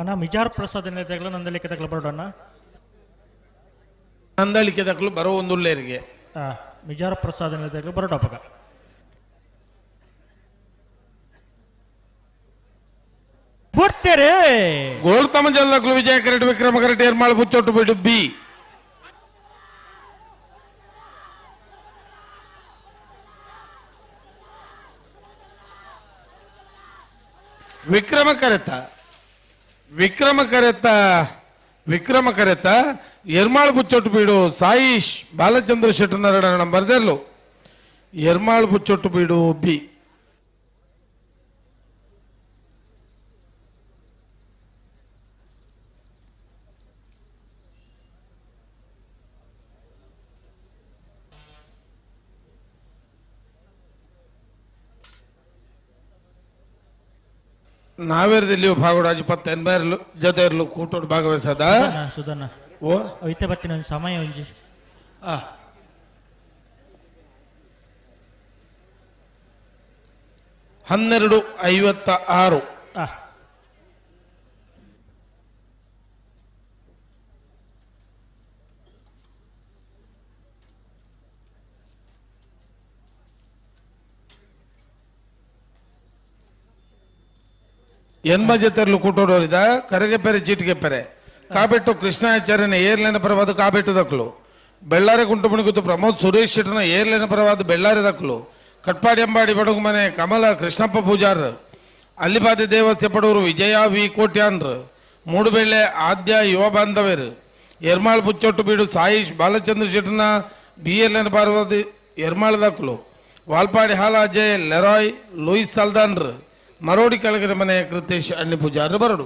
ಅಣ್ಣ ಮಿಜಾರ್ ಪ್ರಸಾದ್ ನಿಲ್ದಾಗಲ ನಂದಲಿಕೆದಾಗಲ ಬರಡೋಣ ನಂದಳಿಕೆದಾಗಲು ಬರೋ ಒಂದುಲ್ಲೇರಿಗೆ ಮಿಜಾರ್ ಪ್ರಸಾದ್ ನಿಲ್ದಾಗಲ ಬರಡೋಪಗ ಬುಡ್ತೇರೆ ಗೋಲ್ತಮ ಜಲ್ಲಕಲು ವಿಜಯ ಕರೆಟ್ ವಿಕ್ರಮ ಕರೆಟ್ ಯರ್ಮಾಳ್ ಪುಚ್ಚೊಟ್ಟು ಬಿಡು ಬಿ ವಿಕ್ರಮ ಕರೆತ ಯರ್ಮಾಳ್ ಪುಚ್ಚೊಟ್ಟು ಬೀಡು ಸಾಯಿಶ್ ಬಾಲಚಂದ್ರ ಶೆಟ್ಟರ್ ನಂಬರ್ ದೇರ್ಲು ಯರ್ಮಾಳ್ ಪುಚ್ಚೊಟ್ಟು ಬೀಡು ಬಿ ನಾವೇರದಲ್ಲಿಯೂ ಭಾಗವರಾಜ್ 10 ಜೊತೆಯರ್ಲು ಕೂಟೋಡು ಭಾಗವಹಿಸದ ಸುಧನ ಓ ಐತೆ ಬತ್ತಿನ ಒಂದು ಸಮಯ ಒಂಜಿ 12:56 ಎನ್ಮ ಜೊತೆರ್ಲು ಕೂಟೋಡೋರಿದ ಕರೆಗೆಪ್ಪೆರೆ ಚೀಟಿಗೆಪ್ಪೆರೆ ಕಾಬೆಟ್ಟು ಕೃಷ್ಣಾಚಾರ್ಯನ ಏರ್ಲೆನ ಪರವಾದ ಕಾಬೆಟ್ಟು ದಕ್ಕಲು ಬೆಳ್ಳಾರೆ ಕುಂಟುಮಣಿಗುತ್ತು ಪ್ರಮೋದ್ ಸುರೇಶ್ ಶೆಟ್ಟರ್ನ ಏರ್ಲೆನ ಪರವಾದ ಬೆಳ್ಳಾರೆ ದಕ್ಕಲು ಕಟ್ಪಾಡಿ ಅಂಬಾಡಿ ಬಡಗು ಮನೆ ಕಮಲ ಕೃಷ್ಣಪ್ಪ ಪೂಜಾರ್ ಅಲ್ಲಿಪಾದಿ ದೇವಸ್ಥೆ ಪಡೂರು ವಿಜಯ ವಿ ಕೋಟ್ಯಾನ್ರು ಮೂಡುಬೆಳ್ಳೆ ಆದ್ಯ ಯುವ ಬಾಂಧವೇರು ಎರ್ಮಾಳ್ ಪುಚ್ಚೊಟ್ಟು ಬೀಡು ಸಾಯಿಶ್ ಬಾಲಚಂದ್ರ ಶೆಟ್ಟರ್ನ ಬಿ ಎಲ್ಎನ ಪರವಾದ ಎರ್ಮಾಳ್ ದಕ್ಕಲು ವಾಲ್ಪಾಡಿ ಹಾಲ ಅಜಯ್ ಲೆರಾಯ್ ಲೂಯಿಸ್ ಸಲ್ದಾನ್ರು ಮರೋಡಿ ಕೆಳಗಿನ ಮನೆ ಕೃತೇಶ್ ಅಣ್ಣಿ ಪೂಜಾರ್ ಬರಡು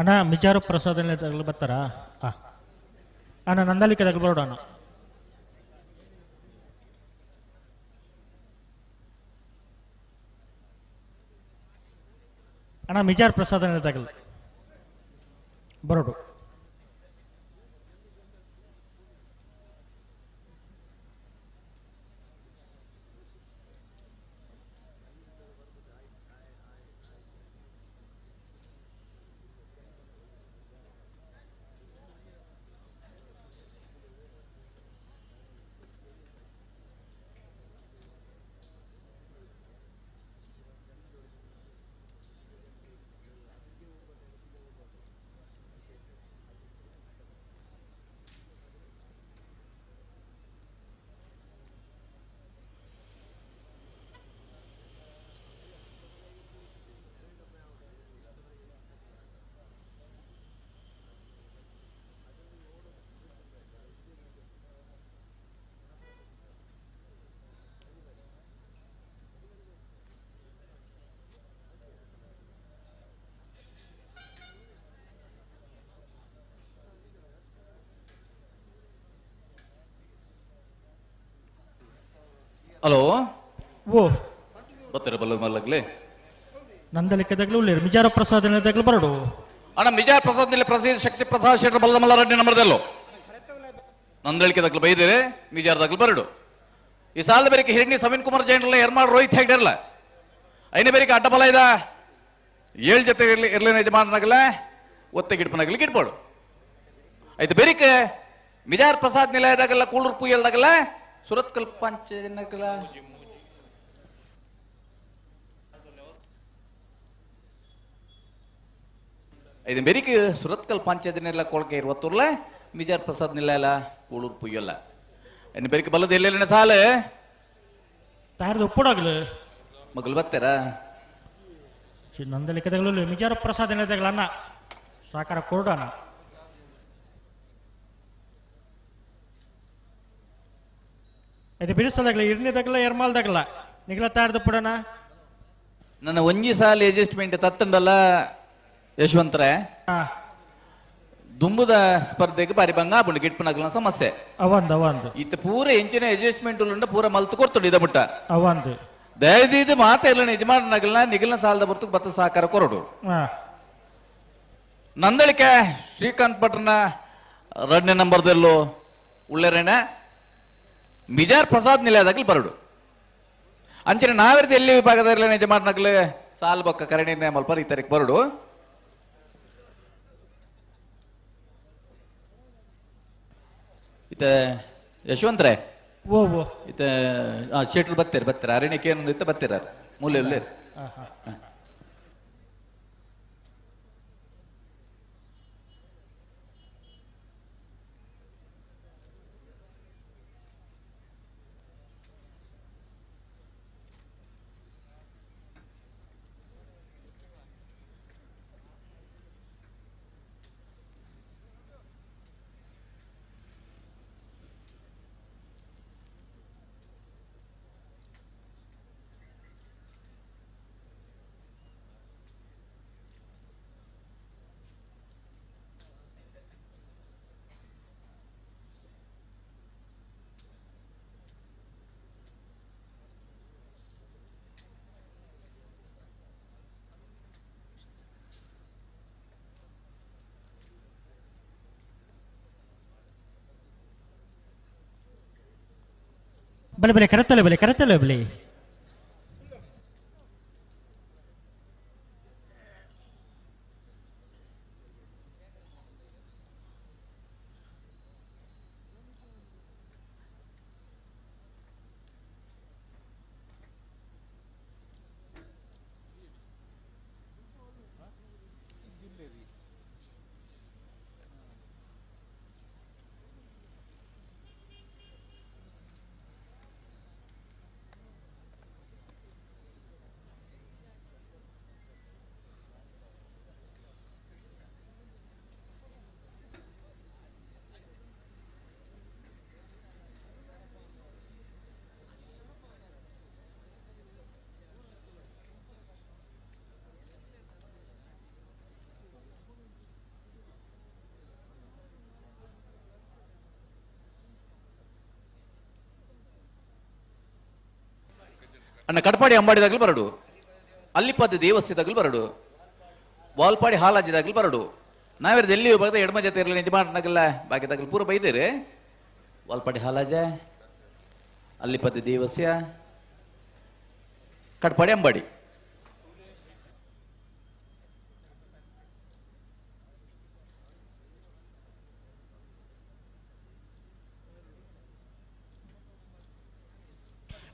ಅಣ್ಣ ಮಿಜಾರು ಪ್ರಸಾದ ತಗಲು ಬರ್ತಾರ ಅಣ್ಣ ನಂದಲಿಕೆ ತಗಲು ಬರೋಡು ಅಣ್ಣ ಅಣ್ಣ ಮಿಜಾರ್ ಪ್ರಸಾದ ತಗಲು ಬರೋಡು ಹಲೋ ಓ ಬರ್ತೀರ ಬಲ್ಲ ಮಲ್ಲಗ್ಲಿ ನಂದಲಿಕೆದಾಗ್ಲೂ ಉಳ್ಳೇರು ಮಿಜಾರ ಪ್ರಸಾದನದಾಗ್ಲೂ ಬರಡು ಅಣ್ಣ ಮಿಜಾರ್ ಪ್ರಸಾದ್ ನಿಲ್ಲ ಪ್ರಸಿದ್ಧ ಶಕ್ತಿ ಪ್ರಸಾದ್ ಶೆಟ್ರ ಬಲ್ಲ ಮಲ್ಲ ರೆಡ್ಡಿ ನಂಬರ್ದಲ್ಲೋ ನಂದಳಿಕೆದಾಗ್ಲು ಬೈದಿರೆ ಮಿಜಾರ್ದಾಗ್ಲು ಬರಡು ಈ ಸಾಲದ ಬೇರೆ ಹಿರಣಿ ಸವೀನ್ ಕುಮಾರ್ ಜೈನ್ರಲ್ಲ ಎರ್ಮಾಳ್ ರೋಹಿತ್ ಹೆಗ್ಡರ್ಲ ಐನೇ ಬೇರೆ ಅಡ್ಡಬಲ ಇದ 7 ಜೊತೆ ಇರ್ಲೇನ ಯಜಮಾನನಾಗಲ್ಲ ಒತ್ತೆ ಗಿಡ್ಪನಾಗಲಿ ಗಿಡ್ಬೋಡು ಆಯ್ತು ಬೇರಿಕೆ ಮಿಜಾರ್ ಪ್ರಸಾದ್ ನಿಲಯದಾಗಲ್ಲ ಕೂಳೂರು ಪುಯ್ಯಲ್ದಾಗಲ್ಲ ಸುರತ್ಕಲ್ ಪಂಚನಗಲ ಐದು ಬೇರಿಕೆ ಸುರತ್ಕಲ್ ಪಂಚಾಯತಿನೆಲ್ಲ ಕೊಳಕೆ ಇರುವತ್ತೂರ್ಲ ಮಿಜಾರ್ ಪ್ರಸಾದ್ ನಿಲ್ಲ ಕೂಳೂರು ಪುಯ್ಯಲ್ಲ ಇನ್ನು ಬೇರಿಕೆ ಬಲ್ಲದ ಎಲ್ಲೆಲ್ಲಿನ ಸಾಲ ತಾರದು ಒಪ್ಪಡಾಗ್ಲು ಮಗಳು ಬರ್ತಾರ ನಂದಲಿಕೆದಾಗ್ಲೂ ಮಿಜಾರ ಪ್ರಸಾದನದಾಗ್ಲ ಅಣ್ಣ ಸಾಕಾರ ಕೊರಡು ಅಣ್ಣ ಇದು ಬಿಡಿಸೋದಾಗ್ಲ ಇರ್ನಿದಾಗ್ಲ ಎರ್ಮಾಲ್ದಾಗ್ಲ ನಿಗ್ಲ ತಾಡ್ದು ಪುಡಣ ನನ್ನ ಒಂಜಿ ಸಾಲ ಅಡ್ಜಸ್ಟ್ಮೆಂಟ್ ತತ್ತಂಡಲ್ಲ ಯಶವಂತರೇ ದುಂಬುದ ಸ್ಪರ್ಧೆಗೆ ಬಾರಿ ಬಂಗ ಆಪುಂಡು ಗಿಟ್ಪುನಗ್ಲ ಸಮಸ್ಯೆ ಅವಂದು ಇತ್ತ ಪೂರ ಎಂಚಿನ ಅಡ್ಜಸ್ಟ್ಮೆಂಟ್ ಉಂಡ ಪೂರ ಮಲ್ತು ಕೊರ್ತುಂಡು ಇದ ಮುಟ್ಟ ಅವಂದು ದಯದಿದ್ದು ಮಾತಾ ಇಲ್ಲ ಯಜಮಾನನಗಲ್ನ ನಿಗಲ್ನ ಸಾಲದ ಬರ್ತಕ್ಕೆ ಬತ್ತ ಸಹಕಾರ ಕೊರಡು ನಂದಳಿಕೆ ಶ್ರೀಕಾಂತ್ ಭಟ್ರನ 2ನೇ ನಂಬರ್ದಲ್ಲೂ ಉಳ್ಳೇರೇನ ಮಿಜಾರ್ ಪ್ರಸಾದ್ ನಿಲಯದಾಗ್ಲಿ ಬರಡು ಅಂಚನೆ ನಾವಿರ್ದು ಎಲ್ಲಿ ವಿಭಾಗದಲ್ಲಿ ಯಜಮಾನನಗಲ್ ಸಾಲ ಬೊಕ್ಕ ಕರಣಿ ಮಲ್ಪ ಈ ತಾರೀಕು ಬರಡು ಇತ ಯಶವಂತರೇ ಓ ಇತ ಶೆಟ್ರು ಬರ್ತಾರೆ ಅರಣ್ಯಕ್ಕೆ ಏನೊಂದು ಇತ್ತ ಬರ್ತೀರ ಮೂಲೆ ಬಲೆ ಬಲೆ ಕರೆತಲೆ ಬಲೆ ಕರೆತಲೆ ಬಲೆ ಅಣ್ಣ ಕಡಪಾಡಿ ಅಂಬಾಡಿದಾಗಲೂ ಬರಡು, ಅಲ್ಲಿಪದ ದೇವಸ್ಥದಾಗಲೂ ಬರಡು, ವಾಲ್ಪಾಡಿ ಹಾಲಾಜಿದಾಗಲೂ ಬರಡು. ನಾವಿರೋದು ಎಲ್ಲಿಯೂ ಬಗ್ದ ಎಡಮ ಜೊತೆ ಇರಲಿ ನಿಜ ಮಾಡ್ನಾಗಲ್ಲ ಬಾಕಿದಾಗಲು ಪೂರ ಬೈದೇರೆ. ವಾಲ್ಪಾಡಿ ಹಾಲಾಜ, ಅಲ್ಲಿಪದ ದೇವಸ್ಯ, ಕಡಪಾಡಿ ಅಂಬಾಡಿ.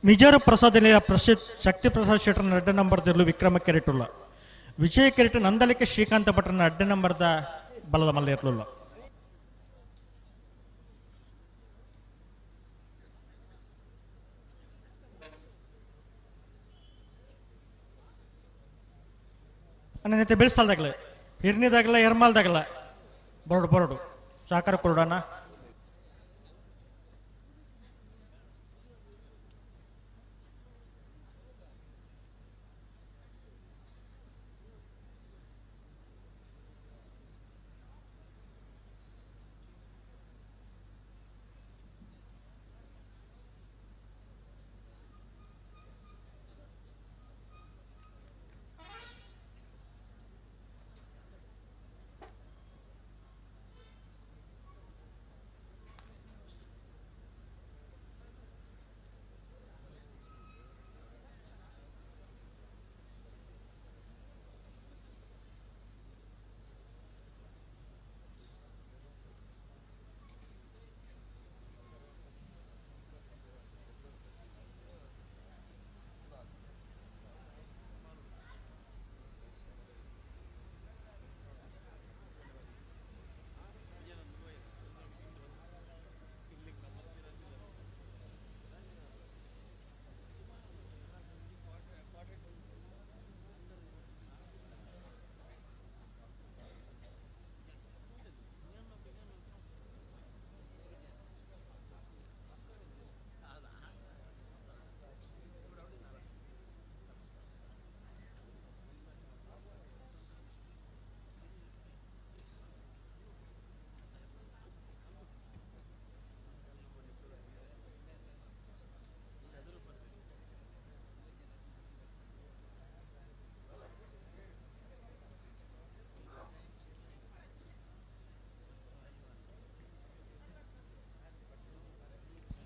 ವಿಜಯ ಪ್ರಸಾದ್ ಪ್ರಸಿದ್ಧ ಶಕ್ತಿ ಪ್ರಸಾದ್ ಶೆಟ್ಟರ್ನ ಅಡ್ಡ ನಂಬರ್ದಲ್ಲೂ ವಿಕ್ರಮ ಕೆರೆಟುಲ್ಲ. ವಿಜಯ ಕೆರೆಟ ನಂದಲಿಕೆ ಶ್ರೀಕಾಂತ ಭಟ್ರನ ಅಡ್ಡ ನಂಬರ್ದ ಬಲದ ಮಲ್ಲ ಇರಲಿಲ್ಲ. ಅನ್ನತೆ ಬೆಳೆಸಲ್ದಾಗಲ ಹಿರ್ನಿದಾಗಲ ಎರ್ಮಾಲ್ದಾಗಲ ಬರಡು ಬರಡು ಸಾಕಾರ ಕೊಡೋಣ.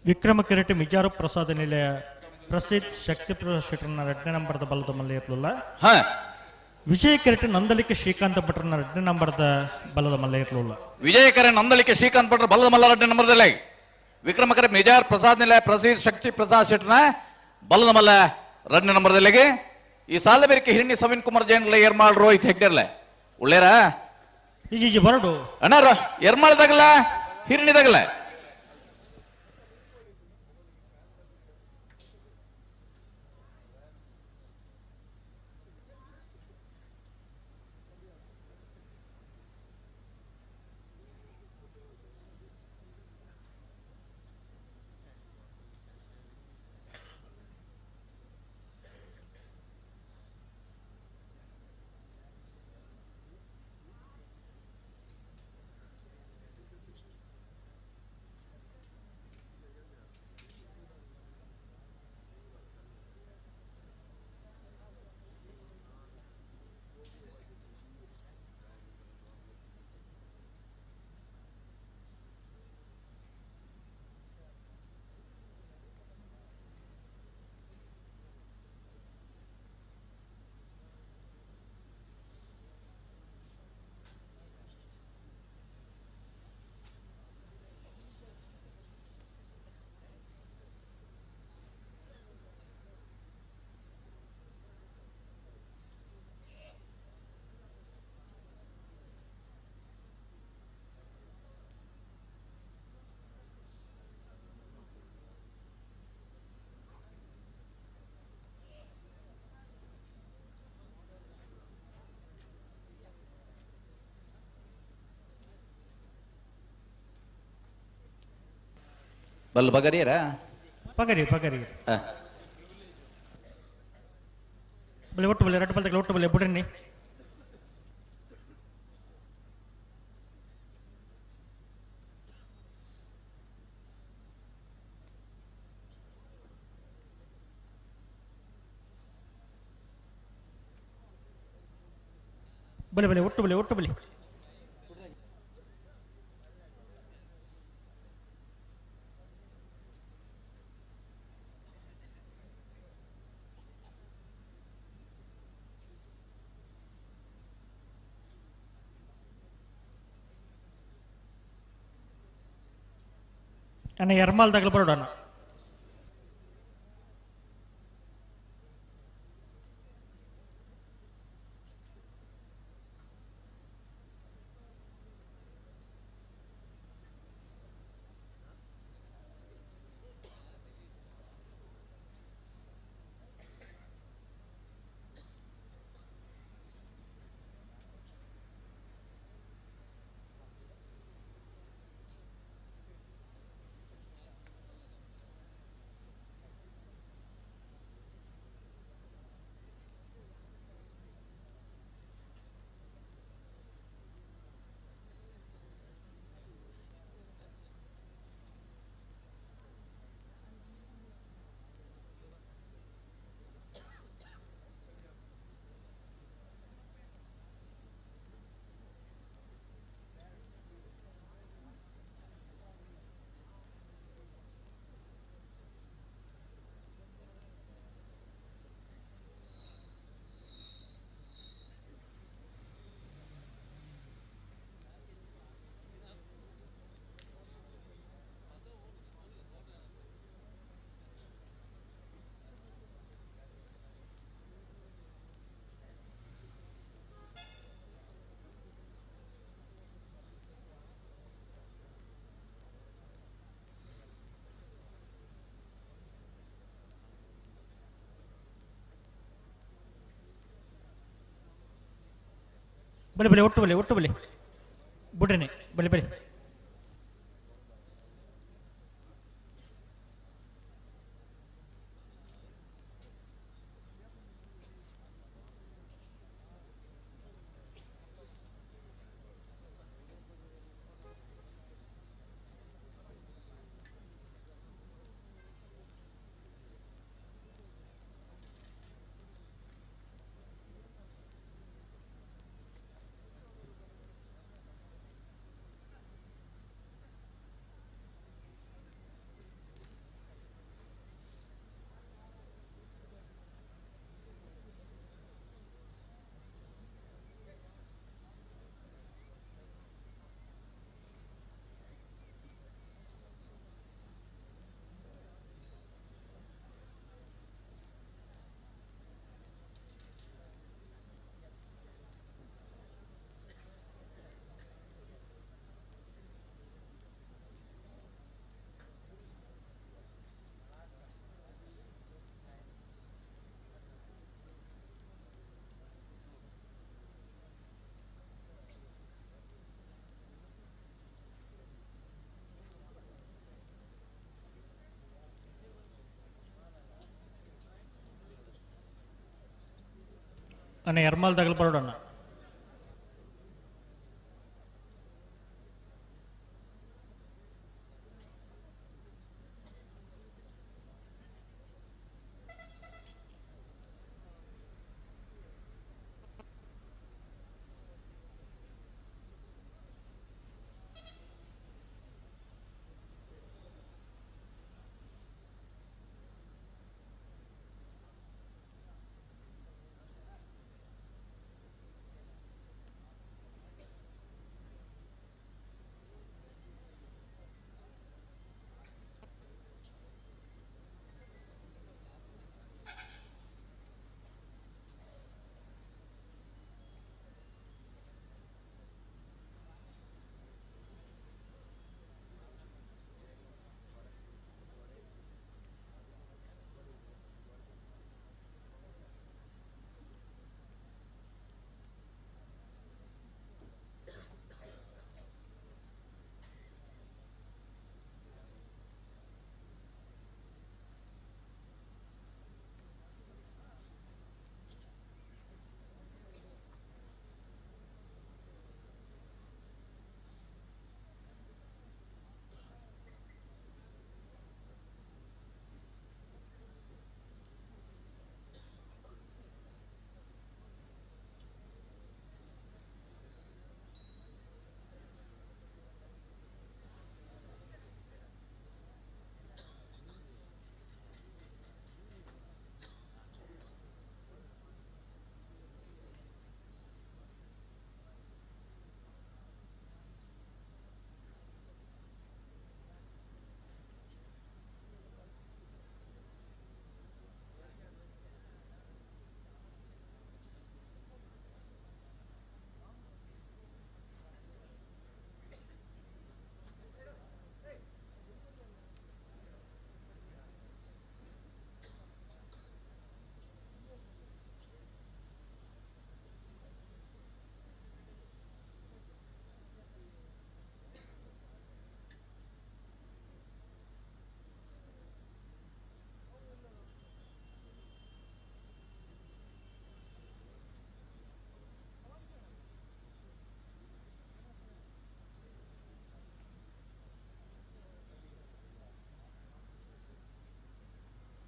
ವಿಕ್ರಮ ಕೆರೆಟ ಮಿಜಾರು ಪ್ರಸಾದ ನಿಲಯ ಪ್ರಸಿದ್ಧ ಶಕ್ತಿ ಪ್ರಸಾದ್ ಶೆಟ್ಟರ್ನ ಎರಡನೇ ನಂಬರ್ದ ಬಲದ ಮಲ್ಲ ಇರಲಿಲ್ಲ. ವಿಜಯ ಕೆರೆಟ ನಂದಲಿಕೆ ಶ್ರೀಕಾಂತ ಭಟ್ರನ ಎರಡನೇ ನಂಬರ್ದ ಬಲದ ಮಲ್ಲ ಇರಲಿಲ್ಲ. ವಿಜಯ ಕೆರೆ ನಂದಲಿಕೆ ಶ್ರೀಕಾಂತ್ ಭಟ್ರ ಬಲದ ಮಲ್ಲ ಎರಡನೇ ನಂಬರ್ದಲ್ಲಿ, ವಿಕ್ರಮ ಕೆರೆ ಮಿಜಾರ್ ಪ್ರಸಾದ್ ನಿಲಯ ಪ್ರಸಿದ್ಧ ಶಕ್ತಿ ಪ್ರಸಾದ್ ಶೆಟ್ಟರ್ನ ಬಲದ ಮಲ್ಲ ಎರಡನೇ ನಂಬರ್ದಲ್ಲಿಗೆ ಈ ಸಾಲ ಬೇರಿಕೆ ಹಿರಿಣಿ ಸವಿನ್ ಕುಮಾರ್ ಜೈನ್ ಎರ್ಮಾಳ್ ರೋಹಿತ್ ಹೆಗ್ಡೆರ್ಲೆ ಉಳ್ಳೇರ ಈಜಿ ಬರಡು ಅಣ್ಣ ಎರ್ಮಾಳ್ದಾಗಲ್ಲ ಹಿರಿಣಿದಾಗಲ್ಲ ಬಲ್ ಬಗರಿಯರ ಪಗರಿ ಬಲೆ ಒಟ್ಟು ಬಲೆ ರಟ್ಟು ಬಲ್ದಾಗ ಒಟ್ಟು ಬಲೆ ಬಿಡ್ರಿ ಬಲೆ ಒಟ್ಟು ಬಲೆ అన్న ఎర్మాల్ తగలపడు అన్న ಬಲೆ ಒಟ್ಟು ಬಲೆ ಬಿಡ್ರೇನೆ ಬಲೆ అన్న ఎర్మాల్ తగలపడు అన్న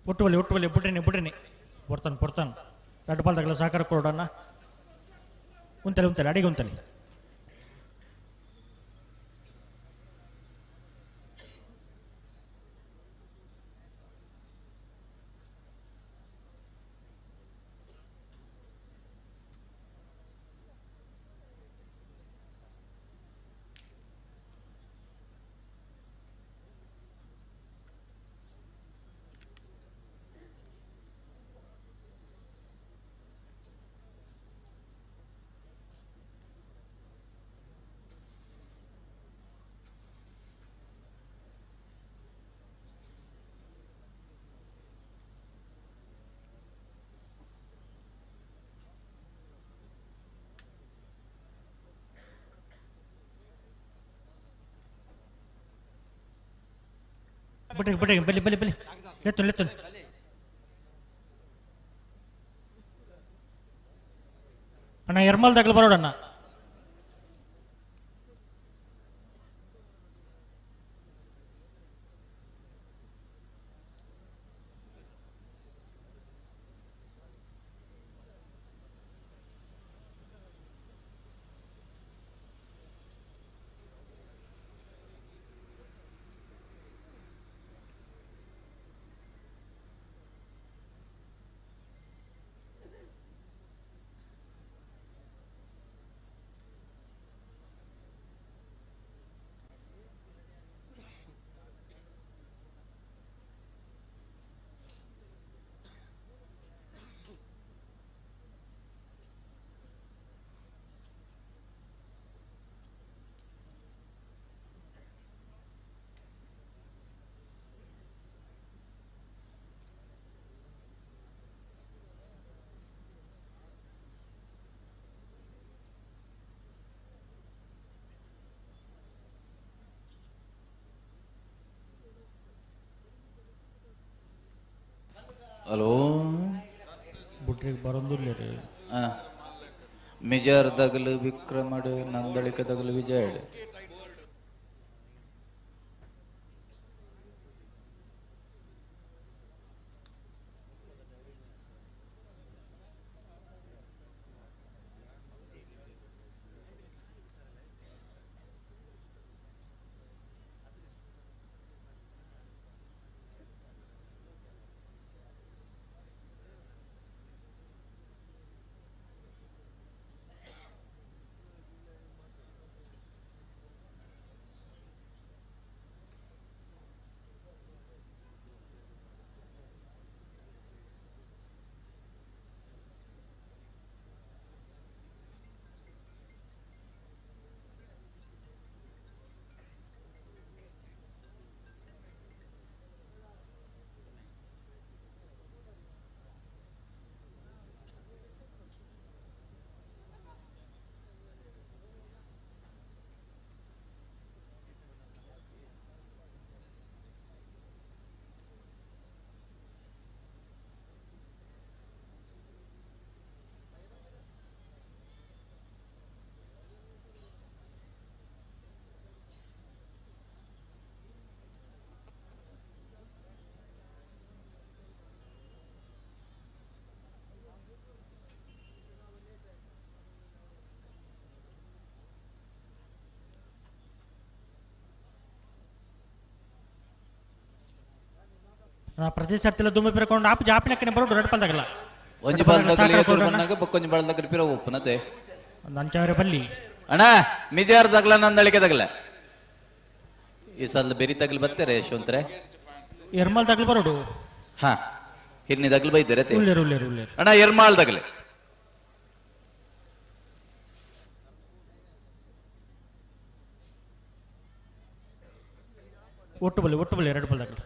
ಒಟ್ಟುವಲಿ ಬಿಡ್ರಿ ಬರ್ತಾನೆ ದೊಡ್ಡ ಪಾಲ್ದಾಗಲ್ಲ ಸಹಕಾರ ಕೊಡೋಣ ಉಂತಲೆ ಅಡಿಗೆ ಉಂತಲೆ ಬಿಟ್ರಿ ಬಲಿ ಲೆತ್ತು ಅಣ್ಣ ಎರ್ಮಲ್ದಾಗಲು ಬರೋಡಣ್ಣ ಹಲೋ ಬಿಟ್ರಿ ಬರೋದಿಲ್ಲ ರೀ ಮಿಜರ್ ದಗಲು ವಿಕ್ರಮಡ್ ನಂದಳಿಕೆ ದಗಲು ವಿಜಯಡ್ ಪ್ರತಿ ಸರ್ತಿಲ್ಲ ದುಮ್ಮಿ ಪಿರಕೊಂಡು ಆಪ್ ಜಾಪಿನಕ್ಕನೆ ಬರೋಡು ರೆಡ್ ಪಾಲ್ದಾಗಲ್ಲ ಒಂಜಿ ಬಾಲ್ದಗಲಿ ಎದುರು ಬನ್ನಾಗ ಬಕ್ಕೊಂಜಿ ಬಾಲ್ದಗಲಿ ಪಿರ ಒಪ್ಪನತೆ ನಂಚಾವರೆ ಬಲ್ಲಿ ಅಣ್ಣ ಮಿಜಾರ್ ದಗಲ ನಂದಳಿಕೆ ದಗಲ ಈ ಸಲ ಬೆರಿ ತಗಲ್ ಬರ್ತಾರೆ ಯಶವಂತರೆ ಎರ್ಮಲ್ ದಗಲ್ ಬರೋಡು ಹಾ ಹಿರ್ನಿ ದಗಲ್ ಬೈತಾರೆ ಉಳ್ಳೇರು ಅಣ್ಣ ಎರ್ಮಾಲ್ ದಗಲೆ ಒಟ್ಟು ಬಲ್ಲಿ ರೆಡ್ ಪಾಲ್ದಾಗಲ್ಲ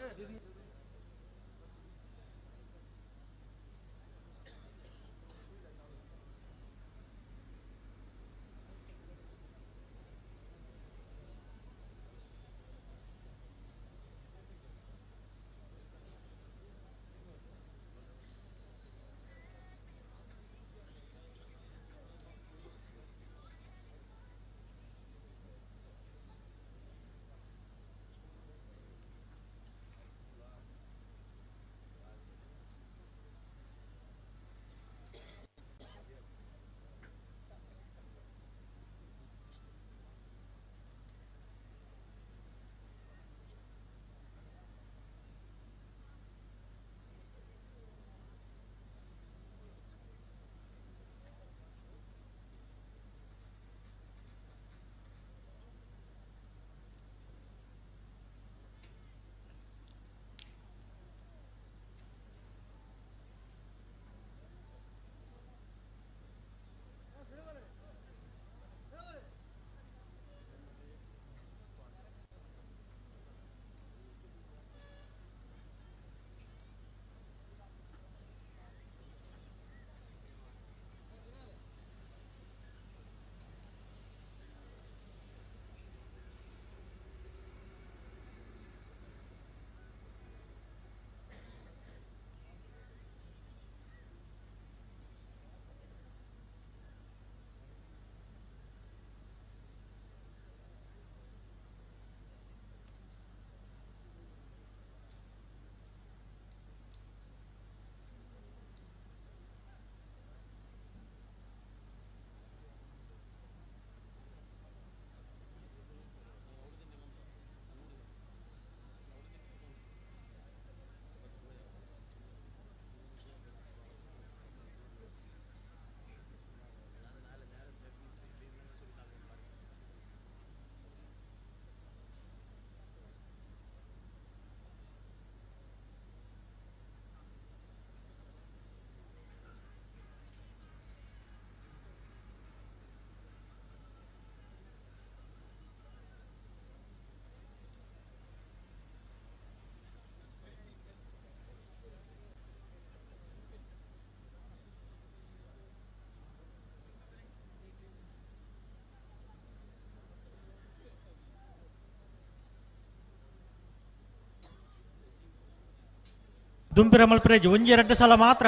ದುಂಬಿರ ಮಲ್ಪರೆಜ್ಜಿ ಒಂಜಿ 2 ಸಲ ಮಾತ್ರ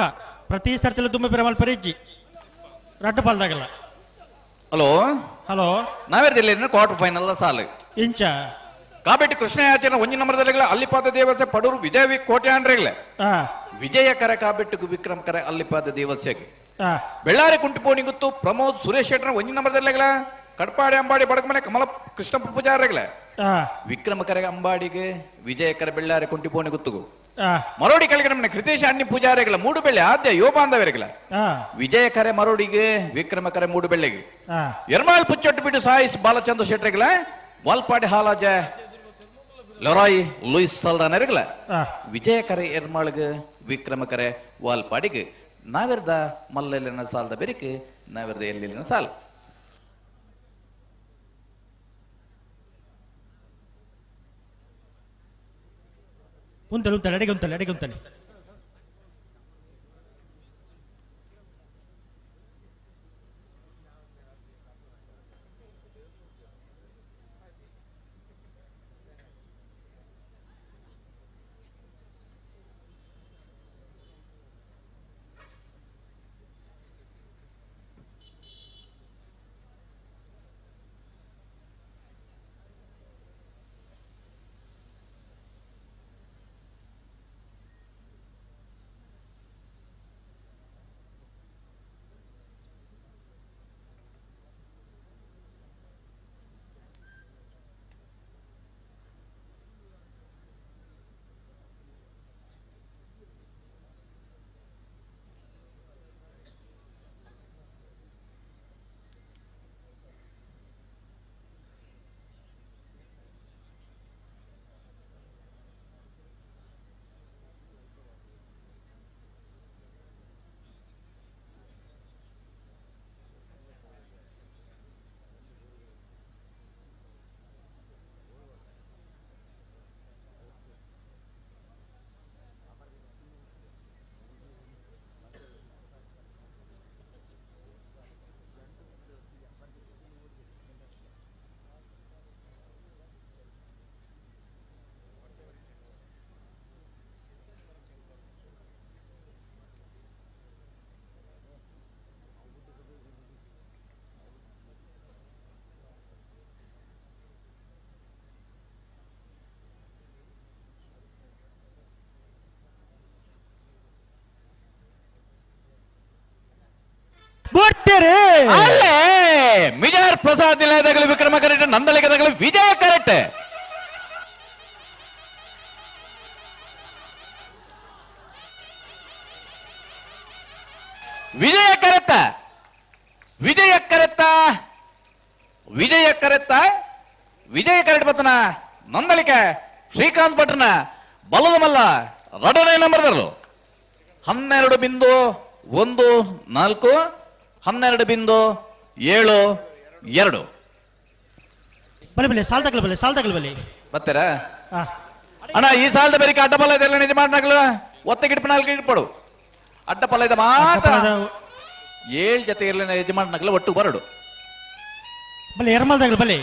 ಪ್ರತಿ ಸರ್ತಿಲು ದುಂಬಿರ ಮಲ್ಪರೆಜ್ಜಿ ರಡ್ಡು ಪಾಲ್ದಾಗಲ್ಲ. ಹಲೋ ಹಲೋ ನಾವೇರ್ದಿಲ್ಲ ಕ್ವಾರ್ಟರ್ ಫೈನಲ್ ಸಾಲು ಇಂಚ కాబట్టి కృష్ణయాచన ಒಂಜಿ ನಂಬರ್ದಲ್ಲಿಗಳ ಅಲ್ಲಿಪಾದ ದೇವಸ್ಯ ಪಡೂರು ವಿಜಯ ಕೋಟೆ ಅಂಡ್ರೆಗ್ಲೆ ವಿಜಯಕರ ಕಾಬೆಟ್ಟುಗು ವಿಕ್ರಮಕರ ಅಲ್ಲಿಪಾದ ದೇವಸ್ಯಗೆ ಬೆಳ್ಳಾರಿ ಕುಂಟಿಪೋಣಿ ಗುತ್ತು ಪ್ರಮೋದ್ ಸುರೇಶ್ ಶೆಟ್ಟರ ಒಂಜಿ ನಂಬರ್ದಲ್ಲಿಗಳ ಕಡ್ಪಾಡಿ ಅಂಬಾಡಿ ಬಡಕಮನೆ ಕಮಲ ಕೃಷ್ಣ ಪೂಜಾರೆಗ್ಲೆ ವಿಕ್ರಮಕರ ಅಂಬಾಡಿಗೆ ವಿಜಯಕರ ಬೆಳ್ಳಾರಿ ಕುಂಟಿಪೋಣಿ ಗುತ್ತುಗು ಮರೋಡಿ ಕೆಳಗೆ ನಮ್ಮನೆ ಕೃತೇಶ ಅನ್ನಿ ಪೂಜಾರೆಗಳ ಮೂಡು ಬೆಳ್ಳೆ ಆದ್ಯ ಯೋಬಾಂಧವರೆಗಳ ವಿಜಯಕರೆ ಮರೋಡಿಗೆ ವಿಕ್ರಮಕರೆ ಮೂಡು ಬೆಳ್ಳೆಗೆ ಎರ್ಮಾಳ್ ಪುಚ್ಚೊಟ್ಟು ಬಿಟ್ಟು ಸಾಯಿಸ್ ಬಾಲಚಂದ್ರ ಶೆಟ್ಟರೆಗಳ ವಾಲ್ಪಾಡಿ ಹಾಲಾಜ ಲೊರಾಯ್ ಲೂಯಿಸ್ ಸಲ್ದಾನರಿಗಳ ವಿಜಯಕರೆ ಎರ್ಮಾಳ್ಗೆ ವಿಕ್ರಮಕರೆ ವಾಲ್ಪಾಡಿಗೆ ನಾವೆರ್ದ ಮಲ್ಲೆಲ್ಲಿನ ಸಾಲದ ಬೆರಿಕೆ ನಾವೆರ್ದ ಎಲ್ಲಿನ ಸಾಲ ಉಂತಲೆ ಉಂತಲೆ ಅಡೆಗೆ ಉಂತಲೆ ಅಡೆಗೆ ಉಂತಲೆ ಅಲ್ಲೇ ಮಿಜಾರ್ ಪ್ರಸಾದ್ ನಿಲಯದಾಗಲಿ ವಿಕ್ರಮ ಕರೆಕ್ಟ್ ನಂದಲಿಕದಾಗಲಿ ವಿಜಯ ಕರೆಕ್ಟ್ ವಿಜಯ ಕರೆತ್ತ ವಿಜಯ ಕರೆತ್ತ ವಿಜಯ ಕರೆತ್ತ ವಿಜಯ ಕರೆಕ್ಟ್ ಬತ್ತನ ನಂದಲಿಕೆ ಶ್ರೀಕಾಂತ್ ಭಟ್ರನ ಬಲದ ಮಲ್ಲ ರಡನೇ ನಂಬರ್ದಲ್ಲೂ 12.14 12.72 ಬಲೆ ಬಲೆ ಸಾಲ್ ತಗಲ ಬಲೆ ಬರ್ತೀರಾ ಅಣ್ಣ ಈ ಸಾಲದ ಬೇರೆ ಅಡ್ಡಪಲ್ಲ ಇದೆಲ್ಲ ನಿಜ ಮಾಡ್ನಾಗ್ಲು ಒತ್ತಗಿಡ್ಪ 4 ಇಟ್ಪಡು ಅಡ್ಡಪಲ್ಲ ಇದೆ ಮಾತ್ರ 7 ಜೊತೆ ಇರಲಿನ ಯಜಮಾನ್ನಾಗ್ಲ ಒಟ್ಟು ಬರಡು ಬಲೆ ಎರ್ಮಲ್ದಾಗಲ ಬಲೆ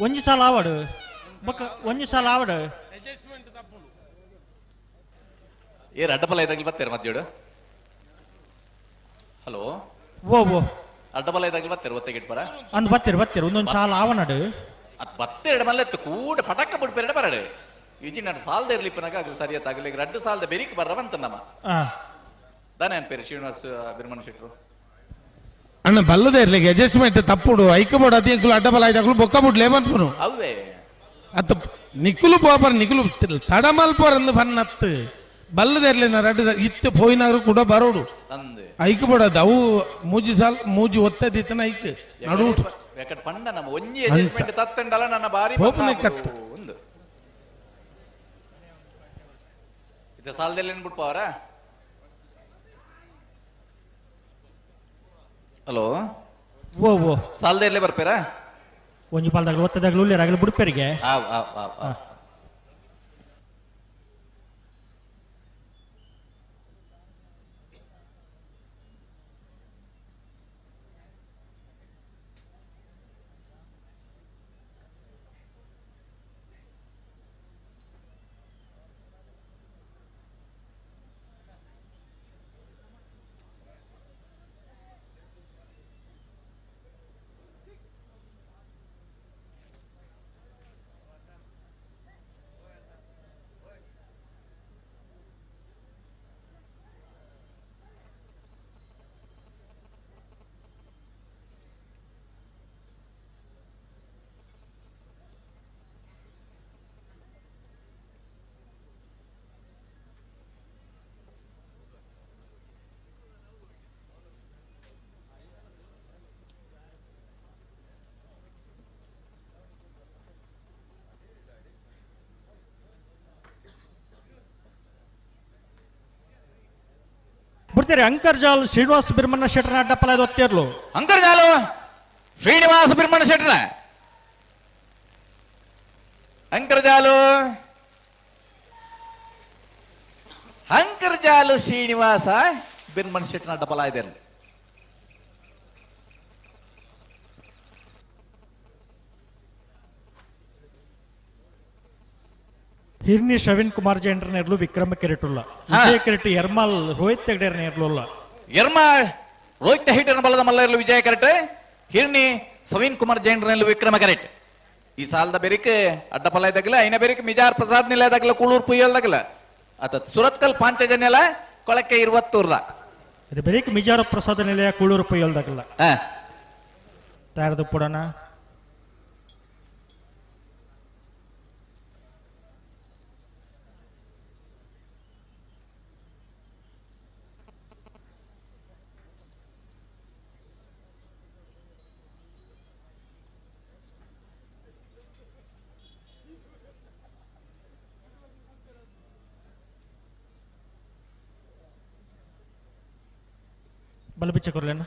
ಒಂಜಿ ಸಾಲ ಆವಡು ಬೊಕ್ಕ ಒಂಜಿ ಸಾಲ ಆವಡು ಏರ್ ಅಡ್ಡಪಲ್ಲ ಇದಾಗಲಿ ಬರ್ತೀರ ಮಧ್ಯೋಡು ಹಲೋ ಓ ಅಡ್ಡಪಲ್ಲ ಇದಾಗಲಿ ಬರ್ತೀರ ಒತ್ತಗಿಟ್ಬರ ಅಂದ್ ಬತ್ತೀರ ಒಂದೊಂದು ಸಾಲ ಆವನಡು ಅದು ಬತ್ತೆರಡು ಮಲ್ಲೆತ್ತು ಕೂಡ ಪಟಕ್ಕ ಬಿಡ್ಬೇಡ ಬರಡು ಇಜಿ ನಾನು ಸಾಲದ ಇರ್ಲಿಪ್ಪನಾಗ ಸರಿಯತ್ತಾಗಲಿ 2 ಸಾಲದ ಬೆರಿಕ್ ಬರ್ರವಂತ ನಮ್ಮ ದಾನೆ ಅನ್ಪೇರು ಶ್ರೀನಿವಾಸ್ ಬಿರ್ಮನ್ ಶೆಟ್ರು ಅಣ್ಣ ಬಲ್ಲದೇ ಇರ್ಲಿಕ್ಕೆ ಅಡ್ಜಸ್ಟ್ಮೆಂಟ್ ತಪ್ಪುಡು ಐಕಬೋಡು ಅದಿಯಂಕುಲು ಅಡ್ಡಬಲ ಆಯ್ತಾಕಲು ಬೊಕ್ಕ ಬಿಡ್ಲೇ ಬಂದ್ಪುನು ಅವೇ ಅತ್ತ ನಿಕ್ಕುಲು ಪೋಪರ್ ನಿಕ್ಕುಲು ತಡಮಲ್ಪರಂದು ಬನ್ನತ್ತು ಬಲ್ಲದೇ ಇರ್ಲಿ ನಾ ರಡ್ಡ ಇತ್ತು ಪೋಯಿನಾರು ಕೂಡ ಬರೋಡು ಐಕಬೋಡದು ಅವು ಮೂಜಿ ಒತ್ತದಿತ್ತನ ಐಕ್ ನಡು వెకట్ పండ నమ్మ ఒంజి అడ్జస్ట్మెంట్ తత్తండల నన్న భారీ పోపునెక్కత్తు ఉంది ಇದು ಸಾಲದಲ್ಲಿ ಏನ್ಬಿಟ್ಟು ಅವರ ಹಲೋ ಓ ಸಾಲದಲ್ಲೇ ಬರ್ಪೇರಾ ಒಂಜಿ ಪಾಲ್ದಾಗ ಒತ್ತದಾಗಲು ಉಳ್ಳೇರಾಗಲು ಬಿಡ್ಪೇರಿಗೆ ಬಿಡ್ತೀರಿ ಅಂಕರ್ಜಾಲ್ ಶ್ರೀನಿವಾಸ ಬಿರ್ಮಣ್ಣ ಶೆಟ್ಟರ ಅಡ್ಡಪ್ಪಲ ಇದು ಒತ್ತಿರ್ಲು ಅಂಕರ್ಜಾಲು ಶ್ರೀನಿವಾಸ ಬಿರ್ಮಣ್ಣ ಶೆಟ್ಟರ ಅಂಕರ್ಜಾಲು ಅಂಕರ್ಜಾಲು ಶ್ರೀನಿವಾಸ ಬಿರ್ಮಣ್ಣ ಶೆಟ್ಟರ ಅಡ್ಡಪ್ಪಲ ಇದೆ. ಹಿರ್ನಿ ಶ್ರವೀಣ್ ಕುಮಾರ್ ಜೈನ್ರ ನೇರ್ಲು ವಿಕ್ರಮ ಕೆರೆಟುಲ್ಲ ವಿಜಯ ಕೆರೆಟ್ಟು ಎರ್ಮಾಲ್ ರೋಹಿತ್ ತೆಗಡೇರ್ ನೇರ್ಲುಲ್ಲ ಎರ್ಮಾಳ್ ರೋಹಿತ್ ಹೀಟರ್ ಬಲದ ಮಲ್ಲರ್ಲು ವಿಜಯ ಕರೆಟ್ ಹಿರ್ನಿ ಸವೀನ್ ಕುಮಾರ್ ಜೈನ್ರಲ್ಲು ವಿಕ್ರಮ ಕರೆಟ್. ಈ ಸಾಲದ ಬೆರಿಕೆ ಅಡ್ಡಪಲ ಇದ್ದಾಗಲ ಐನ ಬೆರಿಕೆ ಮಿಜಾರ್ ಪ್ರಸಾದ್ ನಿಲಯದಾಗಲ ಕುಳೂರ್ ಪುಯ್ಯಲ್ದಾಗಲ ಅತ ಸುರತ್ಕಲ್ ಪಾಂಚಜನ್ಯಲ ಕೊಳಕ್ಕೆ 20 ಇದು ಬೆರಿಕೆ ಮಿಜಾರ ಪ್ರಸಾದ ನಿಲಯ ಕೂಳೂರು ಪೈಯಲ್ದಾಗಲ್ಲ ತಾರದು ಪುಡನ ಬಲಬಿಚ್ಚ ಕೊರ್ಲೇನ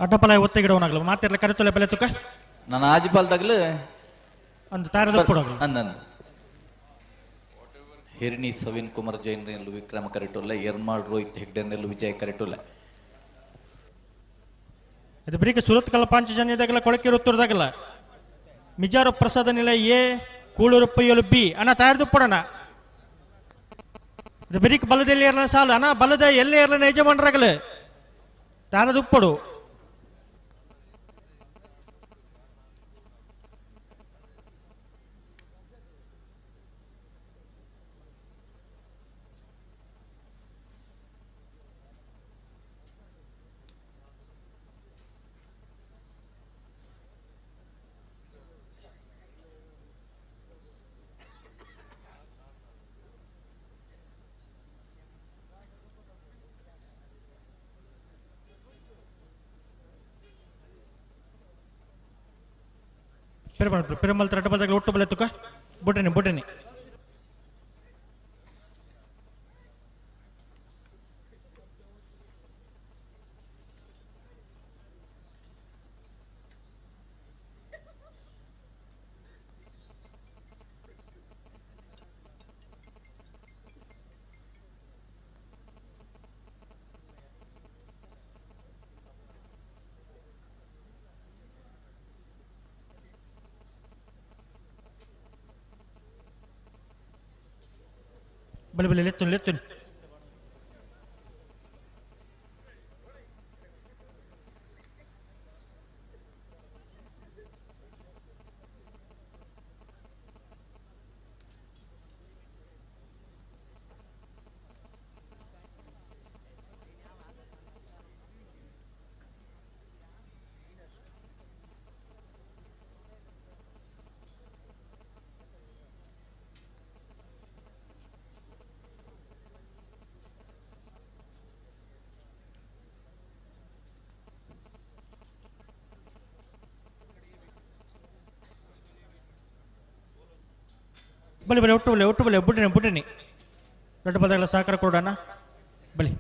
ಅಡ್ಡಪಲ ಒತ್ತಗಿಡವನಾಗಲ್ಲ ಮಾತಿರ್ಲ ಕರೆತೊಲೆ ಬೆಲೆ ತುಕ ನನ್ನ ಆಜಿಪಾಲ್ದಾಗಲು ಒಂದು ತಾರದ ಪುಡೋಗಲ್ಲ ಅಂದಂದು ಹಿರ್ನಿ ಸವೀನ್ ಕುಮಾರ್ ಜೈನ್ರಲ್ಲು ವಿಕ್ರಮ ಕರೆಟುಲ್ಲ ಎರ್ಮಾಳ್ ರೋಹಿತ್ ಹೆಗ್ಡೆರ್ನಲ್ಲು ವಿಜಯ ಕರೆಟುಲ್ಲ ಇದು ಬರೀಕೆ ಸುರತ್ಕಲ್ ಪಾಂಚಜನ್ಯದಾಗಲ್ಲ ಕೊಳಕೆ ಉತ್ತರದಾಗಲ್ಲ ಮಿಜಾರ ಪ್ರಸಾದ ನಿಲಯ ಎ ಕೂಳೂರು ಪೈಯಲು ಬಿ ಅಣ್ಣ ತಾರದು ಪುಡಣ ಇದು ಬರೀಕ್ ಬಲದಲ್ಲಿ ಇರಲ ಸಾಲು ಅಣ್ಣ ಬಲದ ಎಲ್ಲೇ ಇರಲ ಯಜಮಾನರಾಗಲ್ಲ ತಾರದು ಪಡು ಪೆರಮಲ್ ಅಡ್ಡಪಲದಾಗ ಒಟ್ಟು ಬಲೆ ತುಕ ಬುಟನಿ ಬಲಿ ಲೆತ್ತುನ್ ಬಲಿ ಒಟ್ಟು ಬಲೆ ಬುಟನಿ ದೊಡ್ಡ ಪದಗಳ ಸಹಕಾರ ಕೊಡೋಣ ಬಲಿ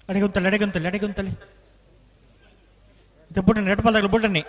ಅಡಿಗುಂತಲೆ ಬುಟ್ಟನಿ ರೆಡ್ ಬಾಲ್ದಾಗಲ ಬುಟ್ಟನಿ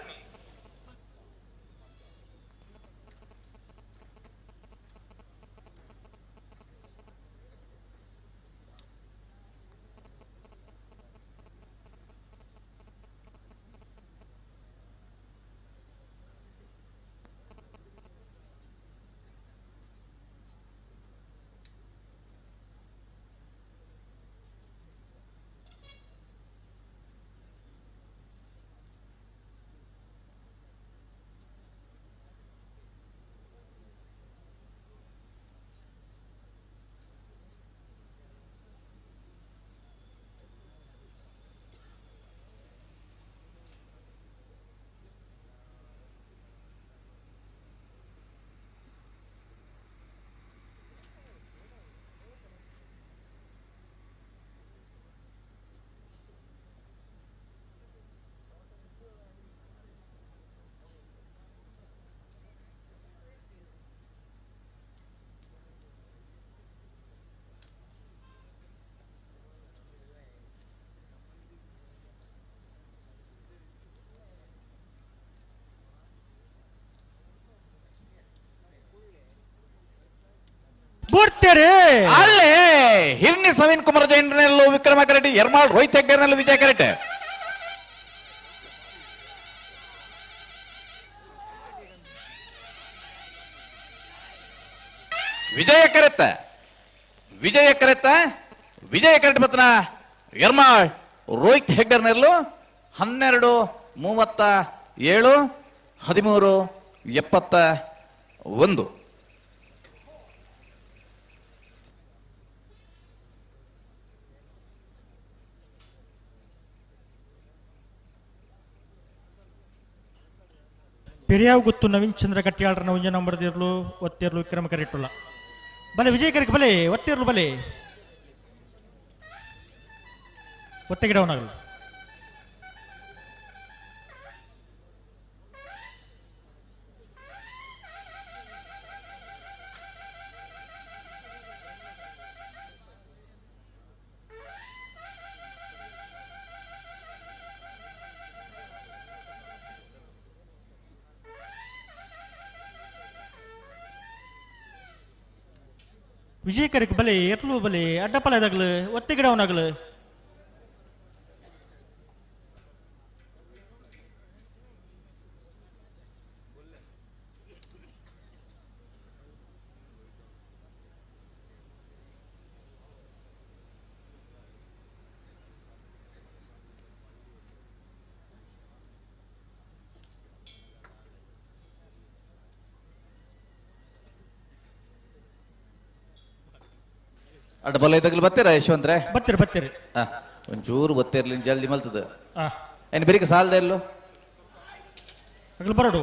ಅಲ್ಲೇ ಹಿರ್ನಿ ಸವೀನ್ ಕುಮಾರ್ ಜೈನರಲ್ಲೂ ವಿಕ್ರಮ ಕರೆಡ್ಡಿ, ಯರ್ಮಾಳ್ ರೋಹಿತ್ ಹೆಗ್ಡೆರ್ನಲ್ಲೂ ವಿಜಯ ಕರೆಡ್ಡಿ. ವಿಜಯ ಕರೆಟ್ ಬತ್ತನ ಯರ್ಮಾಳ್ ರೋಹಿತ್ ಹೆಗ್ಡೆರ್ನಲ್ಲೂ 12:37, 13:71. ಪೆರಿಯಾವ್ ಗುತ್ತು ನವೀನ್ ಚಂದ್ರ ಕಟ್ಯಾಳ್ರನ್ನ ಒಂಜ ನಂಬರ್ದಿರ್ಲು ಒತ್ತಿರ್ಲು ವಿಕ್ರಮ ಕರೆಟ್ಟುಲ್ಲ ಬಲೆ ವಿಜಯ್ ಕರೆಕ್ ಬಲೆ ಒತ್ತಿರ್ಲು ಬಲೆ ಒತ್ತೆ ಗಿಡವನಾಗಲು ವಿಜಯ್ ಕರೆಕ್ ಬಲೆ ಎತ್ಲು ಬಲೆ ಅಡ್ಡಪಲದಾಗಲು ಒತ್ತೆ ಗಿಡವನಾಗಲು ಅಡ್ಡ ಬಲ ಇದ್ದಾಗಲು ಬರ್ತೀರಾ ಯಶವಂತ್ರೆ? ಬರ್ತೀರಿ ಒಂಚೂರು ಬತ್ತಿರ್ಲಿ ಜಲ್ದಿ ಮಲ್ತದ ಏನು ಬರೀಕ ಸಾಲದ ಎಲ್ಲೋ ಬರೋಡು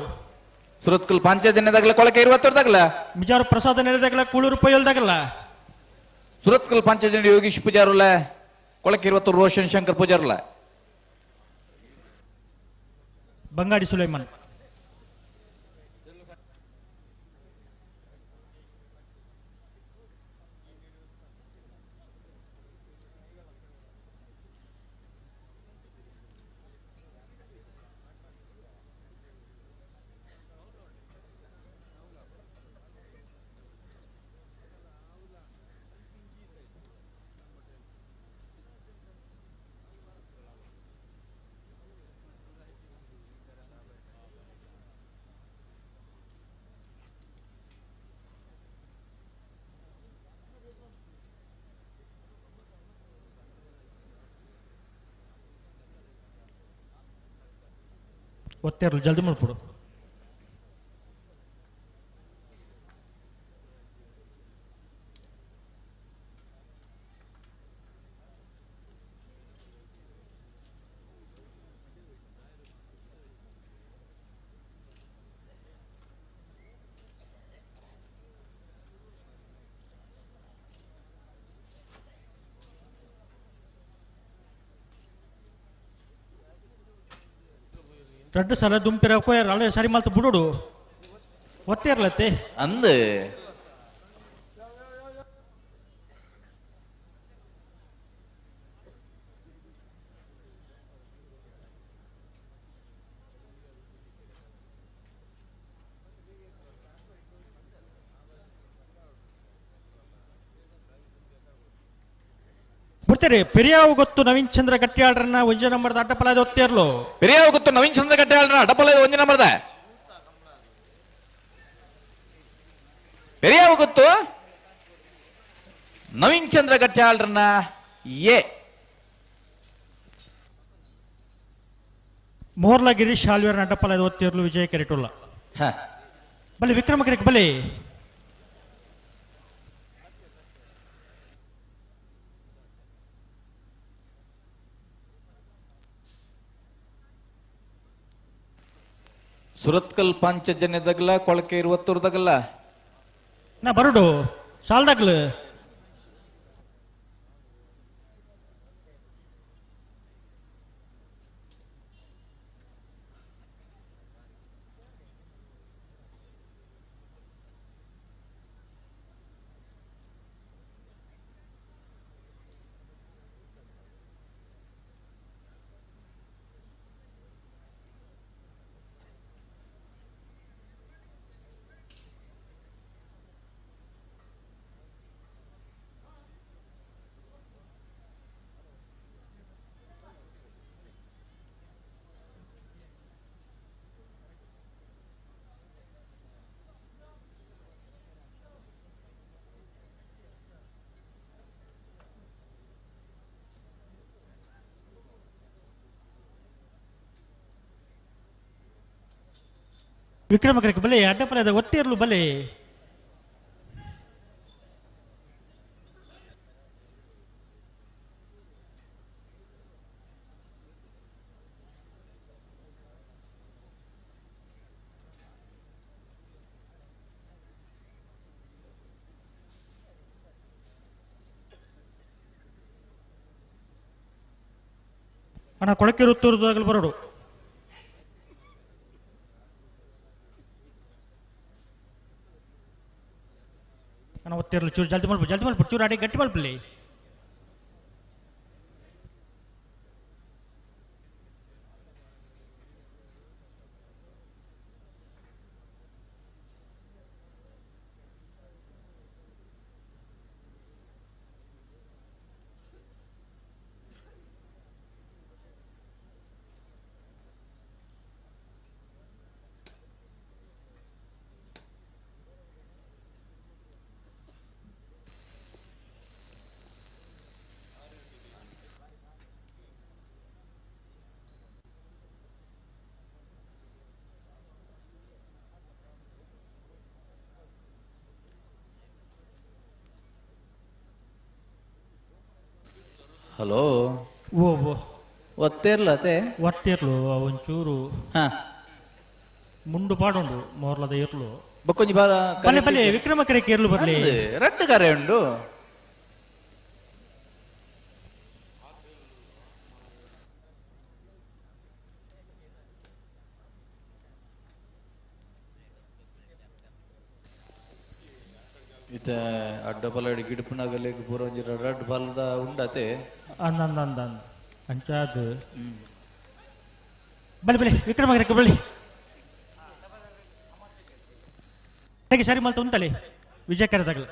ಸುರತ್ಕಲ್ ಪಂಚಾಯತ್ದಾಗಲ ಕೊಳಕೆ 20 ಮಿಜಾರ ಪ್ರಸಾದ ನೆಲೆದಾಗಲ ಕೂಳೂರು ಪೊಯ್ಯಲ್ದಾಗಲ್ಲ ಸುರತ್ಕಲ್ ಪಂಚಾಯತ್ ಯೋಗೀಶ್ ಪೂಜಾರುಲ ಕೊಳಕೆ 20 ರೋಷನ್ ಶಂಕರ್ ಪೂಜಾರುಲ ಬಂಗಾಡಿ ಸುಲೈಮನ್ ಒತ್ತೇರ್ಲು ಜಲ್ದಿ ಮಾಡ್ಬಿಡು ரெண்டு சல தும்பிர கோயர் அலே சரி மால்த்து புடுடு ஒத்தேர்லத்தே அந்த ಒತ್ತೇರಿ ಪೆರಿಯಾವು ಗೊತ್ತು ನವೀನ್ ಚಂದ್ರ ಗಟ್ಟಿಯಾಳ್ರನ್ನ ಒಂಜ ನಂಬರ್ದ ಅಡ್ಡಪಲಾದ ಒತ್ತೇರ್ಲು ಪೆರಿಯಾವು ಗೊತ್ತು ನವೀನ್ ಚಂದ್ರ ಗಟ್ಟಿಯಾಳ್ರನ್ನ ಅಡ್ಡಪಲಾದ ಒಂಜ ನಂಬರ್ದ ಪೆರಿಯಾವು ಗೊತ್ತು ನವೀನ್ ಚಂದ್ರ ಗಟ್ಟಿಯಾಳ್ರನ್ನ ಎ ಮೋರ್ಲಾ ಗಿರೀಶ್ ಹಾಲ್ವೇರ್ನ ಅಡ್ಡಪಲಾದ ಒತ್ತೇರ್ಲು ವಿಜಯ ಕೆರೆಟುಲ್ಲ ಬಲೆ ವಿಕ್ರಮ ಕೆರೆಕ್ ಬಲೆ ಸುರತ್ಕಲ್ ಪಾಂಚಜನ್ಯದಾಗಲ್ಲ ಕೊಳಕೆ 20 ನಾ ಬರುಡು ಸಾಲ್ದಾಗ್ಲು ವಿಕ್ರಮ ಕೆರೆಕ್ ಬಲೆ ಅಡ್ಡಪಲಾದ ಒತ್ತೇರ್ಲು ಬಲೆ ಅಣ್ಣ ಕೊಳಕೆ ಋತ್ತುದಾಗಲು ಬರೋಡು ಅಣ್ಣ ಒತ್ತೇರ್ಲು ಚೂರು ಜಲ್ದಿ ಮಾಡ್ಬಿಟ್ಟು ಚೂರು ಆಡಿ ಗಟ್ಟಿ ಮಾಡ್ಬಿಡ್ಲಿ ಹಲೋ ಓ ಒತ್ತೇರ್ಲತೆ ಒತ್ತೇರ್ಲು ಒಂಚೂರು ಮುಂಡು ಪಾಡುಂಡು ಮೋರ್ಲದ ಏರ್ಲು ಬಕ್ಕೊಂಜಿ ಬಾಲ ಬಲೆ ಬಲೆ ವಿಕ್ರಮ ಕೆರೆಕ್ ಏರ್ಲು ಬರ್ಲಿ ರಡ್ಡು ಕರೆ ಉಂಡು ಇತ ಅಡ್ಡ ಪಲಾಡಿ ಗಿಡಪನಾಗಲೆ ಪೂರ ಒಂಜಿ ರಡ್ ಬಲ್ದ ಉಂಡತೆ ಅಂದ ಅಂಚಾದ್ ಬಲೆ ಬಲೆ ವಿಕ್ರಮ ಕೆರೆಕ್ ಬಳ್ಳಿ ಹೇಗೆ ಸರಿ ಮಲ್ತ ಉಂಟಲಿ ವಿಜಯ ಕೆರೆದಾಗಲು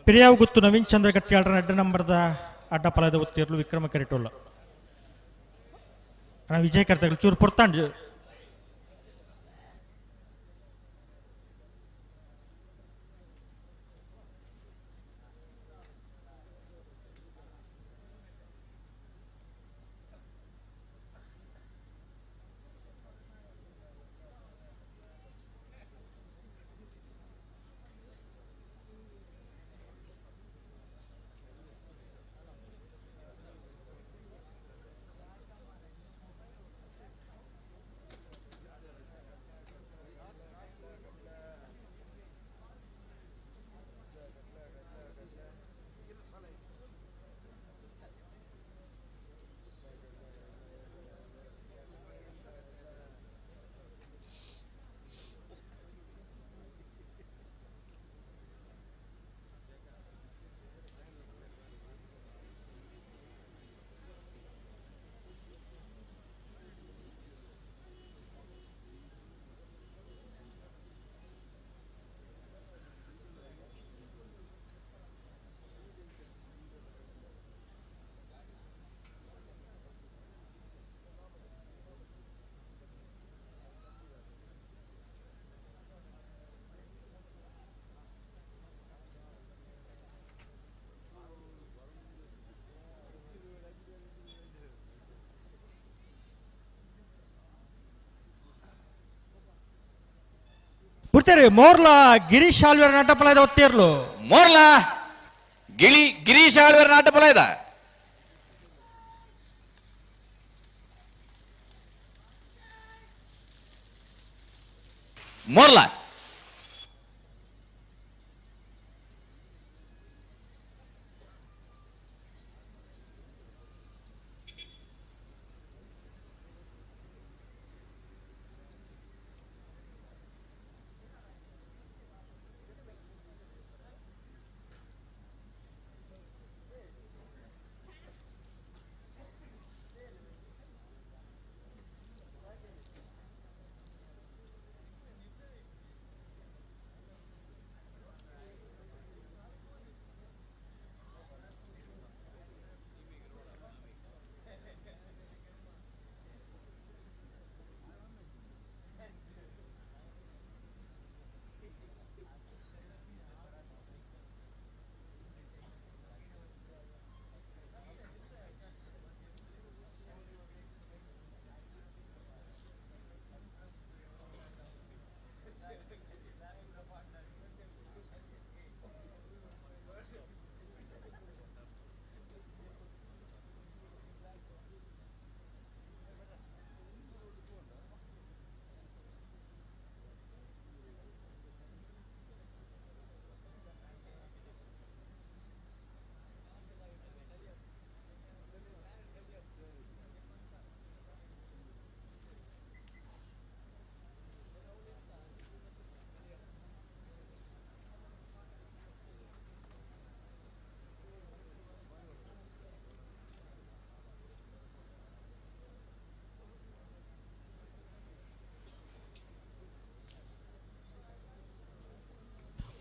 ಪೆರಿಯಾವು ಗೊತ್ತು ನವೀನ್ ಚಂದ್ರ ಗಟ್ಟಿಯಾಳ್ರ ಅಡ್ಡ ನಂಬರ್ದ ಅಡ್ಡಪಲಾದ ಒತ್ತೇರ್ಲು ವಿಕ್ರಮ ಕೆರೆಟೋಲ್ಲ ವಿಜಯ ಕೆರೆದಾಗಲು ಚೂರು ಪೊರ್ತಾಂಡ್ ಬಿಡ್ತೇರಿ ಮೋರ್ಲ ಗಿರೀಶ್ ಆಳ್ವೇರ್ ನಾಟಪಲಾಯ್ದ ಒತ್ತೇರ್ಲು ಮೋರ್ಲ ಗಿರೀಶ್ ಆಳ್ವೇರ್ ನಾಟಪಲ ಇದ ಮೋರ್ಲ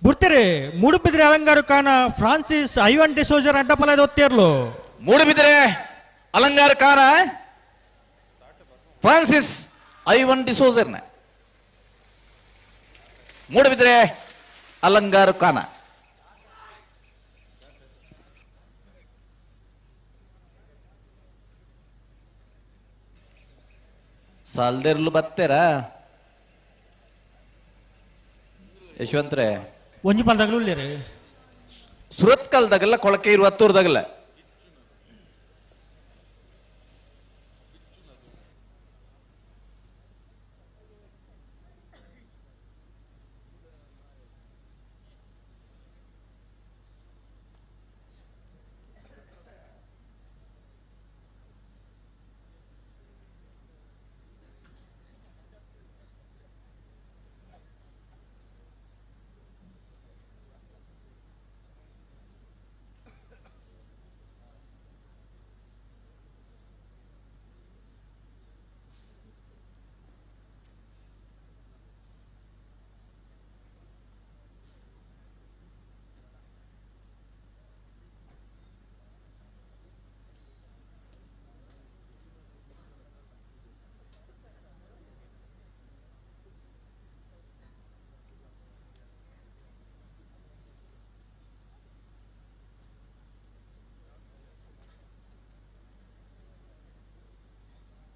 ಬಿಡ್ತೇರಿ ಮೂಡುಬಿದ್ರೆ ಅಲಂಗಾರ ಖಾನ ಫ್ರಾನ್ಸಿಸ್ ಐವನ್ ಡಿಸೋಜರ್ ಅಡ್ಡಪಲಾಯ್ದ ಒತ್ತೇರ್ಲು ಮೂಡುಬಿದ್ರೆ ಅಲಂಗಾರ ಖಾನ ಫ್ರಾನ್ಸಿಸ್ ಐವನ್ ಡಿಸೋಜರ್ನ ಮೂಡುಬಿದ್ರೆ ಅಲಂಗಾರ ಖಾನ ಸಾಲ್ದೇರ್ಲು ಬತ್ತೇರಾ ಯಶವಂತ್ರೆ ಒಂಜಿ ಪಾಲ್ದಾಗಲೂ ಉಳ್ಳೇರಿ ಸುರತ್ಕಲ್ದಾಗಲ್ಲ ಕೊಳಕೆ ಇರುವ ಹತ್ತೂರ್ದಾಗಲ್ಲ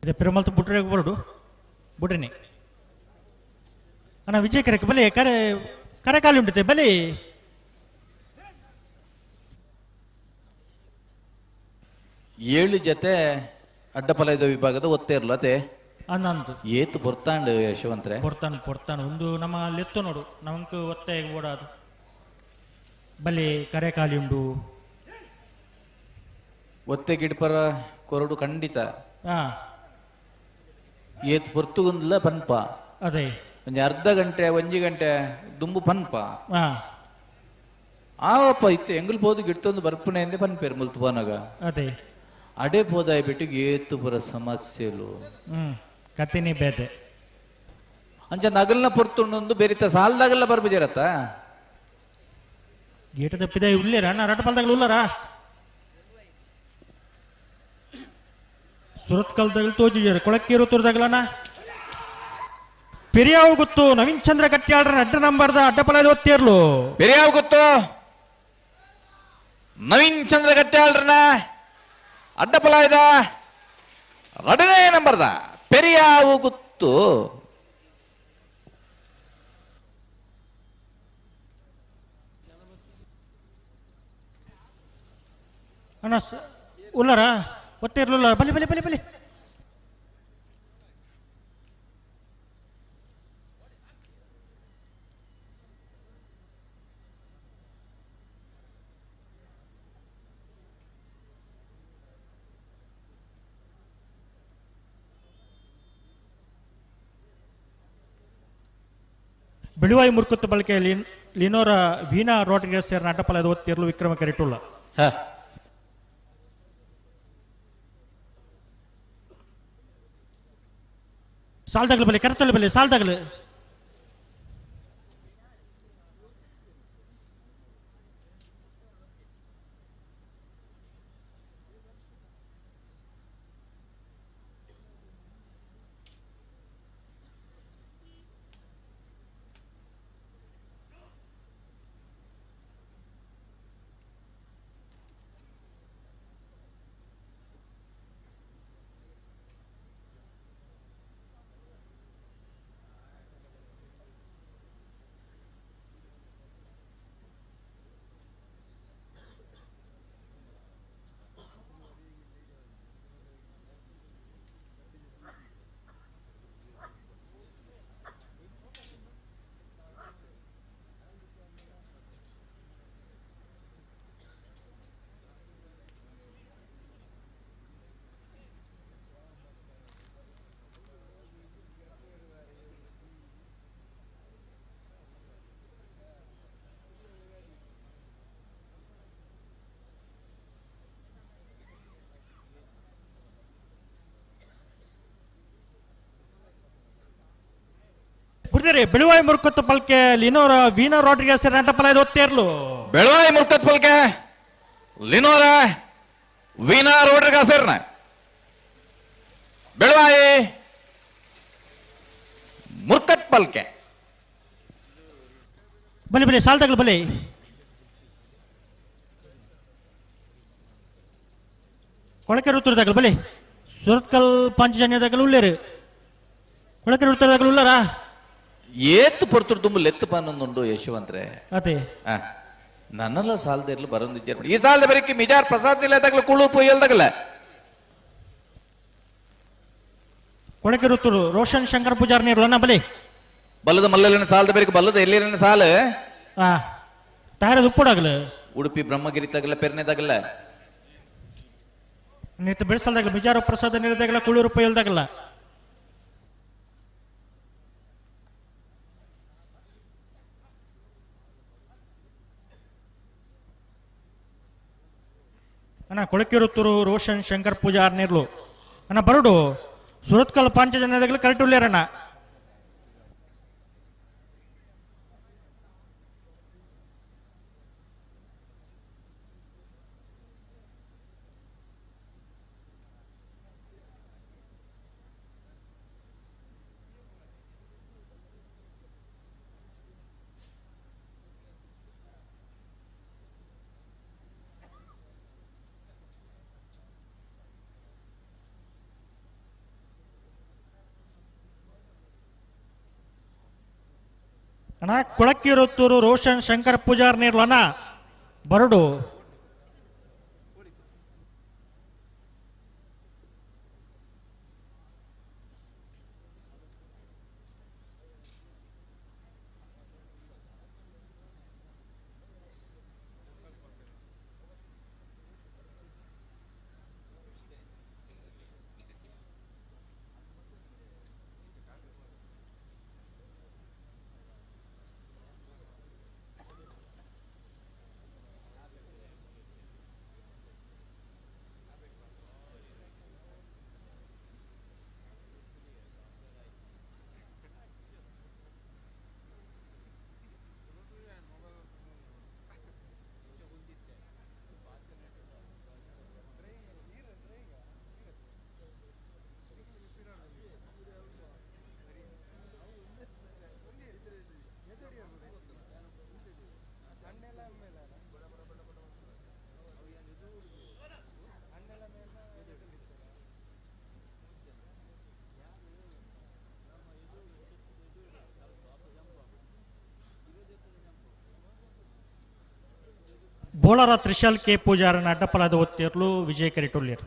ಇದೆ ಪೆರುಮಲ್ತು ಬುಟ್ರೆ ಬರಡು ಬುಟ್ರೆನಿ ಅಣ್ಣ ವಿಜಯ ಕರೆಕ್ ಬಲೆ ಕರೆ ಕಾಲಿ ಉಂಟತೆ ಬಲೆ ಏಳು ಜೊತೆ ಅಡ್ಡಪಲಾಯ್ದ ವಿಭಾಗದ ಒತ್ತೇ ಇರ್ಲ ಅದೇ ಅನ್ನಂದು ಏತು ಬರ್ತಾಂಡ್ ಯಶವಂತ್ರೆ ಪೊರ್ತಾನ ಒಂದು ನಮ್ಮ ಲೆತ್ತು ನೋಡು ನಮಕ್ ಒತ್ತೆ ಓಡಾದು ಬಲೆ ಕರೆ ಕಾಲಿ ಉಂಡು ಒತ್ತೆ ಗಿಡಪರ ಕೊರಡು ಖಂಡಿತ ಹಾ ಏತ್ ಪೊರ್ತುಗುಂದ್ಲ ಪನ್ಪ ಅದೇ ಒಂಜಿ ಅರ್ಧ ಗಂಟೆ ಒಂಜಿ ಗಂಟೆ ದುಂಬು ಪನ್ಪ ಹಾ ಆವಪ್ಪ ಇತ್ತು ಎಂಗಲ್ ಪೋದು ಗಿಡ್ತೊಂದು ಬರ್ಪಣೆ ಅಂದೆ ಪನ್ಪೇರು ಮುಲ್ತು ಪೋನಾಗ ಅದೇ ಅಡೆ ಪೋದಾಯ್ ಬಿಟ್ಟು ಏತು ಪುರ ಸಮಸ್ಯೆಲು ಕತ್ತಿನಿ ಬೇತೆ ಅಂಚ ನಗಲ್ನ ಪೊರ್ತುಂಡು ಬೆರಿತ ಸಾಲ್ದಾಗಲ್ಲ ಬರ್ಬಜರತ್ತ ಗೇಟ ತಪ್ಪಿದ ಉಳ್ಳೇರ ಅಣ್ಣ ರಟಪಾಲ್ದಾಗಲು ಉಳ್ಳಾರ ಸುರತ್ಕಲ್ದಾಗ ತೋಜಿಜಾರ ಕೊಳಕ್ಕೇರು ತೋರ್ದಾಗಲಣ್ಣ ಪೆರಿಯಾವು ಗೊತ್ತು ನವೀನ್ ಚಂದ್ರ ಗಟ್ಟಿಯಾಳ್ರ ಅಡ್ಡ ನಂಬರ್ದ ಅಡ್ಡಪಲಾಯ್ದ ಒತ್ತೇರ್ಲು ಪೆರಿಯಾವು ಗೊತ್ತು ನವೀನ್ ಚಂದ್ರ ಗಟ್ಟಿಯಾಳ್ರನ ಅಡ್ಡಪಲಾಯ್ದ ರಡನೇ ನಂಬರ್ದ ಪೆರಿಯಾವು ಗೊತ್ತು ಅಣ್ಣ ಉಲ್ಲಾರ ಒತ್ತೆ ಇರ್ಲಿಲ್ಲ ಬಲಿ ಬಲಿ ಬಲಿ ಬಲಿ ಬಿಳುವಾಯಿ ಮುರ್ಕುತ್ತು ಬಳಕೆ ಲಿನೋರ ವೀಣಾ ರೋಡ್ರಿಗಸ್ ಸೇರ್ ನಾಟಪಲದ ಒತ್ತಿರಲು ವಿಕ್ರಮ ಕೆರೆಟುಲ್ಲ ಸಾಲ್ದಾಗಲು ಬಲಿ ಕರೆತಲು ಬಲಿ ಸಾಲ್ದಾಗಲು ಬಿಡ್ತೀರಿ ಬಿಳುವಾಯಿ ಮುರ್ಕುತ್ತು ಪಲ್ಕೆ ಲಿನೋರ ವೀಣಾ ರೋಡ್ರಿಗಸ್ ಸೇರ್ ನಾಟಪಲದ ಒತ್ತೇರ್ಲು ಬೆಳವಾಯಿ ಮುರ್ಕತ್ ಪಲ್ಕೆ ಲಿನೋರ ವೀಣಾ ರೋಡ್ರಿಗಸ್ ಸೇರ್ನ ಬೆಳವಾಯಿ ಮುರ್ಕತ್ ಪಲ್ಕೆ ಬಲಿ ಬಲಿ ಸಾಲ್ದಾಗಲು ಬಲಿ ಕೊಳಕೆ ಋತುದಾಗಲು ಬಲಿ ಸುರತ್ಕಲ್ ಪಂಚಜನ್ಯದಾಗಲು ಉಳ್ಳೇರು ಕೊಳಕೆ ಋತುದಾಗಲು ಉಳ್ಳಾರಾ ಏತ್ತು ಪೊರ್ತುಡು ತುಂಬ ಲೆತ್ತು ಪಾನೊಂದುಂಡು ಯಶವಂತ್ರೆ ಅದೇ ನನ್ನೆಲ್ಲ ಸಾಲದಿರ್ಲು ಬರೋದು ಈ ಸಾಲದ ಬರೀಕಿ ಮಿಜಾರ್ ಪ್ರಸಾದ್ ನಿಲಯದಾಗಲ ಕುಳು ಪೊಯ್ಯಲ್ದಾಗಲ್ಲ ಕೊಳಕೆ ಋತುರು ರೋಷನ್ ಶಂಕರ್ ಪೂಜಾರ್ ನೀರ್ಲನ್ನ ಬಲಿ ಬಲ್ಲದ ಮಲ್ಲಲಿನ ಸಾಲದ ಬರೀಕ ಬಲ್ಲದ ಎಲ್ಲಿನ ಸಾಲ ತಾರದ ಉಪ್ಪುಡಾಗಲು ಉಡುಪಿ ಬ್ರಹ್ಮಗಿರಿ ತಗಲ ಪೆರ್ನೆದಾಗಲ್ಲ ನಿತ್ತ ಬೆಳೆಸಲ್ದಾಗಲ್ಲ ಮಿಜಾರ ಪ್ರಸಾದ ನೀರದಾಗಲ್ಲ ಕುಳು ರೂಪಾಯಿ ಇಲ್ದಾಗಲ್ಲ ಅಣ್ಣ ಕೊಳಕಿರುತ್ತೂರು ರೋಷನ್ ಶಂಕರ್ ಪೂಜಾರ್ ನೀರ್ಲು ಅಣ್ಣ ಬರುಡು ಸುರತ್ಕಲ್ ಪಂಚಜನ್ಯದಾಗಲು ಕರೆಕ್ಟ್ ಉಳ್ಳೇರಣ್ಣ ಅಣ್ಣ ಕೊಳಕಿರುತ್ತೂರು ರೋಷನ್ ಶಂಕರ್ ಪೂಜಾರ್ ನೀರ್ಲು ಅಣ್ಣ ಬರುಡು ಬೋಳರ ತ್ರಿಶಾಲ್ ಕೆ ಪೂಜಾರನ ಅಡ್ಡಪಲದ ಒತ್ತಿರ್ಲು ವಿಜಯ ಕರಿಟೊಳ್ಳಿಯರು.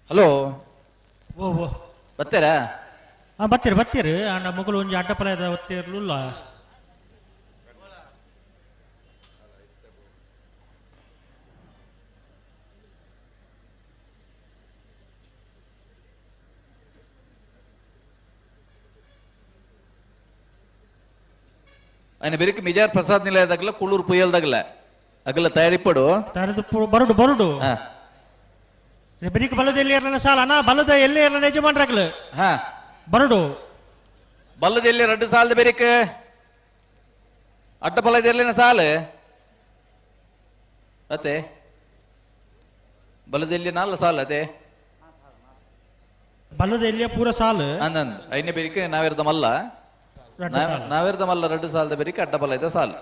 ಹಲೋ ಓ ಓ ಬರ್ತೀರಾ? ಬತ್ತೀರಿ ಅಂಡ ಮಗಳು ಒಂಜಿ ಅಡ್ಡಪಲದ ಒತ್ತಿರ್ಲಿಲ್ಲ. ఆయన బెరికి మిజార్ ప్రసాద్ నిలయదాగల కుళ్ళూరు పుయ్యలదాగల అగల తయారిప్పడు ಬರುಡು ಬೆರಿಕ ಬಲದ ಎಲ್ಲಿ ಇರಲಿಲ್ಲ ಸಾಲ ಅಣ್ಣ ಬಲದ ಎಲ್ಲಿ ಇರಲಿಲ್ಲ ಯಜಮಾನ್ರಾಗ್ಲು ಬರುಡು ಬಲ್ಲದ ಎಲ್ಲಿ 2 ಸಾಲದ ಬೆರಿಕ ಅಡ್ಡ ಬಲದ ಎಲ್ಲಿನ ಸಾಲ ಅತೆ ಬಲದ ಎಲ್ಲಿ 4 ಸಾಲ ಅತೆ ಬಲದ ಎಲ್ಲಿಯ ಪೂರ ಸಾಲು ಅಂದಂದ್ ಐನೇ ಬೆರಿಕ ನಾವಿರ್ದ ಮಲ್ಲ 2 ಸಾಲದ ಬೆರಿಕ ಅಡ್ಡ ಬಲ ಇದೆ ಸಾಲು.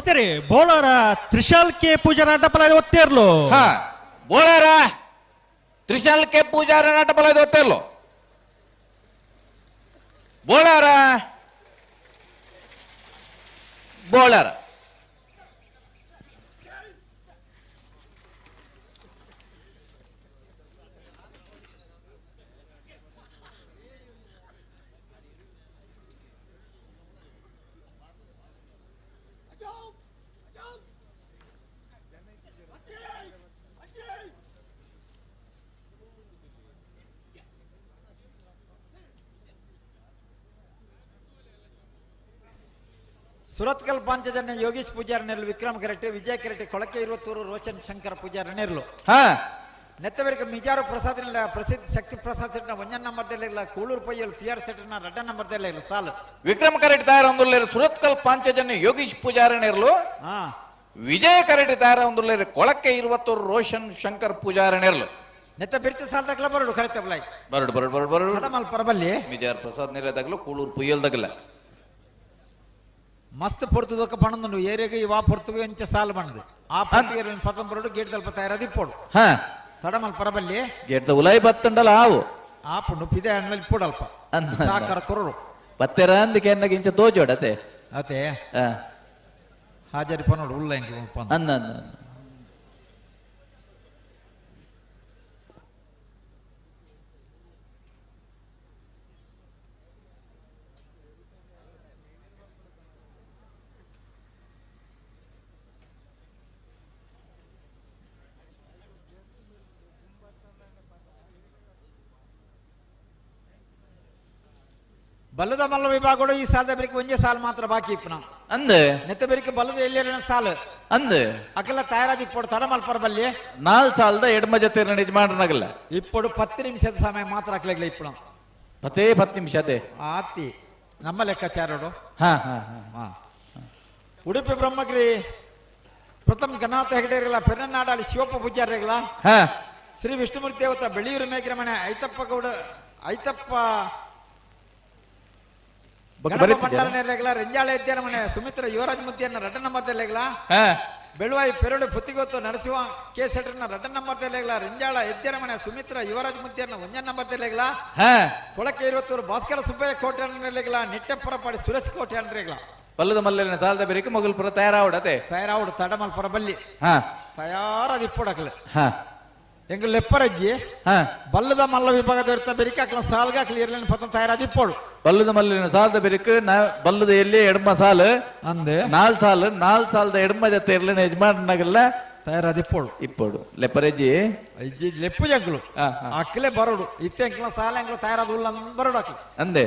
ಮೂರ್ತಿರಿ ಬೋಳರ ತ್ರಿಶಾಲ್ ಕೆ ಪೂಜಾರ ಅಡ್ಡಪಲ ಒತ್ತೇರ್ಲು ಹಾ ಬೋಳಾರ ತ್ರಿಶಾಲ್ ಕೆ ಪೂಜಾರ ನಾಟಪಲ ಗೊತ್ತಿರ್ಲು ಬೋಳಾರ ಬೋಳಾರ ಸುರತ್ಕಲ್ ಪಾಂಚಜನ್ಯ ಯೋಗೀಶ್ ಪೂಜಾರಿ ನೆರಳು ವಿಕ್ರಮ್ ಕೆರೆಟ್ಟೆ ವಿಜಯ ಕೆರೆಟ್ಟೆ ಕೊಳಕೆ 22 ರೋಷನ್ ಶಂಕರ್ ಪೂಜಾರಿ ನೆರಳು ನೆತ್ತವರಿಗೆ ಮಿಜಾರು ಪ್ರಸಾದ್ ಪ್ರಸಿದ್ಧ ಶಕ್ತಿ ಪ್ರಸಾದ್ ಸೆಟ್ನ ಒಂಜನ್ ನಂಬರ್ ಇಲ್ಲ Kuloor ಪಯ್ಯಲ್ P R ಸೆಟ್ನ red number ಇಲ್ಲ ಸಾಲು ವಿಕ್ರಮ್ ಕರೆಟ್ ತಯಾರ ಒಂದುಲ್ಲೇರು ಸುರತ್ಕಲ್ ಪಾಂಚಜನ್ಯ ಯೋಗೀಶ್ ಪೂಜಾರಿ ನೆರಳು ವಿಜಯ ಕರೆಟ್ ತಯಾರ ಒಂದುಲ್ಲೇರು ಕೊಳಕೆ 22 ರೋಷನ್ ಶಂಕರ್ ಪೂಜಾರಿ ನೆರಳು ನೆತ್ತ ಬಿರ್ತಿ ಸಾಲದಾಗಲ ಬರಡು ಕರೆಕ್ಟ್ ಬರಡು ಮಲ್ ಪರಬಲ್ಲಿ ಮಿಜಾರ್ ಪ್ರಸಾದ್ ನೆರದಾಗಲು ಕೂಳೂರು ಪುಯ್ಯಲ್ದಾಗಲ ಮಸ್ತ್ ಪೊರ್ತುದೊಕ್ಕ ಪಣಂದು ಏರಿಯಾಗೆ ಇವಾ ಪೊರ್ತುಗೆ ಎಂಚ ಸಾಲು ಬಣ್ಣದು ಆ ಪೊರ್ತುಗೆ ಪತಂ ಬರೋಡು ಗೇಟ್ ದಲ್ಪ ತಯಾರದಿ ಇಪ್ಪೋಡು ತಡಮಲ್ ಪರಬಲ್ಲಿ ಗೇಟ್ ಉಲಾಯಿ ಬತ್ತಂಡಲ ಆವು ಆ ಪುಂಡು ಪಿದೆ ಅಣ್ಣ ಇಪ್ಪೋಡಲ್ಪ ಸಾಕರ ಕೊರಡು ಬತ್ತೆರ ಅಂದಕ್ಕೆ ಎನ್ನಗೆ ಇಂಚ ತೋಜೋಡತೆ ಅತೆ ಹಾಜರಿ ಪನೋಡು ಉಲ್ಲ ಹೆಂಗೆ ಅಂದ ಬಲ್ಲದ ಮಲ್ಲ ವಿಭಾಗಗಳು ಈ ಸಾಲದ ಬೆರಿಕೆ ಒಂದೇ ಸಾಲು ಮಾತ್ರ ಬಾಕಿ ಇಪ್ಪನ ಅಂದೆ ನೆತ್ತ ಬೆರಿಕೆ ಬಲ್ಲದ ಎಲ್ಲಿನ ಸಾಲು ಅಂದೆ ಅಕ್ಕೆಲ್ಲ ತಯಾರಾದಿ ಇಪ್ಪಡು ತಡಮಲ್ ಪರಬಲ್ಲಿ 4 ಸಾಲದ ಎಡಮ ಜೊತೆ ಯಜಮಾನನಾಗಲ್ಲ ಇಪ್ಪಡು 10 ನಿಮಿಷದ ಸಮಯ ಮಾತ್ರ ಹಾಕ್ಲಾಗ್ಲ ಇಪ್ಪಣ 10 ನಿಮಿಷ ಅದೇ ಆತಿ ನಮ್ಮ ಲೆಕ್ಕಾಚಾರಡು ಉಡುಪಿ ಬ್ರಹ್ಮಗಿರಿ ಪ್ರಥಮ ಗಣನಾಥ ಹೆಗಡೆಯರಿಲ್ಲ ಪೆರನಾಡಾಳಿ ಶಿವಪ್ಪ ಪೂಜಾರಿಗಳ ಶ್ರೀ ವಿಷ್ಣುಮೂರ್ತಿ ದೇವತ ಬೆಳಿಯೂರು ಮೇಗಿರ ಮನೆ ಐತಪ್ಪ ಗೌಡ ಐತಪ್ಪ ಭಂಡಾರನೆಲ್ಲ ರೆಂಜಾಳೆ ಎದ್ದೇನ ಮನೆ Sumitra Yuvraj ಮುದ್ದಿಯನ್ನ red ನಂಬರ್ದಲ್ಲೆಗಳ Beluvai ಪೆರಳು ಪುತ್ತಿಗೊತ್ತು Narasimha K ಸೆಟ್ರನ್ನ red ನಂಬರ್ದಲ್ಲೆಗಳ Renjala ಎದ್ದೇನ ಮನೆ ಸುಮಿತ್ರ ಯುವರಾಜ್ ಮುದ್ದಿಯನ್ನ ಒಂಜನ್ ನಂಬರ್ದಲ್ಲೆಗಳ ಕೊಳಕೆ 22 ಭಾಸ್ಕರ ಸುಬ್ಬಯ್ಯ ಕೋಟೆ ಅನ್ನಲೆಗಳ ನಿಟ್ಟೆಪ್ಪರ ಪಾಡಿ ಸುರೇಶ್ ಕೋಟೆ ಅನ್ರೆಗಳ ಬಲ್ಲದ ಮಲ್ಲಿನ ಸಾಲದ ಬೆರಿಕೆ ಮೊಗಲ್ಪುರ ತಯಾರಾವಡತೆ ತಯಾರಾವಡು ತಡಮಲ್ ಪರ ಬಲ್ಲಿ ತಯಾರಾದ ಇಪ್ಪಡಕ್ಲೆ ಎಂಗ ಲೆಪ್ಪರಜ್ಜಿ ಬಲ್ಲದ ಮಲ್ಲ ವಿಭಾಗದ ಇರ್ತ ಬೆರಿಕೆ ಹಾಕ್ಲ ಸಾಲ್ಗೆ ಹಾಕ್ಲಿ ಇರ್ಲಿನ ಪತ್ತ ತಯಾರಾದ ಇಪ್ಪೋಡು ಬಲ್ಲದ ಮಲ್ಲಿನ ಸಾಲದ ಬೆರಿಕೆ ಬಲ್ಲದ ಎಲ್ಲಿ ಎಡಮ ಸಾಲು ಅಂದೆ 4 ಸಾಲದ ಎಡಮ ಜೊತೆ ಇರ್ಲಿನ ಯಜಮಾನನಾಗಲ್ಲ ತಯಾರಾದ ಇಪ್ಪೋಡು ಲೆಪ್ಪರಜ್ಜಿ ಅಜ್ಜಿ ಲೆಪ್ಪು ಜಗ್ಗಳು ಅಕ್ಕಲೆ ಬರೋಡು ಇತ್ತೆ ಅಂಕಲ ಸಾಲ ಅಂಕಲ ತಯಾರಾದ ಉಲ್ಲ ಬರೋಡು ಹಾಕ್ಲಿ ಅಂದೆ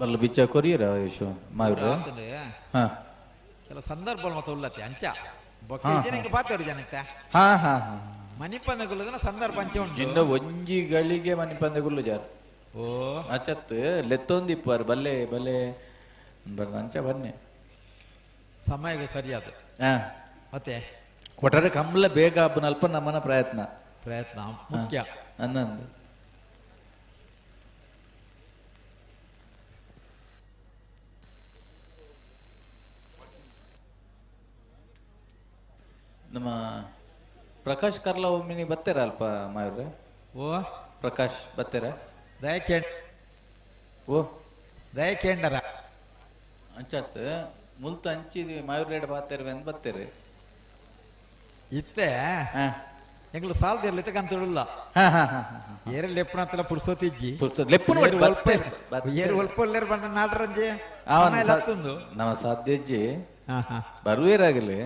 ಬಲ್ಲ ಬಿಚ್ಚ ಕೊರಿಯರ ಯಶೋ ಮಾವಿರ ಕೆಲ ಸಂದರ್ಭ ಮತ್ತೆ ಉಲ್ಲತ್ತೆ ಅಂಚ ಬೊಕ್ಕ ಜನಕ್ಕೆ ಪಾತೇರು ಜನಕ್ಕೆ ಮನಿಪಂದಗುಲ್ಲ ಸಂದರ್ಭ ಅಂಚೆ ಉಂಟು ಇನ್ನು ಒಂಜಿಗಳಿಗೆ ಮನಿಪಂದಗುಲ್ಲು ಜಾರ್ ಓ ಅಚ್ಚತ್ ಲೆತ್ತೊಂದಿಪ್ಪಾರು ಬಲ್ಲೆ ಬಲ್ಲೆ ಅಂಚ ಬನ್ನಿ ಸಮಯಗೂ ಸರಿಯಾದ ಮತ್ತೆ ಒಟ್ಟಾರೆ ಕಂಬಳ ಬೇಗ ಹಬ್ಬನಲ್ಪ ನಮ್ಮನ ಪ್ರಯತ್ನ ಮುಖ್ಯ ಅನ್ನಂದು ನಮ್ಮ ಪ್ರಕಾಶ್ ಕರ್ಲ ಒಮ್ಮಿನಿ ಬತ್ತೀರ ಅಲ್ಪ ಮಾಯವ್ರೆ ಓ ಪ್ರಕಾಶ್ ಬತ್ತೀರ ಓ ದಯಕೇಂಡರ ಅಂಚತ್ ಮುಲ್ತ ಅಂಚಿದಿ ಮಾಯೂರ್ ಬಾತೇರ್ವೆ ಅಂತ ಬತ್ತೇರಿ ಇತ್ತೆ ಎಂಗ್ಲು ಸಾಲದಿರ್ಲಿ ಕಂತಿಡಲ್ಲ ಏರು ಲೆಪ್ಪನ ಹತ್ರ ಪುಡ್ಸೋತಿಜ್ಜಿ ಏರು ಒಲ್ಪೊಲ್ಲೇರು ಬಂದ ನಾಡ್ರಂಜಿ ನಮ್ಮ ಸಾಧ್ಯಜ್ಜಿ ಬರುವೇರಾಗಲಿ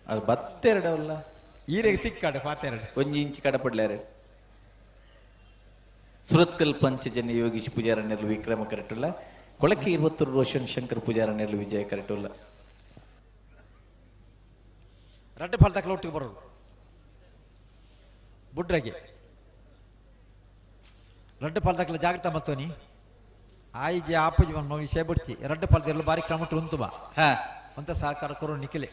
ಅದು ಬತ್ತೆರಡವಲ್ಲ ಈರೆಗೆ ತಿಕ್ಕಾಡೆ ಪಾತೆರಡು ಒಂಜಿ ಇಂಚಿ ಕಡಪಡ್ಲಾರೆ ಸುರತ್ಕಲ್ ಪಂಚಜನ್ಯ ಯೋಗೀಶ್ ಪೂಜಾರಣ್ಯರ್ಲು ವಿಕ್ರಮ ಕರೆಕ್ಟುಲ್ಲ ಕೊಳಕ್ಕೆ 20 ರೋಷನ್ ಶಂಕರ್ ಪೂಜಾರಣ್ಯರ್ಲು ವಿಜಯ ಕರೆಕ್ಟುಲ್ಲ ರಡ್ಡೆ ಫಲ್ತಕ್ಕೆ ಒಟ್ಟಿಗೆ ಬರೋದು ಬುಡ್ರಗೆ ರಡ್ಡೆ ಫಲ್ತಕ್ಕೆ ಜಾಗ್ರತ ಮತ್ತೋನಿ ಆಯ್ಜಿ ಆಪಜಿ ಮನ ವಿಷಯ ಬಿಡ್ತಿ ರಡ್ಡೆ ಫಲ್ತ ಎಲ್ಲ ಬಾರಿ ಕ್ರಮ ಉಂಟು ಬಾ ಅಂತ ಸಹಕಾರ ಕೊರೋ ನಿಖಿಲೆ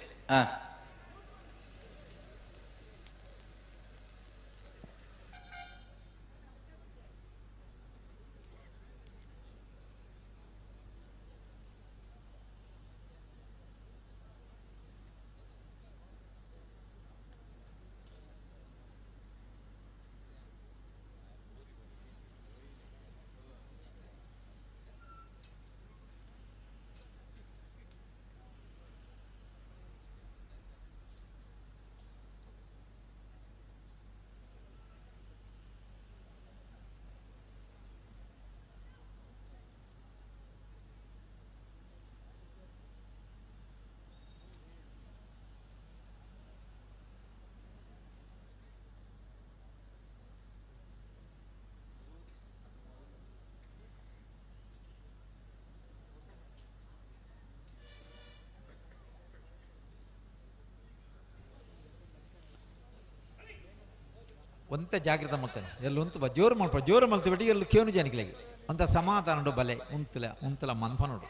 ಒಂತ ಜಾಗ್ರತ ಮಾಡ್ತಾನೆ ಎಲ್ಲ ಉಂತು ಜೋರು ಮಾಡ್ಪ ಜೋರು ಮಾಡ್ತೀವಿ ಬಿಟ್ಟು ಎಲ್ಲ ಕೇವನು ಜನಕ್ಕೆ ಅಂತ ಸಮಾಧಾನ ಬಲೆ ಉಂತಲ ಮನ್ಪ ನೋಡು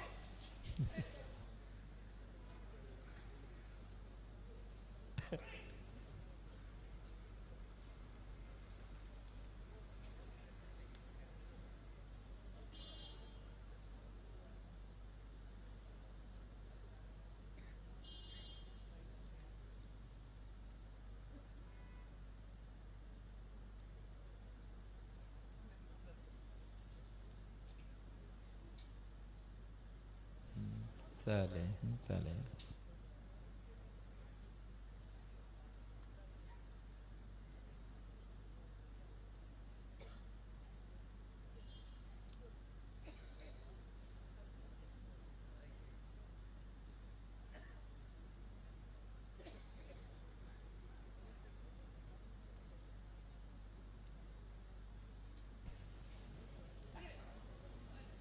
Dale.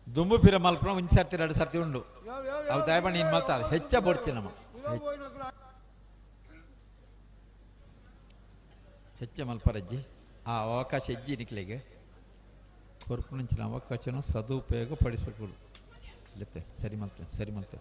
ದುಂಬು ಪಿರ ಮಲ್ಪನ ಒಂದು ಸರ್ತಿ 2 ಸರ್ತಿ ಉಂಡು ಅವು ದಯಮಾಡಿ ನೀನು ಮಲ್ತಾರೆ ಹೆಚ್ಚ ಬಡ್ತಿ ನಮ್ಮ ಹೆಚ್ಚ ಮಲ್ಪರಜ್ಜಿ ಆ ಅವಕಾಶ ಹೆಜ್ಜಿ ನಿಕ್ಲಿಗೆ ಕೊರ್ಪುನಂಚಿನ ಅವಕಾಶನ ಸದುಪಯೋಗ ಪಡಿಸಿಕೊಳ್ಳು ಇಲ್ಲತ್ತೆ ಸರಿ ಮಲ್ತೆ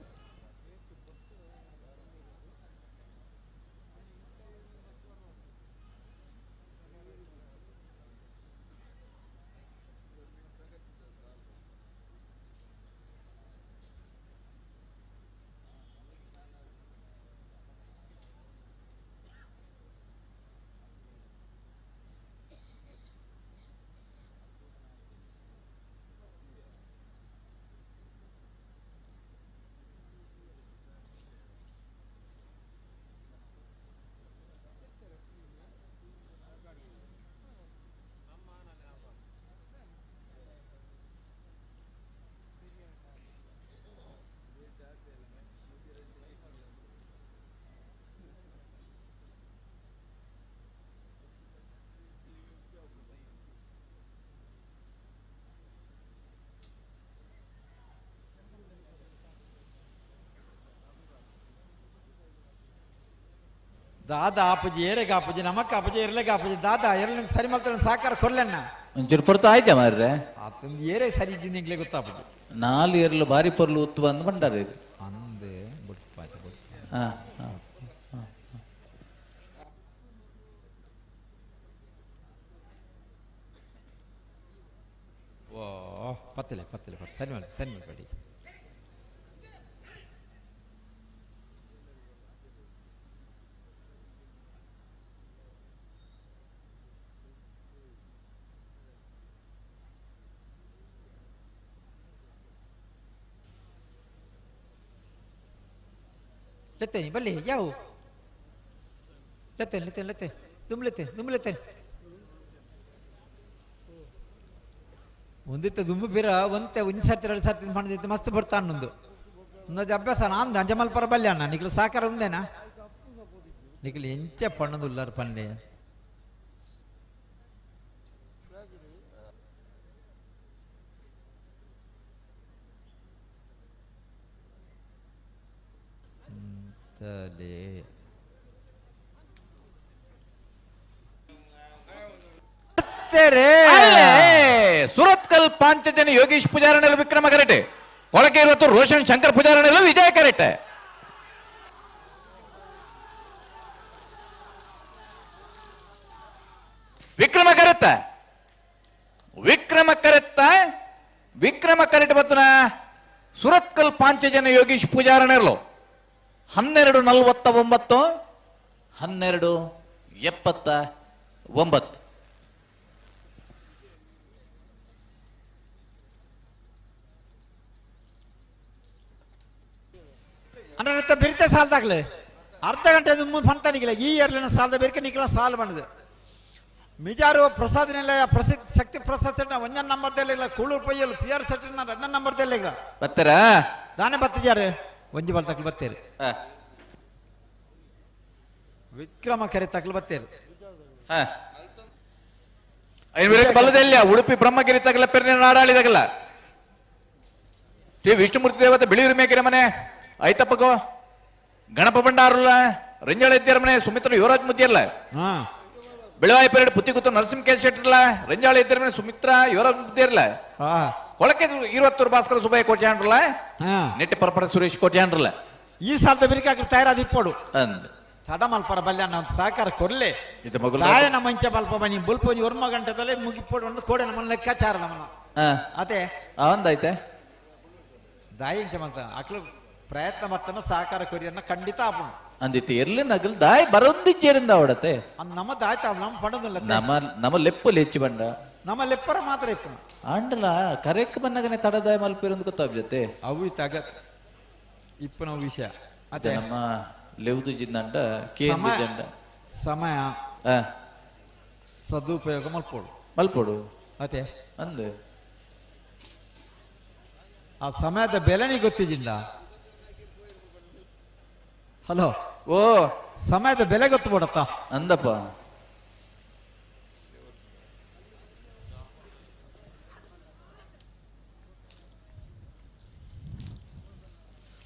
ದಾದಾ ಆಪುಜಿ ಏರೆಗೆ ಆಪುಜಿ ನಮಕ್ ಆಪುಜಿ ಇರ್ಲೆಗೆ ಆಪುಜಿ ದಾದಾ ಎರಲು ಸರಿ ಮಲ್ತಾನೆ ಸಾಕಾರ ಕೊರ್ಲೆನ್ನ ಒಂಚೂರು ಪೊರ್ತು ಆಯ್ತಾ ಮಾರ್ರೆ ಆತಂದು ಏರೆ ಸರಿ ಇದ್ದೀನಿ ಗೊತ್ತಾಪುಜಿ 4 ಏರ್ಲು ಬಾರಿ ಪೊರ್ಲು ಉತ್ತು ಬಂದು ಬಂಡಾರೆ ಇದು ಅಂದೆ ಬುಟ್ಪಾಯ್ತು ಹಾ ಓ ಪತ್ತಲೆ ಸರಿ ಮಾಡಿ ಲೆತ್ತೇನಿ ಬಲ್ಲಿ ಯಾವ ಲೆತ್ತೆ ದುಮ್ಲೆತ್ತೆ ಒಂದಿತ್ತ ದುಂಬು ಬೀರ ಒಂತೆ ಒಂದು ಸರ್ತಿ 2 ಸರ್ತಿ ಮಾಡಿದ್ದು ಮಸ್ತ್ ಬರ್ತಾ ಅನ್ನೊಂದು ಒಂದೊಂದು ಅಭ್ಯಾಸ ನಾನು ಅಂಜಮಲ್ ಪರ ಬಲ್ಲೆ ಅಣ್ಣ ನಿಖಲು ಸಾಕಾರ ಒಂದೇನಾ ನಿಖಲು ಎಂಚ ಪಣ್ಣದುಲ್ಲಾರ ಪಂಡೆ ಸುರತ್ಕಲ್ ಪಾಂಚಜನ್ಯ ಯೋಗೀಶ್ ಪೂಜಾರನೆಲ್ಲ ವಿಕ್ರಮ ಕರೆಟೆ ಕೊಳಕೆ ಇವತ್ತು ರೋಷನ್ ಶಂಕರ್ ಪೂಜಾರನೆಲ್ಲ ವಿಜಯ ಕರೆಟೆ ವಿಕ್ರಮ ಕರೆಟ್ ಬತ್ತನ ಸುರತ್ಕಲ್ ಪಾಂಚಜನ್ಯ ಯೋಗೀಶ್ ಪೂಜಾರನೆಲ್ಲ 12:49 12:79 ಅನ್ನ ಬೆರಿತೆ ಸಾಲದಾಗ್ಲೆ ಅರ್ಧ ಗಂಟೆ ಫಂತಾನಿಗಿಲ್ಲ ಈ ಏರ್ಲಿನ ಸಾಲದ ಬೆರಿಕೆ ನಿಖಲ ಸಾಲ ಬಂದದು ಮಿಜಾರು ಪ್ರಸಾದ್ ನಿಲಯ ಪ್ರಸಿದ್ಧ ಶಕ್ತಿ ಪ್ರಸಾದ್ ಸೆಟ್ 1 ನಂಬರ್ದಲ್ಲಿ ಇಲ್ಲ ಕೂಳೂರು ಪಯ್ಯಲು PR ಸೆಟ್ 2 ನಂಬರ್ದಲ್ಲಿ ಈಗ ಬತ್ತರ ದಾನೆ ಬತ್ತಿದ್ದಾರೆ ಒಂಜಿ ಬಲ್ ತಕ್ಲು ಬತ್ತೇರಿ ವಿಕ್ರಮ ಕೆರೆ ತಕ್ಲು ಬತ್ತೇರಿ ಬಲ್ಲದೆಲ್ಲ ಉಡುಪಿ ಬ್ರಹ್ಮಗಿರಿ ತಗಲ ಪೆರ್ನ ನಾಡಾಳಿದಾಗಲ್ಲ ಶ್ರೀ ವಿಷ್ಣುಮೂರ್ತಿ ದೇವತೆ ಬಿಳಿಯೂರು ಮೇಕೆರೆ ಮನೆ ಐತಪ್ಪಗೋ ಗಣಪ ಭಂಡಾರಲ್ಲ ರಂಜಾಳ ಇದ್ದೀರ ಮನೆ ಸುಮಿತ್ರ ಯುವರಾಜ್ ಮುದ್ದಿಯಲ್ಲ ಬೆಳವಾಯಿ ಪೆರಡು ಪುತ್ತಿಗುತ್ತು ನರಸಿಂಹ ಕೇಶ್ ಶೆಟ್ಟಿರ್ಲ ರಂಜಾಳ ಇದ್ದೀರ ಮನೆ ಸುಮಿತ್ರ ಯುವರಾಜ್ ಮುದ್ದಿಯರ್ಲ ಕೊಳಕೆ 20 ಭಾಸ್ಕರ ಸುಬಾಯಿ ಕೋಟ್ಯಾಂಡ್ರಲ್ಲ ನೆಟ್ಟಿ ಪರಪಡ ಸುರೇಶ್ ಕೋಟ್ಯಾಂಡ್ರಲ್ಲ ಈ ಸಾಲದ ಬೆರಿಕೆ ತಯಾರಾದ ಇಪ್ಪಡು ಅಂದ್ ಚಡ ಮಲ್ಪರ ಬಲ್ಯಾನ ಅಂತ ಸಹಕಾರ ಕೊರ್ಲೆ ದಾಯನ ಮಂಚ ಮಲ್ಪ ಬನ್ನಿ ಬುಲ್ಪೋಜಿ 1 ಗಂಟೆದಲ್ಲೇ ಮುಗಿಪ್ಪಡು ಒಂದು ಕೋಡೆ ನಮ್ಮ ಲೆಕ್ಕಾಚಾರ ನಮ್ಮನ್ನ ಅದೇ ಒಂದಾಯ್ತೆ ದಾಯಿಂಚ ಮಂತ ಅಕ್ಲು ಪ್ರಯತ್ನ ಮತ್ತನ ಸಹಕಾರ ಕೊರಿಯನ್ನ ಖಂಡಿತ ಆಪುಂಡು ಅಂದಿತ್ತು ಎರ್ಲಿ ನಗಲ್ ದಾಯ್ ಬರೊಂದಿಜ್ಜೇರಿಂದ ಅವಡತೆ ನಮ್ಮ ದಾಯ್ತ ನಮ್ಮ ಪಡೋದಿಲ್ಲ ನಮ್ಮ ಲೆಪ್ಪಲ್ಲಿ ಹೆಚ್ಚು ಬಂಡ ನಮ್ಮ ಲೆಪ್ಪರ ಮಾತ್ರ ಇಪ್ಪು ಆಂಡಲ ಕರೆಕ್ ಬನ್ನಗನೆ ತಡದಾಯ ಮಲ್ಪಿರೊಂದು ಗೊತ್ತಾಗ್ಜತೆ ಅವು ತಗ ಇಪ್ಪನ ವಿಷಯ ಅದೇ ನಮ್ಮ ಲೆವ್ದು ಜಿಂದಂಡ ಕೇಂದ್ರ ಜಂಡ ಸಮಯ ಸದುಪಯೋಗ ಮಲ್ಪೋಡು ಅದೇ ಅಂದೆ ಆ ಸಮಯದ ಬೆಲೆನಿ ಗೊತ್ತಿದ್ದಿಲ್ಲ ಹಲೋ ಓ ಸಮಯದ ಬೆಲೆ ಗೊತ್ತು ಬಿಡತ್ತ ಅಂದಪ್ಪ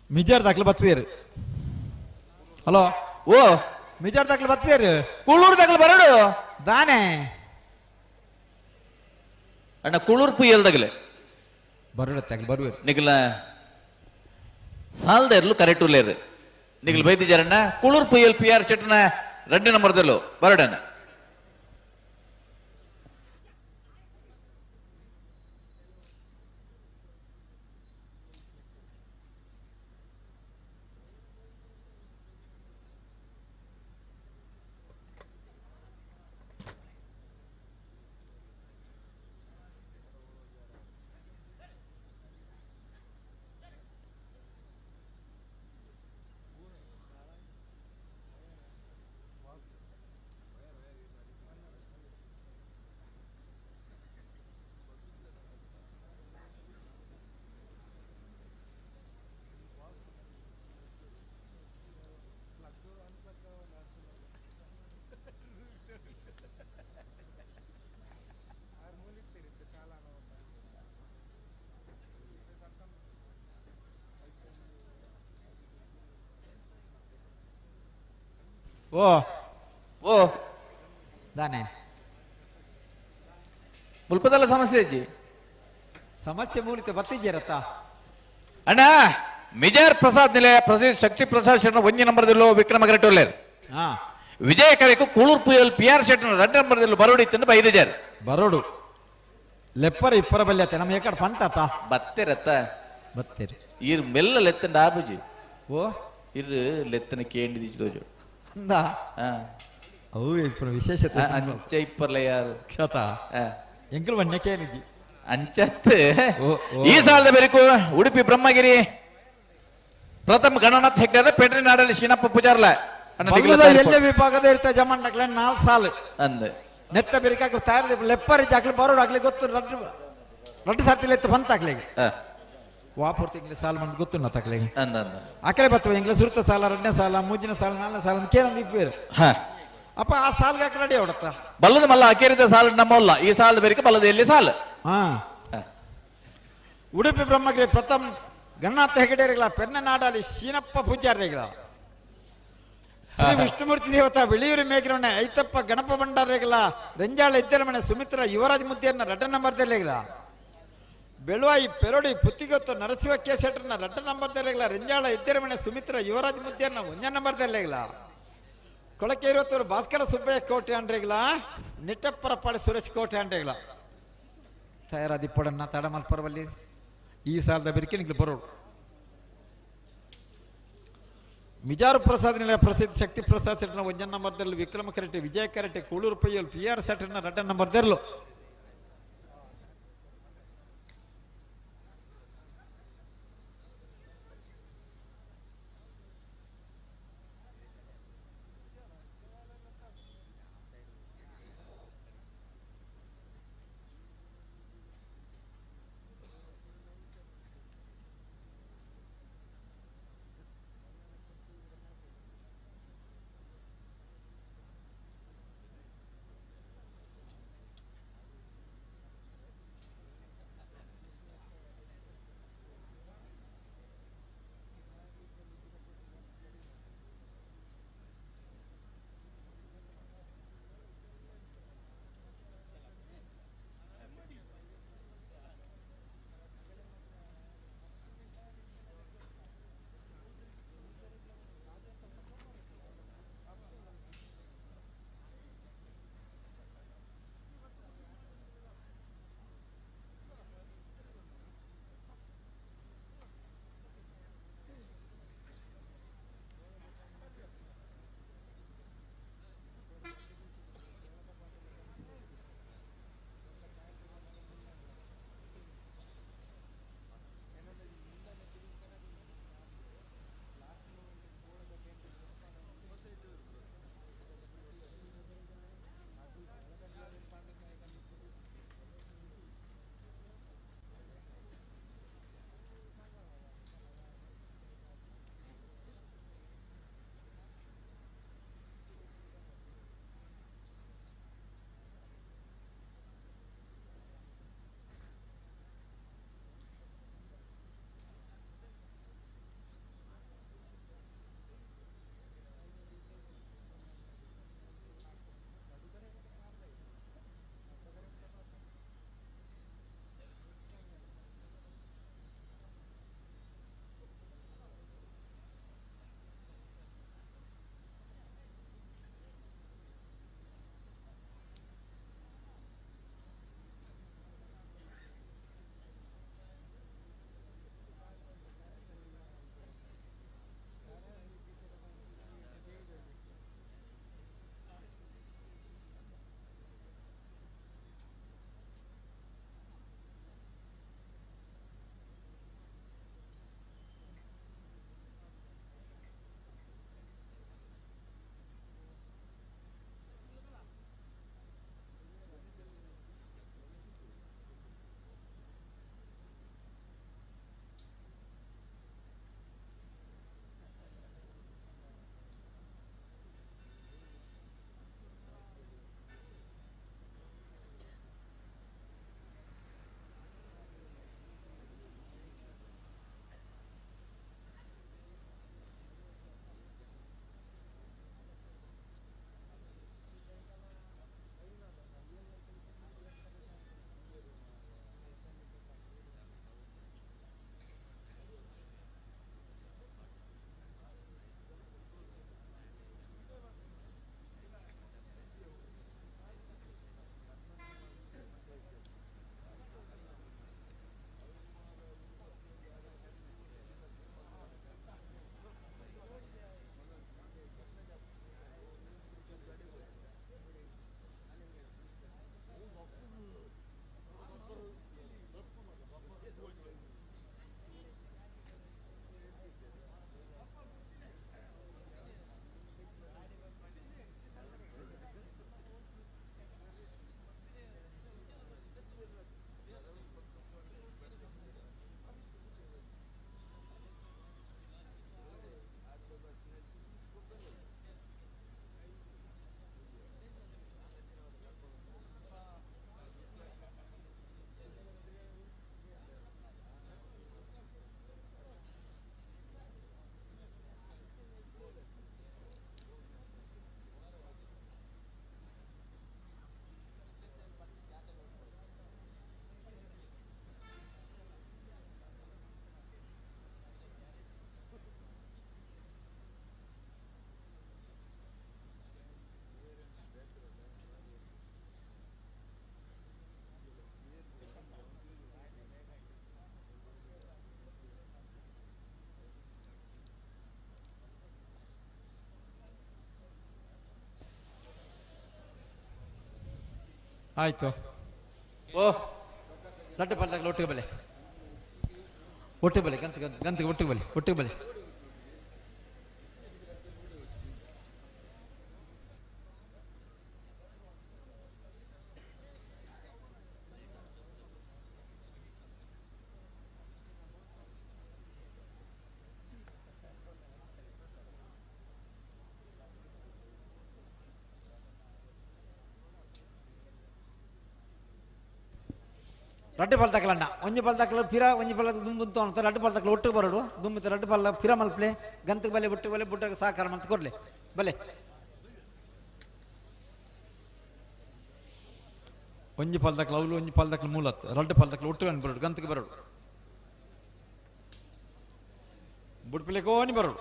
ಮಿಜಾರ್ ದಾಖಲೆ ಬತ್ತಿದ್ದೀರಿ ಹಲೋ ಓ ಮಿಜಾರ್ ದಾಖಲೆ ಬತ್ತಿದ್ದೀರಿ ಕುಳ್ಳೂರು ದಾಖಲೆ ಬರಡು ದಾನೆ ಅಣ್ಣ ಕುಳ್ಳೂರು ಪುಯ್ಯಲ್ದಾಗಲೆ ಬರುತ್ತಲ್ಲ ಬರುವೆ ನಿಗಲ ಸಾಲದ ಇರ್ಲು ಕರೆಕ್ಟ್ ಉಲ್ಲೇರು ನಿಗಲ್ ಬೈದಿದ್ದಾರಣ್ಣ ಕುಳೂರು ಪುಯ್ಯಲ್ PR ಚಟ್ನ 2 ನಂಬರ್ದಲ್ಲೂ ಬರಡಣ್ಣ ಓ ಓ ದಾನೆ ಮುಲ್ಪದಲ್ಲ ಸಮಸ್ಯೆ ಇಜ್ಜಿ ಸಮಸ್ಯೆ ಮೂಲಿತ ಬತ್ತಿದ್ದೀರತ್ತ ಅಣ್ಣ ಮಿಜಾರ್ ಪ್ರಸಾದ್ ನಿಲಯ ಪ್ರಸಿದ್ಧ ಶಕ್ತಿ ಪ್ರಸಾದ್ ಶೆಟ್ನ ಒಂಜಿ ನಂಬರ್ದಲ್ಲೋ ವಿಕ್ರಮ ಕರೆಕ್ಟೊಲ್ಲೇರ್ ಹಾ ವಿಜಯ ಕರೆಕು ಕೂಳೂರ್ ಪುಯಲ್ PR ಶೆಟ್ನ 2 ನಂಬರ್ದಲ್ಲೂ ಬರೋಡಿ ಇತ್ತಂದು ಬೈದಿದ್ದಾರೆ ಬರೋಡು ಲೆಪ್ಪರ ಇಪ್ಪರ ಬಲ್ಯತೆ ನಮ್ಮ ಏಕಡೆ ಪಂತಾತ ಬತ್ತೆರತ್ತ ಬತ್ತೇರಿ ಇರ್ ಮೆಲ್ಲ ಲೆತ್ತಂಡ ಆಬುಜಿ ಓ ಇರ್ ಲೆತ್ತನ ಕೇಂಡಿ ದೋಜು ಅಂದ ಅವು ಇಪ್ಪರ ವಿಶೇಷತೆ ಅಂಚ ಇಪ್ಪರ್ಲ ಯಾರು ಕ್ಷತ ಎಂಕಲ್ ವನ್ಯ ಕೇನಿಜಿ ಅಂಚತ್ ಈ ಸಾಲದ ಬೆರಕು ಉಡುಪಿ ಬ್ರಹ್ಮಗಿರಿ ಪ್ರಥಮ ಗಣನಾಥ್ ಹೆಗ್ಡೆ ಪೆಟ್ರಿ ನಾಡಲ್ಲಿ ಶೀನಪ್ಪ ಪೂಜಾರ್ಲ ಎಲ್ಲ ವಿಭಾಗದ ಇರ್ತ ಜಮಂಡಕ್ಲೆ 4 ಸಾಲು ಅಂದೆ ನೆತ್ತ ಬೆರಿಕಾಗ್ಲಿ ತಯಾರಿ ಲೆಪ್ಪರಿ ಜಾಗ್ಲಿ ಬರೋಡು ಆಗ್ಲಿ ಗೊತ್ತು ರಡ್ಡು ಸರ್ತಿ ಲೆತ್ತ ಬಂತಾಗ್ಲಿಗೆ ವಾಪುರ್ ತಿಂಗ್ಲಿ ಸಾಲ ಮಂದಿ ಗೊತ್ತು ನಾ ತಕ್ಲಿಗೆ ಆಕಲೆ ಬತ್ತವ ಎಂಗ್ಲ ಸುರ್ತ ಸಾಲ 2ನೇ ಸಾಲ 3ನೇ ಸಾಲ 4ನೇ ಸಾಲ ಅಂತ ಕೇನಂದ ಇಪ್ಪೇರು ಅಪ್ಪ ಆ ಸಾಲ್ಗೆ ಹಾಕಿ ರೆಡಿ ಹೊಡತ್ತ ಬಲ್ಲದ ಮಲ್ಲ ಅಕೇರಿದ ಸಾಲ ನಮ್ಮಲ್ಲ ಈ ಸಾಲದ ಬೆರಿಕ ಬಲ್ಲದ ಎಲ್ಲಿ ಸಾಲ ಹಾ ಉಡುಪಿ ಬ್ರಹ್ಮಗಿರಿ ಪ್ರಥಮ ಗಣನಾಥ ಹೆಗಡೆರಿಗಳ ಪೆನ್ನನಾಡಲ್ಲಿ ಶೀನಪ್ಪ ಪೂಜಾರಿಗಳ ಶ್ರೀ ವಿಷ್ಣುಮೂರ್ತಿ ದೇವತಾ ಬೆಳಿಯೂರಿ ಮೇಗಿರವಣೆ ಐತಪ್ಪ ಗಣಪ ಭಂಡಾರಿಗಳ ರೆಂಜಾಳ ಇದ್ದರ ಮನೆ ಸುಮಿತ್ರ ಯುವರಾಜ್ ಮುದ್ದೆಯನ್ನ 2 ನಂಬರ್ದಲ್ಲಿಗಳ ಬೆಳುವಾಯಿ ಪೆರೋಡಿ ಪುತ್ತಿಗೊತ್ತು ನರಸಿಂಹ ಕೇಸೆಟ್ರನ್ನ 2 ನಂಬರ್ದಲ್ಲಿಗಳ ರೆಂಜಾಳ ಇದ್ದರ ಮನೆ ಸುಮಿತ್ರ ಯುವರಾಜ್ ಮುದ್ದೆಯನ್ನ 1 ನಂಬರ್ದಲ್ಲಿಗಳ ಕೊಳಕೆ 20 ಭಾಸ್ಕರ ಸುಬ್ಬಯ್ಯ ಕೋಟೆ ಅಂಡ್ರಿಗಳ ನಿಟ್ಟಪ್ಪರ ಪಾಡಿ ಸುರೇಶ್ ಕೋಟೆ ಅಂಡ್ರಿಗಳ ತಯಾರಾದಿಪ್ಪಡನ್ನ ತಡ ಮಲ್ಪರವಲ್ಲಿ ಈ ಸಾಲದ ಬೆರಿಕೆ ನಿಗ್ಲು ಬರೋಡು ಮಿಜಾರು ಪ್ರಸಾದ್ ನಿಲಯ ಪ್ರಸಿದ್ಧ ಶಕ್ತಿ ಪ್ರಸಾದ್ ಸೆಟ್ನ 1 ನಂಬರ್ದಲ್ಲಿ ವಿಕ್ರಮ ಕರೆಟೆ ವಿಜಯ ಕರೆಟೆ ಕೂಳೂರು ಪೈಯಲ್ PR ಸೆಟ್ನ 2 ನಂಬರ್ದಲ್ಲೂ ಆಯ್ತು ಓ ಲಡ್ಡು ಪಲ್ದಾಗಲ ಒಟ್ಟಿಗೆ ಬಲೆ ಒಟ್ಟಿಗೆ ಬಲೆ ಗಂತಿಗೆ ಒಟ್ಟಿಗೆ ಬಲೆ ರಡ್ಡು ಪಲ್ದಾಕಲಣ್ಣ ಒಂಜಿ ಪಲ್ದಾಕಲ ಪಿರ ಒಂಜಿ ಪಲ್ಲ ದುಂಬುಂತು ಅಂತ ರಡ್ಡು ಪಲ್ದಾಕಲ ಒಟ್ಟಿಗೆ ಬರೋಡು ದುಂಬಿತ ರಡ್ಡು ಪಲ್ಲ ಪಿರ ಮಲ್ಪಲೆ ಗಂತಕ್ಕೆ ಬಲೆ ಒಟ್ಟಿಗೆ ಬಲೆ ಬುಟ್ಟಾಗ ಸಹಕಾರ ಮಂತ ಕೊಡ್ಲೆ ಬಲೆ ಒಂಜಿ ಪಲ್ದಾಕಲ ಅವಳು ಒಂಜಿ ಪಲ್ದಾಕಲ ಮೂಲತ್ ರಡ್ಡು ಪಲ್ದಾಕಲ ಒಟ್ಟಿಗೆ ಬರೋಡು ಗಂತಕ್ಕೆ ಬರೋಡು ಬುಡ್ಪಿಲೆ ಕೋನಿ ಬರೋಡು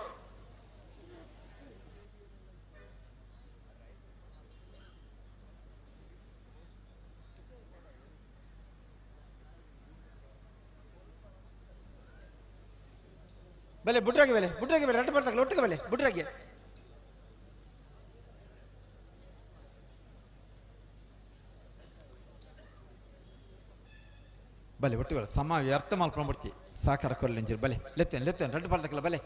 ಬಲೆ ಬುಟ್ರಾಗಿ ಬಲೆ ರಡ್ಡು ಪಲ್ದಾಕಲ ಒಟ್ಟಿಗೆ ಬಲೆ ಬುಟ್ರಾಗಿ ಬಲೆ ಒಟ್ಟಿಗೆ ಬಲೆ ಸಮ ವ್ಯರ್ಥ ಮಲ್ಕೊಂಡ್ಬಿಡ್ತಿ ಸಾಕಾರ ಕೊರ್ಲೆಂಜಿರು ಬಲೆ ಲೆತ್ತೇನೆ ರಡ್ಡು ಪಲ್ದಾಕಲ ಬಲೆ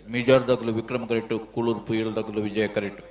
ಮಿಜಾರ್ ದಗಲು ವಿಕ್ರಮ್ ಕರೆಕ್ಟು ಕೂಳೂರು ಪುಯಲ್ ದಗಲು ವಿಜಯ ಕರೆಕ್ಟು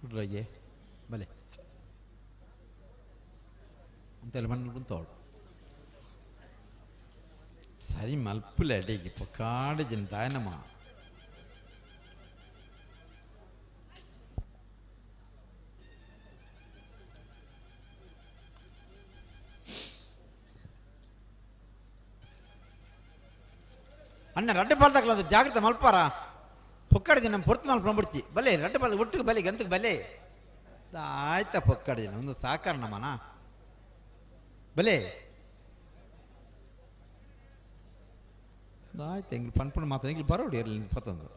ಹುಡ್ರಾಗೆ ಬಲೆ ಅಂತೆಲ್ಲ ಮಣ್ಣು ಕುಂತವಳು ಸರಿ ಮಲ್ಪುಲೆ ಅಡಿಗೆ ಕಾಡು ಜನ ತಾಯನಮ್ಮ ಅಣ್ಣ ರಡ್ಡು ಪಾಲ್ದಾಕಲ್ಲ ಅದು ಜಾಗ್ರತೆ ಮಲ್ಪಾರ ಪೊಕ್ಕಡ ಜನ ಪೊರ್ತು ಮಲ್ಪಂಬಿಡ್ತಿ ಬಲೆ ರಡ್ಡು ಪಾಲ್ ಒಟ್ಟಿಗೆ ಬಲೆ ಗಂತಕ್ಕೆ ಬಲೆ ಆಯ್ತಾ ಪೊಕ್ಕಡ ಜನ ಒಂದು ಸಾಕಾರ ನಮ್ಮನ ಬಲೆ ಆಯ್ತು ಎಂಗ್ಳು ಪನ್ಪುಣ ಮಾತ್ರ ಎಂಗ್ಳು ಬರೋಡಿ ಇರಲಿ ಪತ್ತೊಂದು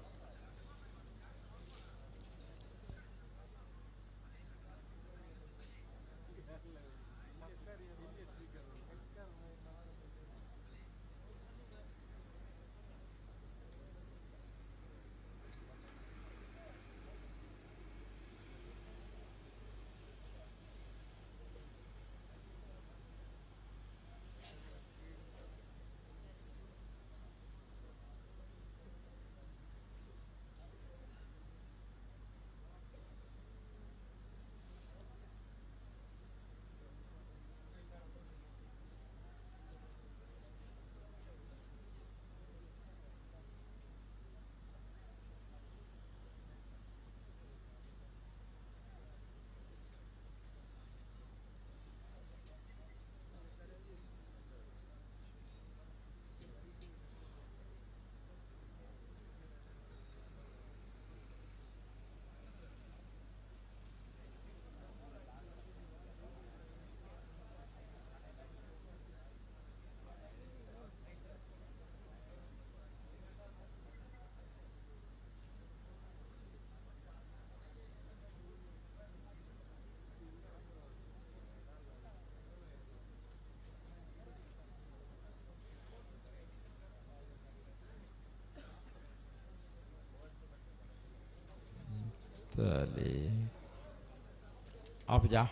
ಆಪಜಾ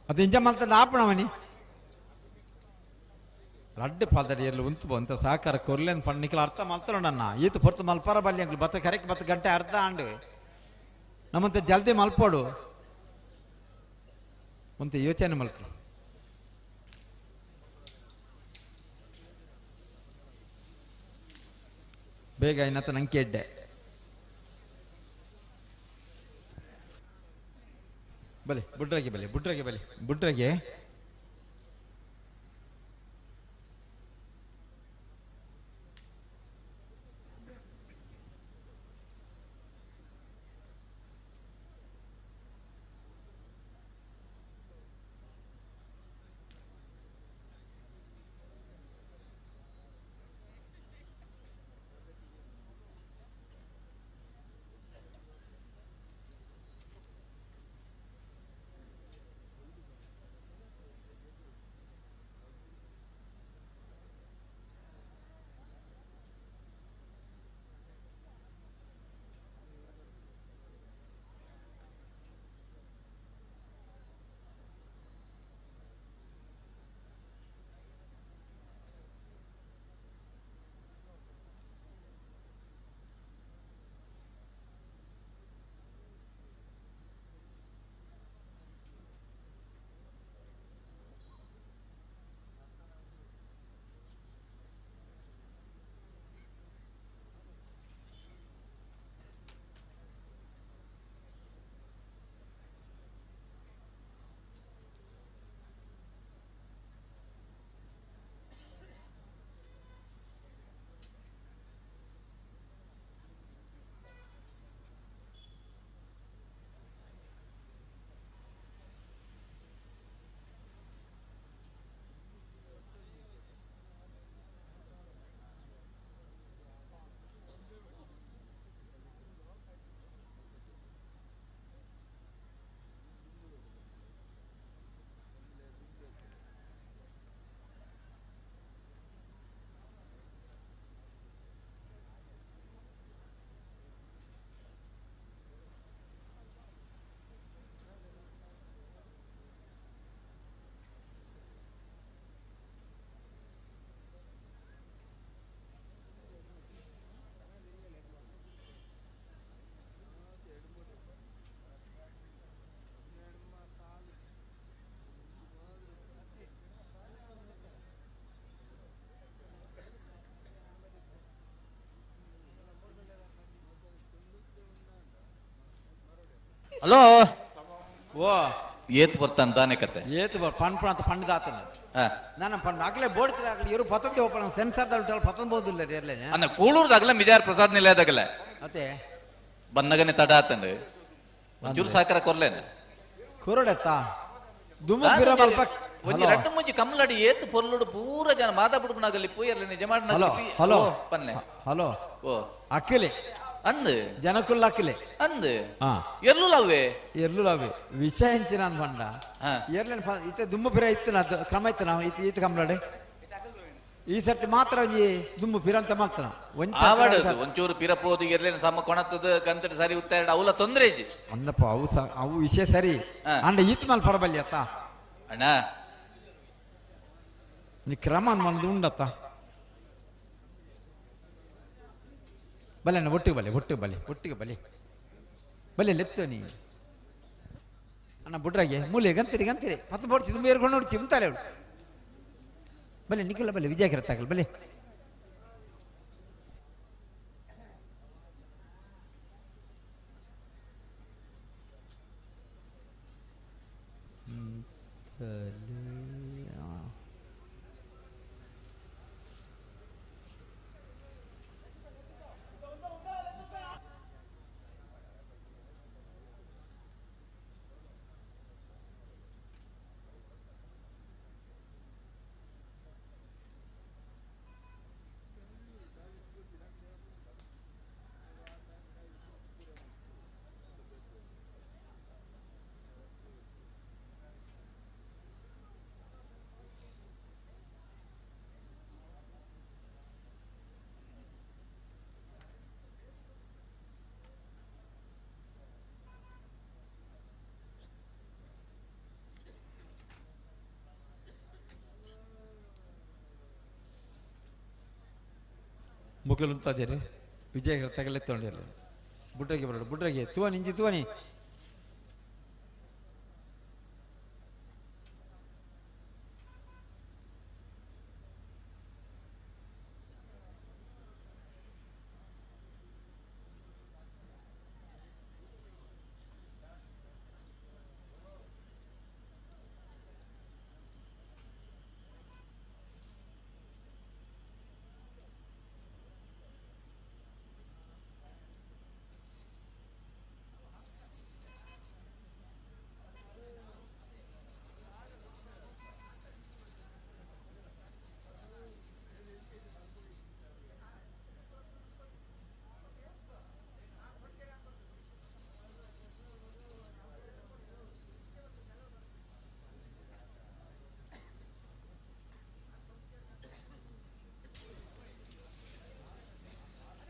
ಅದು ಇಂಜ ಮಲ್ತ ಆಪಣವನಿ ರಡ್ಡು ಪಾದರಿ ಎಲ್ಲ ಉಂತು ಬಂತ ಸಹಕಾರ ಕೊರ್ಲೇನ್ ಪಣ್ಣಿಕಲ ಅರ್ಥ ಮಲ್ತೋಣ ಈತ ಪೊರ್ತು ಮಲ್ಪರ ಬಲ್ಲಿ ಅಂಗ್ಲು ಬತ್ತ ಕರೆಕ್ಟ್ 10 ಗಂಟೆ ಅರ್ಧ ಆಂಡು ನಮ್ಮಂತೆ ಜಲ್ದಿ ಮಲ್ಪೋಡು ಒಂತೆ ಯೋಚನೆ ಮಲ್ಪ ಬೇಗ ಇನ್ನತ್ತ ನಂಗೆ ಎಡ್ಡೆ ಬಲೆ ಬುಡ್ರಗೆ ಹಲೋ ಓ ಏತ್ ಬರ್ತಾನೆ ತಾನೇ ಕತೆ ಏತ್ ಬರ್ ಪಣ್ ಅಂತ ಪಂಡ್ ಆತನ ನಾನು ಪಂಡ್ ಆಗ್ಲೇ ಬೋಡ್ತಿರ ಆಗ್ಲಿ ಇವರು ಪತಂತಿ ಓಪನ್ ಸೆನ್ಸಾರ್ ದಾಲ್ ಪತಂದ್ ಬೋದಿಲ್ಲ ಇರ್ಲೇ ಅನ್ನ ಕೂಳೂರ್ದಾಗಲ ಮಿಜಾರ್ ಪ್ರಸಾದ್ ನಿಲಯದಾಗಲ ಅತೆ ಬನ್ನಗನೆ ತಡ ಆತಂಡು ಒಂಚೂರು ಸಾಕರ ಕೊರ್ಲೇನ ಕೊರಡೆತ್ತ ದುಮ್ಮು ಬಿರ ಮಲ್ಪ ಒಂಜಿ ರಡ್ಡು ಮುಂಜಿ ಕಮ್ಲಡಿ ಏತ್ ಪೊರ್ಲುಡು ಪೂರ ಜನ ಮಾತಾಬಿಡುನಾಗಲಿ ಪೂಯರ್ಲೆ ನಿಜ ಮಾಡ್ನ ಹಲೋ ಪನ್ನೆ ಹಲೋ ಓ ಅಕ್ಕಿಲೆ ಅಂದ್ ಜನಕುಲ್ಲ ಅಕ್ಕಿಲೆ ಅಂದ್ ಎರ್ಲುಲವೇ ಎರ್ಲುಲವೇ ವಿಷಯ ಹೆಂಚಿನ ಅಂದ್ ಬಂಡ ಎರ್ಲೇನ್ ಇತ್ತೆ ದುಮ್ಮು ಬಿರ ಇತ್ತು ನಾ ಕ್ರಮ ಇತ್ತು ನಾವು ಈತ ಕಮ್ಲಡೆ ಈ ಸರ್ತಿ ಮಾತ್ರ ಒಂಜಿ ದುಮ್ಮು ಪಿರ ಅಂತ ಮಾಡ್ತಾನ ಒಂಚೂರು ಪಿರಪೋದು ಎರ್ಲೇನ ಸಮ ಕೊಣತ್ತದ ಕಂತಡಿ ಸರಿ ಉತ್ತಾಡ ಅವಲ ತೊಂದ್ರೆ ಇಜ್ಜಿ ಅಂದಪ್ಪ ಅವು ವಿಷಯ ಸರಿ ಅಂಡ ಈತ್ ಮಲ್ ಪರಬಲ್ಲಿ ಅತ್ತ ಅಣ್ಣ ನೀ ಕ್ರಮ ಅನ್ನೋದು ಉಂಡತ್ತ ಬಲೆ ಅಣ್ಣ ಒಟ್ಟಿಗೆ ಬಲೆ ಲೆತ್ತು ನೀ ಅಣ್ಣ ಬುಡ್ರಾಗೆ ಮೂಲೆ ಗಂತಿರಿ ಪತ್ತು ಬೋಡ್ತಿ ತುಂಬ ಏರ್ಕೊಂಡು ನೋಡಿ ಚಿಮ್ತಾರೆ ಅವಳು ಬಲೆ ನಿಖಿಲ ಬಲೆ ವಿಜಯಕಿರತ್ತಾಗಲ್ಲ ಬಲೆ ಮುಖಲು ಉಂತಾದೇರಿ ವಿಜಯ ತಗಲೆತ್ತೊಂಡಿರಲಿ ಬುಡ್ರಗೆ ಬರೋಡು ಬುಡ್ರಗೆ ತೂವನಿ ಇಂಜಿ ತೂವನಿ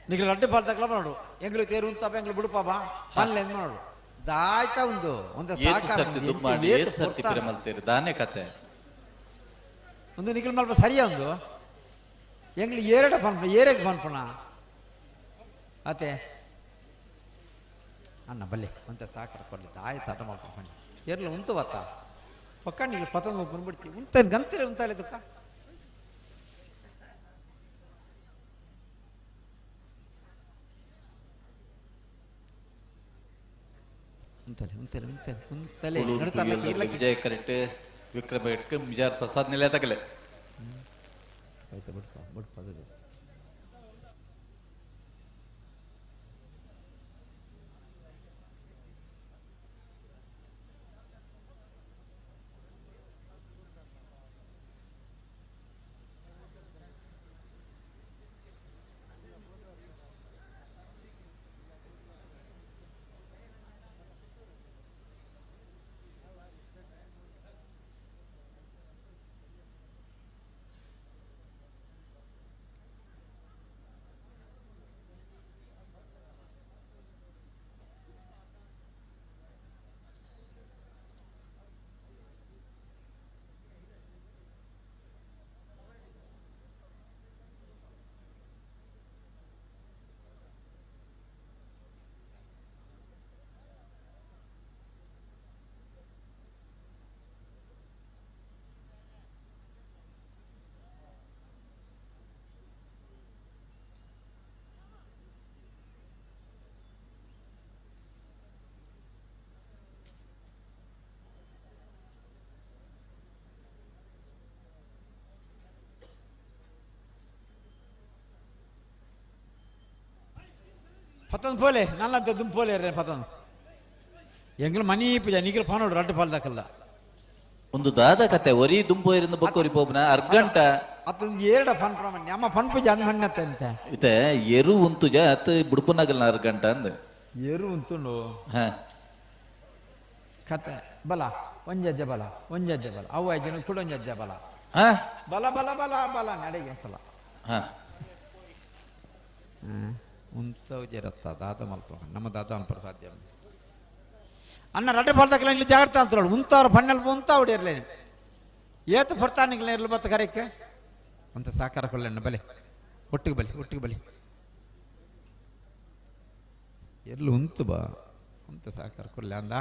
నీకు లడ్డు పాలు తగలమన్నాడు ఎంగులు తేరు ఉంతాప ఎంగులు బుడుపాప పనులు ఎందన్నాడు దాಯ್ತಾ ಒಂದು ಒಂದು ಸರ್ತಿ ಪ್ರೇಮಲ್ತೀರಿ ದಾನೆ ಕತೆ ಒಂದು ನಿಖಿಲ್ ಮಲ್ಪ ಸರಿಯಾ ಒಂದು ಎಂಗ್ಳು ಏರಡ ಪನ್ಪಣ ಏರೆಗೆ ಪನ್ಪಣ ಅತ್ತೆ ಅಣ್ಣ ಬಲ್ಲೆ ಅಂತ ಸಾಕರ ಕೊಡ್ಲಿ ದಾಯ್ತು ಆಟ ಮಾಡ್ಕೊಂಡು ಬನ್ನಿ ಏರ್ಲ ಉಂಟು ಬತ್ತ ಪಕ್ಕ ನೀವು ಪತಂಗ ಬಂದ್ಬಿಡ್ತೀವಿ ಉಂತೇನು ಗಂತೀರಿ ಉಂತಾಲೆ ದುಃಖ ವಿಜಯ್ ಕರೆಕ್ಟ್ ವಿಕ್ರಮ ಇಟ್ಕ ಮಿಜಾರ್ ಪ್ರಸಾದ್ ನಿಲಯ ತಗಲೆ ಪತನ್ ಪೋಲೆ ನಲ್ಲಂತ ದುಮ್ ಪೋಲೆ ರೇ ಪತನ್ ಎಂಗ್ಲ ಮನಿ ಪೂಜ ನಿಖಿಲ್ ಪಾನೋಡು ರಡ್ಡು ಪಾಲ್ ದಕ್ಕಲ್ಲ ಒಂದು ದಾದ ಕತೆ ಒರಿ ದುಂಪು ಇರಿಂದ ಬಕ್ಕೋರಿ ಪೋಪನ ಅರ್ಗಂಟ ಅತ್ತೊಂದು ಏರಡ ಫನ್ ಪ್ರಮಾಣ ನಮ್ಮ ಫನ್ ಪೂಜ ಅಂದ್ ಮಣ್ಣತ್ತೆ ಅಂತ ಇತೆ ಎರು ಉಂತುಜ ಅತ್ತ ಬುಡ್ಪುನಾಗಲ್ನ ಅರ್ಗಂಟ ಅಂದ ಎರು ಉಂತುಂಡು ಹ ಕತೆ ಬಲ ಒಂಜಜ್ಜ ಬಲ ಅವು 5 ಜನ ಕೂಡ ಒಂಜಜ್ಜ ಬಲ ಬಲ ಬಲ ಬಲ ಬಲ ನಡೆಗೆ ಸಲ ಹ ಉಂತವು ಜರತ್ತ ದಾದ ಮಲ್ಪ ನಮ್ಮ ದಾದ ಅನ್ಪರ ಸಾಧ್ಯ ಅನ್ನ ರಡ್ಡೆ ಪಾಲ್ದಕ್ಕೆಲ್ಲ ಇಲ್ಲಿ ಜಾಗ್ರತೆ ಅಂತೇಳಿ ಉಂತವ್ರ ಪಣ್ಣೆಲ್ ಉಂತಾವುಡಿ ಇರಲಿ ಏತು ಬರ್ತಾನಿಗ್ಲ ಇರ್ಲಿ ಬತ್ತ ಕರೆಕ್ಕೆ ಅಂತ ಸಾಕಾರ ಕೊಲ್ಲೆಣ್ಣ ಬಲೆ ಒಟ್ಟಿಗೆ ಬಲಿ ಎಲ್ಲಿ ಉಂತು ಬಾ ಅಂತ ಸಾಕಾರ ಕೊಲ್ಲೆ ಅಂದ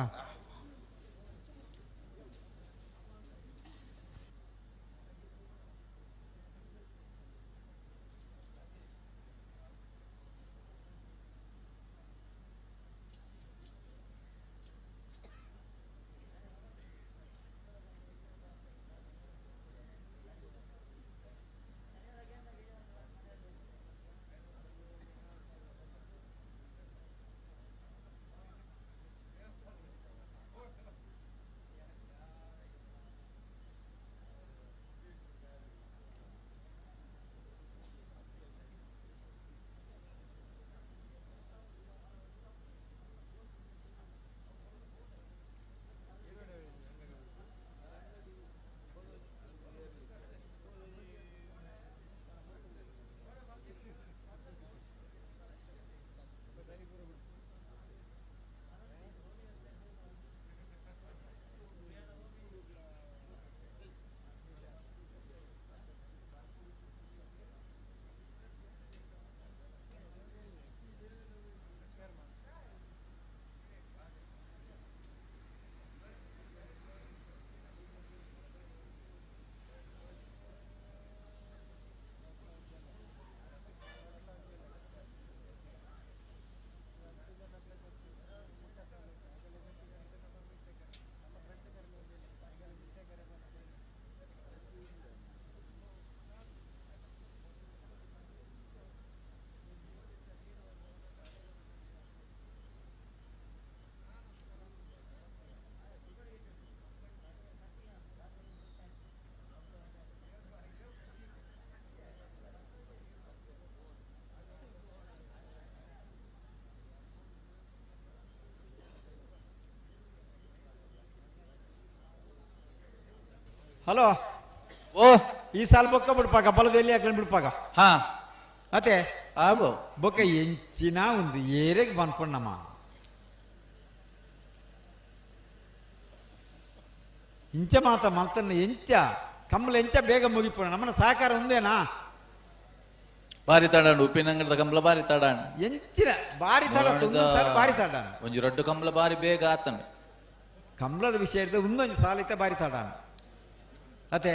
ಹಲೋ ಓ ಈ ಸಾಲ ಬೊಕ್ಕ ಬಿಡ್ಪಾಕ ಬಲದಲ್ಲಿ ಹಾಕೊಂಡು ಬಿಡ್ಪಾಕ ಹಾ ಅತ್ತೆ ಆಬೋ ಬೊಕ್ಕ ಎಂಚಿನ ಒಂದು ಏರೆಗೆ ಬಂದ್ಪಣ್ಣಮ್ಮ ಇಂಚ ಮಾತ ಮಲ್ತನ್ನ ಎಂಚ ಕಮ್ಮಲ ಎಂಚ ಬೇಗ ಮುಗಿಪೋಣ ನಮ್ಮನ್ನ ಸಹಕಾರ ಒಂದೇನಾ ಬಾರಿ ತಾಡಾಂಡು ಉಪ್ಪಿನಂಗಡದ ಕಂಬಳ ಬಾರಿ ತಾಡಾಂಡು ಎಂಚಿನ ಬಾರಿ ತಾಡ ಬಾರಿ ತಾಡಾನ ಒಂಜಿ ರೊಡ್ಡು ಕಂಬಳ ಬಾರಿ ಬೇಗ ಆತಂಡು ಕಂಬಳದ ವಿಷಯ ಇರ್ತದೆ ಒಂದೊಂದು ಸಾಲ ಇತ್ತ ಬಾರಿ ತಾಡಾನ ಅತ್ತೆ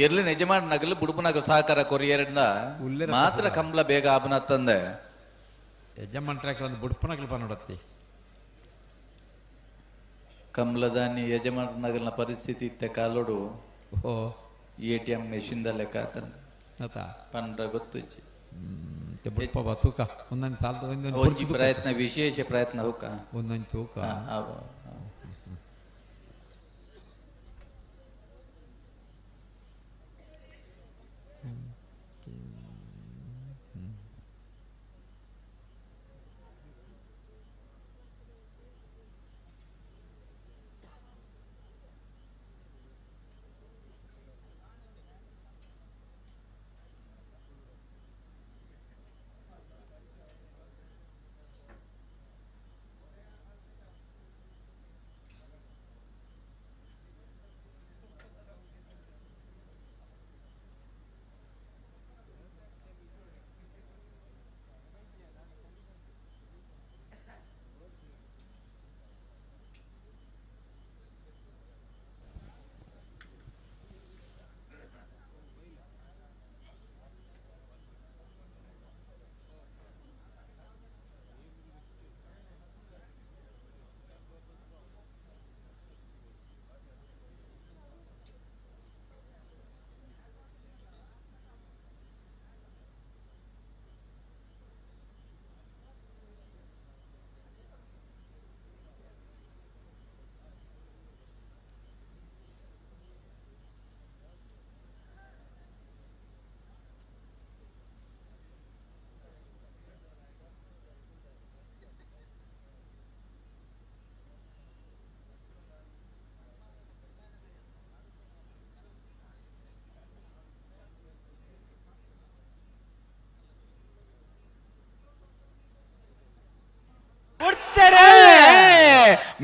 ಎರ್ಲಿನ ಯಜಮಾನ ನಗಲು ಬುಡುಪು ನಗಲು ಸಹಕಾರ ಕೊರಿಯರಿಂದ ಮಾತ್ರ ಕಂಬಳ ಬೇಗ ಆಪನತ್ತಂದೆ ಯಜಮಾನ್ರಾಕ ಒಂದು ಬುಡ್ಪನಗಲು ಪನ್ನೊಡತ್ತಿ ಕಂಬಳದಾನಿ ಯಜಮಾನ ನಗಲಿನ ಪರಿಸ್ಥಿತಿ ಇತ್ತೆ ಕಾಲೋಡು ATM ಮೆಷಿನ್ ಲೆಕ್ಕ ಆತಂಡು ಪಂಡ್ರ ಗೊತ್ತುಚ್ಚಿ ತೂಕ ಒಂದೊಂದು ಸಾಲದ ಒಂಜಿ ಪ್ರಯತ್ನ ವಿಶೇಷ ಪ್ರಯತ್ನ ಹೋಕ ಒಂದೊಂದು ತೂಕ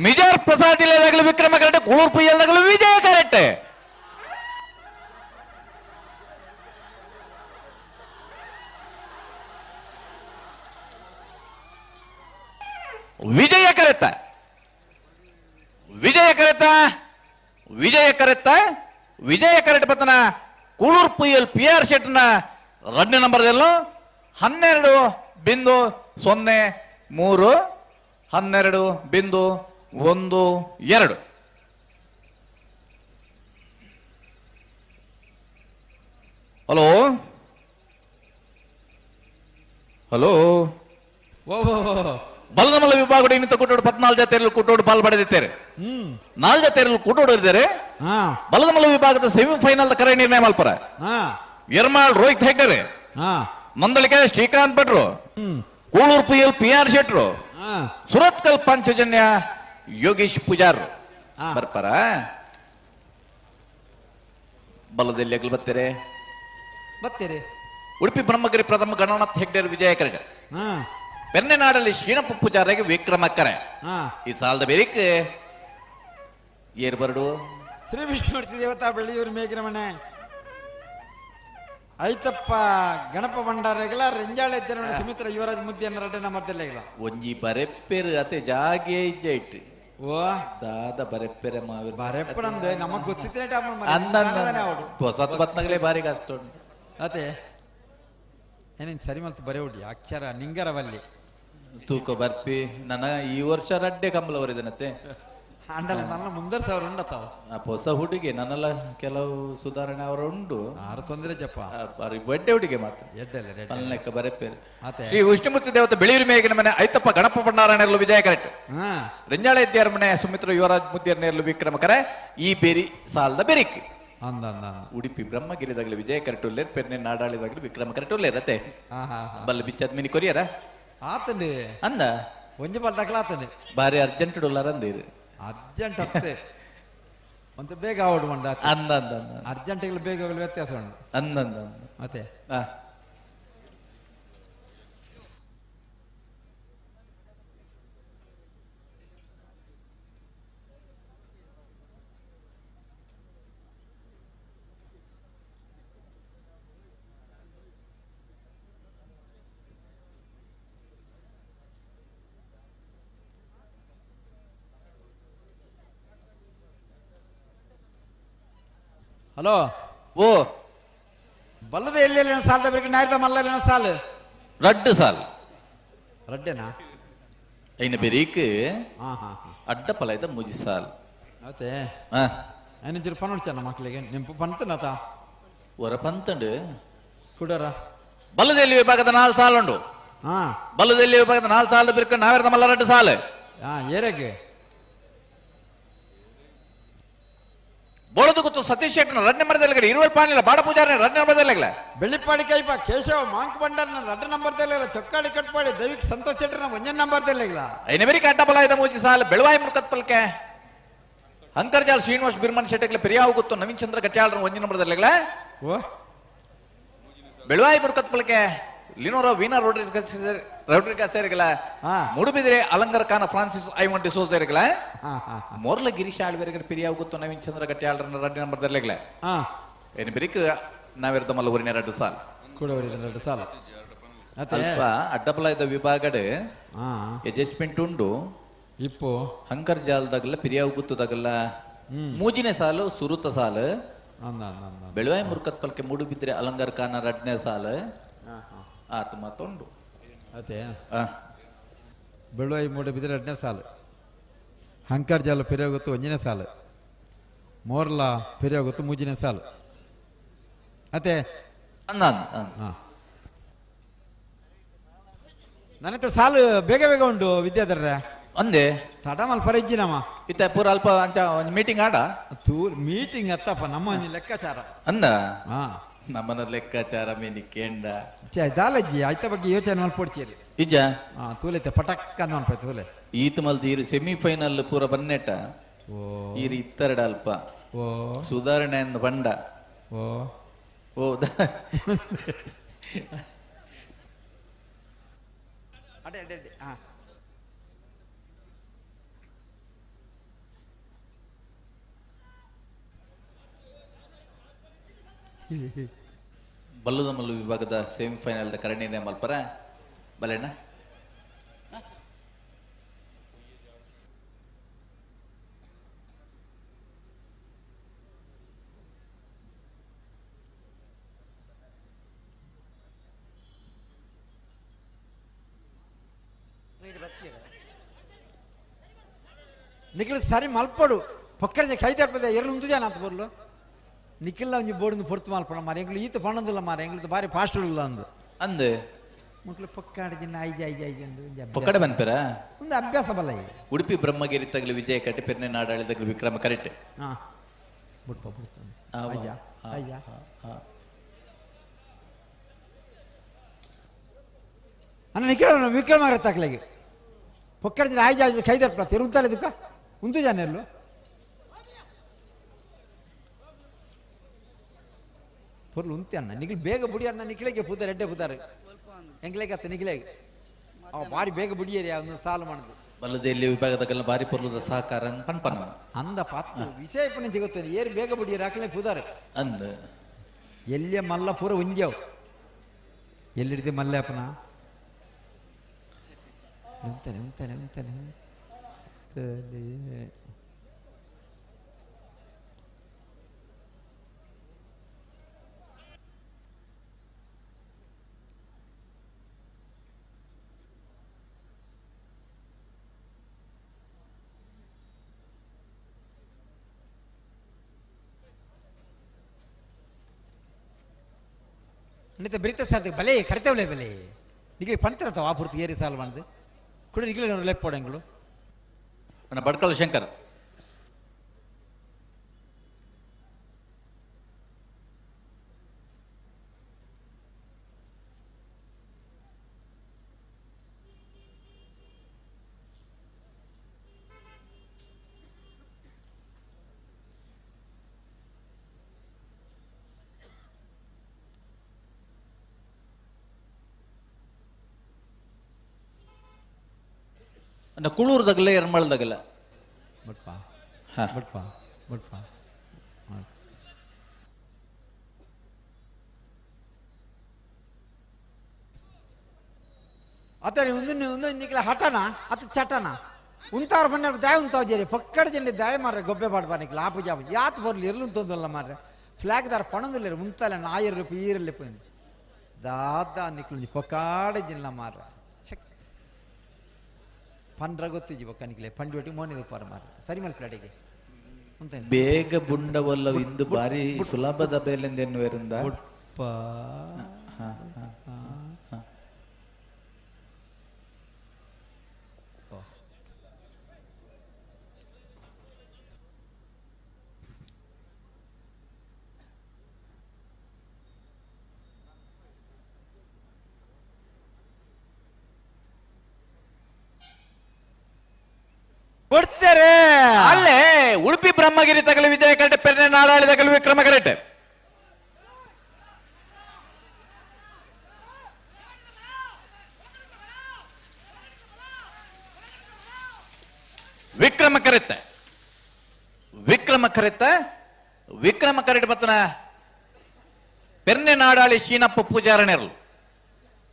ಮಿಜಾರ್ ಪ್ರಸಾದ್ ಇಲ್ಲದಾಗಲು ವಿಕ್ರಮ ಕರೆಕ್ಟ್ ಕೂಳೂರು ಪುಯ್ಯಲ್ದಾಗಲು ವಿಜಯ ಕರೆಕ್ಟ್ ವಿಜಯ ಕರೆತ್ತ ವಿಜಯ ಕರೆತ್ತ ವಿಜಯ ಕರೆತ್ತ ವಿಜಯ ಕರೆಕ್ಟ್ ಬತ್ತನ ಕೂಳೂರು ಪುಯ್ಯಲ್ PR ಶೆಟ್ನ 2ನೇ ನಂಬರ್ದಲ್ಲೂ 12.03 12.12 ಹಲೋ ಹಲೋ ಬಲದಮಲ್ಲ ವಿಭಾಗದ ಇನ್ನಿತ ಕೂಟೋಡು 14 ಜತೆಯಲ್ಲಿ ಕೂಟೋಡು ಪಾಲ್ಪಡೆದಿದ್ದಾರೆ 4 ಜತೆಯಲ್ಲಿ ಕೂಟೋಡು ಇದ್ದಾರೆ ಬಲದಮಲ್ಲ ವಿಭಾಗದ ಸೆಮಿಫೈನಲ್ ಕರೆ ನಿರ್ಣಯ ಮಲ್ಪರ ಯರ್ಮಾಳ್ ರೋಹಿತ್ ಹೆಗ್ಡೆ ಮಂದಳಿಕೆ ಶ್ರೀಕಾಂತ್ ಭಟ್ರು ಕೂಳೂರು ಪುಯ್ಯಲ್ PR ಶೆಟ್ರು ಸುರತ್ಕಲ್ ಪಂಚಜನ್ಯ ಯೋಗೇಶ್ ಪೂಜಾರ್ ಬರ್ಪಾರ ಬಲದಲ್ಲಿ ಅಗಲು ಬರ್ತಾರೆ ಉಡುಪಿ ಬ್ರಹ್ಮಗಿರಿ ಪ್ರಥಮ ಗಣನಾಥ್ ಹೆಗ್ಡೆ ವಿಜಯ ಕರೆಕ್ಟ್ ಪೆನ್ನೆನಾಡಲ್ಲಿ ಶ್ರೀನಪ್ಪ ಪೂಜಾರಿಗೆ ವಿಕ್ರಮ ಕರೆ ಈ ಸಾಲದ ಬೇರಿಕ್ ಏರ್ ಬರ್ಡು ಶ್ರೀ ವಿಷ್ಣುಮೂರ್ತಿ ದೇವತಾ ಬೆಳ್ಳಿಯೂರು ಮೇಘರಮಣೆ ಐತಪ್ಪ ಗಣಪ ಭಂಡಾರಗಳ ರೆಂಜಾಳೆ ಸುಮಿತ್ರ ಯುವರಾಜ್ ಮುದ್ದಿಯನ್ನ 2ನೇ ನಂಬರ್ದಲ್ಲೇ ಒಂಜಿ ಬರೆಪ್ಪೆರು ಅತೆ ಜಾಗೆ ಇಜ್ಜ ಓ ದಾದ ಬರೆಪ್ಪೆರೆ ಮಾವಿರ ಬರೆಪ್ಪರ ಅಂದ್ರೆ ನಮಗ್ ಗೊತ್ತಿತ್ತೆ ಹೊಸತ್ ಬತ್ನಾಗಲೇ ಬಾರಿ ಕಷ್ಟ ಅತೆ ಏನೇನು ಸರಿ ಮತ್ತು ಬರೆ ಹುಡಿ ಅಕ್ಷರ ನಿಂಗರವಲ್ಲಿ ತೂಕ ಬರ್ಪಿ ನನ್ನ ಈ ವರ್ಷ ರಡ್ಡೆ ಕಂಬಳ ಬರಿದನತ್ತೆ ಅಂಡಲ್ಲ ನನ್ನ ಮುಂದರ್ ಸಾವಿರ ಉಂಡತ್ತಾವ ಹೊಸ ಹುಡುಗಿ ನನ್ನೆಲ್ಲ ಕೆಲವು ಸುಧಾರಣೆ ಅವರ ಉಂಡು ಆರು ತೊಂದರೆ ಜಪ್ಪ ಬಡ್ಡೆ ಹುಡುಗಿ ಮಾತ್ರ ಲೆಕ್ಕ ಬರೆಪ್ಪೇರು ಶ್ರೀ ವಿಷ್ಣುಮೂರ್ತಿ ದೇವತೆ ಬೆಳೆಯೂರು ಮೇಗಿನ ಮನೆ ಐತಪ್ಪ ಗಣಪ ಭಂಡಾರನೆರಲು ವಿಜಯ ಕರೆಕ್ಟ್ ರೆಂಜಾಳ ಇದ್ಯಾರ ಮನೆ ಸುಮಿತ್ರ ಯುವರಾಜ್ ಮುದ್ದಿಯರ್ನೆರಲು ವಿಕ್ರಮ ಕರೆ ಈ ಬೇರಿ ಸಾಲದ ಬೆರಿಕ್ ಉಡುಪಿ ಬ್ರಹ್ಮಗಿರಿದಾಗಲಿ ವಿಜಯ ಕರೆಕ್ಟ್ ಉಳ್ಳೇರ್ ಪೆನ್ನೆ ನಾಡಾಳಿದಾಗಲಿ ವಿಕ್ರಮ ಕರೆಕ್ಟ್ ಉಳ್ಳೇರತ್ತೆ ಬಲ್ಲ ಬಿಚ್ಚದ್ ಮಿನಿ ಕೊರಿಯರ ಆತಂಡಿ ಅಂದ ಒಂಜಿ ಬಲ್ದಾಗಲ ಆತಂಡಿ ಬಾರಿ ಅರ್ಜೆಂಟ್ ಉಳ್ಳಾರ ಅಂದೀರು ಅರ್ಜೆಂಟ್ ಅತ್ತೆ ಅಂತ ಬೇಗ ಔಟ್ ಮಂಡ ಅಂದ ಅಂದ ಅಂದ ಅರ್ಜೆಂಟಿಗೆ ಬೇಗ ಹೋಗಲು ವ್ಯತ್ಯಾಸ ಉಂಟು ಅಂದ ಅಂದ ಅಂದ ಮತ್ತೆ ಹಲೋ ಓ ಬಲ್ಲದ ಎಲ್ಲಿ ಸಾಲದ ಬೇಕು ನಾಯ್ದ ಮಲ್ಲ ಸಾಲು ರಡ್ಡು ಸಾಲ್ ರಡ್ಡೆನಾ ಐನ ಬೆರೀಕ್ ಹಾ ಹಾ ಅಡ್ಡ ಪಲಾಯ್ದ ಮುಜಿ ಸಾಲ್ ಅದೇ ಹಾ അതിനൊരു പണം അടിച്ചാ മക്കളിಗೆ ನಿಂಪು ಪಂತನತ ಒರ ಪಂತಂಡು ಕುಡರ ಬಲ್ಲದಲ್ಲಿ ವಿಭಾಗದ 4 ಸಾಲುಂಡು ಹಾ ಬಲ್ಲದಲ್ಲಿ ವಿಭಾಗದ 4 ಸಾಲು ಬಿರ್ಕ ನಾವೆರ್ದ ಮಲ್ಲ ರಡ್ಡು ಸಾಲು ಹಾ ಏರೆಗೆ ಬೋಳದು ಗೊತ್ತು ಸತೀಶ್ ಶೆಟ್ಟನ ರಡ್ ನಂಬರ್ದಲ್ಲಿ ಇರುವಲ್ ಪಾಣಿಲ್ಲ ಬಾಡ ಪೂಜಾರನ ರಡ್ ನಂಬರ್ದಲ್ಲಿ ಬೆಳ್ಳಿಪಾಡಿ ಕೈಪ ಕೇಶವ ಮಾಂಕ್ ಬಂಡರ್ನ ರಡ್ ನಂಬರ್ದಲ್ಲಿ ಚೊಕ್ಕಾಡಿ ಕಟ್ಪಾಡಿ ದೈವಿಕ್ ಸಂತೋಷ್ ಶೆಟ್ಟರ್ನ ಒಂಜನ್ ನಂಬರ್ದಲ್ಲಿ ಐನ ಬೆರೀಕ್ ಅಡ್ಡ ಪಲಾಯ್ದ ಮುಜಿ ಸಾಲು ಬೆಳವಾಯಿ ಮುರ್ಕತ್ ಪಲ್ಕೆ ಅಂತರ್ಜಾಲ ಶ್ರೀನಿವಾಸ್ ಬಿರ್ಮನ್ ಶೆಟ್ಟಕ್ಲೆ ಪೆರಿಯಾವು ಗೊತ್ತು ನವೀನ್ ಚಂದ್ರ ಗಟ್ಯಾಳ್ರ ಒಂಜಿ ನಂಬರ್ದಲ್ಲಿ ಓ ಬೆಳವಾಯಿ ಮುರ್ಕತ್ ಪಲ್ಕೆ ಲಿನೋರ ವೀನಾ ರೋಡ್ರಿಗಸ್ ಸೇರಿಗಲ ಮುಡುಬಿದ್ರೆ ಅಲಂಕಾರ ಖಾನ ಫ್ರಾನ್ಸಿಸ್ ಐವನ್ ಡಿಸೋಸ್ ಸೇರಿಗಲ ಮೊರ್ಲ ಗಿರೀಶ್ ಆಳ್ವೇರಿಗರ ಪಿರಿಯಾವು ಗೊತ್ತು ನವೀನ್ ಚಂದ್ರ ಗಟ್ಯಾಳ್ರ ರಡ್ ನಂಬರ್ದಲ್ಲಿ ಏನು ಬೆರೀಕ್ ನಾವೆರ್ದ ಮಲ್ಲ ಊರಿನ ರಡ್ಡು ಸಾಲ್ ಕೂಡ ರಡ್ಡು ಸಾಲ ಅಲ್ಪ ಅಡ್ಡಪಲ ಇದ್ದ ವಿಭಾಗಡ್ ಅಡ್ಜಸ್ಟ್ಮೆಂಟ್ ಉಂಡು ಇಪ್ಪು ಹಂಕರ್ಜಾಲದಾಗಲ್ಲ ಪಿರಿಯಾವು ಗುತ್ತದಾಗಲ್ಲ ಮೂಜಿನೇ ಸಾಲು ಸುರುತ ಸಾಲು ಬೆಳವಾಯಿ ಮುರ್ಕತ್ ಪಲ್ಕೆ ಮುಡುಬಿದ್ರೆ ಅಲಂಕಾರ ಖಾನ ರಡ್ನೇ ಸಾಲು ಆತ ಮತ್ತೊಂಡು ಅದೇ ಬೆಳುವಾಯಿ ಮೂಡ ಬಿದ್ರೆ ಎರಡನೇ ಸಾಲು ಹಂಕರ್ ಜಾಲ ಪೆರಿಯೋಗುತ್ತು ಒಂಜನೇ ಸಾಲು ಮೋರ್ಲ ಪೆರಿಯೋಗುತ್ತು ಮೂಜನೇ ಸಾಲು ಅದೇ ನನ್ನತ್ತ ಸಾಲು ಬೇಗ ಬೇಗ ಉಂಟು ವಿದ್ಯಾಧರ್ರೆ ಅಂದೆ ತಡ ಮಲ್ ಪರಿಜ್ಜಿನಮ್ಮ ಇತ್ತ ಪೂರ ಅಲ್ಪ ಅಂಚ ಒಂದು ಮೀಟಿಂಗ್ ಆಡ ತೂರ್ ಮೀಟಿಂಗ್ ಅತ್ತಪ್ಪ ನಮ್ಮ ಲೆಕ್ಕಾಚಾರ ಅಂದ ಹಾ ನಮ್ಮನ ಲೆಕ್ಕಾಚಾರ ಮೇನಿ ಕೇಂಡ ದಾಲಜ್ಜಿ ಆಯ್ತ ಬಗ್ಗೆ ಯೋಚನೆ ಮಲ್ಪೊಡ್ಚೇರಿ ಇಜ್ಜ ತೂಲೈತೆ ಪಟಕ್ ಅಂತ ಅನ್ಪೈತೆ ತೂಲೆ ಈತ ಮಲ್ತಿ ಈರು ಸೆಮಿಫೈನಲ್ ಪೂರ ಬನ್ನೆಟ ಈರು ಇತ್ತರಡ ಅಲ್ಪ ಓ ಸುಧಾರಣೆ ಅಂದ ಬಂಡ ಓ ಓ ಅಡೆ ಅಡೆ ಅಡೆ ಹಾ ಬಲ್ಲುದ ಮಲ್ಲು ವಿಭಾಗದ ಸೆಮಿಫೈನಲ್ ಕರಣಿನೇ ಮಲ್ಪರ ಬಲೇನ ನಿಖಿಲ್ ಸರಿ ಮಲ್ಪಡು ಪಕ್ಕದ ಕೈತರ್ಪದ ಎರಡು ಉಂಟು ಜನ ಅಂತ ಬರ್ಲು ನಿಖಿಲ್ ಒಂಜಿ ಬೋರ್ಡ್ ಪೊರ್ತು ಮಲ್ಪಡ ಮಾರ ಎಂಗ್ಲು ಈತ ಪಣದಿಲ್ಲ ಮಾರ ಎಂಗ್ಲದು ಬಾರಿ ಫಾಸ್ಟ್ ಇಲ್ಲ ಅಂದು ಅಂದು ಮಕ್ಳು ಪಕ್ಕಾಡ ಜಿನ್ನ ಐಜಿ ಐಜಿ ಐಜಿ ಪೊಕ್ಕಡೆ ಬನ್ಪೆರ ಒಂದು ಅಭ್ಯಾಸ ಬಲ್ಲ ಈಗ ಉಡುಪಿ ಬ್ರಹ್ಮಗಿರಿ ತಗಲು ವಿಜಯ ಕಟ್ಟಿಪೆರ್ನೆ ನಾಡಾಳಿದಗಲು ವಿಕ್ರಮ ಕರೆಕ್ಟ್ ಹಾ ಬಿಟ್ಪ ಐಜ ಐಜ ಅನ್ನ ನಿಖಿಲ್ ವಿಕ್ರಮ ತಕ್ಲೆಗೆ ಪಕ್ಕಡ ಜಿನ್ನ ಐಜಿ ಐಜಿ ಕೈದರ್ಪ ತಿರುಗುತ್ತಾರೆ ಇದಕ್ಕ ಉಂಟು ಜನ ಎಲ್ಲೂ ಪೊರ್ಲು ಉಂತೆ ಅನ್ನ ನಿಖಿಲ್ ಬೇಗ ಬುಡಿ ಅನ್ನ ನಿಖಿಲಿಗೆ ಪೂತಾರೆ ಎಡ್ಡೆ ಪೂತಾರೆ ಎಂಗ್ಲೆಗೆ ಅತ್ತ ನಿಖಿಲೆಗೆ ಅವ ಬಾರಿ ಬೇಗ ಬುಡಿಯರಿ ಅವನು ಸಾಲು ಮಾಡುದು ಬಲ್ಲದಲ್ಲಿ ವಿಭಾಗದಲ್ಲ ಬಾರಿ ಪೊರ್ಲುದ ಸಹಕಾರ ಪನ್ಪನ ಅಂದ ಪಾತ್ರ ವಿಷಯ ಪಣ ಸಿಗುತ್ತಾನೆ ಏರು ಬೇಗ ಬುಡಿಯರಿ ಹಾಕಲೇ ಪೂತಾರೆ ಅಂದ ಎಲ್ಲಿಯ ಮಲ್ಲ ಪೂರ ಉಂಜವ್ ಎಲ್ಲಿಡಿದೆ ಮಲ್ಲೆಪ್ಪನ ಉಂತಾನೆ ಉಂತಾನೆ ಉಂತಾನೆ ನಿಂತ ಬರೀತ ಸಾಲ ಬಲೆ ಕರಿತವಳೆ ಬಲೆ ನಿಖಿಲಿ ಪಂತಿರತ್ತವ ಆ ಪೂರ್ತಿ ಏರಿ ಸಾಲ ಮಾಡಿದೆ ಕೂಡ ನಿಖಿಲಿ ಲೆಪ್ಪೋಡೆಂಗಳು ನನ್ನ ಬಡ್ಕಲ್ ಶಂಕರ್ ಅನ್ನ ಕುಳೂರ್ದಾಗಲ್ಲ ಎರ್ಮಾಳ್ದಾಗಲ್ಲ ಬಟ್ಪ ಹಾ ಬಟ್ಪ ಬಟ್ಪ ಅతని ఉంది నీకు హటనా అత చటనా ఉంటారు మన దాయ ఉంటావు జరి పక్కడ జండి దాయ మారే గొబ్బె పాడబా నీకు లాపు జాబు యాత బొర్లు ఎర్లుంటుందల్ల మారే ఫ్లాగ్ దార పణందులేరు ముంతాల నాయర్ రేపు ఈరెళ్ళిపోయింది దాదా నీకు పొక్కాడ జిల్లా మారే ಪಂಡ್ರ ಗೊತ್ತಿಜಿ ಬೊಕ್ಕನಿಕ್ಲೆ ಪಂಡಿ ಒಟ್ಟಿಗೆ ಮೋನಿಗೆ ಪಾರ ಮಾರ ಸರಿ ಮಲ್ ಪ್ಲಾಟಿಗೆ ಬೇಗ ಬುಂಡವಲ್ಲ ಇಂದು ಬಾರಿ ಸುಲಭದ ಬೇಲೆಂದೇನು ವೇರಿಂದ ಕೊಡ್ತಾರೆ ಅಲ್ಲೇ ಉಡುಪಿ ಬ್ರಹ್ಮಗಿರಿ ತಗಲು ವಿಜಯ ಕರೆಕ್ಟ್ ಪೆರ್ನೆ ನಾಡಾಳಿ ತಗಲು ವಿಕ್ರಮ ಕರೆಕ್ಟ್ ವಿಕ್ರಮ ಕರೆಕ್ಟ್ ಬತ್ತನ ಪೆರ್ನೆ ನಾಡಾಳಿ ಶೀನಪ್ಪ ಪೂಜಾರಣಿರಲು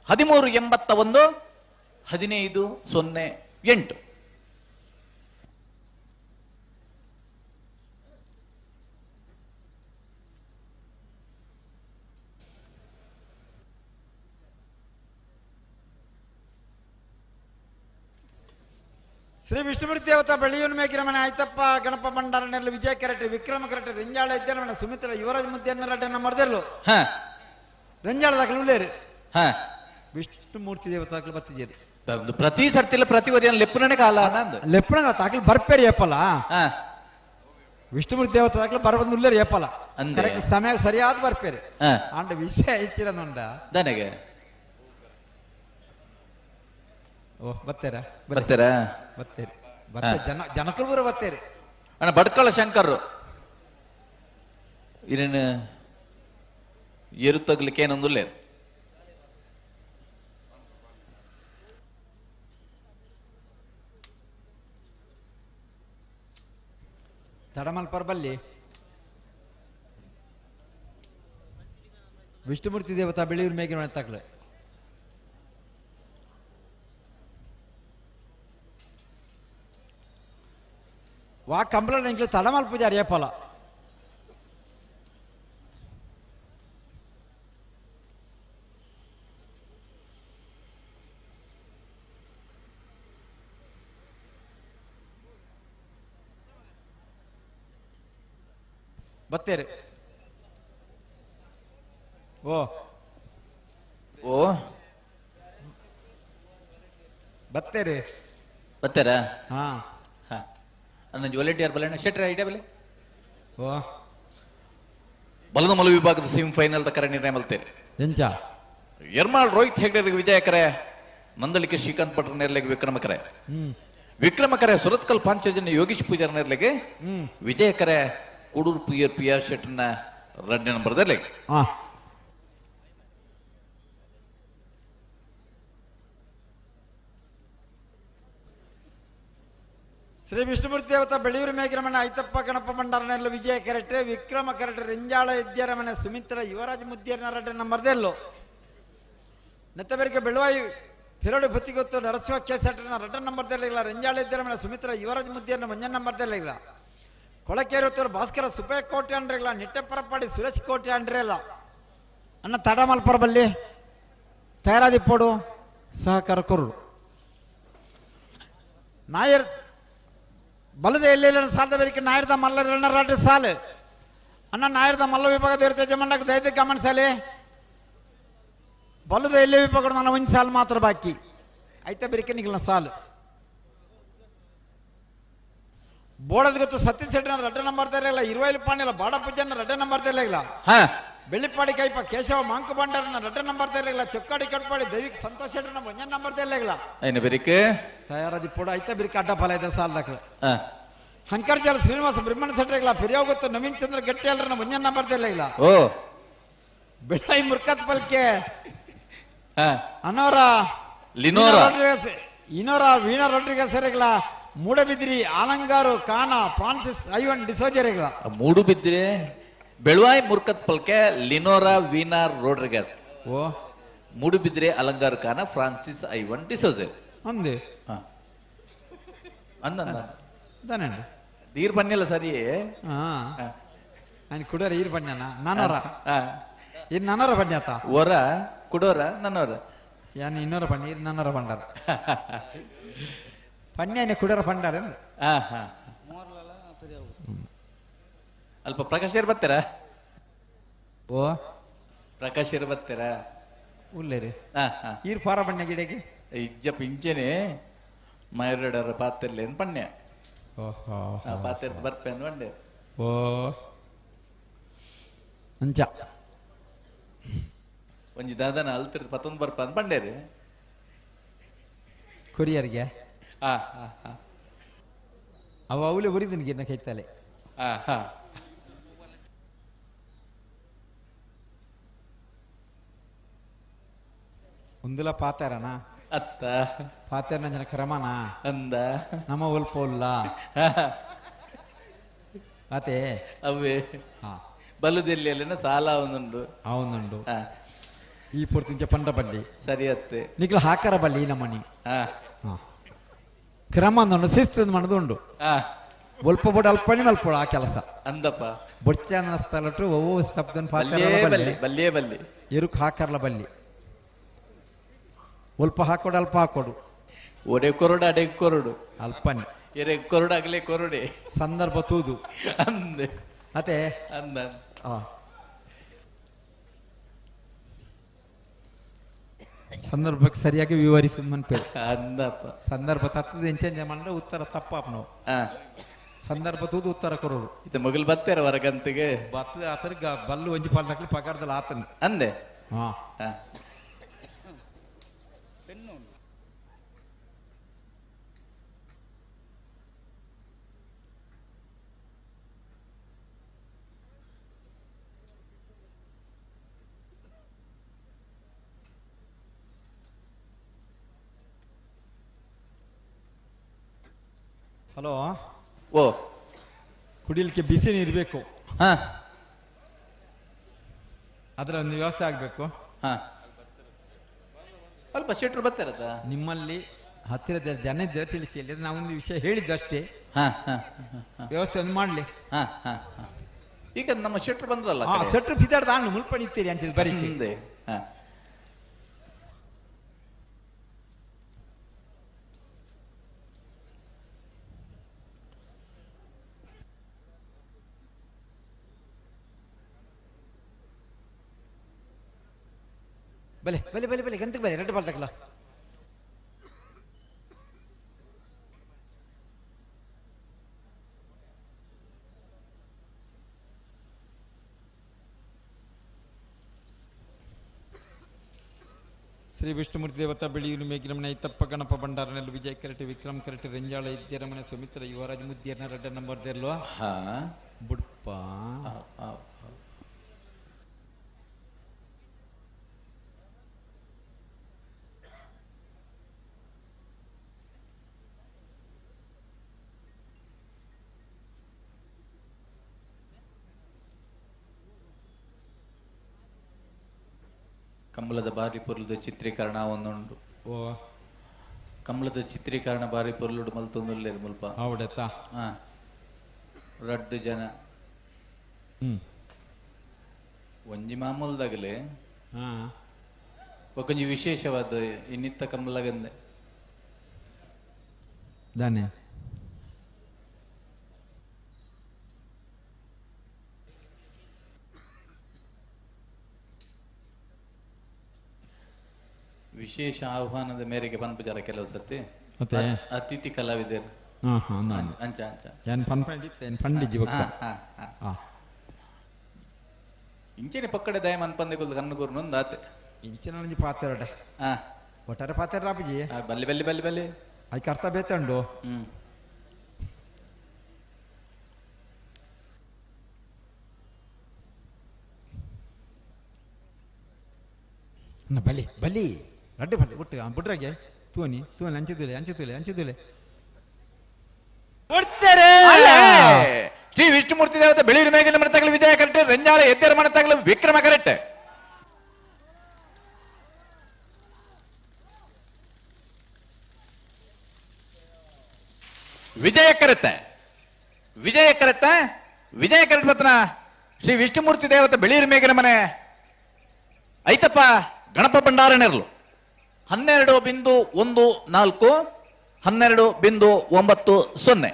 1381-1508 ಶ್ರೀ ವಿಷ್ಣುಮೂರ್ತಿ ದೇವತಾ ಬೆಳೆಯೂರು ಮೇಕಿರಮನೆ ಆಯ್ತಪ್ಪ ಗಣಪ ಭಂಡಾರನೆಲ್ಲ ವಿಜಯ ಕೆರಟೆ ವಿಕ್ರಮ ಕೆರಟೆ ರೆಂಜಾಳ ಇದ್ದೇನೆ ಸುಮಿತ್ರ ಯುವರಾಜ್ ಮುದ್ದೆನ್ನ ಮರ್ದೆರ್ಲು ರೆಂಜಾಳದಾಗಲು ಉಳ್ಳೇರಿ ವಿಷ್ಣುಮೂರ್ತಿ ದೇವತಾಕ್ಲು ಬತ್ತಿದ್ದೀರಿ ಪ್ರತಿ ಸರ್ತಿಲ್ಲ ಪ್ರತಿ ವರಿಯ ಲೆಪ್ಪನೇ ಕಾಲ ಲೆಪ್ಪನ ತಾಕಲು ಬರ್ಪೇರಿ ಏಪಲ್ಲ ವಿಷ್ಣುಮೂರ್ತಿ ದೇವತಾಕ್ಲು ಬರಬಂದು ಉಳ್ಳೇರಿ ಏಪಲ್ಲ ಕರೆಕ್ಟ್ ಸಮಯ ಸರಿಯಾದ ಬರ್ಪೇರಿ ಅಂಡ ವಿಷಯ ಹೆಚ್ಚಿರೋದುಂಡ ನನಗೆ ಓ ಬತ್ತೇರಾ ಬರ್ತೀರಾ ಬತ್ತೇರಿ ಜನಕರು ಬರ ಬತ್ತೇರಿ ಅಣ್ಣ ಬಡ್ಕಳ ಶಂಕರ್ ಇರೇನು ಎರುತ್ತಗ್ಲಿಕ್ಕೆ ಏನೊಂದುಲ್ಲೇ ತಡಮಲ್ ಪರ್ಬಲ್ಲಿ ವಿಷ್ಣುಮೂರ್ತಿ ದೇವತಾ ಬೆಳೆಯೂರು ಮೇಗಿನ ತಕ್ಲೆ ವಾ ಕಂಬಳ ಇಂಕ್ಲು ತಡಮಲ್ ಪೂಜಾರಿ ಏಪಲ ಬತ್ತೇರಿ ಓ ಬತ್ತೇರಿ ಬತ್ತೇರಾ ಹಾ ನನ್ನ ವಾಲಂಟಿಯರ್ ಬಲೆ ಶೆಟ್ರ ಐಡಿಯಾ ಬಲೆ ಓ ಬಲದ ಮಲ ವಿಭಾಗದ ಸೆಮಿ ಫೈನಲ್ ತಕರ ನಿರ್ಣಯ ಮಲ್ತೇನೆ ಎಂಚ ಎರ್ಮಾಳ್ ರೋಹಿತ್ ಹೆಗ್ಡೆ ವಿಜಯ ಕರೆ ನಂದಳಿಕೆ ಶ್ರೀಕಾಂತ್ ಭಟ್ರ ನೇರ್ಲೆಗೆ ವಿಕ್ರಮ ಕರೆ ಸುರತ್ಕಲ್ ಪಾಂಚಜನ್ಯ ಯೋಗೀಶ್ ಪೂಜಾರ ನೇರ್ಲೆಗೆ ವಿಜಯ ಕರೆ ಕೂಡೂರು ಪಿ ಆರ್ ಶೆಟ್ನ 2ನೇ ನಂಬರ್ದಲ್ಲಿ ಶ್ರೀ ವಿಷ್ಣುಮೂರ್ತಿ ದೇವತಾ ಬೆಳೆಯೂರು ಮೇಗಿರಮನೆ ಐತಪ್ಪ ಗಣಪ ಭಂಡಾರನೆಲ್ಲ ವಿಜಯ ಕೆರಟೆ ವಿಕ್ರಮ ಕೆರಟೆ ರೆಂಜಾಳ ಇದ್ಯರಮನೆ ಸುಮಿತ್ರ ಯುವರಾಜ್ ಮುದ್ದಿಯರ್ನ 2ನೇ ನಂಬರ್ದೆಲ್ಲು ನೆತ್ತಬೇರಿಗೆ ಬೆಳುವಾಯಿ ಫಿರಡು ಬತ್ತಿಗೊತ್ತು ನರಸಿಂಹ ಕೇಸಟ್ರನ 2ನೇ ನಂಬರ್ದಲ್ಲಿಲ್ಲ ರೆಂಜಾಳ ಇದ್ಯರಮನೆ ಸುಮಿತ್ರ ಯುವರಾಜ್ ಮುದ್ದಿಯರ್ನ 1ನೇ ನಂಬರ್ದಲ್ಲಿಲ್ಲ ಕೊಳಕೇರುತ್ತೂರು ಭಾಸ್ಕರ ಸುಬ್ಬಯ್ಯ ಕೋಟೆ ಅಂಡ್ರಿಲ್ಲ ನಿಟ್ಟೆಪರಪಾಡಿ ಸುರೇಶ್ ಕೋಟೆ ಅಂಡ್ರಿಲ್ಲ ಅನ್ನ ತಡಮಲ್ಪರಬಲ್ಲಿ ತಯಾರಾದಿಪ್ಪೋಡು ಸಹಕಾರ ಕೊರು ನಾಯರ್ ಬಲದ ಎಲ್ಲೆಲ್ಲ ಸಾಲದ ಬೇರಿಕೆ ನಾಯರ್ದ ಮಲ್ಲ 2 ಸಾಲು ಅನ್ನ ನಾಯರ್ದ ಮಲ್ಲ ವಿಭಾಗದ ಇರ್ತದೆ ಜಮಂಡಕ್ಕೆ ದಯತೆ ಗಮನಿಸಲಿ ಬಲದ ಎಲ್ಲೇ ವಿಭಾಗ ನಾನು 1 ಸಾಲು ಮಾತ್ರ ಬಾಕಿ ಐತೆ ಬೇರಿಕೆ ನಿಗಲ ಸಾಲು ಬೋಡದ ಗೊತ್ತು ಸತೀಶ್ ಶೆಟ್ಟನ 2ನೇ ನಂಬರ್ದಲ್ಲಿಲ್ಲ ಇರುವೈಲು ಪಾಂಡಿಲ್ಲ ಬಾಡಪೂಜನ 2ನೇ ನಂಬರ್ದಲ್ಲಿಲ್ಲ ಬೆಳ್ಳಿಪಾಡಿ ಕೈಪ ಕೇಶವ ಮಾಂಕು ಭಂಡಾರನ 2ನೇ ನಂಬರ್ದಲ್ಲಿಲ್ಲ ಚೊಕ್ಕಾಡಿ ಕಟ್ಪಾಡಿ ದೈವಿಕ್ ಸಂತೋಷ್ ಶೆಟ್ಟನ 1ನೇ ನಂಬರ್ದಲ್ಲಿಲ್ಲ ಐನ ಬೇರಿಕೆ ತಯಾರಾದಿ ಪೋಡ ಐತೆ ಬೇರಿಕೆ ಅಡ್ಡ ಫಲ ಇದೆ ಸಾಲದಾಕ್ಲ ಹಂಕರ್ಜಾಲ ಶ್ರೀನಿವಾಸ ಬ್ರಹ್ಮಣ್ಯ ಸೆಟ್ರಿಲ್ಲ ಫಿರಿಯಾವ ಗೊತ್ತು ನವೀನ್ ಚಂದ್ರ ಗಟ್ಟಿ ಅಲ್ರ 1ನೇ ನಂಬರ್ದಲ್ಲಿಲ್ಲ ಬೆಳಾಯಿ ಮುರ್ಕತ್ ಪಲ್ಕೆ ಅನೋರ ಇನ್ನೋರ ವೀಣಾ ರೊಡ್ರಿಗಸ್ ರೆಗ್ಲ ಮೂಡಬಿದ್ರಿ ಅಲಂಗಾರು ಕಾನ ಫ್ರಾನ್ಸಿಸ್ ಐವನ್ ಡಿಸೋಜೆರೆಗ್ಲ ಮೂಡುಬಿದ್ರೆ ಬೆಳುವಾಯ್ ಮುರ್ಕತ್ ಪಲ್ಕೆ ಲಿನೋರಾ ವೀನಾ ರೋಡ್ರಿಗಸ್ ಓ ಮೂಡುಬಿದ್ರೆ ಅಲಂಗಾರು ಕಾನ ಫ್ರಾನ್ಸಿಸ್ ಐವನ್ ಡಿಸೋಜೆ ಅಂದೆ ಅಂದಂడి తీరు పన్నెల సరి ఆయన కుడోర ఈరు పన్యానా నానోర ఇది నానోర పన్యాత ఓర కుడోర నన్నోర ಯಾನ್ ಇನ್ನೋರ ಪಂಡ ಇದು ನನ್ನೋರ ಪಂಡಾರ ಪನ್ಯಾನೆ ಕುಡೋರ ಪಂಡಾರ ಅಲ್ಪ ಪ್ರಕಾಶ್ ಬರ್ತಾರ ಓ ಪ್ರಕಾಶ್ ಬರ್ತಾರ ಉಲ್ಲೇರಿ ಈರ್ ಫಾರ ಪಣ್ಯ ಗಿಡಗೆ ಇಜ್ಜ ಪಿಂಚನೆ ಮೈರಡರ ಪಾತ್ರೆಲ್ಲ ಏನು ಪಣ್ಯ ಪಾತ್ರೆ ಬರ್ಪೆ ಅಂದ್ ಬಂಡೆ ಓ ಅಂಚ ಒಂಜಿ ದಾದನ ಅಲ್ತಿರ್ದು ಪತ್ತೊಂದು ಬರ್ಪ ಅಂದ್ ಬಂಡೇರಿ ಕೊರಿಯರ್ಗೆ ಅವ ಅವಳೆ ಉರಿದನ್ ಗಿನ್ನ ಕೈತಲೆ ಒಂದುಲ ಪಾತಾರನ ಅತ್ತ ಪಾತಾರನ ಜನ ಕ್ರಮನ ಅಂದ ನಮ್ಮ ಒಲ್ಪೋಲ್ಲ ಅತೆ ಅವೇ ಬಲುದೆಲ್ಲಿ ಅಲ್ಲಿನ ಸಾಲ ಅವನುಂಡು ಅವನುಂಡು ಈ ಪೂರ್ತಿ ಪಂಡ ಬಲ್ಲಿ ಸರಿ ಅತ್ತೆ ನಿಕ್ಲ ಹಾಕರ ಬಲ್ಲಿ ನಮ್ಮನಿ ಕ್ರಮ ಅಂದುಂಡು ಶಿಸ್ತು ಮಾಡೋದುಂಡು ಒಲ್ಪ ಬೋಡ ಅಲ್ಪಣಿ ಮಲ್ಪೋಡ ಆ ಕೆಲಸ ಅಂದಪ್ಪ ಬೊಚ್ಚ ಅನ್ನಿಸ್ತಲ್ಲು ಒವ್ವು ಶಬ್ದನ್ ಬಲ್ಲಿಯೇ ಬಲ್ಲಿ ಎರುಕ್ ಹಾಕರ್ಲ ಬಲ್ಲಿ ಒಲ್ಪ ಹಾಕೋಡು ಅಲ್ಪ ಹಾಕೋಡು ಒಡೆ ಕೊರಡು ಅಡೆ ಕೊರಡು ಅಲ್ಪನಿ ಎರೆ ಕೊರಡು ಆಗಲೇ ಕೊರಡೆ ಸಂದರ್ಭ ತೂದು ಅಂದೆ ಅತೆ ಅಂದ ಸಂದರ್ಭಕ್ಕೆ ಸರಿಯಾಗಿ ವಿವರಿಸು ಮನ್ಪೇರು ಅಂದಪ್ಪ ಸಂದರ್ಭ ತತ್ತದ ಎಂಚೆಂಜ ಮಾಡ್ರೆ ಉತ್ತರ ತಪ್ಪಾಪ ನಾವು ಸಂದರ್ಭ ತೂದು ಉತ್ತರ ಕೊರೋಡು ಇದು ಮೊಗಲ್ ಬತ್ತೇರ ಹೊರಗಂತಿಗೆ ಬತ್ತದ ಆತರ್ಗ ಬಲ್ಲು ಒಂಜಿ ಪಲ್ನಕ್ಲಿ ಪಗಾರದಲ್ಲಿ ಆತನ ಅಂದೆ ಹಲೋ ಓ ಕುಡಿಲಿಕ್ಕೆ ಬಿಸಿ ನೀರು ಬೇಕು ಅದರ ಒಂದು ವ್ಯವಸ್ಥೆ ಆಗಬೇಕು ಸ್ವಲ್ಪ ಶೆಟ್ರು ಬರ್ತಾರದ ನಿಮ್ಮಲ್ಲಿ ಹತ್ತಿರದ ಜನ ಇದ್ದರೆ ತಿಳಿಸಿ ಅಲ್ಲಿ ನಾವೊಂದು ವಿಷಯ ಹೇಳಿದ್ದಷ್ಟೇ ವ್ಯವಸ್ಥೆ ಒಂದು ಮಾಡಲಿ ಈಗ ನಮ್ಮ ಶೆಟ್ರು ಬಂದ್ರಲ್ಲ ಶೆಟ್ರು ಫಿದಾರ್ದ ಹಣ್ಣು ಮುಲ್ಪಣಿತೀರಿ ಅಂತ ಬರೀ ಬಲೆ ಬಲೆ ಬಲೆ ಬಲೆ ಗಂತಕ್ಕೆ ಬಲೆ ರೆಡ್ ಬಾಲ್ದಕ್ಕಲ್ಲ ಶ್ರೀ ವಿಷ್ಣುಮೂರ್ತಿ ದೇವತಾ ಬೆಳೆಯೂರು ಮೇಗಿರಮನೆ ಐತಪ್ಪ ಗಣಪ ಭಂಡಾರನೆಲ್ಲ ವಿಜಯ ಕರಟಿ ವಿಕ್ರಮ್ ಕರಟಿ ರೆಂಜಾಳ ಇದ್ಯರಮನೆ ಸುಮಿತ್ರ ಯುವರಾಜ್ ಮುದ್ದಿಯರ್ನ ರೆಡ್ಡ ನಂಬರ್ ದೇರ್ಲ್ವಾ ಬುಡ್ಪ ಕಮಲದ ಬಾರಿ ಪೊರ್ಲದ ಚಿತ್ರೀಕರಣ ಒಂದುಂಡು ಕಮಲದ ಚಿತ್ರೀಕರಣ ಬಾರಿ ಪೊರ್ಲುಡು ಮಲ್ತೊಂದುಲ್ಲೇರು ಮುಲ್ಪ ಅವಡೆತ್ತಾ ರಡ್ಡು ಜನ ಒಂಜಿ ಮಾಮೂಲ್ದಾಗಲೇ ಒಂಜಿ ವಿಶೇಷವಾದ ಇನ್ನಿತ್ತ ಕಮಲಗಂದೆ ದಾನೆ ವಿಶೇಷ ಆಹ್ವಾನದ ಮೇರೆಗೆ ಪನ್ಪುಜಾರ ಕೆಲವು ಸರ್ತಿ ಮತ್ತೆ ಅತಿಥಿ ಕಲಾವಿದರು ಅಂಚ ಅಂಚ ಇಂಚೆನೆ ಪಕ್ಕಡೆ ದಯ ಮನ್ಪಂದೆ ಕುಲ್ದು ಕಣ್ಣು ಕೂರ್ನೊಂದು ಆತೆ ಇಂಚಿನ ಪಾತ್ರೆ ಒಟ್ಟಾರೆ ಪಾತ್ರೆ ರಾಪಜಿ ಬಲ್ಲಿ ಬಲ್ಲಿ ಬಲ್ಲಿ ಬಲ್ಲಿ ಅದಕ್ಕೆ ಅರ್ಥ ಬೇತಂಡು ಬಲಿ ಬಲಿ ರಡ್ಡು ಬಲಿ ಬಿಟ್ಟು ಬಿಟ್ರಾಗೆ ತೂನಿ ಅಂಚಿದುಲೆ ಶ್ರೀ ವಿಷ್ಣುಮೂರ್ತಿ ದೇವತೆ ಬೆಳೂರು ಮೇಘನ ಮನೆ ತಗಲು ವಿಜಯ ಕರೆಕ್ಟ್ ರೆಂಜಾಳ ಎದ್ದೇರ ಮನೆ ತಗಲು ವಿಕ್ರಮ ಕರೆಕ್ಟ್ ವಿಜಯ ಕರೆಕ್ಟ್ ಪತ್ರ ಶ್ರೀ ವಿಷ್ಣುಮೂರ್ತಿ ದೇವತೆ ಬೆಳೂರು ಮೇಘನ ಮನೆ ಐತಪ್ಪ ಗಣಪ ಭಂಡಾರನೆರಲು 12.14 12.90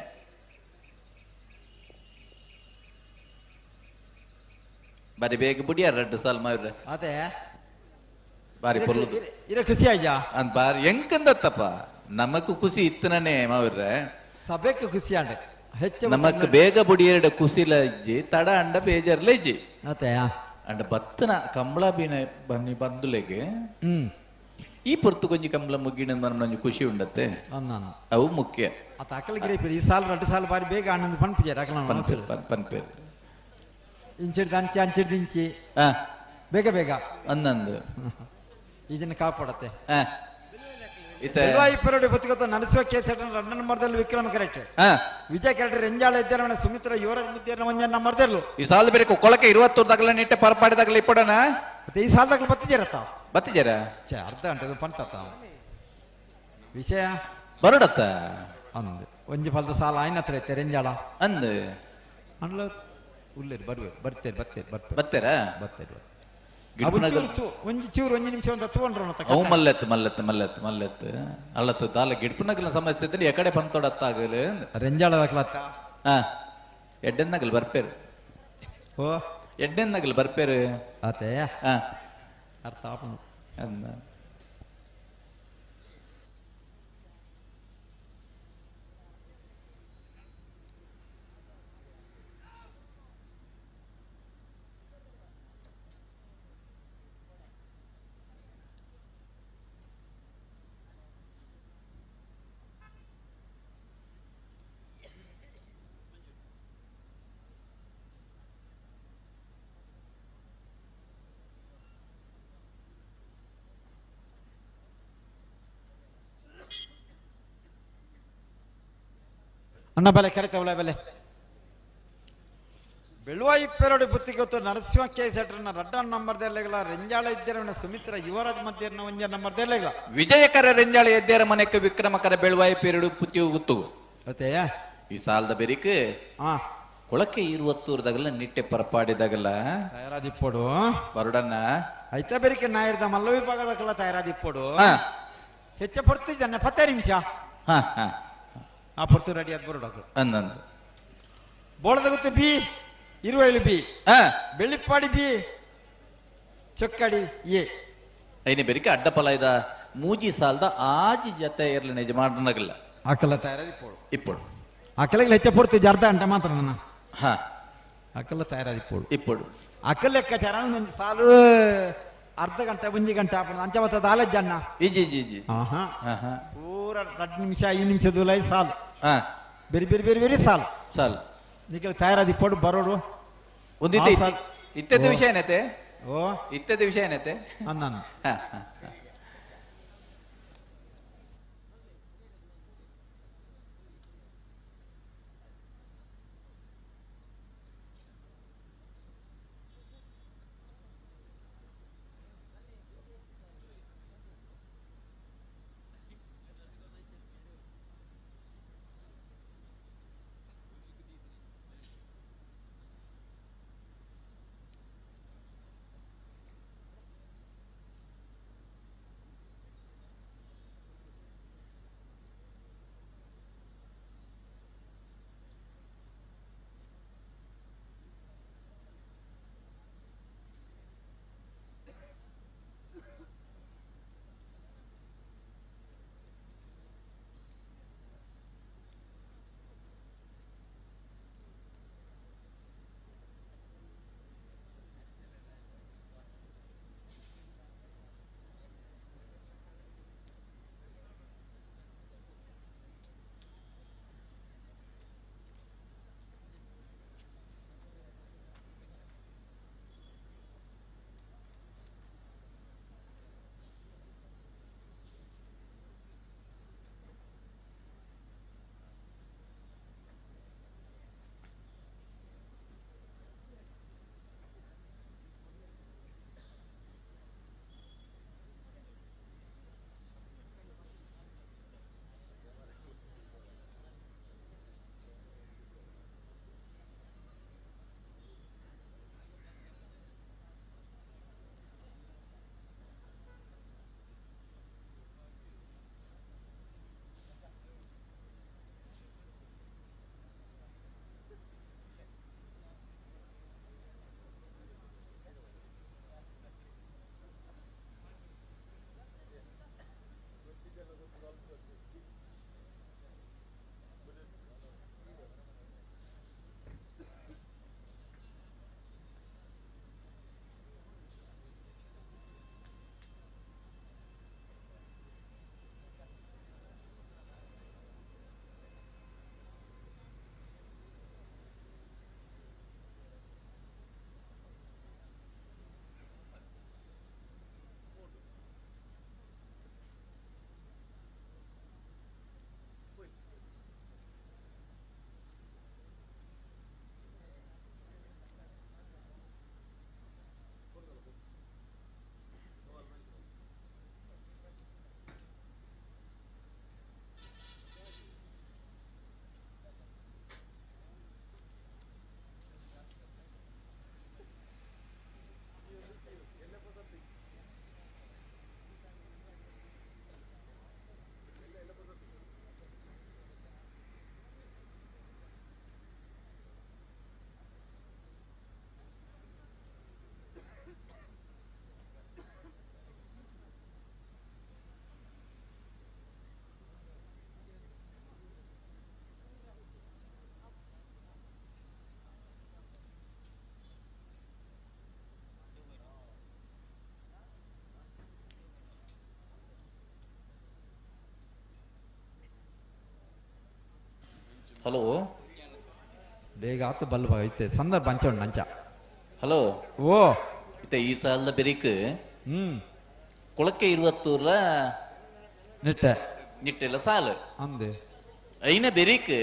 ಬಾರಿ ಬೇಗ ಬುಡಿಯ 2 ಸಾಲ ಮಾವ್ರೆ ಅದೇ ಬಾರಿ ಪೊರ್ಲು ಇರ ಖುಷಿ ಆಯ್ತಾ ಅಂತ ಬಾರಿ ಎಂಕಂದತ್ತಪ್ಪ ನಮಕ್ ಖುಷಿ ಇತ್ತನೇ ಮಾವ್ರೆ ಸಭೆಗೆ ಖುಷಿ ಆಂಡೆ ಹೆಚ್ಚು ನಮಕ್ ಬೇಗ ಬುಡಿಯರ್ಡ ಖುಷಿಲ ಇಜ್ಜಿ ತಡ ಅಂಡ ಬೇಜಾರ್ಲ ಇಜ್ಜಿ ಅದೇ ಅಂಡ ಬತ್ತನ ಕಂಬಳ ಬೀನ ಬನ್ನಿ ಬಂದುಲೆಗೆ ಈ ಪೊರ್ತು ಕೊಂಚ ಕಂಬಳ ಮುಗ್ಗಿನ ನಮ್ಗೆ ಖುಷಿ ಉಂಡತ್ತೆ ಅವು ಮುಖ್ಯ ಅತ್ತ ಅಕ್ಕಲಿಗೆ ಈ ಸಾಲ 2 ಸಾಲ ಬಾರಿ ಬೇಗ ಆನಂದ ಪನ್ಪಿಜಾರ ಅಕ್ಕಲ ಪನ್ಪೇರು ಅಂಚಿಡ್ದಿಂಚಿ ಬೇಗ ಬೇಗ ಅನ್ನಂದು ಈಜನ್ನ ಕಾಪಾಡತ್ತೆ ಇತ್ತೆ ಪೆರೋಡಿ ಬದುಕತ್ತ ನಡೆಸುವ ಕೇಸ್ 2 ನಂಬರ್ದಲ್ಲಿ ವಿಕ್ರಮ ಕರೆಕ್ಟ್ ವಿಜಯ್ ಕರೆಕ್ಟ್ ರೆಂಜಾಳ ಇದ್ದೇರವಣ ಸುಮಿತ್ರ ಯುವರಾಜ್ ಮುದ್ದೇರನ 1 ನಂಬರ್ದಲ್ಲೂ ಈ ಸಾಲ ಬೇರೆ ಕೊಳಕ್ಕೆ 20 ದಾಗಲ ನಿಟ್ಟೆ ಪರಪಾಡಿದಾಗಲ ಇಪ್ಪಡನ ಮತ್ತೆ ಈ ಸಾಲದಾಗಲ ಬತ್ತಿಜಾರತ್ತ ಅರ್ಧ ಗಂಟೆ ಪಂತತ್ತ ವಿಷಯ ಬರಡತ್ತ ಅಂದ್ ಒಂಜಿ ಫಲದ ಸಾಲ ಆಯ್ನ ಹತ್ರ ಐತೆ ರೆಂಜಾಳ ಅಂದ್ ಅಂಡ್ಲ ಉಳ್ಳೇರಿ ಬರ್ತೇರಿ ಬತ್ತೇರಾ ಒಂಜಿ ಚೂರು 1 ನಿಮಿಷ ಒಂದು ತಗೊಂಡ್ರು ಅವು ಮಲ್ಲೆತ್ತು ಅಲ್ಲತ್ತು ದಾಲ ಗಿಡ್ಪುನಗಲ ಸಮಸ್ಯೆ ಇದ್ದಲ್ಲಿ ಎಕಡೆ ಬಂತೋಡತ್ತಾಗಲು ರೆಂಜಾಳದಾಗ್ಲತ್ತ ಎಡ್ಡೆನ್ನಗಲ್ ಬರ್ಪೇರು ಓ ಎಡ್ಡೆನ್ನಗಲ್ ಬರ್ಪೇರು ಆತೆ ಅರ್ಥ ಆಪನು ಅಂದ ಅಣ್ಣ ಬೆಲೆ ಕರಿತವಳೆ ಬೆಲೆ ಬೆಳುವಾಯಿ ಪೆರೋಡಿ ಬುತ್ತಿಗೊತ್ತು ನರಸಿಂಹ ಕೆ ಸೆಟ್ರನ್ನ 2 ನಂಬರ್ದೆಲ್ಲೆಗಳ ರೆಂಜಾಳ ಇದ್ದೇರವಣ ಸುಮಿತ್ರ ಯುವರಾಜ್ ಮಧ್ಯರ್ನ 1 ನಂಬರ್ದೆಲ್ಲೆಗಳ ವಿಜಯಕರ ರೆಂಜಾಳ ಎದ್ದೇರ ಮನೆಕ್ಕೆ ವಿಕ್ರಮಕರ ಬೆಳುವಾಯಿ ಪೆರೋಡಿ ಪುತ್ತಿಯು ಗುತ್ತು ಮತ್ತೆ ಈ ಸಾಲದ ಬೆರಿಕೆ ಕೊಳಕ್ಕೆ 20 ದಾಗಲ ನಿಟ್ಟೆ ಪರಪಾಡಿದಾಗಲ್ಲ ತಯಾರಾದಿಪ್ಪೋಡು ಬರುಡನ್ನ ಐತ ಬೆರಿಕೆ ನಾಯಿರ್ದ ಮಲ್ಲ ವಿಭಾಗದಾಗಲ್ಲ ತಯಾರಾದಿಪ್ಪೋಡು ಹೆಚ್ಚ ಪಡ್ತಿದ್ದಾನೆ 10 ನಿಮಿಷ ಆ ಪೊರ್ತು ರೆಡಿ ಆದ್ ಬರೋಡಾಗ ಅಂದಂದು ಬೋಳದಾಗುತ್ತೆ B Iruvailu B Bellippadi B Chokkadi A ಐನೆ ಬೆರಿಕೆ ಅಡ್ಡಪಲ ಇದ ಮೂಜಿ ಸಾಲದ ಆಜಿ ಜತೆ ಇರ್ಲಿ ನಿಜ ಮಾಡ್ನಗಲ್ಲ ಆಕಲ್ಲ ತಯಾರಾದಿ ಇಪ್ಪಡು ಆಕಲಿಗೆ ಹೆಚ್ಚ ಪೊರ್ತು ಅರ್ಧ ಗಂಟೆ ಮಾತ್ರ ನನ್ನ ಆಕಲ್ಲ ತಯಾರಾದಿ ಇಪ್ಪಡು ಅಕ್ಕಲ್ ಲೆಕ್ಕಾಚಾರ ಒಂದು ಸಾಲು ಅರ್ಧ ಗಂಟೆ 1 ಗಂಟೆ ಆಪಣ ಅಂಚವತ್ತದ ಆಲಜ್ಜಣ್ಣ ಇಜಿ ಪೂರ 2 ನಿಮಿಷ 5 ನಿಮಿಷದ ಲೈ ಸಾಲು ಬೇರೆ ಸಾಲು ನಿಖಿಲ್ ತಯಾರಾದಿ ಪಡು ಬರೋಡು ಇತ್ತದ ವಿಷಯ ಏನೈತೆ ಇತ್ತದ ವಿಷಯ ಏನೈತೆ ನಾನು ಹಲೋ ಬೇಗ ಆತು ಬಲ್ಲ ಐತೆ ಸಂದರ್ಭ ಹಂಚೋಣ ನಂಚ ಹಲೋ ಓ ಇತ್ತೆ ಈ ಸಾಲದ ಬೆರಿಕ್ ಕುಳಕ್ಕೆ 20 ನಿಟ್ಟಿಲ್ಲ ಸಾಲು ಅಂದೆ ಐನ ಬೆರಿಕ್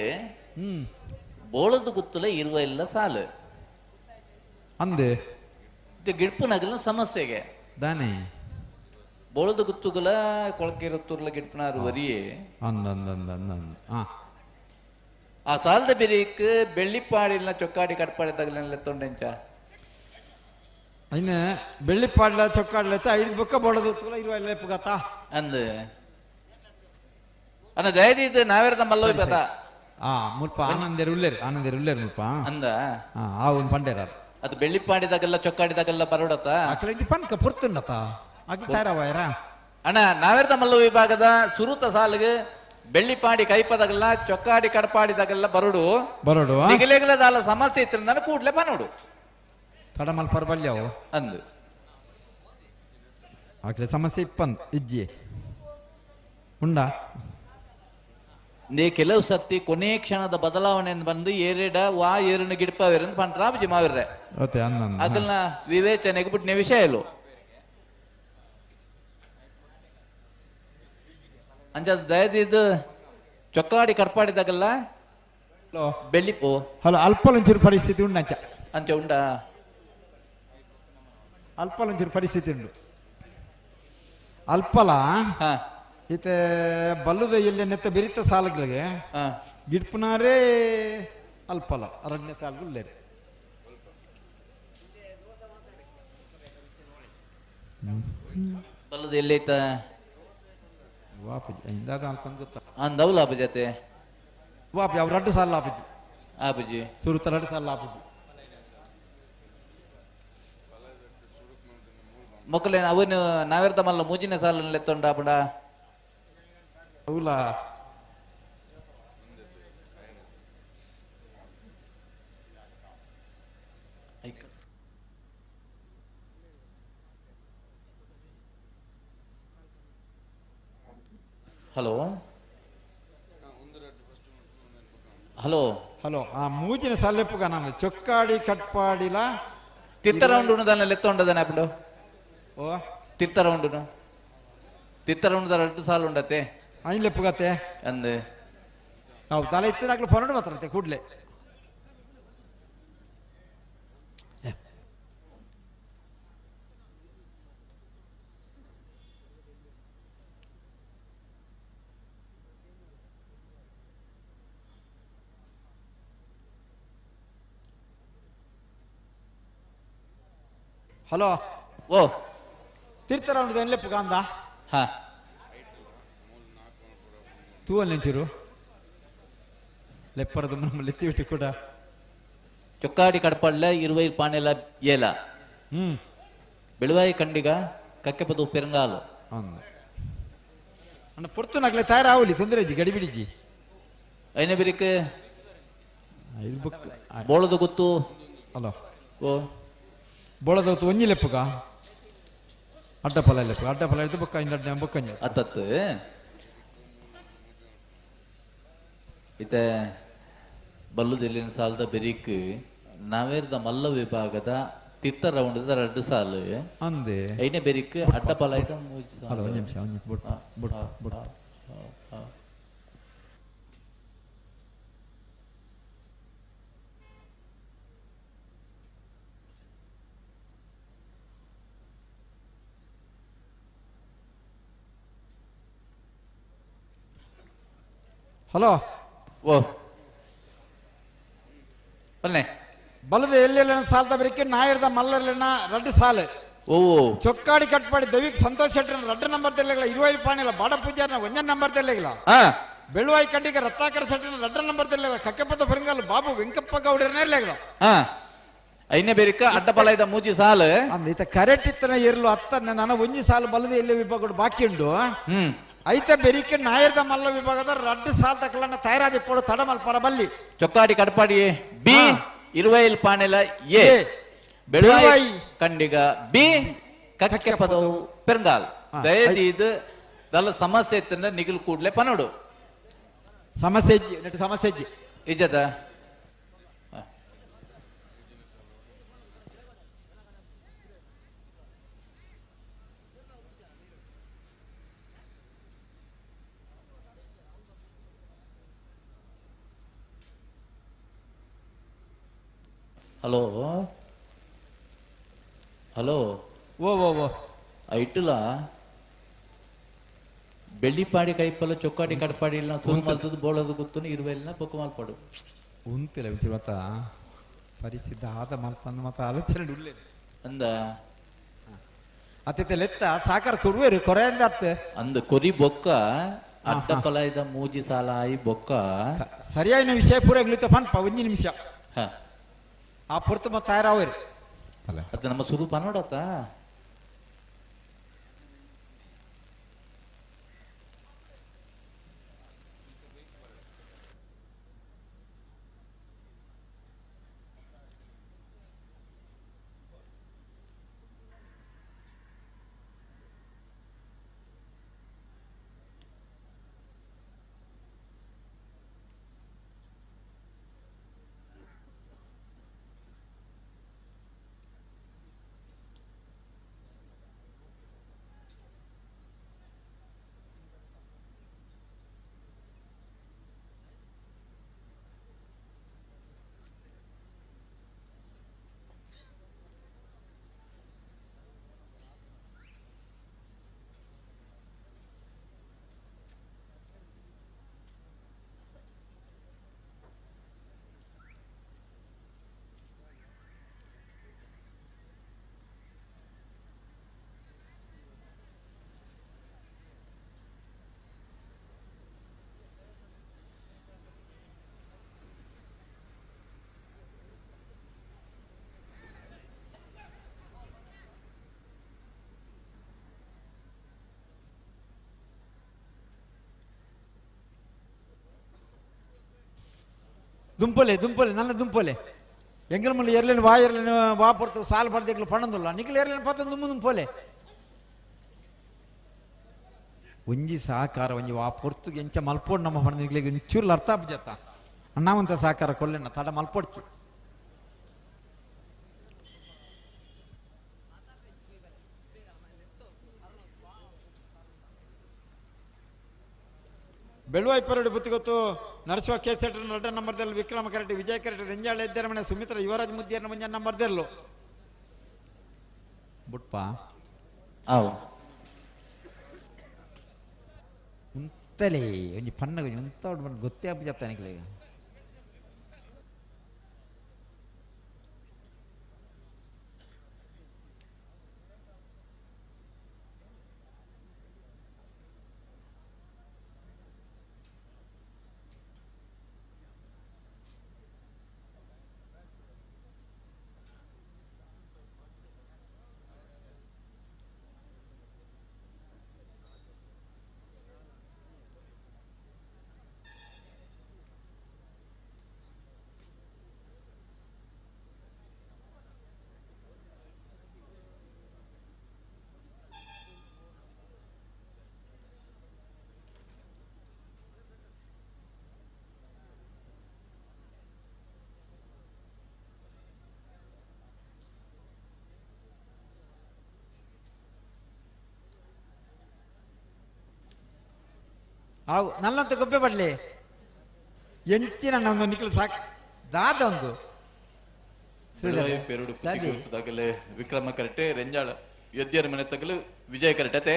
ಬೋಳದ ಗುತ್ತಲ 20 ಸಾಲು ಅಂದೆ ಇದು ಗಿಡ್ಪು ನಗಲ ಸಮಸ್ಯೆಗೆ ದಾನೆ ಬೋಳದ ಗುತ್ತುಗಳ ಕೊಳಕೆ 20 ಗಿಡ್ಪನಾರು ವರಿಯೇ ಆ ಸಾಲದ ಬೆರಿಕ್ ಬೆಳ್ಳಿಪಾಡಿನ ಚೊಕ್ಕಾಡಿ ಕಟ್ಪಾಡಿದಾಗಲೆಲ್ಲ ತೊಂಡೆಂಚ అయినా బెల్లిపాడ్ల చొక్కాడ్ల అయితే 5 బొక్క బొడదు 20 లేపు గత అందు అన్న దయది ఇది నావేరద మల్లవి పెద ಮುಲ್ಪ ಆನಂದೇರು ಉಳ್ಳೇರು ಮುಲ್ಪ ಅಂದ ಅವ್ನು ಪಂಡೇರಾರು ಅದು ಬೆಳ್ಳಿಪಾಡಿದಾಗೆಲ್ಲ ಚೊಕ್ಕಾಡಿದಾಗೆಲ್ಲ ಬರೋಡತ್ತ ಅక్కడ ಇದು ಪನ್ಕ ಪುರ್ತುಂಡತ ಆಗಿ ತಯಾರವಾಯರ ಅಣ್ಣ ನಾವೇರದ ಮಲ್ಲ ವಿಭಾಗದ ಸುರುತ ಸಾಲಿಗೆ ಬೆಳ್ಳಿಪಾಡಿ ಕೈಪದಾಗೆಲ್ಲ ಚೊಕ್ಕಾಡಿ ಕಡಪಾಡಿದಾಗೆಲ್ಲ ಬರೋಡು ನಿಗಲೆಗಲದಾಲ ಸಮಸ್ಯೆ ಇತ್ತು ನಾನು ಕೂಡ್ಲೆ ಪನೋಡು ತಡಮಲ್ ಪರ್ಬಲ್ಯವು ಅಂದು ಆಗ್ಲೇ ಸಮಸ್ಯೆ ಇಜ್ಜಿ ಉಂಡಾ ನೇ ಕೆಲವು ಸರ್ತಿ ಕೊನೆ ಕ್ಷಣದ ಬದಲಾವಣೆ ಬಂದು ಏರಿನ ಗಿಡಪವೇರಂತ ಪಂಟ್ರಾಬಜಿ ಮಾವಿರ್ರೆ ಅದನ್ನ ವಿವೇಚನೆಗೆ ಬಿಟ್ಟಿನ ವಿಷಯ ಇಲ್ಲ ಅಂಜದ ದಯದಿದ್ದು ಚೊಕ್ಕಾಡಿ ಕಡ್ಪಾಡಿದಾಗಲ್ಲ ಬೆಳ್ಳಿ ಹಲೋ ಅಲ್ಪಲೊಂಚೂರು ಪರಿಸ್ಥಿತಿ ಉಂಡ ಅಂಚ ಉಂಡಾ ಅಲ್ಪಲೊಂಚೂರು ಪರಿಸ್ಥಿತಿ ಉಂಡು ಅಲ್ಪಲ ಈತೆ ಬಲ್ಲುದ ಇಲ್ಲಿ ನೆತ್ತ ಬೆರಿತ ಸಾಲಗಳಿಗೆ ಗಿಡ್ಪುನಾರೇ ಅಲ್ಪಲ ಅರಣ್ಯ ಸಾಲಗಳು ಬಲ್ಲುದ ಎಲ್ಲೈತ ವಾಪಜಿ ಇಂದಾಗ ಅಲ್ಪನ್ ಗೊತ್ತ ಅಂದವು ಲಾಭ ಜತೆ ವಾಪಿ ಅವ್ರು 2 ಸಾಲ ಲಾಪಜಿ ಆಪಜಿ ಸುರುತ 2 ಸಾಲ ಲಾಪಜಿ ಮೊಕ್ಕಲೇನ ಅವನು ನಾವೆರ್ದ ಮಲ್ಲ ಮೂಜಿನ ಸಾಲಲ್ಲಿ ಎತ್ತೊಂಡ ಬಡ ಅವಲ ಹಲೋ ಹಲೋ ಹಲೋ ಆ ಮೂಜಿನ ಸಾಲೆಪ್ಪುಗ ನಮ್ಮ ಚೊಕ್ಕಾಡಿ ಕಟ್ಪಾಡಿಲ ತಿತ್ತರೌಂಡು దాన్ని ఎత్తుండదని అప్పుడు ఓ తిత్తరౌండును 2 సార్లు ఉండతే ఆయన లెప్పుగతే అందే ನಾವು ತಲೆ ಎತ್ತಿದಾಗಲೂ ಪರಡು ಮಾತ್ರತೆ ಕೂಡ್ಲೆ ಹಲೋ ಓ ತಿರ್ತಾರೌಂಡು ಎನ್ಲೆಪ್ಪುಗ ಅಂದ ಹಾ ತೂವಲ್ ನೆಂಚೂರು ಲೆಪ್ಪರದು ನಮ್ಮಲ್ಲಿ ಎತ್ತಿ ಬಿಟ್ಟು ಕೂಡ ಚೊಕ್ಕಾಡಿ ಕಡಪಳ್ಳ 20 ಪಾನೆಲ ಏಲ ಬೆಳುವಾಯಿ ಕಂಡಿಗ ಕಕ್ಕೆಪದು ಪೆರಂಗಾಲು ಅಣ್ಣ ಪುರ್ತುನಾಗ್ಲೆ ತಯಾರಾವಲಿ ತೊಂದರೆ ಇಜ್ಜಿ ಗಡಿ ಬಿಡಿಜ್ಜಿ ಐನ ಬಿರಿಕ್ ಬೋಳದು ಗೊತ್ತು ಹಲೋ ಓ ಬೋಳದ ಹೊತ್ತು ಒಂಜಿ ಲೆಪ್ಪುಗ ಅಡ್ಡಪಲ ಲೆಪ್ಪುಗ ಅಡ್ಡಪಲ ಹಿಡಿದು ಬೊಕ್ಕ ಇಂಡ ಬೊಕ್ಕಂಜ ಅತ್ತತ್ತು ಇತ್ತೆ ಬಲ್ಲುದೆಲ್ಲಿನ ಸಾಲದ ಬೆರಿಕ್ ನಾವೇರ್ದ ಮಲ್ಲ ವಿಭಾಗದ ತಿತ್ತ ರೌಂಡ್ 2 ಸಾಲು ಅಂದೆ ಐನೇ ಬೆರಿಕ್ ಅಡ್ಡಪಲ ಆಯ್ತಾ ಹಲೋ ಒಂದು ನಿಮಿಷ ಹಲೋ ಓ ಬಲ್ಲೆ ಬಲದ ಎಲ್ಲೆಲ್ಲ ಸಾಲದ ಬರಿಕೆ ನಾಯರ್ದ ಮಲ್ಲರ್ಲಿನ 2 ಸಾಲು ಓ ಚೊಕ್ಕಾಡಿ ಕಟ್ಪಾಡಿ ದವಿಕ್ ಸಂತೋಷ್ ಶೆಟ್ಟರ್ 2 ನಂಬರ್ ತೆಲೆಗಳ 20 ಪಾಣಿಲ್ಲ ಬಾಡ ಪೂಜಾರನ 1 ನಂಬರ್ ತೆಲೆಗಳ ಬೆಳುವಾಯಿ ಕಂಡಿಗ ರತ್ನಾಕರ ಶೆಟ್ಟರ್ 2 ನಂಬರ್ ತೆಲೆಗಳ ಕಕ್ಕೆಪದ ಫರಿಂಗಲ್ ಬಾಬು ವೆಂಕಪ್ಪ ಗೌಡರನೇ ಲೆಗಳ ಐನೇ ಬೆರಿಕ ಅಡ್ಡಪಲದ ಮೂಜಿ ಸಾಲು ಅಂದ ಕರೆಕ್ಟ್ ಇತ್ತನ ಇರ್ಲು ಅತ್ತ ನನ್ನ ಒಂಜಿ ಸಾಲು ಬಲದ ಎಲ್ಲಿ ವಿಭಾಗ ಬಾಕಿ ಉಂಡು ಐತೆ ಬೆರಿಕೆ ನಾಯರ್ದ ಮಲ್ಲ ವಿಭಾಗದ 2 ಸಾಲು ತಕ್ಕಲನ್ನ ತಯಾರಾದಿ ಪೋಡು ತಡಮಲ್ ಪರಬಲ್ಲಿ ಚೊಕ್ಕಾಡಿ ಕಡಪಾಡಿ ಬಿ 20 ಪಾನೆಲ ಎ ಬೆಳುವಾಯಿ ಕಂಡಿಗ ಬಿ ಕಕ್ಕೆಪದವು ಪೆರಂಗಾಲ್ ದಯದಿ ಇದು ದಲ್ಲ ಸಮಸ್ಯೆ ಇತ್ತಂದ್ರೆ ನಿಗಿಲ್ ಕೂಡ್ಲೆ ಪನೋಡು ಸಮಸ್ಯೆ ಇಜ್ಜಿ ನೆಟ್ಟು ಸಮಸ್ಯೆ ಇಜ್ಜಿ ಇಜ್ಜದ ಹಲೋ ಹಲೋ ಓ ಓ ಓ ಐಟುಲ ಬೆಳ್ಳಿಪಾಡಿ ಕೈಪಲ್ಲ ಚೊಕ್ಕಾಡಿ ಕಡಪಾಡಿ ಇಲ್ಲ ಸುರು ಮಲ್ತದ್ದು ಬೋಳದು ಗೊತ್ತು ಇರುವೆಲ್ಲ ಪೊಕ್ಕ ಮಲ್ಪಾಡು ಉಂತಿಲ್ಲ ವಿಚಿವತ್ತ ಪರಿಸ್ಥಿತಿ ಆದ ಮಲ್ಪಂದ ಮತ್ತೆ ಆಲೋಚನೆ ಉಳ್ಳೇ ಅಂದ ಅತ್ತೆ ಲೆತ್ತ ಸಾಕಾರ ಕೊರುವೇರು ಕೊರೆಯಿಂದ ಅತ್ತೆ ಅಂದ ಕೊರಿ ಬೊಕ್ಕ ಅಡ್ಡಪಲಾಯ್ದ ಮೂಜಿ ಸಾಲ ಆಯಿ ಬೊಕ್ಕ ಸರಿಯಾಗಿ ವಿಷಯ ಪೂರ ಇಳಿತ ಪನ್ಪ ಒಂದು ನಿಮಿಷ ಹ ಆ ಪುರ್ತು ಮತ್ತೆ ತಯಾರಾವೇರು ಅದು ನಮ್ಮ ಸ್ವರೂಪ ನೋಡತ್ತ ದುಂಪಲೆ ದುಂಪಲೆ ನನ್ನ ದುಂಪಲೆ ಎಂಗಲ್ ಮುಳ್ಳು ಎರ್ಲೇನು ವಾ ಎರ್ಲೇನು ವಾ ಪೊರ್ತು ಸಾಲ ಪಡೆದೆಗ್ಲು ಪಣ್ಣಂದುಲ್ಲ ನಿಖಲ್ ಎರ್ಲೇನು ಪತ್ತ ದುಂಬು ದುಂಪಲೆ ಒಂಜಿ ಸಹಕಾರ ಒಂಜಿ ವಾ ಪೊರ್ತುಗೆ ಎಂಚ ಮಲ್ಪೋಡು ನಮ್ಮ ಪಣ ನಿಗ್ಲಿಗೆ ಒಂಚೂರ್ಲು ಅರ್ಥ ಆಪ್ಜತ್ತ ಅಣ್ಣಾವಂತ ಸಹಕಾರ ಕೊಲ್ಲೆನ ತಡ ಮಲ್ಪೊಡ್ಚಿ ಬೆಳುವಾಯಿ ಪರಡು ಬುತ್ತಿ ಗೊತ್ತು ನರಸಿಂಹ ಕೇಸೆಟ್ರ ನಡ ನಂಬರ್ದಲ್ಲಿ ವಿಕ್ರಮ ಕರೆಕ್ಟ್ ವಿಜಯ ಕರೆಕ್ಟ್ ರೆಂಜಾಳ ಎದ್ದರ ಮನೆ ಸುಮಿತ್ರ ಯುವರಾಜ್ ಮುದ್ದಿಯನ್ನ ಮುಂಜಾನೆ ನಂಬರ್ದೆಲ್ಲು ಬುಟ್ಪ ಅವು ಉಂತಲೇ ಒಂಜಿ ಪಣ್ಣಗ ಉಂತ ಗೊತ್ತೇ ಹಬ್ಬ ನನಗೆ ಅವು ನನ್ನಂತ ಗೊಬ್ಬೆ ಬಡ್ಲಿ ಎಂಚಿನ ಒಂದು ನಿಖಲ್ ಸಾಕು ದಾದ ಒಂದು ಪೆರುಡು ಪುತ್ತಿಗೆ ವಿಕ್ರಮ ಕರೆಕ್ಟೆ ರೆಂಜಾಳ ಎದ್ದಿಯರ ಮನೆ ತಗಲು ವಿಜಯ ಕರೆಕ್ಟತೆ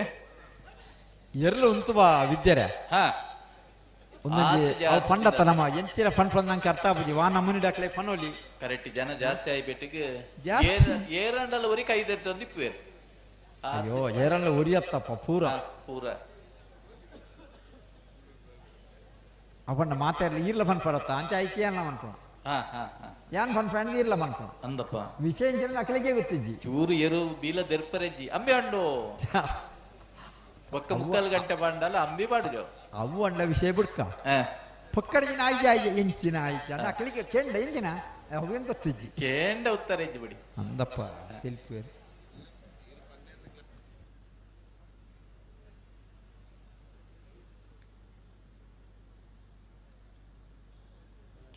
ಎರ್ಲು ಉಂತು ಬಾ ವಿದ್ಯರೆ ಹಾ ಒಂದೊಂದು ಅವು ಪಂಡತ್ತ ನಮ್ಮ ಎಂಚಿನ ಫಂಡ್ ನಂಗೆ ಅರ್ಥ ಆಗುದಿ ವಾ ನಮ್ಮನಿ ಡಾಕ್ಲೆ ಪನೋಲಿ ಕರೆಕ್ಟ್ ಜನ ಜಾಸ್ತಿ ಆಯ್ಬಿಟ್ಟಿಗೆ ಜಾಸ್ತಿ ಏರಂಡಲ್ಲ ಕೈದೆರ್ತು ಒಂದಿಪ್ಪೇರು ಅಯ್ಯೋ ಏರಲ್ಲ ಉರಿಯತ್ತಪ್ಪ ಪೂರ ಪೂರ ಅವಣ್ಣ ಮಾತಾಡ್ಲಿ ಈರ್ಲ ಫನ್ ಪಡತ್ತ ಅಂಚ ಐಕೆ ಅಲ್ಲ ಮನ್ಪ ಯಾನ್ ಫನ್ ಫ್ಯಾನ್ ಈರ್ಲ ಮನ್ಪ ಅಂದಪ್ಪ ವಿಷಯ ಎಂಚ ಅಕ್ಲಿಗೆ ಗೊತ್ತಿಜ್ಜಿ ಚೂರು ಎರು ಬೀಲ ದೆರ್ಪರೆಜ್ಜಿ ಅಂಬಿ ಅಂಡು ಒಕ್ಕ ಮುಕ್ಕಾಲು ಗಂಟೆ ಬಂಡಲ್ಲ ಅಂಬಿ ಬಾಡುಜೋ ಅವು ಅಂಡ ವಿಷಯ ಬಿಡ್ಕ ಪಕ್ಕಡಿನ ಆಯ್ಕೆ ಆಯ್ಕೆ ಎಂಚಿನ ಆಯ್ಕೆ ಅಂದ ಅಕ್ಲಿಗೆ ಕೆಂಡ ಎಂಚಿನ ಅವೇನ್ ಗೊತ್ತಿಜ್ಜಿ ಕೇಂಡ ಉತ್ತರ ಇಜ್ಜಿ ಬಿಡಿ ಅಂದಪ್ಪ ತಿಳ್ಪೇರು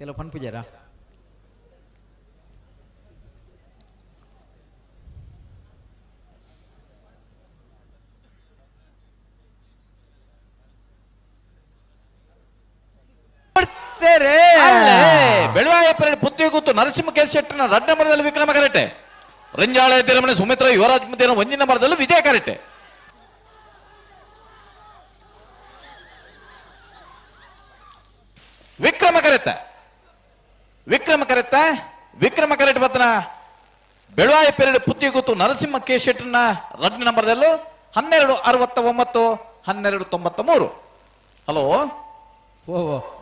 ಕೆಲವು ಪನ್ಪುಜಾರ ಬೆಳವಾಯ ಪರೇಡ್ ಪುತ್ತಿಗೆ ಕೂತು ನರಸಿಂಹ ಕೆ ಶೆಟ್ಟನ 2 ನಂಬರ್ದಲ್ಲಿ ವಿಕ್ರಮ ಕರೆಟೆ, ರಂಜಾಳ ತಿರುಮನೆ ಸುಮಿತ್ರ ಯುವರಾಜ್ ಮುದ್ದೇನ 1 ನಂಬರ್ದಲ್ಲೂ ವಿಜಯ ಕರೆಟೆ. ವಿಕ್ರಮ ಕರೆಟ್ ಬತ್ತನ ಬೆಳವಾಯ ಪೇರಿಡ್ ಪುತ್ತಿಗೆ ಕೂತು ನರಸಿಂಹ ಕೆ ಶೆಟ್ಟನ 2 ನಂಬರ್ದಲ್ಲೂ 1269 1293. ಹಲೋ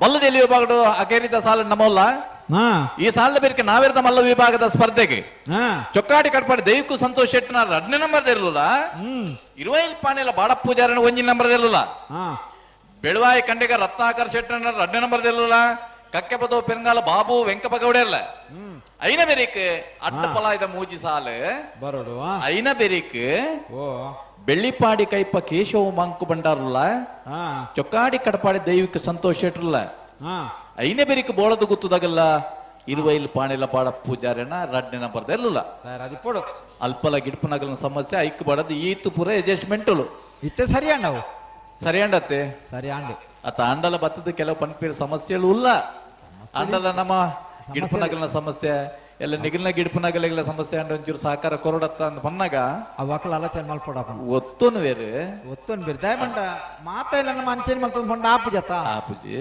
ಮಲ್ಲದಲ್ಲಿ ವಿಭಾಗಡು ಅಕೇರಿದ ಸಾಲ ನಮ್ಮಲ್ಲ ಈ ಸಾಲದ ಬೇರೆ ನಾವಿರದ ಮಲ್ಲ ವಿಭಾಗದ ಸ್ಪರ್ಧೆಗೆ ಚೊಕ್ಕಾಡಿ ಕಟ್ಪಾಡಿ ದೈವಿಕು ಸಂತೋಷ್ ಶೆಟ್ಟನ 2 ನಂಬರ್ ಇರಲಿಲ್ಲ, 20 ಪಾಣಿಲ ಬಾಡಪ್ಪ ಪೂಜಾರನ 1 ನಂಬರ್ ಇರಲಿಲ್ಲ, ಬೆಳವಾಯಿ ಕಂಡಿಗ ರತ್ನಾಕರ್ ಶೆಟ್ಟನ 2 ನಂಬರ್ ಇರಲಿಲ್ಲ, ಕಕ್ಕೆಪದೋ ಪೆಂಗಾಲ ಬಾಬು ವೆಂಕಪಗೌಡ ಇರಲ್ಲ, ಐನ ಬೆರಿಕ್ ಅಡ್ಡಪಲಾಯದ ಮೂಜಿ ಸಾಲು ಬರೋಡು ಐನ ಬೆರಿಕ್ ಬೆಳ್ಳಿಪಾಡಿ ಕೈಪ ಕೇಶವ ಮಂಕು ಬಂಡಾರಲ್ಲ, ಚೊಕ್ಕಾಡಿ ಕಡಪಾಡಿ ದೈವಿಕ ಸಂತೋಷ್ ಶೆಟ್ರಲ್ಲ, ಐನ ಬೆರಿಕ್ ಬೋಳದು ಗುತ್ತದಾಗಲ್ಲ 20 ಪಾಣಿಲ ಬಾಡ ಪೂಜಾರಿನ 2 ನಂಬರ್ ಇರಲಿಲ್ಲ. ಅಲ್ಪಲ ಗಿಡ್ಪನಗಲ ಸಮಸ್ಯೆ ಐಕ್ ಬಡದು ಈತು ಪೂರ ಅಡ್ಜಸ್ಟ್ಮೆಂಟುಲು ಇತ್ತೆ ಸರಿಯಂಡವು ಸರಿಯಂಡತ್ತೆ ಸರಿಯಂಡು ಅತ್ತ ಅಂಡಲ ಬತ್ತದ ಕೆಲವು ಪನ್ಪೀರ ಸಮಸ್ಯೆಗಳು ಇಲ್ಲ. ಅಂಡಲ ನಮ್ಮ ಗಿಡ್ಪನಗಲಿನ ಸಮಸ್ಯೆ ಎಲ್ಲ ನಿಗಿಲ್ನ ಗಿಡ್ಪನಗಲಿಗಳ ಸಮಸ್ಯೆ ಅಂಡ್ ಒಂಚೂರು ಸಹಕಾರ ಕೊರಡತ್ತ ಅಂತ ಬಂದಾಗ ಅವಕ್ಕಲ ಆಲೋಚನೆ ಮಲ್ಪಡಪ್ಪ ಒತ್ತೊನು ಬೇರೆ ದಯಮಂಡ ಮಾತಾ ಇಲ್ಲ ನಮ್ಮ ಅಂಚನೆ ಮಲ್ತೊಂದು ಬಂಡ ಆಪುಜತ್ತ ಆಪುಜಿ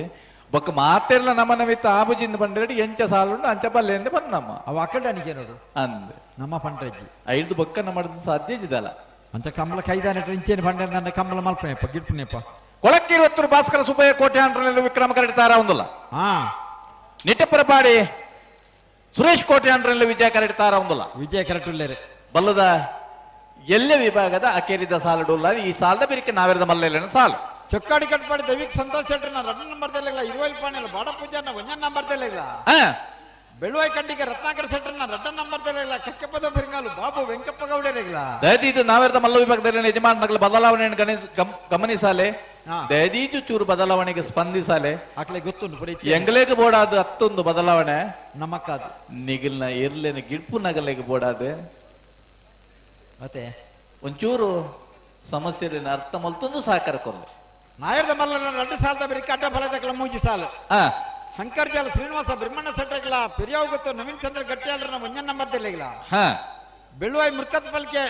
ಬೊಕ್ಕ ಮಾತೆಲ್ಲ ನಮ್ಮ ನಮಿತ್ತ ಆಪುಜಿಂದ ಬಂದ್ರೆ ಎಂಚ ಸಾಲುಂಡು ಅಂಚ ಬಲ್ಲೆಂದ ಬನ್ನಮ್ಮ ಅವ ಅಕ್ಕಡನಿಗೆ ನೋಡು ಅಂದೆ ನಮ್ಮ ಪಂಡ್ರಜ್ಜಿ 5 ಬೊಕ್ಕ ಮಾಡಿದ ಸಾಧ್ಯ ಇದ್ದಲ್ಲ ಅಂಚ ಕಂಬಳ ಕೈದಾನೆ ಇಂಚೇನು ಬಂಡ ನನ್ನ ಕಂಬಳ ಮಲ್ಪನೆಪ್ಪ ಗಿಡ್ಪನೆಪ್ಪ ಕೊಳಕ್ಕೆ 20 ಭಾಸ್ಕರ ಸುಬ್ಬಯ್ಯ ಕೋಟೆ ಅಂಡ್ರಲ್ಲಿ ವಿಕ್ರಮ ಕರೆಡ್ತಾರ ಒಂದಲ್ಲ, ನಿಟ್ಟಪುರಪಾಡಿ ಸುರೇಶ್ ಕೋಟೆ ಅಂಡ್ರಲ್ಲಿ ವಿಜಯ ಕರೆಡ್ತಾರ ಒಂದಲ್ಲ, ವಿಜಯ ಕರೆಕ್ಟ್ ಬಲ್ಲದ ಎಲ್ಲ ವಿಭಾಗದ ಅಕೇರಿದ ಸಾಲಡುಲ್ಲ ಈ ಸಾಲದ ಬೇರಿಕೆ ನಾವಿರದ ಮಲ್ಲೆಲ್ಲ ಸಾಲು ಚೊಕ್ಕಾಡಿ ಕಟ್ಪಾಡಿ ದೈವಿಕ್ ಸಂತೋಷ್ ಶೆಟ್ಟರ್ನ 2 ನಂಬರ್ದಲ್ಲ 20 ಪಾಣಿಲ ಬಾಡ ಪೂಜಾರ್ನ 1 ನಂಬರ್ದಲ್ಲ, ಬೆಳುವಾಯಿ ಕಂಡಿಗೆ ರತ್ನಾಕರ ಶೆಟ್ಟರ್ನ 2 ನಂಬರ್ದಲ್ಲ, ಕಕ್ಕೆಪದ ಬೆಂಗಾಲು ಬಾಬು ವೆಂಕಪ್ಪಗೌಡ ದಯದೀದು ನಾವಿರದ ಮಲ್ಲ ವಿಭಾಗದಲ್ಲಿ ಯಜಮಾನಗಳ ಬದಲಾವಣೆಯನ್ನು ಗಮನಿಸಾಲೆ, ದಯದೀದು ಚೂರು ಬದಲಾವಣೆಗೆ ಸ್ಪಂದಿಸಾಲೆ, ಎಂಗಲೇಗೆ ಬೋಡಾದು ಹತ್ತೊಂದು ಬದಲಾವಣೆ ನಮಕ್ಕಾದು ನಿಗಿಲ್ನ ಇರ್ಲೇನ ಗಿಡ್ಪು ನಗಲೆಗೆ ಬೋಡಾದು ಮತ್ತೆ ಒಂಚೂರು ಸಮಸ್ಯೆ ಅರ್ಥ ಮಲ್ತೊಂದು ಸಹಕಾರ ಕೊರಲೆ ನಾಯರದ ಮಲ್ಲ 2 ಸಾಲದ ಬೇರೆ ಕಟ್ಟ ಫಲದಗಳ ಮೂಜಿ ಸಾಲು ಹಂಕರ್ಜಾಲ ಶ್ರೀನಿವಾಸ ಬ್ರಹ್ಮಣ್ಣ ಸೆಟ್ಟಗಳ ಪೆರಿಯಾವ್ ಗೊತ್ತು ನವೀನ್ ಚಂದ್ರ ಗಟ್ಟಿಯಾಳ್ರ 1 ನಂಬರ್ದಲ್ಲ, ಬೆಳುವಾಯಿ ಮುರ್ಕತ್ ಪಲ್ಕೆ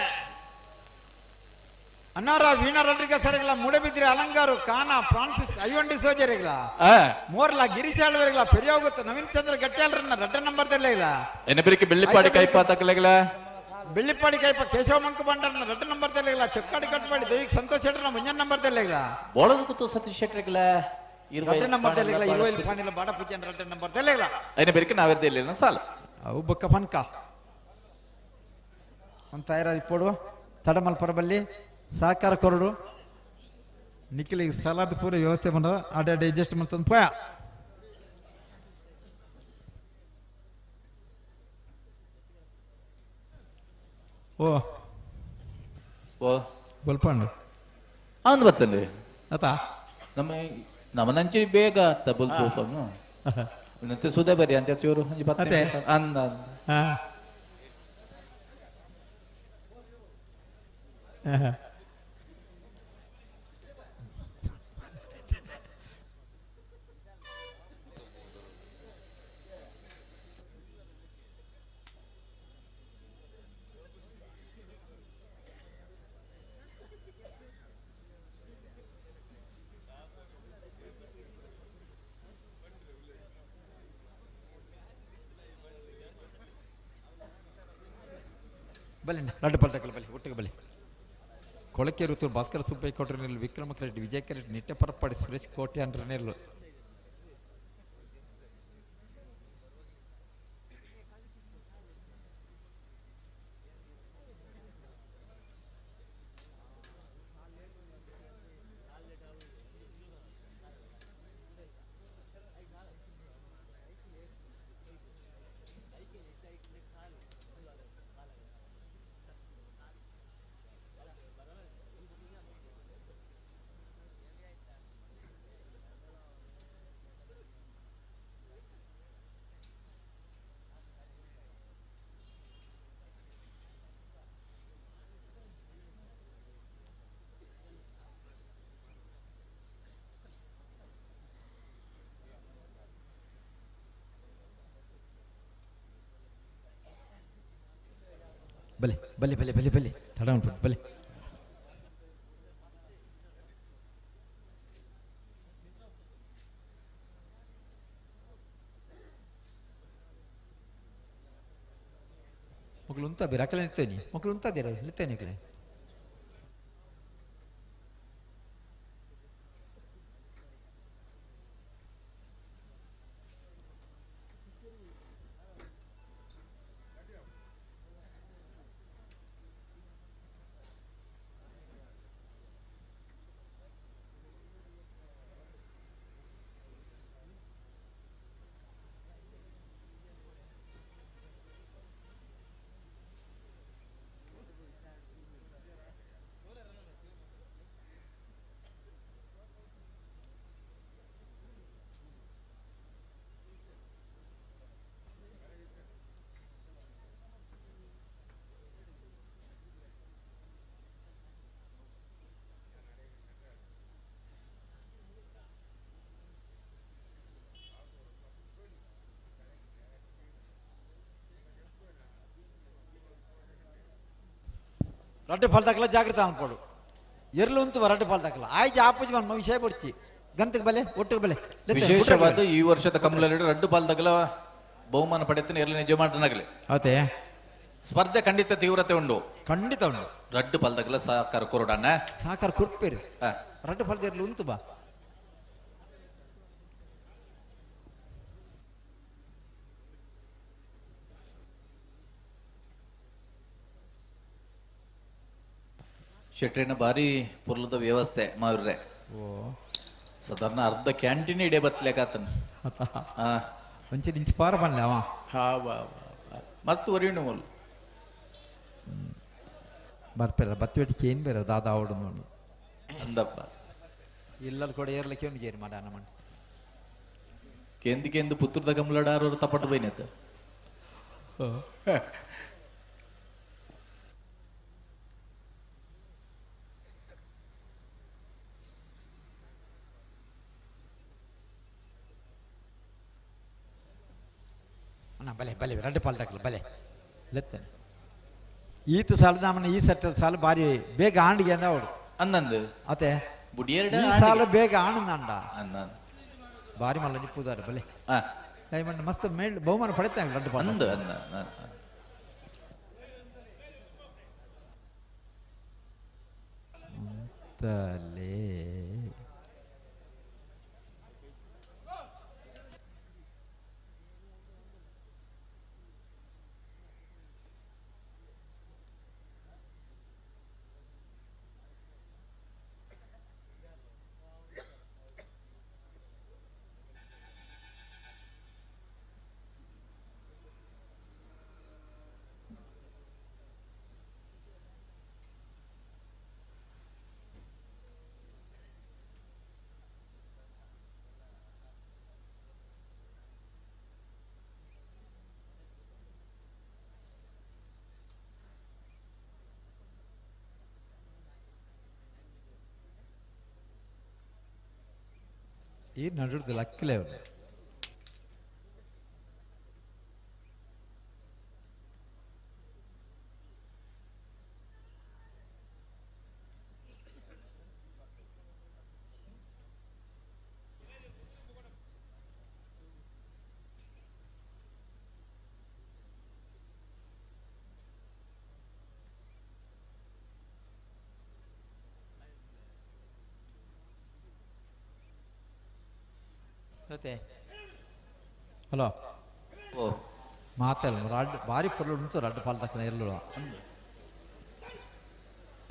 ಅನ್ನಾರ ವೀಣಾ ರಾಡ್ರಿಗಸ್ ಸರಿಗಳ ಮೂಡಬಿದ್ರಿ ಅಲಂಗಾರು ಕಾನಾ ಫ್ರಾನ್ಸಿಸ್ ಐವಂಡಿ ಸೋಜರಿಗಳ ಮೋರ್ಲ ಗಿರೀಶ್ ಆಳ್ವರಿಗಳ ಪೆರಿಯಾವ್ ಗೊತ್ತು ನವೀನ್ ಚಂದ್ರ ಗಟ್ಟಿಯಾಳ್ರನ್ನ 2 ನಂಬರ್ದಲ್ಲ, ಬೆಳ್ಳಿಪಾಡಿ ಕೈಪ ತಕ್ಕಲೆಗಳ ಬೆಳ್ಳಿಪಾಡಿ ಕೈಪ ಕೇಶವ ಮಂಕು ಬಂಡರ್ನ 2 ನಂಬರ್ದಲ್ಲ, ಚೊಕ್ಕಾಡಿ ಕಟ್ಪಾಡಿ ದೈವಿಕ್ ಸಂತೋಷ್ ಶೆಟ್ಟರ್ನ 1 ನಂಬರ್ದಲ್ಲ, ಬೋಳದ ಕೂತು ಸತೀಶ್ ಶೆಟ್ಟರ್ಗಳ 2 ನಂಬರ್ದಲ್ಲ, 20 ಪಾಣಿಲ ಬಾಡ ಪೂಜಾರ್ನ 2 ನಂಬರ್ದಲ್ಲ, ಐನ ಬೇರಿಕೆ ನಾವಿರದ ಇಲ್ಲ ಸಾಲ ಅವು ಬೊಕ್ಕ ಪನ್ಕ ಅಂತ ಇರೋದು ತಡಮಲ್ ಪರಬಲ್ಲಿ ಸಹಕಾರ ಕೊರಡು ನಿಖಿಲಿಗೆ ಸಲಾದ ಪೂರ ವ್ಯವಸ್ಥೆ ಬಂದ ಅಡ್ಡ ಅಡ್ಜಸ್ಟ್ಮೆಂಟ್ ಅಂತ ಪೋಯ ಓ ಬಲ್ಪಂಡು ಅವನು ಬರ್ತಂడి ಆತ ನಮ್ಮನಂಚಿ ಬೇಗ ಅತ್ತ ಬಲ್ಪನು ಮತ್ತೆ ಸುಧಾ ಬರಿ ಅಂತ ಚೂರು ಅಂದ ಬಲಿ 2 ಪಲ್ಟಕಲ್ ಬಲಿ ಒಟ್ಟಿಗೆ ಬಲಿ ಕೊಳಕೆ ಋತು ಭಾಸ್ಕರ ಸುಬ್ಬಯ್ಯ ಕೋಟೆನಲ್ಲಿ ವಿಕ್ರಮ ಕರೆಟ್ ವಿಜಯ ಕರೆಟ್ ನಿಟ್ಟೆ ಪರಪಾಡಿ ಸುರೇಶ್ ಕೋಟೆ ಅಂಡ್ರನೆಲ್ಲು ಬಲೆ ಬಲೆ ಬಲೆ ಬಲೆ ಬಲೆ ತಡ ಉಂಟು ಬಲೆ ಮಕ್ಕಳು ಉಂತ ಬೇರೆ ಅಕಲೆ ನಿಲ್ತೇನೆ ಮಕ್ಕಳು ಉಂತಾದೇರ ನಿಲ್ತೇನೆ ಅಕಲೆ ರಡ್ಡು ಫಲ ತಕ್ಕಲ ಜಾಗ್ರತೆ ಅನ್ಪಡು ಎರ್ಲು ಉಂತು ರಡ್ಡು ಫಲ ತಕ್ಕಲ ಆಯ್ತು ಆಪುಜಿ ಮನ್ ವಿಷಯ ಪಡ್ಚಿ ಗಂತಕ್ಕೆ ಬಲೆ ಒಟ್ಟಿಗೆ ಬಲೆ ವಿಶೇಷವಾದ ಈ ವರ್ಷದ ಕಮಲಲ್ಲಿ ರಡ್ಡು ಪಾಲ್ ತಗಲ ಬಹುಮಾನ ಪಡೆಯುತ್ತೇನೆ ಎಲ್ಲ ನಿಜ ಮಾಡಿನಾಗಲಿ ಅದೇ ಸ್ಪರ್ಧೆ ಖಂಡಿತ ತೀವ್ರತೆ ಉಂಡು ಖಂಡಿತ ಉಂಡು ರಡ್ಡು ಪಾಲ್ ತಗಲ ಸಾಕಾರ ಕೊರಡಣ್ಣ ಸಾಕಾರ ಕುರ್ಪೇರು ರಡ್ಡು ಫಲದ ಎರ್ಲು ಉಂತು ಬಾ ಶೆಟ್ರಿನ ಭಾರಿ ಪುರ್ಲದ ವ್ಯವಸ್ಥೆ ಮಾವ್ರೆ ಸಾಧಾರಣ ಅರ್ಧ ಕ್ಯಾಂಟೀನ್ ಇಡೇ ಬತ್ಲೇಕಾತನ ಒಂಚೆ ನಿಂಚು ಪಾರ ಬನ್ನಿ ಅವ ಮತ್ತು ವರಿಣು ಬರ್ಪೇರ ಬತ್ತಿವೆಟ್ಟಿಗೆ ಏನು ಬೇರೆ ದಾದ ಅವಡು ನೋಡಿ ಅಂದಪ್ಪ ಎಲ್ಲರೂ ಕೂಡ ಏರ್ಲಿಕ್ಕೆ ಒಂದು ಜೇರಿ ಮಾಡ ನಮ್ಮ ಕೆಂದು ಪುತ್ತೂರ್ದ ಕಮಲಾಡಾರವರು ತಪ್ಪಟ್ಟು ಬೈನತ್ತ ಬಲೆ ಬಲೆ ರಡ್ಡು ಪಾಲ್ ತಕ್ಕಲ ಬಲೆ ಲೆತ್ತನೆ ಈತ ಸಾಲ ನಮ್ಮನ್ನ ಈ ಸಟ್ಟದ ಸಾಲ ಬಾರಿ ಬೇಗ ಆಂಡಿಗೆ ಅಂದ ಅವಡು ಅಂದಂದು ಅತೆ ಬುಡಿಯರ್ಡ ಈ ಸಾಲ ಬೇಗ ಆನಂದ ಅಂದ ಬಾರಿ ಮಲ್ಲ ನಿಪ್ಪುದಾರ ಬಲೆ ಕೈಮಂಡ ಮಸ್ತ್ ಮೇಲ್ ಬಹುಮಾನ ಪಡಿತಾನೆ ರಡ್ಡು ಪಾಲ್ ಅಂದ ಅಂದ ತಲೆ ಈ ನಡುದು ಲಕ್ಕಲೇ ಅವನು ಹಲೋ ಓ ಮಾತಲ್ಲ ರಡ್ಡು ಭಾರಿ ಪೊರ್ಲು ಉಂಟು ರಡ್ಡು ಪಾಲ್ ತಕ್ಕನ ಎಲ್ಲೂ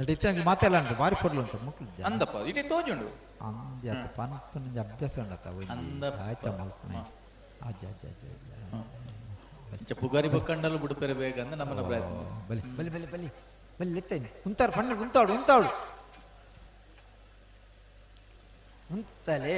ಇತ್ತ ಮಾತೆಲ್ಲ ಉಂಟು ಭಾರಿ ಪೊರ್ಲು ಉಂಟು ಮುಕ್ಳು ಅಂದಪ್ಪ ಇಡೀ ತೋಜುಂಡು ಅಂದ್ಯ ಪನ್ಪನ ಅಭ್ಯಾಸ ಉಂಡತ್ತ ಆಯ್ತಾ ಮಲ್ಪನೆ ಅಜ್ಜ ಅಜ್ಜ ಅಜ್ಜ ಪುಗಾರಿ ಬಕ್ಕಂಡಲು ಬಿಡುಪೆರೆ ಬೇಗ ಅಂದ್ರೆ ನಮ್ಮನ್ನ ಪ್ರಯತ್ನ ಬಲಿ ಬಲಿ ಬಲಿ ಬಲಿ ಬಲಿ ಲೆತ್ತೇನೆ ಉಂತಾರು ಪಣ್ಣ ಉಂತಾಡು ಉಂತಾಡು ಉಂತಲೇ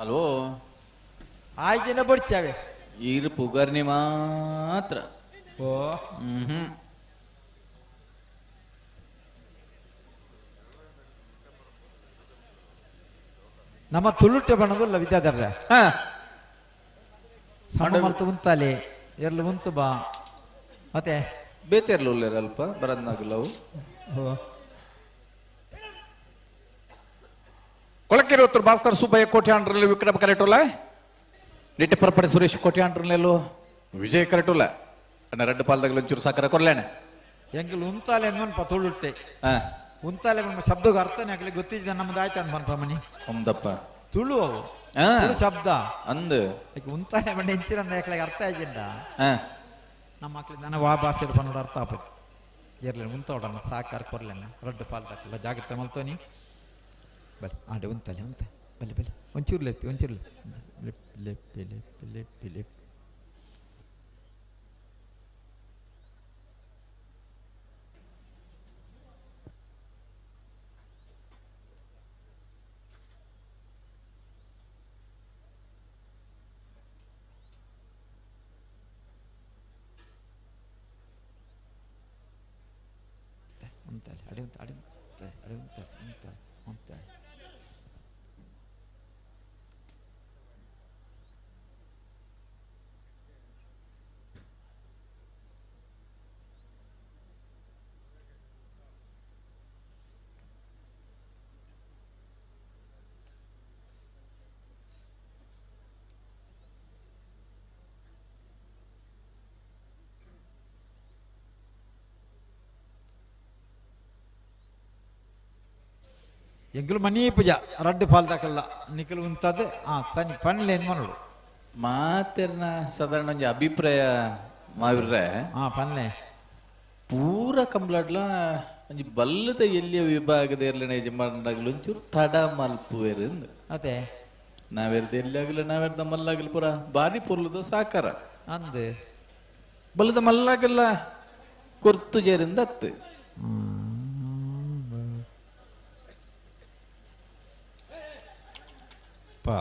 ಹಲೋ ಆಯ್ಜಿನ ಬಿಡ್ತೇವೆ ಈರು ಪುಗರ್ನಿ ಮಾತ್ರ ಓ ನಮ್ಮ ತುಳುಟ್ಟೆ ಬಣ್ಣದಲ್ಲ ವಿದ್ಯಾಧರ್ರ ಸಣ್ಣ ಮಲ್ತು ಉಂತಾಲೆ ಎರ್ಲು ಉಂತು ಬಾ ಮತ್ತೆ ಬೇತೆರ್ಲು ಅಲ್ಪ ಬರದ್ನಾಗಿಲ್ಲವು ಕೊಳಕೆರೆ ಭಾಸ್ಕರ್ ಸುಬ್ಬಯ್ಯ ಕೋಟ್ಯಾಂಡ್ರಲ್ಲಿ ವಿಕ್ರಮ ಕರೆಟುಲ್ಲ ನಿಟ್ಟೆ ಪರಪಡೆ ಸುರೇಶ್ ಕೋಟ್ಯಾಂಡ್ರಲ್ಲೆಲ್ಲೋ ವಿಜಯ್ ಕರೆಟುಲ್ಲ ಅಣ್ಣ ರೆಡ್ ಪಾಲ್ದಾಗಲು ಒಂಚೂರು ಸಾಕರ ಕೊರ್ಲೇನೆ ಎಂಕಲ್ ಉಂತಾಲೆ ಅನ್ಮನ್ಪ ತುಳುಟ್ಟೆ ಉಂತಾಲೆ ಶಬ್ದಕ್ಕೆ ಅರ್ಥನೇ ಆಗಲಿ ಗೊತ್ತಿದ್ದ ನಮ್ದು ಆಯ್ತು ಅನ್ಮನ್ ಪ್ರಮಣಿ ಹೌದಪ್ಪ ತುಳು ಅವು ಶಬ್ದ ಅಂದು ಉಂತಾಲೆ ಬಂಡೆ ಹೆಂಚಿರಂದ ಯಾಕೆ ಅರ್ಥ ಆಯ್ತಿಂದ ನಮ್ಮ ಮಕ್ಳಿಗೆ ನನ್ನ ವಾ ಭಾಷೆ ಪನ್ನೋಡ ಅರ್ಥ ಆಪತ್ತು ಇರ್ಲಿ ಉಂತೋಡನ್ನ ಸಾಕಾರ ಕೊರ್ಲೇನ ರೆಡ್ ಪಾಲ್ದಾಕಲ್ಲ ಜಾಗ್ರತೆ ಮಲ್ತೋನಿ ಬಲ್ ಆಡೆ ಉಂತಲೆ ಉಂತ ಬಲೆ ಬಲೆ ಒಂಚೂರು ಲೆಪ್ಪಿ ಒಂಚೂರು ಲೆಪ್ಪಿ ಲೆಪ್ಪಿ ಲೆಪ್ಪಿ ಲೆಪ್ಪಿ ಉಂತಲೆ ಅಡೆ ಉಂತ ಅಡೆ ಅಡೆ ಉಂತಲೆ ಉಂತಲೆ ಉಂತಲೆ ಎಂಕಲು ಮನಿ ಪೂಜ ರಡ್ಡು ಪಾಲ್ದಾಕಲ್ಲ ನಿಖಲು ಉಂತದ್ದು ಸನಿ ಪನ್ಲೆ ಏನು ಮಾಡೋಡು ಮಾತೆರ್ನ ಸಾಧಾರಣ ಒಂಜಿ ಅಭಿಪ್ರಾಯ ಮಾವಿರ್ರೆ ಪನ್ಲೆ ಪೂರ ಕಂಪ್ಲಾಟ್ಲ ಒಂಜಿ ಬಲ್ಲದ ಎಲ್ಲಿಯ ವಿಭಾಗದ ಇರ್ಲಿನ ಯಜಮಾನರಾಗಲು ಒಂಚೂರು ತಡ ಮಲ್ಪುವೆರು ಅದೇ ನಾವೆರ್ದು ಎಲ್ಲಿ ಆಗಲಿ ನಾವೆರ್ದ ಮಲ್ಲಾಗಲಿ ಪೂರ ಬಾರಿ ಪೊರ್ಲದ ಸಾಕಾರ ಅಂದು ಬಲ್ಲದ ಮಲ್ಲಾಗೆಲ್ಲ ಕೊರ್ತು ಜೇರಿಂದ ಅತ್ತು ಪಾ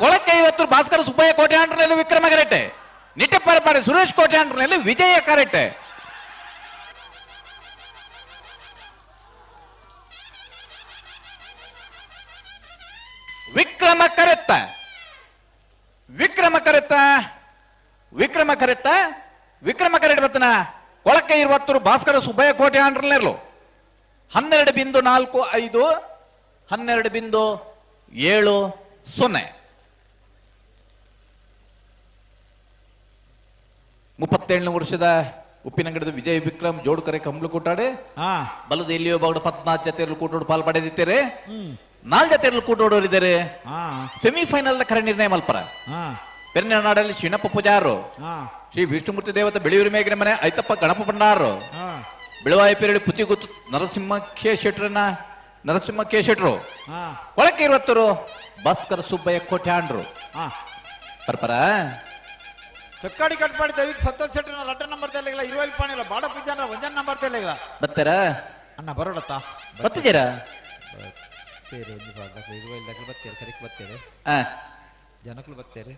ಕೊಳಕ್ಕೆ ಇವತ್ತು ಭಾಸ್ಕರ ಸುಬ್ಬಯ್ಯ ಕೋಟ್ಯಾಂಡ್ರಲ್ಲಿ ವಿಕ್ರಮ ಕರೆಟ್ಟೆ ನಿಟ್ಟೆ ಪರಪಾಡಿ ಸುರೇಶ್ ಕೋಟ್ಯಾಂಡ್ರಲ್ಲಿ ವಿಜಯ ಕರೆಟ್ಟೆ ವಿಕ್ರಮ ಕರೆತ್ತ ವಿಕ್ರಮ ಕರೆತ್ತ ವಿಕ್ರಮ ಕರೆತ್ತ ವಿಕ್ರಮ ಕರೆಟ್ ಬತ್ತನ ಕೊಳಕ್ಕೆ ಇವತ್ತು ಭಾಸ್ಕರ ಸುಬ್ಬಯ್ಯ ಕೋಟ್ಯಾಂಡ್ರಲ್ಲಿರ್ಲು 12.45 12.70 37 ವರ್ಷದ ಉಪ್ಪಿನಂಗಡದ ವಿಜಯ್ ವಿಕ್ರಮ್ ಜೋಡ್ಕರೆ ಕಂಬ್ಳು ಕೂಟಾಡೆ ಬಲದ ಎಲ್ಲಿಯೋ ಬಾಗಡ 14 ಜತೆಯಲ್ಲಿ ಕೂಟೋಡು ಪಾಲ್ ಪಡೆದಿದ್ದಾರೆ 4 ಜತೆಯಲ್ಲಿ ಕೂಟೋಡೋರಿದ್ದಾರೆ ಸೆಮಿಫೈನಲ್ ಕರೆ ನಿರ್ಣಯ ಮಲ್ಪರ ಪೆರ್ನಾಡಲ್ಲಿ ಶಿಣಪ್ಪ ಪೂಜಾರು ಶ್ರೀ ವಿಷ್ಣುಮೂರ್ತಿ ದೇವತ ಬೆಳೆಯೂರು ಮೇಗಿನ ಮನೆ ಐತಪ್ಪ ಗಣಪ ಭಂಡಾರು ಬೆಳವಾಯಿ ಪೇರಡಿ ಪುತಿಗುತ್ತು ನರಸಿಂಹ ಕೆ ಶೆಟ್ರನ್ನ ನರಸಿಂಹ ಕೆ ಶೆಟ್ರು ಕೊಳಕ್ಕೆ 20 ಭಾಸ್ಕರ್ ಸುಬ್ಬಯ್ಯ ಕೋಟ್ಯಾಂಡ್ರು ಪರ್ಪರ ಚೊಕ್ಕಾಡಿ ಕಟ್ಪಾಡಿ ದೈವಿಕ್ ಸಂತೋಷ್ ಶೆಟ್ಟಿ ರಡ್ಡ ನಂಬರ್ ತೆಲೆಗಳ 20 ಪಾಣಿಲ್ಲ ಬಾಡ ಪೂಜಾನ ಒಂಜನ್ ನಂಬರ್ ತೆಲೆಗಳ ಬತ್ತಾರ ಅಣ್ಣ ಬರೋಡತ್ತ ಬತ್ತಿದ್ದೀರಾ ಬತ್ತೇರಿ ಒಂದು ಭಾಗ 20 ಲಕ್ಷ ಬತ್ತೇರಿ ಕರೆಕ್ಟ್ ಬತ್ತೇರಿ ಜನಕ್ಕಳು ಬತ್ತೇರಿ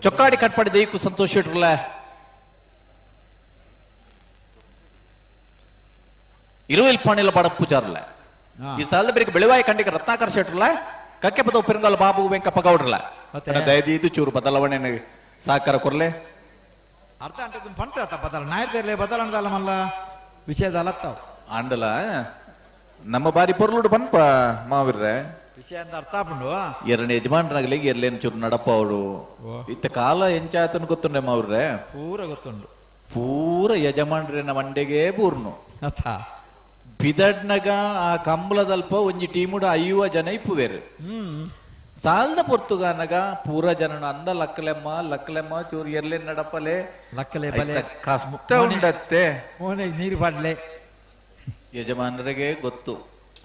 ಚೊಕ್ಕಾಡಿ ಕಟ್ಪಾಡಿ ದೈವಿಕ್ ಸಂತೋಷ್ ಶೆಟ್ರುಲ 20 ಪಾಣಿಲ ಬಾಡ ಪೂಜಾರ್ಲ ಈ ಸಾಲದ ಬೇರೆ ಬೆಳವಾಯಿ ಕಂಡಿಗೆ ರತ್ನಾಕರ್ ಶೆಟ್ರುಲ ಕಕ್ಕೆಪದ ಪೆರಂಗಾಲ ಬಾಬು ವೆಂಕಪ್ಪ ಗೌಡ್ರಲ್ಲ ದಯದಿ ಇದು ಚೂರು ಬದಲಾವಣೆ ಸಹಕಾರ ಕೊರ್ಲೆ ಅರ್ಧ ಅಂಟದ್ದು ಪಂತ ಬದಲ ನಾಯರ್ದೇರ್ಲೆ ಬದಲಾವಣೆ ಮಲ್ಲ ವಿಷಯದ ಅಲತ್ತಾವ್ ಆಂಡಲ ನಮ್ಮ ಬಾರಿ ಪೊರ್ಲುಡು ಪನ್ಪ ಮಾವಿರ್ರೆ ವಿಷಯ ಅಂತ ಅರ್ಥ ಆಪುಂಡು ಎರಡನೇ ಯಜಮಾನ್ರಾಗ್ಲಿಗೆ ಎರ್ಲೇನು ಚೂರು ನಡಪ ಅವಳು ಇತ್ತ ಕಾಲ ಎಂಚಾತನ ಗೊತ್ತುಂಡೆ ಮಾವ್ರೆ ಪೂರ ಗೊತ್ತುಂಡು ಪೂರ ಯಜಮಾನ್ರೆ ಮಂಡೆಗೆ ಪೂರ್ನು ಅಥ ಬಿದಡ್ನಗ ಆ ಕಂಬಳದಲ್ಪ ಒಂಜಿ ಟೀಮುಡು 50 ಜನ ಇಪ್ಪುವೇರು ಸಾಲ್ದ ಪೊರ್ತುಗಾನಗ ಪೂರ ಜನನ ಅಂದ ಲಕ್ಕಲೆಮ್ಮ ಚೂರು ಎರ್ಲೆ ನಡಪಲೆ ಲಕ್ಕಲೆ ಬಲೆ ಕಷ್ಟ ಉಂಡತ್ತೆ ಮೋನೆ ನೀರು ಬಾಡ್ಲೆ ಯಜಮಾನರಿಗೆ ಗೊತ್ತು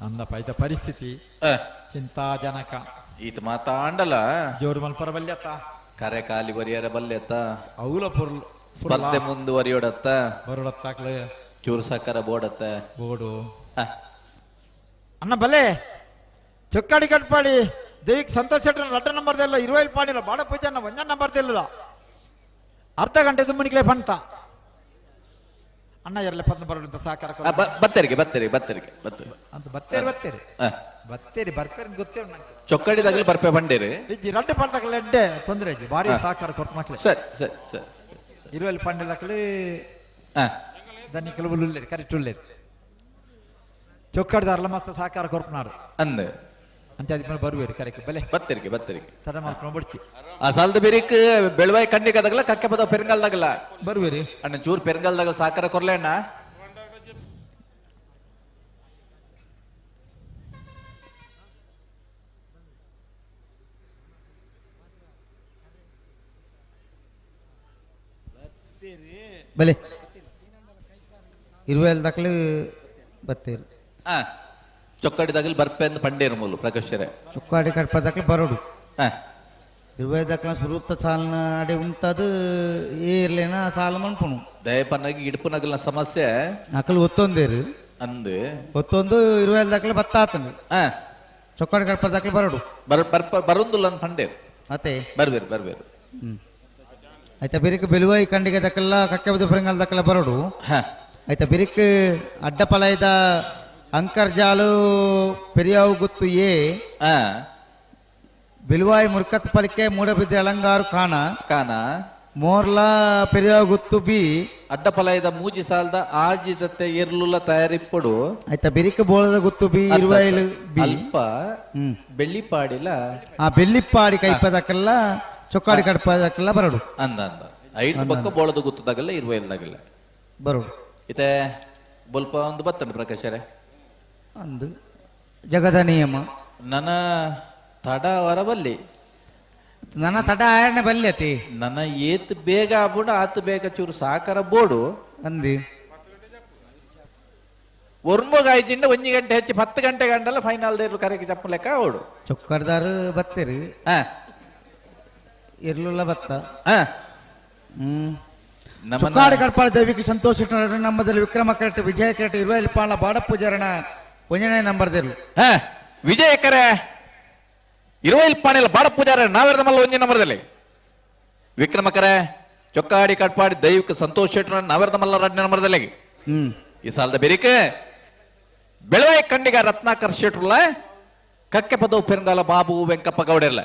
ಅಂದ ಪೈತ ಪರಿಸ್ಥಿತಿ ಚಿಂತಾಜನಕ ಈತ ಮಾತಾಂಡಲ ಜೋರು ಮಲ್ಪರ ಬಲ್ಯತ್ತ ಕರೆ ಕಾಲಿ ಬರಿಯರ ಬಲ್ಲೆತ್ತ ಅವಲ ಪೊರ್ಲು ಸ್ಪರ್ಧೆ ಮುಂದುವರಿಯೋಡತ್ತ ಬರೋಡತ್ತಾಕ್ಲೆ ಚೂರು ಸಕ್ಕರ ಬೋಡತ್ತ ಬೋಡು ಅಣ್ಣ ಬಲೆ ಚೊಕ್ಕಾಡಿ ಕಟ್ಪಾಡಿ ದೈವಿಕ್ ಸಂತೋಷ್ ಶೆಟ್ಟಿ ರಡ್ಡ ನಂಬರ್ ತೆಲ್ಲ 20 ಪಾಣಿಲ್ಲ ಬಾಡ ಪೂಜಾನ ಒಂಜನ್ ನಂಬರ್ ತೆಲ್ಲ ಅರ್ಧ ಗಂಟೆ ದುಮ್ಮನಿಕ್ಲೆ ಬಂತ ಅಣ್ಣ ಎರಲೆ ಪದ್ಮ ಬರೋದಂತ ಸಾಕಾರ ಬತ್ತರಿಗೆ ಅಂತ ಬತ್ತೇರಿ ಬರ್ಪೇರಿ ಗೊತ್ತೇ ಚೊಕ್ಕಡಿದಾಗಲಿ ಬರ್ಪೆ ಬಂಡೇರಿ ಇಜ್ಜಿ ರಡ್ಡು ಪಂಡಕ್ಲೆ ಎಡ್ಡೆ ತೊಂದರೆ ಇಜ್ಜಿ ಭಾರಿ ಸಾಕಾರ ಕೊಟ್ಟು ಮಕ್ಳೆ ಸರಿ 20 ಪಾಂಡಿಲಕ್ಲೆ ದನಿ ಕೆಲವು ಉಳ್ಳೇರಿ ಕರೆಕ್ಟ್ ಉಳ್ಳೇರಿ ಚೊಕ್ಕಡಿದಾರಲ್ಲ ಮಸ್ತ್ ಸಾಕಾರ ಕೊರ್ಪನಾರು ಅಂದೆ ಅಂತ ಬರುವೇರಿ ಕರೆಕ್ಟ್ ಬಲೆ ಬತ್ತರಿಗೆ ತಡ ಮಾಡ್ಕೊಂಡು ಬಡ್ಚಿ ಆ ಸಾಲದ ಬೇರಿಕ್ ಬೆಳವಾಯಿ ಕಂಡಿಗದಾಗಲ್ಲ ಕಕ್ಕೆ ಪದ ಪೆರಂಗಾಲ್ದಾಗಲ್ಲ ಬರುವೇರಿ ಅಣ್ಣ ಚೂರ್ ಪೆರಂಗಾಲ್ದಾಗ ಸಾಕಾರ ಕೊರ್ಲೆ ಅಣ್ಣ ಬಲೆ 20 ದಾಖಲೆ ಬತ್ತೇರಿ ಚೊಕ್ಕಡಿದಾಗಲಿ ಬರ್ಪೆ ಅಂತ ಪಂಡೇರು ಮೂಲು ಪ್ರಕಾಶ್ವರ ಚೊಕ್ಕಾಡಿ ಕಡ್ಪ ದಾಖಲೆ ಬರೋಡು 20 ದಾಖಲೆ ಸುರುತ್ತ ಸಾಲನ ಅಡೆ ಉಂತದು ಏರ್ಲೇನ ಸಾಲ ಮನ್ಪುಣು ದಯಪನ್ನಾಗಿ ಇಡುಪು ನಗಲಿನ ಸಮಸ್ಯೆ ನಕಲು ಒತ್ತೊಂದೇರು ಅಂದು ಒತ್ತೊಂದು 20 ದಾಖಲೆ ಬತ್ತಾತಂದು ಚೊಕ್ಕಾಡಿ ಕಡ್ಪ ದಾಖಲೆ ಬರೋಡು ಬರೊಂದುಲ್ಲ ಅಂತ ಪಂಡೇರು ಅತ್ತೆ ಬರ್ವೇರು ಆಯ್ತಾ ಬಿರಿಕ್ ಬೆಲುವಾಯಿ ಕಂಡಿಗೆ ದಕ್ಕಲ್ಲ ಕಕ್ಕೆಬದ ಪೆರಂಗಾಲ್ ದಕ್ಕಲ್ಲ ಬರೋಡು ಆಯ್ತಾ ಬಿರಿಕ್ ಅಡ್ಡಪಲಯದ ಅಂಕರ್ಜಾಲು ಪೆರಿಯಾವು ಗುತ್ತು ಬಿಲುವಾಯಿ ಮುರ್ಕತ್ ಪಲಿಕೆ ಮೂಡಬಿದ್ದೆ ಅಲಂಗಾರು ಕಾಣ ಮೋರ್ಲಾ ಪೆರಿಯಾವು ಗುತ್ತು ಬಿ ಅಡ್ಡಪಲಯದ ಮೂಜಿ ಸಾಲದ ಆಜಿದತ್ತೆ ಎರ್ಲುಲ ತಯಾರಿಪ್ಪಡು ಆಯ್ತಾ ಬಿರಿಕ್ ಬೋಳದ ಗುತ್ತು ಬಿ 20 ಬಿ ಅಲ್ಪ ಬೆಳ್ಳಿಪಾಡಿಲ ಆ ಬೆಳ್ಳಿಪ್ಪಾಡಿ ಕೈಪದಕ್ಕೆಲ್ಲ ಚೊಕ್ಕಾಡಿ ಕಡ್ಪದಕ್ಕೆಲ್ಲ ಬರೋಡು ಅಂದ 5 ಪಕ್ಕ ಬೋಳದ ಗುತ್ತದಾಗಲ್ಲ 20 ಬರೋಡು ಇತೆ ಬೊಲ್ಪ ಒಂದು ಬತ್ತಂಡು ಪ್ರಕಾಶರೇ ಅಂದು ಜಗದ ನಿಯಮ ನನ್ನ ತಡ ವರಬಲ್ಲಿ ನನ್ನ ತಡ ಆಯರಣೆ ಬಲ್ಯತಿ ನನ್ನ ಏತ್ ಬೇಗ ಆಗ್ಬಿಡ ಆತ್ ಬೇಗ ಚೂರು ಸಾಕಾರ ಬೋಡು ಅಂದಿ ಒರ್ಮೋಗ 5 1 ಗಂಟೆ ಹೆಚ್ಚಿ 10 ಗಂಟೆ ಗಂಟಲ್ಲ ಫೈನಲ್ ದೇರು ಕರೆಗೆ ಚಪ್ಪ ಲೆಕ್ಕ ಓಡು ಚೊಕ್ಕಡ್ದಾರು ಬತ್ತೇರಿ ಇರ್ಲುಲ್ಲ ಬತ್ತ ಚೊಕ್ಕಾಡಿ ಕಡ್ಪಾಡಿ ದೈವಿಕ ಸಂತೋಷ ನಮ್ಮದಲ್ಲಿ ವಿಕ್ರಮ ಕರೆಕ್ಟ್ ವಿಜಯ ಕರೆಕ್ಟ್ 20 ಪಾಳ ಬಾಡ ಪೂಜಾರಣ 1ನೇ ನಂಬರ್ ದೇರ್ಲು ವಿಜಯ ಕರೆ 20 ಪಾಣಿಲ್ಲ ಬಾಡ ಪೂಜಾರ ನಾವೆರದ ಮಲ್ಲ 1ನೇ ನಂಬರ್ದಲ್ಲಿ ವಿಕ್ರಮ ಕರೆ ಚೊಕ್ಕಾಡಿ ಕಡ್ಪಾಡಿ ದೈವಿಕ ಸಂತೋಷ ಶೆಟ್ರ ನಾವೆರದ ಮಲ್ಲ 2ನೇ ನಂಬರ್ದಲ್ಲಿ ಈ ಸಾಲದ ಬೇರಿಕೆ ಬೆಳವಾಯಿ ಕಂಡಿಗ ರತ್ನಾಕರ್ ಶೆಟ್ರುಲ್ಲ ಕಕ್ಕೆ ಪದವು ಪೆರಂಗಾಲ ಬಾಬು ವೆಂಕಪ್ಪ ಗೌಡೆಲ್ಲ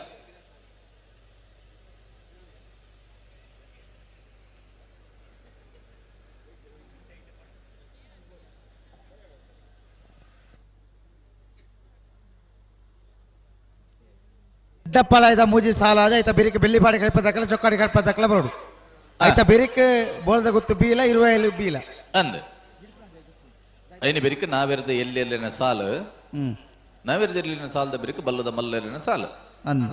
ದಪ್ಪಲಾಯ್ದ ಮೂಜಿ ಸಾಲ ಅದ ಆಯ್ತಾ ಬಿರಿಕ್ ಬೆಳ್ಳಿಪಾಡಿ ಕೈಪದಕ್ಕಲ್ಲ ಚೊಕ್ಕಾಡಿ ಕಡ್ಪದಕ್ಕಲ್ಲ ಬರೋಡು ಆಯ್ತಾ ಬಿರಿಕ್ ಬೋಳದ ಗುತ್ತು ಬೀಲ 20 ಬೀಲ ಅಂದ್ ಐನಿ ಬೆರಿಕ ನಾವೆರದ ಎಲ್ಲೆಲ್ಲಿನ ಸಾಲು ನಾವೆರದ ಎಲ್ಲಿನ ಸಾಲದ ಬೆರಿಕ ಬಲ್ಲದ ಮಲ್ಲೆಲ್ಲಿನ ಸಾಲು ಅಂದ್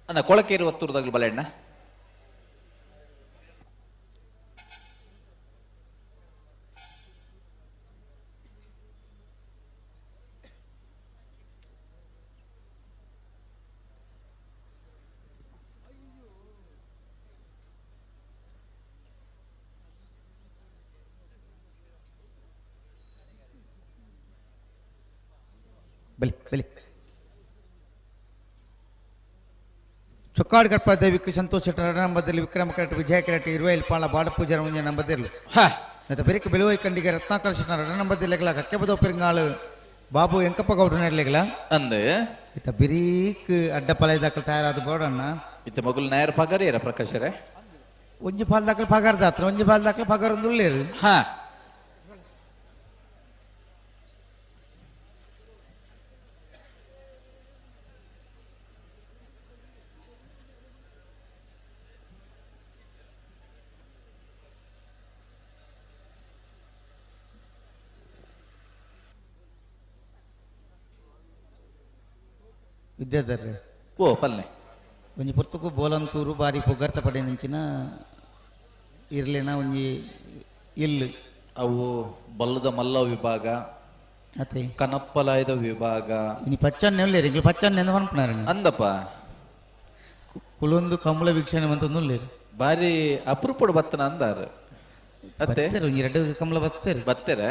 ಅಣ್ಣ ಕೊಳಕೇರಿ ಒತ್ತೂರದಾಗಲು ಬಲೆ ಅಣ್ಣ ಬಲಿ ಬಲಿ ಚೊಕ್ಕಾಡು ಗಡ್ಪಾಳ ದೈವಿಕ ಸಂತೋಷ್ ಶೆಟ್ಟರ್ 2ನೇ ನಂಬರ್ದಲ್ಲಿ ವಿಕ್ರಮ ಕರೆಕ್ಟ್ ವಿಜಯ ಕರೆಕ್ಟ್ ಇರುವೆಲ್ ಪಾಳ ಬಾಡ ಪೂಜಾರ 1ನೇ ನಂಬರ್ದಲ್ಲಿ ಮತ್ತೆ ಬೆರಿಕ ಬೆಲುವೈ ಕಂಡಿಗೆ ರತ್ನಾಕರ ಶೆಟ್ಟರ್ 2ನೇ ನಂಬರ್ದಲ್ಲಿ ಕಕ್ಕೆಬದ ಪೆರಿಂಗಾಳು ಬಾಬು ಎಂಕಪ್ಪ ಗೌಡ್ರ ನೆರಲೆಗಳ ಅಂದೆ ಇತ್ತ ಬಿರೀಕ್ ಅಡ್ಡ ಪಲ ದಾಖಲು ತಯಾರಾದ ಬೋಡಣ್ಣ ಇತ್ತ ಮಗುಲ್ ನಾಯರ್ ಪಗಾರ ಪ್ರಕಾಶರೇ ಒಂಜಿ ಪಾಲ್ ದಾಖಲು ಪಗಾರ್ದ ಹತ್ರ ಒಂಜಿ ಪಾಲ್ ದಾಖಲು ಪಗಾರ ಒಂದು ಉಳ್ಳೇರು ಹಾ ವಿದ್ಯಾಧರ್ರೆ ಓ ಪಲ್ಲೆ ಒಂಜಿ ಪುರ್ತಕು ಬೋಲಂತೂರು ಬಾರಿ ಪೊಗರ್ತ ಪಡೆ ನಂಚಿನ ಇರ್ಲೇನ ಒಂಜಿ ಇಲ್ಲು ಅವು ಬಲ್ಲದ ಮಲ್ಲ ವಿಭಾಗ ಅತ್ತೆ ಕನಪ್ಪಲಾಯದ ವಿಭಾಗ ಇನಿ ಪಚ್ಚನ್ನೆ ಉಳ್ಳೇರು ಇಂಗ್ಲ ಪಚ್ಚನ್ನೆ ಎಂದು ಮನ್ಪುನಾರ ಅಂದಪ್ಪ ಕುಲೊಂದು ಕಮಲ ವೀಕ್ಷಣೆ ಅಂತ ಉಳ್ಳೇರು ಬಾರಿ ಅಪರೂಪಡು ಬತ್ತನ ಅಂದಾರ ಅತ್ತೆ ಒಂಜಿ 2 ಕಮಲ ಬತ್ತೇರು ಬತ್ತೆರ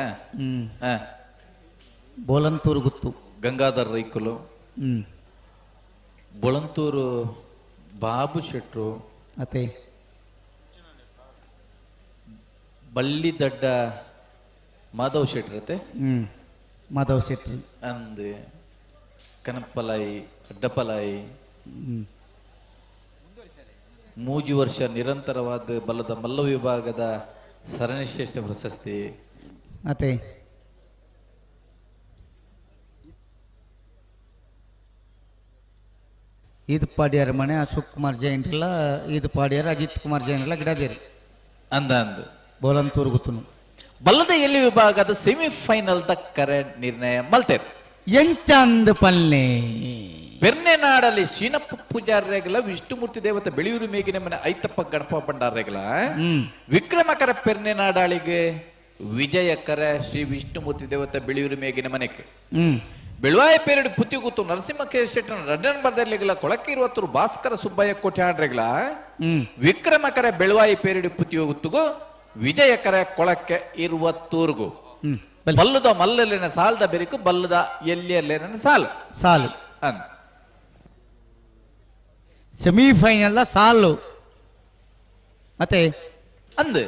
ಬೋಲಂತೂರು ಗುತ್ತು ಗಂಗಾಧರ್ ರೈಕುಲು ಬೊಳಂತೂರು ಬಾಬು ಶೆಟ್ರು ಅತ್ತೆ ಬಳ್ಳಿದಡ್ಡ ಮಾಧವ್ ಶೆಟ್ರು ಅತ್ತೆ ಮಾಧವ್ ಶೆಟ್ರು ಅಂದು ಕನಪ್ಪಲಾಯಿ ಅಡ್ಡಪಲಾಯಿ ಮೂಜು ವರ್ಷ ನಿರಂತರವಾದ ಬಲ್ಲದ ಮಲ್ಲ ವಿಭಾಗದ ಸರಣಿಶ್ರೇಷ್ಠ ಪ್ರಶಸ್ತಿ ಅತ್ತೆ ಈದ್ ಪಾಡ್ಯಾರ ಮನೆ ಅಶೋಕ್ ಕುಮಾರ್ ಜೈನ್ ಇಲ್ಲ ಈದ್ ಪಾಡ್ಯಾರ ಅಜಿತ್ ಕುಮಾರ್ ಜೈನ್ ಇಲ್ಲ ಗಿಡದೇರಿ ಅಂದ ಅಂದು ಬೋಲಂತೂರು ಗುತ್ತುನು ಬಲ್ಲದ ಎಲ್ಲಿ ವಿಭಾಗದ ಸೆಮಿಫೈನಲ್ ಕರೆ ನಿರ್ಣಯ ಮಲ್ತೇರು ಎಂಚಂದ್ ಪಲ್ಲೆ ಪೆರ್ನೆನಾಡಲ್ಲಿ ಶೀನಪ್ಪ ಪೂಜಾರ್ರೆಗಲ ವಿಷ್ಣುಮೂರ್ತಿ ದೇವತೆ ಬೆಳೆಯೂರು ಮೇಗಿನ ಮನೆ ಐತಪ್ಪ ಗಣಪ ಭಂಡಾರ್ರೆಗಲ ವಿಕ್ರಮಕರ ಪೆರ್ನೆನಾಡಾಳಿಗೆ ವಿಜಯಕರ ಶ್ರೀ ವಿಷ್ಣುಮೂರ್ತಿ ದೇವತೆ ಬೆಳೆಯೂರು ಮೇಗಿನ ಮನೆಗೆ ಬೆಳುವಾಯ ಪೇರಡಿ ಪುತ್ತಿಗುತ್ತು ನರಸಿಂಹ ಶೆಟ್ಟನ 2ನೇ ನಂಬರ್ದಲ್ಲಿ ಕೊಳಕೀರುವತ್ತೂರು ಭಾಸ್ಕರ ಸುಬ್ಬಯ್ಯ ಕೋಟೆ ಆಡ್ರೆಗಲ ವಿಕ್ರಮಕರ ಬೆಳುವಾಯಿ ಪೇರಡಿ ಪುತ್ತಿ ಹೋಗುತ್ತುಗು ವಿಜಯಕರ ಕೊಳಕ್ಕೆ ಇರುವತ್ತೂರ್ಗು ಬಲ್ಲದ ಮಲ್ಲಲಿನ ಸಾಲದ ಬೆರಿಕು ಬಲ್ಲದ ಎಲ್ಲಿಯಲ್ಲೇನ ಸಾಲು ಸಾಲು ಅಂದ ಸೆಮಿಫೈನಲ್ ಸಾಲು ಮತ್ತೆ ಅಂದು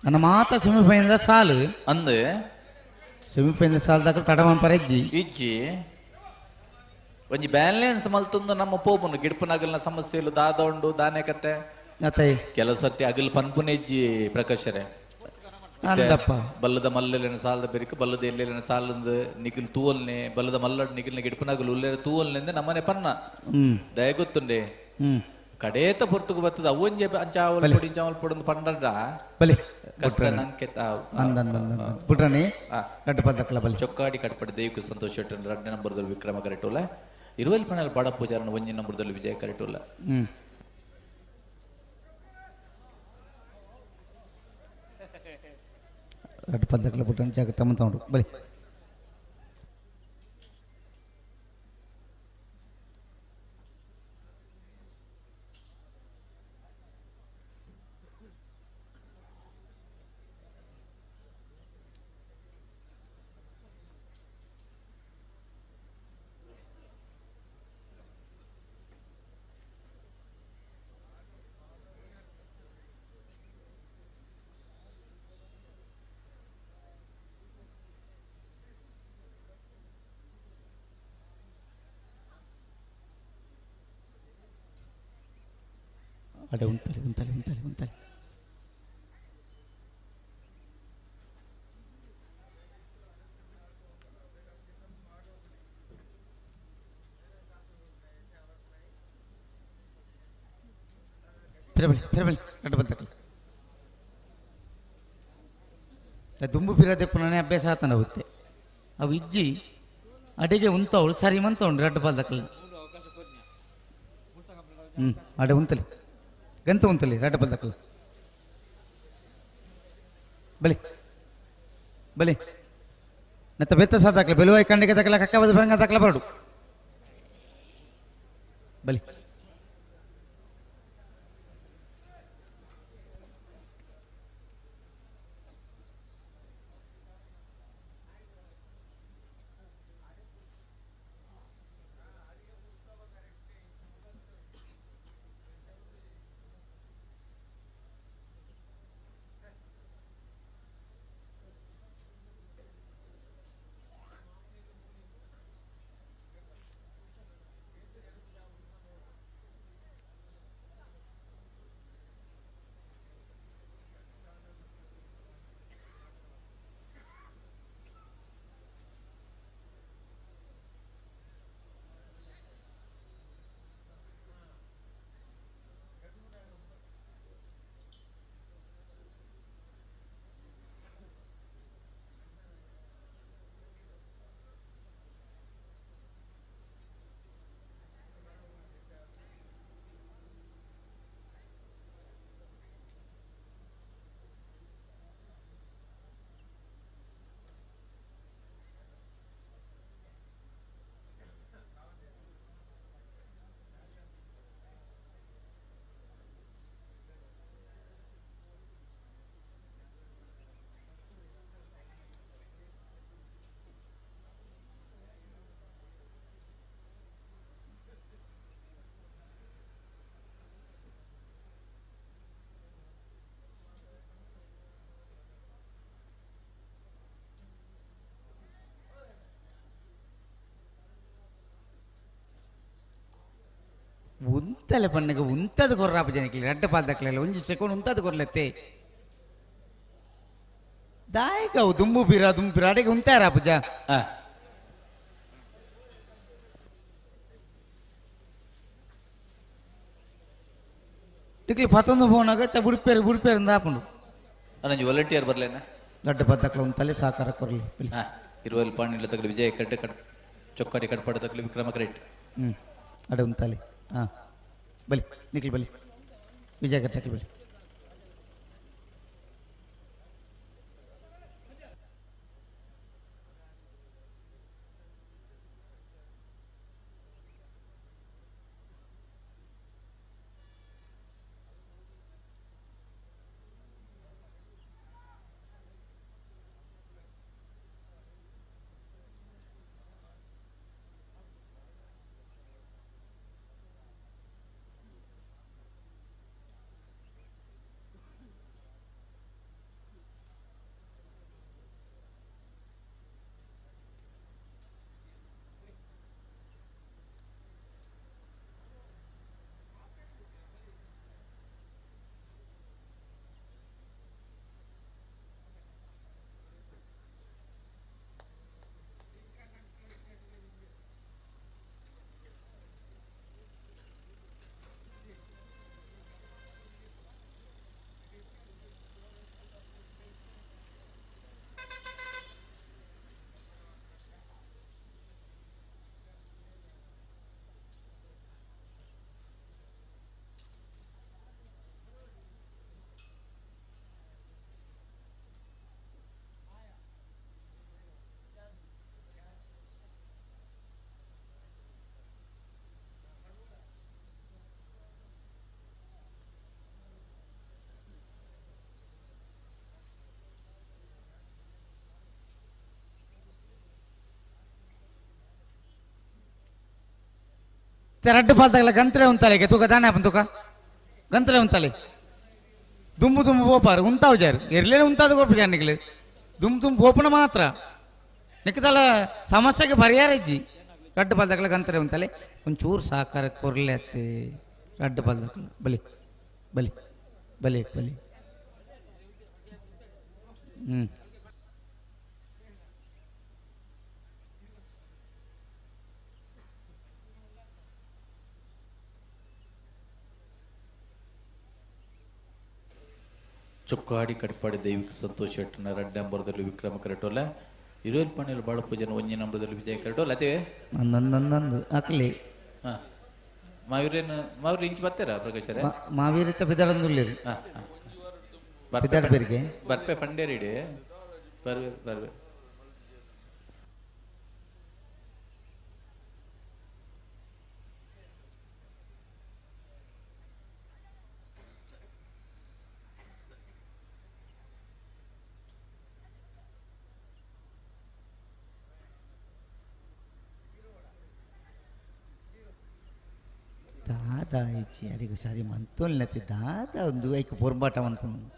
ನನ್ನ ಮಾತ ಸೆಮಿಫೈನಲ್ ಸಾಲು ಅಂದು ಸೆಮಿಫೈನಲ್ ಸಾಲದಾಗ ತಡವನ್ ಪರಜ್ಜಿ ಇಜ್ಜಿ ಒಂಜಿ ಬ್ಯಾಲೆನ್ಸ್ ಮಲ್ತೊಂದು ನಮ್ಮ ಪೋಪುನು ಗಿಡ್ಪುನಗಲ್ನ ಸಮಸ್ಯೆಲು ದಾದೊಂಡು ದಾನೆ ಕತೆ ಅತ್ತೆ ಕೆಲವು ಸರ್ತಿ ಅಗಲ್ ಪನ್ಪುನೆಜ್ಜಿ ಪ್ರಕಾಶರೇ ಅಂದಪ್ಪ ಬಲ್ಲದ ಮಲ್ಲಲಿನ ಸಾಲದ ಬೆರಿಕು ಬಲ್ಲದ ಎಲ್ಲೆಲಿನ ಸಾಲದ ನಿಗಿಲ್ ತೂವಲ್ನೆ ಬಲ್ಲದ ಮಲ್ಲಡ್ ನಿಗಿಲ್ನ ಗಿಡ್ಪುನಗಲ್ ಉಲ್ಲೇರ ತೂವಲ್ನೆಂದೆ ನಮ್ಮನೆ ಪನ್ನ ದಯ ಗೊತ್ತುಂಡೆ ಕಡೇತ ಪೊರ್ತುಗು ಬರ್ತದ ಅವೊಂಜೆ ಅಂಚಾವಲ್ ಪೊಡಿ ಇಂಚಾವಲ್ ಪೊಡಿ ಪಂಡ ಬಲಿ ಕಷ್ಟ ನಂಕೆ ಬಿಟ್ರನಿ ರಡ್ಡು ಪದಕಲ ಬಲಿ ಚೊಕ್ಕಾಡಿ ಕಟ್ಪಡಿ ದೇವಿಕ ಸಂತೋಷ್ ಶೆಟ್ಟರ್ 2ನೇ ನಂಬರ್ದಲ್ಲಿ ವಿಕ್ರಮ ಕರೆಟೋಲ ಇರುವೆಲ್ ಪಣಲ್ ಬಾಡ ಪೂಜಾರನ 1ನೇ ನಂಬರ್ದಲ್ಲಿ ವಿಜಯ ಕರೆಟೋಲ ರಡ್ಡು ಪದಕಲ ಬಿಟ್ರನಿ ಜಾಗ ತಮ್ಮ ತಗೊಂಡು ಬಲಿ ಅಡೆ ಉಂಟಲೆ ಉಂಟಲೆ ಉಂಟಲೆ ಉಂಟಲೆ ಫಿರಬಲಿ ಫಿರಬಲಿ ಅಡ್ಡ ಬಂತಕಲ್ಲ ದುಂಬು ಫಿರದೆ ಪುನಃ ಅಭ್ಯಾಸ ಆತನ ಹೋಗುತ್ತೆ ಅವು ಇಜ್ಜಿ ಅಡಿಗೆ ಉಂತವಳು ಸರಿ ಮಂತ ಉಂಡು ರಡ್ಡು ಬಾಲ್ದಕ್ಕಲ್ಲ ಆಡೆ ಉಂತಲಿ ಗಂತ ಉಂತಲಿ ರಡ್ಡ ಬಲ್ದಕ್ಕಲ್ಲ ಬಲಿ ಬಲಿ ನತ್ತ ಬೆತ್ತ ಸಾದಾಕ್ಲ ಬೆಲುವಾಯಿ ಕಂಡಿಗೆ ತಕ್ಕಲ ಕಕ್ಕ ಬದ ಬರಂಗ ತಕ್ಕಲ ಬರಡು ಬಲಿ ಉಂತಲೆ ಪಣ್ಣಗೆ ಉಂತದ ಕೊರ್ರಾಪ ಜನಕ್ಕೆ ರಡ್ಡ ಪಾದಕ್ಲೆಲ್ಲ ಒಂಜಿ ಸೆಕೆಂಡ್ ಉಂತದ ಕೊರ್ಲತ್ತೆ ದಾಯಕ ದುಂಬುಪಿರ ಅಡೆಗೆ ಉಂತಾರ ಪೂಜ ಟಿಕ್ಲಿ ಪತ್ತೊಂದು ಫೋನ್ ಆಗತ್ತೆ ಬುಡಿಪೇರು ಆಪುಂಡು ಅರಂಜಿ ವಾಲಂಟಿಯರ್ ಬರ್ಲೇನ ದೊಡ್ಡ ಬದ್ದಕ್ಲ ಉಂತಲೆ ಸಾಕಾರ ಕೊರ್ಲಿ ಇರುವಲ್ಲಿ ಪಾಣಿಲ್ಲ ತಗಲಿ ವಿಜಯ ಕಡ್ಡೆ ಚೊಕ್ಕಾಡಿ ಕಡ್ಪಾಡ ತಗಲಿ ವಿಕ್ರಮ ಕರೆಕ್ಟ್ ಅಡೆ ಉಂತಲೆ ಬಲಿ ನಿಕ್ಲಿ ಬಲಿ ವಿಜಯ ಕಟ್ಟಕ್ಕೆ ಬಲಿ ರಡ್ಡು ಪಾಲ್ದಾಗಲ ಗಂತ್ರೆ ಉಂತಲೆಗೆ ತೂಕ ದಾನೆ ಆಪನ್ ತೂಕ ಗಂತ್ರೆ ಉಂತಲೆ ದುಂಬು ಪೋಪಾರು ಉಂತಾವು ಜಾರು ಎರ್ಲೇನೆ ಉಂತಾದ ಕೊರ್ಪು ಜಾನಿಗ್ಲು ದುಂಬು ಪೋಪನ ಮಾತ್ರ ನಿಕ್ಕದಲ್ಲ ಸಮಸ್ಯೆಗೆ ಪರಿಹಾರ ಇಜ್ಜಿ ರಡ್ಡು ಪಾಲ್ದಾಗಲ ಗಂತ್ರೆ ಉಂತಲೆ ಒಂಚೂರು ಸಾಕಾರ ಕೊರ್ಲೆ ಅತ್ತೆ ರಡ್ಡು ಪಾಲ್ದಾಗಲ ಬಲಿ ಬಲಿ ಬಲಿ ಬಲಿ ಚೊಕ್ಕಾಡಿ ಕಡ್ಪಾಡಿ ದೈವಿಕ ಸಂತೋಷ ಶೆಟ್ಟನ ರಡ್ಡ ನಂಬರ್ದಲ್ಲಿ ವಿಕ್ರಮ ಕರೆಟೋಲ್ಲ ಇರೋಲ್ ಪಾಣಿಯಲ್ಲಿ ಬಾಳ ಪೂಜನ ಒಂಜಿ ನಂಬರ್ದಲ್ಲಿ ವಿಜಯ ಕರೆಟೋಲ್ಲ ಅದೇ ನಂದು ಹಾಕಲಿ ಮಾವ್ರಿ ಇಂಚ್ ಬರ್ತೀರಾ ಪ್ರಕಾಶ್ ಮಾವೀರಿತ ಬಿದ್ದಾಳಂದುಲ್ಲಿರಿ ಬಿದ್ದಾಡ ಬೇರಿಗೆ ಬರ್ಪೆ ಪಂಡೇರಿಡಿ ಬರ್ವೆ ಬರ್ವೆ ದಾದ ಇಚ್ಚಿ ಅಡಿಗೂ ಸಾರಿ ಮಂತೋಲ್ನತಿ ದಾದ ಒಂದು ಐಕ ಪೊರ್ಬಾಟ ಅನ್ಕೊಂಡು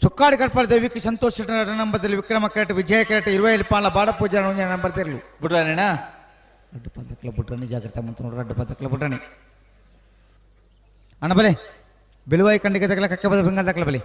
ಚೊಕ್ಕಾಡಿ ಕಟ್ಪಾಡಿ ದೈವಿಕ ಸಂತೋಷ್ ನಂಬರ್ದಲ್ಲಿ ವಿಕ್ರಮ ಕೆರೆಟ್ ವಿಜಯ ಕೆರೆಟ್ 20 ಪಾಲ ಬಾಡ ಪೂಜಾ ನಂಬರ್ ತೆರಲು ಬಿಡ್ರಾನೇನಾ ಅಡ್ಡ ಪದಕ್ಲ ಬುಟ್ರಾಣಿ ಜಾಗ್ರತೆ ಮುಂತ ನೋಡ್ರ ಅಡ್ಡ ಪದಕ್ಲ ಬುಟ್ರಾಣಿ ಅಣ್ಣ ಬಲೆ ಬಿಳುವಾಯಿ ಕಂಡಿಗೆ ತಗಲ ಕಕ್ಕೆ ಬದ ಬೆಂಗಲ್ ತಗಲ ಬಲೆ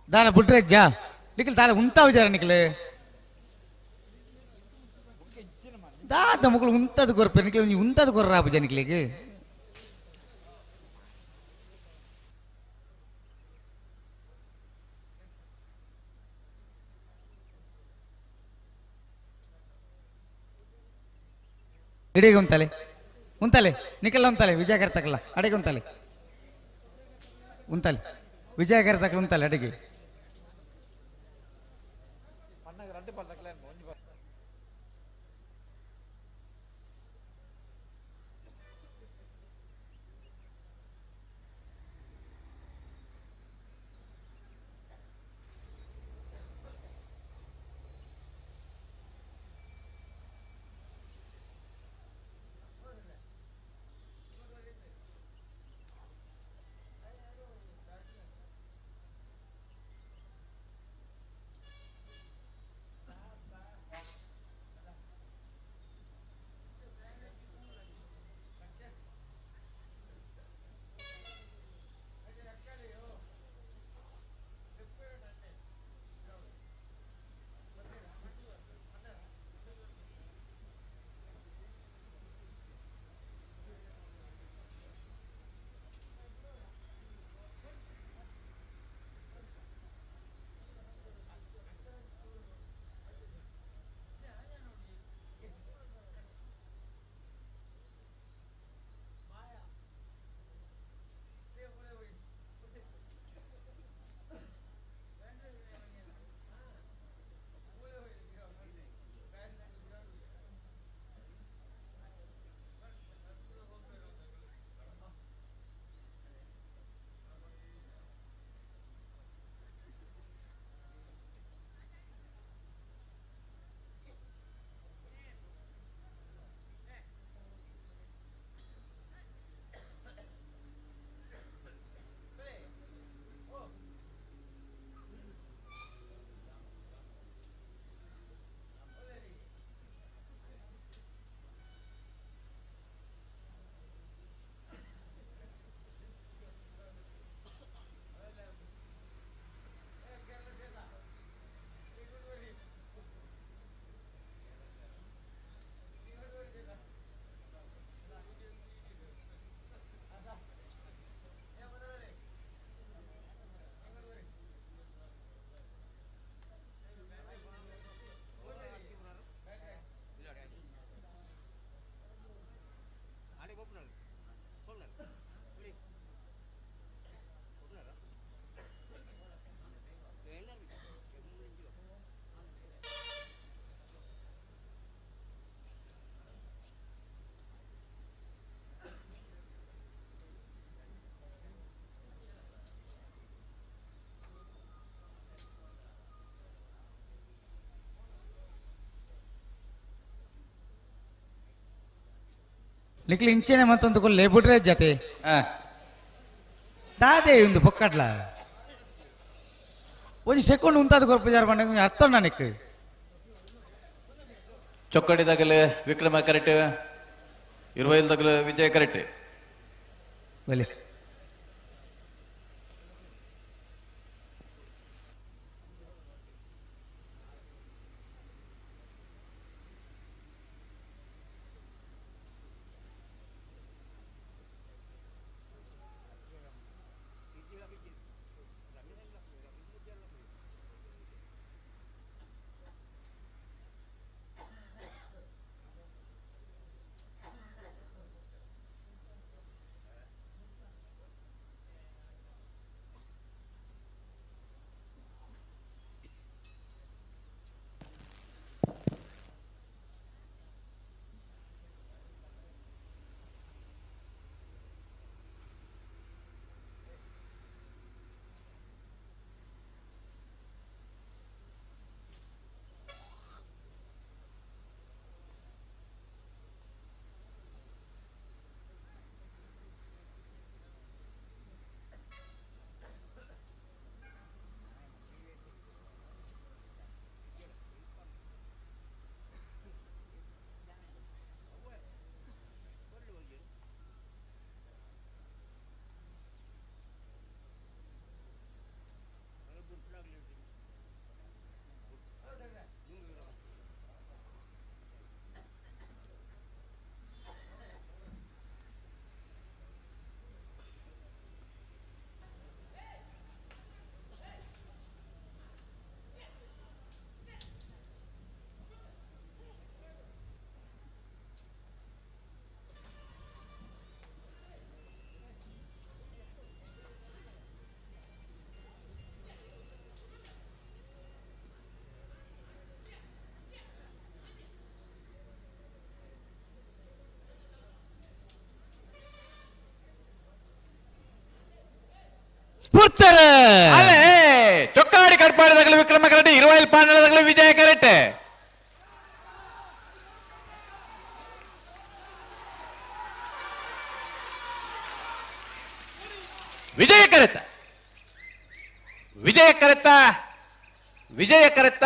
దాని బుట్రేజ్జా నిఖిల్ దాని ఉంటా విచారా నిఖిల్ దాద ముగ్గులు ఉంటది కొరపే నిఖిల్ నీ ఉంటది కొర్రా బుజా నిఖిల్కి ಇಡೀಗ ಉಂತಲೆ ನಿಖಿಲ್ ಉಂತಲೆ ವಿಜಯ ಕರ್ತಕಲ್ಲ ಅಡಿಗೆ ಉಂತಲೆ ವಿಜಯ ಕರ್ತಕಲ್ಲ ಉಂತಲೆ ಅಡಿಗೆ ನಿಕ್ಲಿ ಇಂಚೆನೆ ಮತ್ತೊಂದು ಕೊಲ್ಲೆ ಬಿಟ್ರೆ ಜತೆ ದಾದೆ ಒಂದು ಪೊಕ್ಕಟ್ಲ ಒಂದು ಸೆಕೆಂಡ್ ಉಂತಾದ ಕೊರ್ಪಜಾರ ಬಂಡ ಅರ್ಥ ನನಕ್ಕೆ ಚೊಕ್ಕಡಿದಾಗಲೇ ವಿಕ್ರಮ ಕರೆಕ್ಟ್ 25 ವಿಜಯ ಕರೆಕ್ಟ್ ಬಲೆ ಅಲ್ಲೇ ಚೊಕ್ಕಾಡಿ ಕಟ್ಪಾಡಿದಾಗಲೂ ವಿಕ್ರಮ ಕರೆಕ್ಟ್ 20 ಪಾಂಡದಾಗಲೂ ವಿಜಯ ಕರೆಕ್ಟ್ ವಿಜಯ ಕರೆತ್ತ ವಿಜಯ ಕರೆತ್ತ ವಿಜಯ ಕರೆತ್ತ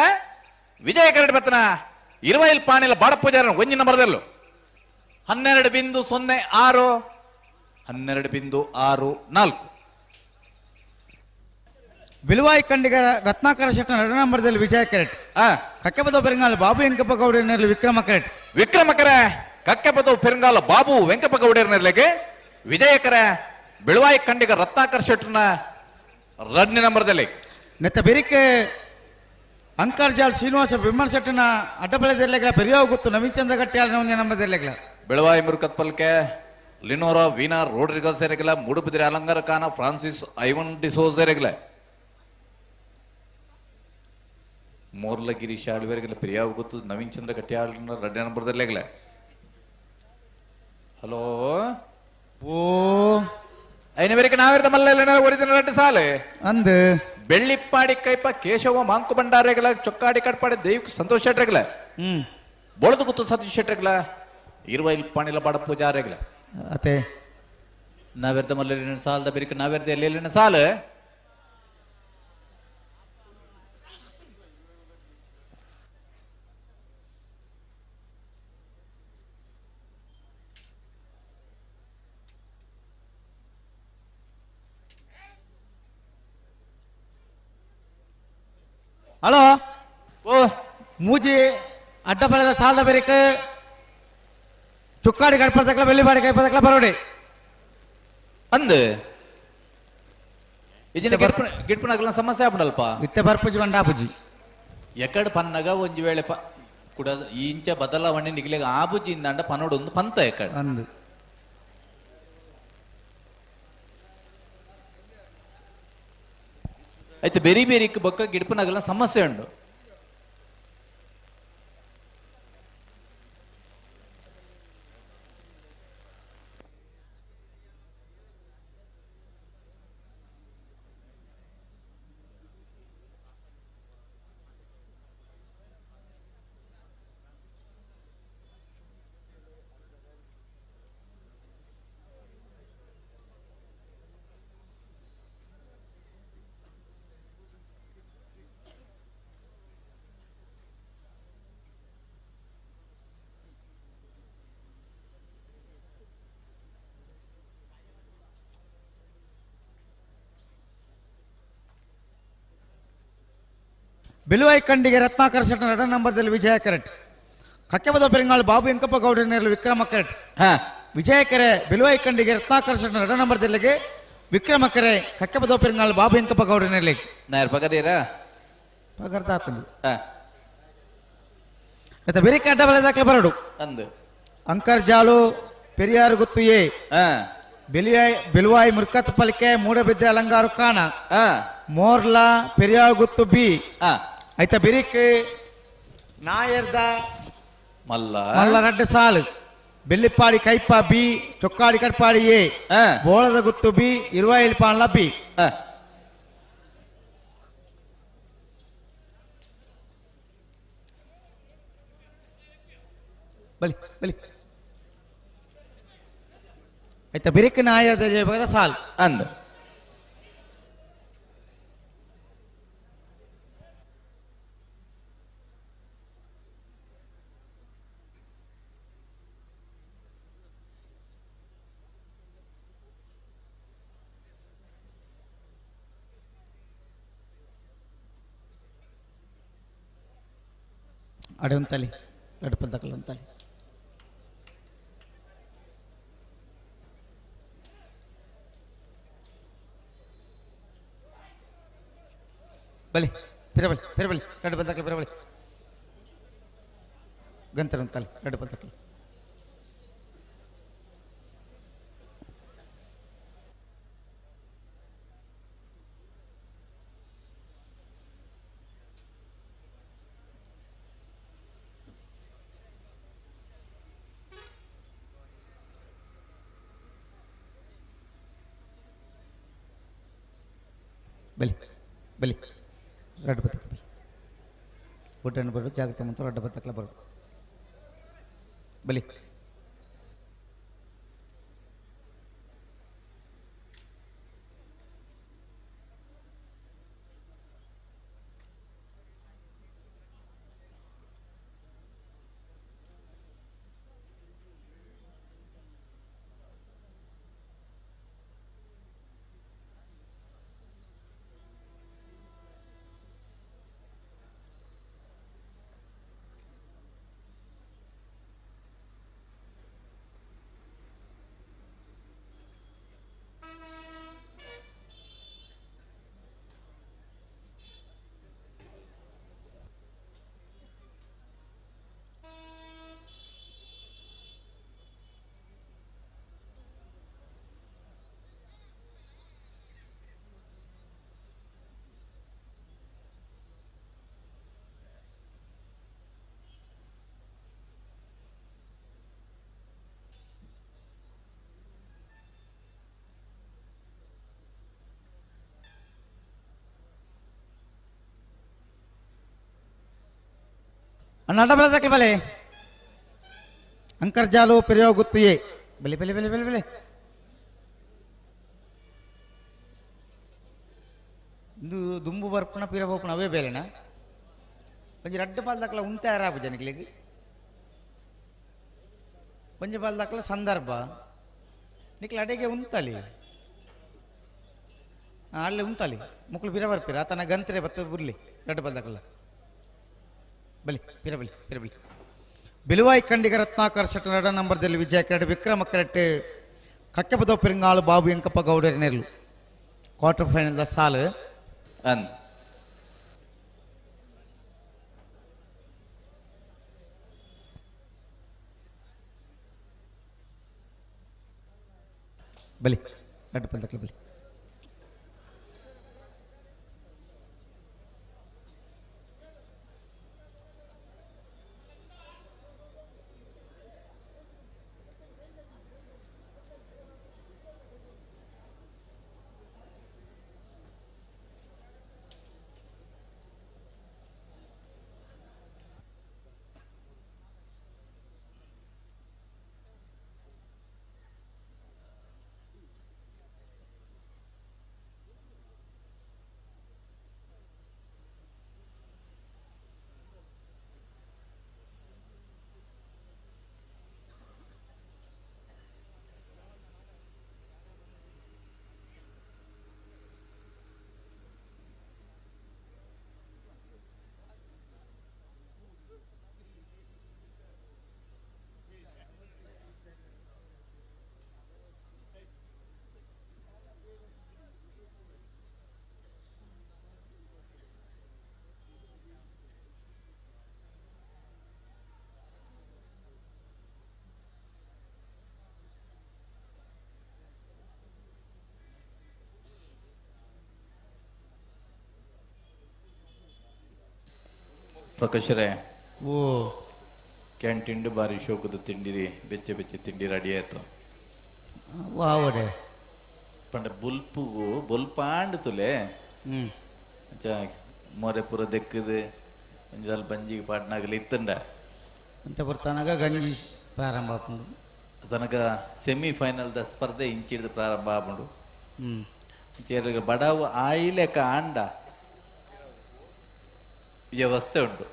ವಿಜಯ ಕರೆಕ್ಟ್ ಬರ್ತನ 20 ಪಾಣಿಲ ಬಾಡ ಪೂಜಾರ ಒಂಜಿ ನಂಬರ್ದಲ್ಲೂ 12.06 12.64 ಬಿಲ್ವಾಯಿ ಕಂಡಿಗ ರತ್ನಾಕರ ಶೆಟ್ಟ ಎರಡು ನಂಬರ್ದಲ್ಲಿ ವಿಜಯ ಕರೆಕ್ಟ್ ಕಕ್ಕೆಪದ ಪೆರಂಗಾಲ ಬಾಬು ವೆಂಕಪ್ಪ ಗೌಡನಲ್ಲಿ ವಿಕ್ರಮ ಕರೆಕ್ಟ್ ವಿಕ್ರಮಕರ ಕಕ್ಕೆಪದ ಪೆರಂಗಾಲ ಬಾಬು ವೆಂಕಪ್ಪ ಗೌಡರ್ನಲ್ಲಿಗೆ ವಿಜಯಕರ ಬಿಳ್ವಾಯಿ ಕಂಡಿಗ ರತ್ನಾಕರ ಶೆಟ್ಟನ 2ನೇ ನಂಬರ್ದಲ್ಲಿ ನೆತ್ತ ಬೆರಿಕೆ ಅಂಕರ್ಜಾಲ್ ಶ್ರೀನಿವಾಸ ಬಿಮ್ಮಲ್ ಶೆಟ್ಟನ ಅಡ್ಡಬಳದೆಲ್ಲೆಗಳ ಪೆರಿಯಾವ ಗೊತ್ತು ನವೀಚಂದ್ರ ಗಟ್ಟಿಯಾಲ 1ನೇ ನಂಬರ್ದೆಲ್ಲೆಗಳ ಬಿಳ್ವಾಯಿ ಮುರುಕತ್ಪಲ್ಕೆ ಲಿನೋರಾ ವೀನಾ ರೋಡ್ರಿಗಸ್ ಎರೆಗಲ ಮುಡುಬಿದಿರೆ ಅಲಂಕಾರ ಖಾನ ಫ್ರಾನ್ಸಿಸ್ ಐವನ್ ಡಿಸೋಸ್ ಎರೆಗಲ ಮೋರ್ಲಗಿರಿ ಶಾಳ್ವರೆಗೆಲ್ಲ ಪ್ರಿಯಾವ್ ಗೊತ್ತು ನವೀನ್ ಚಂದ್ರ ಕಟ್ಯಾಳ 2ನೇ ನಂಬರ್ದಲ್ಲೆಗಲ ಹಲೋ ಓ ಐನವರೆಗೆ ನಾವಿರದ ಮಲ್ಲ ಒರಿಜಿನಲ್ 2 ಸಾಲು ಅಂದು ಬೆಳ್ಳಿಪ್ಪಾಡಿ ಕೈಪ ಕೇಶವ ಮಾಂಕು ಭಂಡಾರೆಗಲ ಚೊಕ್ಕಾಡಿ ಕಟ್ಪಾಡಿ ದೈವಿಕ ಸಂತೋಷ ಶೆಟ್ರೆಗಲ ಬೊಳದು ಗೊತ್ತು ಸತೀಶ್ ಶೆಟ್ರೆಗಲ 20 ಪಾಣಿಲ ಬಾಡ ಪೂಜಾರೆಗಲ ಅತೆ ನಾವೆರ್ದ ಮಲ್ಲ ಸಾಲದ ಬೆರಿಕ ನಾವೆರ್ದ ಎಲ್ಲೆಲ್ಲಿನ ಸಾಲು ಹಲೋ ಓ ಮೂಜಿ ಅಡ್ಡ ಬಳೆದ ಸಾಲದ ಬೆರಿಕೆ ಚುಕ್ಕಾಡಿ ಕಡ್ಪದಕ್ಲ ಬೆಳ್ಳಿಬಾಡಿ ಕೈಪದಕ್ಲ ಬರೋಡಿ ಅಂದು ಇಜಿನ ಗಿಡ್ಪನಗಲ ಸಮಸ್ಯೆ ಆಗ್ಬಿಡಲ್ಪ ಇತ್ತೆ ಬರ್ಪುಜಿ ಬಂಡಾಪುಜಿ ಎಕಡ್ ಪನ್ನಗ ಒಂಜಿ ವೇಳೆ ಕೂಡ ಈ ಇಂಚ ಬದಲಾವಣೆ ನಿಗ್ಲಿಗೆ ಆಬುಜಿಯಿಂದ ಅಂಡ ಪನೋಡು ಒಂದು ಪಂತ ಎಕಡ್ ಅಂದು అయితే బెరీ బెరీకి బొక్క గిడుపు నగల సమస్య ఉండు ಬಿಲ್ವಾಯ್ಕಂಡಿಗೆ ರತ್ನಾಕರ್ ಶೆಟ್ಟಿ 2 ನಂಬರ್ದಲ್ಲಿ ವಿಜಯ ಕರೆಟ್. ಕಕ್ಕೆಬದ ಪೆರಿಂಗಾಳು ಬಾಬು ಎಂಕಪ್ಪ ಗೌಡನೇರಲು ವಿಕ್ರಮ ಕರೆಟ್. ವಿಜಯ ಕೆರೆ ಬಿಲ್ವಾಯ್ಕಂಡಿಗೆ ರತ್ನಾಕರ್ ಶೆಟ್ಟಿ 2 ನಂಬರ್ದಲ್ಲಿಗೆ ವಿಕ್ರಮ ಕೆರೆ ಕಕ್ಕೆಬದ ಪೆರಿಂಗಾಳು ಬಾಬು ಎಂಕಪ್ಪ ಗೌಡನೇರಲಿ ಪಗಡೀರಾ ಪಗರ್ದಾತಂದು ಆಯ್ತಾ ಬೆರಿಕೆ ಅಡ್ಡ ಬಲದಾಕ್ಲೆ ಬರಡು ಅಂದು ಅಂಕರ್ಜಾಳು ಪೆರಿಯಾರು ಗುತ್ತು ಎ ಬಿಲ್ವಾಯ್ ಮುರ್ಕತ್ ಪಲಿಕೆ ಮೂಡಬಿದ್ರೆ ಅಲಂಗಾರು ಕಾಣ ಮೋರ್ಲ ಪೆರಿಯಾರು ಗುತ್ತು ಬಿ ಆಯ್ತಾ ಬೆರಿಕ್ ನಾಯರ್ದ ಮಲ್ಲ ರಡ್ಡು ಸಾಲು Bellippadi ಕೈಪ B Chokkadi Katpadi A Bolada Guttu B Iruvail ಪಾಣ್ಲ ಬಿ ಬಲಿ ಬಲಿ ಆಯ್ತಾ ಬೆರಿಕ್ ನಾಯರ್ದ ಜಯ ಸಾಲ್ ಅಂದ ಅಡೆ ಉಂತಲಿ ಲಡ್ಪದಕಲ ಉಂತಲಿ ಬಲಿ ಫಿರಬಲಿ ಫಿರಬಲಿ ಲಡ್ಪದಕಲ ಫಿರಬಲಿ ಗಂತರ ಉಂತಲಿ ಲಡ್ಪದಕಲ ಬಲಿ ಬಲಿ ರಡ್ಡು ಬತ್ತಕ್ಲ ಬಲಿ ಒಡ್ಡನ್ನು ಬರೋದು ಜಾಗ್ರತೆ ಮತ್ತು ರಡ್ಡು ಬತ್ತಕ್ಲ ಬರೋದು ಬಲಿ ಅಡ್ಡ ಬಲದಾಕ್ಲೆ ಬಲೆ ಅಂಕರ್ಜಾಲು ಪೆರಿಯೋ ಗುತ್ತು ಎ ಬಲಿ ಬಲಿ ಬಲಿ ಬಲಿ ಬಲಿ ಇಂದು ದುಂಬು ಬರ್ಪಣ ಪಿರ ಬೋಪಣ ಅವೇ ಬೇಲೆನ ಒಂಜಿ ರಡ್ಡು ಬಾಲ್ದಾಕ್ಲ ಉಂತ ಯಾರಾಬು ಜನಗಳಿಗೆ ಒಂಜಿ ಬಾಲ್ದಾಕ್ಲ ಸಂದರ್ಭ ನಿಕ್ಲ ಅಡೆಗೆ ಉಂತಲಿ ಅಲ್ಲೇ ಉಂತಲಿ ಮುಕ್ಳು ಪಿರ ಬರ್ಪಿರ ಆತನ ಗಂತರೆ ಬರ್ತದೆ ಬುರ್ಲಿ ರಡ್ಡು ಬಾಲ್ದಾಕ್ಲ ಬಲಿ ಪಿರಬಲಿ ಪಿರಬಲಿ ಬಿಲುವಾಯಿ ಕಂಡಿಗ ರತ್ನಾಕರ್ ಶೆಟ್ಟಿ 2 ನಂಬರ್ದಲ್ಲಿ ವಿಜಯ ಕೆರಡು ವಿಕ್ರಮ ಕೆರಟ್ಟು ಕಕ್ಕೆಬದ ಪೆರಿಂಗಾಳು ಬಾಬು ಎಂಕಪ್ಪ ಗೌಡರಿನೆರ್ಲು ಕ್ವಾರ್ಟರ್ ಫೈನಲ್ ದ ಸಾಲು ಅಂದ್ ಬಲಿ ರಡ್ಡು ಪಲ್ದಕ್ಲೆ ಬಲಿ ಪ್ರಕಾಶರೇ ಓ ಕ್ಯಾಂಟೀನ್ ಬಾರಿ ಶೋಕದ ತಿಂಡಿರಿ ಬೆಚ್ಚ ಬೆಚ್ಚ ತಿಂಡಿ ರೆಡಿ ಆಯ್ತು ವಾವಡೆ ಪಂಡ ಬುಲ್ಪುಗು ಬುಲ್ಪಾಂಡ್ ತುಲೆ ಮೊರೆ ಪುರ ದೆಕ್ಕದು ಒಂಜಾಲ್ ಬಂಜಿಗೆ ಪಾಟ್ನಾಗಲಿ ಇತ್ತಂಡ ಅಂತ ಬರ್ತಾನಾಗ ಗಂಜಿ ಪ್ರಾರಂಭ ಆಪುಂಡು ತನಕ ಸೆಮಿಫೈನಲ್ದ ಸ್ಪರ್ಧೆ ಇಂಚಿಡ್ದು ಪ್ರಾರಂಭ ಆಪುಂಡು ಬಡವು ಆಯಿಲೆಕ ಆಂಡ ವ್ಯವಸ್ಥೆ ಉಂಟು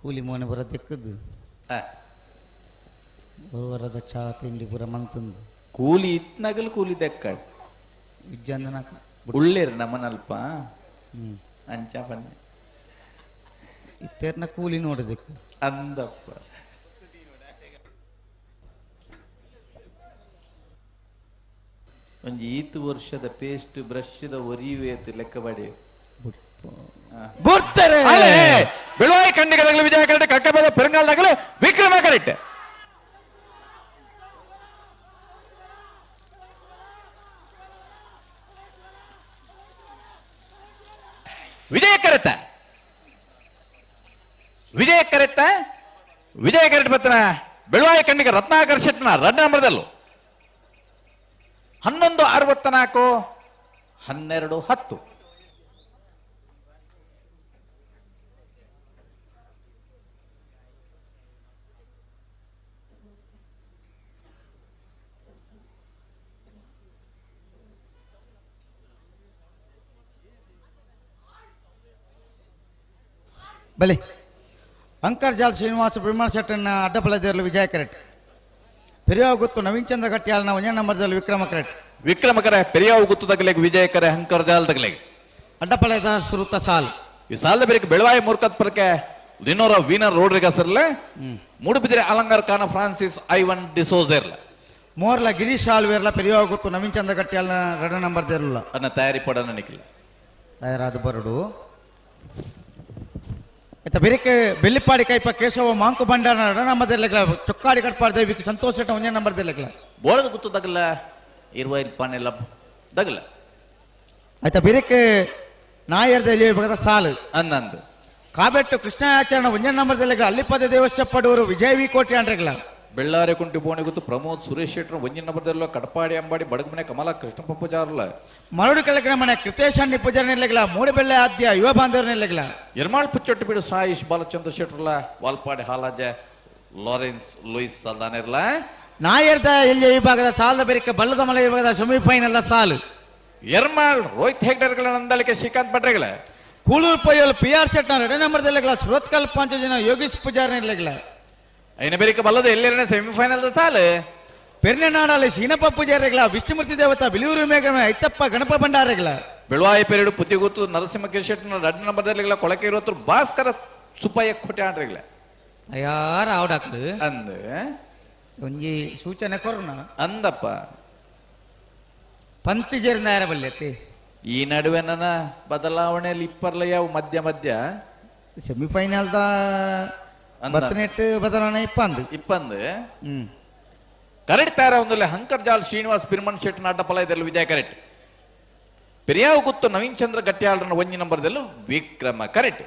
ಕೂಲಿ ಮೋನೆ ಬರ ತೆಕ್ಕದ್ದು ವರದ ಚಾ ತಿಂಡಿ ಪೂರ ಮಂತಂದು ಕೂಲಿ ಇತ್ನಾಗಲ್ ಕೂಲಿ ದೆಕ್ಕಡ್ ವಿಜ್ಜಂದನಾಕ ಉಳ್ಳೇರು ನಮ್ಮನಲ್ಪ ಅಂಚ ಬನ್ನಿ ಇತ್ತೇರ್ನ ಕೂಲಿ ನೋಡದಕ್ಕೆ ಅಂದಪ್ಪ ಒಂಜಿ ಈತು ವರ್ಷದ ಪೇಸ್ಟ್ ಬ್ರಷ್ದ ಒರಿವೇತ್ ಲೆಕ್ಕ ಬಡಿ ಬೆಳವಾಯಿ ಖಂಡಿಗದಾಗಲಿ ವಿಜಯ ಕರೆಕ್ಟ್ ಕಕ್ಕಬದ ಪೆರಂಗಾಲ್ದಾಗಲಿ ವಿಕ್ರಮ ಕರೆಕ್ಟ್ ವಿಜಯ ಕರೆತ್ತ ವಿಜಯ ಕರೆಕ್ಟ್ ಬತ್ತನ ಬೆಳವಾಯಿ ಖಂಡಿಗ ರತ್ನಾಕರ್ ಶೆಟ್ನ 2 ನಂಬರ್ದಲ್ಲೂ 11:64 12:10 ಬಲೆ ಅಂಕರ್ಜಾಲ್ ಶ್ರೀನಿವಾಸ ಬ್ರಹ್ಮಣ ಶೆಟ್ಟನ್ನ ಅಡ್ಡಪಳದೇರಲು ವಿಜಯ ಕರೆಕ್ಟ್ ಪೆರಿಯಾವ್ ಗುತ್ತು ನವೀನ್ ಚಂದ್ರ ಗಟ್ಟಿಯಾಲ್ನ 1 ನಂಬರ್ದಲ್ಲಿ ವಿಕ್ರಮ ಕರೆ ಪೆರಿಯಾವ್ ಗುತ್ತು ತಗಲೆಗೆ ವಿಜಯ ಕರೆ ಅಂಕರ್ಜಾಲ್ ತಗಲೆಗೆ ಅಡ್ಡಪಳದ ಸುರುತ ಸಾಲ್ ಈ ಸಾಲದ ಬೇರೆ ಬೆಳವಾಯಿ ಮೂರ್ಖತ್ ಪರಕೆ ಲಿನೋರ ವೀನರ್ ರೋಡ್ರಿಗಸರ್ಲೆ ಮೂಡುಬಿದಿರೆ ಅಲಂಗಾರ್ ಖಾನ ಫ್ರಾನ್ಸಿಸ್ ಐವನ್ ಡಿಸೋಜರ್ಲ ಮೋರ್ಲ ಗಿರೀಶ್ ಆಳ್ವೇರ್ಲ ಪೆರಿಯಾವ್ ಗುತ್ತು ನವೀನ್ ಚಂದ್ರ ಗಟ್ಟಿಯಾಲ್ನ 2 ನಂಬರ್ದೇರಲ್ಲ ಅನ್ನ ತಯಾರಿ ಪಡನ ನಿಖಿಲ ತಯಾರಾದ ಬರಡು ಆಯ್ತಾ ಬೆರಿಕೆ ಬೆಳ್ಳಿಪಾಡಿ ಕೈಪ ಕೇಶವ ಮಾಂಕು ಭಂಡಾರ 2 ನಂಬರ್ದೆಲ್ಲ ಚೊಕ್ಕಾಡಿ ಕಟ್ಪಾಡ್ದೆ ವಿಕ್ ಸಂತೋಷ್ ಶೆಟ್ಟ 1 ನಂಬರ್ದೆಲ್ಲ ಬೋಳದ ಗುತ್ತು ತಗಲ 20 ಪಾನೆಲ್ಲ ತಗಲ ಆಯ್ತಾ ಬೆರಿಕೆ ನಾಯರ್ದ ಎಲ್ಲಿ ಬಗದ ಸಾಲು ಅನ್ನಂದು ಕಾಬೆಟ್ಟು ಕೃಷ್ಣಾಚಾರ್ಯ 1 ನಂಬರ್ದೆಲ್ಲ ಅಲ್ಲಿಪದ ದೇವಸ್ಥಪಡೂರು ವಿಜಯ ವಿ ಕೋಟೆ ಅಂಡ್ರೆಗ್ಲ ಬೆಳ್ಳಾರೆ ಕುಂಟಿ ಬೋಣಿ ಗುತ್ತು ಪ್ರಮೋದ್ ಸುರೇಶ್ ಶೆಟ್ರು 1 ನಂಬರ್ದಲ್ಲ ಕಡಪಾಡಿ ಅಂಬಾಡಿ ಬಡಗಮನೆ ಕಮಲ ಕೃಷ್ಣ ಪಪ್ಪುಜಾರ್ಲ ಮರಡು ಕೆಳಗಡೆ ಮನೆ ಕೃತೇಶ್ ಅಣ್ಣಿ ಪೂಜಾರನೆಲ್ಲ ಮೂಡುಬೆಳ್ಳೆ ಆದ್ಯ ಯುವ ಬಾಂಧವರನೆಲ್ಲ ಎರ್ಮಾಳ್ ಪುಚ್ಚೊಟ್ಟು ಬಿಡು ಸಾಯಿಶ್ ಬಾಲಚಂದ್ರ ಶೆಟ್ರಲ್ಲ ವಾಲ್ಪಾಡಿ ಹಾಲಾಜ ಲಾರೆನ್ಸ್ ಲೂಯಿಸ್ ಸಲ್ದಾನಿರ್ಲ ನಾಯರ್ದ ಎಲ್ಲಿ ವಿಭಾಗದ ಸಾಲದ ಬೆರಿಕೆ ಬಲ್ಲದ ಮಲೆ ವಿಭಾಗದ ಸೆಮಿಫೈನಲ್ ಸಾಲು ಎರ್ಮಾಳ್ ರೋಹಿತ್ ಹೆಗ್ಡರ್ಗಳ ನಂದಲಿಕೆ ಶ್ರೀಕಾಂತ್ ಭಟ್ರೆಗಳ ಕೂಳೂರು ಪೊಯ್ಯಲು PR ಶೆಟ್ನ 2 ನಂಬರ್ದೆಲ್ಲ ಸುರತ್ಕಲ್ ಪಂಚಜನ ಯೋಗೀಶ್ ಪೂಜಾರನೆಲ್ಲ ಐನ ಬೆರಿಕೆ ಬಲ್ಲದ ಎಲ್ಲೇರನೇ ಸೆಮಿಫೈನಲ್ ಸಾಲು ಪೆರ್ನೆನಾಡಲ್ಲಿ ಶೀನಪ್ಪ ಪೂಜಾರಿಗಳ ವಿಷ್ಣುಮೂರ್ತಿ ದೇವತಾ ಬಿಲಿಯೂರು ಮೇಘ ಐತಪ್ಪ ಗಣಪ ಭಂಡಾರಗಳ ಬೆಳವಾಯಿ ಪೆರಡು ಪುತ್ತಿಗುತ್ತು ನರಸಿಂಹ ಶೆಟ್ನ 2 ನಂಬರ್ದಲ್ಲಿಗಳ ಕೊಳಕೆ 20 ಭಾಸ್ಕರ ಸುಪ್ಪಯ್ಯ ಕೊಟ್ಟೆ ಆಡ್ರಿಗಳ ಯಾರ ಆವಡಾಕ್ಲು ಅಂದು ಒಂಜಿ ಸೂಚನೆ ಕೊರೋನ ಅಂದಪ್ಪ ಪಂಕ್ತಿ ಜೇರಿನ ಯಾರ ಬಲ್ಯತಿ ಈ ನಡುವೆ ನನ್ನ ಬದಲಾವಣೆಯಲ್ಲಿ ಇಪ್ಪರ್ಲ ಯಾವ ಮಧ್ಯ ಸೆಮಿಫೈನಲ್ದ 18 ಬದಲಾವಣೆ ಇಪ್ಪಂದು ಕರೆಕ್ಟ್ ತಾರ ಒಂದಲ್ಲಿ ಹಂಕರ್ಜಾಲ್ ಶ್ರೀನಿವಾಸ್ ಪಿರ್ಮನ್ ಶೆಟ್ನ ಅಡ್ಡಪಲಯದಲ್ಲಿ ವಿಜಯ ಕರೆಕ್ಟ್ ಪೆರಿಯಾವ್ ಗುತ್ತು ನವೀನ್ ಚಂದ್ರ ಗಟ್ಟಿಯಾಳ್ರನ್ನ 1 ನಂಬರ್ದಲ್ಲೂ ವಿಕ್ರಮ ಕರೆಕ್ಟ್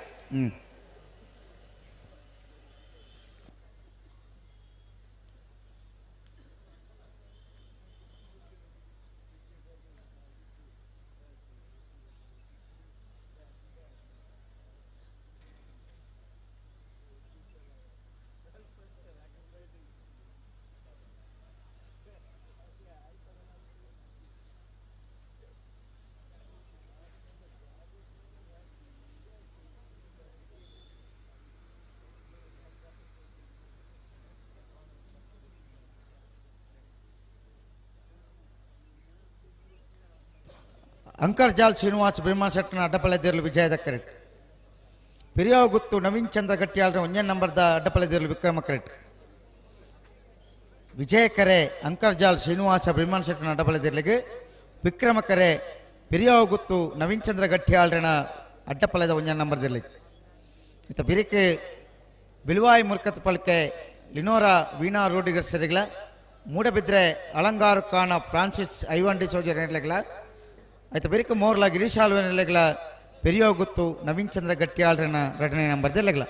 ಅಂಕರ್ಜಾಲ್ ಶ್ರೀನಿವಾಸ ಬ್ರಹ್ಮಣ ಶೆಟ್ಟನ ಅಡ್ಡಪಳದೇರಲು ವಿಜಯದ ಕರೆಕ್ಟ್ ಪೆರಿಯಾವ್ ಗುತ್ತು ನವೀನ್ ಚಂದ್ರ ಗಟ್ಟಿಯಾಳ್ರ 1 ನಂಬರ್ದ ಅಡ್ಡಪಳದೇರಲು ವಿಕ್ರಮ ಕರೆಕ್ಟ್ ವಿಜಯ ಕರೆ ಅಂಕರ್ಜಾಲ್ ಶ್ರೀನಿವಾಸ ಬ್ರಹ್ಮಣ ಶೆಟ್ಟನ ಅಡ್ಡಪಳದೇರಲಿಗೆ ವಿಕ್ರಮ ಕರೆ ಪೆರಿಯಾವ್ ಗುತ್ತು ನವೀನ್ ಚಂದ್ರ ಗಟ್ಟಿಯಾಳ್ರನ ಅಡ್ಡಪಳದ 1 ನಂಬರ್ದಲ್ಲಿ ಇತ್ತ ಬಿರಿಕೆ ಬಿಲ್ವಾಯಿ ಮುರ್ಕತ್ ಪಲ್ಕೆ ಲಿನೋರಾ ವೀಣಾ ರೋಡಿಗರ್ ಸರಿಗಳ ಮೂಡಬಿದ್ರೆ ಅಲಂಗಾರು ಖಾನ ಫ್ರಾನ್ಸಿಸ್ ಐವನ್ ಡಿ ಸೋಜರ್ ನೆರಲೆಗಳ ಆಯ್ತು ಬೆರಿಕೆ ಮೋರ್ಲ ಗಿರೀಶ್ ಆಲ್ವೆನೆಲೆಗಳ ಪೆರಿಯೋ ಗುತ್ತು ನವೀನ್ ಚಂದ್ರ ಗಟ್ಟಿಯಾಳ್ರನ ಎರಡನೇ ನಂಬರ್ ದೆಲ್ಲಗಲ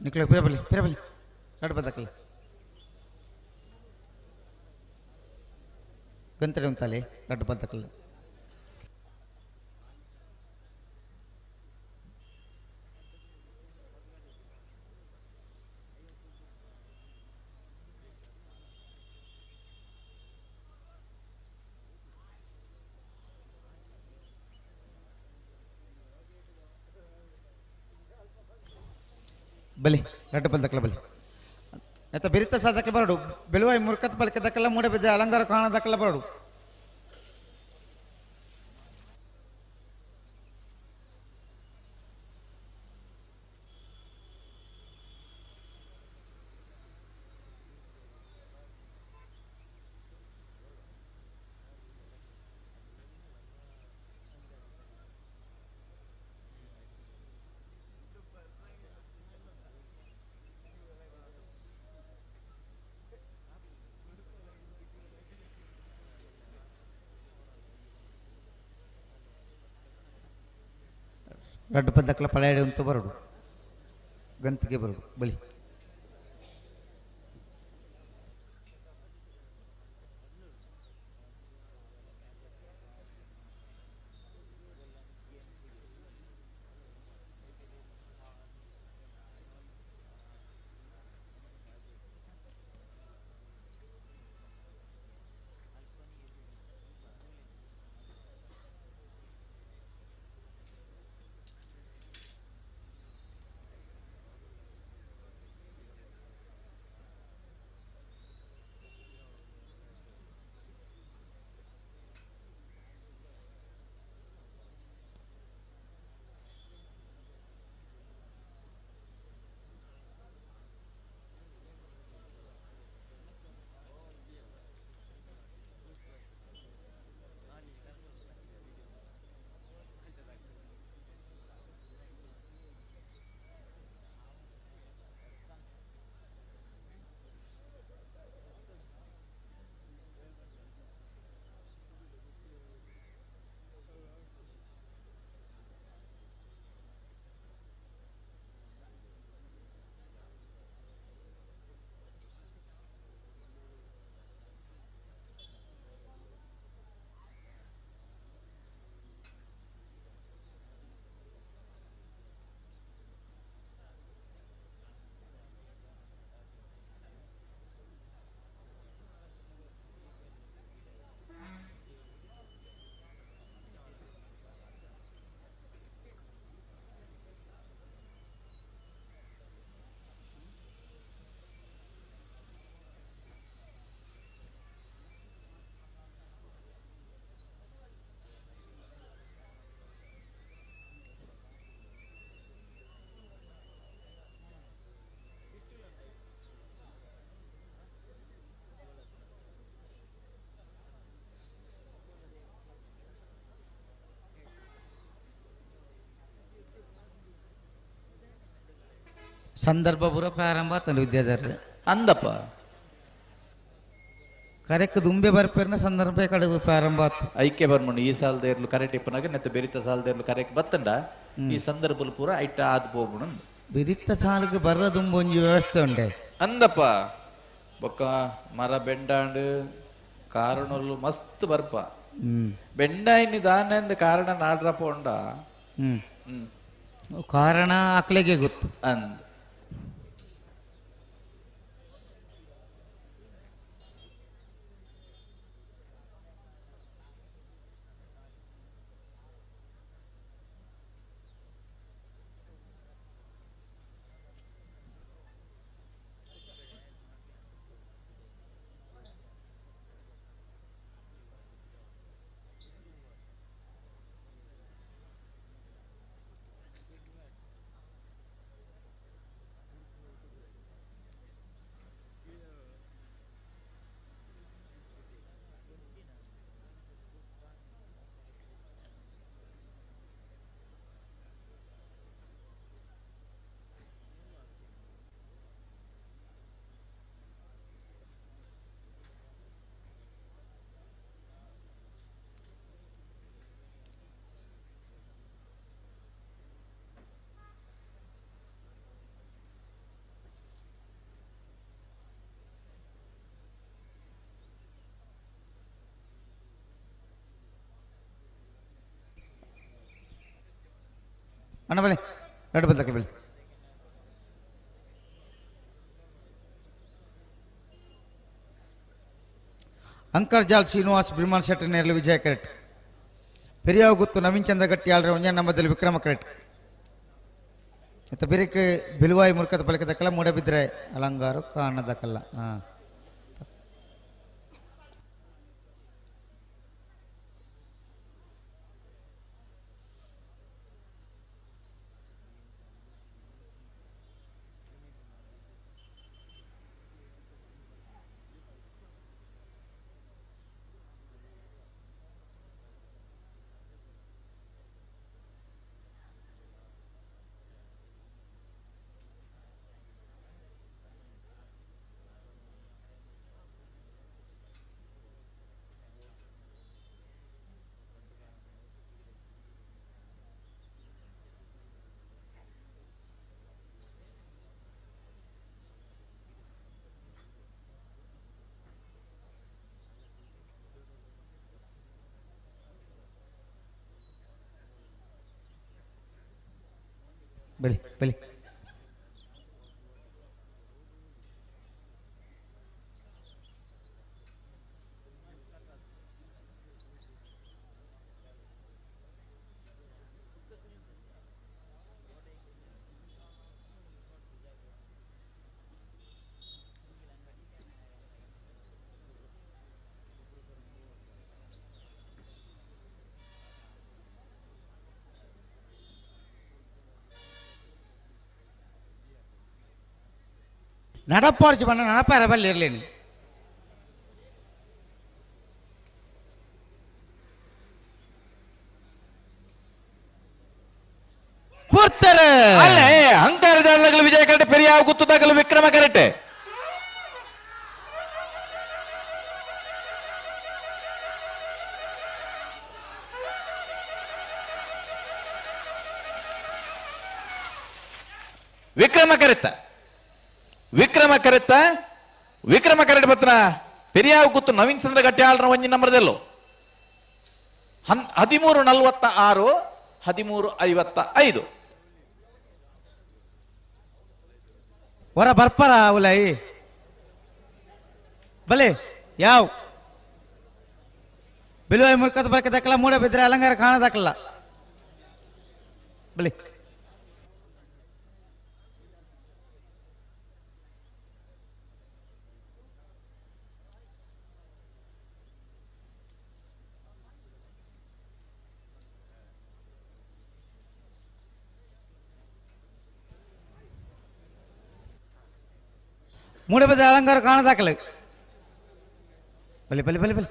निकलो फिर बली रट बदकल गंतरे उंताले रट बदकल ಬಲಿ ರಡ್ಡ ಬಲ್ ದಕ್ಕಲ ಬಲಿ ಆಯ್ತಾ ಬೆರಿತ ಸಹ ದಕ್ಕಲ ಬರಡು ಬೆಳುವಾಯಿ ಮುರ್ಕತ್ ಬಲ್ಕೆ ದಕ್ಕಲ ಮೂಡೆ ಬಿದ್ದ ಅಲಂಕಾರ ಕಾಣ ದಕ್ಕಲ ಬರಡು ರಡ್ಡ ಬದ್ದಕ್ಕಲ ಪಳೆಯಡೆ ಅಂತ ಬರಡು ಗಂತಿಗೆ ಬರಡು ಬಲಿ ಸಂದರ್ಭ ಪೂರ ಪ್ರಾರಂಭ ಆತಂಡು ವಿದ್ಯಾಧರ್ರೆ ಅಂದಪ್ಪ ಕರೆಕ್ ದುಂಬೆ ಬರ್ಪೇರ್ನ ಸಂದರ್ಭ ಕಡುಬು ಪ್ರಾರಂಭ ಆತು ಐಕ್ಯ ಬರ್ಮುಂಡು ಈ ಸಾಲದ ಇರ್ಲು ಕರೆಕ್ಟ್ ಇಪ್ಪನಾಗ ನೆತ್ತ ಬೆರಿತ ಸಾಲದ ಇರ್ಲು ಕರೆಕ್ಟ್ ಬತ್ತಂಡ ಈ ಸಂದರ್ಭಲ್ ಪೂರ ಐಟ ಆದ್ ಹೋಗ್ಬಿಡು ಬಿರಿತ್ತ ಸಾಲಿಗೆ ಬರ್ರ ದುಂಬ ಒಂಜಿ ವ್ಯವಸ್ಥೆ ಉಂಡೆ ಅಂದಪ್ಪ ಬೊಕ್ಕ ಮರ ಬೆಂಡಾಂಡು ಕಾರಣಲು ಮಸ್ತ್ ಬರ್ಪ ಬೆಂಡ ಇನ್ನಿ ದಾನ ಕಾರಣ ನಾಡ್ರಪ್ಪ ಉಂಡ ಕಾರಣ ಆಕ್ಲೆಗೆ ಗೊತ್ತು ಅಂದ್ ಅಣ್ಣ ಬಲೆ ಎರಡು ಬದಲಕ್ಕೆ ಬಲೆ ಅಂಕರ್ಜಾಲ್ ಶ್ರೀನಿವಾಸ್ ಬಿರ್ಮಾನ್ ಶೆಟ್ಟಿ ನೇರಲು ವಿಜಯ ಕರೆಕ್ಟ್ ಪೆರಿಯಾವ್ ಗುತ್ತು ನವೀನ್ ಚಂದ್ರ ಗಟ್ಟಿ ಆಳ್ರೆ ಒಂಜಾನ್ ನಂಬರ್ದಲ್ಲಿ ವಿಕ್ರಮ ಕರೆಕ್ಟ್ ಇತ್ತ ಬಿರಿಕ್ ಬಿಲ್ವಾಯಿ ಮುರ್ಕದ ಪಲಕದಕ್ಕಲ್ಲ ಮೂಡಬಿದ್ರೆ ಅಲಂಗಾರು ಕಾಣದಕ್ಕಲ್ಲ ಹಾಂ ಬಲಿ ಬಲಿ நடப்பாரிச்சு பண்ண நடப்பார பல்ல ಇರಲೇನಿ ಪೂರ್ತರ ಅಲ್ಲೇ ಅಂಕರ್ಜಾಲಗಳು ವಿಜಯ ಕರೆಕ್ಟ್ ಪೆರಿಯಾವ್ ಗುತ್ತುದಾಗಲು ವಿಕ್ರಮ ಕರೆಕ್ಟ್ ವಿಕ್ರಮ ಕರೆಕ್ಟ್ ಬತ್ತನ ಪೆರಿಯಾವ್ ಗುತ್ತು ನವೀನ್ ಚಂದ್ರ ಗಟ್ಟಿ ಆಳ್ರ ಒಂಜಿ ನಂಬರ್ದೆಲ್ಲೋ 13:46 13:55 ಹೊರ ಬರ್ಪರ ಉಲೈ ಬಲೆ ಯಾವ ಬಿಲ್ವಾಯಿ ಮುರ್ಕದ ಬಲಕದಕ್ಕಲ್ಲ ಮೂಡ ಬಿದ್ರೆ ಅಲಂಕಾರ ಕಾಣದಕ್ಕಲ್ಲ ಬಲೆ ಮೂಡಬಿದ್ರೆ ಅಲಂಕಾರ ಕಾಣದಾಕಲ್ಲ ಬಲಿ ಬಲಿ ಬಲಿ ಬಲಿ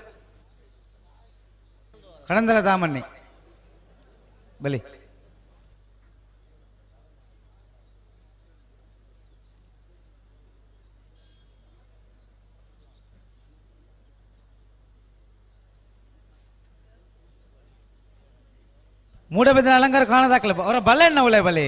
ಕಡಂದಲ ದಾಮಣ್ಣೆ ಬಲಿ ಮೂಡಬಿದ್ರೆ ಅಲಂಕಾರ ಕಾಣದಾಕಲ್ಲ ಅವರ ಬಲೆಣ್ಣ ಉಳೆ ಬಲಿ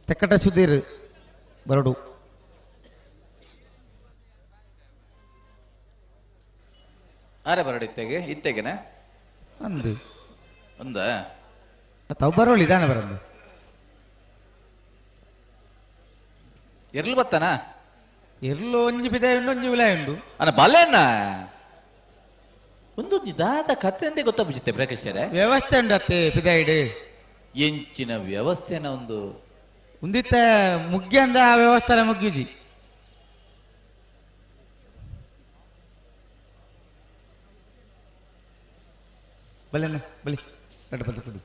ತೆಕ್ಕಟ ಸುಧೀರ್ ಬರಡು ಆರೆ ಬರಡು ಇತ್ತೆಗೆನೆ ಅಂದು ಒಂದ ತಾವು ಬರೋಳು ಇದಾನೆ ಬರಂದು ಎರ್ಲು ಬತ್ತಾನ ಎರ್ಲು ಒಂಜಿ ಬಿದೆ ಉಂಡು ಒಂಜಿ ವಿಲ ಉಂಡು ಅನ್ನ ಬಲ್ಲೆಣ್ಣ ಒಂದು ನಿದಾದ ಕತೆ ಅಂದೇ ಗೊತ್ತಾಗ್ಬಿಡುತ್ತೆ ಪ್ರಕಾಶರೇ ವ್ಯವಸ್ಥೆ ಉಂಡತ್ತೆ ಪಿದಾಯಿಡು ಎಂಚಿನ ವ್ಯವಸ್ಥೆನ ಒಂದು ಉಂದಿತ್ತ ಮುಗ್ಗಿ ಅಂದ ಆ ವ್ಯವಸ್ಥೆ ಮುಗ್ಗಿಜಿ ಬಲೆಣ್ಣ ಬಲಿ ಎರಡು ಬಲ ಕೊಡು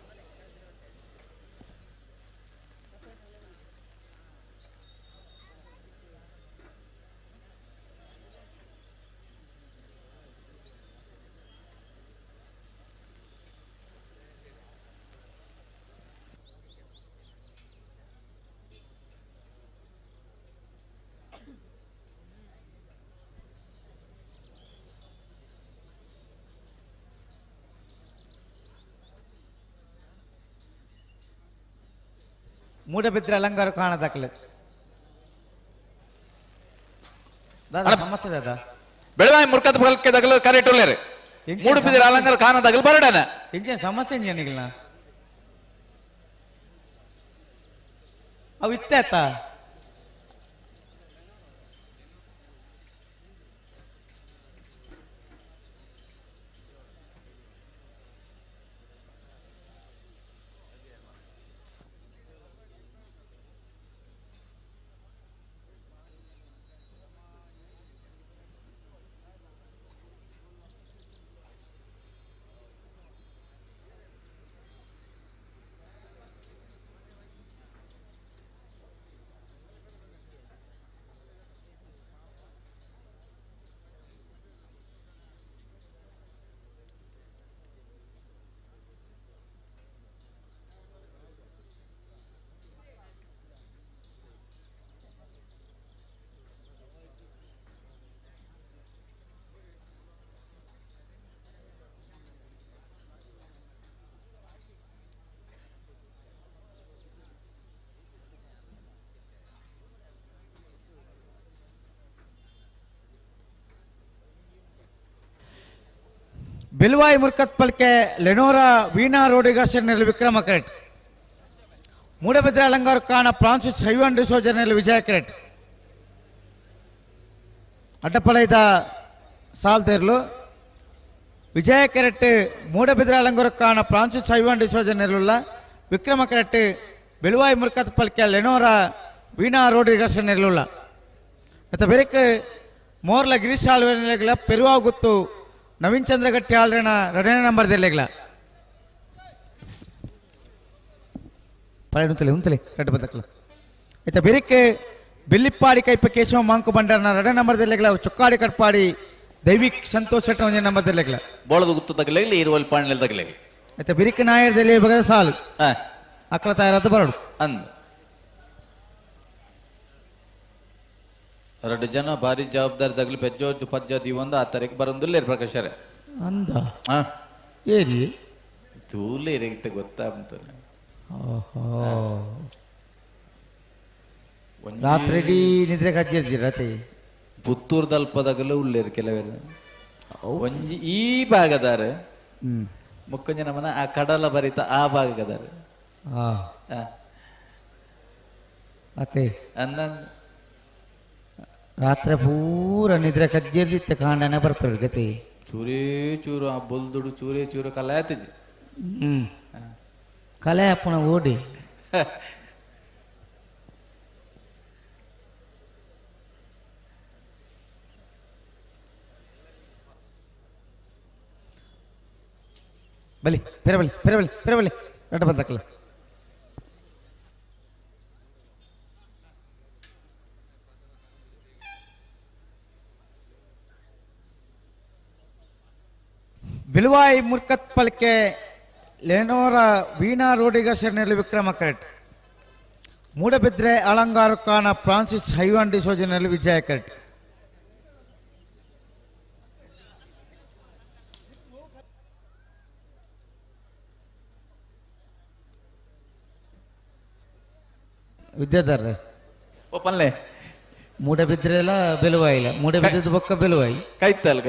ಮೂಡಬಿದ್ರೆ ಅಲಂಕಾರ ಕಾಣದಾಕಲು ದಾದಾ ಸಮಸ್ಯೆ ದಾದಾ ಬೆಳವಾಯಿ ಮುರ್ಕತ್ ಪಲ್ಕೆ ದಗಲು ಕರೆಟುಲ್ಲೇರು ಮೂಡುಬಿದಿರೆ ಅಲಂಕಾರ ಕಾಣ ದಗಲು ಬರಡನ ಎಂಜಿನ ಸಮಸ್ಯೆ ಎಂಜಿನಿಗಳ ಅವು ಇತ್ತೆ ಆತ ಬೆಲ್ವಾಯಿ ಮುರ್ಕತ್ ಪಲ್ಕೆ ಲೆನೋರಾ ವೀಣಾ ರೋಡಿಗಾಸನ್ ವಿಕ್ರಮ ಕ್ರೆಟ್ ಮೂಡಬಿದ್ರೆ ಅಲಂಕಾರ ಕಾಣ ಫ್ರಾನ್ಸಿಸ್ ಹೈವನ್ ಡಿಸೋಜನ್ ವಿಜಯ ಕ್ರೆಟ್ ಅಡ್ಡಪಳೈದ ಸಾಲ್ದೇರ್ಲು ವಿಜಯ ಕೆರೆಟ್ ಮೂಡಬಿದ್ರೆ ಅಲಂಕಾರ ಕಾಣ ಫ್ರಾನ್ಸಿಸ್ ಹೈವನ್ ಡಿಸೋಜನ್ ವಿಕ್ರಮ ಕೆರೆಟ್ ಬೆಲ್ವಾಯಿ ಮುರ್ಕತ್ ಪಲ್ಕೆ ಲೆನೋರಾ ವೀಣಾ ರೋಡಿಗಾಸನ್ ಮತ್ತೆ ಬೆರಕ್ ಮೋರ್ಲ ಗಿರೀಶ್ ಆಳ್ವೆಲ್ಲ ಪೆರುವಾ ಗುತ್ತು ನವೀನ್ ಚಂದ್ರ ಗಟ್ಟಿ ಆಲ್ರೆನ 2ನೇ ನಂಬರ್ ದೆಲ್ಲೆಗ್ಲ ಪಳೆ ಉಂತಲೆ ಕಟ್ಟು ಬದಕ್ಲ ಆಯ್ತಾ ಬೆರಿಕೆ ಬೆಲ್ಲಿಪ್ಪಾಡಿ ಕೈಪ ಕೇಶವ ಮಾಂಕು ಬಂಡಾರನ 2ನೇ ನಂಬರ್ ದೆಲ್ಲೆಗ್ಲ ಚೊಕ್ಕಾಡಿ ಕಟ್ಪಾಡಿ ದೈವಿಕ್ ಸಂತೋಷ್ ಶೆಟ್ಟ 1ನೇ ನಂಬರ್ ದೆಲ್ಲೆಗ್ಲ ಬೋಳದ ಗುತ್ತು ತಗಲೆಗ್ಲಿ ಇರುವಲ್ ಪಾಣ್ಲೆಲ್ ತಗಲೆಗ್ಲಿ ಆಯ್ತಾ ಬೆರಿಕೆ ನಾಯರ್ ದೆಲ್ಲೆ ಬಗದ ಸಾಲು ಅಕ್ಲ ತಾಯರದ್ದು ಬರಡು ಅಂದ್ 2 ಜನ ಭಾರಿ ಜವಾಬ್ದಾರಿ ತಗಲಿ ಪೆಜ್ಜೋಜು ಪಜ್ಜೋದು ಒಂದು ಆ ತಾರೀಕು ಬರೋದಿಲ್ಲೇರು ಪ್ರಕಾಶರೇ ಅಂದ ಏರಿ ತೂಲೆ ಇರಗಿತ್ತೆ ಗೊತ್ತಾಗ್ತಾನೆ ರಾತ್ರಿ ಇಡೀ ನಿದ್ರೆ ಕಜ್ಜಿರ್ಜಿರತೆ ಪುತ್ತೂರು ದಲ್ಪದಾಗಲೂ ಉಳ್ಳೇರು ಕೆಲವೇರು ಒಂಜಿ ಈ ಭಾಗದಾರ ಮುಕ್ಕೊಂಜ ನಮ್ಮನ ಆ ಕಡಲ ಬರಿತ ಆ ಭಾಗದಾರ ಅತ್ತೆ ಅಂದಂದ ರಾತ್ರಿ ಪೂರ ನಿದ್ರೆ ಕಜ್ಜಿರ್ದಿತ್ತ ಕಾಂಡನೆ ಬರ್ಪರು ಗತಿ ಚೂರೇ ಚೂರು ಆ ಬೊಲ್ದುಡು ಚೂರೇ ಚೂರು ಕಲೆ ಆಯ್ತಜಿ ಕಲೆ ಅಪ್ಪನ ಓಡಿ ಬಲಿ ಪೆರಬಲಿ ರಡ್ಡ ಬದಕಲ್ಲ ಬಿಲ್ವಾಯಿ ಮುರ್ಕತ್ ಪಲ್ಕೆ ಲೆನೋರಾ ವೀಣಾ ರೋಡಿಗಾಸನ್ ವಿಕ್ರಮ ಕ್ರೆಟ್ ಮೂಡಬಿದ್ರೆ ಅಲಂಕಾರ ಕಾಣ ಫ್ರಾನ್ಸಿಸ್ ಹೈವನ್ ಡಿಸೋಜನ್ ವಿಜಯ ಕ್ರೆಟ್ ವಿದ್ಯಾಧರ್ ಓಪನ್ಲೆ ಮೂಡಬಿದ್ರೆಲ್ಲ ಬೆಲುವಾಯಿಲ್ಲ ಮೂಡಬಿದ್ದ ಬೊಕ್ಕ ಬೆಲುವಾಯಿ ಕೈತಲ್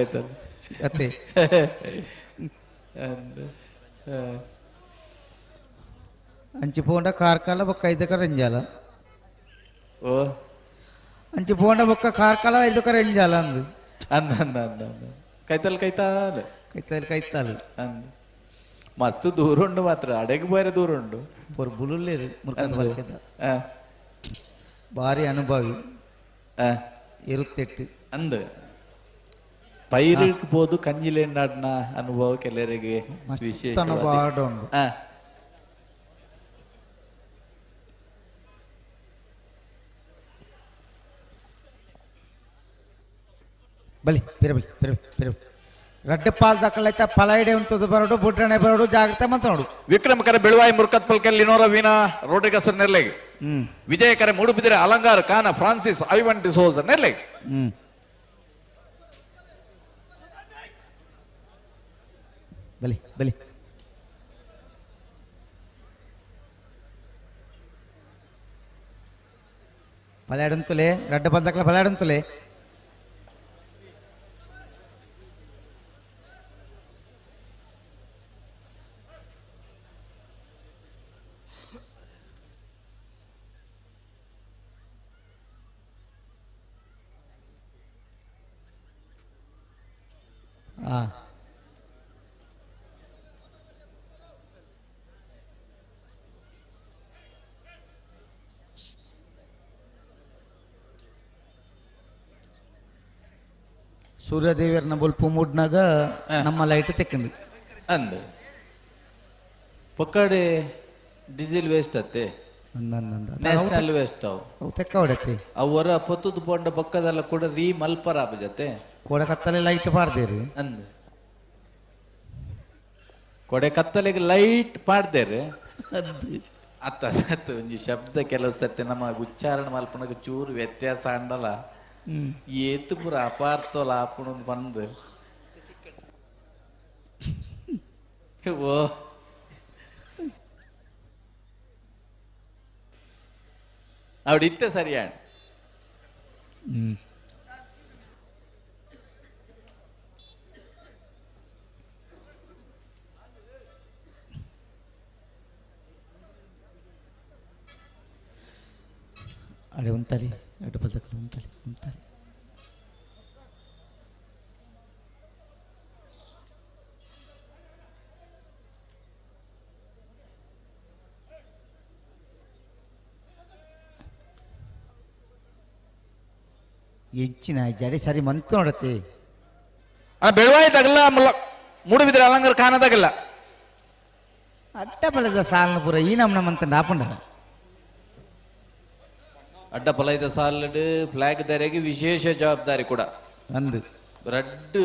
ಅತ್ತೆ ಅಂಚಿ ಪೋಂಡ ಕಾರ್ಕಾಲ ಬೊಕ್ಕ 5 ರಂಜಾಲ ಓ ಅಂಚಿ ಪೋಂಡ ಬೊಕ್ಕ ಕಾರ್ಕಾಲ 5 ರಂಜಾಲ ಅಂದು ಅಂದ ಕೈತಲ್ ಕೈತಾಲ್ ಅಂದ ಮಸ್ತ್ ದೂರ ಉಂಡು ಮಾತ್ರ ಅಡೆಗೆ ಬೇರೆ ದೂರ ಉಂಡು ಪೊರ್ ಬುಲುಲ್ಲೇರು ಮುರ್ಕತ್ ಪಲ್ಕೆದ ಭಾರಿ ಅನುಭವಿ ಇರುತ್ತೆಟ್ಟು ಅಂದ ಪೈರಿಗೆ ಹೋದು ಕಂಜಿಲೇನಾಡ್ನ ಅನುಭವ ಕೆಲವರಿಗೆ ವಿಶೇಷ ಬಲಿ ಪಿರಬಲಿ ರಡ್ಡ ಪಾಲ್ ದಕ್ಕಲೈತ ಪಲೈಡೆ ಉಂಟದು ಬರೋಡು ಬುಡ್ರನೆ ಬರೋಡು ಜಾಗ್ರತೆ ಮಂತ ನೋಡು ವಿಕ್ರಮಕರ ಬೆಳವಾಯಿ ಮುರ್ಕತ್ ಪಲ್ಕಲ್ ಲಿನೋರಾ ವೀಣಾ ರೋಡ್ರಿಗಸ್ ನೆರ್ಲೆಗೆ ವಿಜಯಕರ ಮೂಡುಬಿದಿರೆ ಅಲಂಕಾರ ಕಾನ ಫ್ರಾನ್ಸಿಸ್ ಐವನ್ ಡಿಸೋಜ ನೆರ್ಲೆಗೆ ಬಲಿ ಪಲ್ಯಾಡಂತುಲೆ ರಡ್ಡ ಬಲ್ದಕ್ಲ ಪಲ್ಯಾಡಂತುಲೆ ಸೂರ್ಯದೇವಿಯರ್ನ ಬಲ್ಪು ಮೂಡ್ನಾಗ ನಮ್ಮ ಲೈಟ್ ತೆಕ್ಕಂಡು ಅಂದ ಪಕ್ಕಡೆ ಡೀಸೆಲ್ ವೇಸ್ಟ್ ಅತ್ತೆ ನ್ಯಾಷನಲ್ ವೇಸ್ಟ್ ಅವು ತೆಕ್ಕ ಹೊಡತಿ ಅವರ ಪತ್ತುದು ಪೊಂಡ ಪಕ್ಕದಲ್ಲ ಕೂಡ ರೀ ಮಲ್ಪರ ಜೊತೆ ಕೊಡೆ ಕತ್ತಲೆ ಲೈಟ್ ಪಾಡ್ದೇರಿ ಅಂದ ಕೊಡೆ ಕತ್ತಲೆಗೆ ಲೈಟ್ ಪಾಡ್ದೇರಿ ಅತ್ತ ಒಂಜಿ ಶಬ್ದ ಕೆಲವು ಸರ್ತಿ ನಮ್ಮ ಉಚ್ಚಾರಣೆ ಮಲ್ಪನಾಗ ಚೂರು ವ್ಯತ್ಯಾಸ ಅಂಡಲ್ಲ ಏತು ಪುರ ಅಪಾರ್ಥೋಲ ಆಪಣ ಬಂದು ಓ അവിടെ സരിയാണ് అడే ఉంటది అటు పక్కన ఉంటది ఉంటది ಹೆಚ್ಚಿನ ಜಡೆ ಸರಿ ಮಂತು ನೋಡತ್ತೆ ಬೆಳವಾಯಿ ತಗಲ್ಲ ಮೂಡುಬಿದ್ರೆ ಅಲಂಕಾರ ಕಾಣದಾಗಲ್ಲ ಅಡ್ಡ ಬಲದ ಸಾಲನ ಪೂರ ಈ ನಮ್ಮಂತ ನಾಪಂಡ ಅಡ್ಡ ಪಲೈದ ಸಾಲಡ್ ಫ್ಲಾಗ್ ದಾರಿಗೆ ವಿಶೇಷ ಜವಾಬ್ದಾರಿ ಕೂಡ ಅಂದು ರಡ್ಡು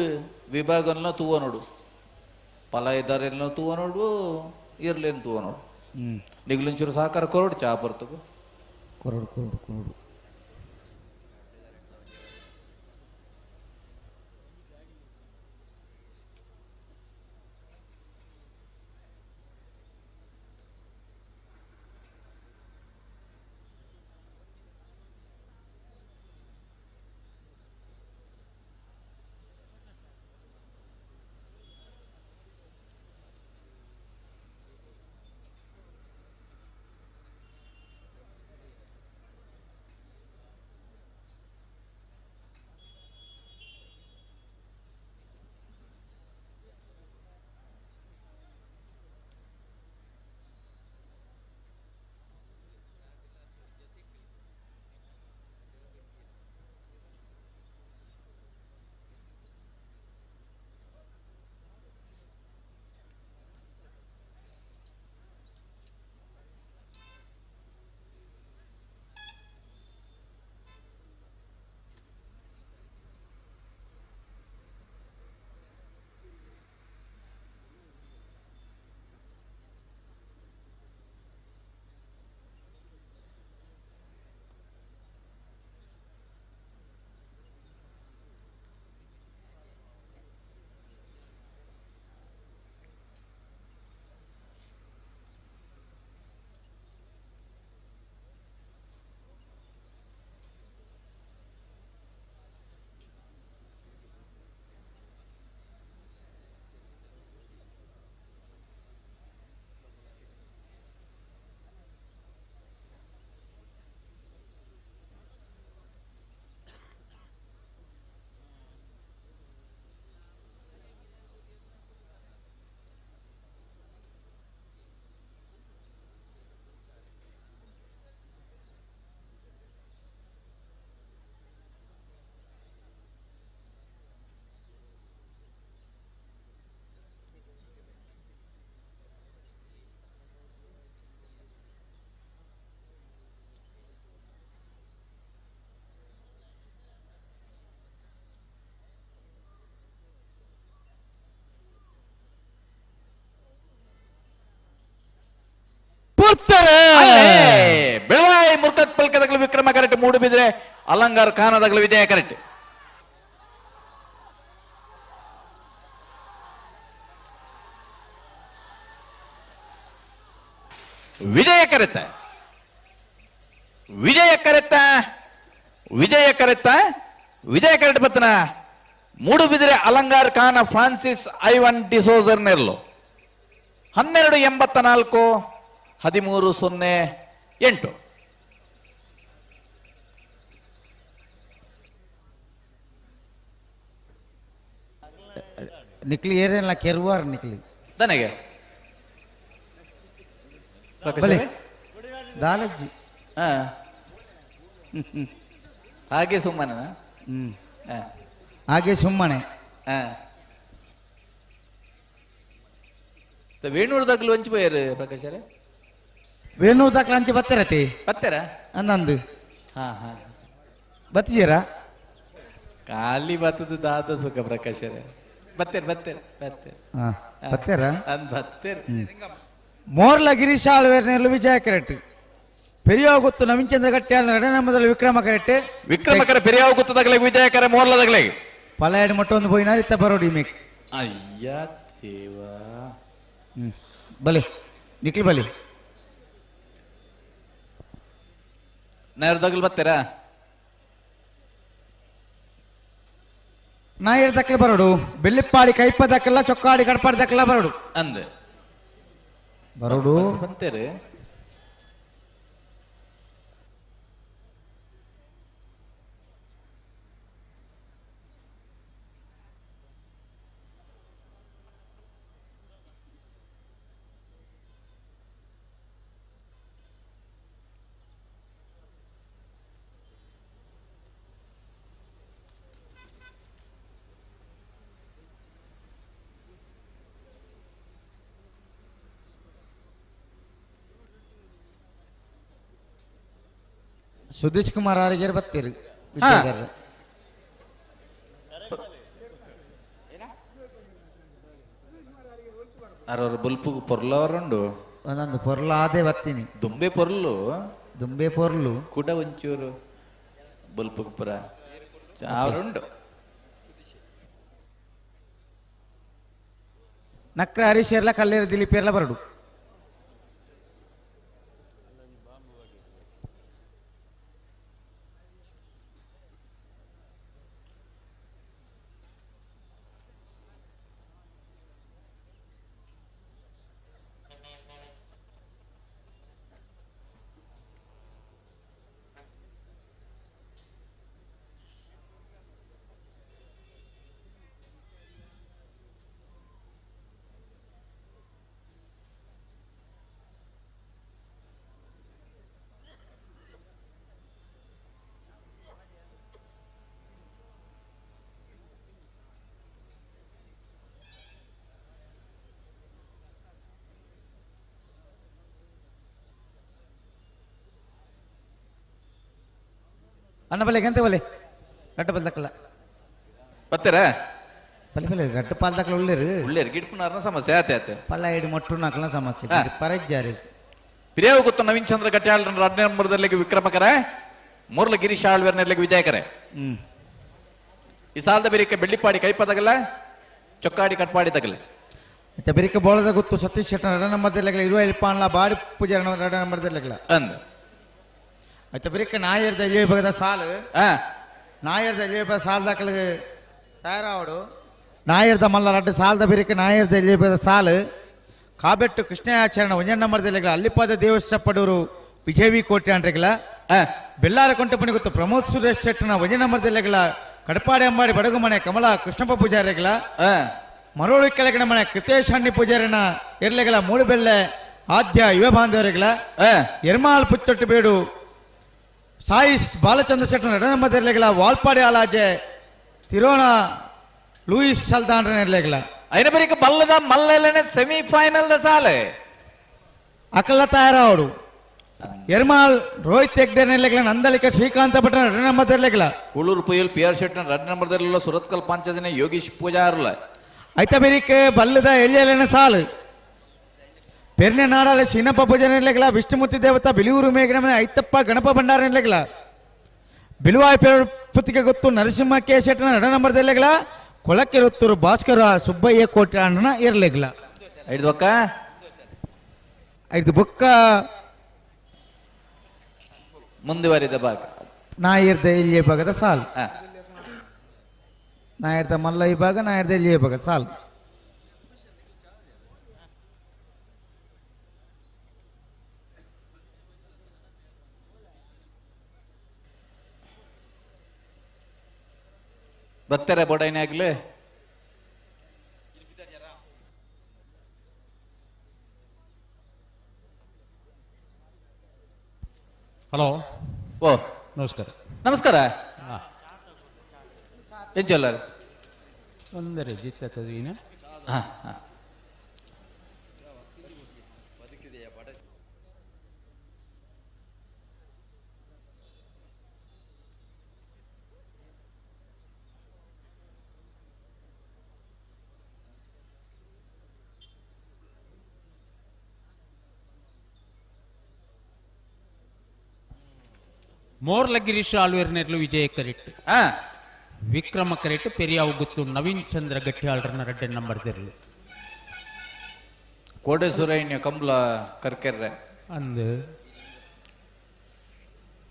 ವಿಭಾಗನ ತೂವ ನೋಡು ಪಲಾಯಿದಾರೆಲ್ಲ ತೂವ ನೋಡು ಇರ್ಲೇನು ತೂವ ನೋಡು ನಿಗ್ಲಂಚೂರು ಸಾಕಾರ ಕೊರಡು ಚಾ ಬರ್ತಗು ಕೊರಡು ಕೊರಡು ಕೊರಡು ಬೆಳವಾಯಿ ಮುರ್ಕತ್ ಪಲ್ಕದಗಳು ವಿಕ್ರಮ ಕರೆಕ್ಟ್ ಮೂಡುಬಿದ್ರೆ ಅಲಂಗಾರ ಖಾನದಗಳು ವಿಜಯ ಕರೆಕ್ಟ್ ವಿಜಯ ಕರೆತ್ತ ವಿಜಯ ಕರೆಕ್ಟ್ ಬತ್ತನ ಮೂಡುಬಿದಿರೆ ಅಲಂಗಾರ್ ಖಾನ ಫ್ರಾನ್ಸಿಸ್ ಐವನ್ ಡಿಸೋಜರ್ ನೆರ್ಲು 1284 1308. ನಿಕ್ಲಿ ಏನೇನಿಲ್ಲ ಕೆರುವಾರ ನಿಕ್ಲಿ ನನಗೆ ಬಲೆ ದಾಲಜ್ಜಿ ಹಾಗೆ ಸುಮ್ಮನೆ ಹಾಗೆ ಸುಮ್ಮನೆ ವೇಣೂರ್ದಾಗ್ಲು ಹಂಚಿ போயாரு ಪ್ರಕಾಶರೇ ವೇಣೂರ್ ದಾಖಲೆ ಹಂಚಿ ಬತ್ತರತಿ ಬತ್ತರ ಅನ್ನಂದು ಹಾ ಹಾ ಬತ್ತೀರಾ ಖಾಲಿ ಬತ್ತದ ದಾದ ಸುಖ ಪ್ರಕಾಶರೇ ಬತ್ತೇರ್ ಬತ್ತೀರಾ ಅಂದ್ ಬತ್ತೇರ್ ಮೋರ್ಲ ಗಿರೀಶ್ ಆಳ್ವೇರ್ನೆಲ್ಲ ವಿಜಯ ಕರೆಕ್ಟ್ ಪೆರಿಯೋಗುತ್ತು ನವೀನ್ಚಂದ್ರ ಗಟ್ಟಿ ನಡನಮ್ಮದಲ್ಲಿ ವಿಕ್ರಮಕರ ಪೆರಿಯೋಗುತ್ತದಾಗಲೇ ವಿಜಯಕರ ಮೋರ್ಲದಾಗಲೇ ಪಲಾಯಡ್ ಮೊಟ್ಟೊಂದು ಪೋಯಿನಾರ ಇತ್ತ ಬರೋಡಿ ಮೇಕ್ ಅಯ್ಯ ದೇವಾ ಬಲೆ ನಿಕ್ಲಿ ಬಲೆ ನಾಯರ್ದಾಗಲ್ ಬತ್ತೀರಾ ನಾಯರ್ ದಕ್ಕಲೆ ಬರೋಡು ಬೆಳ್ಳಿಪ್ಪಾಡಿ ಕೈಪ ದಕ್ಕಲ್ಲ ಚೊಕ್ಕಾಡಿ ಕಡಪಾಡಿ ದಕ್ಕಲ್ಲ ಬರೋಡು ಅಂದೆ ಬರೋಡು ಬಂತೇರಿ ಸುದೇಶ್ ಕುಮಾರ್ ಆರಿಗೇರ್ ಬತ್ತೀರಿ ಅರವ್ರ ಬುಲ್ಪು ಪೊರ್ಲವರುಂಡು ಒಂದೊಂದು ಪೊರ್ಲು ಆದೇ ಬತ್ತೀನಿ ದುಂಬೆ ಪೊರ್ಲು ಕೂಡ ಒಂಚೂರು ಬುಲ್ಪು ಪುರ ಅವರುಂಡು ನಕ್ರ ಹರೀಶ್ ಎಲ್ಲ ಕಲ್ಲೇರು ದಿಲೀಪ್ ಎಲ್ಲ ಬರಡು ಅಣ್ಣ ಬಲೆ ಗಂತೆ ಬಲೆ ಗಡ್ಡ ಬಲ್ದಕ್ಕಲ್ಲ ಬತ್ತೀರಾ ಬಲೆ ಬಲೆ ಗಡ್ಡ ಪಾಲ್ದಕ್ಕಲ್ಲ ಉಳ್ಳೇರು ಗಿಡ್ಪುನಾರ್ನ ಸಮಸ್ಯೆ ಆತೆ ಪಲ್ಲ ಐದು ಮೊಟ್ಟು ನಾಲ್ಕಲ ಸಮಸ್ಯೆ ಪರಜ್ಜಾರಿ ಪಿರಿಯೋಗುತ್ತು ನವೀನ್ ಚಂದ್ರ ಗಟ್ಯಾಳ್ 2ನೇ ನಂಬರ್ದಲ್ಲಿ ವಿಕ್ರಮಕರ ಮೂರ್ಲ ಗಿರೀಶ್ ಆಳ್ವೇರ್ನಲ್ಲಿ ವಿಜಯಕರೆ ಈ ಸಾಲದ ಬೇರಿಕೆ ಬೆಳ್ಳಿಪಾಡಿ ಕೈಪದಾಗಲ್ಲ ಚೊಕ್ಕಾಡಿ ಕಟ್ಪಾಡಿ ತಗಲೆ ಬೇರಿಕೆ ಬೋಳದ ಗೊತ್ತು ಸತೀಶ್ ಶೆಟ್ಟ 2ನೇ ನಂಬರ್ದಲ್ಲಿ ಇರುವ ಇಲ್ಪಾನ್ಲ ಬಾಡಿ ಪೂಜೆ 2ನೇ ನಂಬರ್ದಲ್ಲಿ ಅಂದ ಆಯ್ತಾ ಬೇರಿಕೆ ನಾಯರ್ದ ಇಲ್ಲಿ ಭಾಗದ ಸಾಲು ನಾಯರ್ದ ಇಲ್ಲಿ ಸಾಲದಾಕಲ್ ತಯಾರಾವಡು ನಾಯರ್ದ ಮಲ್ಲ 2 ಸಾಲದ ಬೇರಿಕೆ ನಾಯರ್ದ ಇಲ್ಲಿ ಭಾಗದ ಸಾಲು ಕಾಬೆಟ್ಟು ಕೃಷ್ಣಾಚರಣ 1ನೇ ನಂಬರ್ದಲ್ಲಿ ಅಲ್ಲಿಪಾದ ದೇವಸ್ಥಪಡೂರು ವಿಜಯವಿ ಕೋಟೆ ಅಂಡ್ರೆಗಳ ಬೆಲ್ಲಾರ ಕೊಂಟಪಣಿ ಗೊತ್ತು ಪ್ರಮೋದ್ ಸುರೇಶ್ ಶೆಟ್ಟನ 1ನೇ ನಂಬರ್ದಲ್ಲಿ ಕಡಪಾಡಿ ಅಂಬಾಡಿ ಬಡಗು ಮನೆ ಕಮಲ ಕೃಷ್ಣಪ್ಪ ಪೂಜಾರಿಗಳ ಮರೋಳಿ ಕೆಳಗಡೆ ಮನೆ ಕೃತೇಶ್ ಹಣ್ಣಿ ಪೂಜಾರಿನ ಇರ್ಲೆಗಳ ಮೂಡುಬೆಲ್ಲೆ ಆದ್ಯ ಯುವ ಬಾಂಧವರಿಗಳ ಎರ್ಮಾಲ್ ಪುತ್ತೊಟ್ಟು ಬೇಡು ಸಾಯಿಸ್ ಬಾಲಚಂದ್ರ ಶೆಟ್ಟನ 2ನೇ ನಂಬರ್ದಲ್ಲಿ ವಾಲ್ಪಾಡಿ ಆಲಾಜೆ ತಿರೋಣ ಲೂಯಿಸ್ ಸಲ್ದಾಂಡ್ರ ನಿರ್ಲೆಗಳ అయిన బరికి బల్లద మల్లెలనే సెమీఫైనల్ ద సాలే అకల్ల తయారావుడు ఎర్మాల్ రోహిత్ హెగ్డే నెలగల నందలిక శ్రీకాంత పట్టణ 2ನೇ ನಂಬರ್ದಲ್ಲಿಗಲ ಕೂಳೂರು ಪುಯಲ್ ಪಿಆರ್ ಶೆಟ್ನ 2ನೇ ನಂಬರ್ದಲ್ಲಿರೋ ಸುರತ್ಕಲ್ ಪಂಚದಿನ ಯೋಗೀಶ್ ಪೂಜಾರ್ಲ ಐತ ಬೆರಿಕೆ ಬಲ್ಲದ ಎಳ್ಳೆಲೆನ ಸಾಲು ಪೆರ್ನೆ ನಾಡಾಲ ಸೀನಪ್ಪ ಪೂಜೆ ನೆಲೆಗಲ ವಿಷ್ಣುಮೂರ್ತಿ ದೇವತಾ ಬಿಲಿಯೂರು ಮೇಘನ ಐತಪ್ಪ ಗಣಪ ಭಂಡಾರ ನೆಲೆಗಲ ಬಿಲುವಾಯ ಪುತ್ತಿಗೆ ಗೊತ್ತು ನರಸಿಂಹ ಕೆ ಶೆಟ್ನ 2ನೇ ನಂಬರ್ದಲ್ಲಿಗಲ ಕೊಳಕೆರುತ್ತೂರು ಭಾಸ್ಕರ ಸುಬ್ಬಯ್ಯ ಕೋಟೆ ಅಣ್ಣನ ಇರ್ಲಿಗ್ಲ ಐದು ಬೊಕ್ಕ ಮುಂದುವರಿದ ಭಾಗ ನಾಯರ್ದ ಎಲ್ಲಿ ಭಾಗದ ಸಾಲು ನಾಯರ್ದ ಮಲ್ಲ ವಿಭಾಗ ನಾಯರ್ದ ಎಲ್ಲಿ ಭಾಗ ಸಾಲು ಬರ್ತಾರೆ ಬೋಡೈನೇ ಆಗ್ಲಿ. ಹಲೋ ಓ ನಮಸ್ಕಾರ. ನಮಸ್ಕಾರ. ಏನ್ ಚೊಲ್ಲರ್ ಒಂದರೆ ಜಿತ್ತದೀನ ಹಾಂ ಹಾಂ ಮೋರ್ಲ ಗಿರೀಶ್ ಆಳ್ವೇರ್ನೆರ್ಲು ವಿಜಯ ಕರೆಕ್ಟ್ ವಿಕ್ರಮ ಕರೆಕ್ಟ್ ಪೆರಿಯಾವು ಗುತ್ತು ನವೀನ್ ಚಂದ್ರ ಗಟ್ಟಿಯಾಳ್ರನ್ನ ರೆಡ್ಡೆ ನಂಬರ್ ದಿರ್ಲು ಕೋಟೇಶ್ವರಯ್ಯ ಕಂಬ್ಲ ಕರ್ಕೆರ್ರೆ ಅಂದು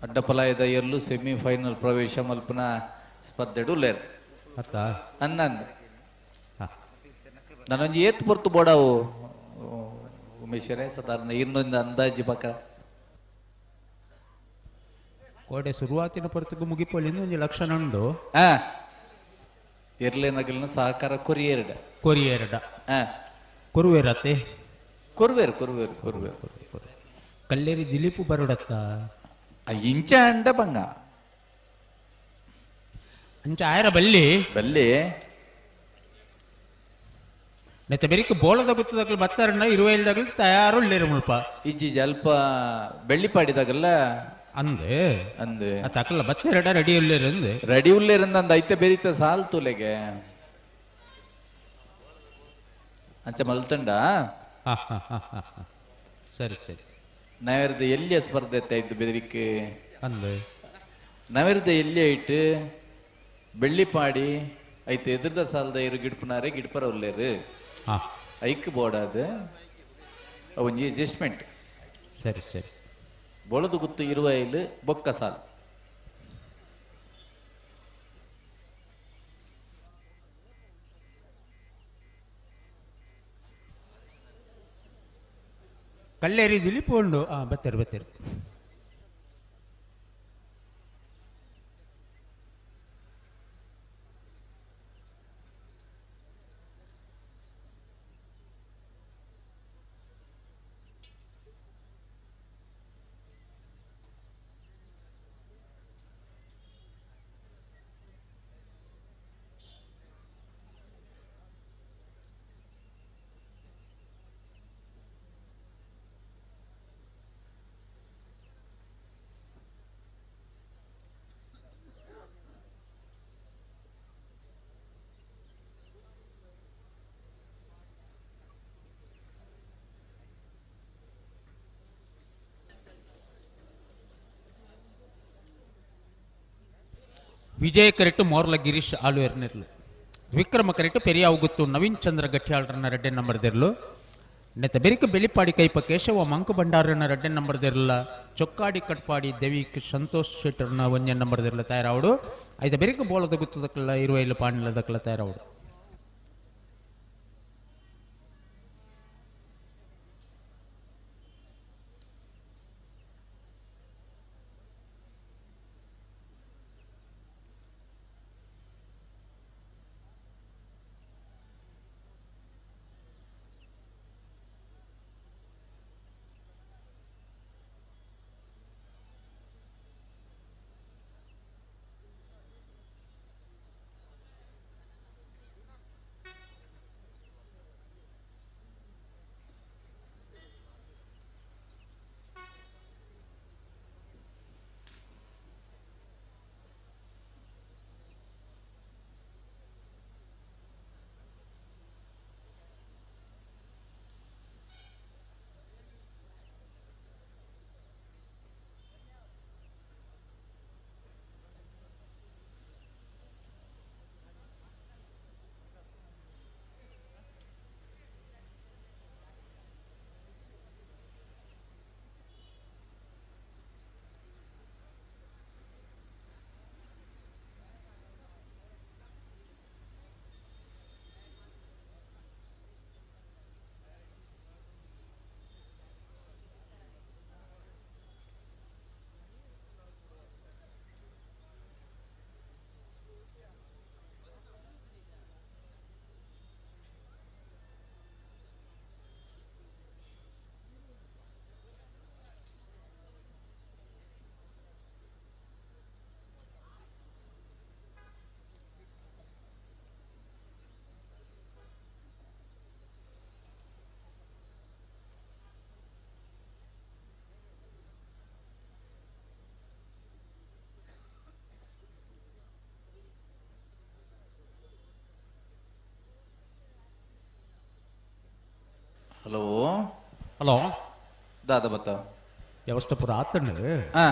ಅಡ್ಡಪಲಾಯದ ಎಲ್ಲೂ ಸೆಮಿಫೈನಲ್ ಪ್ರವೇಶ ಮಲ್ಪನ ಸ್ಪರ್ಧೆಡು ಲೇರ್ ಅತ್ತ ಅನ್ನಂದು ನಾನೊಂದು ಏತ್ ಬರ್ತು ಬೋಡಾವು ಉಮೇಶ್ವರೇ ಸಾಧಾರಣ ಇನ್ನೊಂದು ಅಂದಾಜು ಪಕ್ಕ ಕೋಟೆ ಶುರುವಾತಿನ ಪೊರ್ತುಗು ಮುಗಿಪೊಳಿಂದ ಒಂದು ಲಕ್ಷಣ ಉಂಡು ಇರ್ಲೇನಗಲಿನ ಸಹಕಾರ ಕೊರಿಯೇರ್ಡ ಕೊರಿಯೇರ್ಡ ಕೊರುವೇರತ್ತೆ ಕೊರುವೇರು ಕೊರುವೇರು ಕೊರುವೇರು ಕಲ್ಲೇರಿ ದಿಲೀಪು ಬರುಡತ್ತ ಇಂಚ ಅಂಡ ಬಂಗ ಅಂಚ ಆಯರ ಬಲ್ಲಿ ಬಲ್ಲಿ ನೆತ್ತ ಬೆರಿಕ ಬೋಳದ ಗುತ್ತದಾಗಲು ಬತ್ತಾರಣ್ಣ ಇರುವೈಲ್ದಾಗಲು ತಯಾರು ಲೇರು ಮುಲ್ಪ ಇಜ್ಜಿ ಅಲ್ಪ ಬೆಳ್ಳಿಪಾಡಿದಾಗಲ್ಲ ಅಂದೆ ಅಂದೆ ತಕಲ್ಲ ಬತ್ತೆ ರೆಡಿ ಉಳ್ಳೇರಂದು ರೆಡಿ ಉಳ್ಳೇರಂದ ಅಂದ ಐತೆ ಬೆರಿತ ಸಾಲ್ ತುಲೆಗೆ ಅಂಚ ಮಲ್ತಂಡ ಸರಿ ಸರಿ ನೈವೇರ್ದ ಎಲ್ಲಿಯ ಸ್ಪರ್ಧೆ ಇತ್ತು ಬೆದರಿಕೆ ಅಂದೆ ನೈವೇರ್ದ ಎಲ್ಲಿ ಐಟ್ ಬೆಳ್ಳಿಪಾಡಿ ಐತೆ ಎದುರ್ದ ಸಾಲದ ಇರು ಗಿಡ್ಪನಾರೆ ಗಿಡ್ಪರ ಉಳ್ಳೇರು ಐಕ್ ಬೋಡಾದ ಒಂಜಿ ಅಡ್ಜಸ್ಟ್ಮೆಂಟ್ ಸರಿ ಸರಿ ಬೊಳದು ಗುತ್ತು ಇರುವೈಲು ಬೊಕ್ಕ ಸಾಲು ಕಲ್ಲೇರಿ ದಿಲೀಪು ಉಂಡು ಬತ್ತೇರು ಬತ್ತೇರು ವಿಜಯ ಕರೆಕ್ಟ್ ಮೋರ್ಲ ಗಿರೀಶ್ ಆಳ್ವೇರ್ನೆರ್ಲು ವಿಕ್ರಮ ಕರೆಕ್ಟ್ ಪೆರಿಯಾವು ಗುತ್ತು ನವೀನ್ ಚಂದ್ರ ಗಟ್ಟಿಯಾಳ್ರನ್ನ ರೆಡ್ಡೆ ನಂಬರ್ ದಿರ್ಲು ನೆತ್ತ ಬೆರಿಕ ಬೆಳಿಪಾಡಿ ಕೈಪ ಕೇಶವ ಮಂಕು ಭಂಡಾರನ ರೆಡ್ಡೆ ನಂಬರ್ ದಿರ್ಲ ಚೊಕ್ಕಾಡಿ ಕಟ್ಪಾಡಿ ದೇವಿಕ್ ಸಂತೋಷ್ ಶೆಟ್ಟರ್ನ ಒಂಜೆ ನಂಬರ್ ದಿರ್ಲ ತಯಾರಾವಡು ಐತ ಬೆರಿಕ ಬೋಳದ ಗುತ್ತದಕ್ಕಲ್ಲ ಇರುವೈಲು ಪಾಣಿಲದಕ್ಕಲ್ಲ ತಯಾರಾವಡು ಹಲೋ ದಾದ ಬತ್ತ ವ್ಯವಸ್ಥೆ ಪೂರ ಆತಣ್ಣ ಹಾ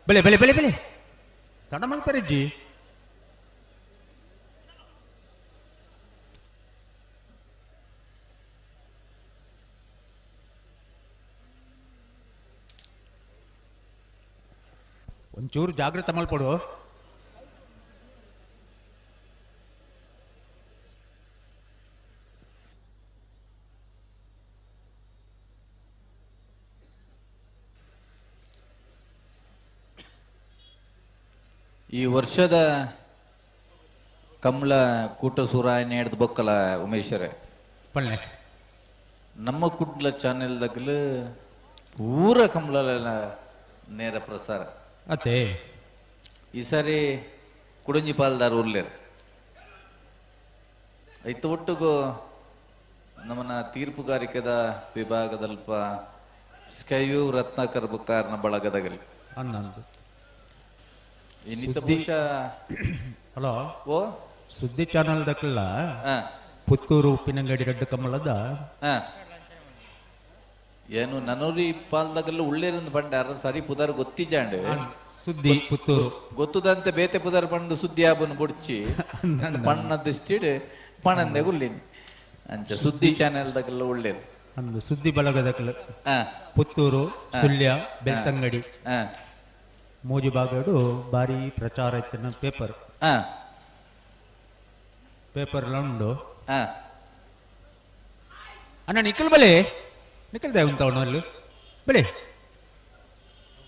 ಬೆಳೆ ಬೆಳೆ ಬೆಳೆ ಬೆಳೆ ತಡ ಮಲ್ಪರಿಜ್ಜಿ ಒಂಚೂರು ಜಾಗ್ರತೆ ಮಲ್ಪಡು. ಈ ವರ್ಷದ ಕಮಲ ಕೂಟಸೂರಾಯನೆ ಹಿಡ್ದು ಬೊಕ್ಕಲ ಉಮೇಶರೇ ಪಳ್ಳೆ ನಮ್ಮ ಕುಡ್ಲ ಚಾನೆಲ್ದಾಗಲು ಪೂರ ಕಮಲ ನೇರ ಪ್ರಸಾರ ಅತ್ತೆ ಈ ಸಾರಿ ಕುಡಂಜಿ ಪಾಲ್ದಾರ್ ಉರ್ಲೇರು ಐತ ಒಟ್ಟಿಗೂ ನಮ್ಮನ್ನ ತೀರ್ಪುಗಾರಿಕೆದ ವಿಭಾಗದಲ್ಪ ಸ್ಕೈವ್ಯೂ ರತ್ನಾಕರ್ ಬುಕ್ಕಾರ್ನ ಬಳಗದಾಗಲಿ ಹನ್ನೊಂದು ಇನ್ನಿತ ಬಹುಶಃ ಹಲೋ ಓ ಸುದ್ದಿ ಚಾನಲ್ ದಕ್ಕಲ್ಲ ಪುತ್ತೂರು ಉಪ್ಪಿನಂಗಡಿ ರೆಡ್ಡು ಕಮಲದ ಏನು ನನ್ನೂರಿ ಪಾಲ್ದಾಗಲ್ಲ ಉಳ್ಳೇರಿಂದ ಬಂಡ ಯಾರ ಸರಿ ಪುದಾರ್ ಗೊತ್ತಿಜಾಂಡ್ ಸುದ್ದಿ ಪುತ್ತೂರು ಗೊತ್ತದಂತೆ ಬೇತೆ ಪುದಾರ್ ಬಂದು ಸುದ್ದಿ ಆಬನ್ ಬುಡ್ಚಿ ಪಣ್ಣದಿಷ್ಟಿಡ್ ಪಣಂದೆ ಗುಲ್ಲಿನಿ ಅಂಚ ಸುದ್ದಿ ಚಾನೆಲ್ದಾಗೆಲ್ಲ ಉಳ್ಳೇರು ಒಂದು ಸುದ್ದಿ ಬಳಗದಕ್ಕಲ್ಲ ಪುತ್ತೂರು ಸುಳ್ಯ ಬೆಳ್ತಂಗಡಿ ಮೂಜಿ ಬಾಗಡು ಬಾರಿ ಪ್ರಚಾರ ಇತ್ತಿನ ಪೇಪರ್ ಪೇಪರ್ಲ ಉಂಡು ಅಣ್ಣ ನಿಖಲ್ ಬಲೆ ನಿಖಲ್ದೆ ಉಂಟ ಅವನಲ್ಲಿ ಬೆಳೆ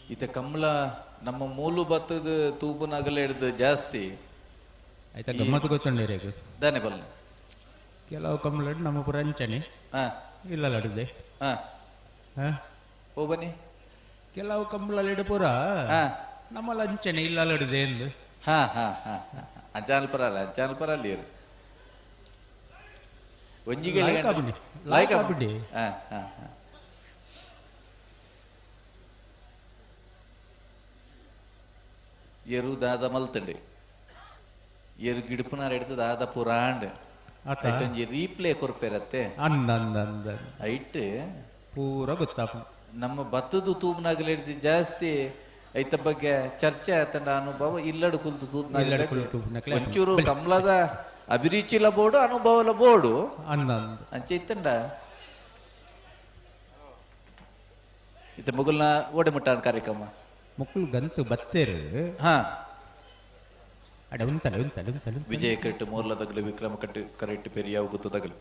ಈತ ಕಮಲ ನಮ್ಮ ಮೂಲು ಭತ್ತದ ತೂಪನಾಗಲ್ಲ ಹಿಡ್ದು ಜಾಸ್ತಿ ಆಯ್ತಾ ಗಮ್ಮತ್ತು ಗೊತ್ತುಂಡೇರಿ ಈಗ ದಾನೆ ಬಲ್ಲ ಕೆಲವು ಕಮಲ ನಮ್ಮ ಪುರ ಅಂಚನೆ ಇಲ್ಲ ಲಡಿದೆ ಓ ಬನ್ನಿ ಕೆಲವು ಕಂಬಳ ಪುರ ನಮ್ಮ ಲಂಚನೆ ಇಲ್ಲ ಲಡಿದೆ ಎಂದು ಅಂಚಾಲ್ಪರ ಅಲ್ಲಿ ಒಂಜಿಗೆ ಲಾಯ್ಕಾಬಿಡಿ ಎರು ದಾದ ಮಲ್ತಂಡೆ ಎರು ಗಿಡಪುನಾರ ಹಿಡಿದು ದಾದ ಪುರಾಂಡ್ ಒಂಜಿ ರೀಪ್ಲೇ ಕೊರ್ಪೇರತ್ತೆ ಅಂದ ಐಟ್ ಪೂರ ಗೊತ್ತಾಪ ನಮ್ಮ ಭತ್ತದ ತೂಬ್ನಾಗಲ ಹಿಡಿದು ಜಾಸ್ತಿ ಐತ ಬಗ್ಗೆ ಚರ್ಚೆ ಆತಂಡ ಅನುಭವ ಇಲ್ಲಡು ಕುಲ್ತು ತೂತ್ನಾಗ ಒಂಚೂರು ಕಮಲದ ಅಭಿರುಚಿಲ ಬೋಡು ಅನುಭವಲ ಬೋಡು ಅಂಚೆ ಇತ್ತಂಡ ಇತ್ತ ಮುಗುಲ್ನ ಓಡೆ ಮುಟ್ಟಾಣ ಕಾರ್ಯಕ್ರಮ ಮುಕ್ಕಳು ಗಂತು ಬತ್ತೇರು ಅಡ ಉಂತಲೆ ವಿಜಯ ಕರೆಕ್ಟ್ ಮೂರ್ಲದಗಲು ವಿಕ್ರಮ ಕರೆಕ್ಟ್ ಪೆರಿಯಾವು ಗೊತ್ತದಾಗಲು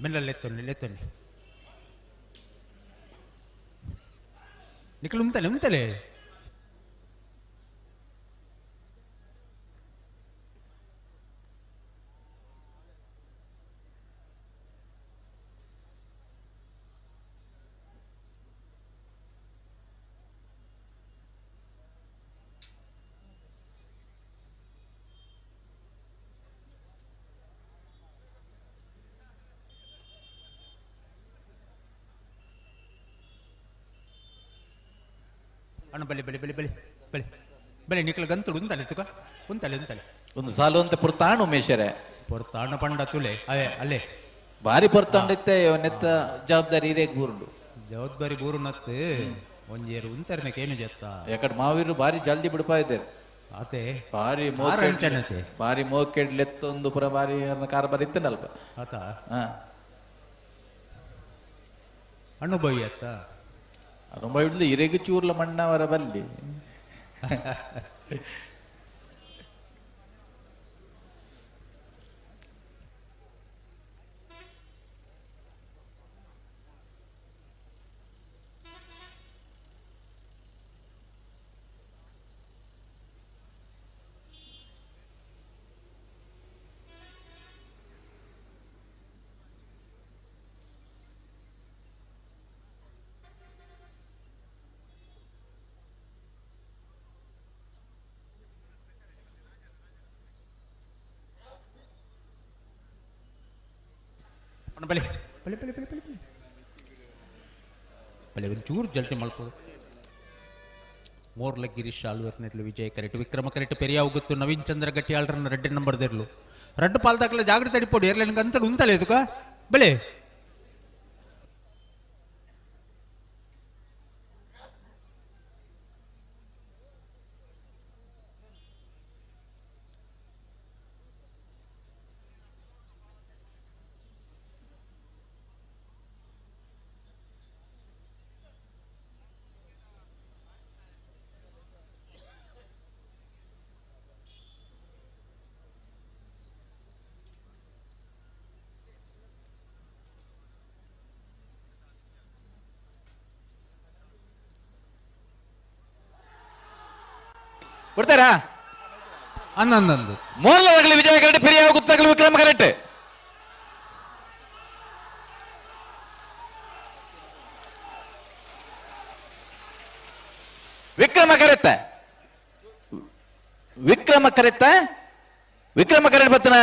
మెల్లెత్తొని నికలు ఉంతలే ಅಣ್ಣ ಬಲೆ ನಿಕಲ ಗಂತುಡು ಉಂತಲೆ ಒಂದು ಸಾಲು ಅಂತ ಪುರ್ತಾಣು ಉಮೇಶರೇ ಪೊರ್ತಾಣ ಪಂಡ ತುಲೆ ಅವೇ ಅಲ್ಲೇ ಭಾರಿ ಪೊರ್ತಂಡಿತ್ತೆ ನೆತ್ತ ಜವಾಬ್ದಾರಿ ಇರೇಗ್ ಬೂರುಂಡು ಜವಾಬ್ದಾರಿ ಬೂರು ನತ್ತು ಒಂಜೇರು ಉಂತರ್ನಕ್ಕೆ ಏನು ಜತ್ತ ಯಾಕಡೆ ಮಾವೀರು ಭಾರಿ ಜಲ್ದಿ ಬಿಡ್ಪಾ ಇದ್ದಾರೆ ಆತೆ ಭಾರಿ ಆರಂಚನತೆ ಭಾರಿ ಮೋಕೆಡ್ಲೆತ್ತೊಂದು ಪುರ ಭಾರಿ ಕಾರ್ಬಾರ್ ಇತ್ತನಲ್ಪ ಆತ ಹಾ ಅನುಭವಿ ಅತ್ತ ரொம்ப இருந்து இறகுச்சூர்ல மண்ணா வர பல்லி ಬಲೆ ಒಂಚೂರು ಜಲ್ದಿ ಮಾಡ್ಕೊಡು ಮೋರ್ಲ ಗಿರೀಶ್ ಆಳ್ವರ್ನೆರ್ಲು ವಿಜಯ್ ಕರೆಕ್ಟ್ ವಿಕ್ರಮ ಕರೆಕ್ಟ್ ಪೆರಿಯಾವ್ ಗೊತ್ತು ನವೀನ್ ಚಂದ್ರ ಗಟ್ಟಿ ಆಳ್ರನ್ನ ರೆಡ್ ನಂಬರ್ ದೇರ್ಲು ರೆಡ್ ಪಾಲ್ ದಾಖಲೆ ಜಾಗ್ರತೆ ಅಡಿಪೋಡಿ ಎರ್ಲೆನ್ಗೆ ಅಂತೇಳಿ ಉಂತಲೆ ಇದಕ್ಕ ಬಲೆ ಬಿಡ್ತಾರಾ ಅನ್ನೊಂದು ಮೋರ್ಲದಾಗಲಿ ವಿಜಯ ಕರೆಕ್ಟ್ ಪೆರಿಯಾವ್ ಗುತ್ತಾಗಲಿ ವಿಕ್ರಮ ಕರೆಕ್ಟ್ ವಿಕ್ರಮ ಕರೆಕ್ಟ್ ಬತ್ತನ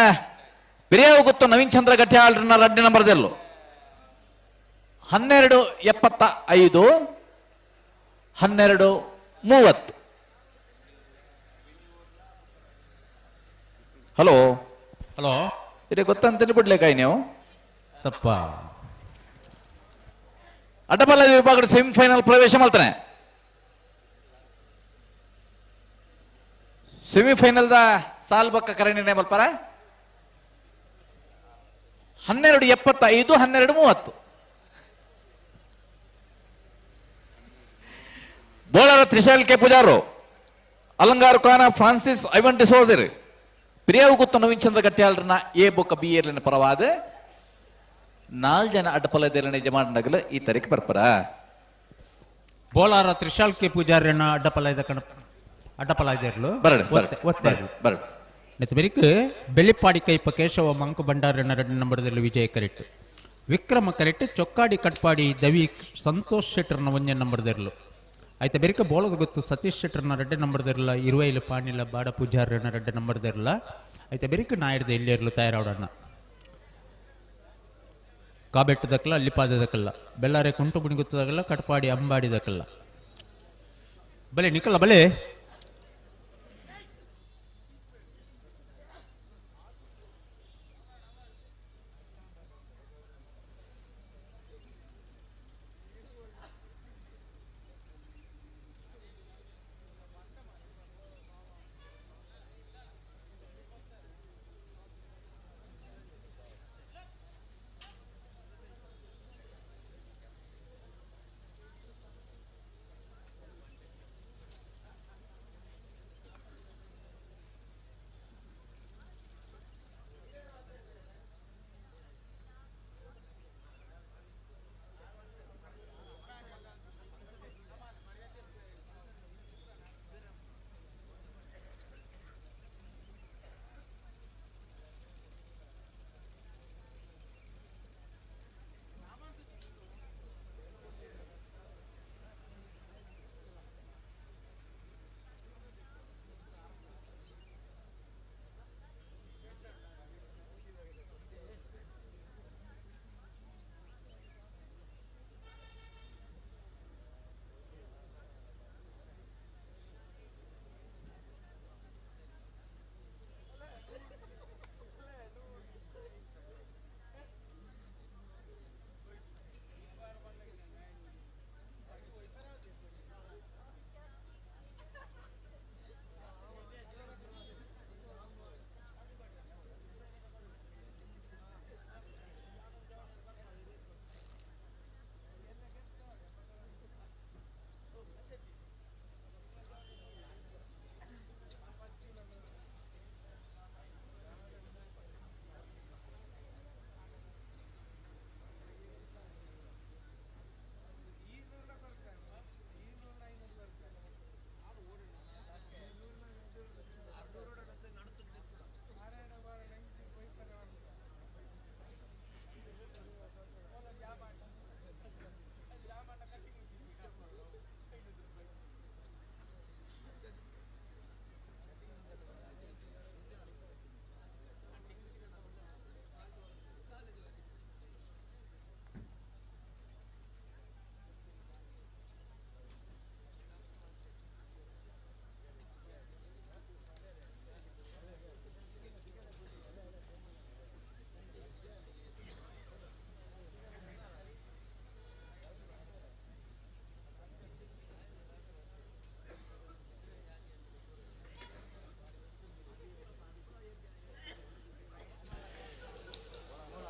ಪೆರಿಯಾವ್ ಗೊತ್ತು ನವೀನ್ ಚಂದ್ರ ಗಟ್ಟಿ ಆಳ್ರನ್ನ ರೆಡ್ ನಂಬರ್ ದೆಲ್ಲು 12:75 12:30 ಹಲೋ ಇರೇ ಗೊತ್ತಂತ ಬಿಡ್ಲೇಕಾಯಿ ನೀವು ತಪ್ಪ ಅಡ್ಡಬಲ್ಲ ವಿಭಾಗದ ಸೆಮಿಫೈನಲ್ ಪ್ರವೇಶ ಮಾಡ್ತಾನೆ ಸೆಮಿಫೈನಲ್ದ ಸಾಲ್ ಬಕ್ಕ ಕರೆಣಿನೇ ಬಲ್ಪಾರ 12:75 12:30 ಬೌಲರ್ ತ್ರಿಶಾಲ್ ಕೆ ಪೂಜಾರು ಅಲಂಗಾರ್ ಖಾನ ಫ್ರಾನ್ಸಿಸ್ ಐವನ್ ಡಿಸೋಜರ್ ಪ್ರಿಯಾವು ಗೊತ್ತು ನವೀನ್ ಚಂದ್ರ ಗಟ್ಟಿಯಾಳ್ರನ್ನ ಎ ಬೊಕ್ಕ ಬಿ ಏರ್ಲಿನ ಪರವಾದ 4 ಜನ ಅಡ್ಡಪಲ್ಲದೇರನ ಯಜಮಾನಗಲ ಈ ತರೀಕೆ ಬರ್ಪರ ಬೋಲಾರ ತ್ರಿಶಾಲ್ ಕೆ ಪೂಜಾರಿನ ಅಡ್ಡಪಲ ಇದೇರ್ಲು ಬರಡು ನೆತ್ತ ಬೆರಿಕ್ ಬೆಳ್ಳಿಪಾಡಿ ಕೈಪ ಕೇಶವ ಮಂಕು ಭಂಡಾರನ 2 ನಂಬರ್ದಲ್ಲಿ ವಿಜಯ ಕರೆಕ್ಟ್ ವಿಕ್ರಮ ಕರೆಕ್ಟ್ ಚೊಕ್ಕಾಡಿ ಕಟ್ಪಾಡಿ ದವಿ ಸಂತೋಷ್ ಶೆಟ್ಟರ್ನ 1 ನಂಬರ್ದಿರ್ಲು ಆಯ್ತಾ ಬೆರಿಕ ಬೋಳದ ಗೊತ್ತು ಸತೀಶ್ ಶೆಟ್ಟರ್ನ 2 ನಂಬರ್ದಿರಲ್ಲ ಇರುವೈಲು ಪಾಣಿಲ ಬಾಡ ಪೂಜಾರನ 2 ನಂಬರ್ದಿರಲ್ಲ ಆಯ್ತಾ ಬೆರಿಕ ನಾಯಿಡ್ದ ಇಲ್ಲಿರ್ಲು ತಯಾರಾವಡಣ್ಣ ಕಾಬೆಟ್ಟದಕ್ಕಲ್ಲ ಅಲ್ಲಿಪಾದದಕ್ಕಲ್ಲ ಬೆಳ್ಳಾರೆ ಕುಂಟು ಗುಣಿಗುತ್ತದಾಗಲ್ಲ ಕಟ್ಪಾಡಿ ಅಂಬಾಡಿದಕ್ಕಲ್ಲ ಬಲೆ ನಿಕಲ್ಲ ಬಲೆ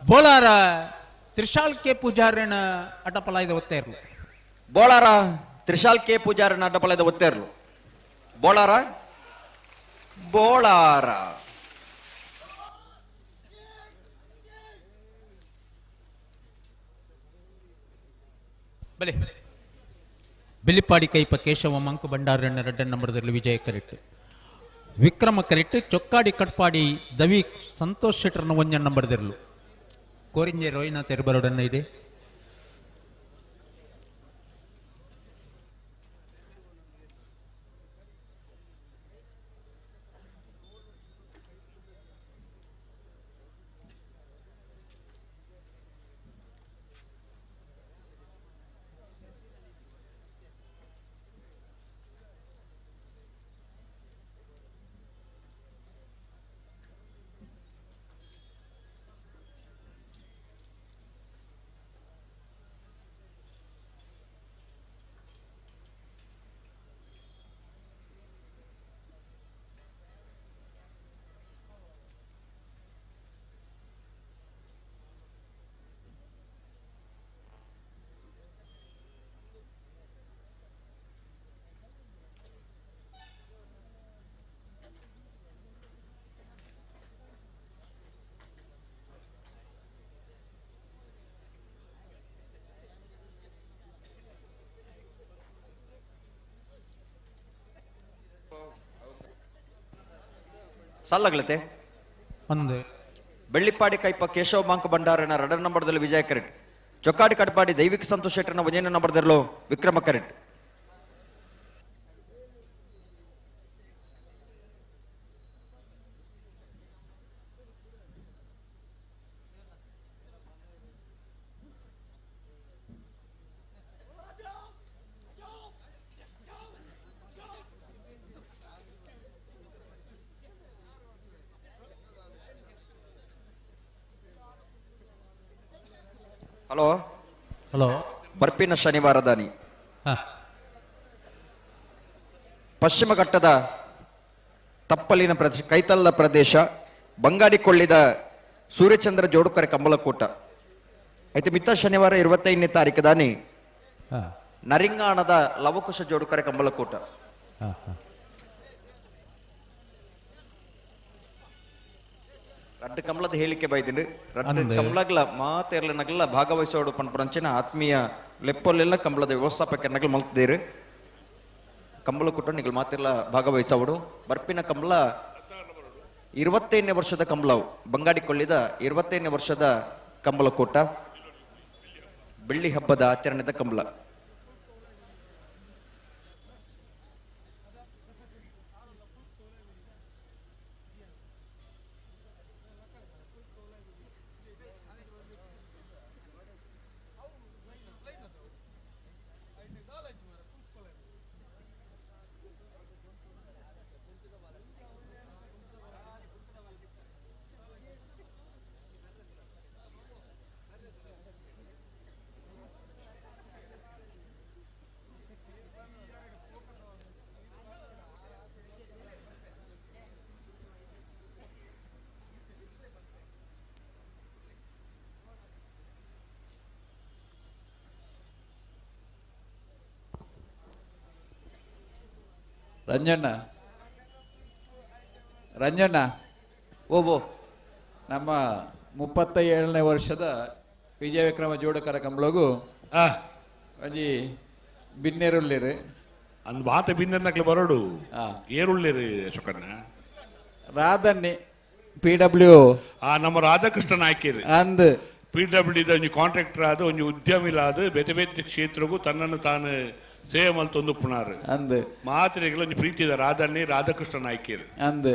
ಬೋಳಾರ ತ್ರಿಶಾಲ್ ಕೆ ಪೂಜಾರನ ಅಡ್ಡಪಲಾಯ್ದ ಒತ್ತೆ ಇರಲು ಬೋಳಾರ ತ್ರಿಶಾಲ್ ಕೆ ಪೂಜಾರನ ಅಡ್ಡಪಲಾಯ್ದ ಒತ್ತೆ ಇರಲು ಬೋಳಾರ ಬೋಳಾರ ಬಲೆ ಬೆಲಿಪಾಡಿ ಕೈಪ ಕೇಶವ ಮಂಕು ಬಂಡಾರಣ್ಣ ರೆಡ್ಡ ನಂಬರ್ದಲ್ಲಿ ವಿಜಯ ಕರೆಕ್ಟ್ ವಿಕ್ರಮ ಕರೆಕ್ಟ್ ಚೊಕ್ಕಾಡಿ ಕಟ್ಪಾಡಿ ದವಿ ಸಂತೋಷ್ ಶೆಟ್ಟರ್ನ ಒಂಜ ನಂಬರ್ದಿರ್ಲು ಕೋರಿಂಜೆ ರೋಯ್ನ ತೆರಬರೋಡನ್ನ ಇದೆ ಸಾಲಾಗ್ಲತೆ ಒಂದು ಬೆಳ್ಳಿಪ್ಪಾಡಿ ಕೈಪ ಕೇಶವ ಮಾಂಕ ಭಂಡಾರನ ರಡರ್ ನಂಬರ್ದಲ್ಲಿ ವಿಜಯ ಕರೆಟ್ ಚೊಕ್ಕಾಡಿ ಕಟ್ಪಾಡಿ ದೈವಿಕ ಸಂತೋಷ್ ಶೆಟ್ಟರ್ನ ಒಂಜನೇ ನಂಬರ್ದಲ್ಲೂ ವಿಕ್ರಮ ಕರೆಟ್ ಹಲೋ ಹಲೋ ಬರ್ಪಿನ ಶನಿವಾರ ದಾನಿ ಪಶ್ಚಿಮ ಘಟ್ಟದ ತಪ್ಪಲಿನ ಪ್ರದೇಶ ಕೈತಲ್ಲ ಪ್ರದೇಶ ಬಂಗಾಡಿಕೊಳ್ಳಿದ ಸೂರ್ಯಚಂದ್ರ ಜೋಡುಕರೆ ಕಂಬಳಕೂಟ ಐತೆ ಮಿತ್ತ ಶನಿವಾರ 25ನೇ ತಾರೀಕು ದಾನಿ ನರಿಂಗಾಣದ ಲವಕುಶ ಜೋಡುಕರೆ ಕಂಬಳಕೂಟ ರಡ್ಡು ಕಮಲದ ಹೇಳಿಕೆ ಬೈದಿನಿ ರಡ್ಡು ಕಮಲಗ್ಲ ಮಾತೆರ್ಲನಗಲ ಭಾಗವಹಿಸೋಡು ಪಂಚನ ಆತ್ಮೀಯ ಲೆಪ್ಪೊಲ್ಲೆಲ್ಲ ಕಂಬಳದ ವ್ಯವಸ್ಥಾಪಕರನಗಲ್ ಮಲ್ತಿದ್ದೀರಿ ಕಂಬಳ ಕೂಟ ನಿಗಲ್ ಮಾತೆಲ್ಲ ಭಾಗವಹಿಸೋಡು ಬರ್ಪಿನ ಕಂಬಳ 25ನೇ ವರ್ಷದ ಕಂಬಳವು ಬಂಗಾಡಿಕೊಳ್ಳಿದ 25ನೇ ವರ್ಷದ ಕಂಬಳ ಕೂಟ ಬೆಳ್ಳಿ ಹಬ್ಬದ ಆಚರಣೆದ ಕಂಬಳ ರಂಜಣ್ಣ ಓ ನಮ್ಮ 37ನೇ ವರ್ಷದ ವಿಜಯ ವಿಕ್ರಮ ಜೋಡಕರ ಕಂಬಳಗು ಒಂಜಿ ಬಿನ್ನೆರುಳ್ಳಿರು ಅಂದ್ ಮಾತ ಬಿನ್ನರ್ನಕ್ಲೆ ಬರೋಡು ಏರುಳ್ಳಿರು ಶುಕರ್ಣ ರಾಧನ್ನಿ PW ನಮ್ಮ ರಾಧಾಕೃಷ್ಣನ್ ಆಯ್ಕೆರು ಅಂದ್ PW ಒಂಜಿ ಕಾಂಟ್ರಾಕ್ಟರ್ ಆದ ಒಂಜಿ ಉದ್ಯಮಿಲಾದ ಬೇತೆ ಬೇತೆ ಕ್ಷೇತ್ರಗೂ ತನ್ನನ್ನು ತಾನು ಸೇವೆ ಮಲ್ತೊಂದು ಪುನಾರು ಅಂದ್ ಮಾತ್ರೆಗಳು ಒಂಜಿ ಪ್ರೀತಿದ ರಾಧನ್ನಿ ರಾಧಾಕೃಷ್ಣನ್ ಆಯ್ಕೆರು ಅಂದ್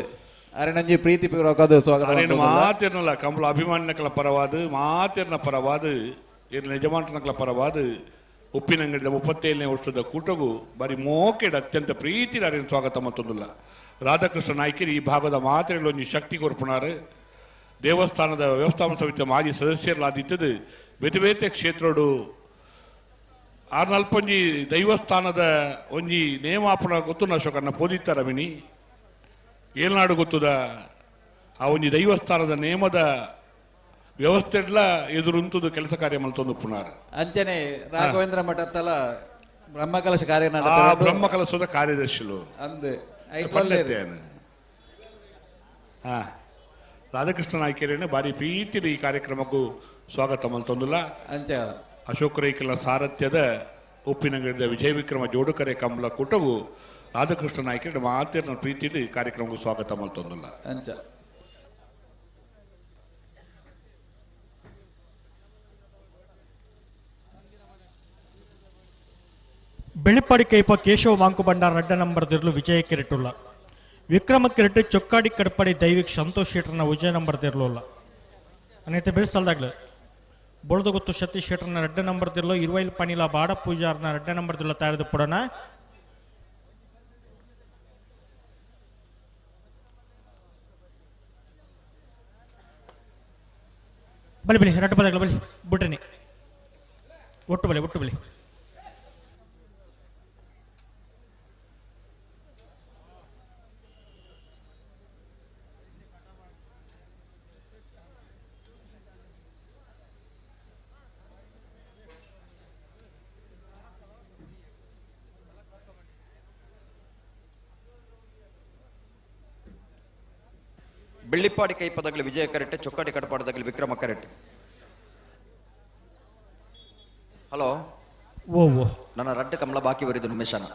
ಅರೆನಂಜಿ ಪ್ರೀತಿ ಪೂರ್ವಕವಾದ ಸ್ವಾಗತ ಮಾತಿರ್ನಲ್ಲ ಕಂಬಳ ಅಭಿಮಾನಿನಕಲ ಪರವಾದ ಮಾತಿರ್ನ ಪರವಾದ ಇರ್ನ ಯಜಮಾನಕಲ ಪರವಾದ ಉಪ್ಪಿನಂಗಡಿದ 37ನೇ ವರ್ಷದ ಕೂಟಗೂ ಬಾರಿ ಮೋಕೆಡ ಅತ್ಯಂತ ಪ್ರೀತಿ ಅರಿನ ಸ್ವಾಗತ ಮತ್ತೊಂದಿಲ್ಲ ರಾಧಾಕೃಷ್ಣ ನಾಯ್ಕರು ಈ ಭಾಗದ ಮಾತ್ರೆಗಳು ಒಂಜಿ ಶಕ್ತಿ ಕೊರ್ಪುನಾರು ದೇವಸ್ಥಾನದ ವ್ಯವಸ್ಥಾಪನಾ ಸಮಿತಿಯ ಮಾಜಿ ಸದಸ್ಯರಾದಿತ್ತದು ಬೇತೆ ಬೇತೆ ಕ್ಷೇತ್ರಡು ಆರ್ನಲ್ಪಂಜಿ ದೈವಸ್ಥಾನದ ಒಂಜಿ ನೇಮಾಪನ ಗೊತ್ತು ಅಶೋಕನ್ನ ಪೋದಿತ್ತಾರ ಮಿನಿ ಏಳ್ನಾಡು ಗೊತ್ತುದ ಆ ಒಂಜಿ ದೈವಸ್ಥಾನದ ನೇಮದ ವ್ಯವಸ್ಥೆ ಎಲ್ಲ ಎದುರುಂತದ್ದು ಕೆಲಸ ಕಾರ್ಯ ಮಲ್ತೊಂದು ಪುನರ್ ಅಂಚನೆ ರಾಘವೇಂದ್ರ ಮಠತ್ತಲ ಬ್ರಹ್ಮಕಲಶ ಕಾರ್ಯ ಬ್ರಹ್ಮಕಲಶದ ಕಾರ್ಯದರ್ಶಿಲು ಅಂದು ಹಾ ರಾಧಾಕೃಷ್ಣ ನಾಯ್ಕರೇನೆ ಬಾರಿ ಪ್ರೀತಿದ ಈ ಕಾರ್ಯಕ್ರಮಕ್ಕೂ ಸ್ವಾಗತ ಮಲ್ತೊಂದುಲ್ಲ ಅಂಚ ಅಶೋಕ್ ರೈಕಲ ಸಾರಥ್ಯದ ಉಪ್ಪಿನಂಗಡಿದ ವಿಜಯ ವಿಕ್ರಮ ಜೋಡುಕರೆ ಕಂಬಳ ಕೂಟವು ರಾಧಾಕೃಷ್ಣ ನಾಯ್ಕರ ಮಾತಿನ ಪ್ರೀತಿದ ಈ ಕಾರ್ಯಕ್ರಮಕ್ಕೂ ಸ್ವಾಗತ ಮಲ್ತೊಂದುಲ್ಲ ಅಂಚ ಬೆಳಿಪಾಡಿ ಕೈಪ ಕೇಶವ ಮಾಂಕು ಬಂಡಾರ ಅಡ್ಡ ನಂಬರ್ ದಿರ್ಲು ವಿಜಯ ಕಿರೀಟುಲ್ಲ ವಿಕ್ರಮ ಕಿರೀಟ ಚೊಕ್ಕಾಡಿ ಕಡಪಾಡಿ ದೈವಿಕ್ ಸಂತೋಷ್ ಶೆಟ್ರನ ವಿಜಯ ನಂಬರ್ ದಿರ್ಲು ಅನ್ನೈತೆ ಬೆಳೆಸಲ್ದಾಗ್ಲು ಬೊಳ್ದು ಗೊತ್ತು ಸತೀಶ್ ಶೆಟ್ರನ ರೆಡ್ಡ ನಂಬರ್ ದಿರ್ಲು ಇರುವೈಲ್ ಪಣಿಲ ಬಾಡ ಪೂಜಾರ್ನ ರೆಡ್ಡ ನಂಬರ್ ದಿರ್ಲು ತಯಾರಿದು ಪುಡನ ಬಲಿ ಬಲಿ ರಡ್ಡ ಪದಾಗ್ಲ ಬಲಿ ಬುಟ್ಟನಿ ಒಟ್ಟು ಬಲಿ ಬೆಳ್ಳಿಪಾಡಿ ಕೈಪದಾಗಲಿ ವಿಜಯ ಕರೆಕ್ಟ್, ಚೊಕ್ಕಾಡಿ ಕಡಪಾಡದಾಗಲಿ ವಿಕ್ರಮ ಕರೆಕ್ಟ್. ಹಲೋ ಓ ನನ್ನ ರಡ್ಡ ಕಮಲ ಬಾಕಿ ಬರಿದು ಉಮೇಶನ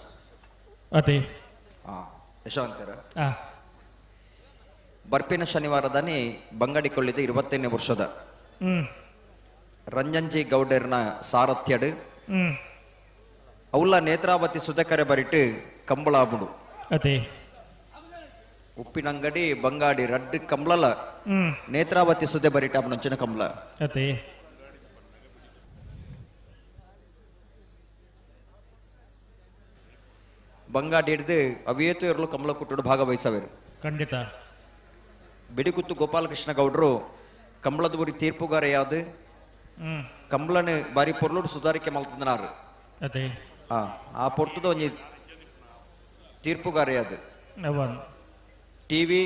ಅದೇ ಯಶವಂತರ ಬರ್ಪಿನ ಶನಿವಾರದಾನಿ ಬಂಗಡಿ ಕೊಳ್ಳಿದ 25ನೇ ವರ್ಷದ ರಂಜಂಜಿ ಗೌಡರ್ನ ಸಾರಥ್ಯಡ್ ಅವಳ ನೇತ್ರಾವತಿ ಸುಧಕರೆ ಬರಿಟ್ಟು ಕಂಬಳಾಬುಡು ಅದೇ ಉಪ್ಪಿನಂಗಡಿ ಬಂಗಾಡಿ ರಡ್ಡು ಕಂಬಳಲ ನೇತ್ರಾವತಿ ಸುದೆ ಬರಿಟ ಮುಂಚಿನ ಕಂಬಳ ಅದೇ ಬಂಗಾಡಿ ಹಿಡಿದು ಅವಿಯೇತು ಇರಲು ಕಂಬಳ ಕುಟ್ಟುಡು ಭಾಗವಹಿಸವೇರು ಖಂಡಿತ. ಬಿಡಿಗುತ್ತು ಗೋಪಾಲಕೃಷ್ಣ ಗೌಡರು ಕಂಬಳದ ಬರಿ ತೀರ್ಪುಗಾರೆಯಾದ ಕಂಬಳನ ಬಾರಿ ಪೊರ್ಲುಡು ಸುಧಾರಿಕೆ ಮಲ್ತಂದನಾರು ಅದೇ ಆ ಪೊರ್ತದ ಒಂಜಿ ತೀರ್ಪುಗಾರೆಯಾದ ಟಿವಿ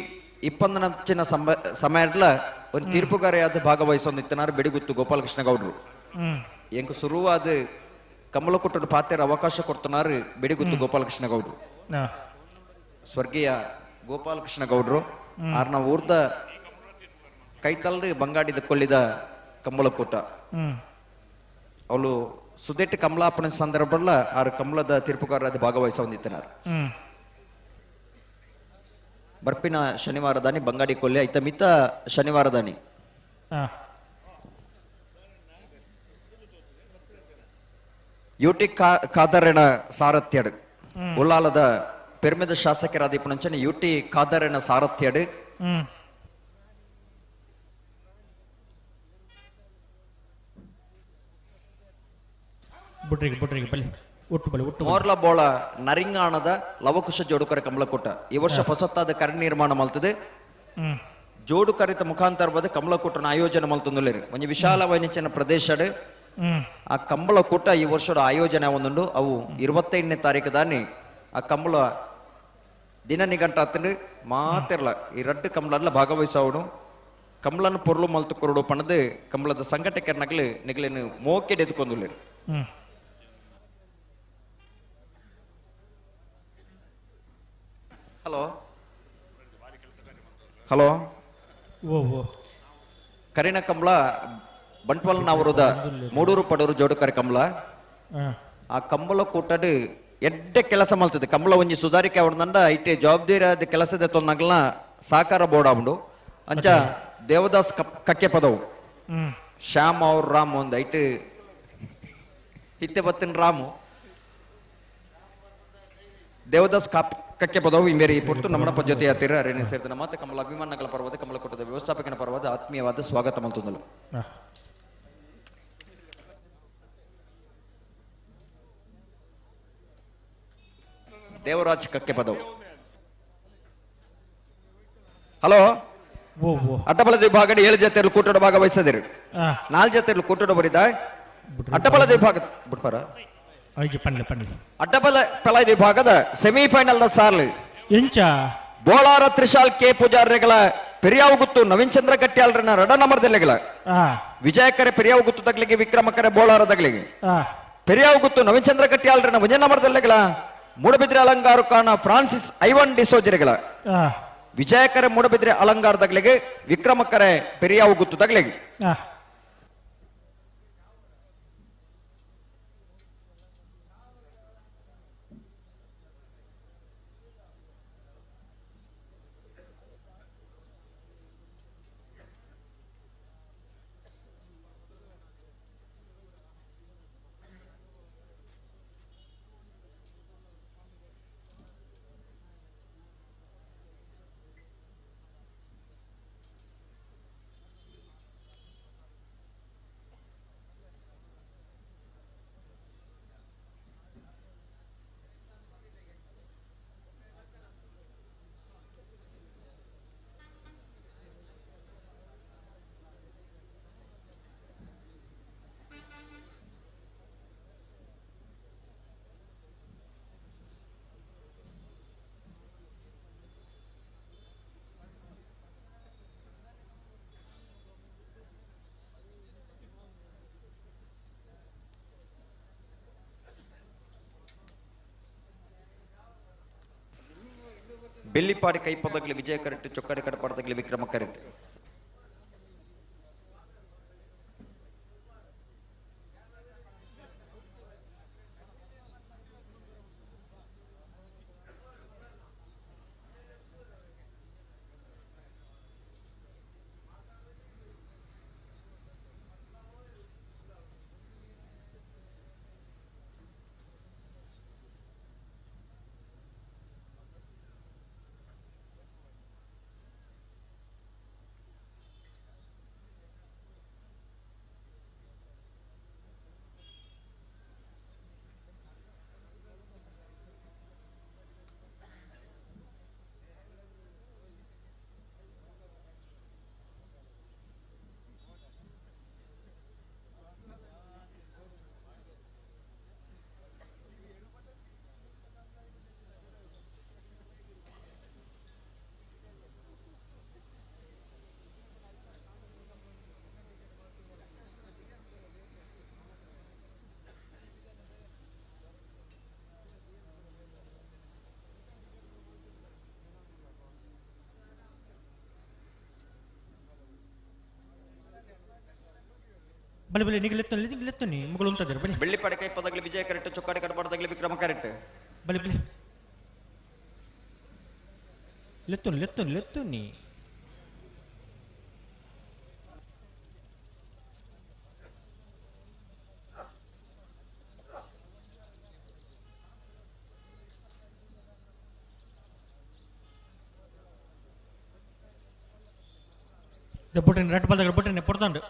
20 ಸಮಯಡ್ಲ ಒಂದು ತೀರ್ಪುಗಾರೆಯಾದ ಭಾಗವಹಿಸೊಂದಿತ್ತನಾರು ಬಿಡಿಗುತ್ತು ಗೋಪಾಲಕೃಷ್ಣ ಗೌಡರು ಎಂಕ ಶುರುವಾದ ಕಂಬಳ ಕುಟ್ಟುಡು ಪಾತ್ರ ಅವಕಾಶ ಕೊಡ್ತನಾರು ಬಿಡಿಗುತ್ತು ಗೋಪಾಲಕೃಷ್ಣ ಗೌಡರು ಸ್ವರ್ಗೀಯ ಗೋಪಾಲಕೃಷ್ಣ ಗೌಡರು ಆರ್ನ ಊರ್ದ ಕೈತಲ್ರಿ ಬಂಗಾಡಿದ ಕೊಳ್ಳಿದ ಕಂಬಳ ಕೂಟ ಅವಳು ಸುದೇಟ್ ಕಮಲಾಪನ ಸಂದರ್ಭಲ್ಲ ಆರು ಕಂಬಳದ ತೀರ್ಪುಗಾರರಾದ ಭಾಗವಹಿಸೊಂದಿತ್ತನಾರು ಬರ್ಪಿನ ಶನಿವಾರದಾನಿ ಬಂಗಾಡಿ ಕೊಲ್ಲೆ ಐತ ಮಿತ್ತ ಶನಿವಾರದಾನಿ ಯುಟಿ ಖಾದರಣ ಸಾರಥ್ಯಡ್ ಉಲ್ಲಾಲದ ಪೆರ್ಮೆದ ಶಾಸಕರಾದ ಪುಣಂಚನೆ ಯುಟಿ ಖಾದರಣ ಸಾರಥ್ಯಡ್ ಬಲಿ ಮೋರ್ಲ ಬೋಳ ನರಿಂಗಾಣದ ಲವಕುಶ ಜೋಡುಕರ ಕಂಬಳಕೂಟ ಈ ವರ್ಷ ಹೊಸತ್ತಾದ ಕರೆ ನಿರ್ಮಾಣ ಮಲ್ತದೆ ಜೋಡುಕರಿತ ಮುಖಾಂತರ ಕಂಬಳಕೂಟನ ಆಯೋಜನೆ ಮಲ್ತೊಂದುಲ್ಲೇರು ಒಂಜಿ ವಿಶಾಲವೈನಿಚಿನ ಪ್ರದೇಶಡ್ ಆ ಕಂಬಳಕೂಟ ಈ ವರ್ಷದ ಆಯೋಜನೆ ಒಂದುಂಡು ಅವು 25ನೇ ತಾರೀಕು ದಾನಿ ಆ ಕಂಬಳ ದಿನ ನಿಗಂಟ ಹತ್ತಂಡು ಮಾತಿರ್ಲ ಈ ರಡ್ಡು ಕಂಬಳ ಭಾಗವಹಿಸೋಡು ಕಂಬಳನ ಪೊರ್ಲು ಮಲ್ತು ಕೊರಡು ಪಣದು ಕಂಬಳದ ಸಂಘಟಕರ ನಗಲು ನಿಗಲೇನು ಮೋಕೆಡ್ ಎದ್ಕೊಂದುಲ್ಲೇರು ಹಲೋ ಹಲೋ ಕರಿನ ಕಂಬಳ ಬಂಟ್ವಾಳನವರದ ಮೂಡೂರು ಪಡೂರು ಜೋಡುಕರೆ ಕಂಬಳ ಆ ಕಂಬಳ ಕೂಟಡು ಎಡ್ಡೆ ಕೆಲಸ ಮಲ್ತದೆ ಕಂಬಳ ಒಂಜಿ ಸುಧಾರಿಕೆ ಅವಡ್ದಂಡ ಐಟೆ ಜವಾಬ್ದಾರಿ ಆದ ಕೆಲಸದ ತೊನ್ನಗಲ್ನ ಸಾಕಾರ ಬೋರ್ಡ್ ಆವಡು ಅಂಚ ದೇವದಾಸ್ ಕಕ್ಕೆ ಪದವು ಶ್ಯಾಮ್ ಅವ್ರ ರಾಮ್ ಒಂದು ಐಟು ಹಿತ್ತೆ ಬತ್ತಿನ ರಾಮು ದೇವದಾಸ್ ಕಕ್ಕೆ ಪದವು ಇಂಬೇರಿ ಪೊರ್ತು ನಮ್ಮನಪ್ಪ ಜೊತೆ ಆತಿರ ಅರೇನೆ ಸೇರ್ತಾನೆ ಮತ್ತೆ ಕಮಲ ಅಭಿಮಾನಗಳ ಪರ್ವತ ಕಮಲ ಕೂಟದ ವ್ಯವಸ್ಥಾಪಕನ ಪರ್ವತ ಆತ್ಮೀಯವಾದ ಸ್ವಾಗತ ಮಲ್ತುಂದಲು ದೇವರಾಜ್ ಕಕ್ಕೆ ಪದವು ಹಲೋ ಅಡ್ಡಬಲದ ವಿಭಾಗದ 7 ಜೊತೆಯಲ್ಲಿ ಕೂಟದ ಭಾಗವಹಿಸದಿರು 4 ಜೊತೆಯಲ್ಲಿ ಕೂಟದ ಬರಿದ ಅಡ್ಡಬಲದ ವಿಭಾಗದ ಬಿಟ್ಪಾರ ಅಡ್ಡಬಲ ಪಲದ ವಿಭಾಗದ ಸೆಮಿಫೈನಲ್ ಸಾರ್ಲು ಎಂಚ ಬೋಳಾರ ತ್ರಿಶಾಲ್ ಕೆ ಪೂಜಾರಿಗಳ ಪೆರಿಯಾವು ಗುತ್ತು ನವೀನ್ ಚಂದ್ರ ಗಟ್ಟಿಯಾಳ್ರನ್ನ ರಡ ನಂಬರ್ ದೆಲ್ಲೆಗಳ ಆ ವಿಜಯಕರೆ ಪೆರಿಯಾವು ಗುತ್ತು ತಗ್ಲಿಗೆ ವಿಕ್ರಮಕರೆ ಬೋಳಾರ ತಗ್ಲಿಗೆ ಆ ಪೆರಿಯಾವು ಗುತ್ತು ನವೀನ್ ಚಂದ್ರ ಗಟ್ಟಿಯಾಳ್ರನ್ನ ಒಂಜೆ ನಂಬರ್ ದೆಲ್ಲೆಗಳ ಮೂಡಬಿದ್ರೆ ಅಲಂಗಾರು ಕಾಣ ಫ್ರಾನ್ಸಿಸ್ ಐವನ್ ಡಿಸೋಜರೆಗಳ ಆ ವಿಜಯಕರೆ ಮೂಡಬಿದ್ರೆ ಅಲಂಗಾರ ತಗ್ಲಿಗೆ ವಿಕ್ರಮಕರೆ ಪೆರಿಯಾವು ಗುತ್ತು ತಗ್ಲಿಗೆ ಆ ಬೆಳ್ಳಿಪಾಡಿ ಕೈಪದಗ್ಲಿ ವಿಜಯ ಕರೆಕ್ಟ್ ಚೊಕ್ಕಾಡಿ ಕಡಪಾಡದಾಗ್ಲಿ ವಿಕ್ರಮ ಕರೆಕ್ಟ್ ಬಲಿ ಬಲಿ ನಿಗಲೆತ್ತನಿ ಮಗಳು ಅಂತಂದ್ರೆ ಬಲಿ ಬೆಳ್ಳಿಪಾಡಿ ಕೈಪದಗ್ಲಿ ವಿಜಯ ಕರೆಕ್ಟ್ ಚೊಕ್ಕಾಡಿ ಕಡಪಾಡದಾಗ್ಲಿ ವಿಕ್ರಮ ಕರೆಕ್ಟ್ ಬಲಿ ಬಲಿ ಲೆತ್ತುನಿ ரெட் பால் போட்டு பொறுத்தாண்டு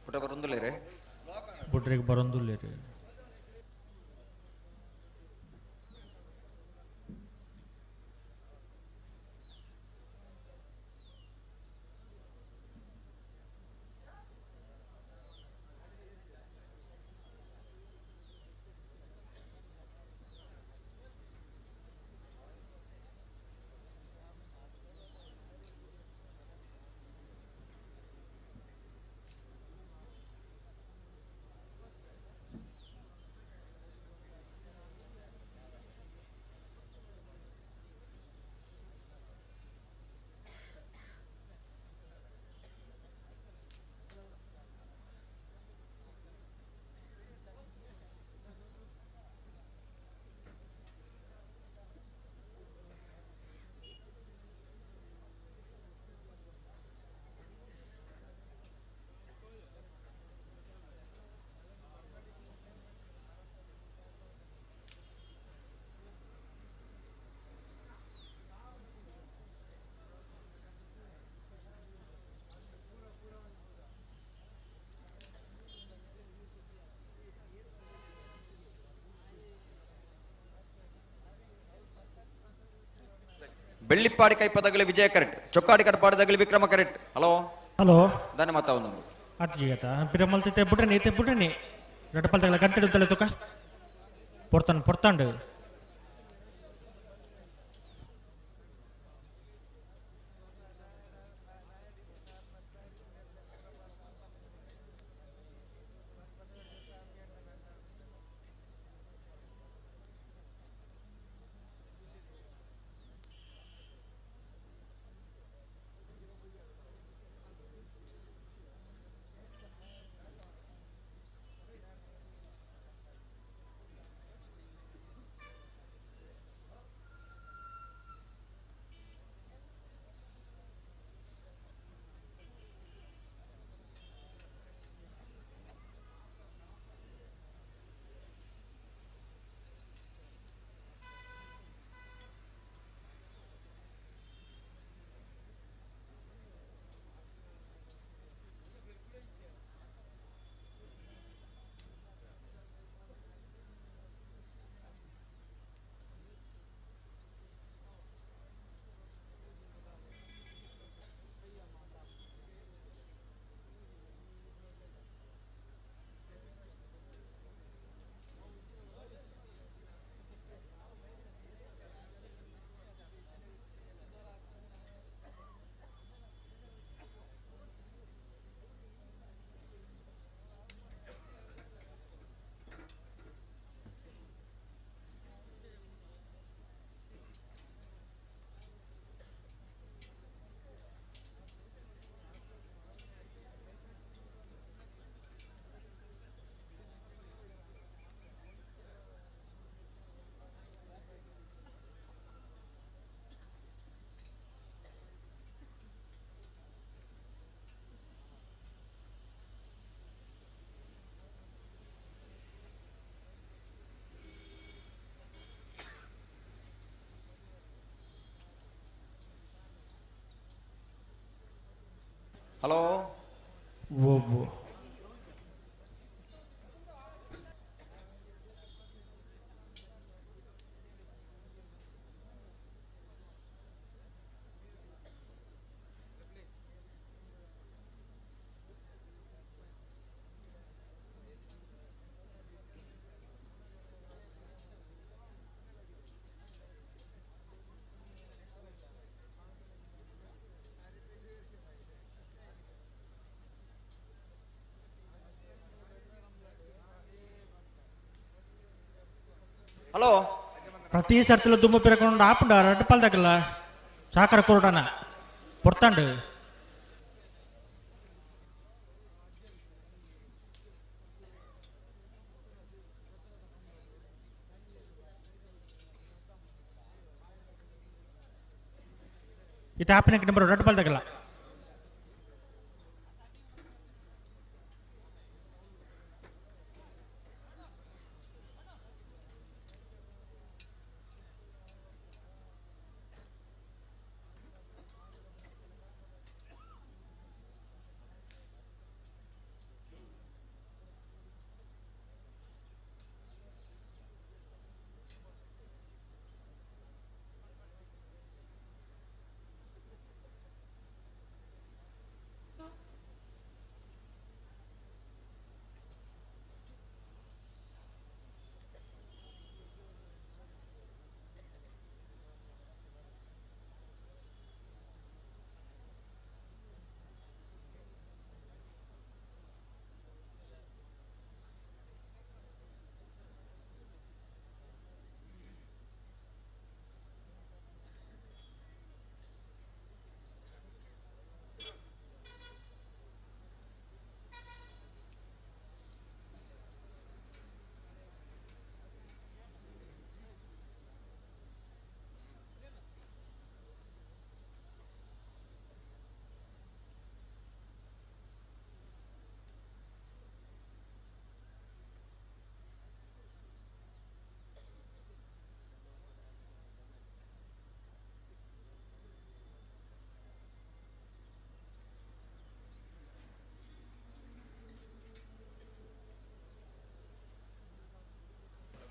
ಪುಟ ಬರೊಂದುಲ್ಲೇರೆ ಬುಡ್ರೆಗೆ ಬರೊಂದುಲ್ಲೇರೆ ಬೆಳ್ಳಿಪ್ಪಾಡಿ ಕೈಪದಗಲಿ ವಿಜಯ ಕರೆಕ್ಟ್, ಚೊಕ್ಕಾಡಿ ಕಡಪಾಡದಗಲಿ ವಿಕ್ರಮ ಕರೆಕ್ಟ್. ಹಲೋ ಹಲೋ ದಾನ ಮಾತ ಒಂದು ಅಜ್ಜಿ ಆತ ಪಿರಮಲ್ ತೆಬಿಟ್ರೆ ರಟಪಲ್ ತಗಲ ಗಂಟೆ ತುಕ ಪೊರ್ತಾಂಡು ಹಲೋ ಹಲೋ ಪ್ರತಿ ಸರ್ತಿಲ ದುಮ್ಮ ಪಿರಕೊಂಡು ಆಪುಂಡ ರಟಪಲ್ ತಗಲ ಸಾಕರ ಕೊರಡನ ಪೊರ್ತಾಂಡು ಇದು ಆಪನಕ್ಕೆ ನಂಬರ್ ರಟಪಲ್ ತಗಲ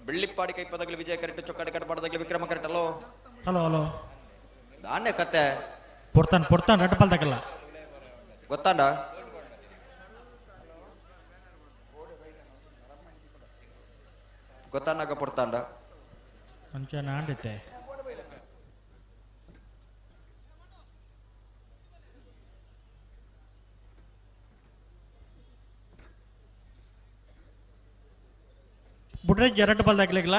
ಬೆಳ್ಳಿಪ್ಪಾಡಿ ಕೈಪದಗಲಿ ವಿಜಯ ಕರೆಕ್ಟ್, ಚೊಕ್ಕಾಡಿ ಕಡಪಾಡದಗಲಿ Vikrama correct. Hello hello hello ದಾನ್ಯ ಕತೆ ಪೊಡ್ತಾನ್ ರೆಡ್ ಪಾಲ್ ತಗಲ್ಲ ಗೊತ್ತಾಂಡ ಗೊತ್ತಾಂಡಾಗ ಪೊಡ್ತಾಂಡ ಅಂಚನ ಆಂಡಿತ್ತೆ ಬುಡ್ರೆಜ್ ರೆಡ್ ಪಾಲ್ ತಗಲಿಲ್ಲ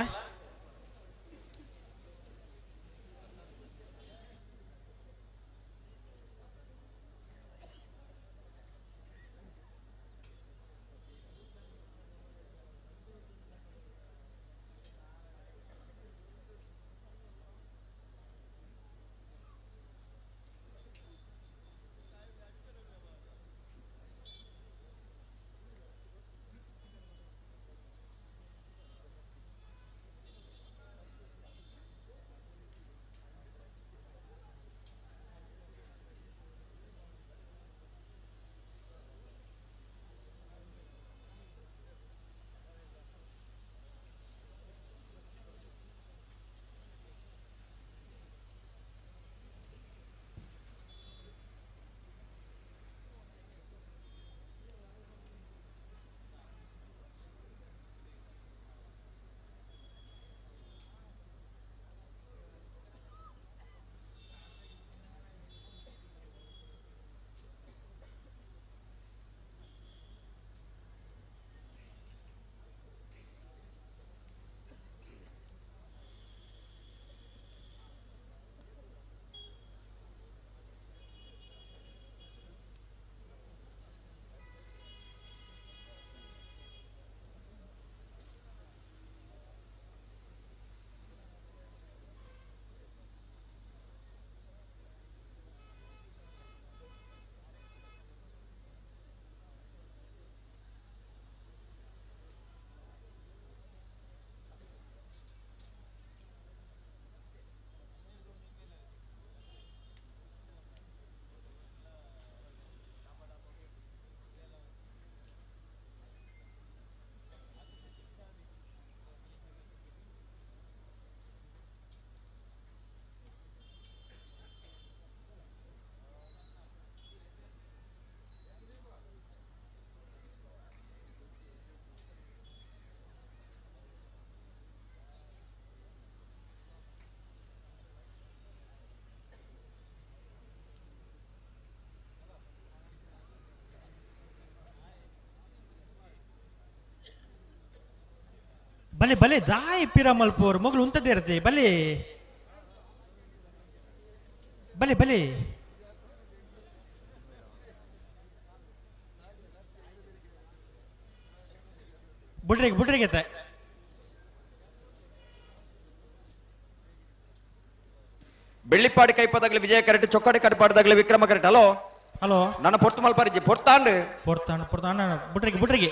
ಬಲೆ ಬಲೆ ದಾಯಿ ಪಿರಾಮಲ್ಪೋರ್ ಮೊಗಲು ಉಂತದೇ ಇರತ್ತೆ ಬಲೆ ಬಲೆ ಬಲೆ ಬುಡ್ರಿಗೆ ಬೆಳ್ಳಿಪ್ಪಾಡಿ ಕೈಪದಾಗಲಿ ವಿಜಯ ಕರೆಕ್ಟ್ ಚೊಕ್ಕಾಡಿ ಕಟ್ಪಾಡ್ದಾಗಲಿ ವಿಕ್ರಮ ಕರೆಕ್ಟ್ ಹಲೋ ಹಲೋ ನನ್ನ ಪೊರ್ತು ಮಲ್ಪಾರಿಜಿ ಪೊರ್ತಾಂಡ್ ಪೊರ್ತಾಣ ಬುಡ್ರಿಗೆ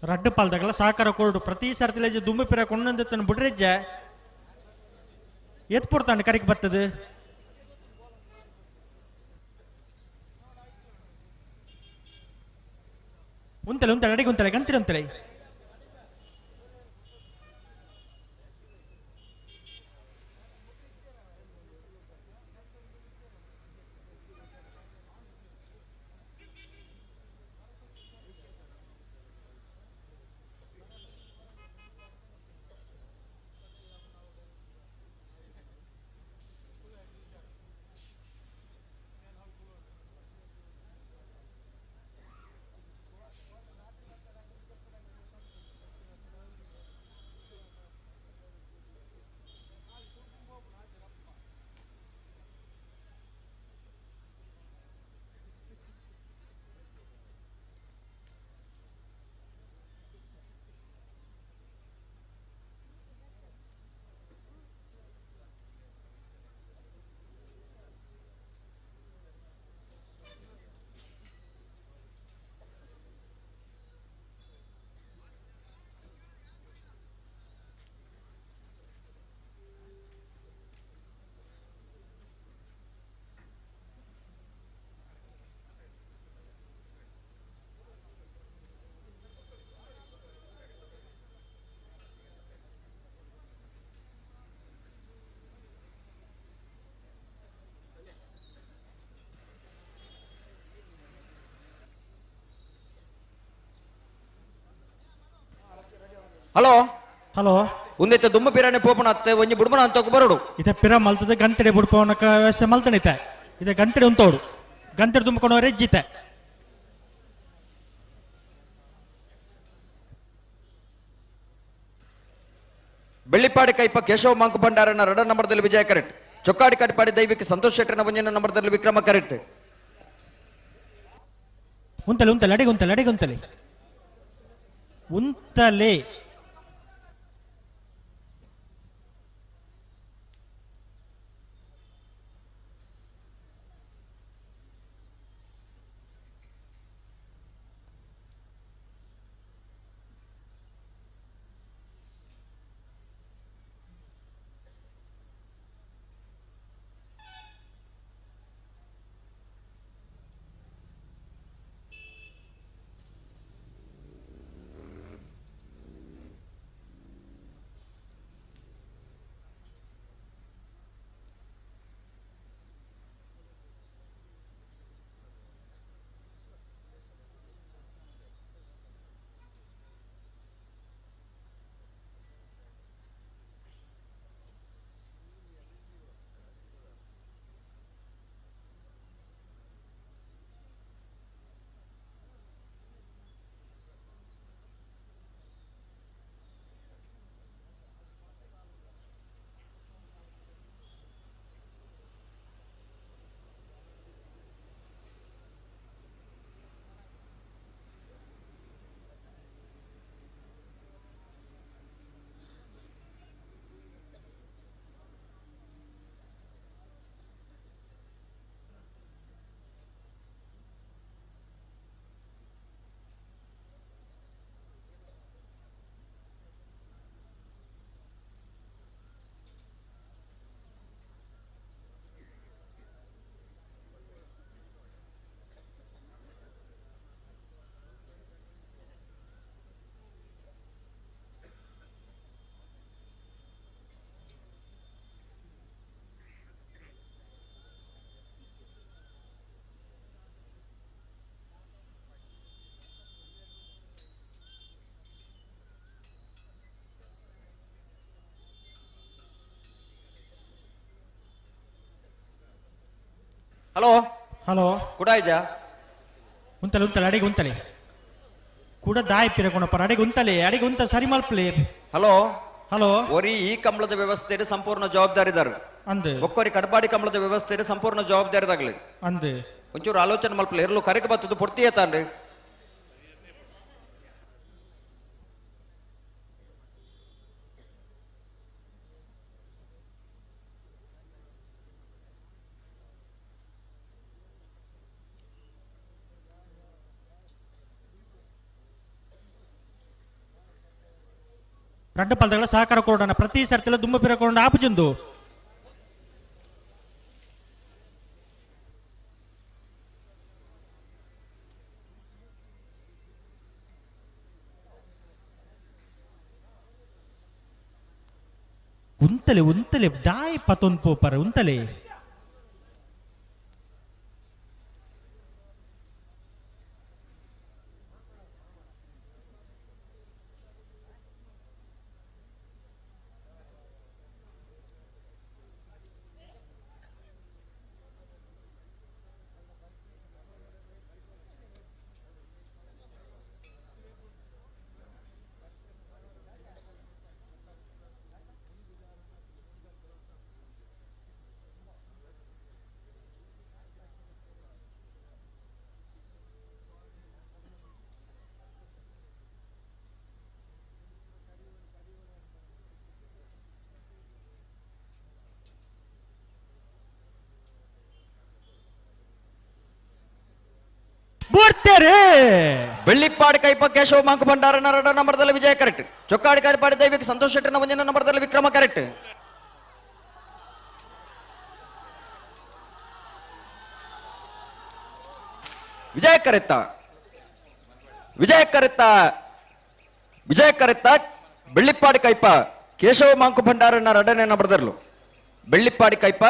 ರಡ್ಡು ಪಾಲ್ದಾಗಲ್ಲ ಸಾಕಾರ ಕೊರಡು ಪ್ರತಿ ಸರ್ತಿಲೇಜ್ ದುಮ್ಮಿ ಪಿರ ಕೊಂಡಂದ ಬುಡ್ರೆಜ್ಜ ಎತ್ ಪುಡ್ತಾಂಡ್ ಕರಿಕ್ ಬರ್ತದ ಉಂತಲೆ ಅಡಿಗೆ ಉಂತಲೆ ಗಂತಿರ ಉಂತಲೆ ಹಲೋ ಹಲೋ ಒಂದೈತೆ ದುಮ್ಮ ಪಿರಾಣಿ ಪೋಪನ ಅತ್ತೆ ಒಂಜಿ ಬುಡ್ಮನ ಅಂತ ಬರೋಡು ಇದ ಪಿರ ಮಲ್ತದ ಗಂಟೆಡೆ ಬುಡ್ಪವನಕ ವ್ಯವಸ್ಥೆ ಮಲ್ತನಿತೆ ಇದ ಗಂಟೆಡೆ ಉಂತೋಡು ಗಂಟೆಡೆ ತುಂಬಿಕೊಂಡು ರೆಜ್ಜಿತೆ ಬೆಳ್ಳಿಪಾಡಿ ಕೈಪ ಕೇಶವ ಮಾಂಕು ಭಂಡಾರನ 2 ನಂಬರ್ದಲ್ಲಿ ವಿಜಯ ಕರೆಕ್ಟ್. ಚೊಕ್ಕಾಡಿ ಕಟ್ಪಾಡಿ ದೈವಿಕ ಸಂತೋಷ್ ಶೆಟ್ಟರ್ನ 1 ನಂಬರ್ದಲ್ಲಿ ವಿಕ್ರಮ ಕರೆಕ್ಟ್. ಉಂತಲೆ ಉಂತಲೆ ಅಡಿಗುಂತಲೆ ಅಡಿಗುಂತಲೆ ಉಂತಲೆ ಹಲೋ ಹಲೋ ಕೂಡ ಇದ್ಯಾ ಉಂತಲೆ ಉಂತಲೆ ಅಡಿಗೆ ಉಂತಲೆ ಕೂಡ ದಾಯಿ ಪಿರಕೊಂಡಪ್ಪ ಅಡಿಗೆ ಉಂತಲೆ ಅಡಿಗೆ ಉಂತ ಸರಿ ಮಲ್ಪಲೆ ಹಲೋ ಹಲೋ ಒರಿ ಈ ಕಂಬಳದ ವ್ಯವಸ್ಥೆಯ ಸಂಪೂರ್ಣ ಜವಾಬ್ದಾರಿದಾರ ಅಂದ್ ಒಕ್ಕೊರಿ ಕಡಪಾಡಿ ಕಂಬಳದ ವ್ಯವಸ್ಥೆಯ ಸಂಪೂರ್ಣ ಜವಾಬ್ದಾರಿದಾಗ್ಲಿ ಅಂದ್ ಒಂಚೂರು ಆಲೋಚನೆ ಮಲ್ಪಲೆ ಇರ್ಲು ಕರೆಗೆ ಬತ್ತದು ಪೊರ್ತಿಯ ತಾನ್ರಿ రెండు పలదగల సహకార కోరడన ప్రతి సర్తిలో దుమ్మ పిరకొండ ఆపుచుందు ಉಂತಲೆ ಉಂತಲೆ ದಾಯಿ ಪತೊಂದು ಪೋಪರ ಉಂತಲೆ ಬೆಳ್ಳಿಪ್ಪಾಡಿ ಕೈಪ ಕೇಶವ ಮಾಂಕು ಭಂಡಾರನ 2 ನಂಬರ್ದಲ್ಲಿ ವಿಜಯ ಕರೆಕ್ಟ್. ಚೊಕ್ಕಾಡಿ ಕೈಪಾಡಿ ದೈವಿಕ ಸಂತೋಷ್ ಶೆಟ್ಟರ್ನ 1 ನಂಬರ್ದಲ್ಲಿ ವಿಕ್ರಮ ಕರೆಕ್ಟ್. ವಿಜಯ ಕರೆತ್ತ ವಿಜಯ ಕರೆತ್ತ ವಿಜಯ ಕರೆತ್ತ ಬೆಳ್ಳಿಪ್ಪಾಡಿ ಕೈಪ ಕೇಶವ ಮಾಂಕು ಭಂಡಾರನ 2ನೇ ನಂಬರ್ದರ್ಲು ಬೆಳ್ಳಿಪ್ಪಾಡಿ ಕೈಪ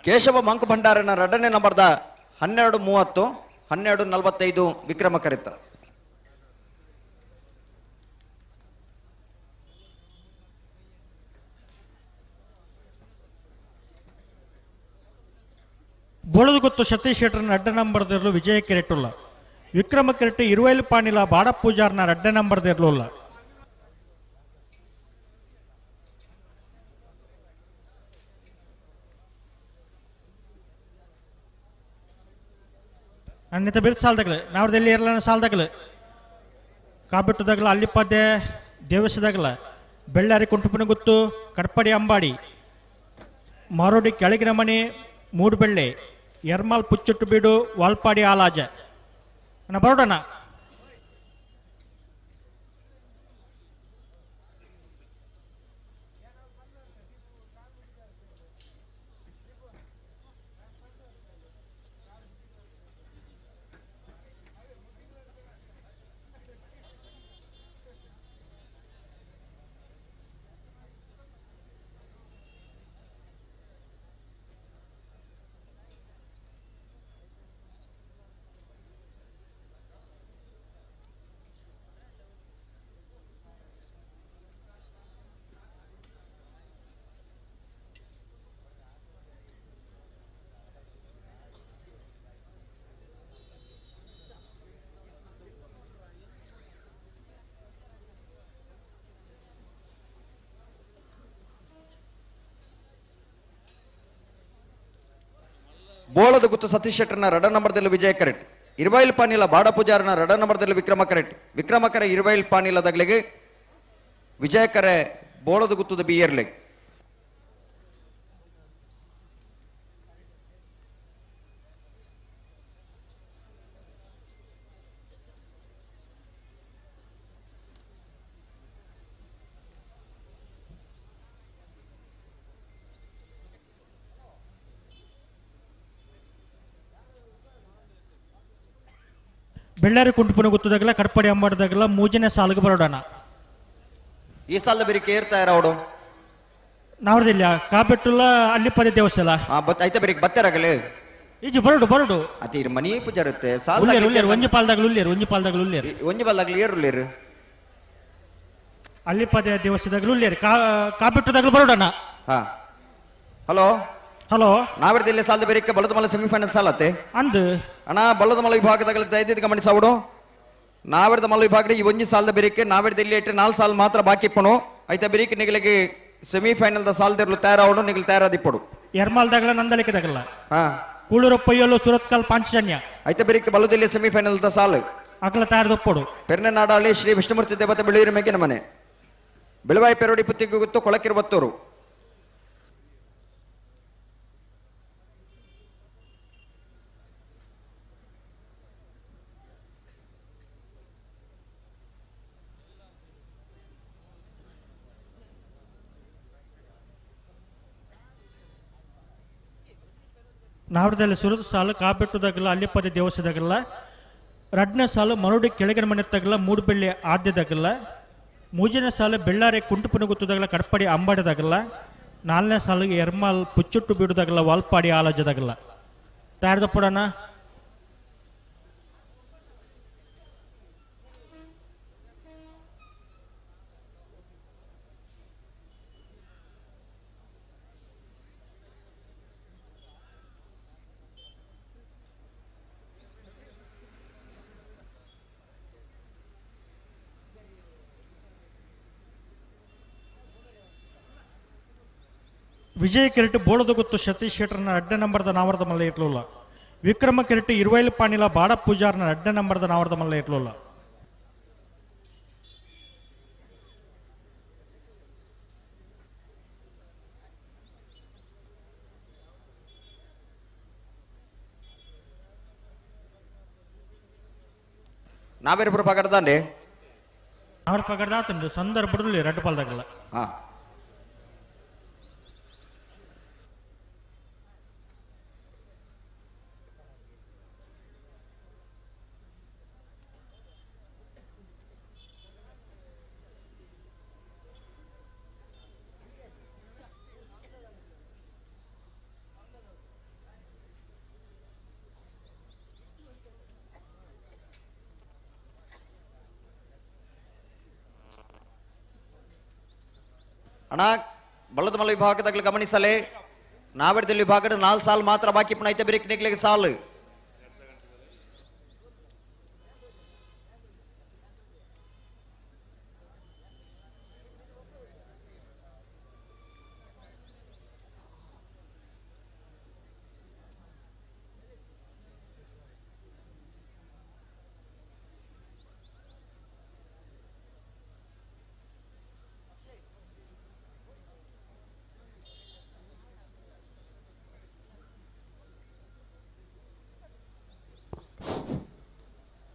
ಕೇಶವ ಮಾಂಕು ಭಂಡಾರನ 2ನೇ ನಂಬರ್ದ 12:30 12:45 ವಿಕ್ರಮ ಕರೆತ್ತ. బోళదుగుత్తు సతీష్ శెట్టర్ನ ಅಡ್ಡ ನಂಬರ್ದಿರಲು ವಿಜಯ ಕಿರೀಟುಲ್ಲ ವಿಕ್ರಮ ಕಿರೀಟ 20 ಪಾಣಿಲ ಬಾಡ ಪೂಜಾರ್ನ ಅಡ್ಡ ನಂಬರ್ದಿರಲಿಲ್ಲ ಅನ್ನಿತ ಬಿರ್ತ್ ಸಾಲ್ದಾಗಲ ನಾವದಲ್ಲಿ ಇರಲನ ಸಾಲ್ದಾಗಲ ಕಾಬಿಟ್ಟದಾಗಲ ಅಲ್ಲಿಪದ್ದೆ ದೇವಸದಾಗಲ ಬೆಳ್ಳಾರಿ ಕುಂಟುಪನ ಗುತ್ತು ಕಡಪಡಿ ಅಂಬಾಡಿ ಮಾರೋಡಿ ಕೆಳಗಿನ ಮನೆ ಮೂಡುಬೆಳ್ಳೆ ಎರ್ಮಾಲ್ ಪುಚ್ಚುಟ್ಟು ಬೀಡು ವಾಲ್ಪಾಡಿ ಆಲಾಜ ಅಣ್ಣ ಬರೋಡಣ್ಣ ಬೋಳದ ಗುತ್ತು ಸತೀಶ್ ಶೆಟ್ಟರ್ನ 2 ನಂಬರ್ದಲ್ಲಿ ವಿಜಯ ಕರೆಟ್ 20 ಪಾನಿಲ ಬಾಡ ಪೂಜಾರನ 2 ನಂಬರ್ದಲ್ಲಿ ವಿಕ್ರಮ ಕರೆಟ್ ವಿಕ್ರಮ ಕರೆ 20 ಪಾನಿಲ ದಗ್ಲಿಗೆ ವಿಜಯ ಕರೆ ಬೋಳದ ಗುತ್ತದ ಬಿಯರ್ಲೆಗ್ ಬೆಳ್ಳಾರಿ ಕುಂಟುಪುನ ಗುತ್ತದಾಗಲ ಕಡಪಡಿ ಅಂಬಾಡದಾಗಲ ಮೂಜನೆ ಸಾಲಿಗೆ ಬರೋಡಣ ಈ ಸಾಲದ ಬೇರಿಕೆ ಏರ್ತಾ ಇರೋಡು ನಾವ್ರದಿಲ್ಲ ಕಾಬೆಟ್ಟುಲ್ಲ ಅಲ್ಲಿ ಪದ ದೇವಸ್ಥಾನ ಐತೆ ಬೇರಿಕೆ ಬತ್ತರಾಗಲೇ ಈಜು ಬರೋಡು ಬರೋಡು ಅತಿ ಮನಿ ಪೂಜಾ ಇರುತ್ತೆ ಒಂಜಿ ಪಾಲ್ದಾಗಲು ಒಂಜಿ ಪಾಲ್ದಾಗಲು ಏರುಲ್ಲೇರು ಅಲ್ಲಿ ಪದ ದೇವಸ್ಥಾನದಾಗಲು ಕಾಬೆಟ್ಟದಾಗಲು ಬರೋಡಣ ಹಲೋ ಹಲೋ ನಾವಿಡ್ದಿಲ್ಲ ಸಾಲದ ಬೇರಿಕೆ ಬಲದ ಮಲ ಸೆಮಿಫೈನಲ್ ಸಾಲತ್ತೆ ಅಂದು ಅಣ್ಣ ಬಲ್ಲದ ಮಲ ವಿಭಾಗದಾಗ ದಯದಿದ್ದು ಗಮನಿಸಾವುಡು ನಾವಿಡ್ದ ಮಲ ವಿಭಾಗ ಈ ಒಂಜಿ ಸಾಲದ ಬೇರಿಕೆ ನಾವಿಡ್ದಲ್ಲಿ ಇಟ್ಟು 4 ಸಾಲ ಮಾತ್ರ ಬಾಕಿ ಇಪ್ಪಣು ಐತೆ ಬೇರಿಕೆ ನಿಗಳಿಗೆ ಸೆಮಿಫೈನಲ್ ದ ಸಾಲದಿರ್ಲು ತಯಾರಾವಡು ನಿಗಲು ತಯಾರಾದಿಪ್ಪಡು ಎರ್ಮಾಲ್ದಾಗಲ ನಂದಲಿಕೆದಾಗಲ್ಲ ಕೂಳೂರಪ್ಪಯ್ಯಲು ಸುರತ್ಕಲ್ ಪಾಂಚಜನ್ಯ ಐತೆ ಬೇರಿಕೆ ಬಲ್ಲದಲ್ಲಿ ಸೆಮಿಫೈನಲ್ ದ ಸಾಲು ಅಗಲ ತಯಾರದೊಪ್ಪಡು ಪೆರ್ನೆನಾಡಾಳಿ ಶ್ರೀ ವಿಷ್ಣುಮೂರ್ತಿ ದೇವತೆ ಬೆಳೂರು ಮೇಗಿನ ಮನೆ ಬೆಳವಾಯಿ ಪೆರೋಡಿ ಪುತ್ತಿಗೆ ಗುತ್ತು ಕೊಳಕಿರುವತ್ತೂರು ನಾವಡದಲ್ಲಿ ಸುರದ ಸಾಲು ಕಾಬೆಟ್ಟುದಾಗಲ್ಲ ಅಲ್ಲಿ ಪದ ದೇವಸ್ಥಾನದಾಗಲ್ಲ 2ನೇ ಸಾಲು ಮರುಡಿ ಕೆಳಗಿನ ಮನೆ ತಗಲ್ಲ ಮೂಡುಬೆಳ್ಳಿ ಆದ್ಯದಾಗಲ್ಲ 3ನೇ ಸಾಲು ಬೆಳ್ಳಾರಿ ಕುಂಟುಪುನ ಗುತ್ತದಾಗಲ್ಲ ಕಡಪಡಿ ಅಂಬಾಡದಾಗಲ್ಲ 4ನೇ ಸಾಲಿಗೆ ಎರ್ಮಾಲ್ ಪುಚ್ಚುಟ್ಟು ಬೀಡುದಾಗಲ್ಲ ವಾಲ್ಪಾಡಿ ಆಲಜದಾಗಲ್ಲ ತಯಾರದ ಪಡೋಣ ವಿಜಯ ಕಿರೀಟ ಬೋಳದ ಗುತ್ತು ಸತೀಶ್ ಶೆಟ್ಟರ್ನ 2 ನಂಬರ್ದ ನಾವರದ ಮಲ್ಲ ಇರ್ಲಿಲ್ಲ ವಿಕ್ರಮ ಕಿರೀಟ 20 ಪಾಣಿಲ ಬಾಡ ಪೂಜಾರ್ನ 2 ನಂಬರ್ದ ನಾವರದ ಮಲ್ಲ ಇರ್ಲಿಲ್ಲ ನಾವೇರಿಬ್ಬರು ಪಗಡ್ದಾಂಡೆ ಅವ್ರ ಪಗಡ್ದಾತಂಡು ಸಂದರ್ಭದಲ್ಲಿ 2 ಪಾಲ್ದಾಗಲ್ಲ ಅಣ್ಣ ಬಳ್ಳದ ಮಲ ವಿಭಾಗದಾಗಲಿ ಗಮನಿಸಲೇ ನಾವಿಡ್ದಲ್ಲಿ ವಿಭಾಗದ 4 ಸಾಲು ಮಾತ್ರ ಬಾಕಿ ಪುಣ ಐತೆ ಬಿರಿಕ್ ನಿಗ್ಲಿಗೆ ಸಾಲು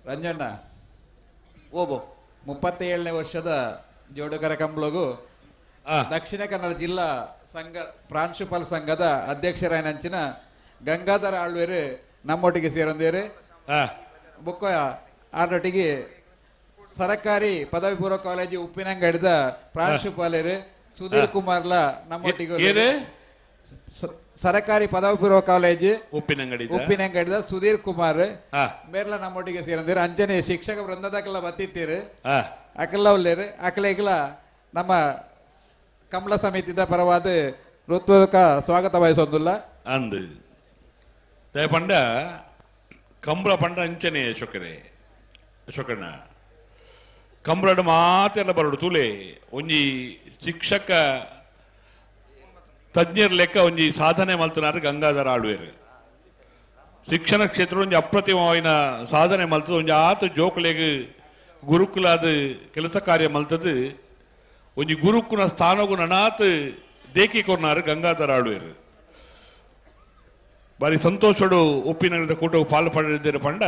ರಂಜಣ್ಣ ಓಬೋ 37ನೇ ವರ್ಷದ ಜೋಡುಕರ ಕಂಬಳಗು ದಕ್ಷಿಣ ಕನ್ನಡ ಜಿಲ್ಲಾ ಸಂಘ ಪ್ರಾಂಶುಪಾಲ ಸಂಘದ ಅಧ್ಯಕ್ಷರಾಯನಂಚಿನ ಗಂಗಾಧರ ಆಳ್ವೇರು ನಮ್ಮೊಟ್ಟಿಗೆ ಸೇರೊಂದೇರು ಬುಕ್ಕ ಆರೊಟ್ಟಿಗೆ ಸರ್ಕಾರಿ ಪದವಿ ಪೂರ್ವ ಕಾಲೇಜು ಉಪ್ಪಿನಂಗಡಿದ ಪ್ರಾಂಶುಪಾಲರು ಸುಧೀರ್ ಕುಮಾರ್ಲ ನಮ್ಮೊಟ್ಟಿಗೆ ಸರ್ಕಾರಿ ಪದವಿ ಪೂರ್ವ ಕಾಲೇಜು ಉಪ್ಪಿನಂಗಡಿದ ಸುಧೀರ್ ಕುಮಾರ್ ಮೇರ್ಲ ನಮ್ಮೊಟ್ಟಿಗೆ ಸೇರಿದ್ರು ಅಂಜನೆ ಶಿಕ್ಷಕ ವೃಂದದಕ್ಕೆಲ್ಲ ಬತ್ತಿತ್ತೀರು ಅಕಲ್ಲ ಉಳ್ಳೇರು ಅಕಲೆಗ್ಲ ನಮ್ಮ ಕಮಲ ಸಮಿತಿದ ಪರವಾದ ಋತ್ವಕ ಸ್ವಾಗತ ವಹಿಸೋದಿಲ್ಲ ಅಂದು ಪಂಡ ಕಂಬಳ ಪಂಡ ಅಂಚನೆ ಅಶೋಕಣ್ಣ ಕಂಬಳದ ಮಾತೆಲ್ಲ ಬರಡು ತುಲೆ ಒಂಜಿ ಶಿಕ್ಷಕ ತಜ್ಞರ ಲೆಕ್ಕ ಒಂಜಿ ಸಾಧನೆ ಮಲ್ತನಾರು ಗಂಗಾಧರ ಆಳ್ವೇರು ಶಿಕ್ಷಣ ಕ್ಷೇತ್ರ ಒಂಜಿ ಅಪ್ರತಿಮವಾಯಿನ ಸಾಧನೆ ಮಲ್ತದ ಒಂಜಿ ಆತ ಜೋಕುಲೆಗ್ ಗುರುಕುಲಾದ ಕೆಲಸ ಕಾರ್ಯ ಮಲ್ತದು ಒಂಜಿ ಗುರುಕುನ ಸ್ಥಾನಗು ನನಾತ್ ದೇಕಿ ಕೊರ್ನಾರು ಗಂಗಾಧರ ಆಳ್ವೇರು ಬಾರಿ ಸಂತೋಷಡು ಉಪ್ಪಿನಗರದ ಕೂಟವು ಪಾಲು ಪಡೆದಿದ್ದರು ಪಂಡ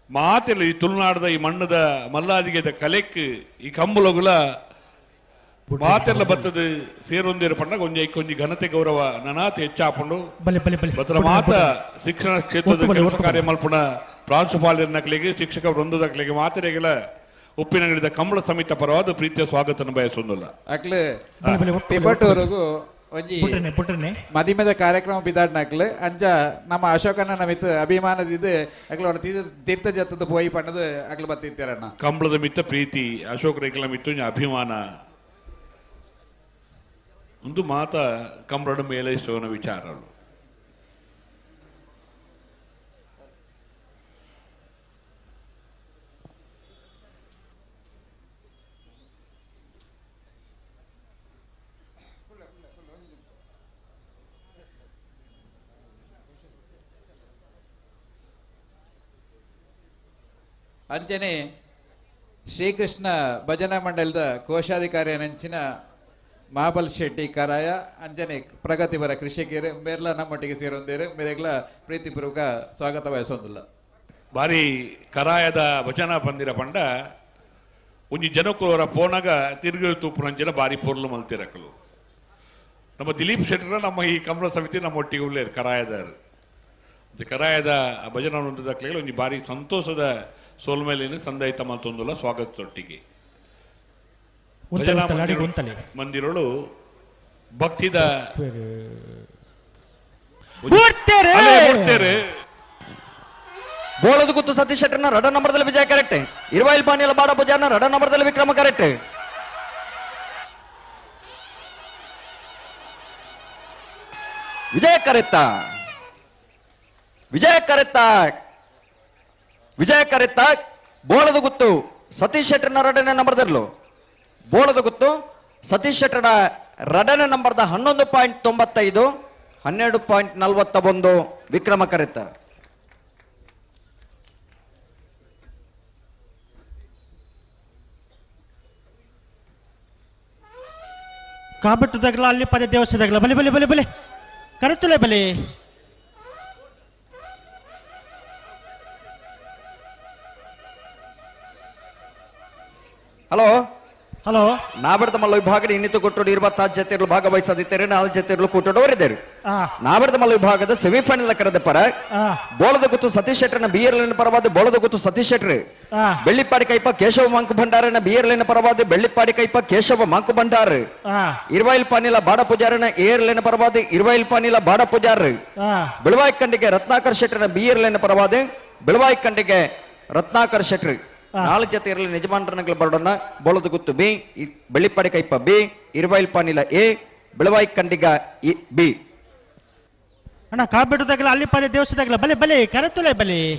ಮಾತೆಲ್ಲ ಈ ತುಳುನಾಡದ ಈ ಮಣ್ಣದ ಮಲ್ಲಾದಿಗೆದ ಕಲೆಕ್ ಈ ಕಂಬುಲಗುಲ ಮಾತೆಲ್ಲ ಬತ್ತದ ಸೇರೊಂದೇರು ಪಂಡ ಕೊಂಜಿ ಘನತೆ ಗೌರವ ನನಾತ್ ಹೆಚ್ಚಾಪಂಡು ಬತ್ರ ಮಾತ ಶಿಕ್ಷಣ ಕ್ಷೇತ್ರದ ಕೆಲಸ ಕಾರ್ಯ ಮಲ್ಪುಣ ಪ್ರಾಂಶುಪಾಲರ್ನಕ್ಲೆಗೆ ಶಿಕ್ಷಕ ವೃಂದದಕ್ಲೆಗೆ ಮಾತೆರೆಗೆಲ ಉಪ್ಪಿನಗಡಿದ ಕಂಬಳ ಸಮಿತ ಪರವಾದ ಪ್ರೀತಿಯ ಸ್ವಾಗತನ ಬಯಸೊಂದಿಲ್ಲ ಅಕ್ಲೆ ಟಿಬಟೂರಿಗೂ ಒಂಜಿ ಮದಿಮೆದ ಕಾರ್ಯಕ್ರಮ ಬಿದ್ದಾಡ್ನಕ್ಲು ಅಂಚ ನಮ್ಮ ಅಶೋಕನ ನಮಿತ್ ಅಭಿಮಾನದಿದ್ದು ಅಕ್ಲ ಒಂದು ತೀರ್ಥ ಜತ್ತದ ಪೋಯಿ ಪಣ್ಣದು ಅಕ್ಲು ಬತ್ತಿರ್ತಾರಣ್ಣ ಕಂಬಳದ ಮಿತ್ತ ಪ್ರೀತಿ ಅಶೋಕ ರೇಖಲ ಮಿತ್ತು ಅಭಿಮಾನ ಒಂದು ಮಾತ ಕಂಬಳದ ಮೇಲೆ ಸೋನ ವಿಚಾರಗಳು ಅಂಚನೆ ಶ್ರೀಕೃಷ್ಣ ಭಜನಾ ಮಂಡಲದ ಕೋಶಾಧಿಕಾರಿ ನೆಂಚಿನ ಮಹಾಬಲ್ ಶೆಟ್ಟಿ ಕರಾಯ ಅಂಜನೆ ಪ್ರಗತಿಪರ ಕೃಷಿಕರು ಮೇರ್ಲ ನಮ್ಮೊಟ್ಟಿಗೆ ಸೇರೊಂದೇರು ಮೇರೆಗ್ಲ ಪ್ರೀತಿಪೂರ್ವಕ ಸ್ವಾಗತ ವಹಿಸೋದಿಲ್ಲ ಬಾರಿ ಕರಾಯದ ಭಜನಾ ಬಂದಿರ ಪಂಡ ಒಂಜಿ ಜನಕ್ಕೂರ ಪೋನಾಗ ತಿರುಗಿ ತೂಪುನಂಚಿನ ಬಾರಿ ಪೊರ್ಲು ಮಲ್ತಿರಕಲು ನಮ್ಮ ದಿಲೀಪ್ ಶೆಟ್ಟರ ನಮ್ಮ ಈ ಕಂಬಳ ಸಮಿತಿ ನಮ್ಮ ಒಟ್ಟಿಗೆ ಉಳ್ಳೇರು ಕರಾಯದಾರು ಕರಾಯದ ಭಜನಾ ವೃಂದದ ಒಂಜಿ ಬಾರಿ ಸಂತೋಷದ ಸೋಲ್ಮೇಲಿನ ಸಂದೈತ ಮಲ್ತೊಂದುಲ್ಲ ಸ್ವಾಗತದೊಟ್ಟಿಗೆ ಮಂದಿರಳು ಭಕ್ತಿದ ಬೋಳದ ಗುತ್ತು ಸತೀಶ್ ಶೆಟ್ಟರ್ನ ರಡ ನಂಬರ್ದಲ್ಲಿ ವಿಜಯ ಕರೆಕ್ಟ್ ಇರುವೈಲ್ ಪಾನಿಯಲ ಬಾಡ ಪೂಜಾರ್ನ ರಡ ನಂಬರ್ದಲ್ಲಿ ವಿಕ್ರಮ ಕರೆಕ್ಟ್ ವಿಜಯ ಕರೆತ್ತ ಬೋಳದ ಗುತ್ತು ಸತೀಶ್ ಶೆಟ್ಟರ್ನ ರಡನೇ ನಂಬರ್ದಲ್ಲೂ ಬೋಳದ ಗುತ್ತು ಸತೀಶ್ ಶೆಟ್ಟರ ರಡನೇ ನಂಬರ್ದ 11.95 12.41 ವಿಕ್ರಮ ಕರೆತ್ತ ಕಾಬೆಟ್ಟದಾಗಲ ಅಲ್ಲಿ ಪದ ದೇವಸ್ಥಾನದಾಗಲ ಬಲೆ ಬಲೆ ಬಲೆ ಬಲೆ ಕರೆತ್ತಲೆ ಬಲೆ ಹಲೋ ನಾಬರ್ದ ಮಲ್ಲ ವಿಭಾಗದ ಇನ್ನಿತು ಕೊಟ್ಟರು 20 ಜತೆಗಳು ಭಾಗವಹಿಸದಿದ್ದಾರೆ 4 ಜತೆಗಳು ಕೂಟದವರಿದ್ದಾರೆ ನಾಬರ್ದ ಮಲ್ಲ ವಿಭಾಗದ ಸೆಮಿಫೈನಲ್ ಕರೆದ ಪರ ಬೋಳದ ಗುತ್ತು ಸತೀಶ್ ಶೆಟ್ಟರ್ನ ಬಿಯರ್ಲಿನ ಪರವಾದ ಬೋಳದ ಗುತ್ತು ಸತೀಶ್ ಶೆಟ್ರ್ ಬೆಳ್ಳಿಪ್ಪಾಡಿ ಕೈಪ ಕೇಶವ ಮಾಂಕು ಭಂಡಾರನ ಬಿಯರ್ಲಿನ ಪರವಾದ ಬೆಳ್ಳಿಪ್ಪಾಡಿ ಕೈಪ ಕೇಶವ ಮಾಂಕು ಭಂಡಾರ ಇರುವೈಲ್ ಪಾನಿಲ ಬಾಡ ಪೂಜಾರನ ಏರ್ಲಿನ ಪರವಾದ ಇರುವೈಲ್ ಪಾನಿಲ ಬಾಡ ಪೂಜಾರ ಬೆಳವಾಯಿ ಕಂಡಿಗೆ ರತ್ನಾಕರ್ ಶೆಟ್ಟರ್ನ ಬಿಯರ್ಲಿನ ಪರವಾದ ಬೆಳವಾಯಿ ಕಂಡಿಗೆ ರತ್ನಾಕರ್ ಶೆಟ್ರ್ 4 ಜತೆ ಇರಲಿ ಯಜಮಾನರನ್ನ ಬರೋಣ ಬೋಳದ ಗುತ್ತು ಬಿ ಬೆಳ್ಳಿಪ್ಪಾಡಿ ಕೈಪ ಬಿ ಇರುವೈಲ್ ಪಾನಿಲ ಎ ಬೆಳವಾಯಿ ಕಂಡಿಗ ಬಿ ಅಣ್ಣ ಕಾಬಿಟ್ಟದಾಗಲ್ಲ ಅಲ್ಲಿ ಪದೇ ದೇವಸ್ಥದಾಗಲ್ಲ ಬಲೆ ಬಲೆ ಕರೆತೊಲೆ ಬಲೆ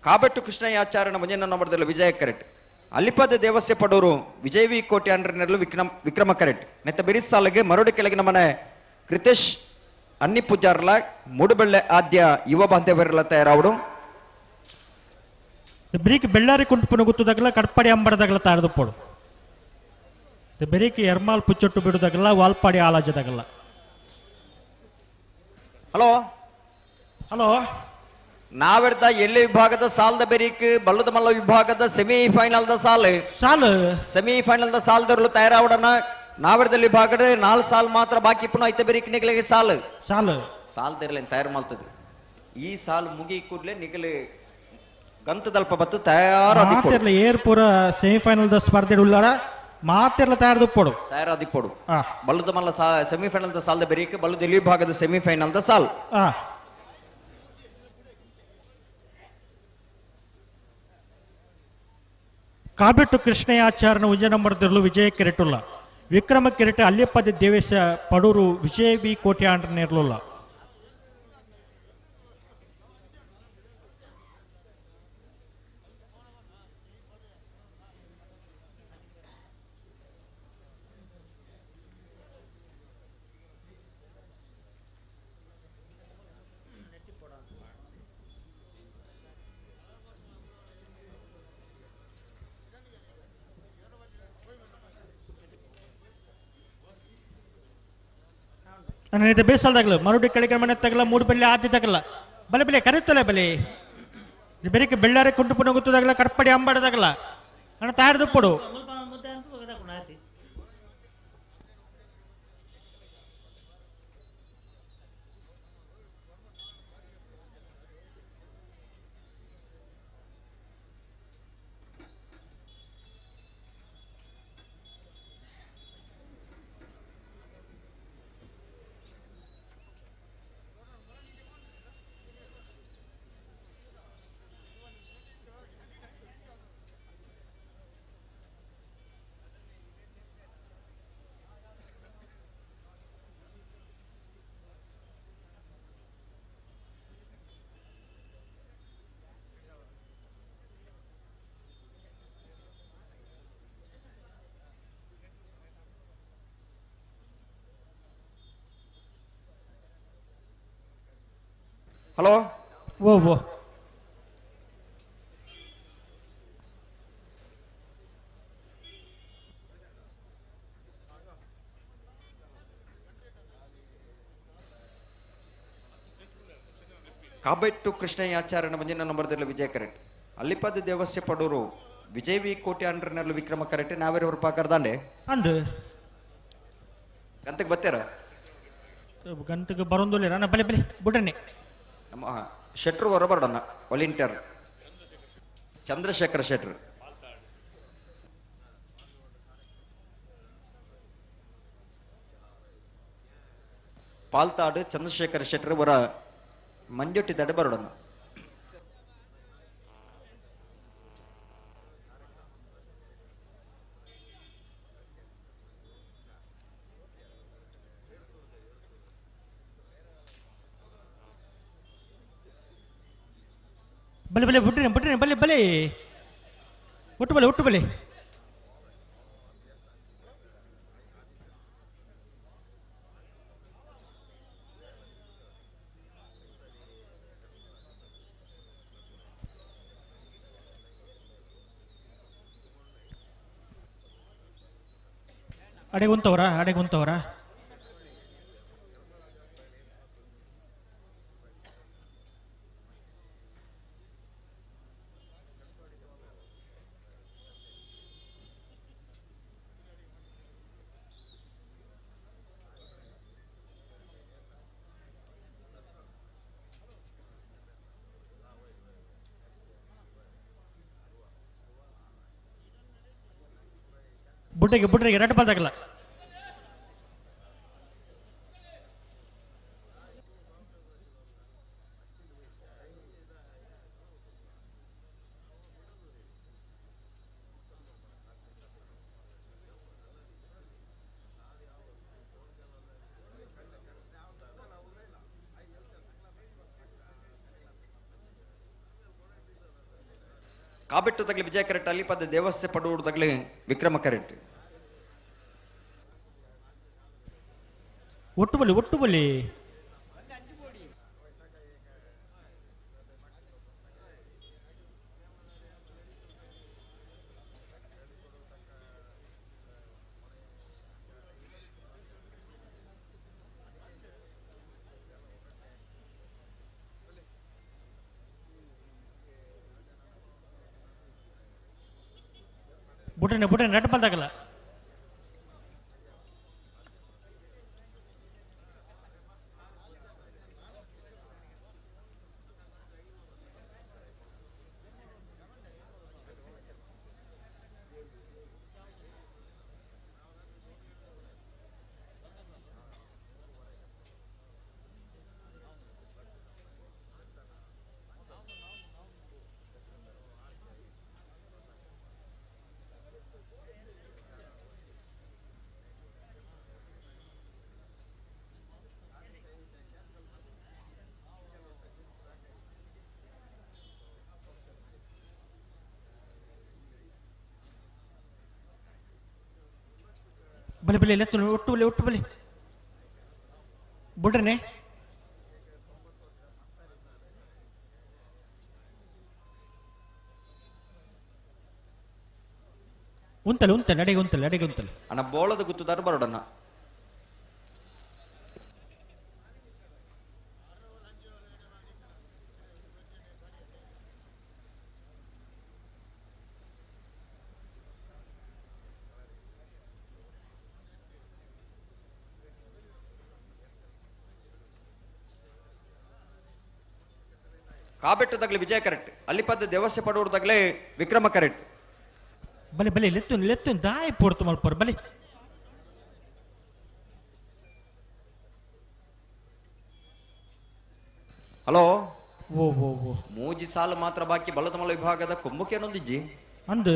ಕಾಬೆಟ್ಟು ಕೃಷ್ಣಯ್ಯಾಚಾರ್ಯನ ಮುಂಜಿನ ನಂಬರ್ದಲ್ಲಿ ವಿಜಯ ಕರೆಕ್ಟ್ ಅಲ್ಲಿಪದ ದೇವಸ್ಯ ಪಡೂರು ವಿಜಯ್ ವಿ ಕೋಟೆ ಅಂಡ್ರನೆರಲು ವಿಕ್ರಮ ಕರೆಕ್ಟ್ ನೆತ್ತ ಬಿರಿಸ್ ಸಾಲಿಗೆ ಮರುಡಿ ಕೆಳಗಿನ ಮನೆ ಕೃತೇಶ್ ಅನ್ನಿ ಪೂಜಾರ್ಲ ಮೂಡುಬೆಳ್ಳೆ ಆದ್ಯ ಯುವ ಬಾಂಧವ್ಯರೆಲ್ಲ ತಯಾರಾವಡು ಬೆರೀಕ್ ಬೆಳ್ಳಾರಿ ಕುಂಟುಪುನ ಗುತ್ತದಾಗಲ್ಲ ಕಡ್ಪಾಡಿ ಅಂಬಡದಾಗಲ್ಲ ತಾಡ್ದು ಪೋಡು ಬೆರೀಕ್ ಎರ್ಮಾಲ್ ಪುಚ್ಚೊಟ್ಟು ಬಿಡುದಾಗಲ್ಲ ವಾಲ್ಪಾಡಿ ಆಲಾಜದಾಗಲ್ಲ ಹಲೋ ಹಲೋ ನಾವೆಡ್ದ ಎಲ್ಲಿ ವಿಭಾಗದ ಸಾಲದ ಬೆರೀಕ್ ಬಲ್ಲದ ಮಲ್ಲ ವಿಭಾಗದ ಸೆಮಿಫೈನಲ್ ಸಾಲು ಸೆಮಿಫೈನಲ್ ಸಾಲದವ್ರು ತಯಾರಾವಡನ ನಾವೆಡ್ದಲ್ಲಿ ವಿಭಾಗದ 4 ಸಾಲ್ ಮಾತ್ರ ಬಾಕಿ ಪುನಃ ಐತೆ ಬೆರೀಕ್ ನಿಗಲಿಗೆ ಸಾಲ್ದಿರ್ಲಿ ತಯಾರು ಮಾಡ್ತದೆ ಈ ಸಾಲ್ ಮುಗಿ ಕೂಡ್ಲೆ ನಿಗಲಿ ಗಂತದಲ್ಪ ಬತ್ತು ತಯಾರಾದಿರ್ಲಿ ಏರ್ಪುರ ಸೆಮಿಫೈನಲ್ ಸ್ಪರ್ಧೆ ಉಳ್ಳಾರ ಮಾತೆಲ್ಲ ತಯಾರಾದಿಪ್ಪೋಡು ಬಲ್ಲದ ಮಲ್ಲ ಸೆಮಿಫೈನಲ್ ಸಾಲದ ಬೆರೀಕ್ ಬಲ್ಲದ ಎಲ್ಲಿ ವಿಭಾಗದ ಸೆಮಿಫೈನಲ್ ಸಾಲ್ ಕಾಬಿಟ್ಟು ಕೃಷ್ಣಯ್ಯಾಚಾರ್ಯನ ಉಂಜನಂಬರದಲ್ಲೂ ವಿಜಯ ಕೆರೆಟುಲ್ಲ ವಿಕ್ರಮ ಕೆರೆಟ ಅಲ್ಲಿಯಪ್ಪದ ದೇವೇಶ ಪಡೂರು ವಿಜಯ ವಿ ಕೋಟೆ ಅಂಡ್ರನೇರ್ಲುಲ್ಲ ನನಗೆ ಬೇಸಲ್ದಾಗಲ್ಲ ಮರುಡಿ ಕೆಳಗೆ ಮನೆ ತಗಲ್ಲ ಮೂಡು ಬೆಳ್ಳಿ ಆದಿ ತಗಲ್ಲ ಬಲೆ ಬೆಲೆ ಕರೆಯುತ್ತಲ್ಲ ಬಲೆ ಬೆರೀಕೆ ಬೆಳ್ಳಾರೆ ಕುಂಟು ಪುಣ್ಯ ಗೊತ್ತದಾಗಲ್ಲ ಕರ್ಪಡಿ ಅಂಬಾಡದಾಗಲ್ಲ ಅಣ್ಣ ತಾಡ್ದು ಪಡು ಹಲೋ ಓ ಕಾಬೆಟ್ಟು ಕೃಷ್ಣಯ್ಯಾಚಾರ್ಯನ ಮುಂಜಿನ ನಂಬರ್ದಲ್ಲಿ ವಿಜಯ ಕರೆಕ್ಟ್ ಅಲ್ಲಿಪದ ದೇವಸ್ಯ ಪಡೂರು ವಿಜಯ್ ವಿ ಕೋಟೆ ಅಂಡ್ರನೆರಲು ವಿಕ್ರಮ ಕರೆಕ್ಟ್ ನಾವೇರವ್ರ ಪಾಕರ್ದಾಂಡೆ ಅಂದು ಗಂತಕ್ಕೆ ಬತ್ತಾರ ಗಂಟೆಗೆ ಬರೋದಿಲ್ಲ ನಾನು ಬಲೆ ಬಲೆ ಬಿಡ್ರನೆ ನಮ್ಮ ಶೆಟ್ರು ಹೊರಬರೋಣ ವಾಲಂಟಿಯರ್ ಚಂದ್ರಶೇಖರ್ ಶೆಟ್ರು ಪಾಲ್ತಾಡು ಚಂದ್ರಶೇಖರ್ ಶೆಟ್ರು ಹೊರ ಮಂಜೊಟ್ಟಿದ್ದಾಡೆ ಬರೋಣ ಬಲೆ ಬಲೆ ಬಿಟ್ರೆ ಬಲೆ ಬಲೆ ಒಟ್ಟು ಬಲೆ ಅಡೆಗುಂತವರ ಬುಡ್ರಿಗೆ ರೆಡ್ ಬಾಲ್ದಾಗಲ್ಲ ಕಾಬೆಟ್ಟು ತಗಲಿ ವಿಜಯ ಕರೆಕ್ಟ್ ಅಲ್ಲಿಪದ ದೇವಸ್ಥೆ ಪಡುವುದು ತಗಲಿ ವಿಕ್ರಮ ಕರೆಕ್ಟ್ ಒಟ್ಟು ಬಲಿ ಬುಟ್ರೆ ರೆಡ್ ಬಾಲ್ ತಗಲ್ಲ ಬಲಿ ಲೆತ್ತು ಒಟ್ಟು ಬಲಿ ಬುಡ್ರನೆ ಉಂತಲ್ಲ ಅಡೆಗೆ ಉಂತಲ್ಲ ಅಣ್ಣ ಬೋಳದ ಗುತ್ತುದಾರ ಬರೋಡಣ್ಣ ಕಾಬೆಟ್ಟು ತಗಲಿ ವಿಜಯ ಕರೆಕ್ಟ್ ಅಲ್ಲಿಪದ ದೇವಸ್ಥೆ ಪಡುವುದು ತಗಲಿ ವಿಕ್ರಮ ಕರೆಕ್ಟ್ ಬಲಿ ಲೆತ್ತು ದಾಯಿ ಪೋರ್ತು ಮಲ್ಪರ್ ಬಲಿ ಹಲೋ ಓ ಮೂಜಿ ಸಾಲು ಮಾತ್ರ ಬಾಕಿ ಬಲದ ಮಲ ವಿಭಾಗದ ಕುಂಭಕ್ಕೆ ಅನ್ನೊಂದಿಜ್ಜಿ ಅಂದು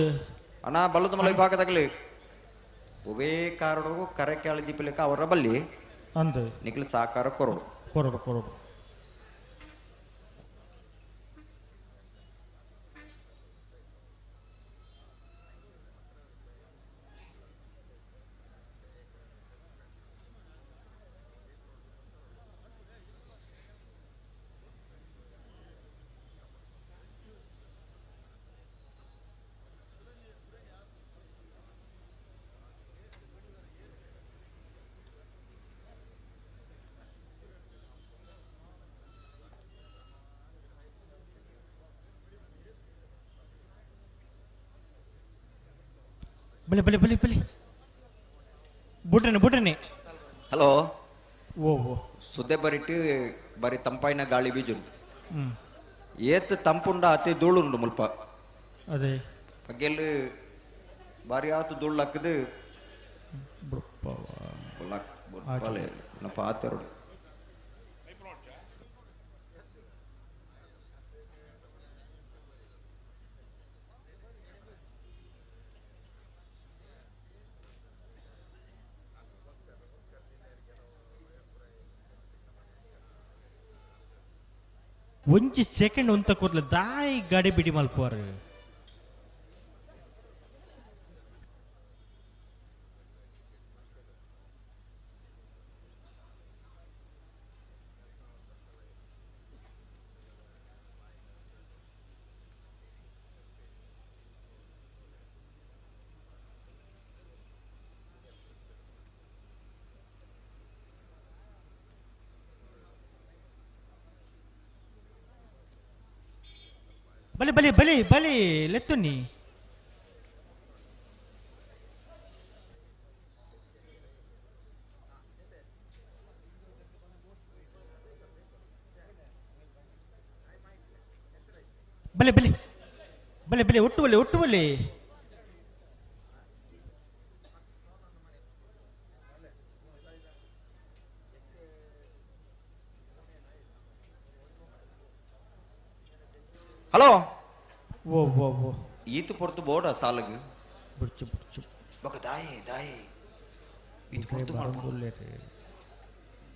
ಅಣ್ಣ ಬಲದ ಮಲ ವಿಭಾಗದಾಗಲಿ ಒವೇ ಕಾರಣ ಕರೆ ಕೇಳಿ ದೀಪಲಿಕ ಅವರ ಬಲ್ಲಿ ಅಂದು ನಿಖಿಲ್ ಸಾಕಾರ ಕೊರಡು ಬಲಿ ಬುಡ್ರನೆ ಹಲೋ ಓ ಸುದ್ದೆ ಬರಿಟ್ಟು ಬರೀ ತಂಪಾಯಿನ ಗಾಳಿ ಬೀಜುಂಡು ಏತ್ ತಂಪುಂಡ ಅತಿ ಧೂಳುಂಡು ಮುಲ್ಪ ಅದೇ ಬಗ್ಗೆಲ್ಲಿ ಬಾರಿ ಆತು ಧೂಳು ಹಾಕದು ಪಾತೆರಡು ಒಂಚಿ ಸೆಕೆಂಡ್ ಅಂತ ಕೂರ್ಲ ದಾಯಿ ಗಾಡಿ ಬಿಡಿ ಮಲ್ಪುವಾರ ಬಲಿ ಲೆತ್ತುನ್ನಿ ಬಲಿ ಒಟ್ಟು ಬಲಿ ಹಲೋ ಓ ಈತು ಪೊರ್ತು ಬೋಡ ಸಾಲಗು ಬುಡ್ಚು ಬಕ ದಾಯಿ ಈತು ಪೊರ್ತು ಮಾಡ್ಬೋಲ್ಲೇರೆ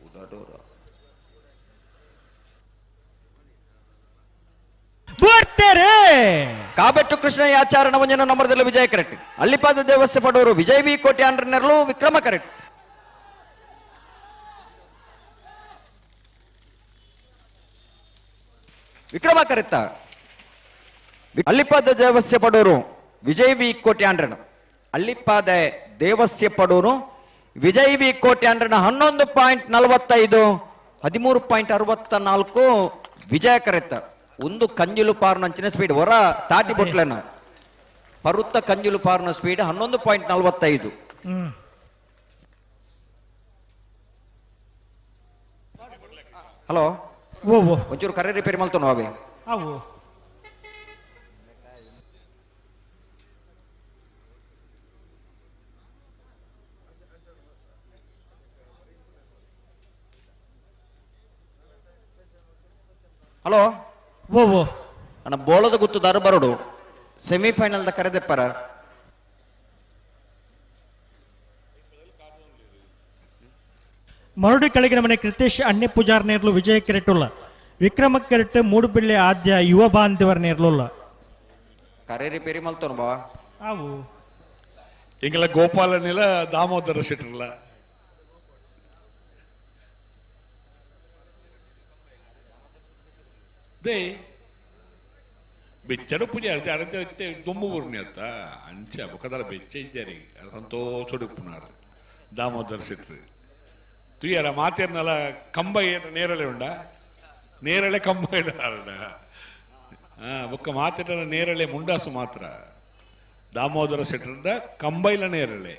ಉಡಾಡೋರ ಬರ್ತಾರೆ ಕಾಬೆಟ್ಟು ಕೃಷ್ಣಯ್ಯ ಆಚಾರ್ಯ ಒಂಜನ ನಂಬರ್ದಲ್ಲಿ ವಿಜಯ ಕರೆಕ್ಟ್. ಅಲ್ಲಿಪಾದ ದೇವಸ್ಯ ಪಡೋರು ವಿಜಯ್ ವಿ ಕೋಟೆ ಆಂಡ್ರನೆರಲು ವಿಕ್ರಮ ಕರೆಕ್ಟ್. ವಿಕ್ರಮ ಕರೆಕ್ಟ. ಅಲ್ಲಿಪಾದ ದೇವಸ್ಯ ಪಡೋರು ವಿಜಯ್ ವಿ ಕೋಟೆ ಆಂಡ್ರನ. ಅಲ್ಲಿಪಾದ ದೇವಸ್ಯ ಪಡೋರು ವಿಜಯ್ ವಿ ಕೋಟೆ ಆಂಡ್ರನ 11.45 13.64 ವಿಜಯ ಕರೆತ್ತ. ಒಂದು ಕಂಜುಲು ಪಾರ್ನಂಚಿನ ಸ್ಪೀಡ್ ಹೊರ ತಾಟಿ ಬೊಟ್ಲೆನ ಪರುತ್ತ ಕಂಜುಲು ಪಾರ್ನ ಸ್ಪೀಡ್ 11.45. ಹಲೋ ಒಂಚೂರು ಕರೆ ರಿಪೇರಿ ಮಲ್ತೋಣ ಅವೇ. ಹಲೋ ಅಣ್ಣ ಬೋಳದ ಗುತ್ತುದಾರು ಬರೋಡು ಸೆಮಿಫೈನಲ್ ದ ಕರೆದೆಪ್ಪರ. ಮರುಡಿ ಕೆಳಗಿನ ಮನೆ ಕೃತೇಶ್ ಅಣ್ಣೆ ಪೂಜಾರ್ ನೇರ್ಲು ವಿಜಯ ಕೆರೆಟುಲ್ಲ ವಿಕ್ರಮ ಕೆರೆಟ್ ಮೂಡುಬಿಳ್ಳೆ ಆದ್ಯ ಯುವ ಬಾಂಧವರ ನೇರ್ಲುಲ್ಲ ಕರೆ ರಿಪೇರಿ ಮಲ್ತೋಣ ಬಾ. ಅವು எங்களை கோபாலனில தாமோதர ಶೆಟ್ಟರ್ಲ ದೇ ಬೆಚ್ಚಡು ಪೂಜೆ ಅರ್ಥ ಅರ್ಥ ದೊಂಬು ಊರ್ನಿ ಅತ್ತ ಅಂಚ ಬೊಕ್ಕದರ ಬೆಚ್ಚ ಇದ್ದಾರೆ ಸಂತೋಷಡು ಪುನಾರ್ ದಾಮೋದರ ಶೆಟ್ರು ತುಯ್ಯರ ಮಾತೇರ್ನಲ್ಲ ಕಂಬ ನೇರಳೆ ಉಂಡ ನೇರಳೆ ಕಂಬ ಇಡಾರಡ ಬೊಕ್ಕ ಮಾತಿರ ನೇರಳೆ ಮುಂಡಾಸು ಮಾತ್ರ ದಾಮೋದರ ಶೆಟ್ಟರ್ದ ಕಂಬೈಲ ನೇರಳೆ.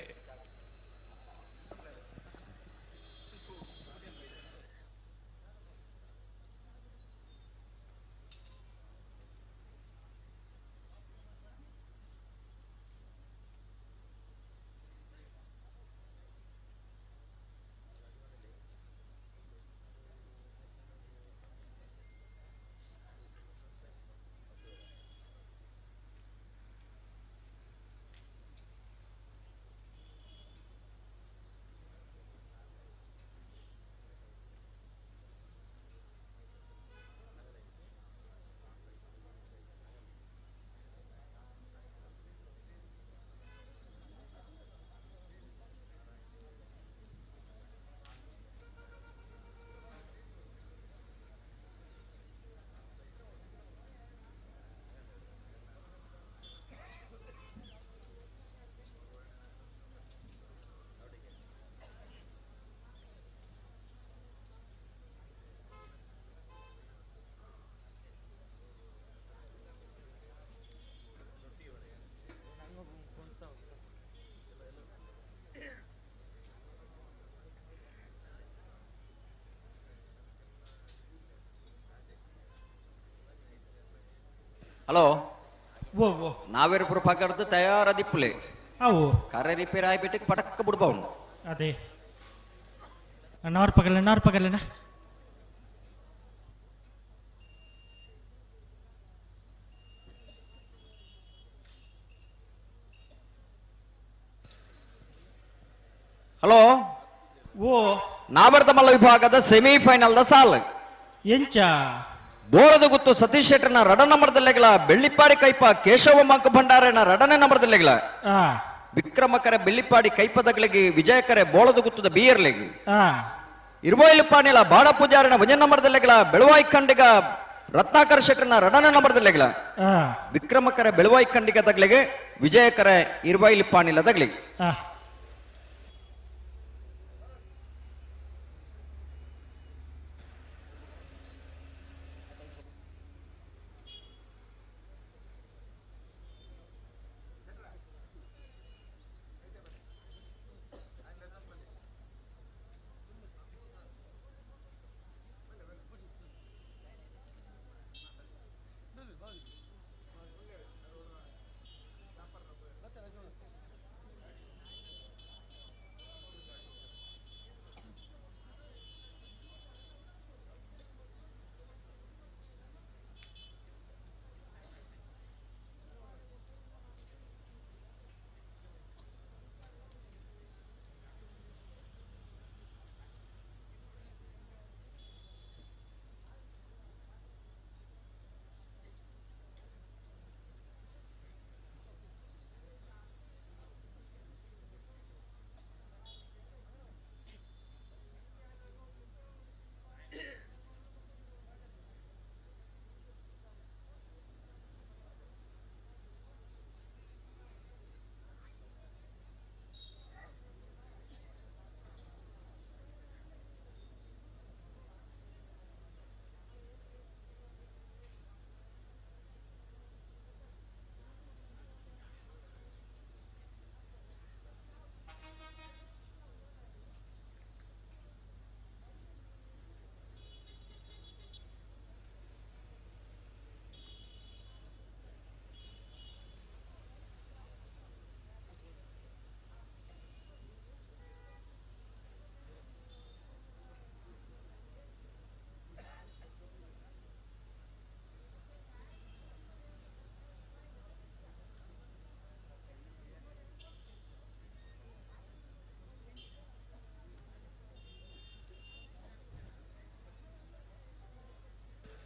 ಹಲೋ ನಾವೇರಿಬ್ರು ಪಕಡ್ದು ತಯಾರದಿಪ್ಪಲೆ ಅವು ಕರೆ ರಿಪೇರ್ ಆಗಿಬಿಟ್ಟು ಪಟಕ್ಕ ಬಿಡ್ಬಾವ್. ಅದೇ ನಾರು ಪಗಲನ ಹಲೋ ನಾವರ್ತ ಮಲ್ಲ ವಿಭಾಗದ ಸೆಮಿಫೈನಲ್ ದ ಸಾಲ್ ಎಂಚ ಬೋಳದ ಗುತ್ತು ಸತೀಶ್ ಶೆಟ್ಟರ್ನ ರಡ ನಂಬರ್ದಲ್ಲೆಗಳ ಬೆಳ್ಳಿಪ್ಪಾಡಿ ಕೈಪ ಕೇಶವ ಮಂಕ ಭಂಡಾರನ ರಡನೆ ನಂಬರ್ದಲ್ಲೆಗಳ ವಿಕ್ರಮಕರೆ ಬೆಳ್ಳಿಪ್ಪಾಡಿ ಕೈಪದಗಳಿಗೆ ವಿಜಯಕರೆ ಬೋಳದ ಗುತ್ತದ ಬಿಯರ್ಲೆಗೆ ಇರುವೈಲು ಪಾಣಿಲ ಬಾಡ ಪೂಜಾರನ ವಜನ ನಂಬರ್ದಲ್ಲೆಗಳ ಬೆಳವಾಯಿ ಖಂಡಿಗ ರತ್ನಾಕರ ಶೆಟ್ಟರ್ನ ರಡನೆ ನಂಬರ್ದಲ್ಲೆಗಳ ವಿಕ್ರಮಕರೆ ಬೆಳವಾಯಿ ಖಂಡಿಗ ತಗ್ಲಿಗೆ ವಿಜಯಕರೆ ಇರುವೈಲು ಪಾಣಿಲ ತಗ್ಲಿಗೆ.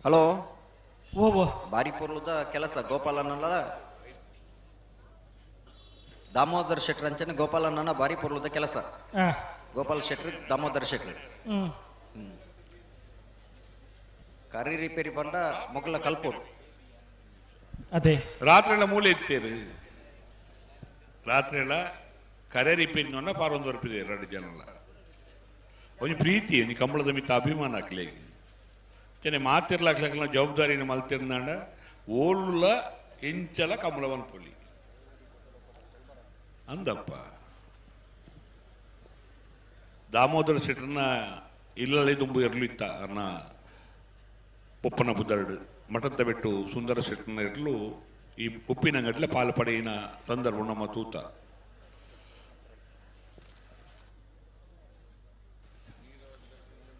ಹಲೋ ಓ ಬಾರಿ ಪೂರ್ವದ ಕೆಲಸ ಗೋಪಾಲನಲ್ಲ ದಾಮೋದರ್ ಶೆಟ್ರ್ ಅಂಚನೆ ಗೋಪಾಲನ ಬಾರಿ ಪೂರ್ವದ ಕೆಲಸ ಗೋಪಾಲ್ ಶೆಟ್ರ್ ದಾಮೋದರ್ ಶೆಟ್ರ್ ಕರಿ ರಿಪೇರಿ ಬಂಡ ಮೊಗಲ ಕಲ್ಪೂರು ಅದೇ ರಾತ್ರಿ ಮೂಲೆ ಇತ್ತೇರು ರಾತ್ರಿ ಕರೆ ರಿಪೇರಿ ಪಾರೊಂದು ಬರ್ಪಿದೆ 2 ಜನ ಒಂದು ಪ್ರೀತಿ ಒಂದು ಕಂಬಳದ ಮಿತ್ತ ಅಭಿಮಾನ ಹಾಕ್ಲಿ ಚೆನ್ನೆ ಮಾತಿರ್ಲಾಕ್ಲಕ್ಕ ಜವಾಬ್ದಾರಿನ ಮಲ್ತಿರ್ನಾಂಡ ಓಲ್ಲ ಎಂಚಲ ಕಮಲವನ್ ಪೊಲಿ ಅಂದಪ್ಪ ದಾಮೋದರ ಶೆಟ್ರನ ಇಲ್ಲೇ ತುಂಬು ಇರ್ಲಿತ್ತ ಅನ್ನ ಪೊಪ್ಪನ ಬುದ್ಧರ್ಡು ಮಠದ ಬಿಟ್ಟು ಸುಂದರ ಶೆಟ್ರನ ಇರಲು ಈ ಉಪ್ಪಿನಂಗಟ್ಲೆ ಪಾಲು ಪಡೆಯಿನ ಸಂದರ್ಭ ನಮ್ಮ ತೂತ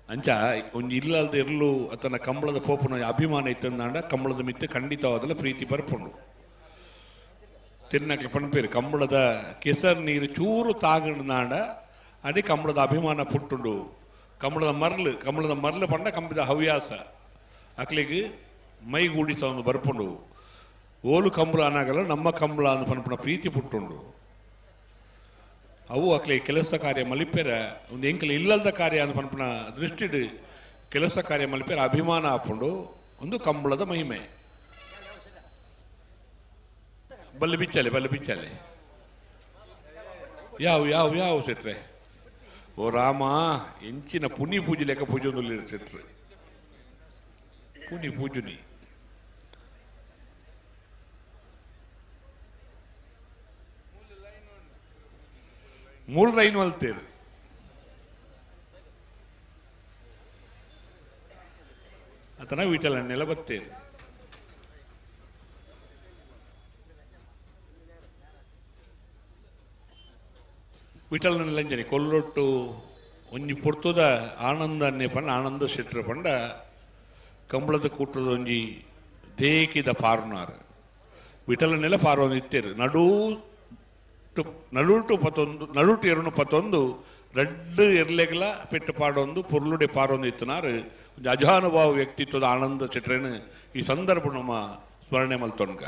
ಅಂಚ ಒಂದು ಇಲ್ಲದ ಇರಲು ಅತನ ಕಂಬಳದ ಪೋಪನ ಅಭಿಮಾನ ಇತ್ತಂದಾಂಡ ಕಂಬಳದ ಮಿತ್ತೆ ಖಂಡಿತವಾದಲ್ಲ ಪ್ರೀತಿ ಬರ್ಪುಂಡು ತಿನ್ನಕ್ಲೆ ಪಣಪೇರು ಕಂಬಳದ ಕೆಸರು ನೀರು ಚೂರು ತಾಗಂಡಾಂಡ ಅದೇ ಕಂಬಳದ ಅಭಿಮಾನ ಪುಟ್ಟುಂಡು ಕಂಬಳದ ಮರ್ಲು ಪಂಡ ಕಂಬದ ಹವ್ಯಾಸ ಅಕ್ಲಿಗೆ ಮೈಗೂಡಿಸ ಒಂದು ಬರ್ಪುಂಡು ಓಲು ಕಂಬಳ ಅನ್ನಾಗಲ್ಲ ನಮ್ಮ ಕಂಬಳ ಅಂದು ಪನ್ಪುಣ ಪ್ರೀತಿ ಪುಟ್ಟುಂಡು ಅವು ಅಕ್ಲೆ ಕೆಲಸ ಕಾರ್ಯ ಮಲಿಪೇರ ಒಂದು ಎಂಕಲ ಇಲ್ಲದ ಕಾರ್ಯ ಅಂತ ಪನ್ಪುಣ ದೃಷ್ಟಿಡು ಕೆಲಸ ಕಾರ್ಯ ಮಲಿಪೇರ ಅಭಿಮಾನ ಹಾಕೊಂಡು ಒಂದು ಕಂಬಳದ ಮಹಿಮೆ ಬಲ್ಲೆ ಬಿಚ್ಚಾಲೆ ಯಾವ ಸೆಟ್ರೆ ಓ ರಾಮ ಎಂಚಿನ ಪುನಿ ಪೂಜೆ ಲೆಕ್ಕ ಪೂಜೆ ಒಂದು ಸೆಟ್ರೆ ಪುನಿ ಪೂಜುನಿ ಮೂಲ ಲೈನ್ ಅಲ್ತೇರು ಅತನ ವಿಠಲನ್ನೆಲ್ಲ ಬತ್ತೇರು ವಿಠಲನೆಲ್ಲಂಜನೆ ಕೊಲ್ಲೊಟ್ಟು ಒಂಜಿ ಪೊರ್ತುದ ಆನಂದ ಅನ್ನೆ ಪಂಡ ಆನಂದ ಶೆಟ್ರ ಪಂಡ ಕಂಬಳದ ಕೂಟದ ಒಂಜಿ ದೇಕಿದ ಪಾರುನಾರು ವಿಠಲನೆಲ್ಲ ಪಾರೊಂದು ಇತ್ತೇರು ನಡುಟು 211 ರಡ್ಡು ಎರ್ಲೆಗಲ ಪೆಟ್ಟು ಪಾಡೊಂದು ಪುರ್ಲುಡೆ ಪಾರೊಂದು ಇತ್ತನಾರು ಒಂದು ಅಜಾನುಭಾವ ವ್ಯಕ್ತಿತ್ವದ ಆನಂದ ಚಿಟ್ರೇನು ಈ ಸಂದರ್ಭ ನಮ್ಮ ಸ್ಮರಣೆ ಮಲ್ತೊನ್ಗ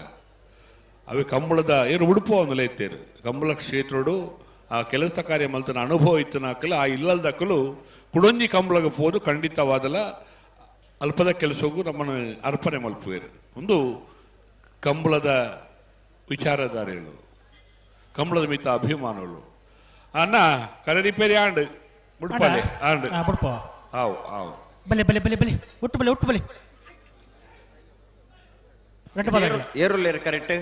ಅವೇ ಕಂಬಳದ ಉಡುಪು ಒಂದಲೇ ಇತ್ತೇರು ಕಂಬಳ ಕ್ಷೇತ್ರಡು ಆ ಕೆಲಸ ಕಾರ್ಯ ಮಲ್ತನ ಅನುಭವ ಇತ್ತನಾಕಲು ಆ ಇಲ್ಲದಕ್ಕಲು ಕುಡೊಂಜಿ ಕಂಬಳಗ ಪೋದು ಖಂಡಿತವಾದಲ ಅಲ್ಪದ ಕೆಲಸಕ್ಕೂ ನಮ್ಮನ್ನು ಅರ್ಪಣೆ ಮಲ್ಪುವೇರು ಒಂದು ಕಂಬಳದ ವಿಚಾರಧಾರೆಗಳು ಕಂಬಳದ ಮಿತ್ತ ಅಭಿಮಾನಗಳು ಅನ್ನ ಕರೆ ರಿಪೇರಿ ಆಂಡು ಮುಡ್ಪಾಲೆ ಆಂಡು ಹಾವು ಬಲೆ ಒಟ್ಟು ಬಲೆ ಏರುಲ್ಲೇರು ಕರೆಕ್ಟ್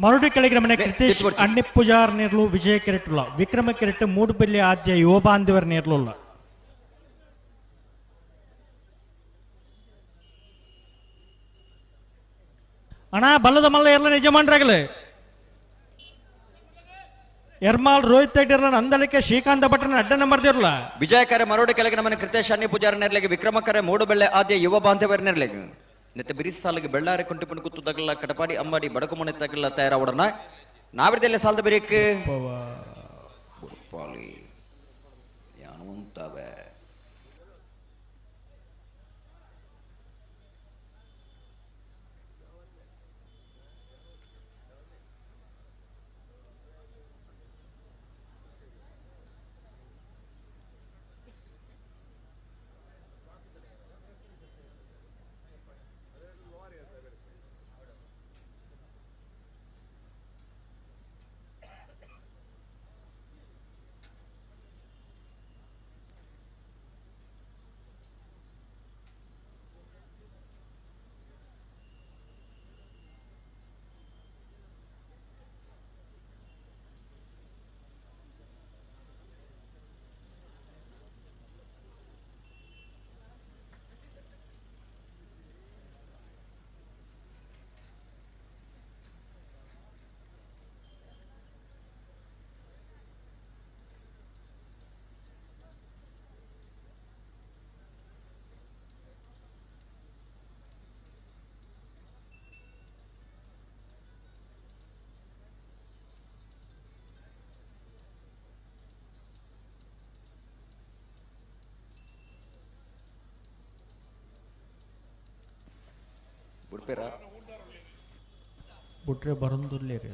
ಮರುಡಿ ಕೆಳಗಿನ ಮನೆ ಕೃತೇಶ್ ಅಣ್ಣಿ ಪೂಜಾರ್ ನೇರ್ಲು ವಿಜಯ ಕೆರೆಟ್ಟುಲ್ಲ ವಿಕ್ರಮ ಕೆರೆಟ್ಟು ಮೂಡುಬೆಲ್ಲಿ ಆದ್ಯ ಯುವ ಬಾಂಧವರ ನೇರ್ಲುಲ್ಲ ಅಣ್ಣ ಬಲ್ಲದ ಮಲ್ಲ ಎಲ್ಲ ಯಜಮಾನ್ರಾಗಲೇ ಎರ್ಮಾಲ್ ರೋಹಿತ್ ತೆಗ್ದಿರಲ್ಲ ನಂದಲಿಕೆ ಶ್ರೀಕಾಂತ ಭಟ್ರನ ಅಡ್ಡ ನಂಬರ್ದಿರಲ್ಲ ವಿಜಯಕರೆ ಮರೋಡಿ ಕೆಳಗಿನ ಮನೆ ಕೃತೇಶ್ ಅಣ್ಣಿ ಪೂಜಾರ ನೆರ್ಲೆಗೆ ವಿಕ್ರಮಕರೆ ಮೂಡುಬೆಳ್ಳೆ ಆದ್ಯ ಯುವ ಬಾಂಧವರ ನೆರ್ಲೆಗೆ ನೆತ್ತೆ ಬಿರಿಸ್ ಸಾಲಿಗೆ ಬೆಳ್ಳಾರೆ ಕುಂಟಿಪುಣಿ ಕುತ್ತು ತಗಲ್ಲ ಕಟಪಾಡಿ ಅಂಬಾಡಿ ಬಡಕುಮನೆ ತಗಲ್ಲ ತಯಾರಾವಡನ ನಾವಿರ್ದೆಲ್ಲ ಸಾಲದ ಬೇರೇಕು ಯಾನುಂತವೆ ಬುಡ್ಪೇರ ಬಿಟ್ರೆ ಬರೋದಿಲ್ಲ ರೀ.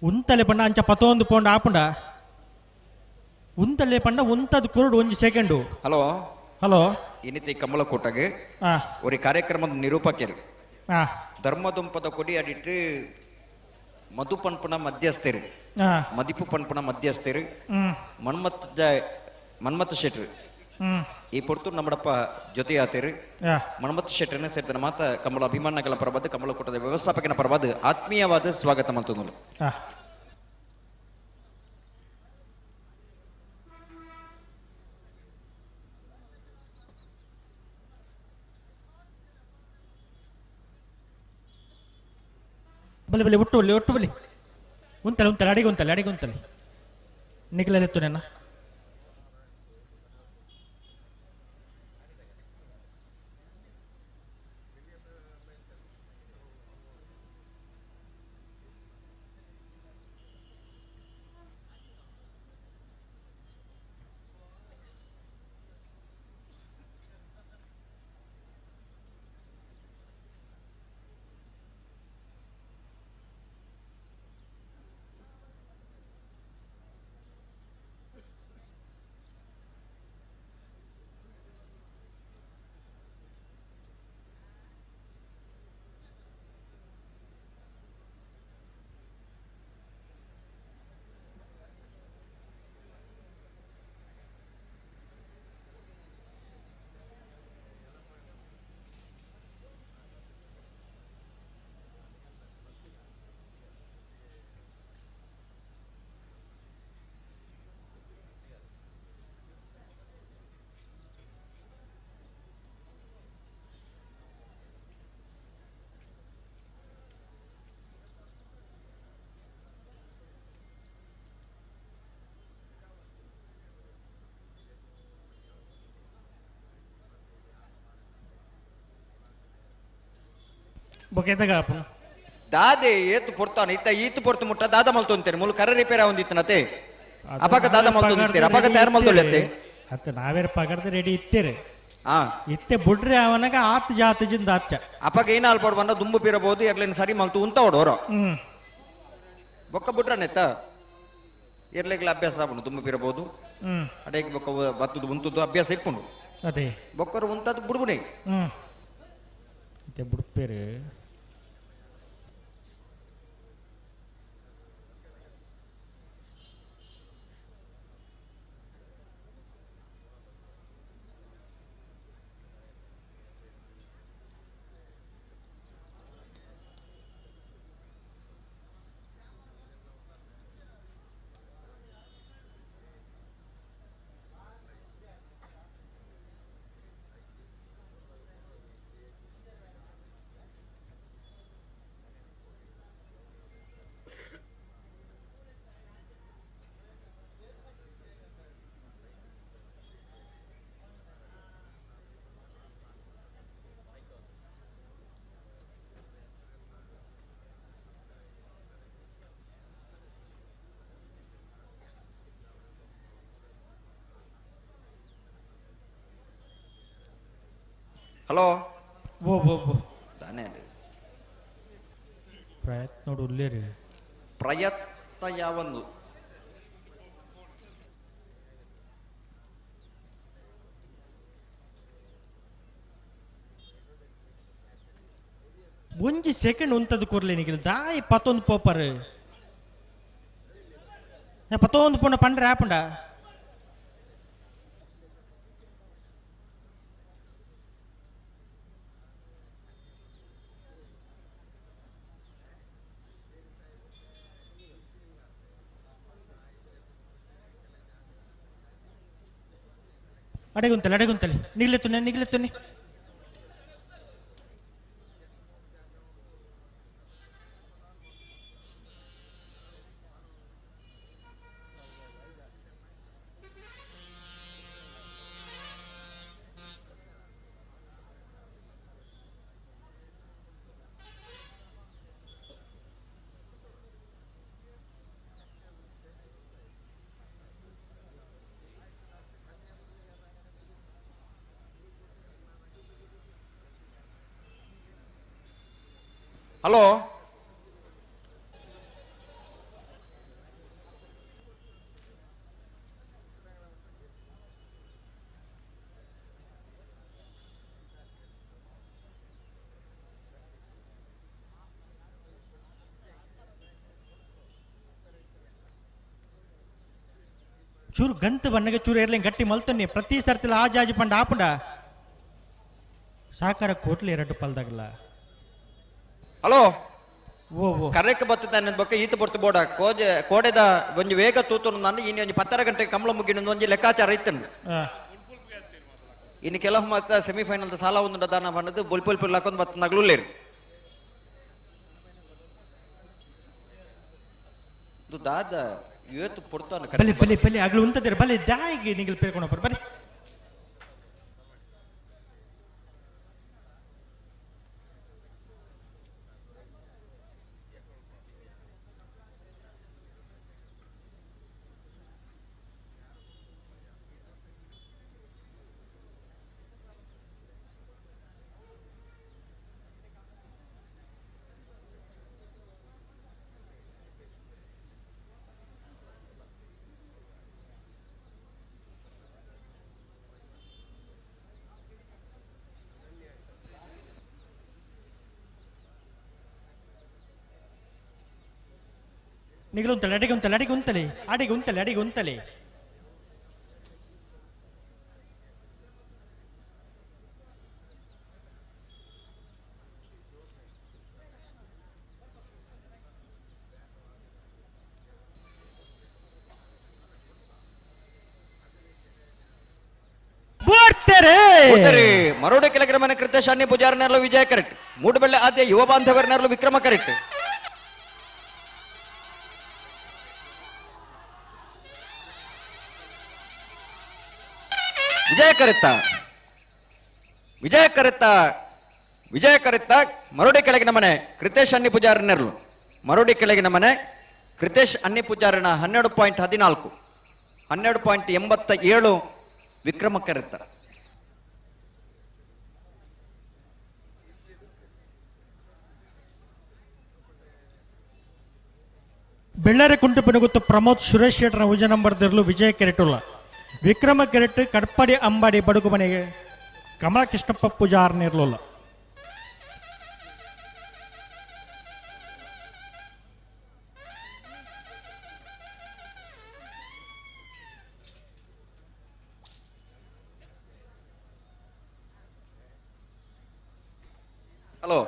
ಉಂತಲೆ ಪಂಡ ಅಂಚ 11 ಪೌಂಡ್ ಆಪುಂಡ ಉಂತಲೆ ಪಂಡ ಉಂತದು ಕುರುಡು 1 ಸೆಕೆಂಡು. ಹಲೋ ಹಲೋ ಇನಿತಿ ಕಮಲಕೋಟಗೆ ஒரு ಕಾರ್ಯಕ್ರಮದ ನಿರೂಪಕರು ಧರ್ಮದುಂಪದ ಕೊಡಿ ಅಡಿಟ್ಟು ಮಧು ಪಂಪನ ಮಧ್ಯಸ್ಥರು ಮದಿಪು ಪಂಪನ ಮಧ್ಯಸ್ಥರು ಮನ್ಮತ್ ಶೆಟ್ರು ಈ ಪೊರ್ತು ನಮ್ಮಡಪ್ಪ ಜೊತೆ ಆತೇರು ಮನ್ಮತ್ ಶೆಟ್ರನ್ನ ಸೇರ್ತಾನೆ ಮಾತ ಕಮಲ ಅಭಿಮಾನಗಳ ಪರವಾದ ಕಮಲಕೋಟದ ವ್ಯವಸ್ಥಾಪಕನ ಪರವಾದ ಆತ್ಮೀಯವಾದ ಸ್ವಾಗತ ಮಾಡ್ತಂದ್ರು. ಬಲಿ ಬಲಿ ಒಟ್ಟು ಬಲಿ ಒಟ್ಟು ಬಲಿ ಉಂತಲೆ ಉಂತಲೆ ಅಡಿಗೆ ಉಂತಲೆ ಅಡಿಗೆ ಉಂತಲೆ ನಿಖಿಲೆತ್ತು ನೆನ ಬೊಕೆದಾಗ ಆಪುನ ದಾದೆ ಏತು ಪೊರ್ತಾನ ಇತ್ತ ಈತು ಪೊರ್ತು ಮುಟ್ಟ ದಾದ ಮಲ್ತು ಅಂತೀರಿ ಮುಲ್ ಕರ ರಿಪೇರ್ ಒಂದಿತ್ತನತೆ ಅಪಕ ದಾದ ಮಲ್ತು ಅಂತೀರಿ ಅಪಕ ತಯಾರು ಮಲ್ತೊಲ್ಲತ್ತೆ ಅತ್ತ ನಾವೇರ ಪಗರ್ದ ರೆಡಿ ಇತ್ತೇರೆ ಇತ್ತೆ ಬುಡ್ರೆ ಅವನಾಗ ಆತ್ ಜಾತಜಿಂದ ಆಚ ಅಪಕ ಏನಾಲ್ ಪಡ್ ಬಂದ ದುಂಬು ಪಿರಬಹುದು ಎರ್ಲೇನ್ ಸರಿ ಮಲ್ತು ಉಂತ ಓಡೋರು ಬೊಕ್ಕ ಬುಡ್ರನೆತ್ತ ಎರ್ಲೆಗ್ಲ ಅಭ್ಯಾಸ ಆಪುಂಡು ದುಂಬು ಪಿರಬಹುದು ಅಡೇಗೆ ಬೊಕ್ಕ ಬತ್ತದು ಉಂತದ್ದು ಅಭ್ಯಾಸ ಇಟ್ಕೊಂಡು ಅದೇ ಬೊಕ್ಕರು ಉಂತದ್ದು ಬುಡ್ಬುನೆ ಇತ್ತೆ ಬುಡ್ಪೇರು ಹಲೋ ಬೋ ಬೋ ಬೋ ತಾನೇ ಪ್ರಯತ್ನ ನೋಡು ಉಲ್ಲೇರಿ ಪ್ರಯತ್ನ ಯಾವೊಂದು ಒಂಜಿ ಸೆಕೆಂಡ್ ಉಂತದ್ದು ಕೂರ್ಲೆ ನಿಗಿಲ್ ದಾಯಿ 11 ಪೋಪರ್ 11 ಪುಂಡ ಪಂಡ್ರೆ ಆಪುಂಡ ಅಡೆಗುಂತಲೆ ಅಡೆಗುಂತಲೆ ನಿಗ್ಲೆತ್ತುನೆ ನಿಗ್ಲೆತ್ತುನೆ ಹಲೋ ಚೂರು ಗಂತ ಬಣ್ಣಗೆ ಚೂರು ಇರ್ಲಿ ಗಟ್ಟಿ ಮಲ್ತನ್ನಿ ಪ್ರತಿ ಸರ್ತಿಲ ಆ ಜಾಜಿ ಪಂಡ ಆಪುಂಡ ಸಾಕಾರ ಕೋಟ್ಲಿ 2 ಪಲ್ದಾಗಲ್ಲ. ಹಲೋ ಓ ಕರೆಕ್ ಬರ್ತದ ಬೊಕ್ಕ ಈತ ಬರ್ತು ಬೋಡ ಕೋಡೆದ ಒಂಜಿ ವೇಗ ತೂತು ನಾನು ಇನ್ನು ಒಂಜಿ 10 ಗಂಟೆಗೆ ಕಂಬಳ ಮುಗಿನ ಒಂಜಿ ಲೆಕ್ಕಾಚಾರ ಇತ್ತನು ಇನ್ನು ಕೆಲವು ಮತ್ತ ಸೆಮಿಫೈನಲ್ ಸಾಲ ಒಂದು ದಾನ ಬಂದದ್ದು ಬುಲ್ಪುಲ್ ಹಾಕೊಂಡು ಮತ್ತೆ ನಗಲುಲ್ಲೇರು ದಾದ ಇವತ್ತು ಪುರ್ತಾನ ಬಲಿ ಬಲಿ ಬಲಿ ಆಗ್ಲು ಉಂಟದಿರ ಬಲಿ ದಾಯಿಗೆ ನಿಗಲ್ ಪೇರ್ಕೊಂಡು ಬರ್ ಬರಿ ನಿಗಲು ಉಂಟಲೆ ಅಡಿಗೆ ಉಂಟಲೆ ಅಡಿಗೆ ಉಂಟಲೆ ಅಡಿಗೆ ಉಂಟಲೆ ಅಡಿಗೆ ಉಂಟಲೆ ಮರೋಡೆ ಕೆಳಗಿನ ಕೃತ್ಯ ಶಾನ್ಯ ಪೂಜಾರನರ್ಲು ವಿಜಯ ಕರೆಕ್ಟ್ ಮೂಡುಬೆಳ್ಳೆ ಆದ್ಯ ಯುವ ಬಾಂಧವರನರ್ಲು ವಿಕ್ರಮ ಕರೆಕ್ಟ್ ವಿಜಯ ಕರೆತ್ತ ಮರೋಡಿ ಕೆಳಗಿನ ಮನೆ ಕೃತೇಶ್ ಅನ್ನಿ ಪೂಜಾರನರ್ಲು ಮರೋಡಿ ಕೆಳಗಿನ ಮನೆ ಕೃತೇಶ್ ಅನ್ನಿ ಪೂಜಾರನ 12.14 12.87 ವಿಕ್ರಮ ಕರೆತ್ತ ಬೆಳ್ಳಾರೆ ಕುಂಟು ಪೆನುಗುತ್ತು ಪ್ರಮೋದ್ ಸುರೇಶ್ ಶೆಟ್ಟರ ಉಜ ನಂಬರ್ ದಿರ್ಲು ವಿಜಯ ಕೆರೆಟುಲ್ಲ ವಿಕ್ರಮ ಕೆರೆಟ್ ಕಡ್ಪಡಿ ಅಂಬಾಡಿ ಬಡುಗು ಮನೆಗೆ ಕಮಲ ಕೃಷ್ಣಪ್ಪ ಪೂಜಾರ್ ನಿರ್ಲೋಲ್ಲ ಹಲೋ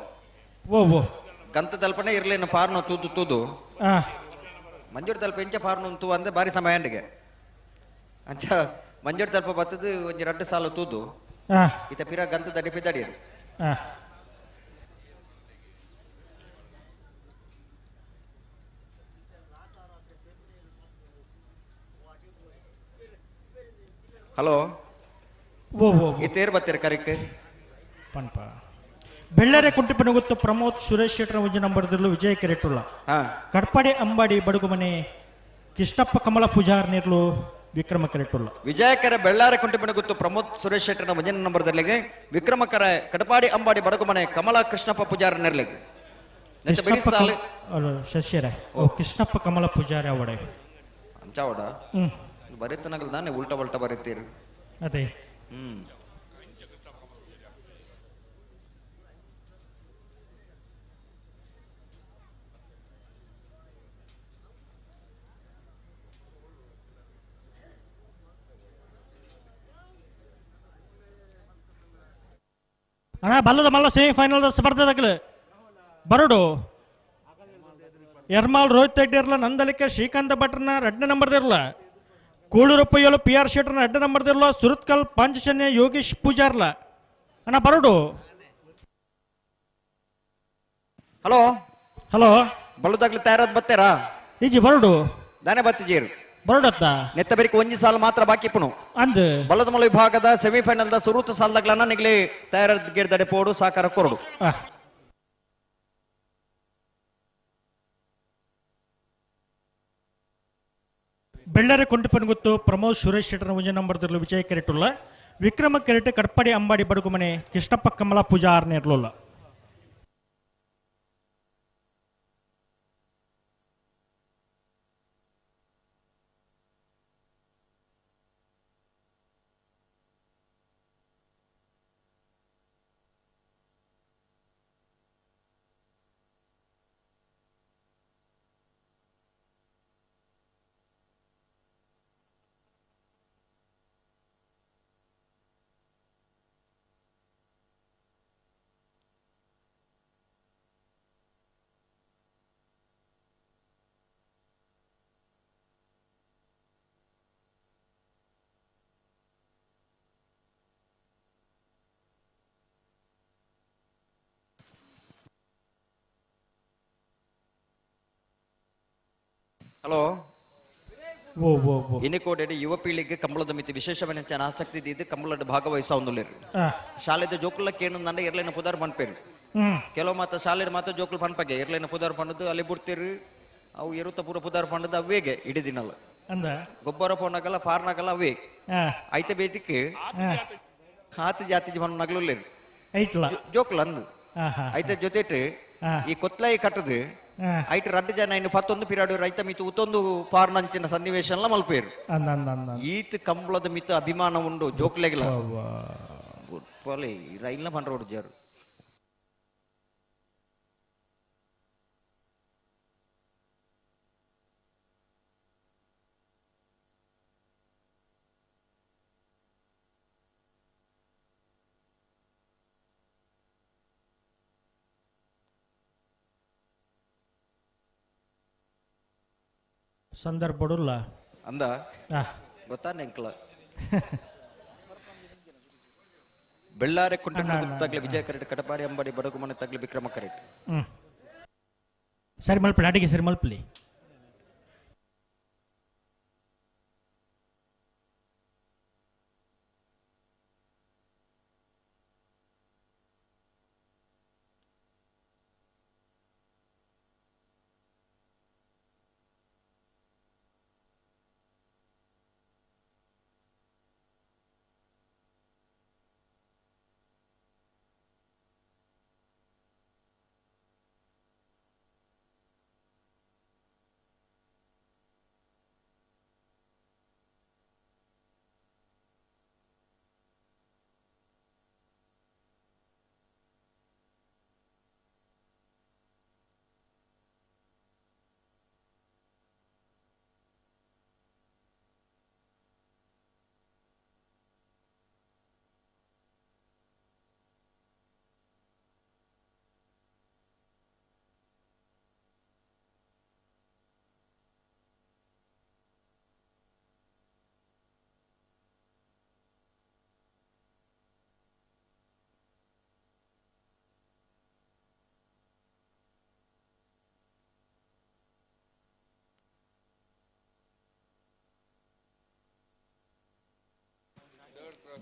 ಓ ಕಂತ ತಲ್ಪನೆ ಇರ್ಲೇನು ಪಾರ್ನು ತೂದು ಮಂಜೂರು ತಲ್ಪ ಎಂಚ ಪಾರ್ನು ತೂ ಅಂದ್ರೆ ಬಾರಿ ಸಮಯ ಅಂಡಿಗೆ ಅಂಚ ಮಂಜೂರು ತಲ್ಪ ಬತ್ತದು ಒಂಜಿ 2 ಸಾಲ ತೂದು ಇತ ಪಿರ ಗಂತ ದಡಿ ಪಿದಡಿಯರು ಹಲೋ ಓ ಈ ತೇರು ಬತ್ತೀರ ಕರಿಕ್ ಪಂಪ ಬೆಳ್ಳಾರೆ ಕುಂಟು ಪೆನುಗುತ್ತು ಪ್ರಮೋದ್ ಸುರೇಶ್ ಶೆಟ್ಟರ ಉಜ ನಂಬರ್ ದಿರ್ಲು ವಿಜಯ ಕೆರೆಟುಲ್ಲ ಕಡ್ಪಡಿ ಅಂಬಾಡಿ ಬಡುಗು ಮನೆ ಕೃಷ್ಣಪ್ಪ ಕಮಲ ಪೂಜಾರ್ ನಿರ್ಲು ವಿಕ್ರಮಕರ ಇಟ್ಟುಲ್ಲ ವಿಜಯಕರ ಬೆಳ್ಳಾರೆ ಕುಂಟಿಪಣ ಗುತ್ತು ಪ್ರಮೋದ್ ಸುರೇಶ್ ಶೆಟ್ಟರ ಮುಂಜಿನ ನಂಬರ್ದಲ್ಲಿಗೆ ವಿಕ್ರಮಕರ ಕಡಪಾಡಿ ಅಂಬಾಡಿ ಬಡಗುಮನೆ ಕಮಲ ಕೃಷ್ಣಪ್ಪ ಪೂಜಾರ ನೆರಲಿಗೆ ಶಶಿಯರ ಓ ಕೃಷ್ಣಪ್ಪ ಕಮಲ ಪೂಜಾರಿ ಅವಡೆ ಅಂಚಾವಡ ಬರೀತನಾಗಲ್ ನಾನೇ ಉಲ್ಟಾ ಉಲ್ಟಾ ಬರೀತೀರಿ ಅದೇ ಅಣ್ಣ ಬಲ್ಲದ ಮಲ್ಲ ಸೆಮಿಫೈನಲ್ ಸ್ಪರ್ಧೆದಾಗಲು ಬರಡು ಎರ್ಮಾಲ್ ರೋಹಿತ್ ರೆಡ್ಡಿ ಇರಲ್ಲ ನಂದಲಿಕೆ ಶ್ರೀಕಾಂತ ಭಟ್ರನ 2ನೇ ನಂಬರ್ ಇರಲ್ಲ ಕೂಳೂರಪ್ಪ ಏಳು PR ಶೆಟ್ಟರ್ನ 2ನೇ ನಂಬರ್ ಇರಲ್ಲ ಸುರತ್ಕಲ್ ಪಾಂಚಶನ್ಯ ಯೋಗೀಶ್ ಪೂಜಾರ್ಲ ಅಣ್ಣ ಬರಡು ಹಲೋ ಹಲೋ ಬಲ್ಲದಾಗ್ಲಿ ತಯಾರಾದ್ ಬತ್ತೇರಾ ಈಜಿ ಬರಡು ದಾನೆ ಬತ್ತಿಜೀರು ಬರಡತ್ತ ನೆತ್ತ ಬರಿಕ ಒಂಜಿ ಸಾಲ ಮಾತ್ರ ಬಾಕಿ ಪುಣು ಅಂದ್ ಬಲ್ಲದ ಮಲ ವಿಭಾಗದ ಸೆಮಿಫೈನಲ್ ದ ಸುರುತ ಸಾಲದಾಗ್ಲನ್ನ ನಿಗ್ಲಿ ತಯಾರಾದ್ ಗೆಡ್ದಡೆ ಪೋಡು ಸಾಕಾರ ಕೊರಡು ಬೆಳ್ಳಾರೆ ಕೊಂಟಪನ್ಗುತ್ತು ಪ್ರಮೋದ್ ಸುರೇಶ್ ಶೆಟ್ಟರ ಮುಂಜೆ ನಂಬರ್ದರ್ಲು ವಿಜಯ ಕೆರೆಟುಲ್ಲ ವಿಕ್ರಮ ಕೆರೆಟ್ ಕಡ್ಪಡಿ ಅಂಬಾಡಿ ಬಡುಗು ಮನೆ ಕೃಷ್ಣಪ್ಪ ಕಮಲ ಪೂಜಾ 6ನೇ ಇರ್ಲಲ್ಲ ಹಲೋ ಓ ಓ ಓ ಇನ್ನಿಕೋಡೆಡೆ ಯುವ ಪೀಳಿಗೆ ಕಂಬಳದ ಮಿತಿ ವಿಶೇಷమైన ಆಸಕ್ತಿ ಇದು ಕಂಬಳದ ಭಾಗವಹಿಸ ಒಂದುಲ್ಲೇರು ಆ, ಶಾಲೆದ ಜೋಕುಲಕ್ಕೆ ಏನು ನಂಡೆ ಇರ್ಲೇನ ಪುದಾರ್ ಪನ್ಪೇರು ಕೆಲವು ಮಾತ್ರ ಶಾಲೆಡ್ ಮಾತ್ರ ಜೋಕುಲ್ ಪನ್ಪಗೆ ಇರ್ಲೇನ ಪುದಾರ್ ಪಂಡದು ಅಲ್ಲಿ ಬಿಡ್ತೀರಿ ಅವು ಇರುತ್ತ ಪೂರ ಪುದಾರ್ ಪಂಡದು ಅವೇಗೆ ಇಡೀ ದಿನಲ್ಲ ಅಂದ ಗೊಬ್ಬರ ಪೋನಾಗಲ್ಲ ಪಾರ್ನಾಗಲ್ಲ ಅವೇ ಆ, ಐತೆ ಬೇಟಿಕ್ಕೆ ಆ, ಹಾತಿ ಜಾತಿ ಮಣ್ಣು ನಗಲುಲ್ಲೇರು ಐಟ್ಲ ಜೋಕುಲ್ ಅಂದು ಆಹಾ ಐತೆ ಜೊತೆಟ್ ಆ. ಈ ಕೊತ್ಲಾಯಿ ಕಟ್ಟದು ಆ, ಐಟ್ ರಡ್ಡು ಜನ ಇನ್ನು 11 ಪಿರಿಯಡ್ ರೈತ ಮಿತ್ತು ಉತ್ತೊಂದು ಪಾರ್ನಂಚಿನ ಸನ್ನಿವೇಶ ಎಲ್ಲ ಮಲ್ಪೇರು ಅಂದ ಅಂದ ಅಂದ ಈತ್ ಕಂಬಳದ ಮಿತ್ತು ಅಭಿಮಾನ ಉಂಡು ಜೋಕ್ಲೆಗಿಲ್ಲ ಅವ್ವ. ಪೊಲೆ ರೈಲ್ನ ಪಂಡ್ರ ಹೊಡ್ಜಾರು ಸಂದರ್ಭ ಬಡುಲ್ಲ ಅಂದ ಆ, ಗೊತ್ತಾನೆ ಅಂಕಲ ಬೆಳ್ಳಾರೆ ಕುಂಟೆ ತಗ್ಲಿ ವಿಜಯ ಕರೆಟ್ ಕಟಪಾಡಿ ಅಂಬಾಡಿ ಬಡಗು ಮನೆ ತಗ್ಲಿ ವಿಕ್ರಮ ಕರೆಟ್ ಹ್ಮ್ ಸರಿ ಮಲ್ಪಲಿ ಅಡಿಗೆ ಸರಿ ಮಲ್ಪಲಿ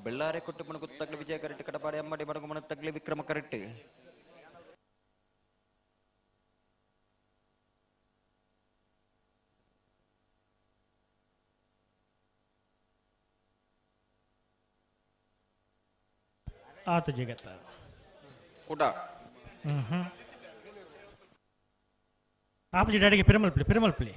ಬೆಳ್ಳಾರೆ ಕುಟುಂಬನ ತಗ್ಲಿ ವಿಜಯ ಕರೆಟ್ ಕಟಪಾಡಿ ಅಂಬಾಡಿ ಬಡಗು ಮನೆ ತಗ್ಲಿ ವಿಕ್ರಮ ಕರೆಟ್ ಆತ ಜಗತ್ತ ಊಟ ಹ್ಮ್ ಆಪಜಿ ಡ್ಯಾಡಿಗೆ ಪಿರಮಲ್ಪಲಿ ಪಿರಮಲ್ಪಲಿ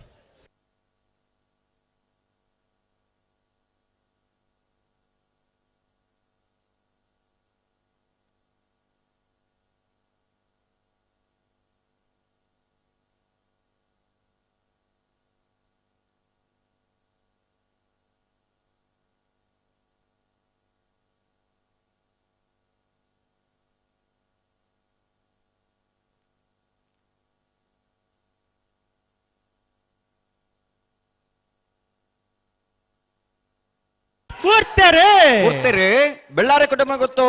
ಕೂರ್ತೀರಿ ಬೆಳ್ಳಾರೆ ಕುಟುಂಬ ಗೊತ್ತು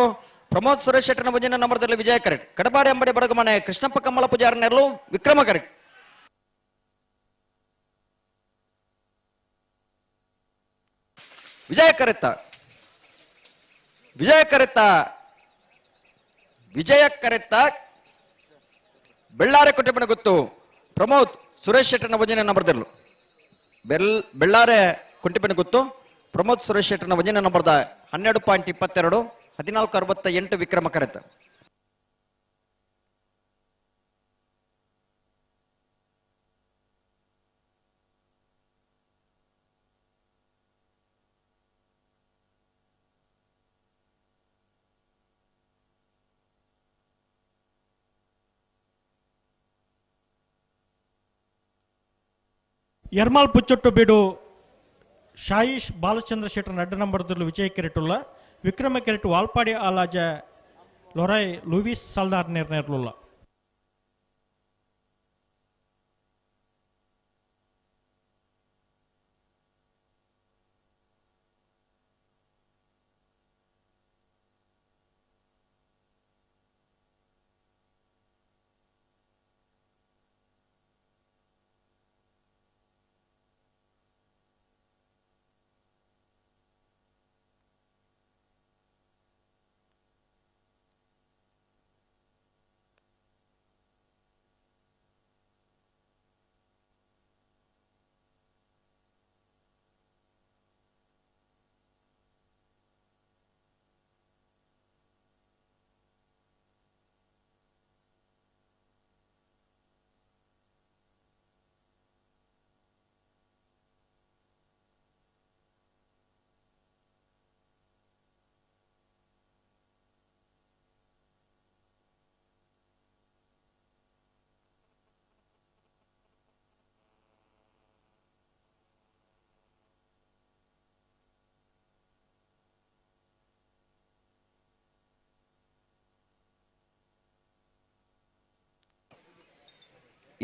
ಪ್ರಮೋದ್ ಸುರೇಶ್ ಶೆಟ್ಟನ ಭುಜನ ನಂಬರ್ದಲ್ಲಿ ವಿಜಯ ಕರೆಟ್ ಕಡಪಾಡಿ ಅಂಬಡಿ ಬಡಗು ಮನೆ ಕೃಷ್ಣಪ್ಪ ಕಮ್ಮಲ ಪೂಜಾರ ನೆರಳು ವಿಕ್ರಮ ಕರೆಟ್ ವಿಜಯ ಕರೆತ್ತ ವಿಜಯ ಕರೆತ್ತ ವಿಜಯ ಕರೆತ್ತ ಬೆಳ್ಳಾರೆ ಕುಟುಂಬನ ಗೊತ್ತು ಪ್ರಮೋದ್ ಸುರೇಶ್ ಶೆಟ್ಟನ ಭುಜನ ನಂಬರ್ದಲ್ಲೂ ಬೆಳ್ಳಾರೆ ಕುಂಟಿಪನ ಗೊತ್ತು ಪ್ರಮೋದ್ ಸುರೇಶ್ ಶೆಟ್ಟನ ವಜನ ನಂಬರ್ದ 12.22 1468 ವಿಕ್ರಮ ಕರೆತ ಯರ್ಮಾಲ್ ಪುಚ್ಚೊಟ್ಟು ಬೀಡು ಶಾಯಿಶ್ ಬಾಲಚಂದ್ರ ಶೆಟ್ಟರ್ ಅಡ್ಡ ನಂಬರ್ದಲ್ಲೂ ವಿಜಯ ಕೆರೆಟುಲ್ಲ ವಿಕ್ರಮ ಕೆರೆಟು ವಾಲ್ಪಾಡಿ ಆಲಾಜ ಲೊರೈ ಲೂವಿಸ್ ಸಾಲ್ದಾರ್ ನಿರ್ನೇರ್ಲುಲ್ಲ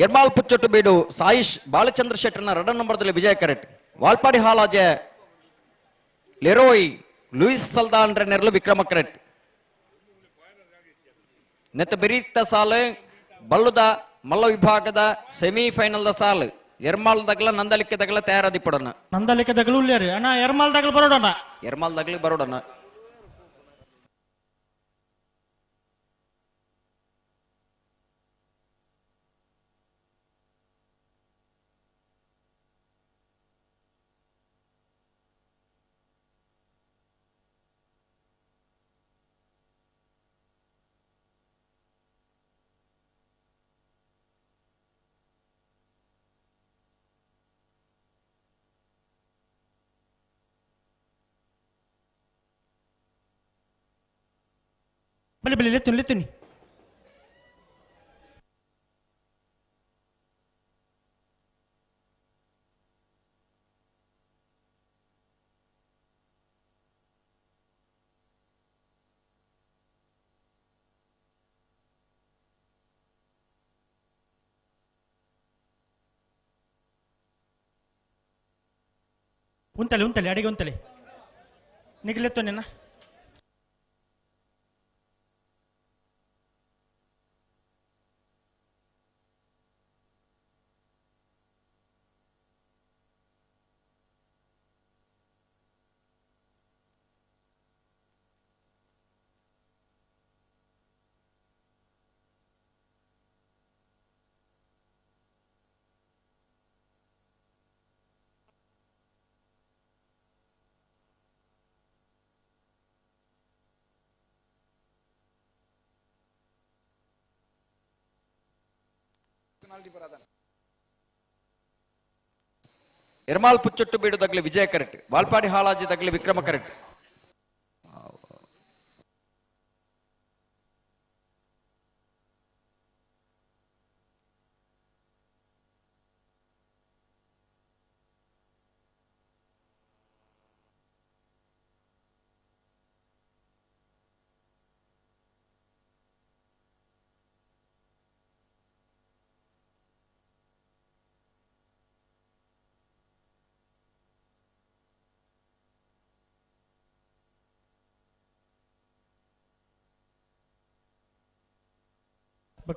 ಎರ್ಮಾಳ್ ಪುಚ್ಚೊಟ್ಟು ಬೀಡು ಸಾಯಿಶ್ ಬಾಲಚಂದ್ರ ಶೆಟ್ಟರ್ನ 2 ನಂಬರ್ದಲ್ಲಿ ವಿಜಯ ಕರೆಟ್ ವಾಲ್ಪಾಡಿ ಹಾಲಾಜೆ ಲೆರೋಯ್ ಲೂಯಿಸ್ ಸಲ್ದಾನ್ ನೆರಳು ವಿಕ್ರಮ ಕರೆಟ್ ನೆತ್ತ ಬೆರೀತ ಸಾಲು ಬಲ್ಲುದ ಮಲ್ಲ ವಿಭಾಗದ ಸೆಮಿಫೈನಲ್ ಸಾಲು ಎರ್ಮಾಳ್ ದಗಲ ನಂದಲಿಕ್ಕೆ ದಗಲ ತಯಾರಾದಿ ಪಡೋಣ ನಂದಲಿಕ್ಕೆ ದಗಲು ಉಳ್ಳೇರಿ ಅಣ್ಣ ಎರ್ಮಾಲ್ ದಗಲು ಬರೋಡಣ್ಣ ಎರ್ಮಾಳ್ ದಗಲಿ ಬರೋಡಣ ಬಲಿ ಬಲಿ ಲೆತ್ತುನಿ ಉಂತಲೆ ಅಡಿಗೆ ಉಂತಲೆ ನಿಗಲೆತ್ತೋನೆನ್ನ ಎರ್ಮಾಳ್ ಪುಚ್ಚೊಟ್ಟು ಬೀಡು ದಗ್ಲಿ ವಿಜಯ ಕರೆಟ್ ವಾಲ್ಪಾಡಿ ಹಾಲಾಜಿ ದಗ್ಲಿ ವಿಕ್ರಮ ಕರೆಟ್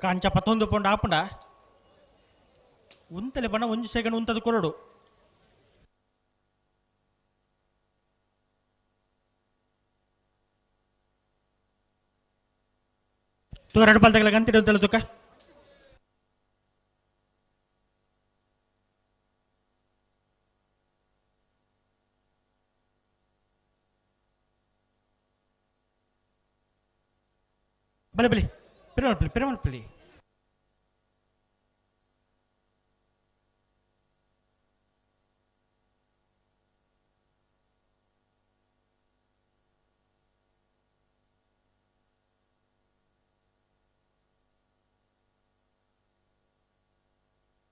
ಕಾಂಚ 11 ಪೌಂಡ್ ಆಪುಂಡ ಉಂತಲೆ ಬಣ್ಣ 1 ಸೆಕೆಂಡ್ ಉಂತದ ಕೊರಡು ತೂರ 2 ಬಾಲ್ ತಗಲ ಗಂತಿಡಿ ಉಂತಲೆ ತುಕ ಬಲೆ ಬಲೆ Perumal-peli.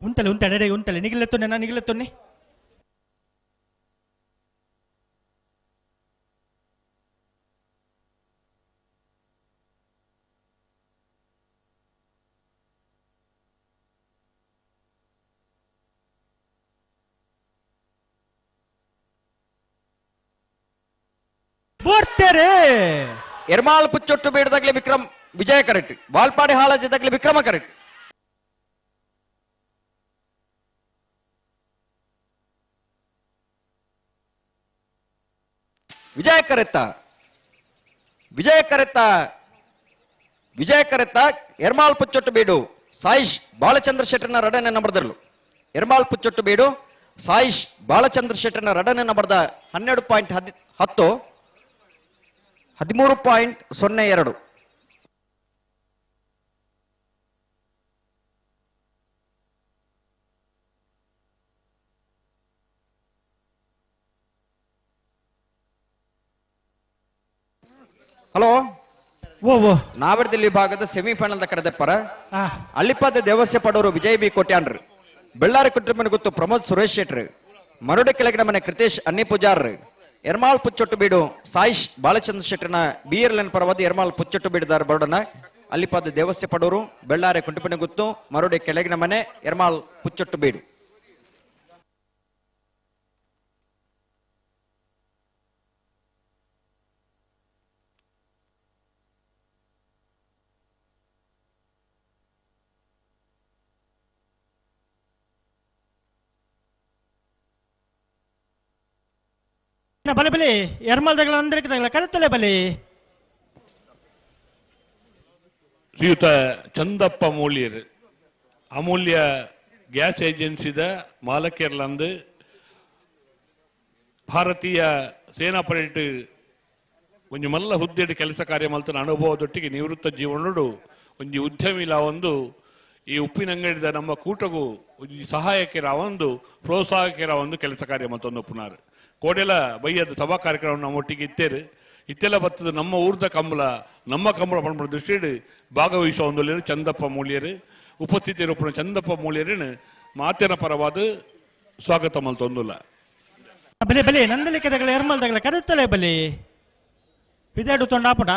Untale, nigiletone. ಎರ್ಮಾಳ್ ಪುಚ್ಚೊಟ್ಟು ಬೇಡದಾಗ್ಲಿ ವಿಜಯ ಕರೆಕ್ಟ್ ವಾಲ್ಪಾಡಿ ಹಾಲಾಜದಾಗ್ಲಿ ವಿಕ್ರಮ ಕರೆಕ್ಟ್ ವಿಜಯ ಕರೆತ್ತ ಎರ್ಮಾಳ್ ಪುಚ್ಚೊಟ್ಟು ಬೇಡು ಸಾಯಿಶ್ ಬಾಲಚಂದ್ರ ಶೆಟ್ಟರ್ನ 2ನೇ ನಂಬರ್ದರ್ಲು ಎರ್ಮಾಳ್ ಪುಚ್ಚೊಟ್ಟು ಬೇಡು ಸಾಯಿಶ್ ಬಾಲಚಂದ್ರ ಶೆಟ್ಟರ್ನ 2ನೇ ನಂಬರ್ದ 12.10 13.02 ಹಲೋ ನಾವಡದಲ್ಲಿ ವಿಭಾಗದ ಸೆಮಿಫೈನಲ್ ಕರೆದಪ್ಪರ ಅಲ್ಲಿಪಾದ ದೇವಸ್ಯ ಪಡೋರು ವಿಜಯ್ ಬಿ ಕೋಟ್ಯಾನ್ರು ಬೆಳ್ಳಾರಿ ಕುಟುಂಬನ ಗೊತ್ತು ಪ್ರಮೋದ್ ಸುರೇಶ್ ಶೆಟ್ರು ಮರುಡೆ ಕೆಳಗಿನ ಮನೆ ಕೃತೇಶ್ ಅನ್ನಿ ಪೂಜಾರ್ ಎರ್ಮಾಳ್ ಪುಚ್ಚೊಟ್ಟು ಬೀಡು ಸಾಯಿಶ್ ಬಾಲಚಂದ್ರ ಶೆಟ್ಟರ್ನ ಬಿಯರ್ಲೆನ್ ಪರವಾದ ಎರ್ಮಾಳ್ ಪುಚ್ಚೊಟ್ಟು ಬೀಡಿದಾರ ಬರೋಡನ ಅಲ್ಲಿಪದ ದೇವಸ್ಯ ಪಡೂರು ಬೆಳ್ಳಾರೆ ಕುಂಟುಪಣಿ ಗುತ್ತು ಮರುಡಿ ಕೆಳಗಿನ ಮನೆ ಎರ್ಮಾಳ್ ಪುಚ್ಚೊಟ್ಟು ಬೀಡು. ಬಲೆ ಬಲೆ ಎರ್ಮಲ್ದಗಳ ಅಂದ್ರಕ್ಕಿದಾಗಲ ಕರೆತಲೆ ಬಲೆ ಶ್ರೀಯುತ ಚಂದಪ್ಪ ಮೂಲ್ಯರ್ ಅಮೂಲ್ಯ ಗ್ಯಾಸ್ ಏಜೆನ್ಸಿದ ಮಾಲಕೇರ್ಲಂದು ಭಾರತೀಯ ಸೇನಾ ಪಡೆಟ್ ಒಂಜಿ ಮಲ್ಲ ಹುದ್ದೆಡ್ ಕೆಲಸ ಕಾರ್ಯ ಮಲ್ತನ ಅನುಭವದೊಟ್ಟಿಗೆ ನಿವೃತ್ತ ಜೀವನಡು ಒಂಜಿ ಉದ್ಯಮಿಲ ಒಂದು ಈ ಉಪ್ಪಿನಂಗಡಿದ ನಮ್ಮ ಕೂಟಗೂ ಒಂಜಿ ಸಹಾಯಕ್ಕೆ ರಾವೊಂದು ಪ್ರೋತ್ಸಾಹಕ್ಕೆ ರಾವೊಂದು ಕೆಲಸ ಕಾರ್ಯ ಮತ್ತೊಂದು ಪುನಾರ್ ಕೋಡೆಲ ಬೈಯದ ಸಭಾ ಕಾರ್ಯಕ್ರಮ ನಮ್ಮ ಒಟ್ಟಿಗೆ ಇತ್ತೇರು ಇತ್ತೆಲ್ಲ ಬರ್ತದ ನಮ್ಮ ಊರ್ದ ಕಂಬಳ ನಮ್ಮ ಕಂಬಳ ಪಂಪಡ ದೃಷ್ಟಿಡು ಭಾಗವಹಿಸುವ ಒಂದು ಚಂದಪ್ಪ ಮೂಲ್ಯರು ಉಪಸ್ಥಿತಿರೂಪಣ ಚಂದಪ್ಪ ಮೂಲ್ಯರೇನು ಮಾತಿನ ಪರವಾದ ಸ್ವಾಗತ ಮಲ್ತೊಂದುಲ್ಲ ಬಲೆ ಬಲೆ ನಂದಲಿಕೆದಗಳ ಎರ್ಮಲ್ದಗಳ ಕರೆತಲೆ ಬಲೆ ವಿದಾಡು ತೊಂಡಾಪುಡ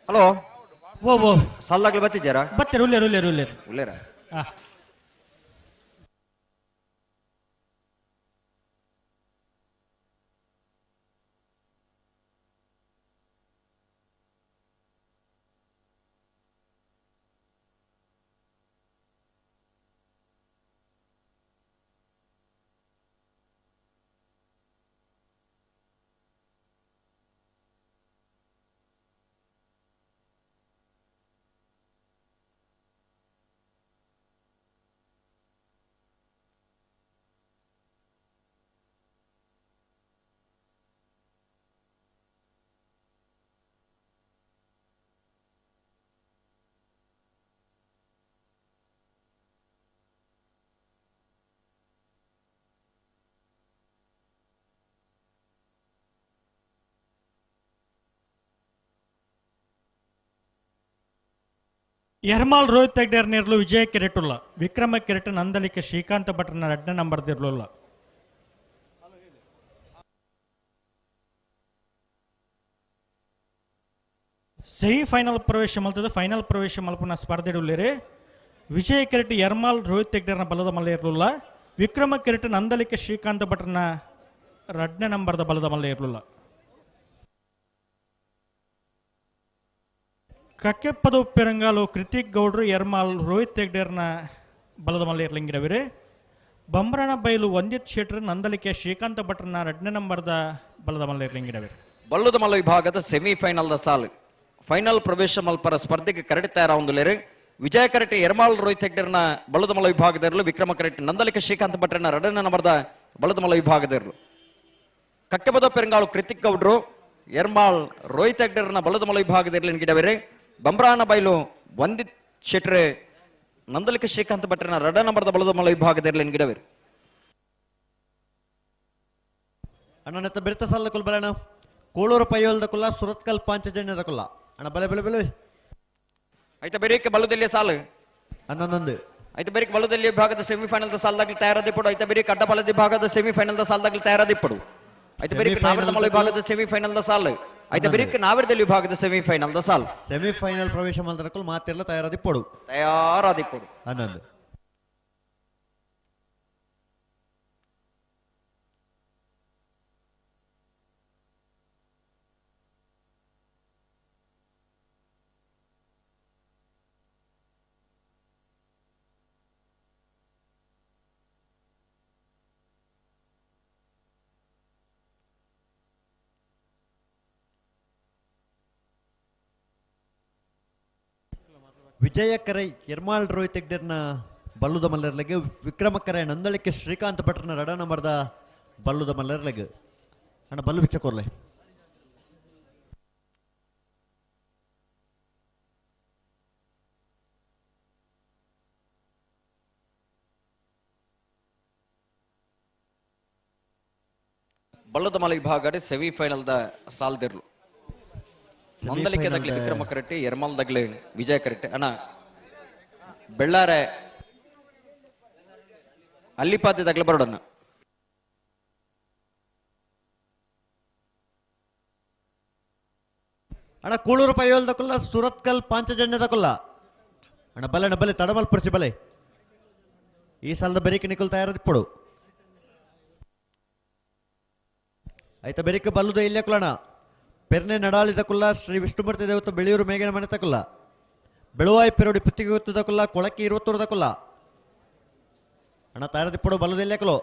ಹಲೋ ಓ ಓ ಸಾಲಾಗ್ಲಿ ಬತ್ತಿದ್ದಾರಾ ಬತ್ತೇರು ಉಲ್ಲೇರು ಉಲ್ಲೇರು ಉಲ್ಲೇರು ಉಳ್ಳೇರ ಎರ್ಮಾಲ್ ರೋಹಿತ್ ಹೆಗ್ಡೇರ್ ನೀರ್ಲು ವಿಜಯ ಕಿರೀಟುಲ್ಲ ವಿಕ್ರಮ ಕಿರೀಟ ನಂದಲಿಕೆ ಶ್ರೀಕಾಂತ ಭಟ್ರನ 2ನೇ ನಂಬರ್ದಿರ್ಲಿಲ್ಲ. ಸೆಮಿಫೈನಲ್ ಪ್ರವೇಶ ಮಲ್ತದ ಫೈನಲ್ ಪ್ರವೇಶ ಮಲ್ಪನ ಸ್ಪರ್ಧೆಡುಲ್ಲೇರಿ ವಿಜಯ ಕಿರೀಟ ಎರ್ಮಾಲ್ ರೋಹಿತ್ ಹೆಗ್ಡೇರ್ನ ಬಲದ ಮಲ್ಲ ಇರಲಿಲ್ಲ. ವಿಕ್ರಮ ಕಿರೀಟ ನಂದಲಿಕೆ ಶ್ರೀಕಾಂತ ಭಟ್ರನ 2ನೇ ನಂಬರ್ದ ಬಲದ ಮಲ್ಲ ಇರಲಿಲ್ಲ. ಕಕ್ಕೆಪ್ಪದ ಉಪ್ಪಿರಂಗಾಲು ಕೃತಿಕ್ ಗೌಡ್ರು ಎರ್ಮಾಲ್ ರೋಹಿತ್ ಹೆಗ್ಡೇರ್ನ ಬಲದ ಮಲ್ಲ ಇರ್ಲಿಂಗಿರವಿರಿ. ಬಂಬ್ರಣ ಬೈಲು ವಂದಿತ್ ಶೆಟ್ರ್ ನಂದಲಿಕೆ ಶ್ರೀಕಾಂತ ಭಟ್ರನ 2ನೇ ನಂಬರ್ದ ಬಲದ ಮಲ್ಲ ಇರ್ಲಿಂಗಿರವಿರಿ. ಬಲ್ಲದ ಮಲ್ಲ ವಿಭಾಗದ ಸೆಮಿಫೈನಲ್ದ ಸಾಲು ಫೈನಲ್ ಪ್ರವೇಶ ಮಲ್ಪರ ಸ್ಪರ್ಧೆಗೆ ಕರಡಿತಾರ ಒಂದುಲೇರು ವಿಜಯ ಕರಟಿ ಎರ್ಮಾಲ್ ರೋಹಿತ್ ಹೆಗ್ಡೇರ್ನ ಬಲ್ಲದ ಮಲ್ಲ ವಿಭಾಗದಲ್ಲೂ ವಿಕ್ರಮ ಕರಟಿ ನಂದಲಿಕೆ ಶ್ರೀಕಾಂತ ಭಟ್ರನ 2ನೇ ನಂಬರ್ದ ಬಲ್ಲದ ಮಲ್ಲ ವಿಭಾಗದಲ್ಲೂ ಕಕ್ಕೆಪ್ಪದ ಉಪ್ಪಿರಂಗಾಲು ಕೃತಿಕ್ ಗೌಡ್ರು ಎರ್ಮಾಲ್ ರೋಹಿತ್ ಹೆಗ್ಡೇರ್ನ ಬಲ್ಲದ ಮಲ್ಲ ವಿಭಾಗದಲ್ಲಿ ಗಿಡವಿರಿ. ಬಂಬ್ರಾಣ ಬೈಲು ವಂದಿತ್ ಶೆಟ್ರೆ ನಂದಲಿಕೆ ಶ್ರೀಕಾಂತ ಭಟ್ರನ 2ನೇ ನಂಬರ್ದ ಬಲದ ಮಲ್ಲ ವಿಭಾಗದಲ್ಲಿ ಗಿಡವಿರಿ. ಅಣ್ಣ ಬೆರ್ತ ಸಾಲ ಕುಲ್ಬಲಣ ಕೋಳೂರು ಪೈಯೋಲ್ದ ಕುಲ್ಲ ಸುರತ್ಕಲ್ ಪಾಂಚಜನ್ಯದ ಕುಲ್ಲ ಅಣ್ಣ ಬಲೆ ಬಲೆ ಬಲೆ ಆಯ್ತಾ ಬೇರೆಕ್ಕೆ ಬಲದಲ್ಲಿ ಸಾಲು ಅನ್ನೊಂದು ಆಯ್ತಾ ಬೇರೆ ಬಲದಲ್ಲಿ ವಿಭಾಗದ ಸೆಮಿಫೈನಲ್ ಸಾಲದಾಗಲಿ ತಯಾರಾದಿಪ್ಪಡು. ಆಯ್ತಾ ಬೇರೆ ಅಡ್ಡಬಲದ ವಿಭಾಗದ ಸೆಮಿಫೈನಲ್ ಸಾಲದಾಗಲಿ ತಯಾರಾದಿಪ್ಪಡು. ಆಯ್ತಾ ಬೇರೆ ನಾವರದ ಮಲ್ಲ ವಿಭಾಗದ ಸೆಮಿಫೈನಲ್ ಸಾಲು ಆಯ್ತಾ ಬೇರೆ ನಾವರದಲ್ಲಿ ವಿಭಾಗದ ಸೆಮಿಫೈನಲ್ ಸಾಲು ಸೆಮಿಫೈನಲ್ ಪ್ರವೇಶ ಮಾಡಿದ್ರಕ್ಕೂ ಮಾತೆಲ್ಲ ತಯಾರಾದಿಪ್ಪಡು ಅನ್ನೊಂದು ವಿಜಯಕರೈ ಎರ್ಮಾಲ್ ರೋಹಿತ್ ಹೆಗ್ಡೇರ್ನ ಬಲ್ಲುದ ಮಲ್ಲರ್ಲೆಗೆ ವಿಕ್ರಮಕರೈ ನಂದಳಿಕೆ ಶ್ರೀಕಾಂತ್ ಭಟ್ರನ 2ನೇ ನಂಬರ್ದ ಬಲ್ಲುದ ಮಲ್ಲರ್ಲೆಗೆ ಅಣ್ಣ ಬಲ್ಲು ಬಿಚ್ಚಕೋರ್ಲೆ ಬಲ್ಲದ ಮಲ್ಲ ವಿಭಾಗದ ಸೆಮಿಫೈನಲ್ದ ಸಾಲ್ದಿರ್ಲು ನಂದಲಿಕೆ ದಗ್ಲಿ ವಿಕ್ರಮ ಕರೆಟ್ಟಿ ಎರ್ಮಲ್ ದಗ್ಲಿ ವಿಜಯ ಕರೆಟ್ಟಿ ಅಣ್ಣ ಬೆಳ್ಳಾರೆ ಅಲ್ಲಿಪಾತಿ ದಗ್ಲಿ ಬರೋಡಣ್ಣ ಅಣ್ಣ ಕೂಳೂರು ಪೈಯೋಲ್ ತಕೊಲ್ಲ ಸುರತ್ಕಲ್ ಪಾಂಚಜನ್ಯ ತಕೊಲ್ಲ ಅಣ್ಣ ಬಲೆ ಬಲೆ ತಡಮಲ್ ಪರ್ಚಿ ಬಲೆ ಈ ಸಾಲದ ಬೆರಿಕೆ ನಿಕಲ್ ತಯಾರದಿಪ್ಪಡು ಆಯ್ತಾ ಬೆರಿಕೆ ಬಲ್ಲುದ ಇಲ್ಲೇ ಕುಲಣ ಪೆರ್ನೆ ನಡಾಳಿ ತಕೊಲ್ಲ ಶ್ರೀ ವಿಷ್ಣುಮೂರ್ತಿ ದೇವತ ಬೆಳೆಯೂರು ಮೇಗಿನ ಮನೆ ತಕೊಲ್ಲ ಬೆಳುವಾಯಿ ಪೆರೋಡಿ ಪುತ್ತಿಗೆ ಗೊತ್ತು ತಕೊಲ್ಲ ಕೊಳಕ್ಕೆ 20 ತಕೊಲ್ಲ ಅಣ್ಣ ತಯಾರದಿಪ್ಪಡು ಬಲ್ಲುದ ಇಲ್ಲೇ ಕುಲೋ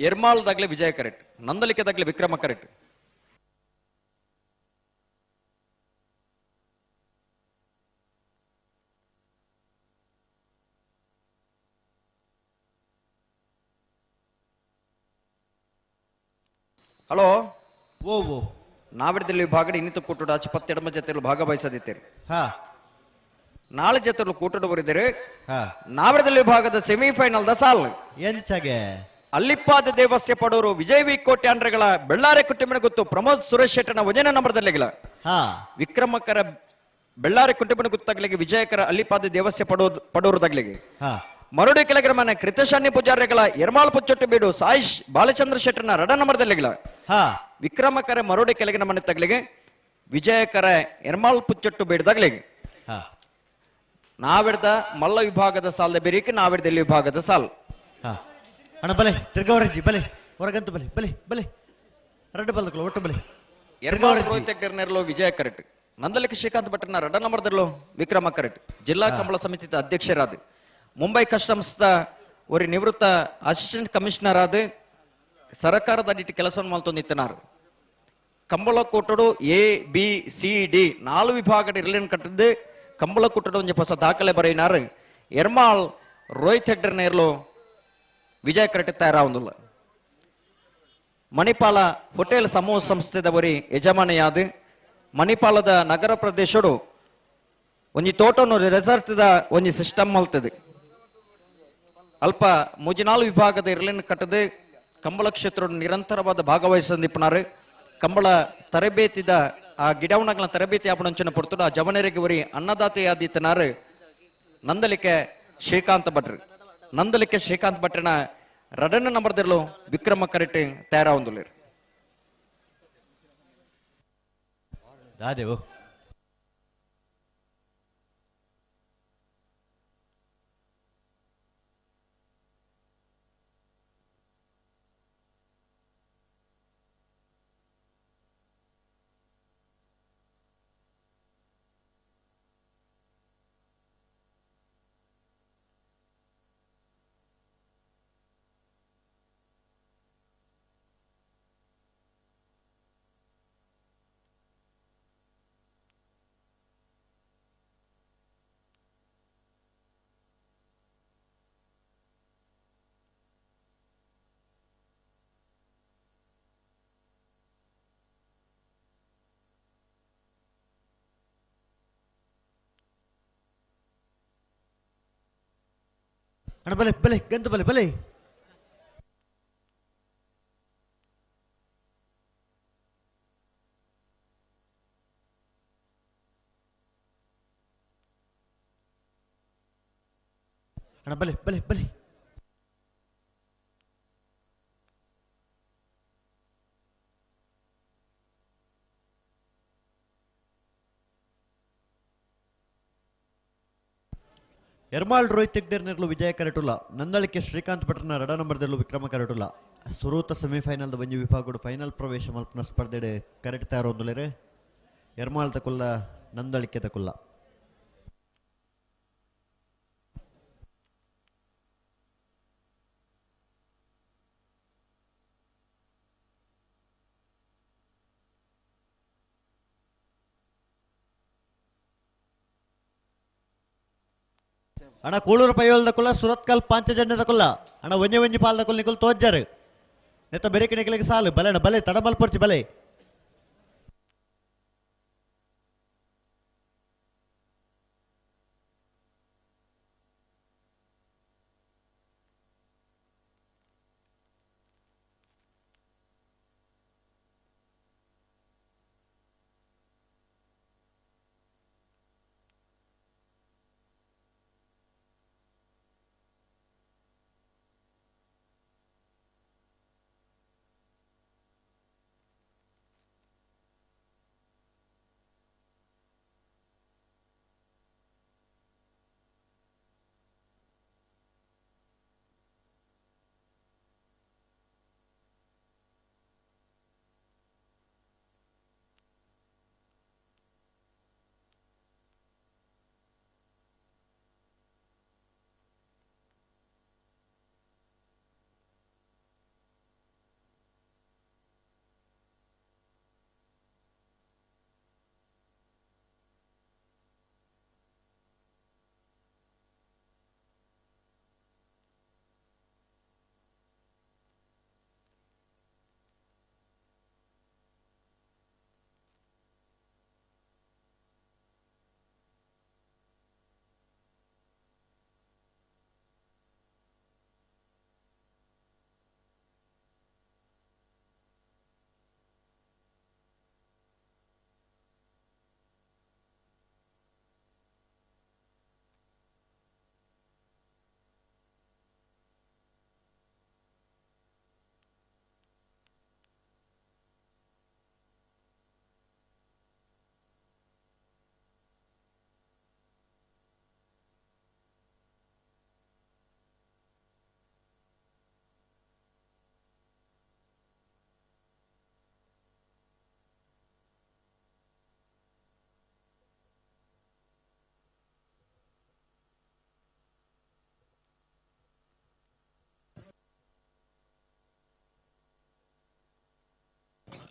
ಎರ್ಮಾಳ್ ದಾಗ್ಲೆ ವಿಜಯ correct Nandalike ದಾಗ್ಲೆ Vikrama correct hello ಓ ನಾವಿಡದಲ್ಲಿ ವಿಭಾಗದ ಇನ್ನಿತು ಕೂಟದ 22 ಜೊತೆಯಲ್ಲಿ ಭಾಗವಹಿಸದಿದ್ದೀರಿ ಹಾ ನಾಳೆ ಜೊತೆಯಲ್ಲಿ ಕೂಟದ ಬರಿದಿರಿ ನಾವಿಡದಲ್ಲಿ ವಿಭಾಗದ ಸೆಮಿಫೈನಲ್ ದ ಸಾಲ್ ಎಂಚಗೆ ಅಲ್ಲಿಪ್ಪಾದ ದೇವಸ್ಯ ಪಡೋರು ವಿಜಯ್ ವಿ ಕೋಟ್ಯಾಂಡ್ರಗಳ ಬೆಳ್ಳಾರೆ ಕುಟುಂಬನ ಗೊತ್ತು ಪ್ರಮೋದ್ ಸುರೇಶ್ ಶೆಟ್ಟನ ವಜನ ನಂಬರ್ದಲ್ಲಿಗಿಲ್ಲ ವಿಕ್ರಮಕರ ಬೆಳ್ಳಾರೆ ಕುಟುಂಬನ ಗೊತ್ತಾಗ್ಲಿಗೆ ವಿಜಯಕರ ಅಲ್ಲಿಪ್ಪಾದ ದೇವಸ್ಯ ಪಡೋರುದಾಗ್ಲಿಗೆ ಮರುಡಿ ಕೆಳಗರ ಮನೆ ಕೃತಶಾನ್ಯ ಪೂಜಾರಿಗಳ ಎರ್ಮಾಳ್ ಪುಚ್ಚೊಟ್ಟು ಬೀಡು ಸಾಯಿಶ್ ಬಾಲಚಂದ್ರ ಶೆಟ್ಟನ ರಡ ನಂಬರ್ದಲ್ಲಿಗಿಲ್ಲ ವಿಕ್ರಮಕರ ಮರುಡಿ ಕೆಳಗಿನ ಮನೆ ತಗ್ಲಿಗೆ ವಿಜಯಕರ ಎರ್ಮಾಳ್ ಪುಚ್ಚೊಟ್ಟು ಬೀಡುದಾಗ್ಲಿಗೆ ನಾವಿಡ್ದ ಮಲ್ಲ ವಿಭಾಗದ ಸಾಲದ ಬೇರಿಕೆ ನಾವಿಡ್ದ ಎಲ್ಲಿ ವಿಭಾಗದ ಸಾಲ್ ಅಣ್ಣ ಬಲೆ ತಿರ್ಗವರಜ್ಜಿ ಬಲೆ ಹೊರಗಂತು ಬಲೆ ಬಲೆ ಬಲೆ ರಡ್ಡು ಬಲ್ದಕ್ಕಳು ಒಟ್ಟು ಬಲೆ ನೆರಳು ವಿಜಯ ಕರೆಕ್ಟ್ ನಂದಲಿಕೆ ಶ್ರೀಕಾಂತ್ ಭಟ್ರನ ರಡ ನಂಬರ್ದಲ್ಲೋ ವಿಕ್ರಮ ಕರೆಕ್ಟ್ ಜಿಲ್ಲಾ ಕಂಬಳ ಸಮಿತಿ ಅಧ್ಯಕ್ಷರಾದ ಮುಂಬೈ ಕಸ್ಟಮ್ಸ್ ஒரு ನಿವೃತ್ತ ಅಸಿಸ್ಟೆಂಟ್ ಕಮಿಷನರ್ ಆದ ಸರ್ಕಾರದ ಅಡಿಟ್ಟು ಕೆಲಸವನ್ನು ಮಾಡ್ತೊಂದಿತ್ತನಾರು ಕಂಬಳ ಕೂಟಡು ABCD 4 ವಿಭಾಗದ ಇರ್ಲೇನ್ ಕಟ್ಟಿದ್ದು ಕಂಬಳ ಕೂಟಡು ಒಂದು ಹೊಸ ದಾಖಲೆ ಬರೆಯಿನಾರು ಎರ್ಮಾಳ್ ರೋಹಿತ್ ಹೆಗ್ಡರ್ ನೇರ್ಲು ವಿಜಯ ಕರೆಕ್ಟ್ ತಯಾರಾವುದಿಲ್ಲ ಮಣಿಪಾಲ ಹೋಟೆಲ್ ಸಮೂಹ ಸಂಸ್ಥೆದವರಿ ಯಜಮಾನಿಯಾದ ಮಣಿಪಾಲದ ನಗರ ಪ್ರದೇಶಡು ಒಂಜಿ ತೋಟನು ರೆಸಾರ್ಟ್ದ ಒಂಜಿ ಸಿಸ್ಟಮ್ ಮಲ್ತದೆ ಅಲ್ಪ ಮುಜಿನಾಳು ವಿಭಾಗದ ಇರ್ಲಿನ ಕಟ್ಟದೆ ಕಂಬಳ ಕ್ಷೇತ್ರ ನಿರಂತರವಾದ ಭಾಗವಹಿಸಿಪ್ಪನಾರು ಕಂಬಳ ತರಬೇತಿದ ಆ ಗಿಡವಣಗಳ ತರಬೇತಿ ಆಪಣಂಚಿನ ಪೊರ್ತುಡು ಆ ಜವನರಿಗೆ ವರಿ ಅನ್ನದಾತೆಯಾದಿತ್ತನಾರು ನಂದಲಿಕೆ ಶ್ರೀಕಾಂತ್ ಭಟ್ರು ನಂದಲಿಕೆ ಶ್ರೀಕಾಂತ್ ಭಟ್ರನ ರಡನ ನಂಬರ್ದಲ್ಲೂ ವಿಕ್ರಮ ಕರೆಕ್ಟ್ ತಯಾರಾವುದಿಲ್ಲ ರಾದೇವು ಅಣ್ಣ ಬಲೆ ಬಲೆ ಗಂತು ಬಲೆ ಬಲೆ ಅಣ್ಣ ಬಲೆ ಬಲೆ ಬಲೆ ಎರ್ಮಾಳ್ ರೋಹಿತ್ ಹೆಗ್ಡೇರ್ನೆರ್ಲು ವಿಜಯ ಕರೆಟುಲ್ಲ ನಂದಳಿಕೆ ಶ್ರೀಕಾಂತ್ ಭಟ್ರನ 2 ನಂಬರ್ದಲ್ಲೂ ವಿಕ್ರಮ ಕರೆಟುಲ್ಲ ಸುರೂತ ಸೆಮಿಫೈನಲ್ದ ಒಂಜಿ ವಿಭಾಗಡು ಫೈನಲ್ ಪ್ರವೇಶ ಮಲ್ಪನ ಸ್ಪರ್ಧೆಡೆ ಕರೆಟ್ ತಯಾರೊಂದುಲೆರೆ ಎರ್ಮಾಳ್ ತಕುಲ್ಲ ನಂದಳಿಕೆ ತಕುಲ್ಲ ಅಣ್ಣ ಕೂಳೂರು ಪೈಯೋಲ್ದಕುಲ್ಲ ಸುರತ್ಕಲ್ ಪಾಂಚಜನ್ಯದಕುಲ್ಲ ಅಣ್ಣ ಒಂಜಿ ಪಾಲ್ದಕುಲ್ ನಿಕುಲ್ ತೋಜ್ಜರು ನೆತ್ತ ಬೆರೆಕೆ ನಿಕಲಿಗೆ ಸಾಲು ಬಲೆ ಅಣ್ಣ ಬಲೆ ತಡಮಲ್ಪೊರ್ಚಿ ಬಲೆ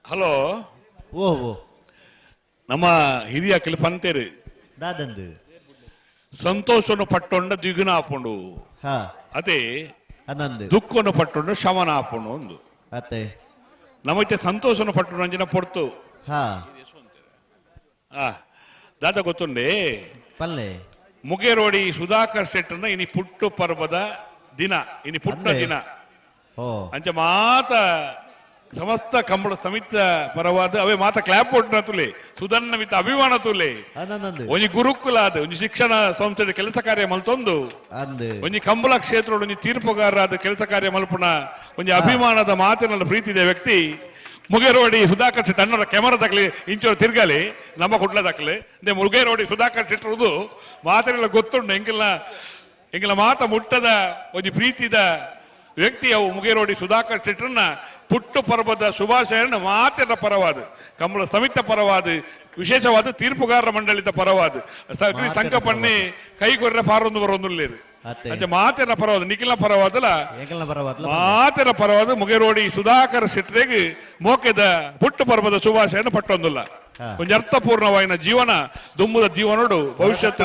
ಹಲೋ ಓಹೋ ನಮ್ಮ ಹಿರಿಯ ಕಿಲ್ಪಂತೇರು ದಾದಂದು ಸಂತೋಷವನ್ನು ಪಟ್ಟೊಂಡ ದ್ವಿಗುಣ ಹಾಕೊಂಡು ಅದೇ ದುಃಖವನ್ನು ಪಟ್ಟೊಂಡ ಶಮನ ಹಾಕೊಂಡು ಒಂದು ಅತ್ತೆ ನಮಗೆ ಸಂತೋಷವನ್ನು ಪಟ್ಟೊಂಡ ಅಂಜನ ಪೊರ್ತು ದಾದ ಗೊತ್ತುಂಡೆ ಪಲ್ಲೆ ಮುಗೇರೋಡಿ ಸುಧಾಕರ್ ಶೆಟ್ಟರ್ನ ಇನಿ ಪುಟ್ಟು ಪರ್ವದ ದಿನ ಇನಿ ಪುಟ್ಟ ದಿನ ಅಂಚ ಮಾತ ಸಮಸ್ತ ಕಂಬಳ ಸಮಿತ ಪರವಾದ ಅವೇ ಮಾತ ಕ್ಲಾಪ್ ಕೊಟ್ಟನ ತುಲೆ ಸುಧನ್ನ ಮಿತ ಅಭಿಮಾನ ತುಲೆ ಒಂಜಿ ಗುರುಕುಲ ಅದು ಒಂಜಿ ಶಿಕ್ಷಣ ಸಂಸ್ಥೆದ ಕೆಲಸ ಕಾರ್ಯ ಮಲ್ತೊಂದು ಒಂಜಿ ಕಂಬಳ ಕ್ಷೇತ್ರ ಒಂಜಿ ತೀರ್ಪುಗಾರರಾದ ಕೆಲಸ ಕಾರ್ಯ ಮಲ್ಪುನ ಒಂಜಿ ಅಭಿಮಾನದ ಮಾತಿನ ಪ್ರೀತಿದ ವ್ಯಕ್ತಿ ಮುಗೇರೋಡಿ ಸುಧಾಕರ್ ಶೆಟ್ಟಿ ಅನ್ನರ ಕ್ಯಾಮರಾ ದಾಖಲೆ ಇಂಚೋರು ತಿರ್ಗಲಿ ನಮ್ಮ ಕುಟ್ಲ ದಾಖಲೆ ಅಂದ್ರೆ ಮುಗೇರೋಡಿ ಸುಧಾಕರ್ ಶೆಟ್ಟರುದು ಮಾತಿನೆಲ್ಲ ಗೊತ್ತುಂಡು ಎಂಗೆಲ್ಲ ಮಾತ ಮುಟ್ಟದ ಒಂಜಿ ಪ್ರೀತಿದ ವ್ಯಕ್ತಿ ಅವು ಮುಗೇರೋಡಿ ಸುಧಾಕರ್ ಶೆಟ್ಟರನ್ನ ಪುಟ್ಟು ಪರ್ವದ ಶುಭಾಶಯನ ಮಾತೆರ ಪರವಾದ ಕಂಬಳ ಸಮಿತ ಪರವಾದ ವಿಶೇಷವಾದ ತೀರ್ಪುಗಾರರ ಮಂಡಳಿತ ಪರವಾದ ಸಂಕಪಣ್ಣೆ ಕೈಗೊರ್ರೆ ಪಾರೊಂದು ಬರೋಂದುಲ್ಲೇರು ಅಂಚೆ ಮಾತೆರ ಪರವಾದ ನಿಖಿಲ ಪರವಾದಲ್ಲ ಮಾತೆರ ಪರವಾದ ಮುಗೇರೋಡಿ ಸುಧಾಕರ್ ಶೆಟ್ಟರಿಗೆ ಮೋಕೆದ ಪುಟ್ಟು ಪರ್ವದ ಶುಭಾಶಯನ ಪಟ್ಟೊಂದುಲ್ಲ ಒಂಜಿ ಅರ್ಥಪೂರ್ಣವಾಯಿನ ಜೀವನ ದುಮ್ಮದ ಜೀವನೋಡು ಭವಿಷ್ಯತ್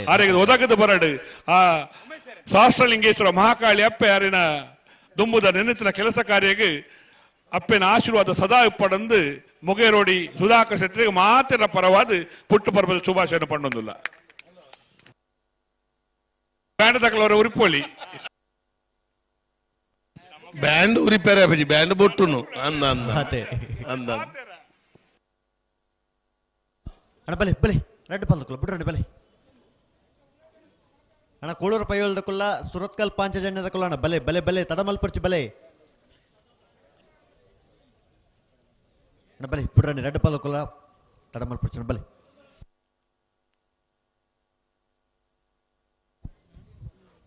ಆರೆಗೆ ಒದಗದ ಬರಡು ಆ ಶಾಸ್ತ್ರಲಿಂಗೇಶ್ವರ ಮಹಾಕಾಳಿ ಅಪ್ಪೆ ಯಾರಿನ ದುಮ್ಮದ ನೆನಚಿನ ಕೆಲಸ ಕಾರ್ಯಕ್ಕೆ ಅಪ್ಪನ ಆಶೀರ್ವಾದ ಸದಾ ಇಪ್ಪಡಂದು ಮುಗೇರೋಡಿ ಸುಧಾಕರ್ ಶೆಟ್ಟರಿಗೆ ಮಾತಿನ ಪರವಾದ ಪುಟ್ಟು ಪರ್ವದ ಶುಭಾಶಯನ ಪಣ್ಣೊಂದಿಲ್ಲ ಬ್ಯಾಂಡ್ ತಕಲವರ ಉರಿಪೋಳಿ ಬ್ಯಾಂಡ್ ಉರಿಪೇರೆ ಅಪ್ಪಾಜಿ ಬ್ಯಾಂಡ್ ಬೊಟ್ಟುನು ಅಂದ ಅಂದ ಅಣ್ಣ ಬಲೆ ಬಲೆ ರೆಡ್ ಪಾಲ್ ಬಿಡ್ರಿ ಬಲೆ ಅಣ್ಣ ಕೋಳೂರು ಪೈಯೋಲ್ದಕ್ಕುಲ್ಲ ಸುರತ್ಕಲ್ ಪಾಂಚಜನ್ಯದಕ್ಕುಲ್ಲ ಅಣ್ಣ ಬಲೆ ಬಲೆ ಬಲೆ ತಡಮಲ್ಪರ್ಚಿ ಬಲೆ ಅಣ್ಣ ಬಲೆ ಬಿಡ್ರಣ್ಣ ರೆಡ್ ಪಾಲಕ್ಕುಲ್ಲ ತಡಮಲ್ಪರ್ಚಿ ಬಲೆ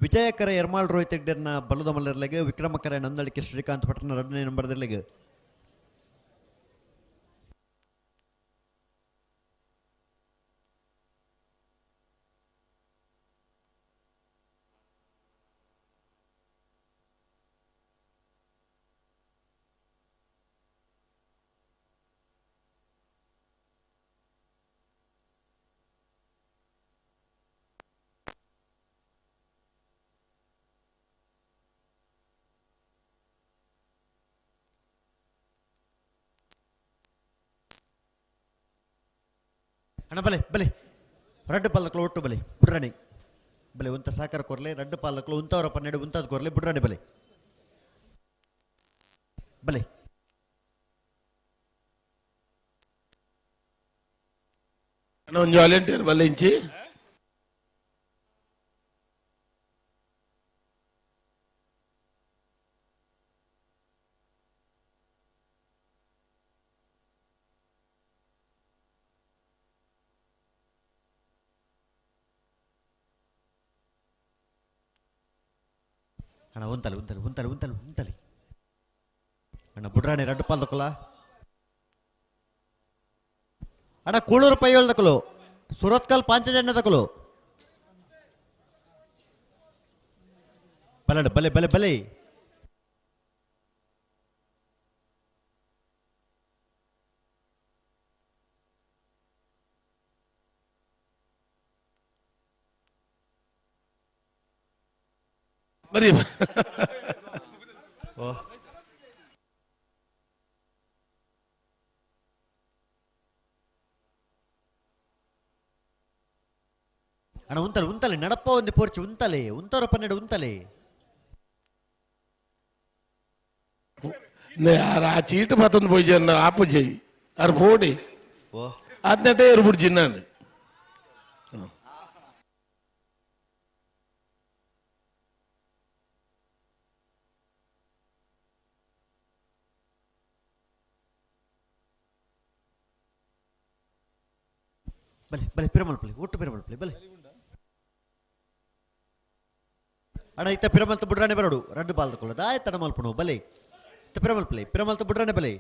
ವಿಜಯಕರ ಎರ್ಮಾಳ್ ರೋಹಿತ್ ಹೆಗ್ಡೆರ್ನ ಬಲದ ಮಲ್ಲರ್ಲೆಗೆ ವಿಕ್ರಮಕರ ನಂದಳಿಕೆ ಶ್ರೀಕಾಂತ್ ಪಟ್ಟಣ 2ನೇ ನಂಬರ್ದಲ್ಲಿಗೆ ಅಣ್ಣ ಬಲೆ ಬಲೆ ರೆಡ್ ಪಾಲಕ್ಲು ಒಟ್ಟು ಬಲೆ ಬುಡ್ರಾಣಿ ಬಲೆ ಉಂತ ಸಾಕಾರ ಕೊರ್ಲೆ ರೆಡ್ ಪಾಲಕ್ಲು ಉಂತವರ ಪನ್ನೆರಡು ಉಂತದ ಕೊರ್ಲೆ ಬುಡ್ರಾಣಿ ಬಲೆ ಬಲೆ ಒಂದು ವಾಲಂಟಿಯರ್ ಬಲೆ ಇಂಚಿ ಅಣ್ಣ ಉಂತಲೆ ಉಂತಲೆ ಉಂತಲೆ ಉಂತಲೆ ಉಂತಲೆ ಅಣ್ಣ ಬುಡ್ರಾಣಿ ರೆಡ್ ಪಾಲ್ದಕ್ಕಲ್ಲ ಅಣ್ಣ ಕೋಳೂರು ಪೈಯೋಳ್ದಕ್ಕಲು ಸುರತ್ಕಲ್ ಪಾಂಚಜನ್ಯದಕ್ಕಲು ಬಲೆ ಬಲೆ ಬಲೆ ಬಲೆ ಬರೀ ಓ ಅಣ್ಣ ಉಂತಲೆ ಉಂತಲೆ ನಡಪ್ಪ ಒಂದು ಪೋರ್ಚಿ ಉಂತಲೆ ಉಂತವರ ಪನ್ನೆರಡು ಉಂತಲೆ ఆ చీట మాత్రం పోయి ఆపు చేయి అది పోడి అదంటే ఎరుపుడు చిన్నాను ಬಲೆ ಬಲೆ ಪಿರಮಲ್ಪಲೆ ಒಟ್ಟು ಪಿರಮಲ್ಪಲೆ ಬಲೆ ಅಣ್ಣ ಇತ್ತ ಪಿರಮಲ್ತ ಬುಡ್ರಾಣೆ ಬರೋಡು ರೆಡ್ ಬಾಲ್ ತಕೊಳ್ಳೋದು ಆಯ್ತು ತಡ ಮಲ್ಪಣು ಬಲೆ ಇತ್ತ ಪಿರಮಲ್ಪಲೆ ಪಿರಮಲ್ತ ಬುಡ್ರಾಣೆ ಬಲೆ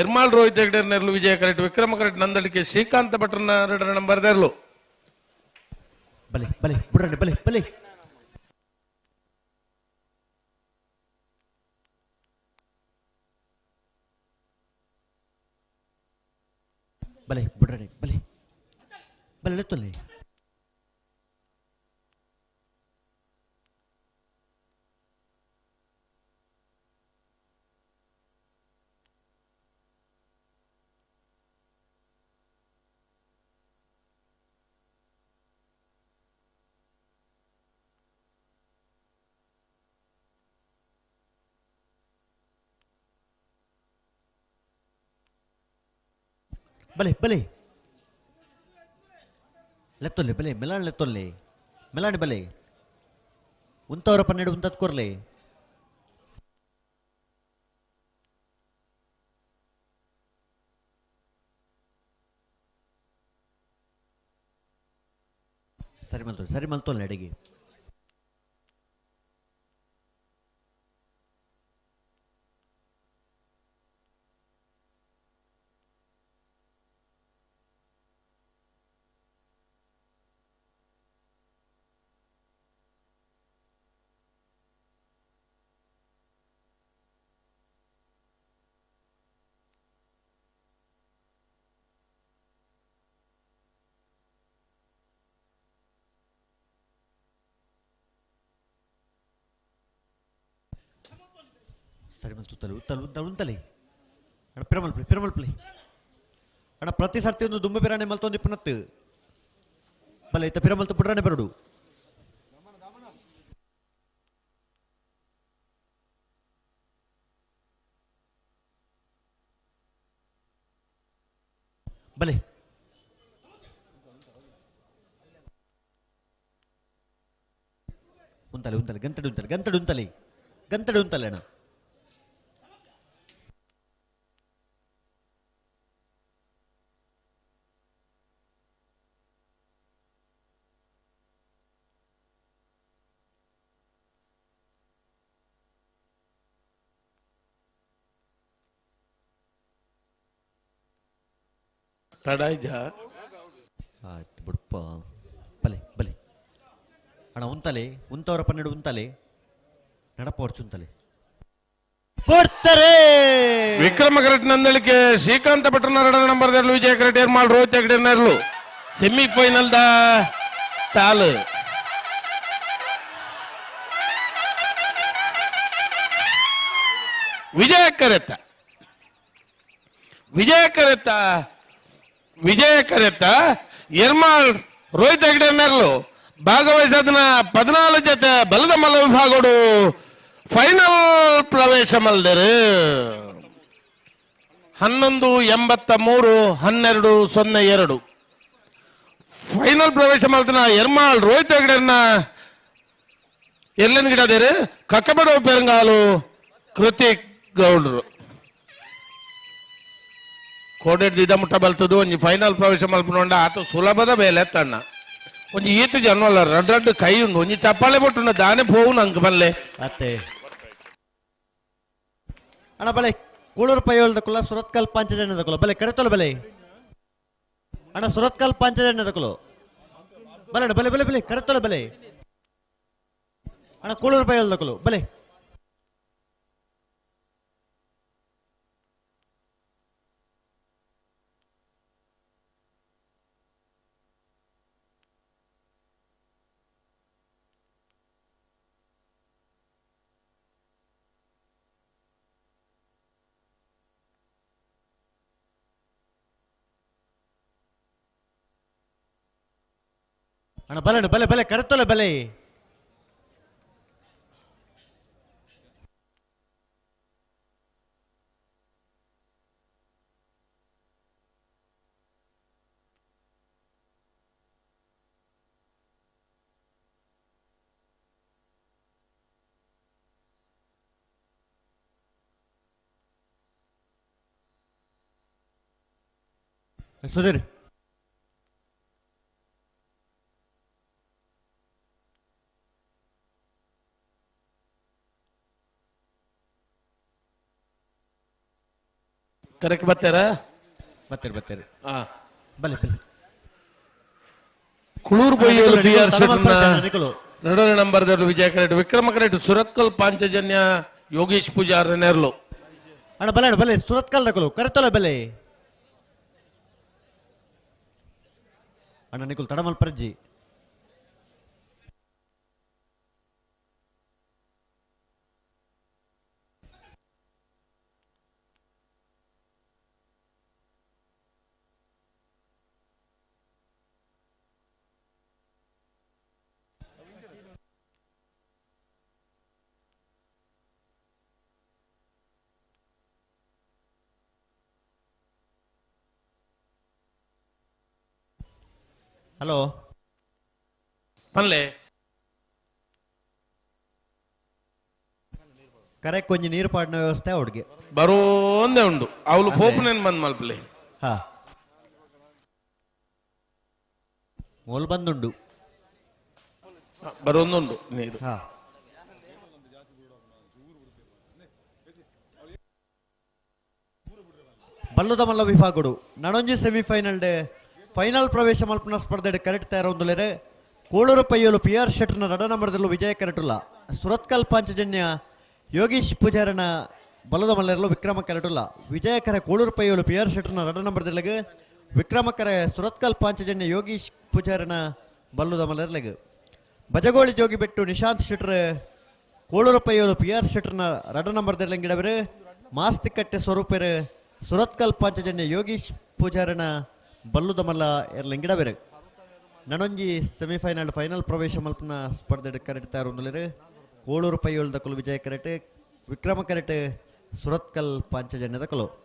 ఎర్మాల్ రోహిత్ హెగ్డేర్ నెర్లు విజయ కరెక్ట్ విక్రమ కరెక్ట్ నందలికి శ్రీకాంత్ పట్టణ 2 నంబర్ దేర్లు ಬಲೆ ಬಲೆ ಬುಡ್ರಾಣೆ ಬಲೆ ಬಲೆ ಬಲೆ ಬುಡ್ರಾಣೆ ಬಲೆ ಬಲೆ ಲೆತ್ತೊಲ್ಲೆ ಬಲೆ ಬಲೆ ಲೆತ್ತೊಲ್ಲೆ ಬಲೆ ಮೆಲಾಣ್ ಲೆತ್ತೊಲ್ಲೆ ಮೆಲಾಣಿ ಬಲೆ ಉಂತವರ ಪನ್ನೆರಡು ಉಂತದ್ ಕೊರ್ಲೆ ಸರಿ ಮಲ್ತೊಲ್ಲೆ ಅಡಿಗೆ ಸರಿ ಮಲ್ ಸುತ್ತಲು ಉತ್ತಲು ಉತ್ತಲು ಉಂತಲಿ ಅಣ್ಣ ಪಿರಮಲ್ಪಲಿ ಅಣ್ಣ ಪ್ರತಿ ಸರ್ತಿ ಒಂದು ದುಂಬ ಬಿರಾಣಿ ಮಲ್ತೊಂದು ಇಪ್ಪನತ್ತು ಬಲೆ ಇತ್ತ ಪಿರಮಲ್ತು ಪುಟ್ರಾನೆ ಬರಡು ಬಲೆ ಉಂತಲೆ ಉಂತಲೆ ಗಂತಡು ಉಂತಲೆ ಗಂತಡು ಉಂತಲೆ ಗಂತಡು ಉಂತಲೆ ಅಣ್ಣ ತಡಾಯ್ಜ ಆಯ್ತು ಬಿಡಪ್ಪ ಬಲೆ ಬಲೆ ಅಣ್ಣ ಉಂತಲೆ ಉಂತವರ ಪನ್ನೆಡು ಉಂತಲೆ ನಡಪ ಹೊಡ್ಸುಂತಲೆ ಕೊಡ್ತಾರೆ ವಿಕ್ರಮ ಕರೆಕ್ಟ್ ನಂದಳಿಕೆ ಶ್ರೀಕಾಂತ ಭಟ್ರನ 2 ನಂಬರ್ ದರ್ಲು ವಿಜಯ ಕರೆಕ್ಟ್ ಏರ್ಮಾಳ್ ರೋಹಿತ್ ಹೆಗ್ಡೆ ನೆರ್ಲು ಸೆಮಿಫೈನಲ್ ದ ಸಾಲು ವಿಜಯ ಕರೆತ್ತ ಎರ್ಮಾಳ್ ರೋಹಿತ್ ಹೆಗ್ಡೆ ನೆರ್ಲು ಭಾಗವಹಿಸದನ 14 ಜೊತೆ ಬಲದ ಮಲ್ಲ ವಿಭಾಗಗಳು ಫೈನಲ್ ಪ್ರವೇಶ ಮಲ್ದರು 11:83 12:02 ಫೈನಲ್ ಪ್ರವೇಶ ಮಲ್ತನ ಎರ್ಮಾಳ್ ರೋಹಿತ್ ಹೆಗ್ಡೆರ್ನ ಎಲ್ಲೆನ್ ಗಿಡದೇರು ಕಕ್ಕಬಡವ ಪೆರಂಗಾಲು ಕೃತಿಕ್ ಗೌಡ್ರು ಕೋಡೆಡ್ ದಿದ ಮುಟ್ಟ ಬಲ್ತದು ಒಂಜಿ ಫೈನಲ್ ಪ್ರವೇಶ ಮಲ್ಪನೊಂಡ ಆತ ಸುಲಭದ ಬೇಲೆ ತಣ್ಣ ಒಂಜಿ ಈತು ಜನವಲ್ಲ ರಡ್ಡು ಕೈ ಉಂಡು ಒಂಜಿ ಚಪ್ಪಾಳೆ ಬೊಟ್ಟುಂಡ ದಾನೆ ಪೋವು ನಂಗೆ ಬಲ್ಲೆ ಅತ್ತೆ ಅಣ್ಣ ಬಲೆ ಕೂಳೂರು ಪೈಯೋಳ್ದಕ್ಕಲ್ಲ ಸುರತ್ಕಲ್ ಪಾಂಚಜನ್ಯದಕ್ಕಲ್ಲ ಬಲೆ ಕರೆತೋಲು ಬಲೆ ಅಣ್ಣ ಸುರತ್ಕಲ್ ಪಾಂಚಜನ್ಯದಕ್ಕಲು ಬಲೆ ಬಲೆ ಬಲೆ ಬಲೆ ಕರೆತೋಲು ಬಲೆ ಅಣ್ಣ ಕೂಳೂರು ಪೈಯೋಳ್ದಕ್ಕಲು ಬಲೆ ಅಣ್ಣ ಬಲೆ ಬಲೆ ಬಲೆ ಕರೆತೋಲೆ ಬಲೆ ಸುಧೀರ್ ಕರೆಕ್ಟ್ ಬರ್ತಾರ ಬತ್ತೇರಿ ಬಲೆ ಬಲೆ ಕುಳೂರು ಬೈಯೋಲು ಬಿಆರ್ ಶೆಟ್ನ 2 ನಂಬರ್ ದರ್ಲು ವಿಜಯ ಕರೆಕ್ಟ್ ವಿಕ್ರಮ ಕರೆಕ್ಟ್ ಸುರತ್ಕಲ್ ಪಾಂಚಜನ್ಯ ಯೋಗೇಶ್ ಪೂಜಾರ್ ನೆರ್ಲು ಅಣ್ಣ ಬಲೆ ಬಲೆ ಸುರತ್ಕಲ್ ದಕ್ಕಲು ಕರೆತೋಲೆ ಬಲೆ ಅಣ್ಣ ನಿಕುಲ್ ತಡಮಲ್ ಪ್ರಜ್ಜಿ ಹಲೋ ಪನ್ಲೆ ಕರೆ ಕೊಂಚ ನೀರು ಪಾಡಿನ ವ್ಯವಸ್ಥೆ ಅವ್ರಿಗೆ ಬರೋಂದೇ ಉಂಡು ಅವಳು ಪೋಪನೇನ್ ಬಂದ್ ಮಲ್ಪಲೆ ಹಾ ಮೋಲ್ ಬಂದುಂಡು ಬರೋಂದುಂಡು ನೀರು ಹಾ ಬಲ್ಲುದ ಮಲ್ಲ ವಿಭಾಗಡು ನಡೊಂಜಿ ಸೆಮಿಫೈನಲ್ ಡೇ ಫೈನಲ್ ಪ್ರವೇಶ ಮಲ್ಪನ ಸ್ಪರ್ಧೆ ಕರೆಕ್ಟ್ ತಯಾರೊಂದುಲೇರೆ ಕೋಳೂರು ಪೈಯೋಲು PR ಶೆಟ್ನ 2 ನಂಬರ್ದಲ್ಲೂ ವಿಜಯ ಕರೆಟುಲ್ಲ ಸುರತ್ಕಲ್ ಪಾಂಚಜನ್ಯ ಯೋಗೀಶ್ ಪೂಜಾರನ ಬಲದ ಮಲ್ಲೆರಲು ವಿಕ್ರಮ ಕರೆಟುಲ್ಲ ವಿಜಯ ಕರೆ ಕೋಳೂರು ಪೈಯೋಲು PR ಶೆಟ್ನ 2 ನಂಬರ್ದಲ್ಲಿಗೆ ವಿಕ್ರಮ ಕರೆ ಸುರತ್ಕಲ್ ಪಾಂಚಜನ್ಯ ಯೋಗೀಶ್ ಪೂಜಾರನ ಬಲ್ಲುದ ಮಲ್ಲೆರ್ಲೆಗೆ ಬಜಗೋಳಿ ಜೋಗಿ ಬೆಟ್ಟು ನಿಶಾಂತ್ ಶೆಟ್ರ್ ಕೋಳೂರು ಪೈಯೋಲು PR ಶೆಟ್ನ 2 ನಂಬರ್ದಲ್ಲಿಂಗಿಡವರು ಮಾಸ್ತಿಕಟ್ಟೆ ಸ್ವರೂಪರು ಸುರತ್ಕಲ್ ಪಾಂಚಜನ್ಯ ಯೋಗೀಶ್ ಪೂಜಾರನ ಬಲ್ಲುದ ಮಲ್ಲ ಎರ್ಲಿಂಗಿಡಬೇರೆ ನನೊಂಜಿ ಸೆಮಿಫೈನಲ್ ಫೈನಲ್ ಪ್ರವೇಶ ಮಲ್ಪನ ಸ್ಪರ್ಧೆ ಕರೆಕ್ಟ್ ತಯಾರು ಕೋಳೂರು ಪೈಯೊಳ್ದ ಕುಲು ವಿಜಯ ಕರೆಟ್ ವಿಕ್ರಮ ಕರೆಟ್ ಸುರತ್ಕಲ್ ಪಾಂಚಜನ್ಯದ ಕುಲು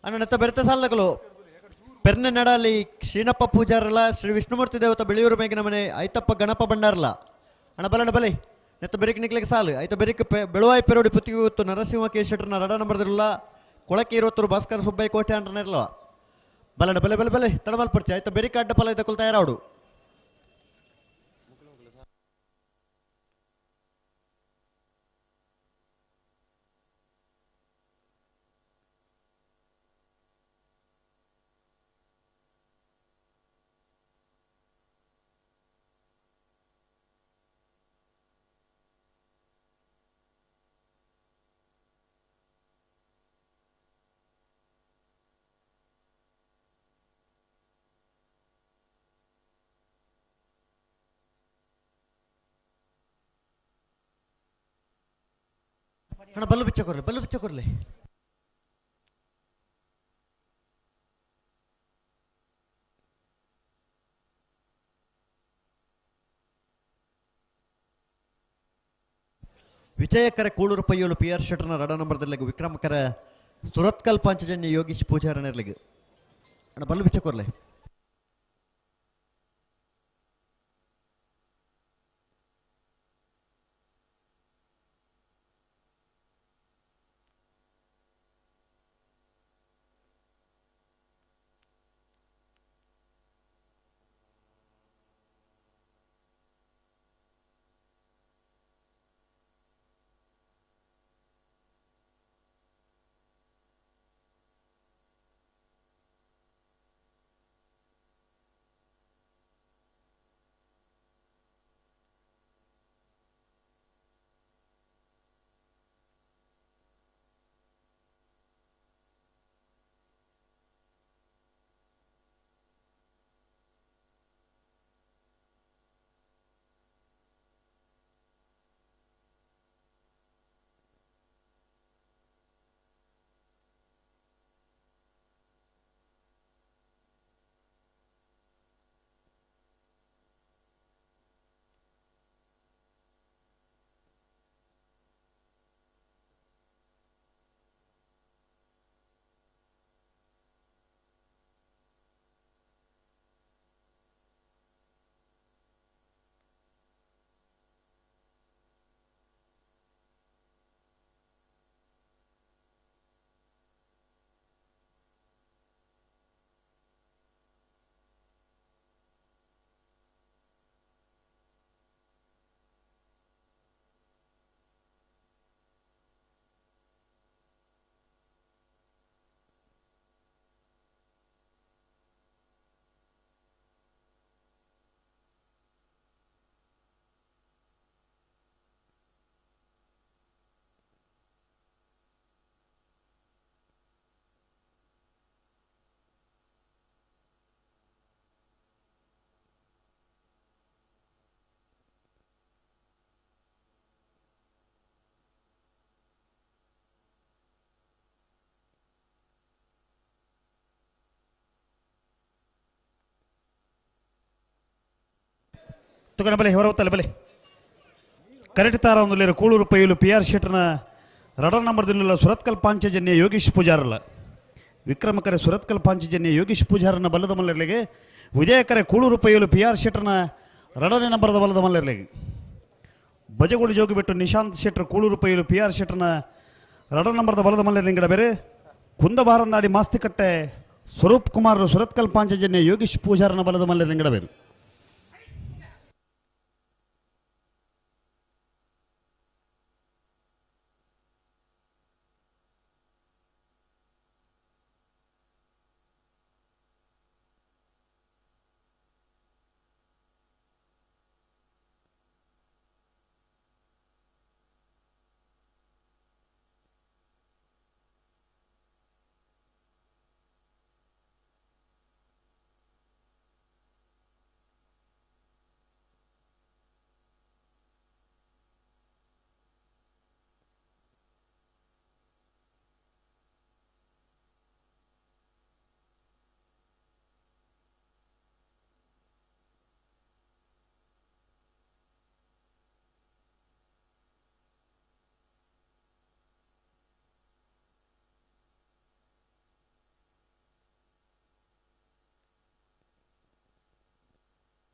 ಅನ್ನತ ಬೆರೆತ ಸಾಲಕಲು ಪೆರ್ನೆ ನಡಾಲಿ ಶ್ರೀನಪ್ಪ ಪೂಜಾರಲ್ಲ ಶ್ರೀ ವಿಷ್ಣುಮೂರ್ತಿ ದೇವತ ಬೆಳೆಯೂರು ಮೇಗಿನ ಮನೆ ಐತಪ್ಪ ಗಣಪ ಬಂಡಾರಲ್ಲ ಅಣ್ಣ ಬಲಣ್ಣ ಬಲೆ ನೆತ್ತ ಬೆರಿಕ್ ನಿಕ್ಲಿಕ್ಕೆ ಸಾಲು ಐತ ಬೆರಿಕ್ ಬೆಳುವಾಯಿ ಪೆರೋಡಿ ಪುತ್ತಿಗೆ ನರಸಿಂಹ ಕೇಶಟ್ರನ ರಡ ನಂಬರ್ದಿರಲ್ಲ ಕೊಳಕೆ 20 ಭಾಸ್ಕರ ಸುಬ್ಬಯ್ಯ ಕೋಟೆ ಅಂಟನಿರಲ್ಲ ಬಲಣ್ಣ ಬಲೆ ಬಲೆ ಬಲೆ ತಡಮಲ್ಪಡ್ಚೆ ಐತ ಬೆರಿಕ್ ಅಡ್ಡ ಫಲ ಇದಕ್ಕೂ ತಯಾರಾಡು ಅಣ್ಣ ಬಲ್ಲು ಬಿಚ್ಚ ಕೊರ್ಲೆ ವಿಜಯಕರ ಕೂಳೂರು ಪಯ್ಯೋಲು PR ಶೆಟ್ರನ ರಡ ನಂಬರ್ದಲ್ಲಿಗೆ ವಿಕ್ರಮಕರ ಸುರತ್ಕಲ್ ಪಾಂಚಜನ್ಯ ಯೋಗೀಶ್ ಪೂಜಾರನಿರ್ಲಿಗೆ ಅಣ್ಣ ಬಲ್ಲು ಬಿಚ್ಚ ಕೊರ್ಲೆ ತುಗಣ ಬಲೆ ಹೊರವತ್ತಲ್ಲ ಬಲೆ ಕರೆಕ್ಟ್ ತಾರ ಒಂದು ಕೂಳೂರು ಪೈಲು PR ಶೆಟ್ರನ ರಡ ನಂಬರ್ದಿಲ್ಲ ಸುರತ್ಕಲ್ ಪಾಂಚಜನ್ಯ ಯೋಗೀಶ್ ಪೂಜಾರಲ್ಲ ವಿಕ್ರಮಕರೆ ಸುರತ್ಕಲ್ ಪಾಂಚಜನ್ಯ ಯೋಗೀಶ್ ಪೂಜಾರನ ಬಲ್ಲದ ಮಲ್ಲರ್ಲಿಗೆ ವಿಜಯಕರೆ ಕೂಳೂರು ಪೈಲು PR ಶೆಟ್ರನ ರಡನೇ ನಂಬರ್ದ ಬಲ್ಲದ ಮಲ್ಲರ್ಲಿಗೆ ಬಜಗೋಳಿ ಜೋಗಿ ಬಿಟ್ಟು ನಿಶಾಂತ್ ಶೆಟ್ರ್ ಕೂಳೂರು ಪೈಲು PR ಶೆಟ್ರನ ರಡ ನಂಬರ್ದ ಬಲ್ಲದ ಮಲ್ಲರ್ಲಿಂಗಡ ಬೇರೆ ಕುಂದಬಾರಂದಾಡಿ ಮಾಸ್ತಿಕಟ್ಟೆ ಸ್ವರೂಪ್ ಕುಮಾರ್ ಸುರತ್ಕಲ್ ಪಾಂಚಜನ್ಯ ಯೋಗೀಶ್ ಪೂಜಾರನ ಬಲ್ಲದ ಮಲ್ಲರ್ಲಿಂಗಡ ಬೇರೆ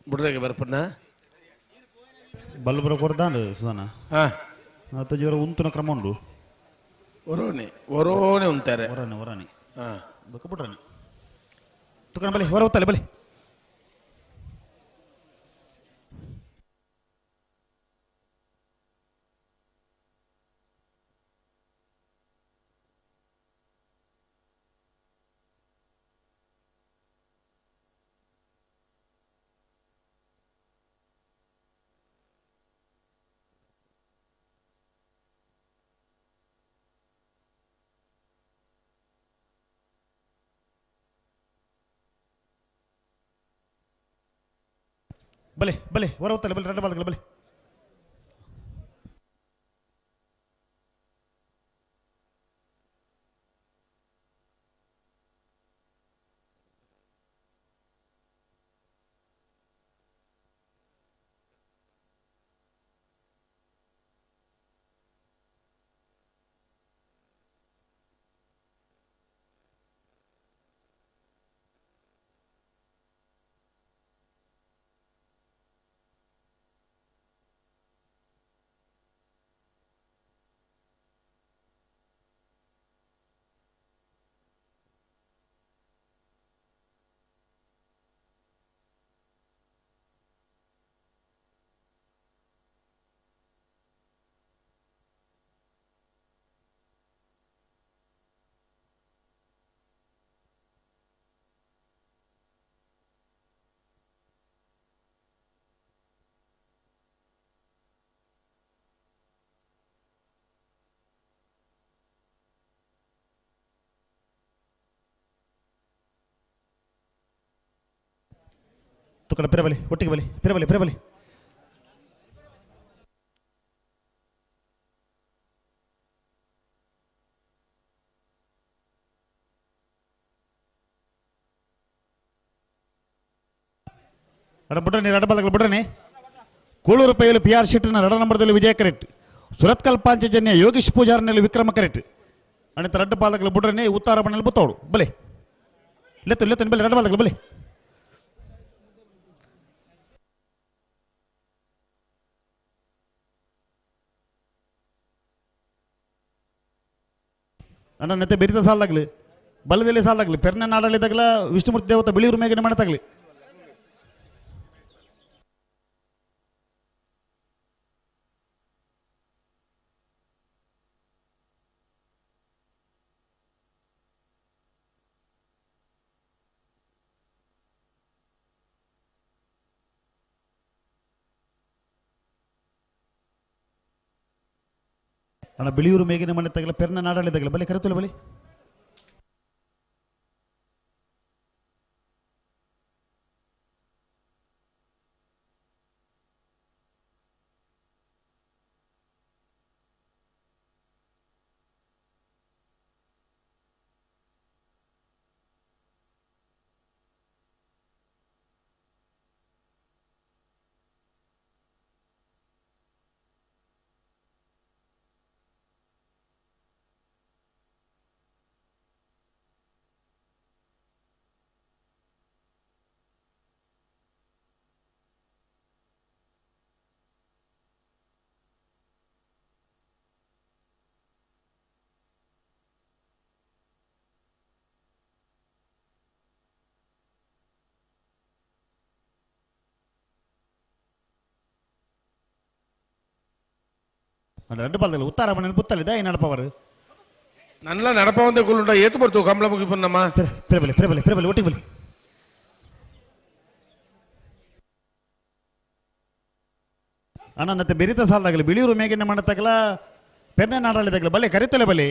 ಬುಡ್ದಾಗೆ ಬರ್ಪನ್ನ ಬಲ್ಬರ ಕೊಡ್ದಾಂಡು ಸುಧಾನ ಹಾಂ ಮತ್ತು ಜೋರ ಉಂತುನ ಕ್ರಮ ಉಂಡು ಒರೋನೆ ಉಂತಾರೆ ವರಾನೆ ಹಾಂ ಬೊಕ್ಕ ಬಿಟ್ರಾನೆ ತುಕಣ ಬಲೆ ಹೊರ ಹೊತ್ತಲೆ ಬಲೆ ಬಲೆ ಬಲೆ ಹೊರ ಹೊತ್ತಲೆ ಬಲೆ ರೆಡ್ ಬಾಲ್ಗಲ ಬಲೆ ತುಕಣ ಪಿರ ಬಲೆ ಒಟ್ಟಿಗೆ ಬಲೆ ಪಿರ ಬಲೆ ಪಿರ ಬಲೆ ಅಡ ಬಿಡ್ರನೆ ರಡ ಬಾಲ್ಗಲ ಬಿಡ್ರನೆ Koluru ಪೈಲು P R ಶೆಟ್ಟರ್ನ ರಡ ನಂಬರ್ದಲ್ಲಿ Vijaya correct Surathkal Panchajanya Yogish ಪೂಜಾರ್ನಲ್ಲಿ Vikrama correct ಅಣಿತ ರಡ್ಡ ಬಾಲ್ಗಲ ಬಿಡ್ರನೆ ಉತ್ತಾರ ಬಣ್ಣಲ್ಲಿ ಬುತ್ತವಡು ಬಲೆ ಲೆತ್ತ ಲೆತ್ತನ ಬಲೆ ರಡ ಬಾಲ್ಗಲ ಬಲೆ ಅಣ್ಣ ನೆತ್ತೆ ಬೆರಿತ ಸಾಲಾಗ್ಲಿ ಬಲದಲ್ಲಿ ಸಾಲಾಗ್ಲಿ ಪೆರ್ನ ನಾಡಳಿದಾಗಲ ವಿಷ್ಣುಮೂರ್ತಿ ದೇವತ ಬಿಳಿಯೂರು ಮೇಘನೆ ಮಾಡತಾಗ್ಲಿ ಅಣ್ಣ ಬಿಳಿಯೂರು ಮೇಘನೆ ಮಾಡತಾಗಲ ಪೆರ್ನ ನಾಡಳಿದಾಗಲ ಬಲೆ ಕರೆತುಲ ಬಲೆ ரெண்டு பால்கள் உத்தார பண்ணி புத்தலிதா நடப்பவர் நல்ல நடப்பவந்த குள்ளுண்ட ஏத்து படுத்து கம்பள முகி பண்ணமா பிரபல பிரபல பிரபல ஒட்டி பல ಅಣ್ಣ ನತ್ತೆ ಬೆರಿತ ಸಾಲದಾಗಲಿ ಬಿಳಿಯೂರು ಮೇಘನೆ ಮಾಡತ್ತಾಗಲ ಪೆರ್ನೆ ನಾಡಳಿದಾಗಲ ಬಲೆ ಕರಿತಲೆ ಬಲೆ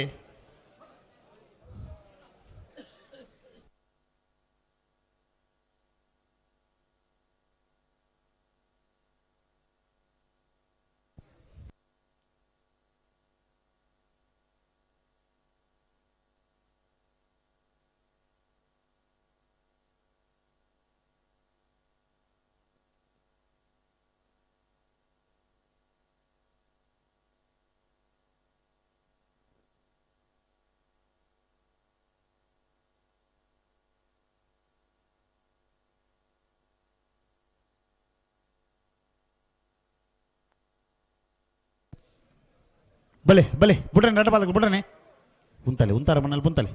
ಬಲೆ ಬಲೆ ಬಿಡ್ರೆ ನಟ ಬಾದಕ ಬಿಡ್ರನೆ ಉಂತಲೆ ಉಂತಾರ ಮಣ್ಣಲ್ಲಿ ಪುಂತಲೆ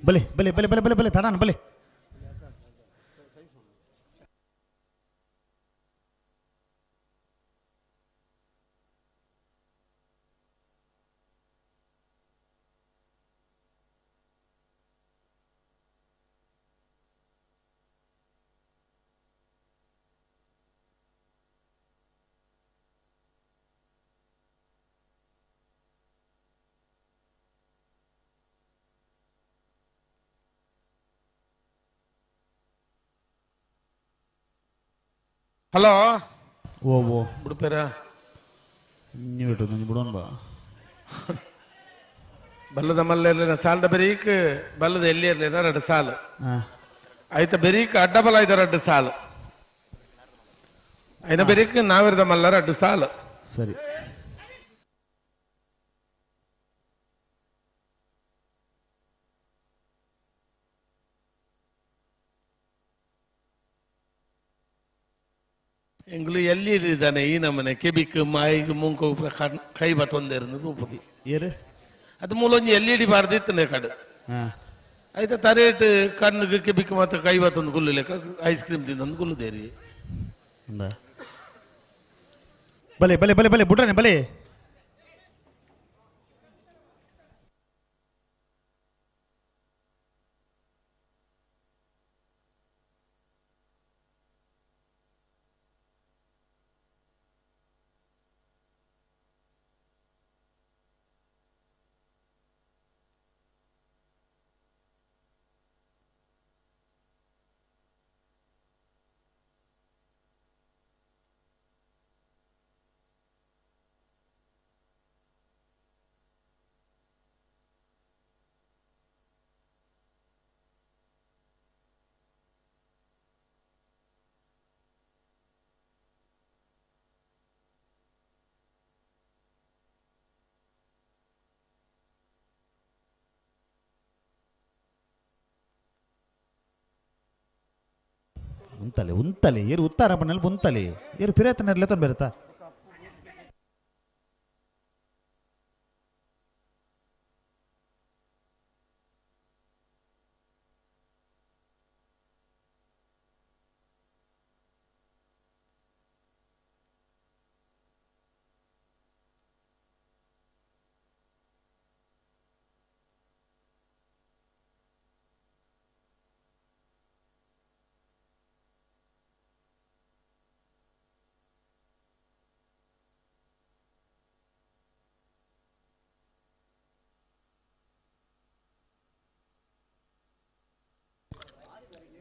ಬಲೆ ಬಲೆ ಬಲೆ ಬಲೆ ಬಲೆ ಬಲೆ ತಡಾನ ಬಲೆ ಹಲೋ ಓ ಓ ಬಿಡ್ಪೇರ ನೀವು ಇಟ್ಟು ನಂಗೆ ಬಿಡೋಣ ಬಾ ಬಲ್ಲದ ಮಲ್ಲ ಸಾಲದ ಬೆರೀಕ್ ಬಲ್ಲದ ಎಲ್ಲಿ ಇರ್ಲಿಲ್ಲ 2 ಸಾಲು ಆಯ್ತ ಬೆರೀಕ್ ಅಡ್ಡ ಬಲ ಇದಾರೆ 2 ಸಾಲು అయిన ಬೆರೀಕ್ ನಾವಿರದ ಮಲ್ಲ 2 ಸಾಲು ಸರಿ എങ്കിലും എല്ലി ഇതാണ് ഈ നമ്മനെ കെബിക്ക് മായിക്ക് മൂങ്ക് കൈ ബത്തൊന്നിരുന്നു സൂപ്പർ ಅದು ಮೂಲೊಂಜಿ LED ಬಾರ್ದಿತ್ತನೆ ಕಡೆ ಆಯ್ತಾ ತರೇಟ್ ಕಣ್ಣಿಗೆ ಕೆಬಿಕ್ ಮಾತ್ರ ಕೈ ಬತ್ತೊಂದು ಗುಲ್ಲು ಲೆಕ್ಕ ಐಸ್ ಕ್ರೀಮ್ ತಿಂದೊಂದು ಗುಲ್ಲು ದೇರಿ ಬಲೆ ಬಲೆ ಬಲೆ ಬಲೆ ಬಿಡ್ರನೆ ಬಲೆ ಉಂತಲೆ ಉಂತಲೆ ಏರು ಉತ್ತಾರ ಬಣ್ಣಲ್ಲಿ ಉಂತಲೆ ಏರು ಪಿರೇತನ ಲೆತನ್ ಬೆರತಾ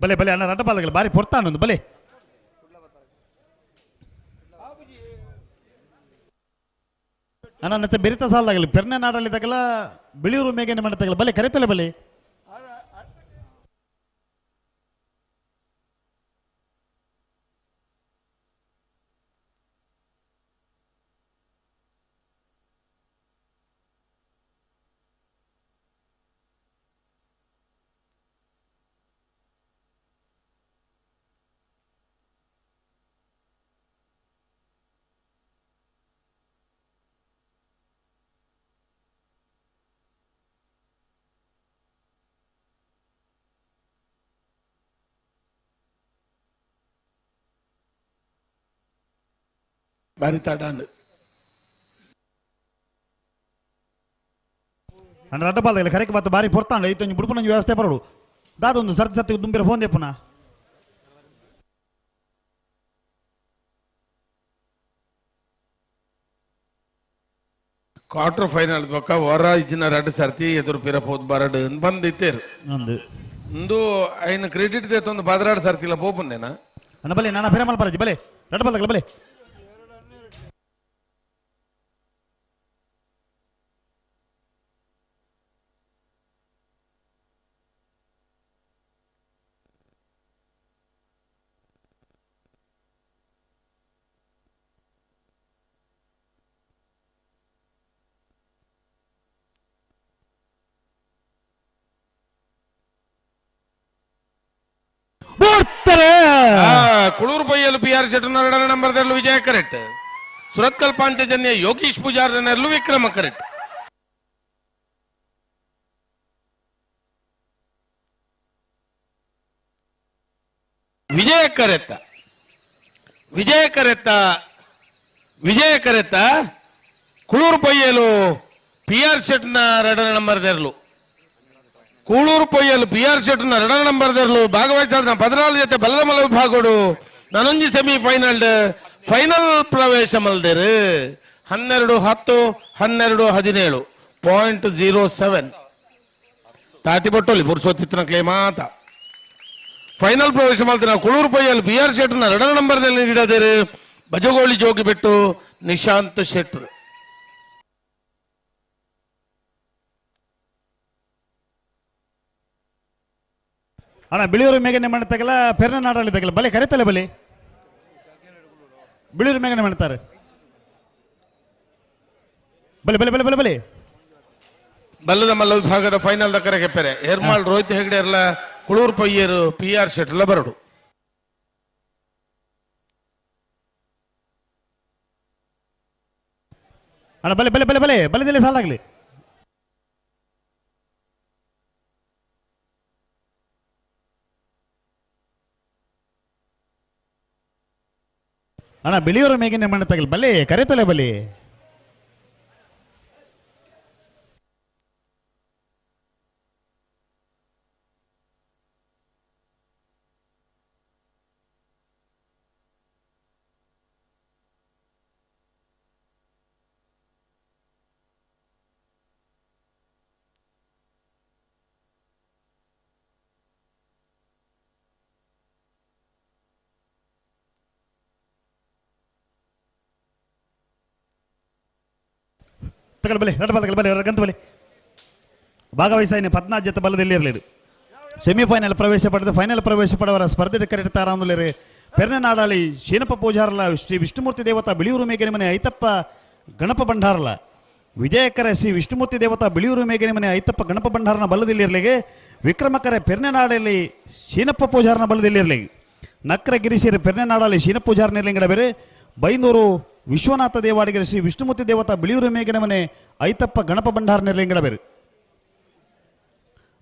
ಬಲೆ ಬಲೆ ಅಣ್ಣ ರಟ ಬಾದಗಲ್ಲ ಬಾರಿ ಪೊರ್ತಾನೊಂದು ಬಲೆ ಅಣ್ಣ ನತ್ತೆ ಬೆರಿತ ಸಾಲದಾಗಲಿ ಪೆರ್ನೆ ನಾಡಲ್ಲಿದ್ದಾಗಲ್ಲ ಬಿಳಿಯೂರು ಮೇಘನೆ ಮಾಡತ್ತಾಗಲ್ಲ ಬಲೆ ಕರೆತಲೆ ಬಲೆ ಬಾರಿ ತಾಡಾಂಡು ಅಣ್ಣ ರಟ ಬಾದಗಲ್ಲ ಕರೆಗೆ ಮತ್ತೆ ಬಾರಿ ಪೊರ್ತಾಂಡು ಐತೆ ಬುಡ್ಪುನ ವ್ಯವಸ್ಥೆ ಬರೋಡು ದಾದೊಂದು ಸರ್ತಿ ಸರ್ತಿ ದುಂಬಿರ ಫೋನ್ ಪುನಃ ಕ್ವಾರ್ಟರ್ ಫೈನಲ್ ಪಕ್ಕ ಹೊರ ಇಜ್ಜಿನ 2 ಸರ್ತಿ ಎದುರು ಪಿರ ಹೋದ್ ಬರಡ್ ಬಂದಿತ್ತೇರು ಒಂದು ಐನ ಕ್ರೆಡಿಟ್ ದೇತೊಂದು 16 ಸರ್ತಿಲ ಪೋಪುಂದೇನಾ ಅಣ್ಣ ಬಲೆ ನಾನು ಫಿರ ಮಲ್ಪರಜಿ ಬಲೆ ರಡ್ ಬಲ್ದಲ್ಲ ಬಲೆ ಕುಳೂರು ಪೊಯ್ಯಲು PR ಶೆಟ್ಟರ್ 2ನೇ ನಂಬರ್ದಲ್ಲೂ ವಿಜಯ ಕರೆಕ್ಟ್ ಸುರತ್ಕಲ್ ಪಾಂಚಜನ್ಯ ಯೋಗೀಶ್ ಪೂಜಾರನಲ್ಲೂ ವಿಕ್ರಮ ಕರೆಕ್ಟ್ ವಿಜಯ ಕರೆತ್ತ ಕುಳೂರು ಪೊಯ್ಯಲು PR ಶೆಟ್ನ 2ನೇ ನಂಬರ್ದಲ್ಲೂ ಕೂಳೂರು ಪೊಯ್ಯಲು PR ಶೆಟ್ನ 2ನೇ ನಂಬರ್ದಲ್ಲೂ ಭಾಗವಹಿಸಿದ 14 ಜೊತೆ ಬಲ್ಲದ ಮಲ ವಿಭಾಗಗಳು ನನೊಂಜಿ ಫೈನಲ್ ಪ್ರವೇಶ ಮಲ್ದೇರು 12-10 12-17.07 ತಾತಿಪಟ್ಟೊಲಿ ಪುರುಷೋತ್ತಿನ ಕ್ಲೇಮಾತ ಫೈನಲ್ ಪ್ರವೇಶ ಮಲ್ತಿನ ಕುಳೂರು ಪೊಯ್ಯಲು PR ಶೆಟ್ನ 2ನೇ ನಂಬರ್ದಲ್ಲಿ ಹಿಡದೇರು ಬಜಗೋಳಿ ಜೋಗಿ ಬಿಟ್ಟು ನಿಶಾಂತ್ ಶೆಟ್ರ್ ಅಣ್ಣ ಬಿಳಿಯೂರು ಮೇಘನೆ ಮಾಡ್ತಾಗಲ್ಲ ಪೆರ್ನ ನಾಡಾಳಿದಾಗಲ್ಲ ಬಲೆ ಕರೆತಲ್ಲ ಬಲೆ ಬಿಳಿಯೂರು ಮೇಘನೆ ಮಾಡ್ತಾರೆ ಬಲೆ ಬಲೆ ಬಲೆ ಬಲೆ ಬಲೆ ಬಲ್ಲದ ಮಲ್ಲ ವಿಭಾಗದ ಫೈನಲ್ ಕರೆಗೆ ಪೆರೆ ಹೇರ್ಮಾಳ್ ರೋಹಿತ್ ಹೆಗ್ಡೆ ಎಲ್ಲ ಕುಳೂರು ಪೊಯ್ಯರು PR ಶೆಟ್ಲ ಬರಡು ಅಣ್ಣ ಬಲೆ ಬಲೆ ಬಲೆ ಬಲೆ ಬಲೆದಲ್ಲಿ ಸಾಲಾಗ್ಲಿ ಅಣ್ಣ ಬಿಳಿಯೂರು ಮೇಘನೆ ಮಾಡ್ತಾಗಲ್ಲ ಬಲೆ ಕರೆತಲೆ ಬಲೆ ತಗೊಳ್ಳಿ ಬಲೆ ರಡ್ ಬಲೆ ಬಲೆ ಗಂತ ಬಲೆ ಭಾಗವಹಿಸಾಯಿನ 14 ಜೊತೆ ಬಲದಲ್ಲಿ ಇರಲಿರು ಸೆಮಿಫೈನಲ್ ಪ್ರವೇಶ ಪಡೆದು ಫೈನಲ್ ಪ್ರವೇಶ ಪಡೆವರ ಸ್ಪರ್ಧೆ ಕರೆಡ್ತಾರ ಅಂದುಲೇರೆ ಪೆರ್ನೆ ನಾಡಾಳಿ ಶೀನಪ್ಪ ಪೂಜಾರಲ ಶ್ರೀ ವಿಷ್ಣುಮೂರ್ತಿ ದೇವತಾ ಬಿಳಿಯೂರು ಮೇಘನೆ ಮನೆ ಐತಪ್ಪ ಗಣಪ ಭಂಡಾರಲ ವಿಜಯಕರ ಶ್ರೀ ವಿಷ್ಣುಮೂರ್ತಿ ದೇವತಾ ಬಿಳಿಯೂರು ಮೇಘನೆ ಮನೆ ಐತಪ್ಪ ಗಣಪ ಭಂಡಾರನ ಬಲದಲ್ಲಿ ಇರಲಿಗೆ ವಿಕ್ರಮಕರ ಪೆರ್ನೆ ನಾಡಲ್ಲಿ ಶೀನಪ್ಪ ಪೂಜಾರನ ಬಲದಲ್ಲಿ ಇರಲಿಗೆ ನಕ್ರ ಗಿರಿಸಿರ ಪೆರ್ನೆ ನಾಡಲ್ಲಿ ಶೀನಪ್ಪ ಪೂಜಾರನ ಇರಲಿಂಗಡ ಬೇರೆ ಬೈಂದೂರು ವಿಶ್ವನಾಥ ದೇವಾಡಿಗರ ಶ್ರೀ ವಿಷ್ಣುಮೂರ್ತಿ ದೇವತಾ ಬಿಳಿಯೂರು ಮೇಘನೆ ಮನೆ ಐತಪ್ಪ ಗಣಪ ಭಂಡಾರನ ಇರಲಿಂಗಡ ಬೇರೆ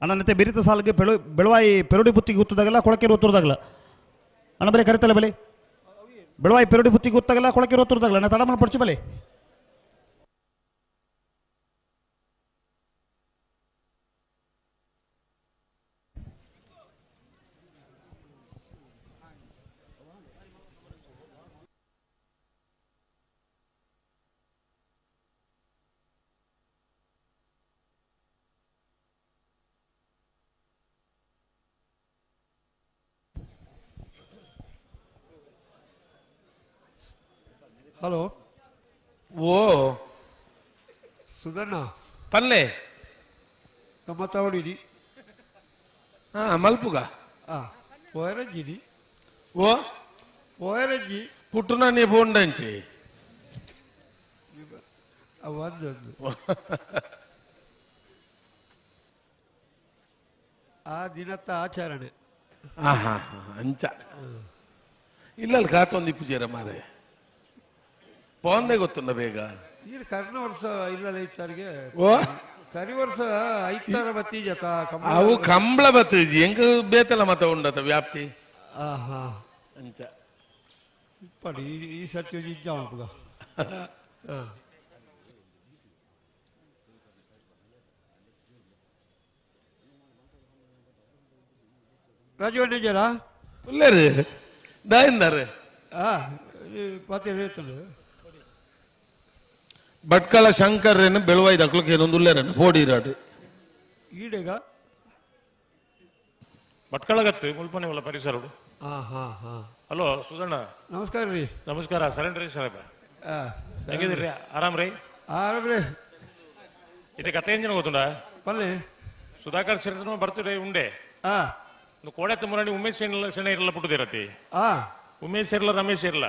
ಅನಂತೆ ಬಿರಿತ ಸಾಲಿಗೆ ಬೆಳವಾಯಿ ಪೆರೋಡಿ ಬುತ್ತಿಗೆ ಉತ್ತದಾಗಲ್ಲ ಕೊಳಕೆ ಉತ್ತರದಾಗಲ್ಲ ಅಣ್ಣ ಬಲೆ ಕರಿತಲ್ಲ ಬಲೆ ಬೆಳವಾಯಿ ಪೆರೋಡಿ ಬುತ್ತಿಗೆ ಉತ್ತಾಗಲ್ಲ ಕೊಳಕೆ ಉತ್ತರದಾಗಲ್ಲ ನಾ ತಡಮಲ್ ಪಡ್ಚು ಬಲೆ ಹಲೋ ಓ ಸುಧಣ್ಣ ಪಲ್ಲೆ ನಮ್ಮ ತವಡಿನಿ ಮಲ್ಪುಗ ಪೋಯರಂಜಿನಿ ಓ ಪೋಯರಂಜಿ ಪುಟ್ಟುನ ನೀ ಬೋಂಡಂಚಿ ಒಂದೊಂದು ಆ ದಿನತ್ತ ಆಚರಣೆ ಅಂಚ ಇಲ್ಲಲ್ಲಿ ಕಾತೊಂದು ಪೂಜೆರ ಮಾರೆ ಪೋಂದೆ ಗೊತ್ತುಂಡ ಬೇಗ ಈಗ ಕರ್ನ ವರ್ಷ ಇಲ್ಲಲ್ಲ ಇತ್ತಾರಿಗೆ ಕರಿ ವರ್ಷ ಐತಾರ ಬತ್ತಿ ಜತ ಅವು ಕಂಬಳ ಬತ್ತೀಜಿ ಹೆಂಗ ಬೇತಲ್ಲ ಮತ ಉಂಡತ ವ್ಯಾಪ್ತಿ ಅಂಚ ಇಪ್ಪಡಿ ಈ ಸತ್ಯ ಇಜ್ಜ ಉಂಟುಗ ರಾಜು ಅಣ್ಣಜಾರಾ ಉಳ್ಳೇರು ದಾಯಿಂದಾರೆ ಪಾತಿ ಹೇಳ್ತಾನೆ ಭಟ್ಕಳ ಶಂಕರ್ರೇನು ಬೆಳವಾಯ್ದು ಅಕ್ಲಕ್ಕೆ ಏನೊಂದು ಉಳ್ಳೇರನ್ನು ಫೋಡಿ ಇರಾಡು ಈಡೆಗ ಭಟ್ಕಳಗತ್ತು ಮುಲ್ಪನೆ ಒಲ್ಲ ಪರಿಸರ ಹಾಂ ಹಲೋ ಸುಧಣ್ಣ ನಮಸ್ಕಾರ ರೀ ನಮಸ್ಕಾರ ಸರೆಂಡ್ರಿ ಸಾಹೇಬ್ರ ಹೆಂಗಿದ್ರಿ ಆರಾಮ್ ರೀ ಆರಾಮ್ರಿ ಇದು ಕತೆ ಎಂಜಿನ ಗೊತ್ತುಂಡ ಪಲ್ಲೆ ಸುಧಾಕರ್ ಸೇರಿದ ಬರ್ತಿಡೆ ಉಂಡೆ ಕೋಡೆ ತುಂಬಿ ಉಮೇಶ್ ಸೆಣ ಇರಲ್ಲ ಪುಟ್ಟದಿರತಿ ಉಮೇಶ್ ಇರಲ್ಲ ರಮೇಶ್ ಇರಲ್ಲ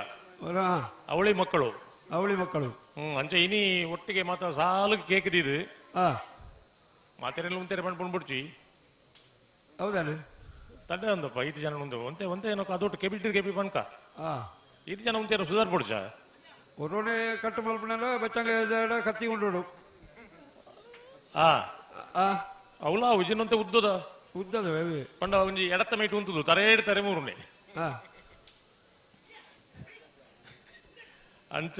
ಅವಳಿ ಮಕ್ಕಳು ಅಂಚೆ ಇನಿ ಒಟ್ಟಿಗೆ ಮಾತ್ರ ಸಾಲಿಗೆ ಕೇಕಿದ್ದು ಮಾತೆರೆಲ್ಲ ಒಂದೇ ಪಂಡ್ಬಿಡ್ಚಿ ಹೌದಾನೆ ತಂಡ ಒಂದಪ್ಪ ಐದು ಜನ ಒಂದೇ ಒಂದೇ ಏನೋ ಅದೊಟ್ಟು ಕೆಬಿ ಪಂಕ ಐದು ಜನ ಒಂದೇ ಸುಧಾರ್ ಪುಡ್ಚ ಒರೋನೆ ಕಟ್ಟು ಮಲ್ಪನೆಲ್ಲ ಬಚ್ಚಂಗ ಕತ್ತಿ ಉಂಡು ಅವಳ ಉಜ್ಜಿನಂತೆ ಉದ್ದದ ಪಂಡ ಒಂಜಿ ಎಡತ್ತ ಮೈಟ್ ಉಂತದು ತರೇಡ್ ತರೆ ಮೂರುನೆ ಅಂಚ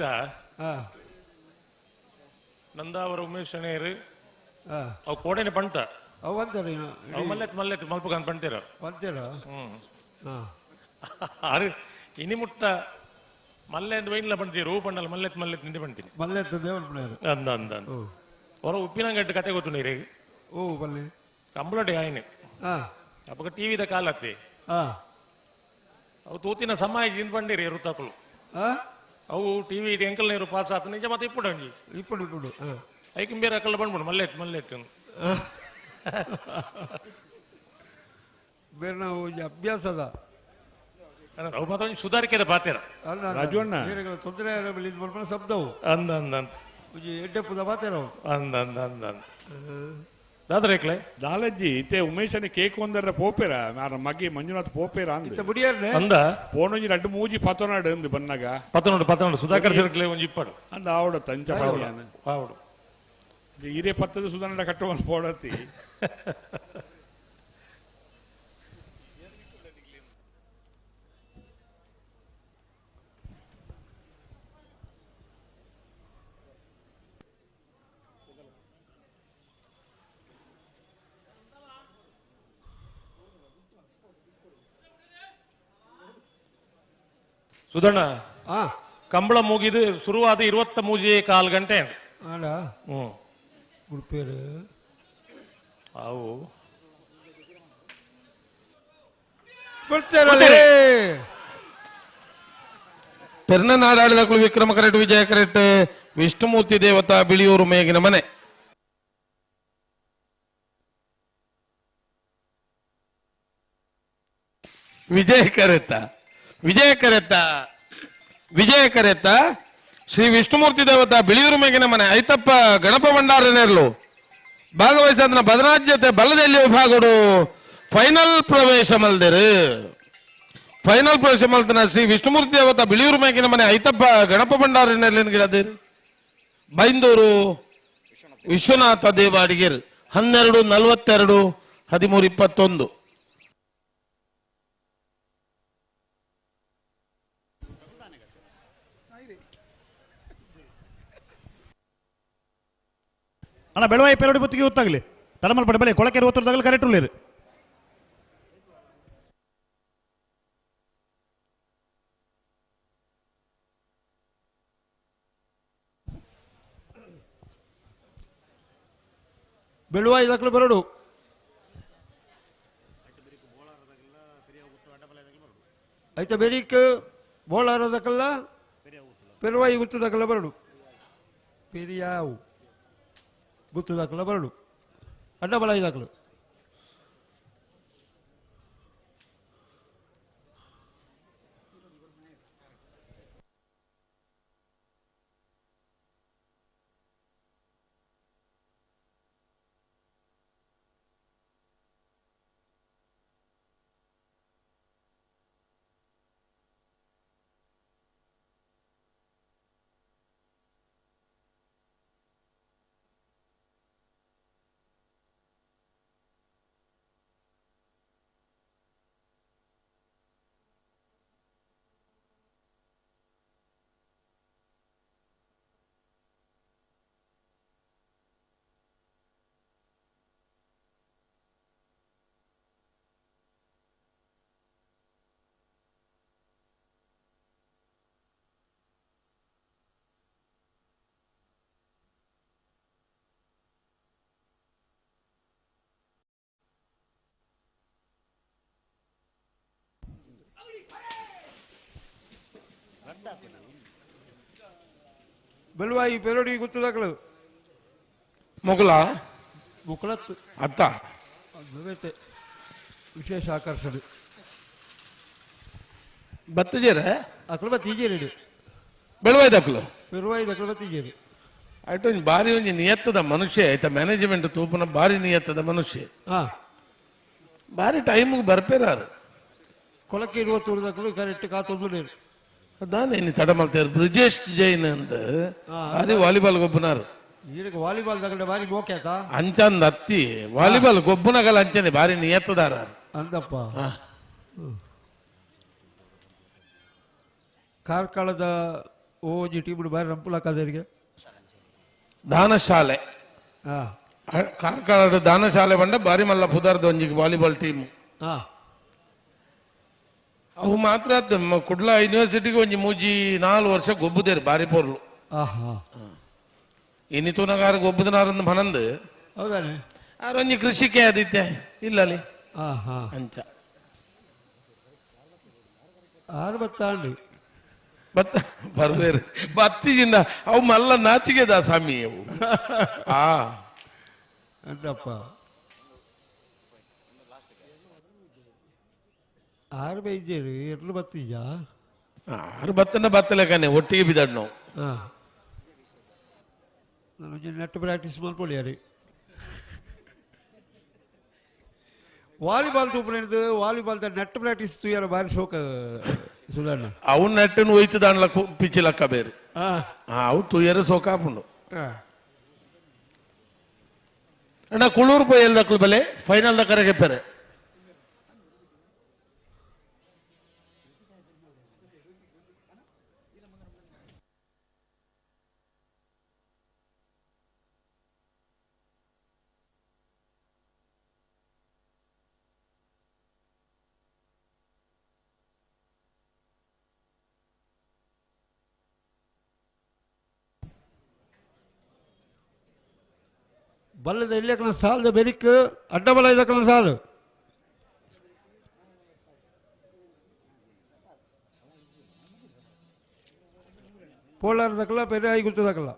ನಂದಾವರ ಉಮೇಶ್ ಶಣೇರು ಅವು ಕೋಡೆನೆ ಪಂಟ ಅವು ಅಂತಾರೆ ಮಲ್ಲೆತ್ ಮಲ್ಪಗಾನ್ ಪಂಟೇರ ಅರೆ ಇನಿ ಮುಟ್ಟ ಮಲ್ಲೆ ಅಂತ ವೈನ್ಲ ಪಂತೀರು ಪಂಡಲ್ಲ ಮಲ್ಲೆತ್ ನಿಂದೆ ಪಂತೀನಿ ಅಂದ ಹೊರ ಉಪ್ಪಿನಂಗಟ್ಟು ಕತೆ ಗೊತ್ತು ನೀರಿ ಕಂಬಳಟೆ ಆಯ್ನೆ ಅಪ್ಪಗ ಟಿವಿದ ಕಾಲತ್ತೆ ಅವು ತೂತಿನ ಸಮಯ ಜಿಂದ್ ಬಂದಿರಿ ಋತಕಲು ಅವು ಟಿವಿ ಎಂಕಲ್ ನೀರು ಪಾಸ್ ಆತ ನಿಜ ಮತ್ತೆ ಇಪ್ಪಡು ಐಕಂ ಬೇರೆ ಅಕ್ಕಲ್ಲ ಬಂದ್ಬಿಡು ಮಲ್ಲೆತ್ ಬೇರೆ ನಾವು ಅಭ್ಯಾಸದ ಅವು ಮಾತ್ರ ಸುಧಾರಿಕೆದ ಪಾತ್ರ ರಾಜಣ್ಣ ತೊಂದರೆ ಶಬ್ದವು ಎಡ್ಡೆಪ್ಪದ ಪಾತ್ರ ದಾದರೇಕ್ಲೆ ದಾಲಜ್ಜಿ ಇತ್ತೆ ಉಮೇಶನ ಕೇಕ್ ಒಂದರ ಪೋಪೇರ ಮಾರ ಮಗಿ ಮಂಜುನಾಥ್ ಪೋಪೇರ ಅಂದ ಪೋನೊಂಜಿ ರಡ್ಡು ಮೂಜಿ ಪತನಾಡು ಅಂದು ಬನ್ನಗ ಪತನಾಡು ಸುಧಾಕರ್ ಸರ್ಕ್ಲೆ ಒಂಜಿ ಇಪ್ಪಡು ಅಂದ ಆವಡ ತಂಚ ಆವಡು ಹಿರೇ ಪತ್ತದ ಸುಧಾರಣ ಕಟ್ಟುವ ಪೋಡತಿ ಸುಧಣ್ಣ ಕಂಬಳ ಮುಗಿದು ಶುರುವಾದ 23 ಗಂಟೆ ಅವು ಪೆರ್ನ ನಾಡಾಳಿದಕ್ಕಳು ವಿಕ್ರಮ ಕರೆಟ್ ವಿಜಯ ಕರೆಟ್ ವಿಷ್ಣುಮೂರ್ತಿ ದೇವತಾ ಬಿಳಿಯೂರು ಮೇಗಿನ ಮನೆ ವಿಜಯ ಕರೆತ್ತ ಶ್ರೀ ವಿಷ್ಣುಮೂರ್ತಿ ದೇವತಾ ಬಿಳಿಯೂರು ಮೇಗಿನ ಮನೆ ಐತಪ್ಪ ಗಣಪ ಭಂಡಾರನೇರ್ಲು ಭಾಗವಹಿಸಿದ ಭದ್ರಾಜ್ಯತೆ ಬಲ್ಲದಲ್ಲಿ ವಿಭಾಗಡು ಫೈನಲ್ ಪ್ರವೇಶ ಮಲ್ತನ ಶ್ರೀ ವಿಷ್ಣುಮೂರ್ತಿ ದೇವತಾ ಬಿಳಿಯೂರು ಮೇಗಿನ ಮನೆ ಐತಪ್ಪ ಗಣಪ ಭಂಡಾರನೇರ್ಲಿನ ಗಿಡದಿರು ಬೈಂದೂರು ವಿಶ್ವನಾಥ ದೇವಾಡಿಗೇರ್ 12:42 13:21 ಅಣ್ಣ ಬೆಳವಾಯಿ ಪೆರಡಿ ಬುತ್ತಿಗೆ ಗೊತ್ತಾಗಲಿ ತಲಮಲ್ ಪಡೆ ಬೆಲೆ ಕೊಳಕೆರೆ ಒತ್ತರದಾಗಲಿ ಕರೆಕ್ಟ್ ಉಳ್ಳೇರು ಬೆಳುವಾಯಿ ದಾಖಲೆ ಬರಡು ಐತೆ ಬೆರಿಕ್ ಬೋಳಾರದಕ್ಕಲ್ಲ ಪೆರುವಾಯಿ ಗುತ್ತದಕ್ಕಲ್ಲ ಬರಡು ಪೆರಿಯಾವು ಗುತ್ತದಕ್ಕಲ್ಲ ಬರಡು ಅಡ್ಡಬಲಾಯಿ ದಾಖಲು ಬೆಳವಾಯಿ ಪೆರೋಡಿ ಗುತ್ತದಾಕಲು ಮೊಗಲ ಮುಕ್ಕಳತ್ತು ಅತ್ತ ವಿಶೇಷ ಆಕರ್ಷಣೆ ಬತ್ತಜೇರ ಅಕಲು ಬತ್ತೀಜೇರಿ ಬೆಳವಾಯಿ ದಕ್ಲು ಪೆರುವಾಯಿ ದಕಲು ಬತ್ತೀಜೇರಿ ಆಯ್ತು ಒಂಜಿ ಬಾರಿ ಒಂಜಿ ನಿಯತ್ತದ ಮನುಷ್ಯ ಆಯ್ತಾ ಮ್ಯಾನೇಜ್ಮೆಂಟ್ ತೂಪನ ಬಾರಿ ನಿಯತ್ತದ ಮನುಷ್ಯ ಬಾರಿ ಟೈಮ್ಗೆ ಬರ್ಪೇರಾರು ಕೊಲಕ್ಕೆ 20 ದಕಲು ಕರೆಕ್ಟ್ ಕಾತೊಂದು ಅದಾನೆ ನೀ ತಡ ಮಾಡ್ತಾರೆ ಬ್ರಿಜೇಶ್ ಜೈನ್ ಅಂತ ಬಾರಿ ವಾಲಿಬಾಲ್ ಗೊಬ್ಬನಾರು ಈಗ ವಾಲಿಬಾಲ್ ದಗಡೆ ಬಾರಿ ಮೋಕೆ ಆಯ್ತಾ ಅಂಚಂದ ಹತ್ತಿ ವಾಲಿಬಾಲ್ ಗೊಬ್ಬನಗಲ ಅಂಚನೆ ಬಾರಿ ನಿಯತ್ತದಾರ ಅಂದಪ್ಪ ಕಾರ್ಕಳದ ಓಜಿ ಟೀಮ್ ಬಾರಿ ರಂಪುಲಕ್ಕದರಿಗೆ ದಾನಶಾಲೆ ಕಾರ್ಕಳದ ದಾನಶಾಲೆ ಬಂಡ ಬಾರಿ ಮಲ್ಲ ಪುದಾರ್ದ ಒಂಜಿಗೆ ವಾಲಿಬಾಲ್ ಟೀಮ್ ಅವು ಮಾತ್ರ ಕುಡ್ಲ ಯೂನಿವರ್ಸಿಟಿಗೆ ಒಂಜಿ ಮೂಜಿ 4 ವರ್ಷ ಗೊಬ್ಬುದೇರು ಬಾರಿ ಪೊರ್ಲು ಇನ್ನಿತುನಗಾರ ಗೊಬ್ಬದನಾರಂದು ಮನಂದು ಹೌದಾನೆ ಆರೊಂಜಿ ಕೃಷಿಕೆ ಆದಿತ್ತೆ ಇಲ್ಲಲ್ಲಿ ಅಂಚ ಬತ್ತಾಂಡಿ ಬತ್ತ ಬರ್ಬೇರು ಬತ್ತಿಜಿಂದ ಅವು ಮಲ್ಲ ನಾಚಿಗೆದ ಸ್ವಾಮಿ ಅವು ಅಂತಪ್ಪ 6 ಬೈಜೇರಿ ಎರ್ಲು ಬತ್ತೀಜ 6 ಬತ್ತನ ಬತ್ತಲೆಕ್ಕನೆ ಒಟ್ಟಿಗೆ ಬಿದ್ದಾಡ್ ನಾವು ನಾನು ನೆಟ್ ಪ್ರಾಕ್ಟೀಸ್ ಮಾಡ್ಕೊಳ್ಳಿ ವಾಲಿಬಾಲ್ ತೂಪು ವಾಲಿಬಾಲ್ ನೆಟ್ ಪ್ರಾಕ್ಟೀಸ್ ತುಯ್ಯಾರ ಬಾರಿ ಶೋಕ ಸುಧಾರಣ ಅವು ನೆಟ್ಟನ್ನು ಒಯ್ತು ದಾಂಡ್ಲ ಪಿಚ್ಚಿಲಕ್ಕ ಬೇರೆ ಅವು ತುಯ್ಯರ ಸೋಕಾಪುಂಡು ಅಣ್ಣ ಕುಳೂರು ಪೋಯಿ ಎಲ್ದಕ್ಲು ಬಲೆ ಫೈನಲ್ ದ ಕರೆಗೆ ಪೆರೆ ಬಲ್ಲದ ಇಲ್ಲಕ್ಕನ ಸಾಲದ ಬೆರಿಕ್ ಅಡ್ಡಬಲ ಇದಕ್ಕನ ಸಾಲು ಪೋಲಾರದಕ್ಕಲ್ಲ ಪೆರೆ ಆಗಿ ಗುರ್ತದಕ್ಕಲ್ಲ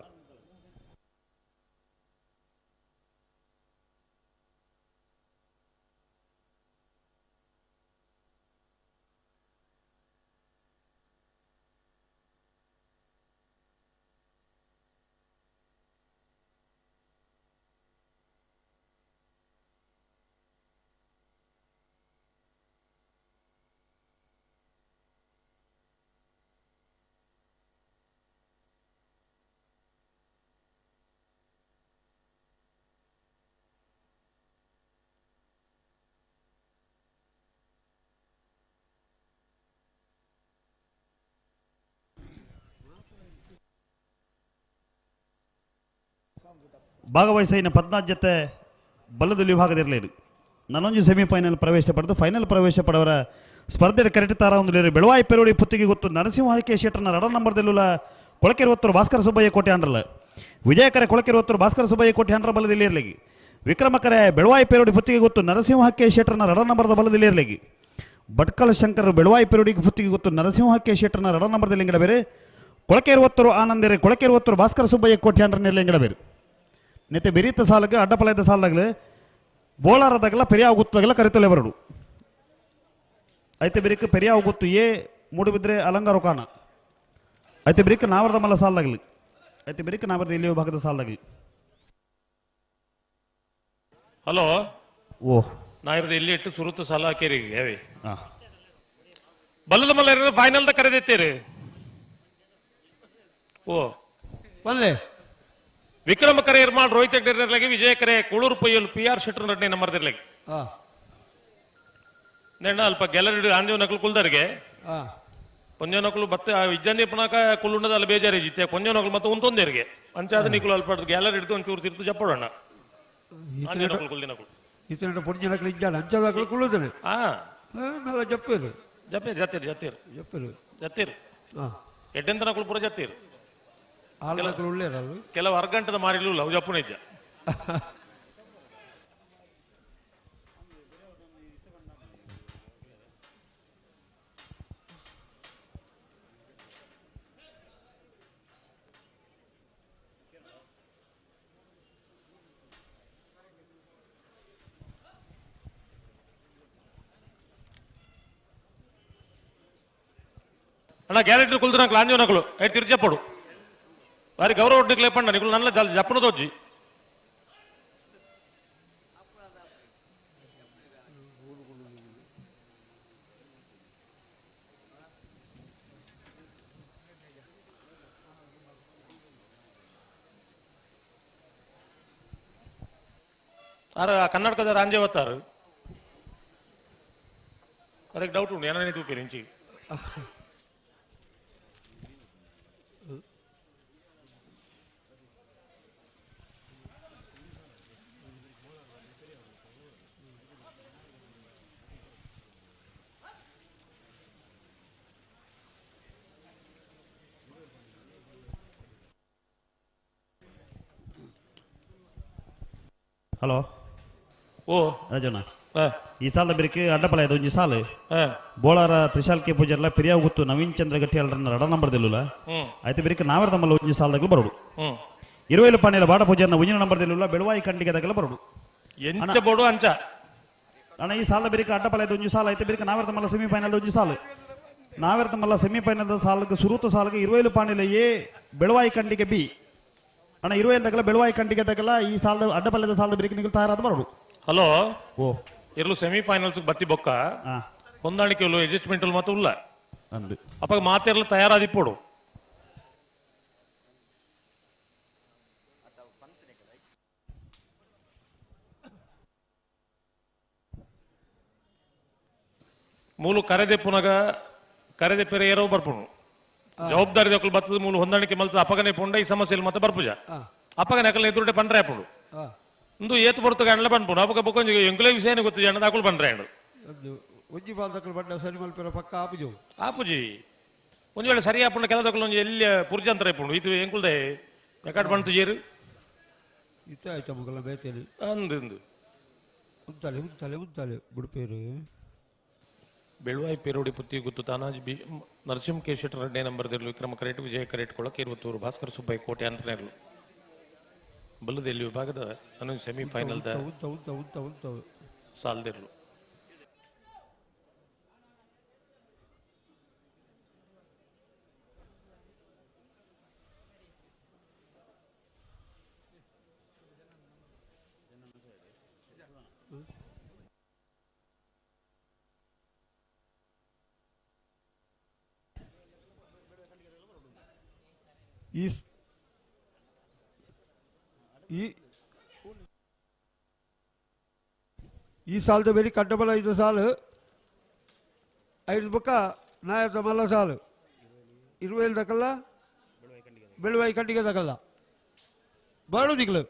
ಭಾಗವಹಿಸಿನ 14 ಜೊತೆ ಬಲ್ಲದ ವಿಭಾಗದಿರಲಿಲ್ಲ ನಾನೊಂದು ಸೆಮಿಫೈನಲ್ ಪ್ರವೇಶ ಪಡೆದು ಫೈನಲ್ ಪ್ರವೇಶ ಪಡೆವರ ಸ್ಪರ್ಧೆ ಕರೆಕ್ಟಾರ ಒಂದು ಬೆಳವಾಯಿ ಪೆರೋಡಿ ಪುತ್ತಿಗೆ ಗೊತ್ತು ನರಸಿಂಹ ಕೆ ಶೆಟ್ಟರ್ನ 2 ನಂಬರ್ದಲ್ಲ ಕೊಳಕೆರೆ ಹೊತ್ತರು ಭಾಸ್ಕರ ಸುಬ್ಬಯ್ಯ ಕೋಟೆ ಅಂಡ್ರಲ್ಲ ವಿಜಯಕರೆ ಕೊಳಕೆರೆ ಹೊತ್ತರು ಭಾಸ್ಕರ ಸುಬ್ಬಯ್ಯ ಕೋಟೆ ಅಂಡ್ರ ಬಲದಲ್ಲಿ ಇರಲಿಗೆ ವಿಕ್ರಮಕರೆ ಬೆಳವಾಯಿ ಪೆರೋಡಿ ಪುತ್ತಿಗೆ ಗೊತ್ತು ನರಸಿಂಹ ಕೆ ಶೆಟ್ಟರ್ನ 2 ನಂಬರ್ದ ಬಲದಲ್ಲಿ ಇರಲಿಗೆ ಭಟ್ಕಳ ಶಂಕರ್ ಬೆಳವಾಯಿ ಪೆರೋಡಿಗೆ ಪುತ್ತಿಗೆ ಗೊತ್ತು ನರಸಿಂಹ ಕೆ ಶೆಟ್ಟರ್ನ 2 ನಂಬರ್ದಲ್ಲಿ ಇಂಗಡ ಬೇರೆ ಕೊಳಕೆರೆ ಹೊತ್ತರು ಆನಂದರೆ ಕೊಳಕೆರೆ ಹೊತ್ತರು ಭಾಸ್ಕರ ಸುಬ್ಬಯ್ಯ ಕೋಟೆ ಅಂಡ್ರನೆಲ್ಲ ಇಂಗಡ ಬೇರೆ ನೆತ್ತೆ ಬೆರೀತ ಸಾಲಕ್ಕೆ ಅಡ್ಡಪಲಯದ ಸಾಲದಾಗಲೇ ಬೋಳಾರದಾಗಲ ಪೆರಿಯಾವು ಗುತ್ತದಾಗಲ ಕರಿತಲೆ ಬರಡು ಐತೆ ಬೆರಿಕ ಪೆರಿಯಾವು ಗುತ್ತು ಮೂಡಿಬಿದ್ರೆ ಅಲಂಗಾರ ಕಾಣ ಐತೆ ಬೆರಿಕ ನಾವರದ ಮಲ್ಲ ಸಾಲದಾಗಲಿ ಐತೆ ಬೆರಿಕ ನಾವರದ ಇಲ್ಲಿಯೋ ಭಾಗದ ಸಾಲದಾಗಲಿ ಹಲೋ ಓ ನಾ ಇರೋದು ಇಲ್ಲಿ ಇಟ್ಟು ಸುರುತ್ತು ಸಾಲ ಹಾಕಿರಿ ಬಲ್ಲದ ಮಲ್ಲ ಫೈನಲ್ ದ ಕರೆದಿತ್ತೀರಿ ಓ ಬಂದ್ರೆ ವಿಕ್ರಮ ಕರೆ ಇರ್ಮಾಳ್ ರೋಹಿತ್ ಹೆಗ್ಡೆರ್ಲಾಗಿ ವಿಜಯ ಕರೆ ಕುಳೂರು ಪೊಯ್ಯಲು PR ಶೆಟ್ಟರ್ ರಡ್ನೆ ನಂಬರ್ದಿರ್ಲಾಗಿ ನೆಣ್ಣ ಅಲ್ಪ ಗೆಲ್ಲರಿ ಆಂಜವ ನಕಲು ಕುಲ್ದರ್ಗೆ ಕೊಂಜ ನಕಲು ಮತ್ತೆ ವಿಜ್ಜಾನಿ ಪುನಕ ಕುಲ್ಲುಂಡದ ಅಲ್ಲಿ ಬೇಜಾರಿ ಜಿತ್ತೆ ಕೊಂಜ ನಕಲು ಮತ್ತೆ ಉಂತೊಂದೇರಿಗೆ ಅಂಚಾದ ನಿಕಲು ಅಲ್ಪ ಗ್ಯಾಲರಿ ಹಿಡಿದು ಒಂಚೂರು ತಿರ್ತು ಜಪ್ಪಡೋಣ ಆಂಜವ ನಕಲು ಕುಲ್ದಿ ನಕಲು ಇತನ ಪೊಂಜ ನಕಲು ಇಜ್ಜಾಲ ಅಂಚಾದ ಕುಲ್ಲುದನೆ ಮೇಲ ಜಪ್ಪೇರು ಜಪ್ಪೇರು ಜತ್ತೀರು ಜತ್ತೀರು ಜಪ್ಪೇರು ಜತ್ತೀರು ಎಡ್ಡೆಂತ ನಕಲು ಪುರ ಜತ್ತೀರು ಕೆಲವು ಅರ್ಗಂಟದ ಮಾರಿಲ್ಲ ಅವು ಜಪ್ಪು ನಿಜ అన్న గ్యారెంటీ కుల్దు నాకు లాంజీ నకులు అయితే తిరిచెప్పుడు వారి గౌరవ నీకు లేపండి నీకు నల్ల జప్పనతో వచ్చి అరే కర్ణాటకದ రాంజే వస్తారు అరే డౌట్ ఉంది ఏనని చూపించి ಹಲೋ ಓ ರಾಜಣ್ಣ ಈ ಸಾಲದ ಬೇರಿಕೆ ಅಡ್ಡಪಲ ಇದು ಒಂಜಿ ಸಾಲು ಬೋಳಾರ ತ್ರಿಶಾಲ್ಕೆ ಪೂಜಾರ್ಲ ಪಿರಿಯಾವ್ ಗುತ್ತು ನವೀನ್ ಚಂದ್ರ ಗಟ್ಟಿಯಾಳ್ರನ್ನ ರಡ ನಂಬರ್ ದಿಲ್ಲುಲ ಆಯ್ತು ಬೇರಿಕೆ ನಾವೇರ್ ತಮ್ಮಲ್ಲ ಒಂಜಿ ಸಾಲದಾಗಲು ಬರೋಡು 20 ಪಾಣಿಲ ಬಾಡ ಪೂಜಾರ್ನ ಒಂಜಿನ ನಂಬರ್ ದಿಲ್ಲುಲ ಬೆಳವಾಯಿ ಕಂಡಿಗೆದಾಗಲ ಬರೋಡು ಎಂಚ ಬೋಡು ಅಂಚ ಅಣ್ಣ ಈ ಸಾಲದ ಬೇರಿಕೆ ಅಡ್ಡಪಲ ಇದು ಒಂಜಿ ಸಾಲು ಆಯ್ತು ಬೇರಿಕೆ ನಾವೇರ್ ತಮ್ಮಲ್ಲ ಸೆಮಿಫೈನಲ್ ಒಂಜಿ ಸಾಲು ನಾವೇರ್ ತಮ್ಮಲ್ಲ ಸೆಮಿಫೈನಲ್ ಸಾಲಿಗೆ ಸುರೂತ ಸಾಲಿಗೆ 20 ಪಾಣಿಲ ಎ ಬೆಳವಾಯಿ ಕಂಡಿಗೆ ಬಿ ಅಣ್ಣ 20 ದಗಲ ಬೆಳವಾಯಿ ಕಂಡಿಗೆ ದಗಲ ಈ ಸಾಲದ ಅಡ್ಡಪಲ್ಲದ ಸಾಲದ ಬೇರಿಕೆ ನಿಗಲ್ ತಯಾರಾದ ಬರೋಡು ಹಲೋ ಓ ಇರ್ಲು ಸೆಮಿಫೈನಲ್ಸ್ ಬತ್ತಿ ಬೊಕ್ಕ ಹೊಂದಾಣಿಕೆಲು ಅಡ್ಜಸ್ಟ್ಮೆಂಟ್ ಮಾತ್ರ ಉಲ್ಲ ಅಂದು ಅಪ್ಪ ಮಾತೆರ್ಲ ತಯಾರಾದಿಪ್ಪೋಡು ಮೂಲು ಕರೆದೆ ಪುನಗ ಕರೆದೆ ಪೆರೆ ಏರೋ ಬರ್ಪುಣು ಜವಾಬ್ದಾರಿ ದಕ್ಕಲು ಬತ್ತದ ಮೂಲು ಹೊಂದಾಣಿಕೆ ಮಲ್ತದ ಅಪಗನೆ ಪುಂಡ ಈ ಸಮಸ್ಯೆಯಲ್ಲಿ ಮತ್ತೆ ಬರ್ಪುಜ ಅಪಗನೆ ಅಕಲ್ ಎದುರುಡೆ ಪಂಡ್ರೆ ಆಪುಡು ಒಂದು ಏತು ಬರ್ತಗ ಅಂಡ್ಲ ಪನ್ಪುಡು ಅಪಗ ಬೊಕೊಂಜಿ ಎಂಕುಲೆ ವಿಷಯನೇ ಗೊತ್ತು ಜನ ದಾಕುಲು ಪಂಡ್ರೆ ಅಂಡು ಒಂಜಿ ಬಾಲ್ದಕ್ಕಲು ಬಂಡ ಸರಿ ಮಲ್ಪೆರ ಪಕ್ಕ ಆಪುಜು ಆಪುಜಿ ಒಂದು ವೇಳೆ ಸರಿ ಆಪುಂಡ ಕೆಲ ದಕ್ಕಲು ಒಂಜಿ ಎಲ್ಲಿ ಪುರ್ಜಂತರ ಆಪುಂಡು ಇದು ಎಂಕುಲ್ದೆ ಯಾಕಡ್ ಬಂತು ಜೇರು ಇತ್ತ ಆಯ್ತ ಮಗಲ ಬೇತೇನೆ ಅಂದು ಉಂತಲೆ ಉಂತಲೆ ಉಂತಲೆ ಬುಡುಪೇರು ಬೆಳುವಾಯಿ ಪೇರೋಡಿ ಪುತ್ತಿ ಗುತ್ತು ತಾನಾಜಿ ಬಿ ನರಸಿಂಹ ಕೆ ಶೆಟ್ಟರ್ ರೆಡ್ಡೆ ನಂಬರ್ ದಿರ್ಲು ವಿಕ್ರಮ ಕರೇಟ್ ವಿಜಯ ಕರೇಟ್ ಕೊಳಕ್ಕೆ 20 ಭಾಸ್ಕರ್ ಸುಬ್ಬೈ ಕೋಟೆ ಅಂತನೇರ್ಲು ಬಲ್ಲದಲ್ಲಿ ವಿಭಾಗದ ನಾನು ಸೆಮಿಫೈನಲ್ ದ ಸಾಲ್ದಿರ್ಲು ಈ ಸಾಲದ ಬೇರೆ ಕಡ್ಡಬಲ 5 ಸಾಲು 5 ಬೊಕ್ಕ ನಾಯರ್ದ ಮಲ್ಲ ಸಾಲು 20 ದಕ್ಕಲ್ಲ ಬೆಳುವಾಯಿ ಕಂಡಿಗೆ ದಕ್ಕಲ್ಲ ಬಾಳು ದಿಗ್ಲು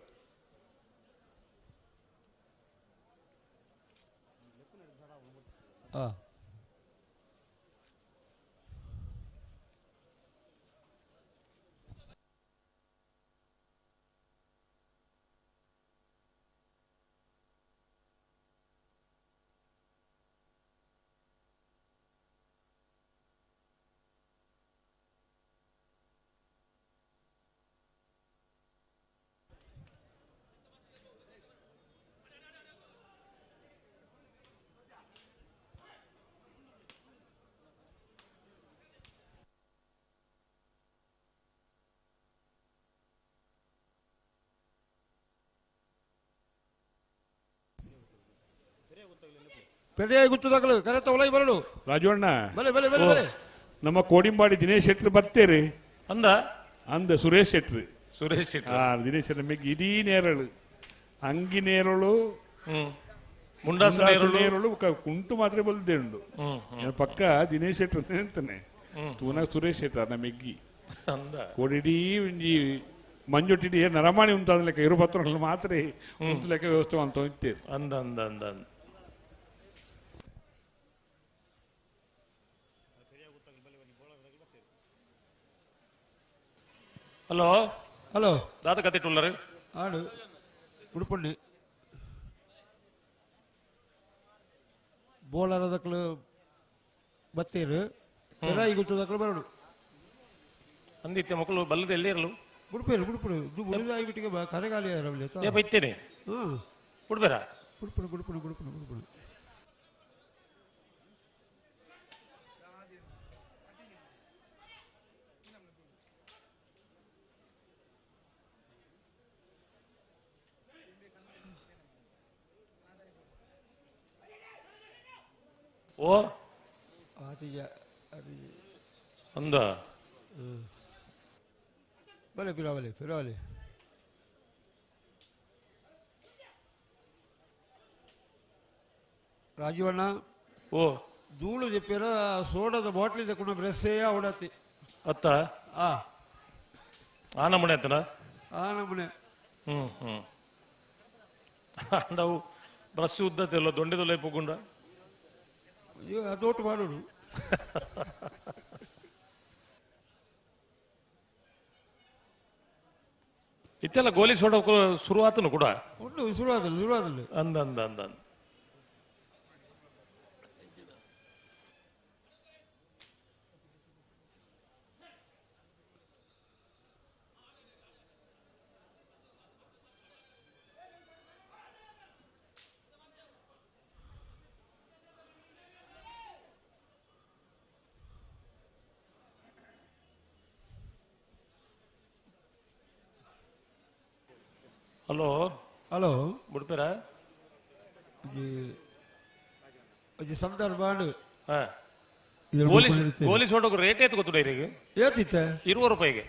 ಪೆರಿಯ ಗುತ್ತದಾಗಲು ಕರೆತ ಒಳಗೆ ಬರಡು ರಾಜಣ್ಣ ಬಲೆ ಬಲೆ ಬಲೆ ಬಲೆ ನಮ್ಮ ಕೋಡಿಂಬಾಡಿ ದಿನೇಶ್ ಶೆಟ್ರು ಬತ್ತೇರಿ ಅಂದ ಸುರೇಶ್ ಶೆಟ್ರು ದಿನೇಶ್ ಶೆಟ್ರು ಮೆಗ್ ಇಡೀ ನೇರಳು ಅಂಗಿ ನೇರಳು ಮುಂಡಾಸ ನೇರಳು ಕುಂಟು ಮಾತ್ರ ಬಲ್ದೆ ಉಂಡು ಪಕ್ಕ ದಿನೇಶ್ ಶೆಟ್ರು ಅಂತಾನೆ ತೂನ ಸುರೇಶ್ ಶೆಟ್ರ ಮೆಗ್ಗಿ ಕೋಡಿಡೀ ಒಂಜಿ ಮಂಜೊಟ್ಟಿಡಿ ನರಮಾಣಿ ಉಂಟಾದ ಲೆಕ್ಕ 20 ಮಾತ್ರ ಉಂಟು ಲೆಕ್ಕ ವ್ಯವಸ್ಥೆ ಅಂತ ಇತ್ತೇವೆ ಅಂದ ಹಲೋ ಹಲೋ ದಾದ ಕತ್ತಿಟ್ಟುಳ್ಳರು ಆಡು ಉಡುಪಣ್ಣಿ ಬೋಳರ ದಕ್ಕಲು ಬತ್ತೇರು ಪೆರಾಯಿ ಗುತ್ತದಕ್ಕಲು ಬರಡು ಅಂದಿತ್ಯ ಮಕ್ಕಳು ಬಲ್ಲದ ಎಲ್ಲಿ ಇರಲು ಬುಡ್ಪೇರು ಬುಡ್ಪುಡು ಇದು ಬುಡಿದಾಗಿಬಿಟ್ಟಿಗೆ ಕರೆಗಾಲಿ ಇರಲಿ ಬೈತೇನೆ ಬುಡ್ಬೇರ ಬುಡ್ಪುಡು ಬುಡ್ಪುಡು ಬುಡ್ಪುಡು ಬುಡ್ಪುಡು ಓ ಅದು ಅಂದ ಬಲೆ ಪಿರಾವಲಿ ಪಿರಾವಲಿ ರಾಜೀವಣ್ಣ ಓ ಧೂಳು చెప్పారు ಸೋಡದ ಬಾಟ್ಲಿ ತಗೊಂಡು ಬ್ರೆಸ್ಸೇ ಅವಡತಿ ಅತ್ತ ಆ ನಮೂನೆ ಅಂತನ ಆ ನಮೂನೆ ನಾವು ಬ್ರಷ್ ಉದ್ದತೆಲ್ಲ ದೊಂಡೆದೊಲೆ ಪೋಗುಂಡ ಅಯ್ಯೋ ಅದೋಟು ಮಾಡೋದು ಇತ್ತೆಲ್ಲ ಗೋಲಿ ಸೋಡ ಶುರುವಾತನು ಕೂಡ ಉಂಟು ಶುರುವಾದಲ್ಲಿ ಅಂದ ಅಂದ ಅಂದ ಹಲೋ ಹಲೋ ಬಿಡ್ತೀರಾ ಅಜ್ಜಿ ಸಂದರ್ಭ ಗೋಲಿ ಸೋಡಕ್ಕೆ ರೇಟ್ ಏತ್ ಗೊತ್ತು ಡೈರಿಗೆ ಏತಿತ್ತ 20 ರೂಪಾಯಿಗೆ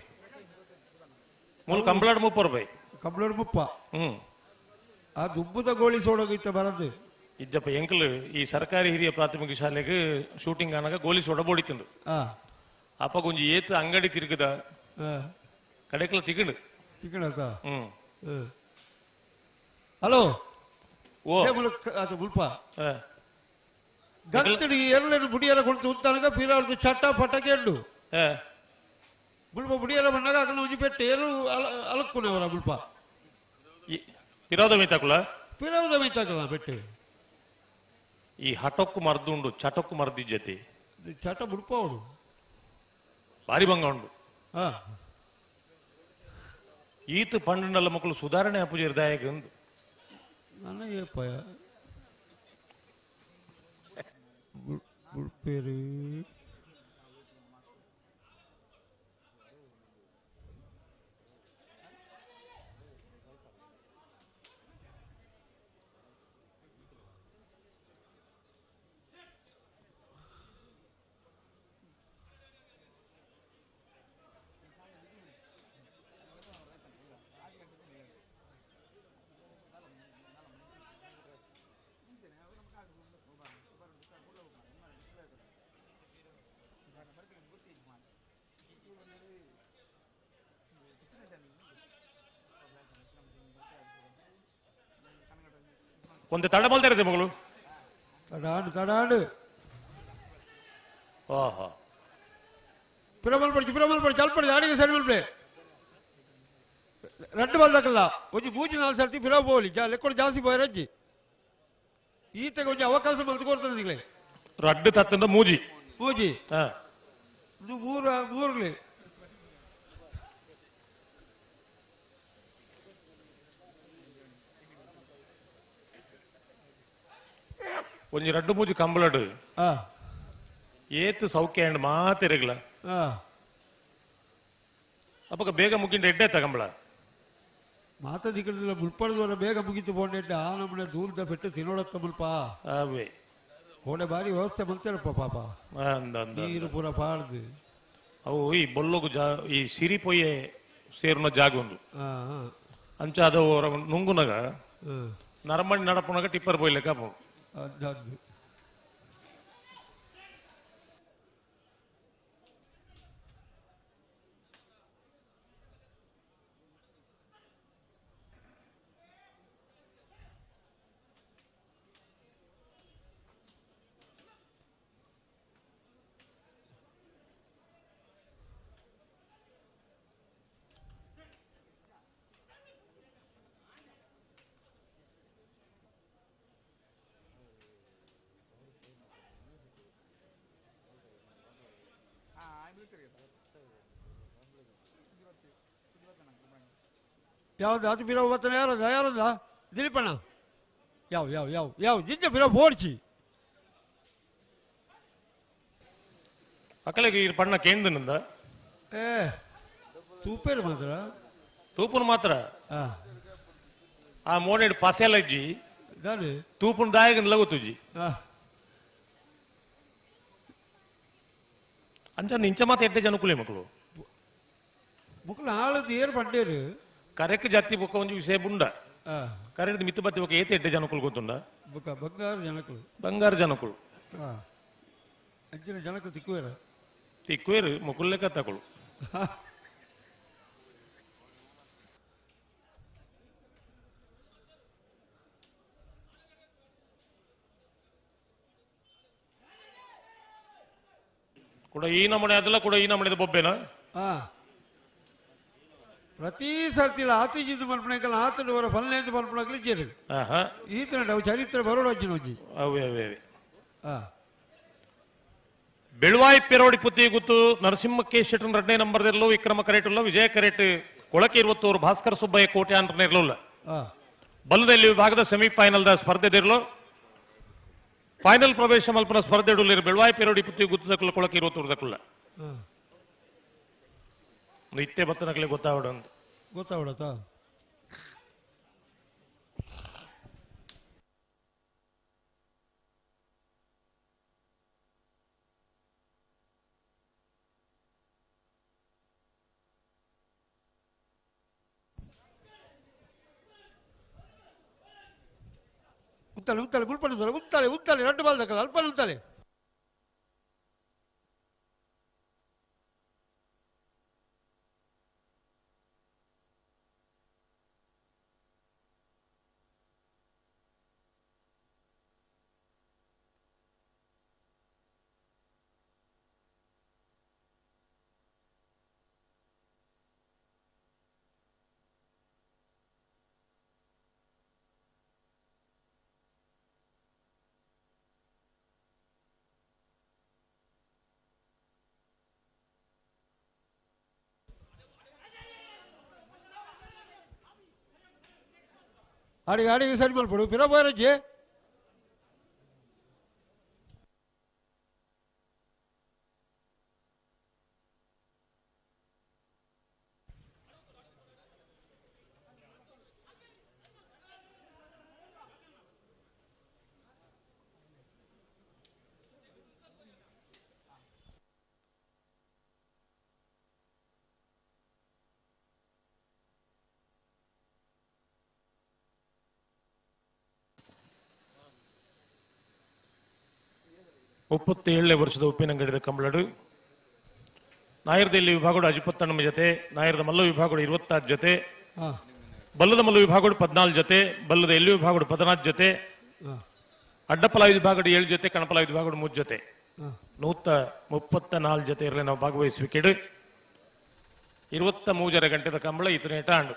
ಮೂಲ ಕಂಪ್ಲೇಂಟ್ 30 ರೂಪಾಯಿ ಕಂಪ್ಲೇಂಟ್ 30 ಆ ದುಬ್ಬದ ಗೋಲಿ ಸೋಡೋಗಿತ್ತ ಬರದು ಇಜ್ಜಪ್ಪ ಎಂಕಲ್ ಈ ಸರ್ಕಾರಿ ಹಿರಿಯ ಪ್ರಾಥಮಿಕ ಶಾಲೆಗೆ ಶೂಟಿಂಗ್ ಆನಾಗ ಗೋಲಿ ಸೋಡ ಬೋಡಿತಿಂಡು ಅಪ್ಪ ಕೊಂಚ ಏತ್ ಅಂಗಡಿ ತಿರುಗದ ಕಡೆಕಲ ತಿಗಂಡು ಹಲೋ ಓ ಅದು ಮುಲ್ಪ ಗಂತಡಿ ಎರಳೆನು ಬುಡಿಯರ ಕೊಡ್ತು ಉಂತಾನಗ ಫಿರಾರ್ದು ಚಟ್ಟ ಪಟಗೆಂಡು ಮುಲ್ಪ ಬುಡಿಯರ ಬಂದಾಗ ಅದನ್ನ ಒಂಜಿ ಪೆಟ್ಟೆ ಏನು ಅಲಕ್ಕುನೆವರ ಮುಲ್ಪ ಪಿರಾದ ಮೈತಾಕಲ್ಲ ಪೆಟ್ಟೆ ಈ ಹಟೊಕ್ಕು ಮರ್ದುಂಡು ಚಟೊಕ್ಕು ಮರ್ದಿಜ್ಜತಿ ಚಟ ಮುಲ್ಪ ಅವಡು ಭಾರಿ ಭಂಗ ಉಂಡು ಈತ ಪಂಡನಲ್ಲ ಮಕ್ಕಳು ಸುಧಾರಣೆ ಅಪುಜಿರ್ದಾಯಕ ಒಂದು ನನಗೇಪ ಉಡುಪೇರು ಒಂದು ತಡ ಬಲ್ತಾ ಮಗಳು ತಡಾಂಡು ಓಹೋ பிரமல் படிச்சு ஜல்படி ஆடிக சரி மல்பே ரெண்டு ಬಲ್ದಕಲ್ಲ ಒಂಜಿ 3-4 ಸರ್ತಿ ಪಿರ ಬೋಲಿ ಲೆಕ್ಕೊಂಡು ಜಾಸ್ತಿ போயிரಜ್ಜಿ ಈತ ಕೊಂಚ ಅವಕಾಶ ಮಲ್ತು ಕೊಡ್ತಾನೆ ನಿಗಲೇ ರಡ್ಡು ತತ್ತಂದ ಮೂಜಿ ಇದು ಮೂರಲೆ ಒಂಜಿ ರಡ್ಡು ಮೂಜಿ ಕಂಬಳಡು ಏತು ಸೌಖ್ಯ ಅಂಡ್ ಮಾತಿರಗಲ ಅಪ್ಪಗ ಬೇಗ ಮುಗಿಂಡ ಎಡ್ಡೆ ತಗಂಬಳ ಮಾತಾದಿಕ್ಕಳಿಲ್ಲ ಮುಲ್ಪಡದವರ ಬೇಗ ಮುಗಿತು ಬೋಂಡೆಡ್ಡ ಆ ನಮ್ಮನೆ ದೂರದ ಪೆಟ್ಟು ತಿನ್ನೋಡತ್ತ ಮುಲ್ಪ ಅವೇ ಓಡೆ ಬಾರಿ ವ್ಯವಸ್ಥೆ ಮಂತೇಳಪ್ಪ ಪಾಪ ನೀರು ಪೂರ ಪಾಡ್ದು ಅವು ಈ ಬೊಲ್ಲೋಗು ಈ ಸಿರಿ ಪೊಯ್ಯೆ ಸೇರ್ನ ಜಾಗ ಒಂದು ಅಂಚ ಅದು ನುಂಗುನಗ ನರಮಣಿ ನಡಪುನಗ ಟಿಪ್ಪರ್ ಪೊಯ್ಲೆಕ್ಕ ಅದು ಯಾವ್ದು ಅದು ಬಿರೋ ಬತ್ತಾನೆ ಯಾರದ ದಿಲೀಪಣ್ಣ ಯಾವ ಜಿಂಜ ಬಿರೋ ಓಡ್ಚಿ ಅಕ್ಕಲಿಗೆ ಈ ಪಣ್ಣ ಕೇಂದ್ರನಿಂದ ತೂಪೇರು ಮಾತ್ರ ತೂಪುನು ಮಾತ್ರ ಆ ಮೋನೇಡು ಪಸೆಲಜ್ಜಿ ತೂಪುನು ದಾಯಗನ್ ಲಗುತ್ತುಜಿ ಅಂಚ ನಿಂಚ ಮಾತು ಎಡ್ಡೆ ಜನಕುಲೆ ಮಕ್ಕಳು ಮುಕ್ಳು ಆಳದು ಏರು ಪಡ್ಡೇರು ಕರೆಕ್ ಜಾತಿ ಬೊಕ್ಕ ಒಂದು ವಿಷಯ ಬುಂಡ ಕರೆಕ್ಟ್ ಮಿತ್ತು ಬತ್ತಿ ಬೊಕ್ಕ ಏತ ಎಡ್ಡೆ ಜನಕುಲು ಗೊತ್ತುಂಡ ಬೊಕ್ಕ ಬಂಗಾರ ಜನಕುಲು ಬಂಗಾರ ಜನಕುಲು ಅಂಚಿನ ಜನಕುಲು ತಿಕ್ಕುವೇರ ತಿಕ್ಕುವೇರು ಮುಕುಲ್ ಲೆಕ್ಕ ತಗೊಳು ಕೂಡ ಈ ನಮೂನೆ ಅದಲ್ಲ ಕೂಡ ಈ ನಮೂನೆ ಬೊಬ್ಬೆನಾ ಪ್ರತಿ ಸರ್ತಿಲ ಆತಿಜಿದ್ದು ಮಲ್ಪಣಕಲ್ಲ ಆತಡವರ ಫಲನೇಂದು ಮಲ್ಪಣಕಲಿ ಜೇರು ಈತನ ಅವು ಚರಿತ್ರೆ ಬರೋಡು ಅಜ್ಜಿನ ಅಜ್ಜಿ ಅವೇ ಅವೇ ಅವೇ ಬೆಳುವಾಯಿ ಪೆರೋಡಿ ಪುತ್ತಿ ಗುತ್ತು ನರಸಿಂಹಕ್ಕೆ ಶೆಟ್ಟನ್ 2ನೇ ನಂಬರ್ದಲ್ಲೂ ವಿಕ್ರಮ ಕರೇಟುಲ್ಲ ವಿಜಯ ಕರೇಟ್ ಕೊಳಕೆ 20 ಭಾಸ್ಕರ್ ಸುಬ್ಬಯ್ಯ ಕೋಟೆ ಅಂಟರ್ನಿರ್ಲಿಲ್ಲ ಬಲ್ಲದಲ್ಲಿ ವಿಭಾಗದ ಸೆಮಿಫೈನಲ್ ದ ಸ್ಪರ್ಧೆದಿರಲು ಫೈನಲ್ ಪ್ರವೇಶ ಮಲ್ಪನ ಸ್ಪರ್ಧೆ ಬೆಳುವಾಯಿ ಪೆರೋಡಿ ಪುತ್ತಿ ಗುತ್ತದಕ್ಕಲ್ಲ ಕೊಳಕೆ 20 ಇತ್ತೆ ಬತ್ತನಗಲೇ ಗೊತ್ತಾವಡತಾ ಉತ್ತಲೆ ಉತ್ತಲೆ ಗುಲ್ಪನ ಉತ್ತಲೆ ಉತ್ತಲೆ 2 ಬಾಲ್ ದಕ್ಕಲ್ಲ ಅಲ್ಪನ ಉತ್ತಲೆ ಆಡಿಗೆ ಆಡಿಗೆ ಸರಿ ಮಾಡ್ಬಿಡು ಪಿರ ಬಾರಜ್ಜಿ ಮುಪ್ಪತ್ತೇಳನೇ ವರ್ಷದ ಉಪ್ಪಿನಂಗಡಿದ ಕಂಬಳಡು ನಾಯರ್ದಲ್ಲಿ ವಿಭಾಗಗಳು 28 ಜೊತೆ ನಾಯರದ ಮಲ್ಲ ವಿಭಾಗಗಳು 26 ಜೊತೆ ಬಲ್ಲದ ಮಲ್ಲ ವಿಭಾಗಗಳು 14 ಜೊತೆ ಬಲ್ಲದ ಎಲ್ಲಿ ವಿಭಾಗಗಳು 14 ಜೊತೆ ಅಡ್ಡಪಲ ವಿಭಾಗಗಳು 7 ಜೊತೆ ಕಣಪಲ ವಿಭಾಗಗಳು 3 ಜೊತೆ 134 ಜೊತೆ ಇರಲಿ ನಾವು ಭಾಗವಹಿಸುವಿಕೆಡು 23 ಗಂಟೆದ ಕಂಬಳ ಈತನೇಟ ಆಂಡು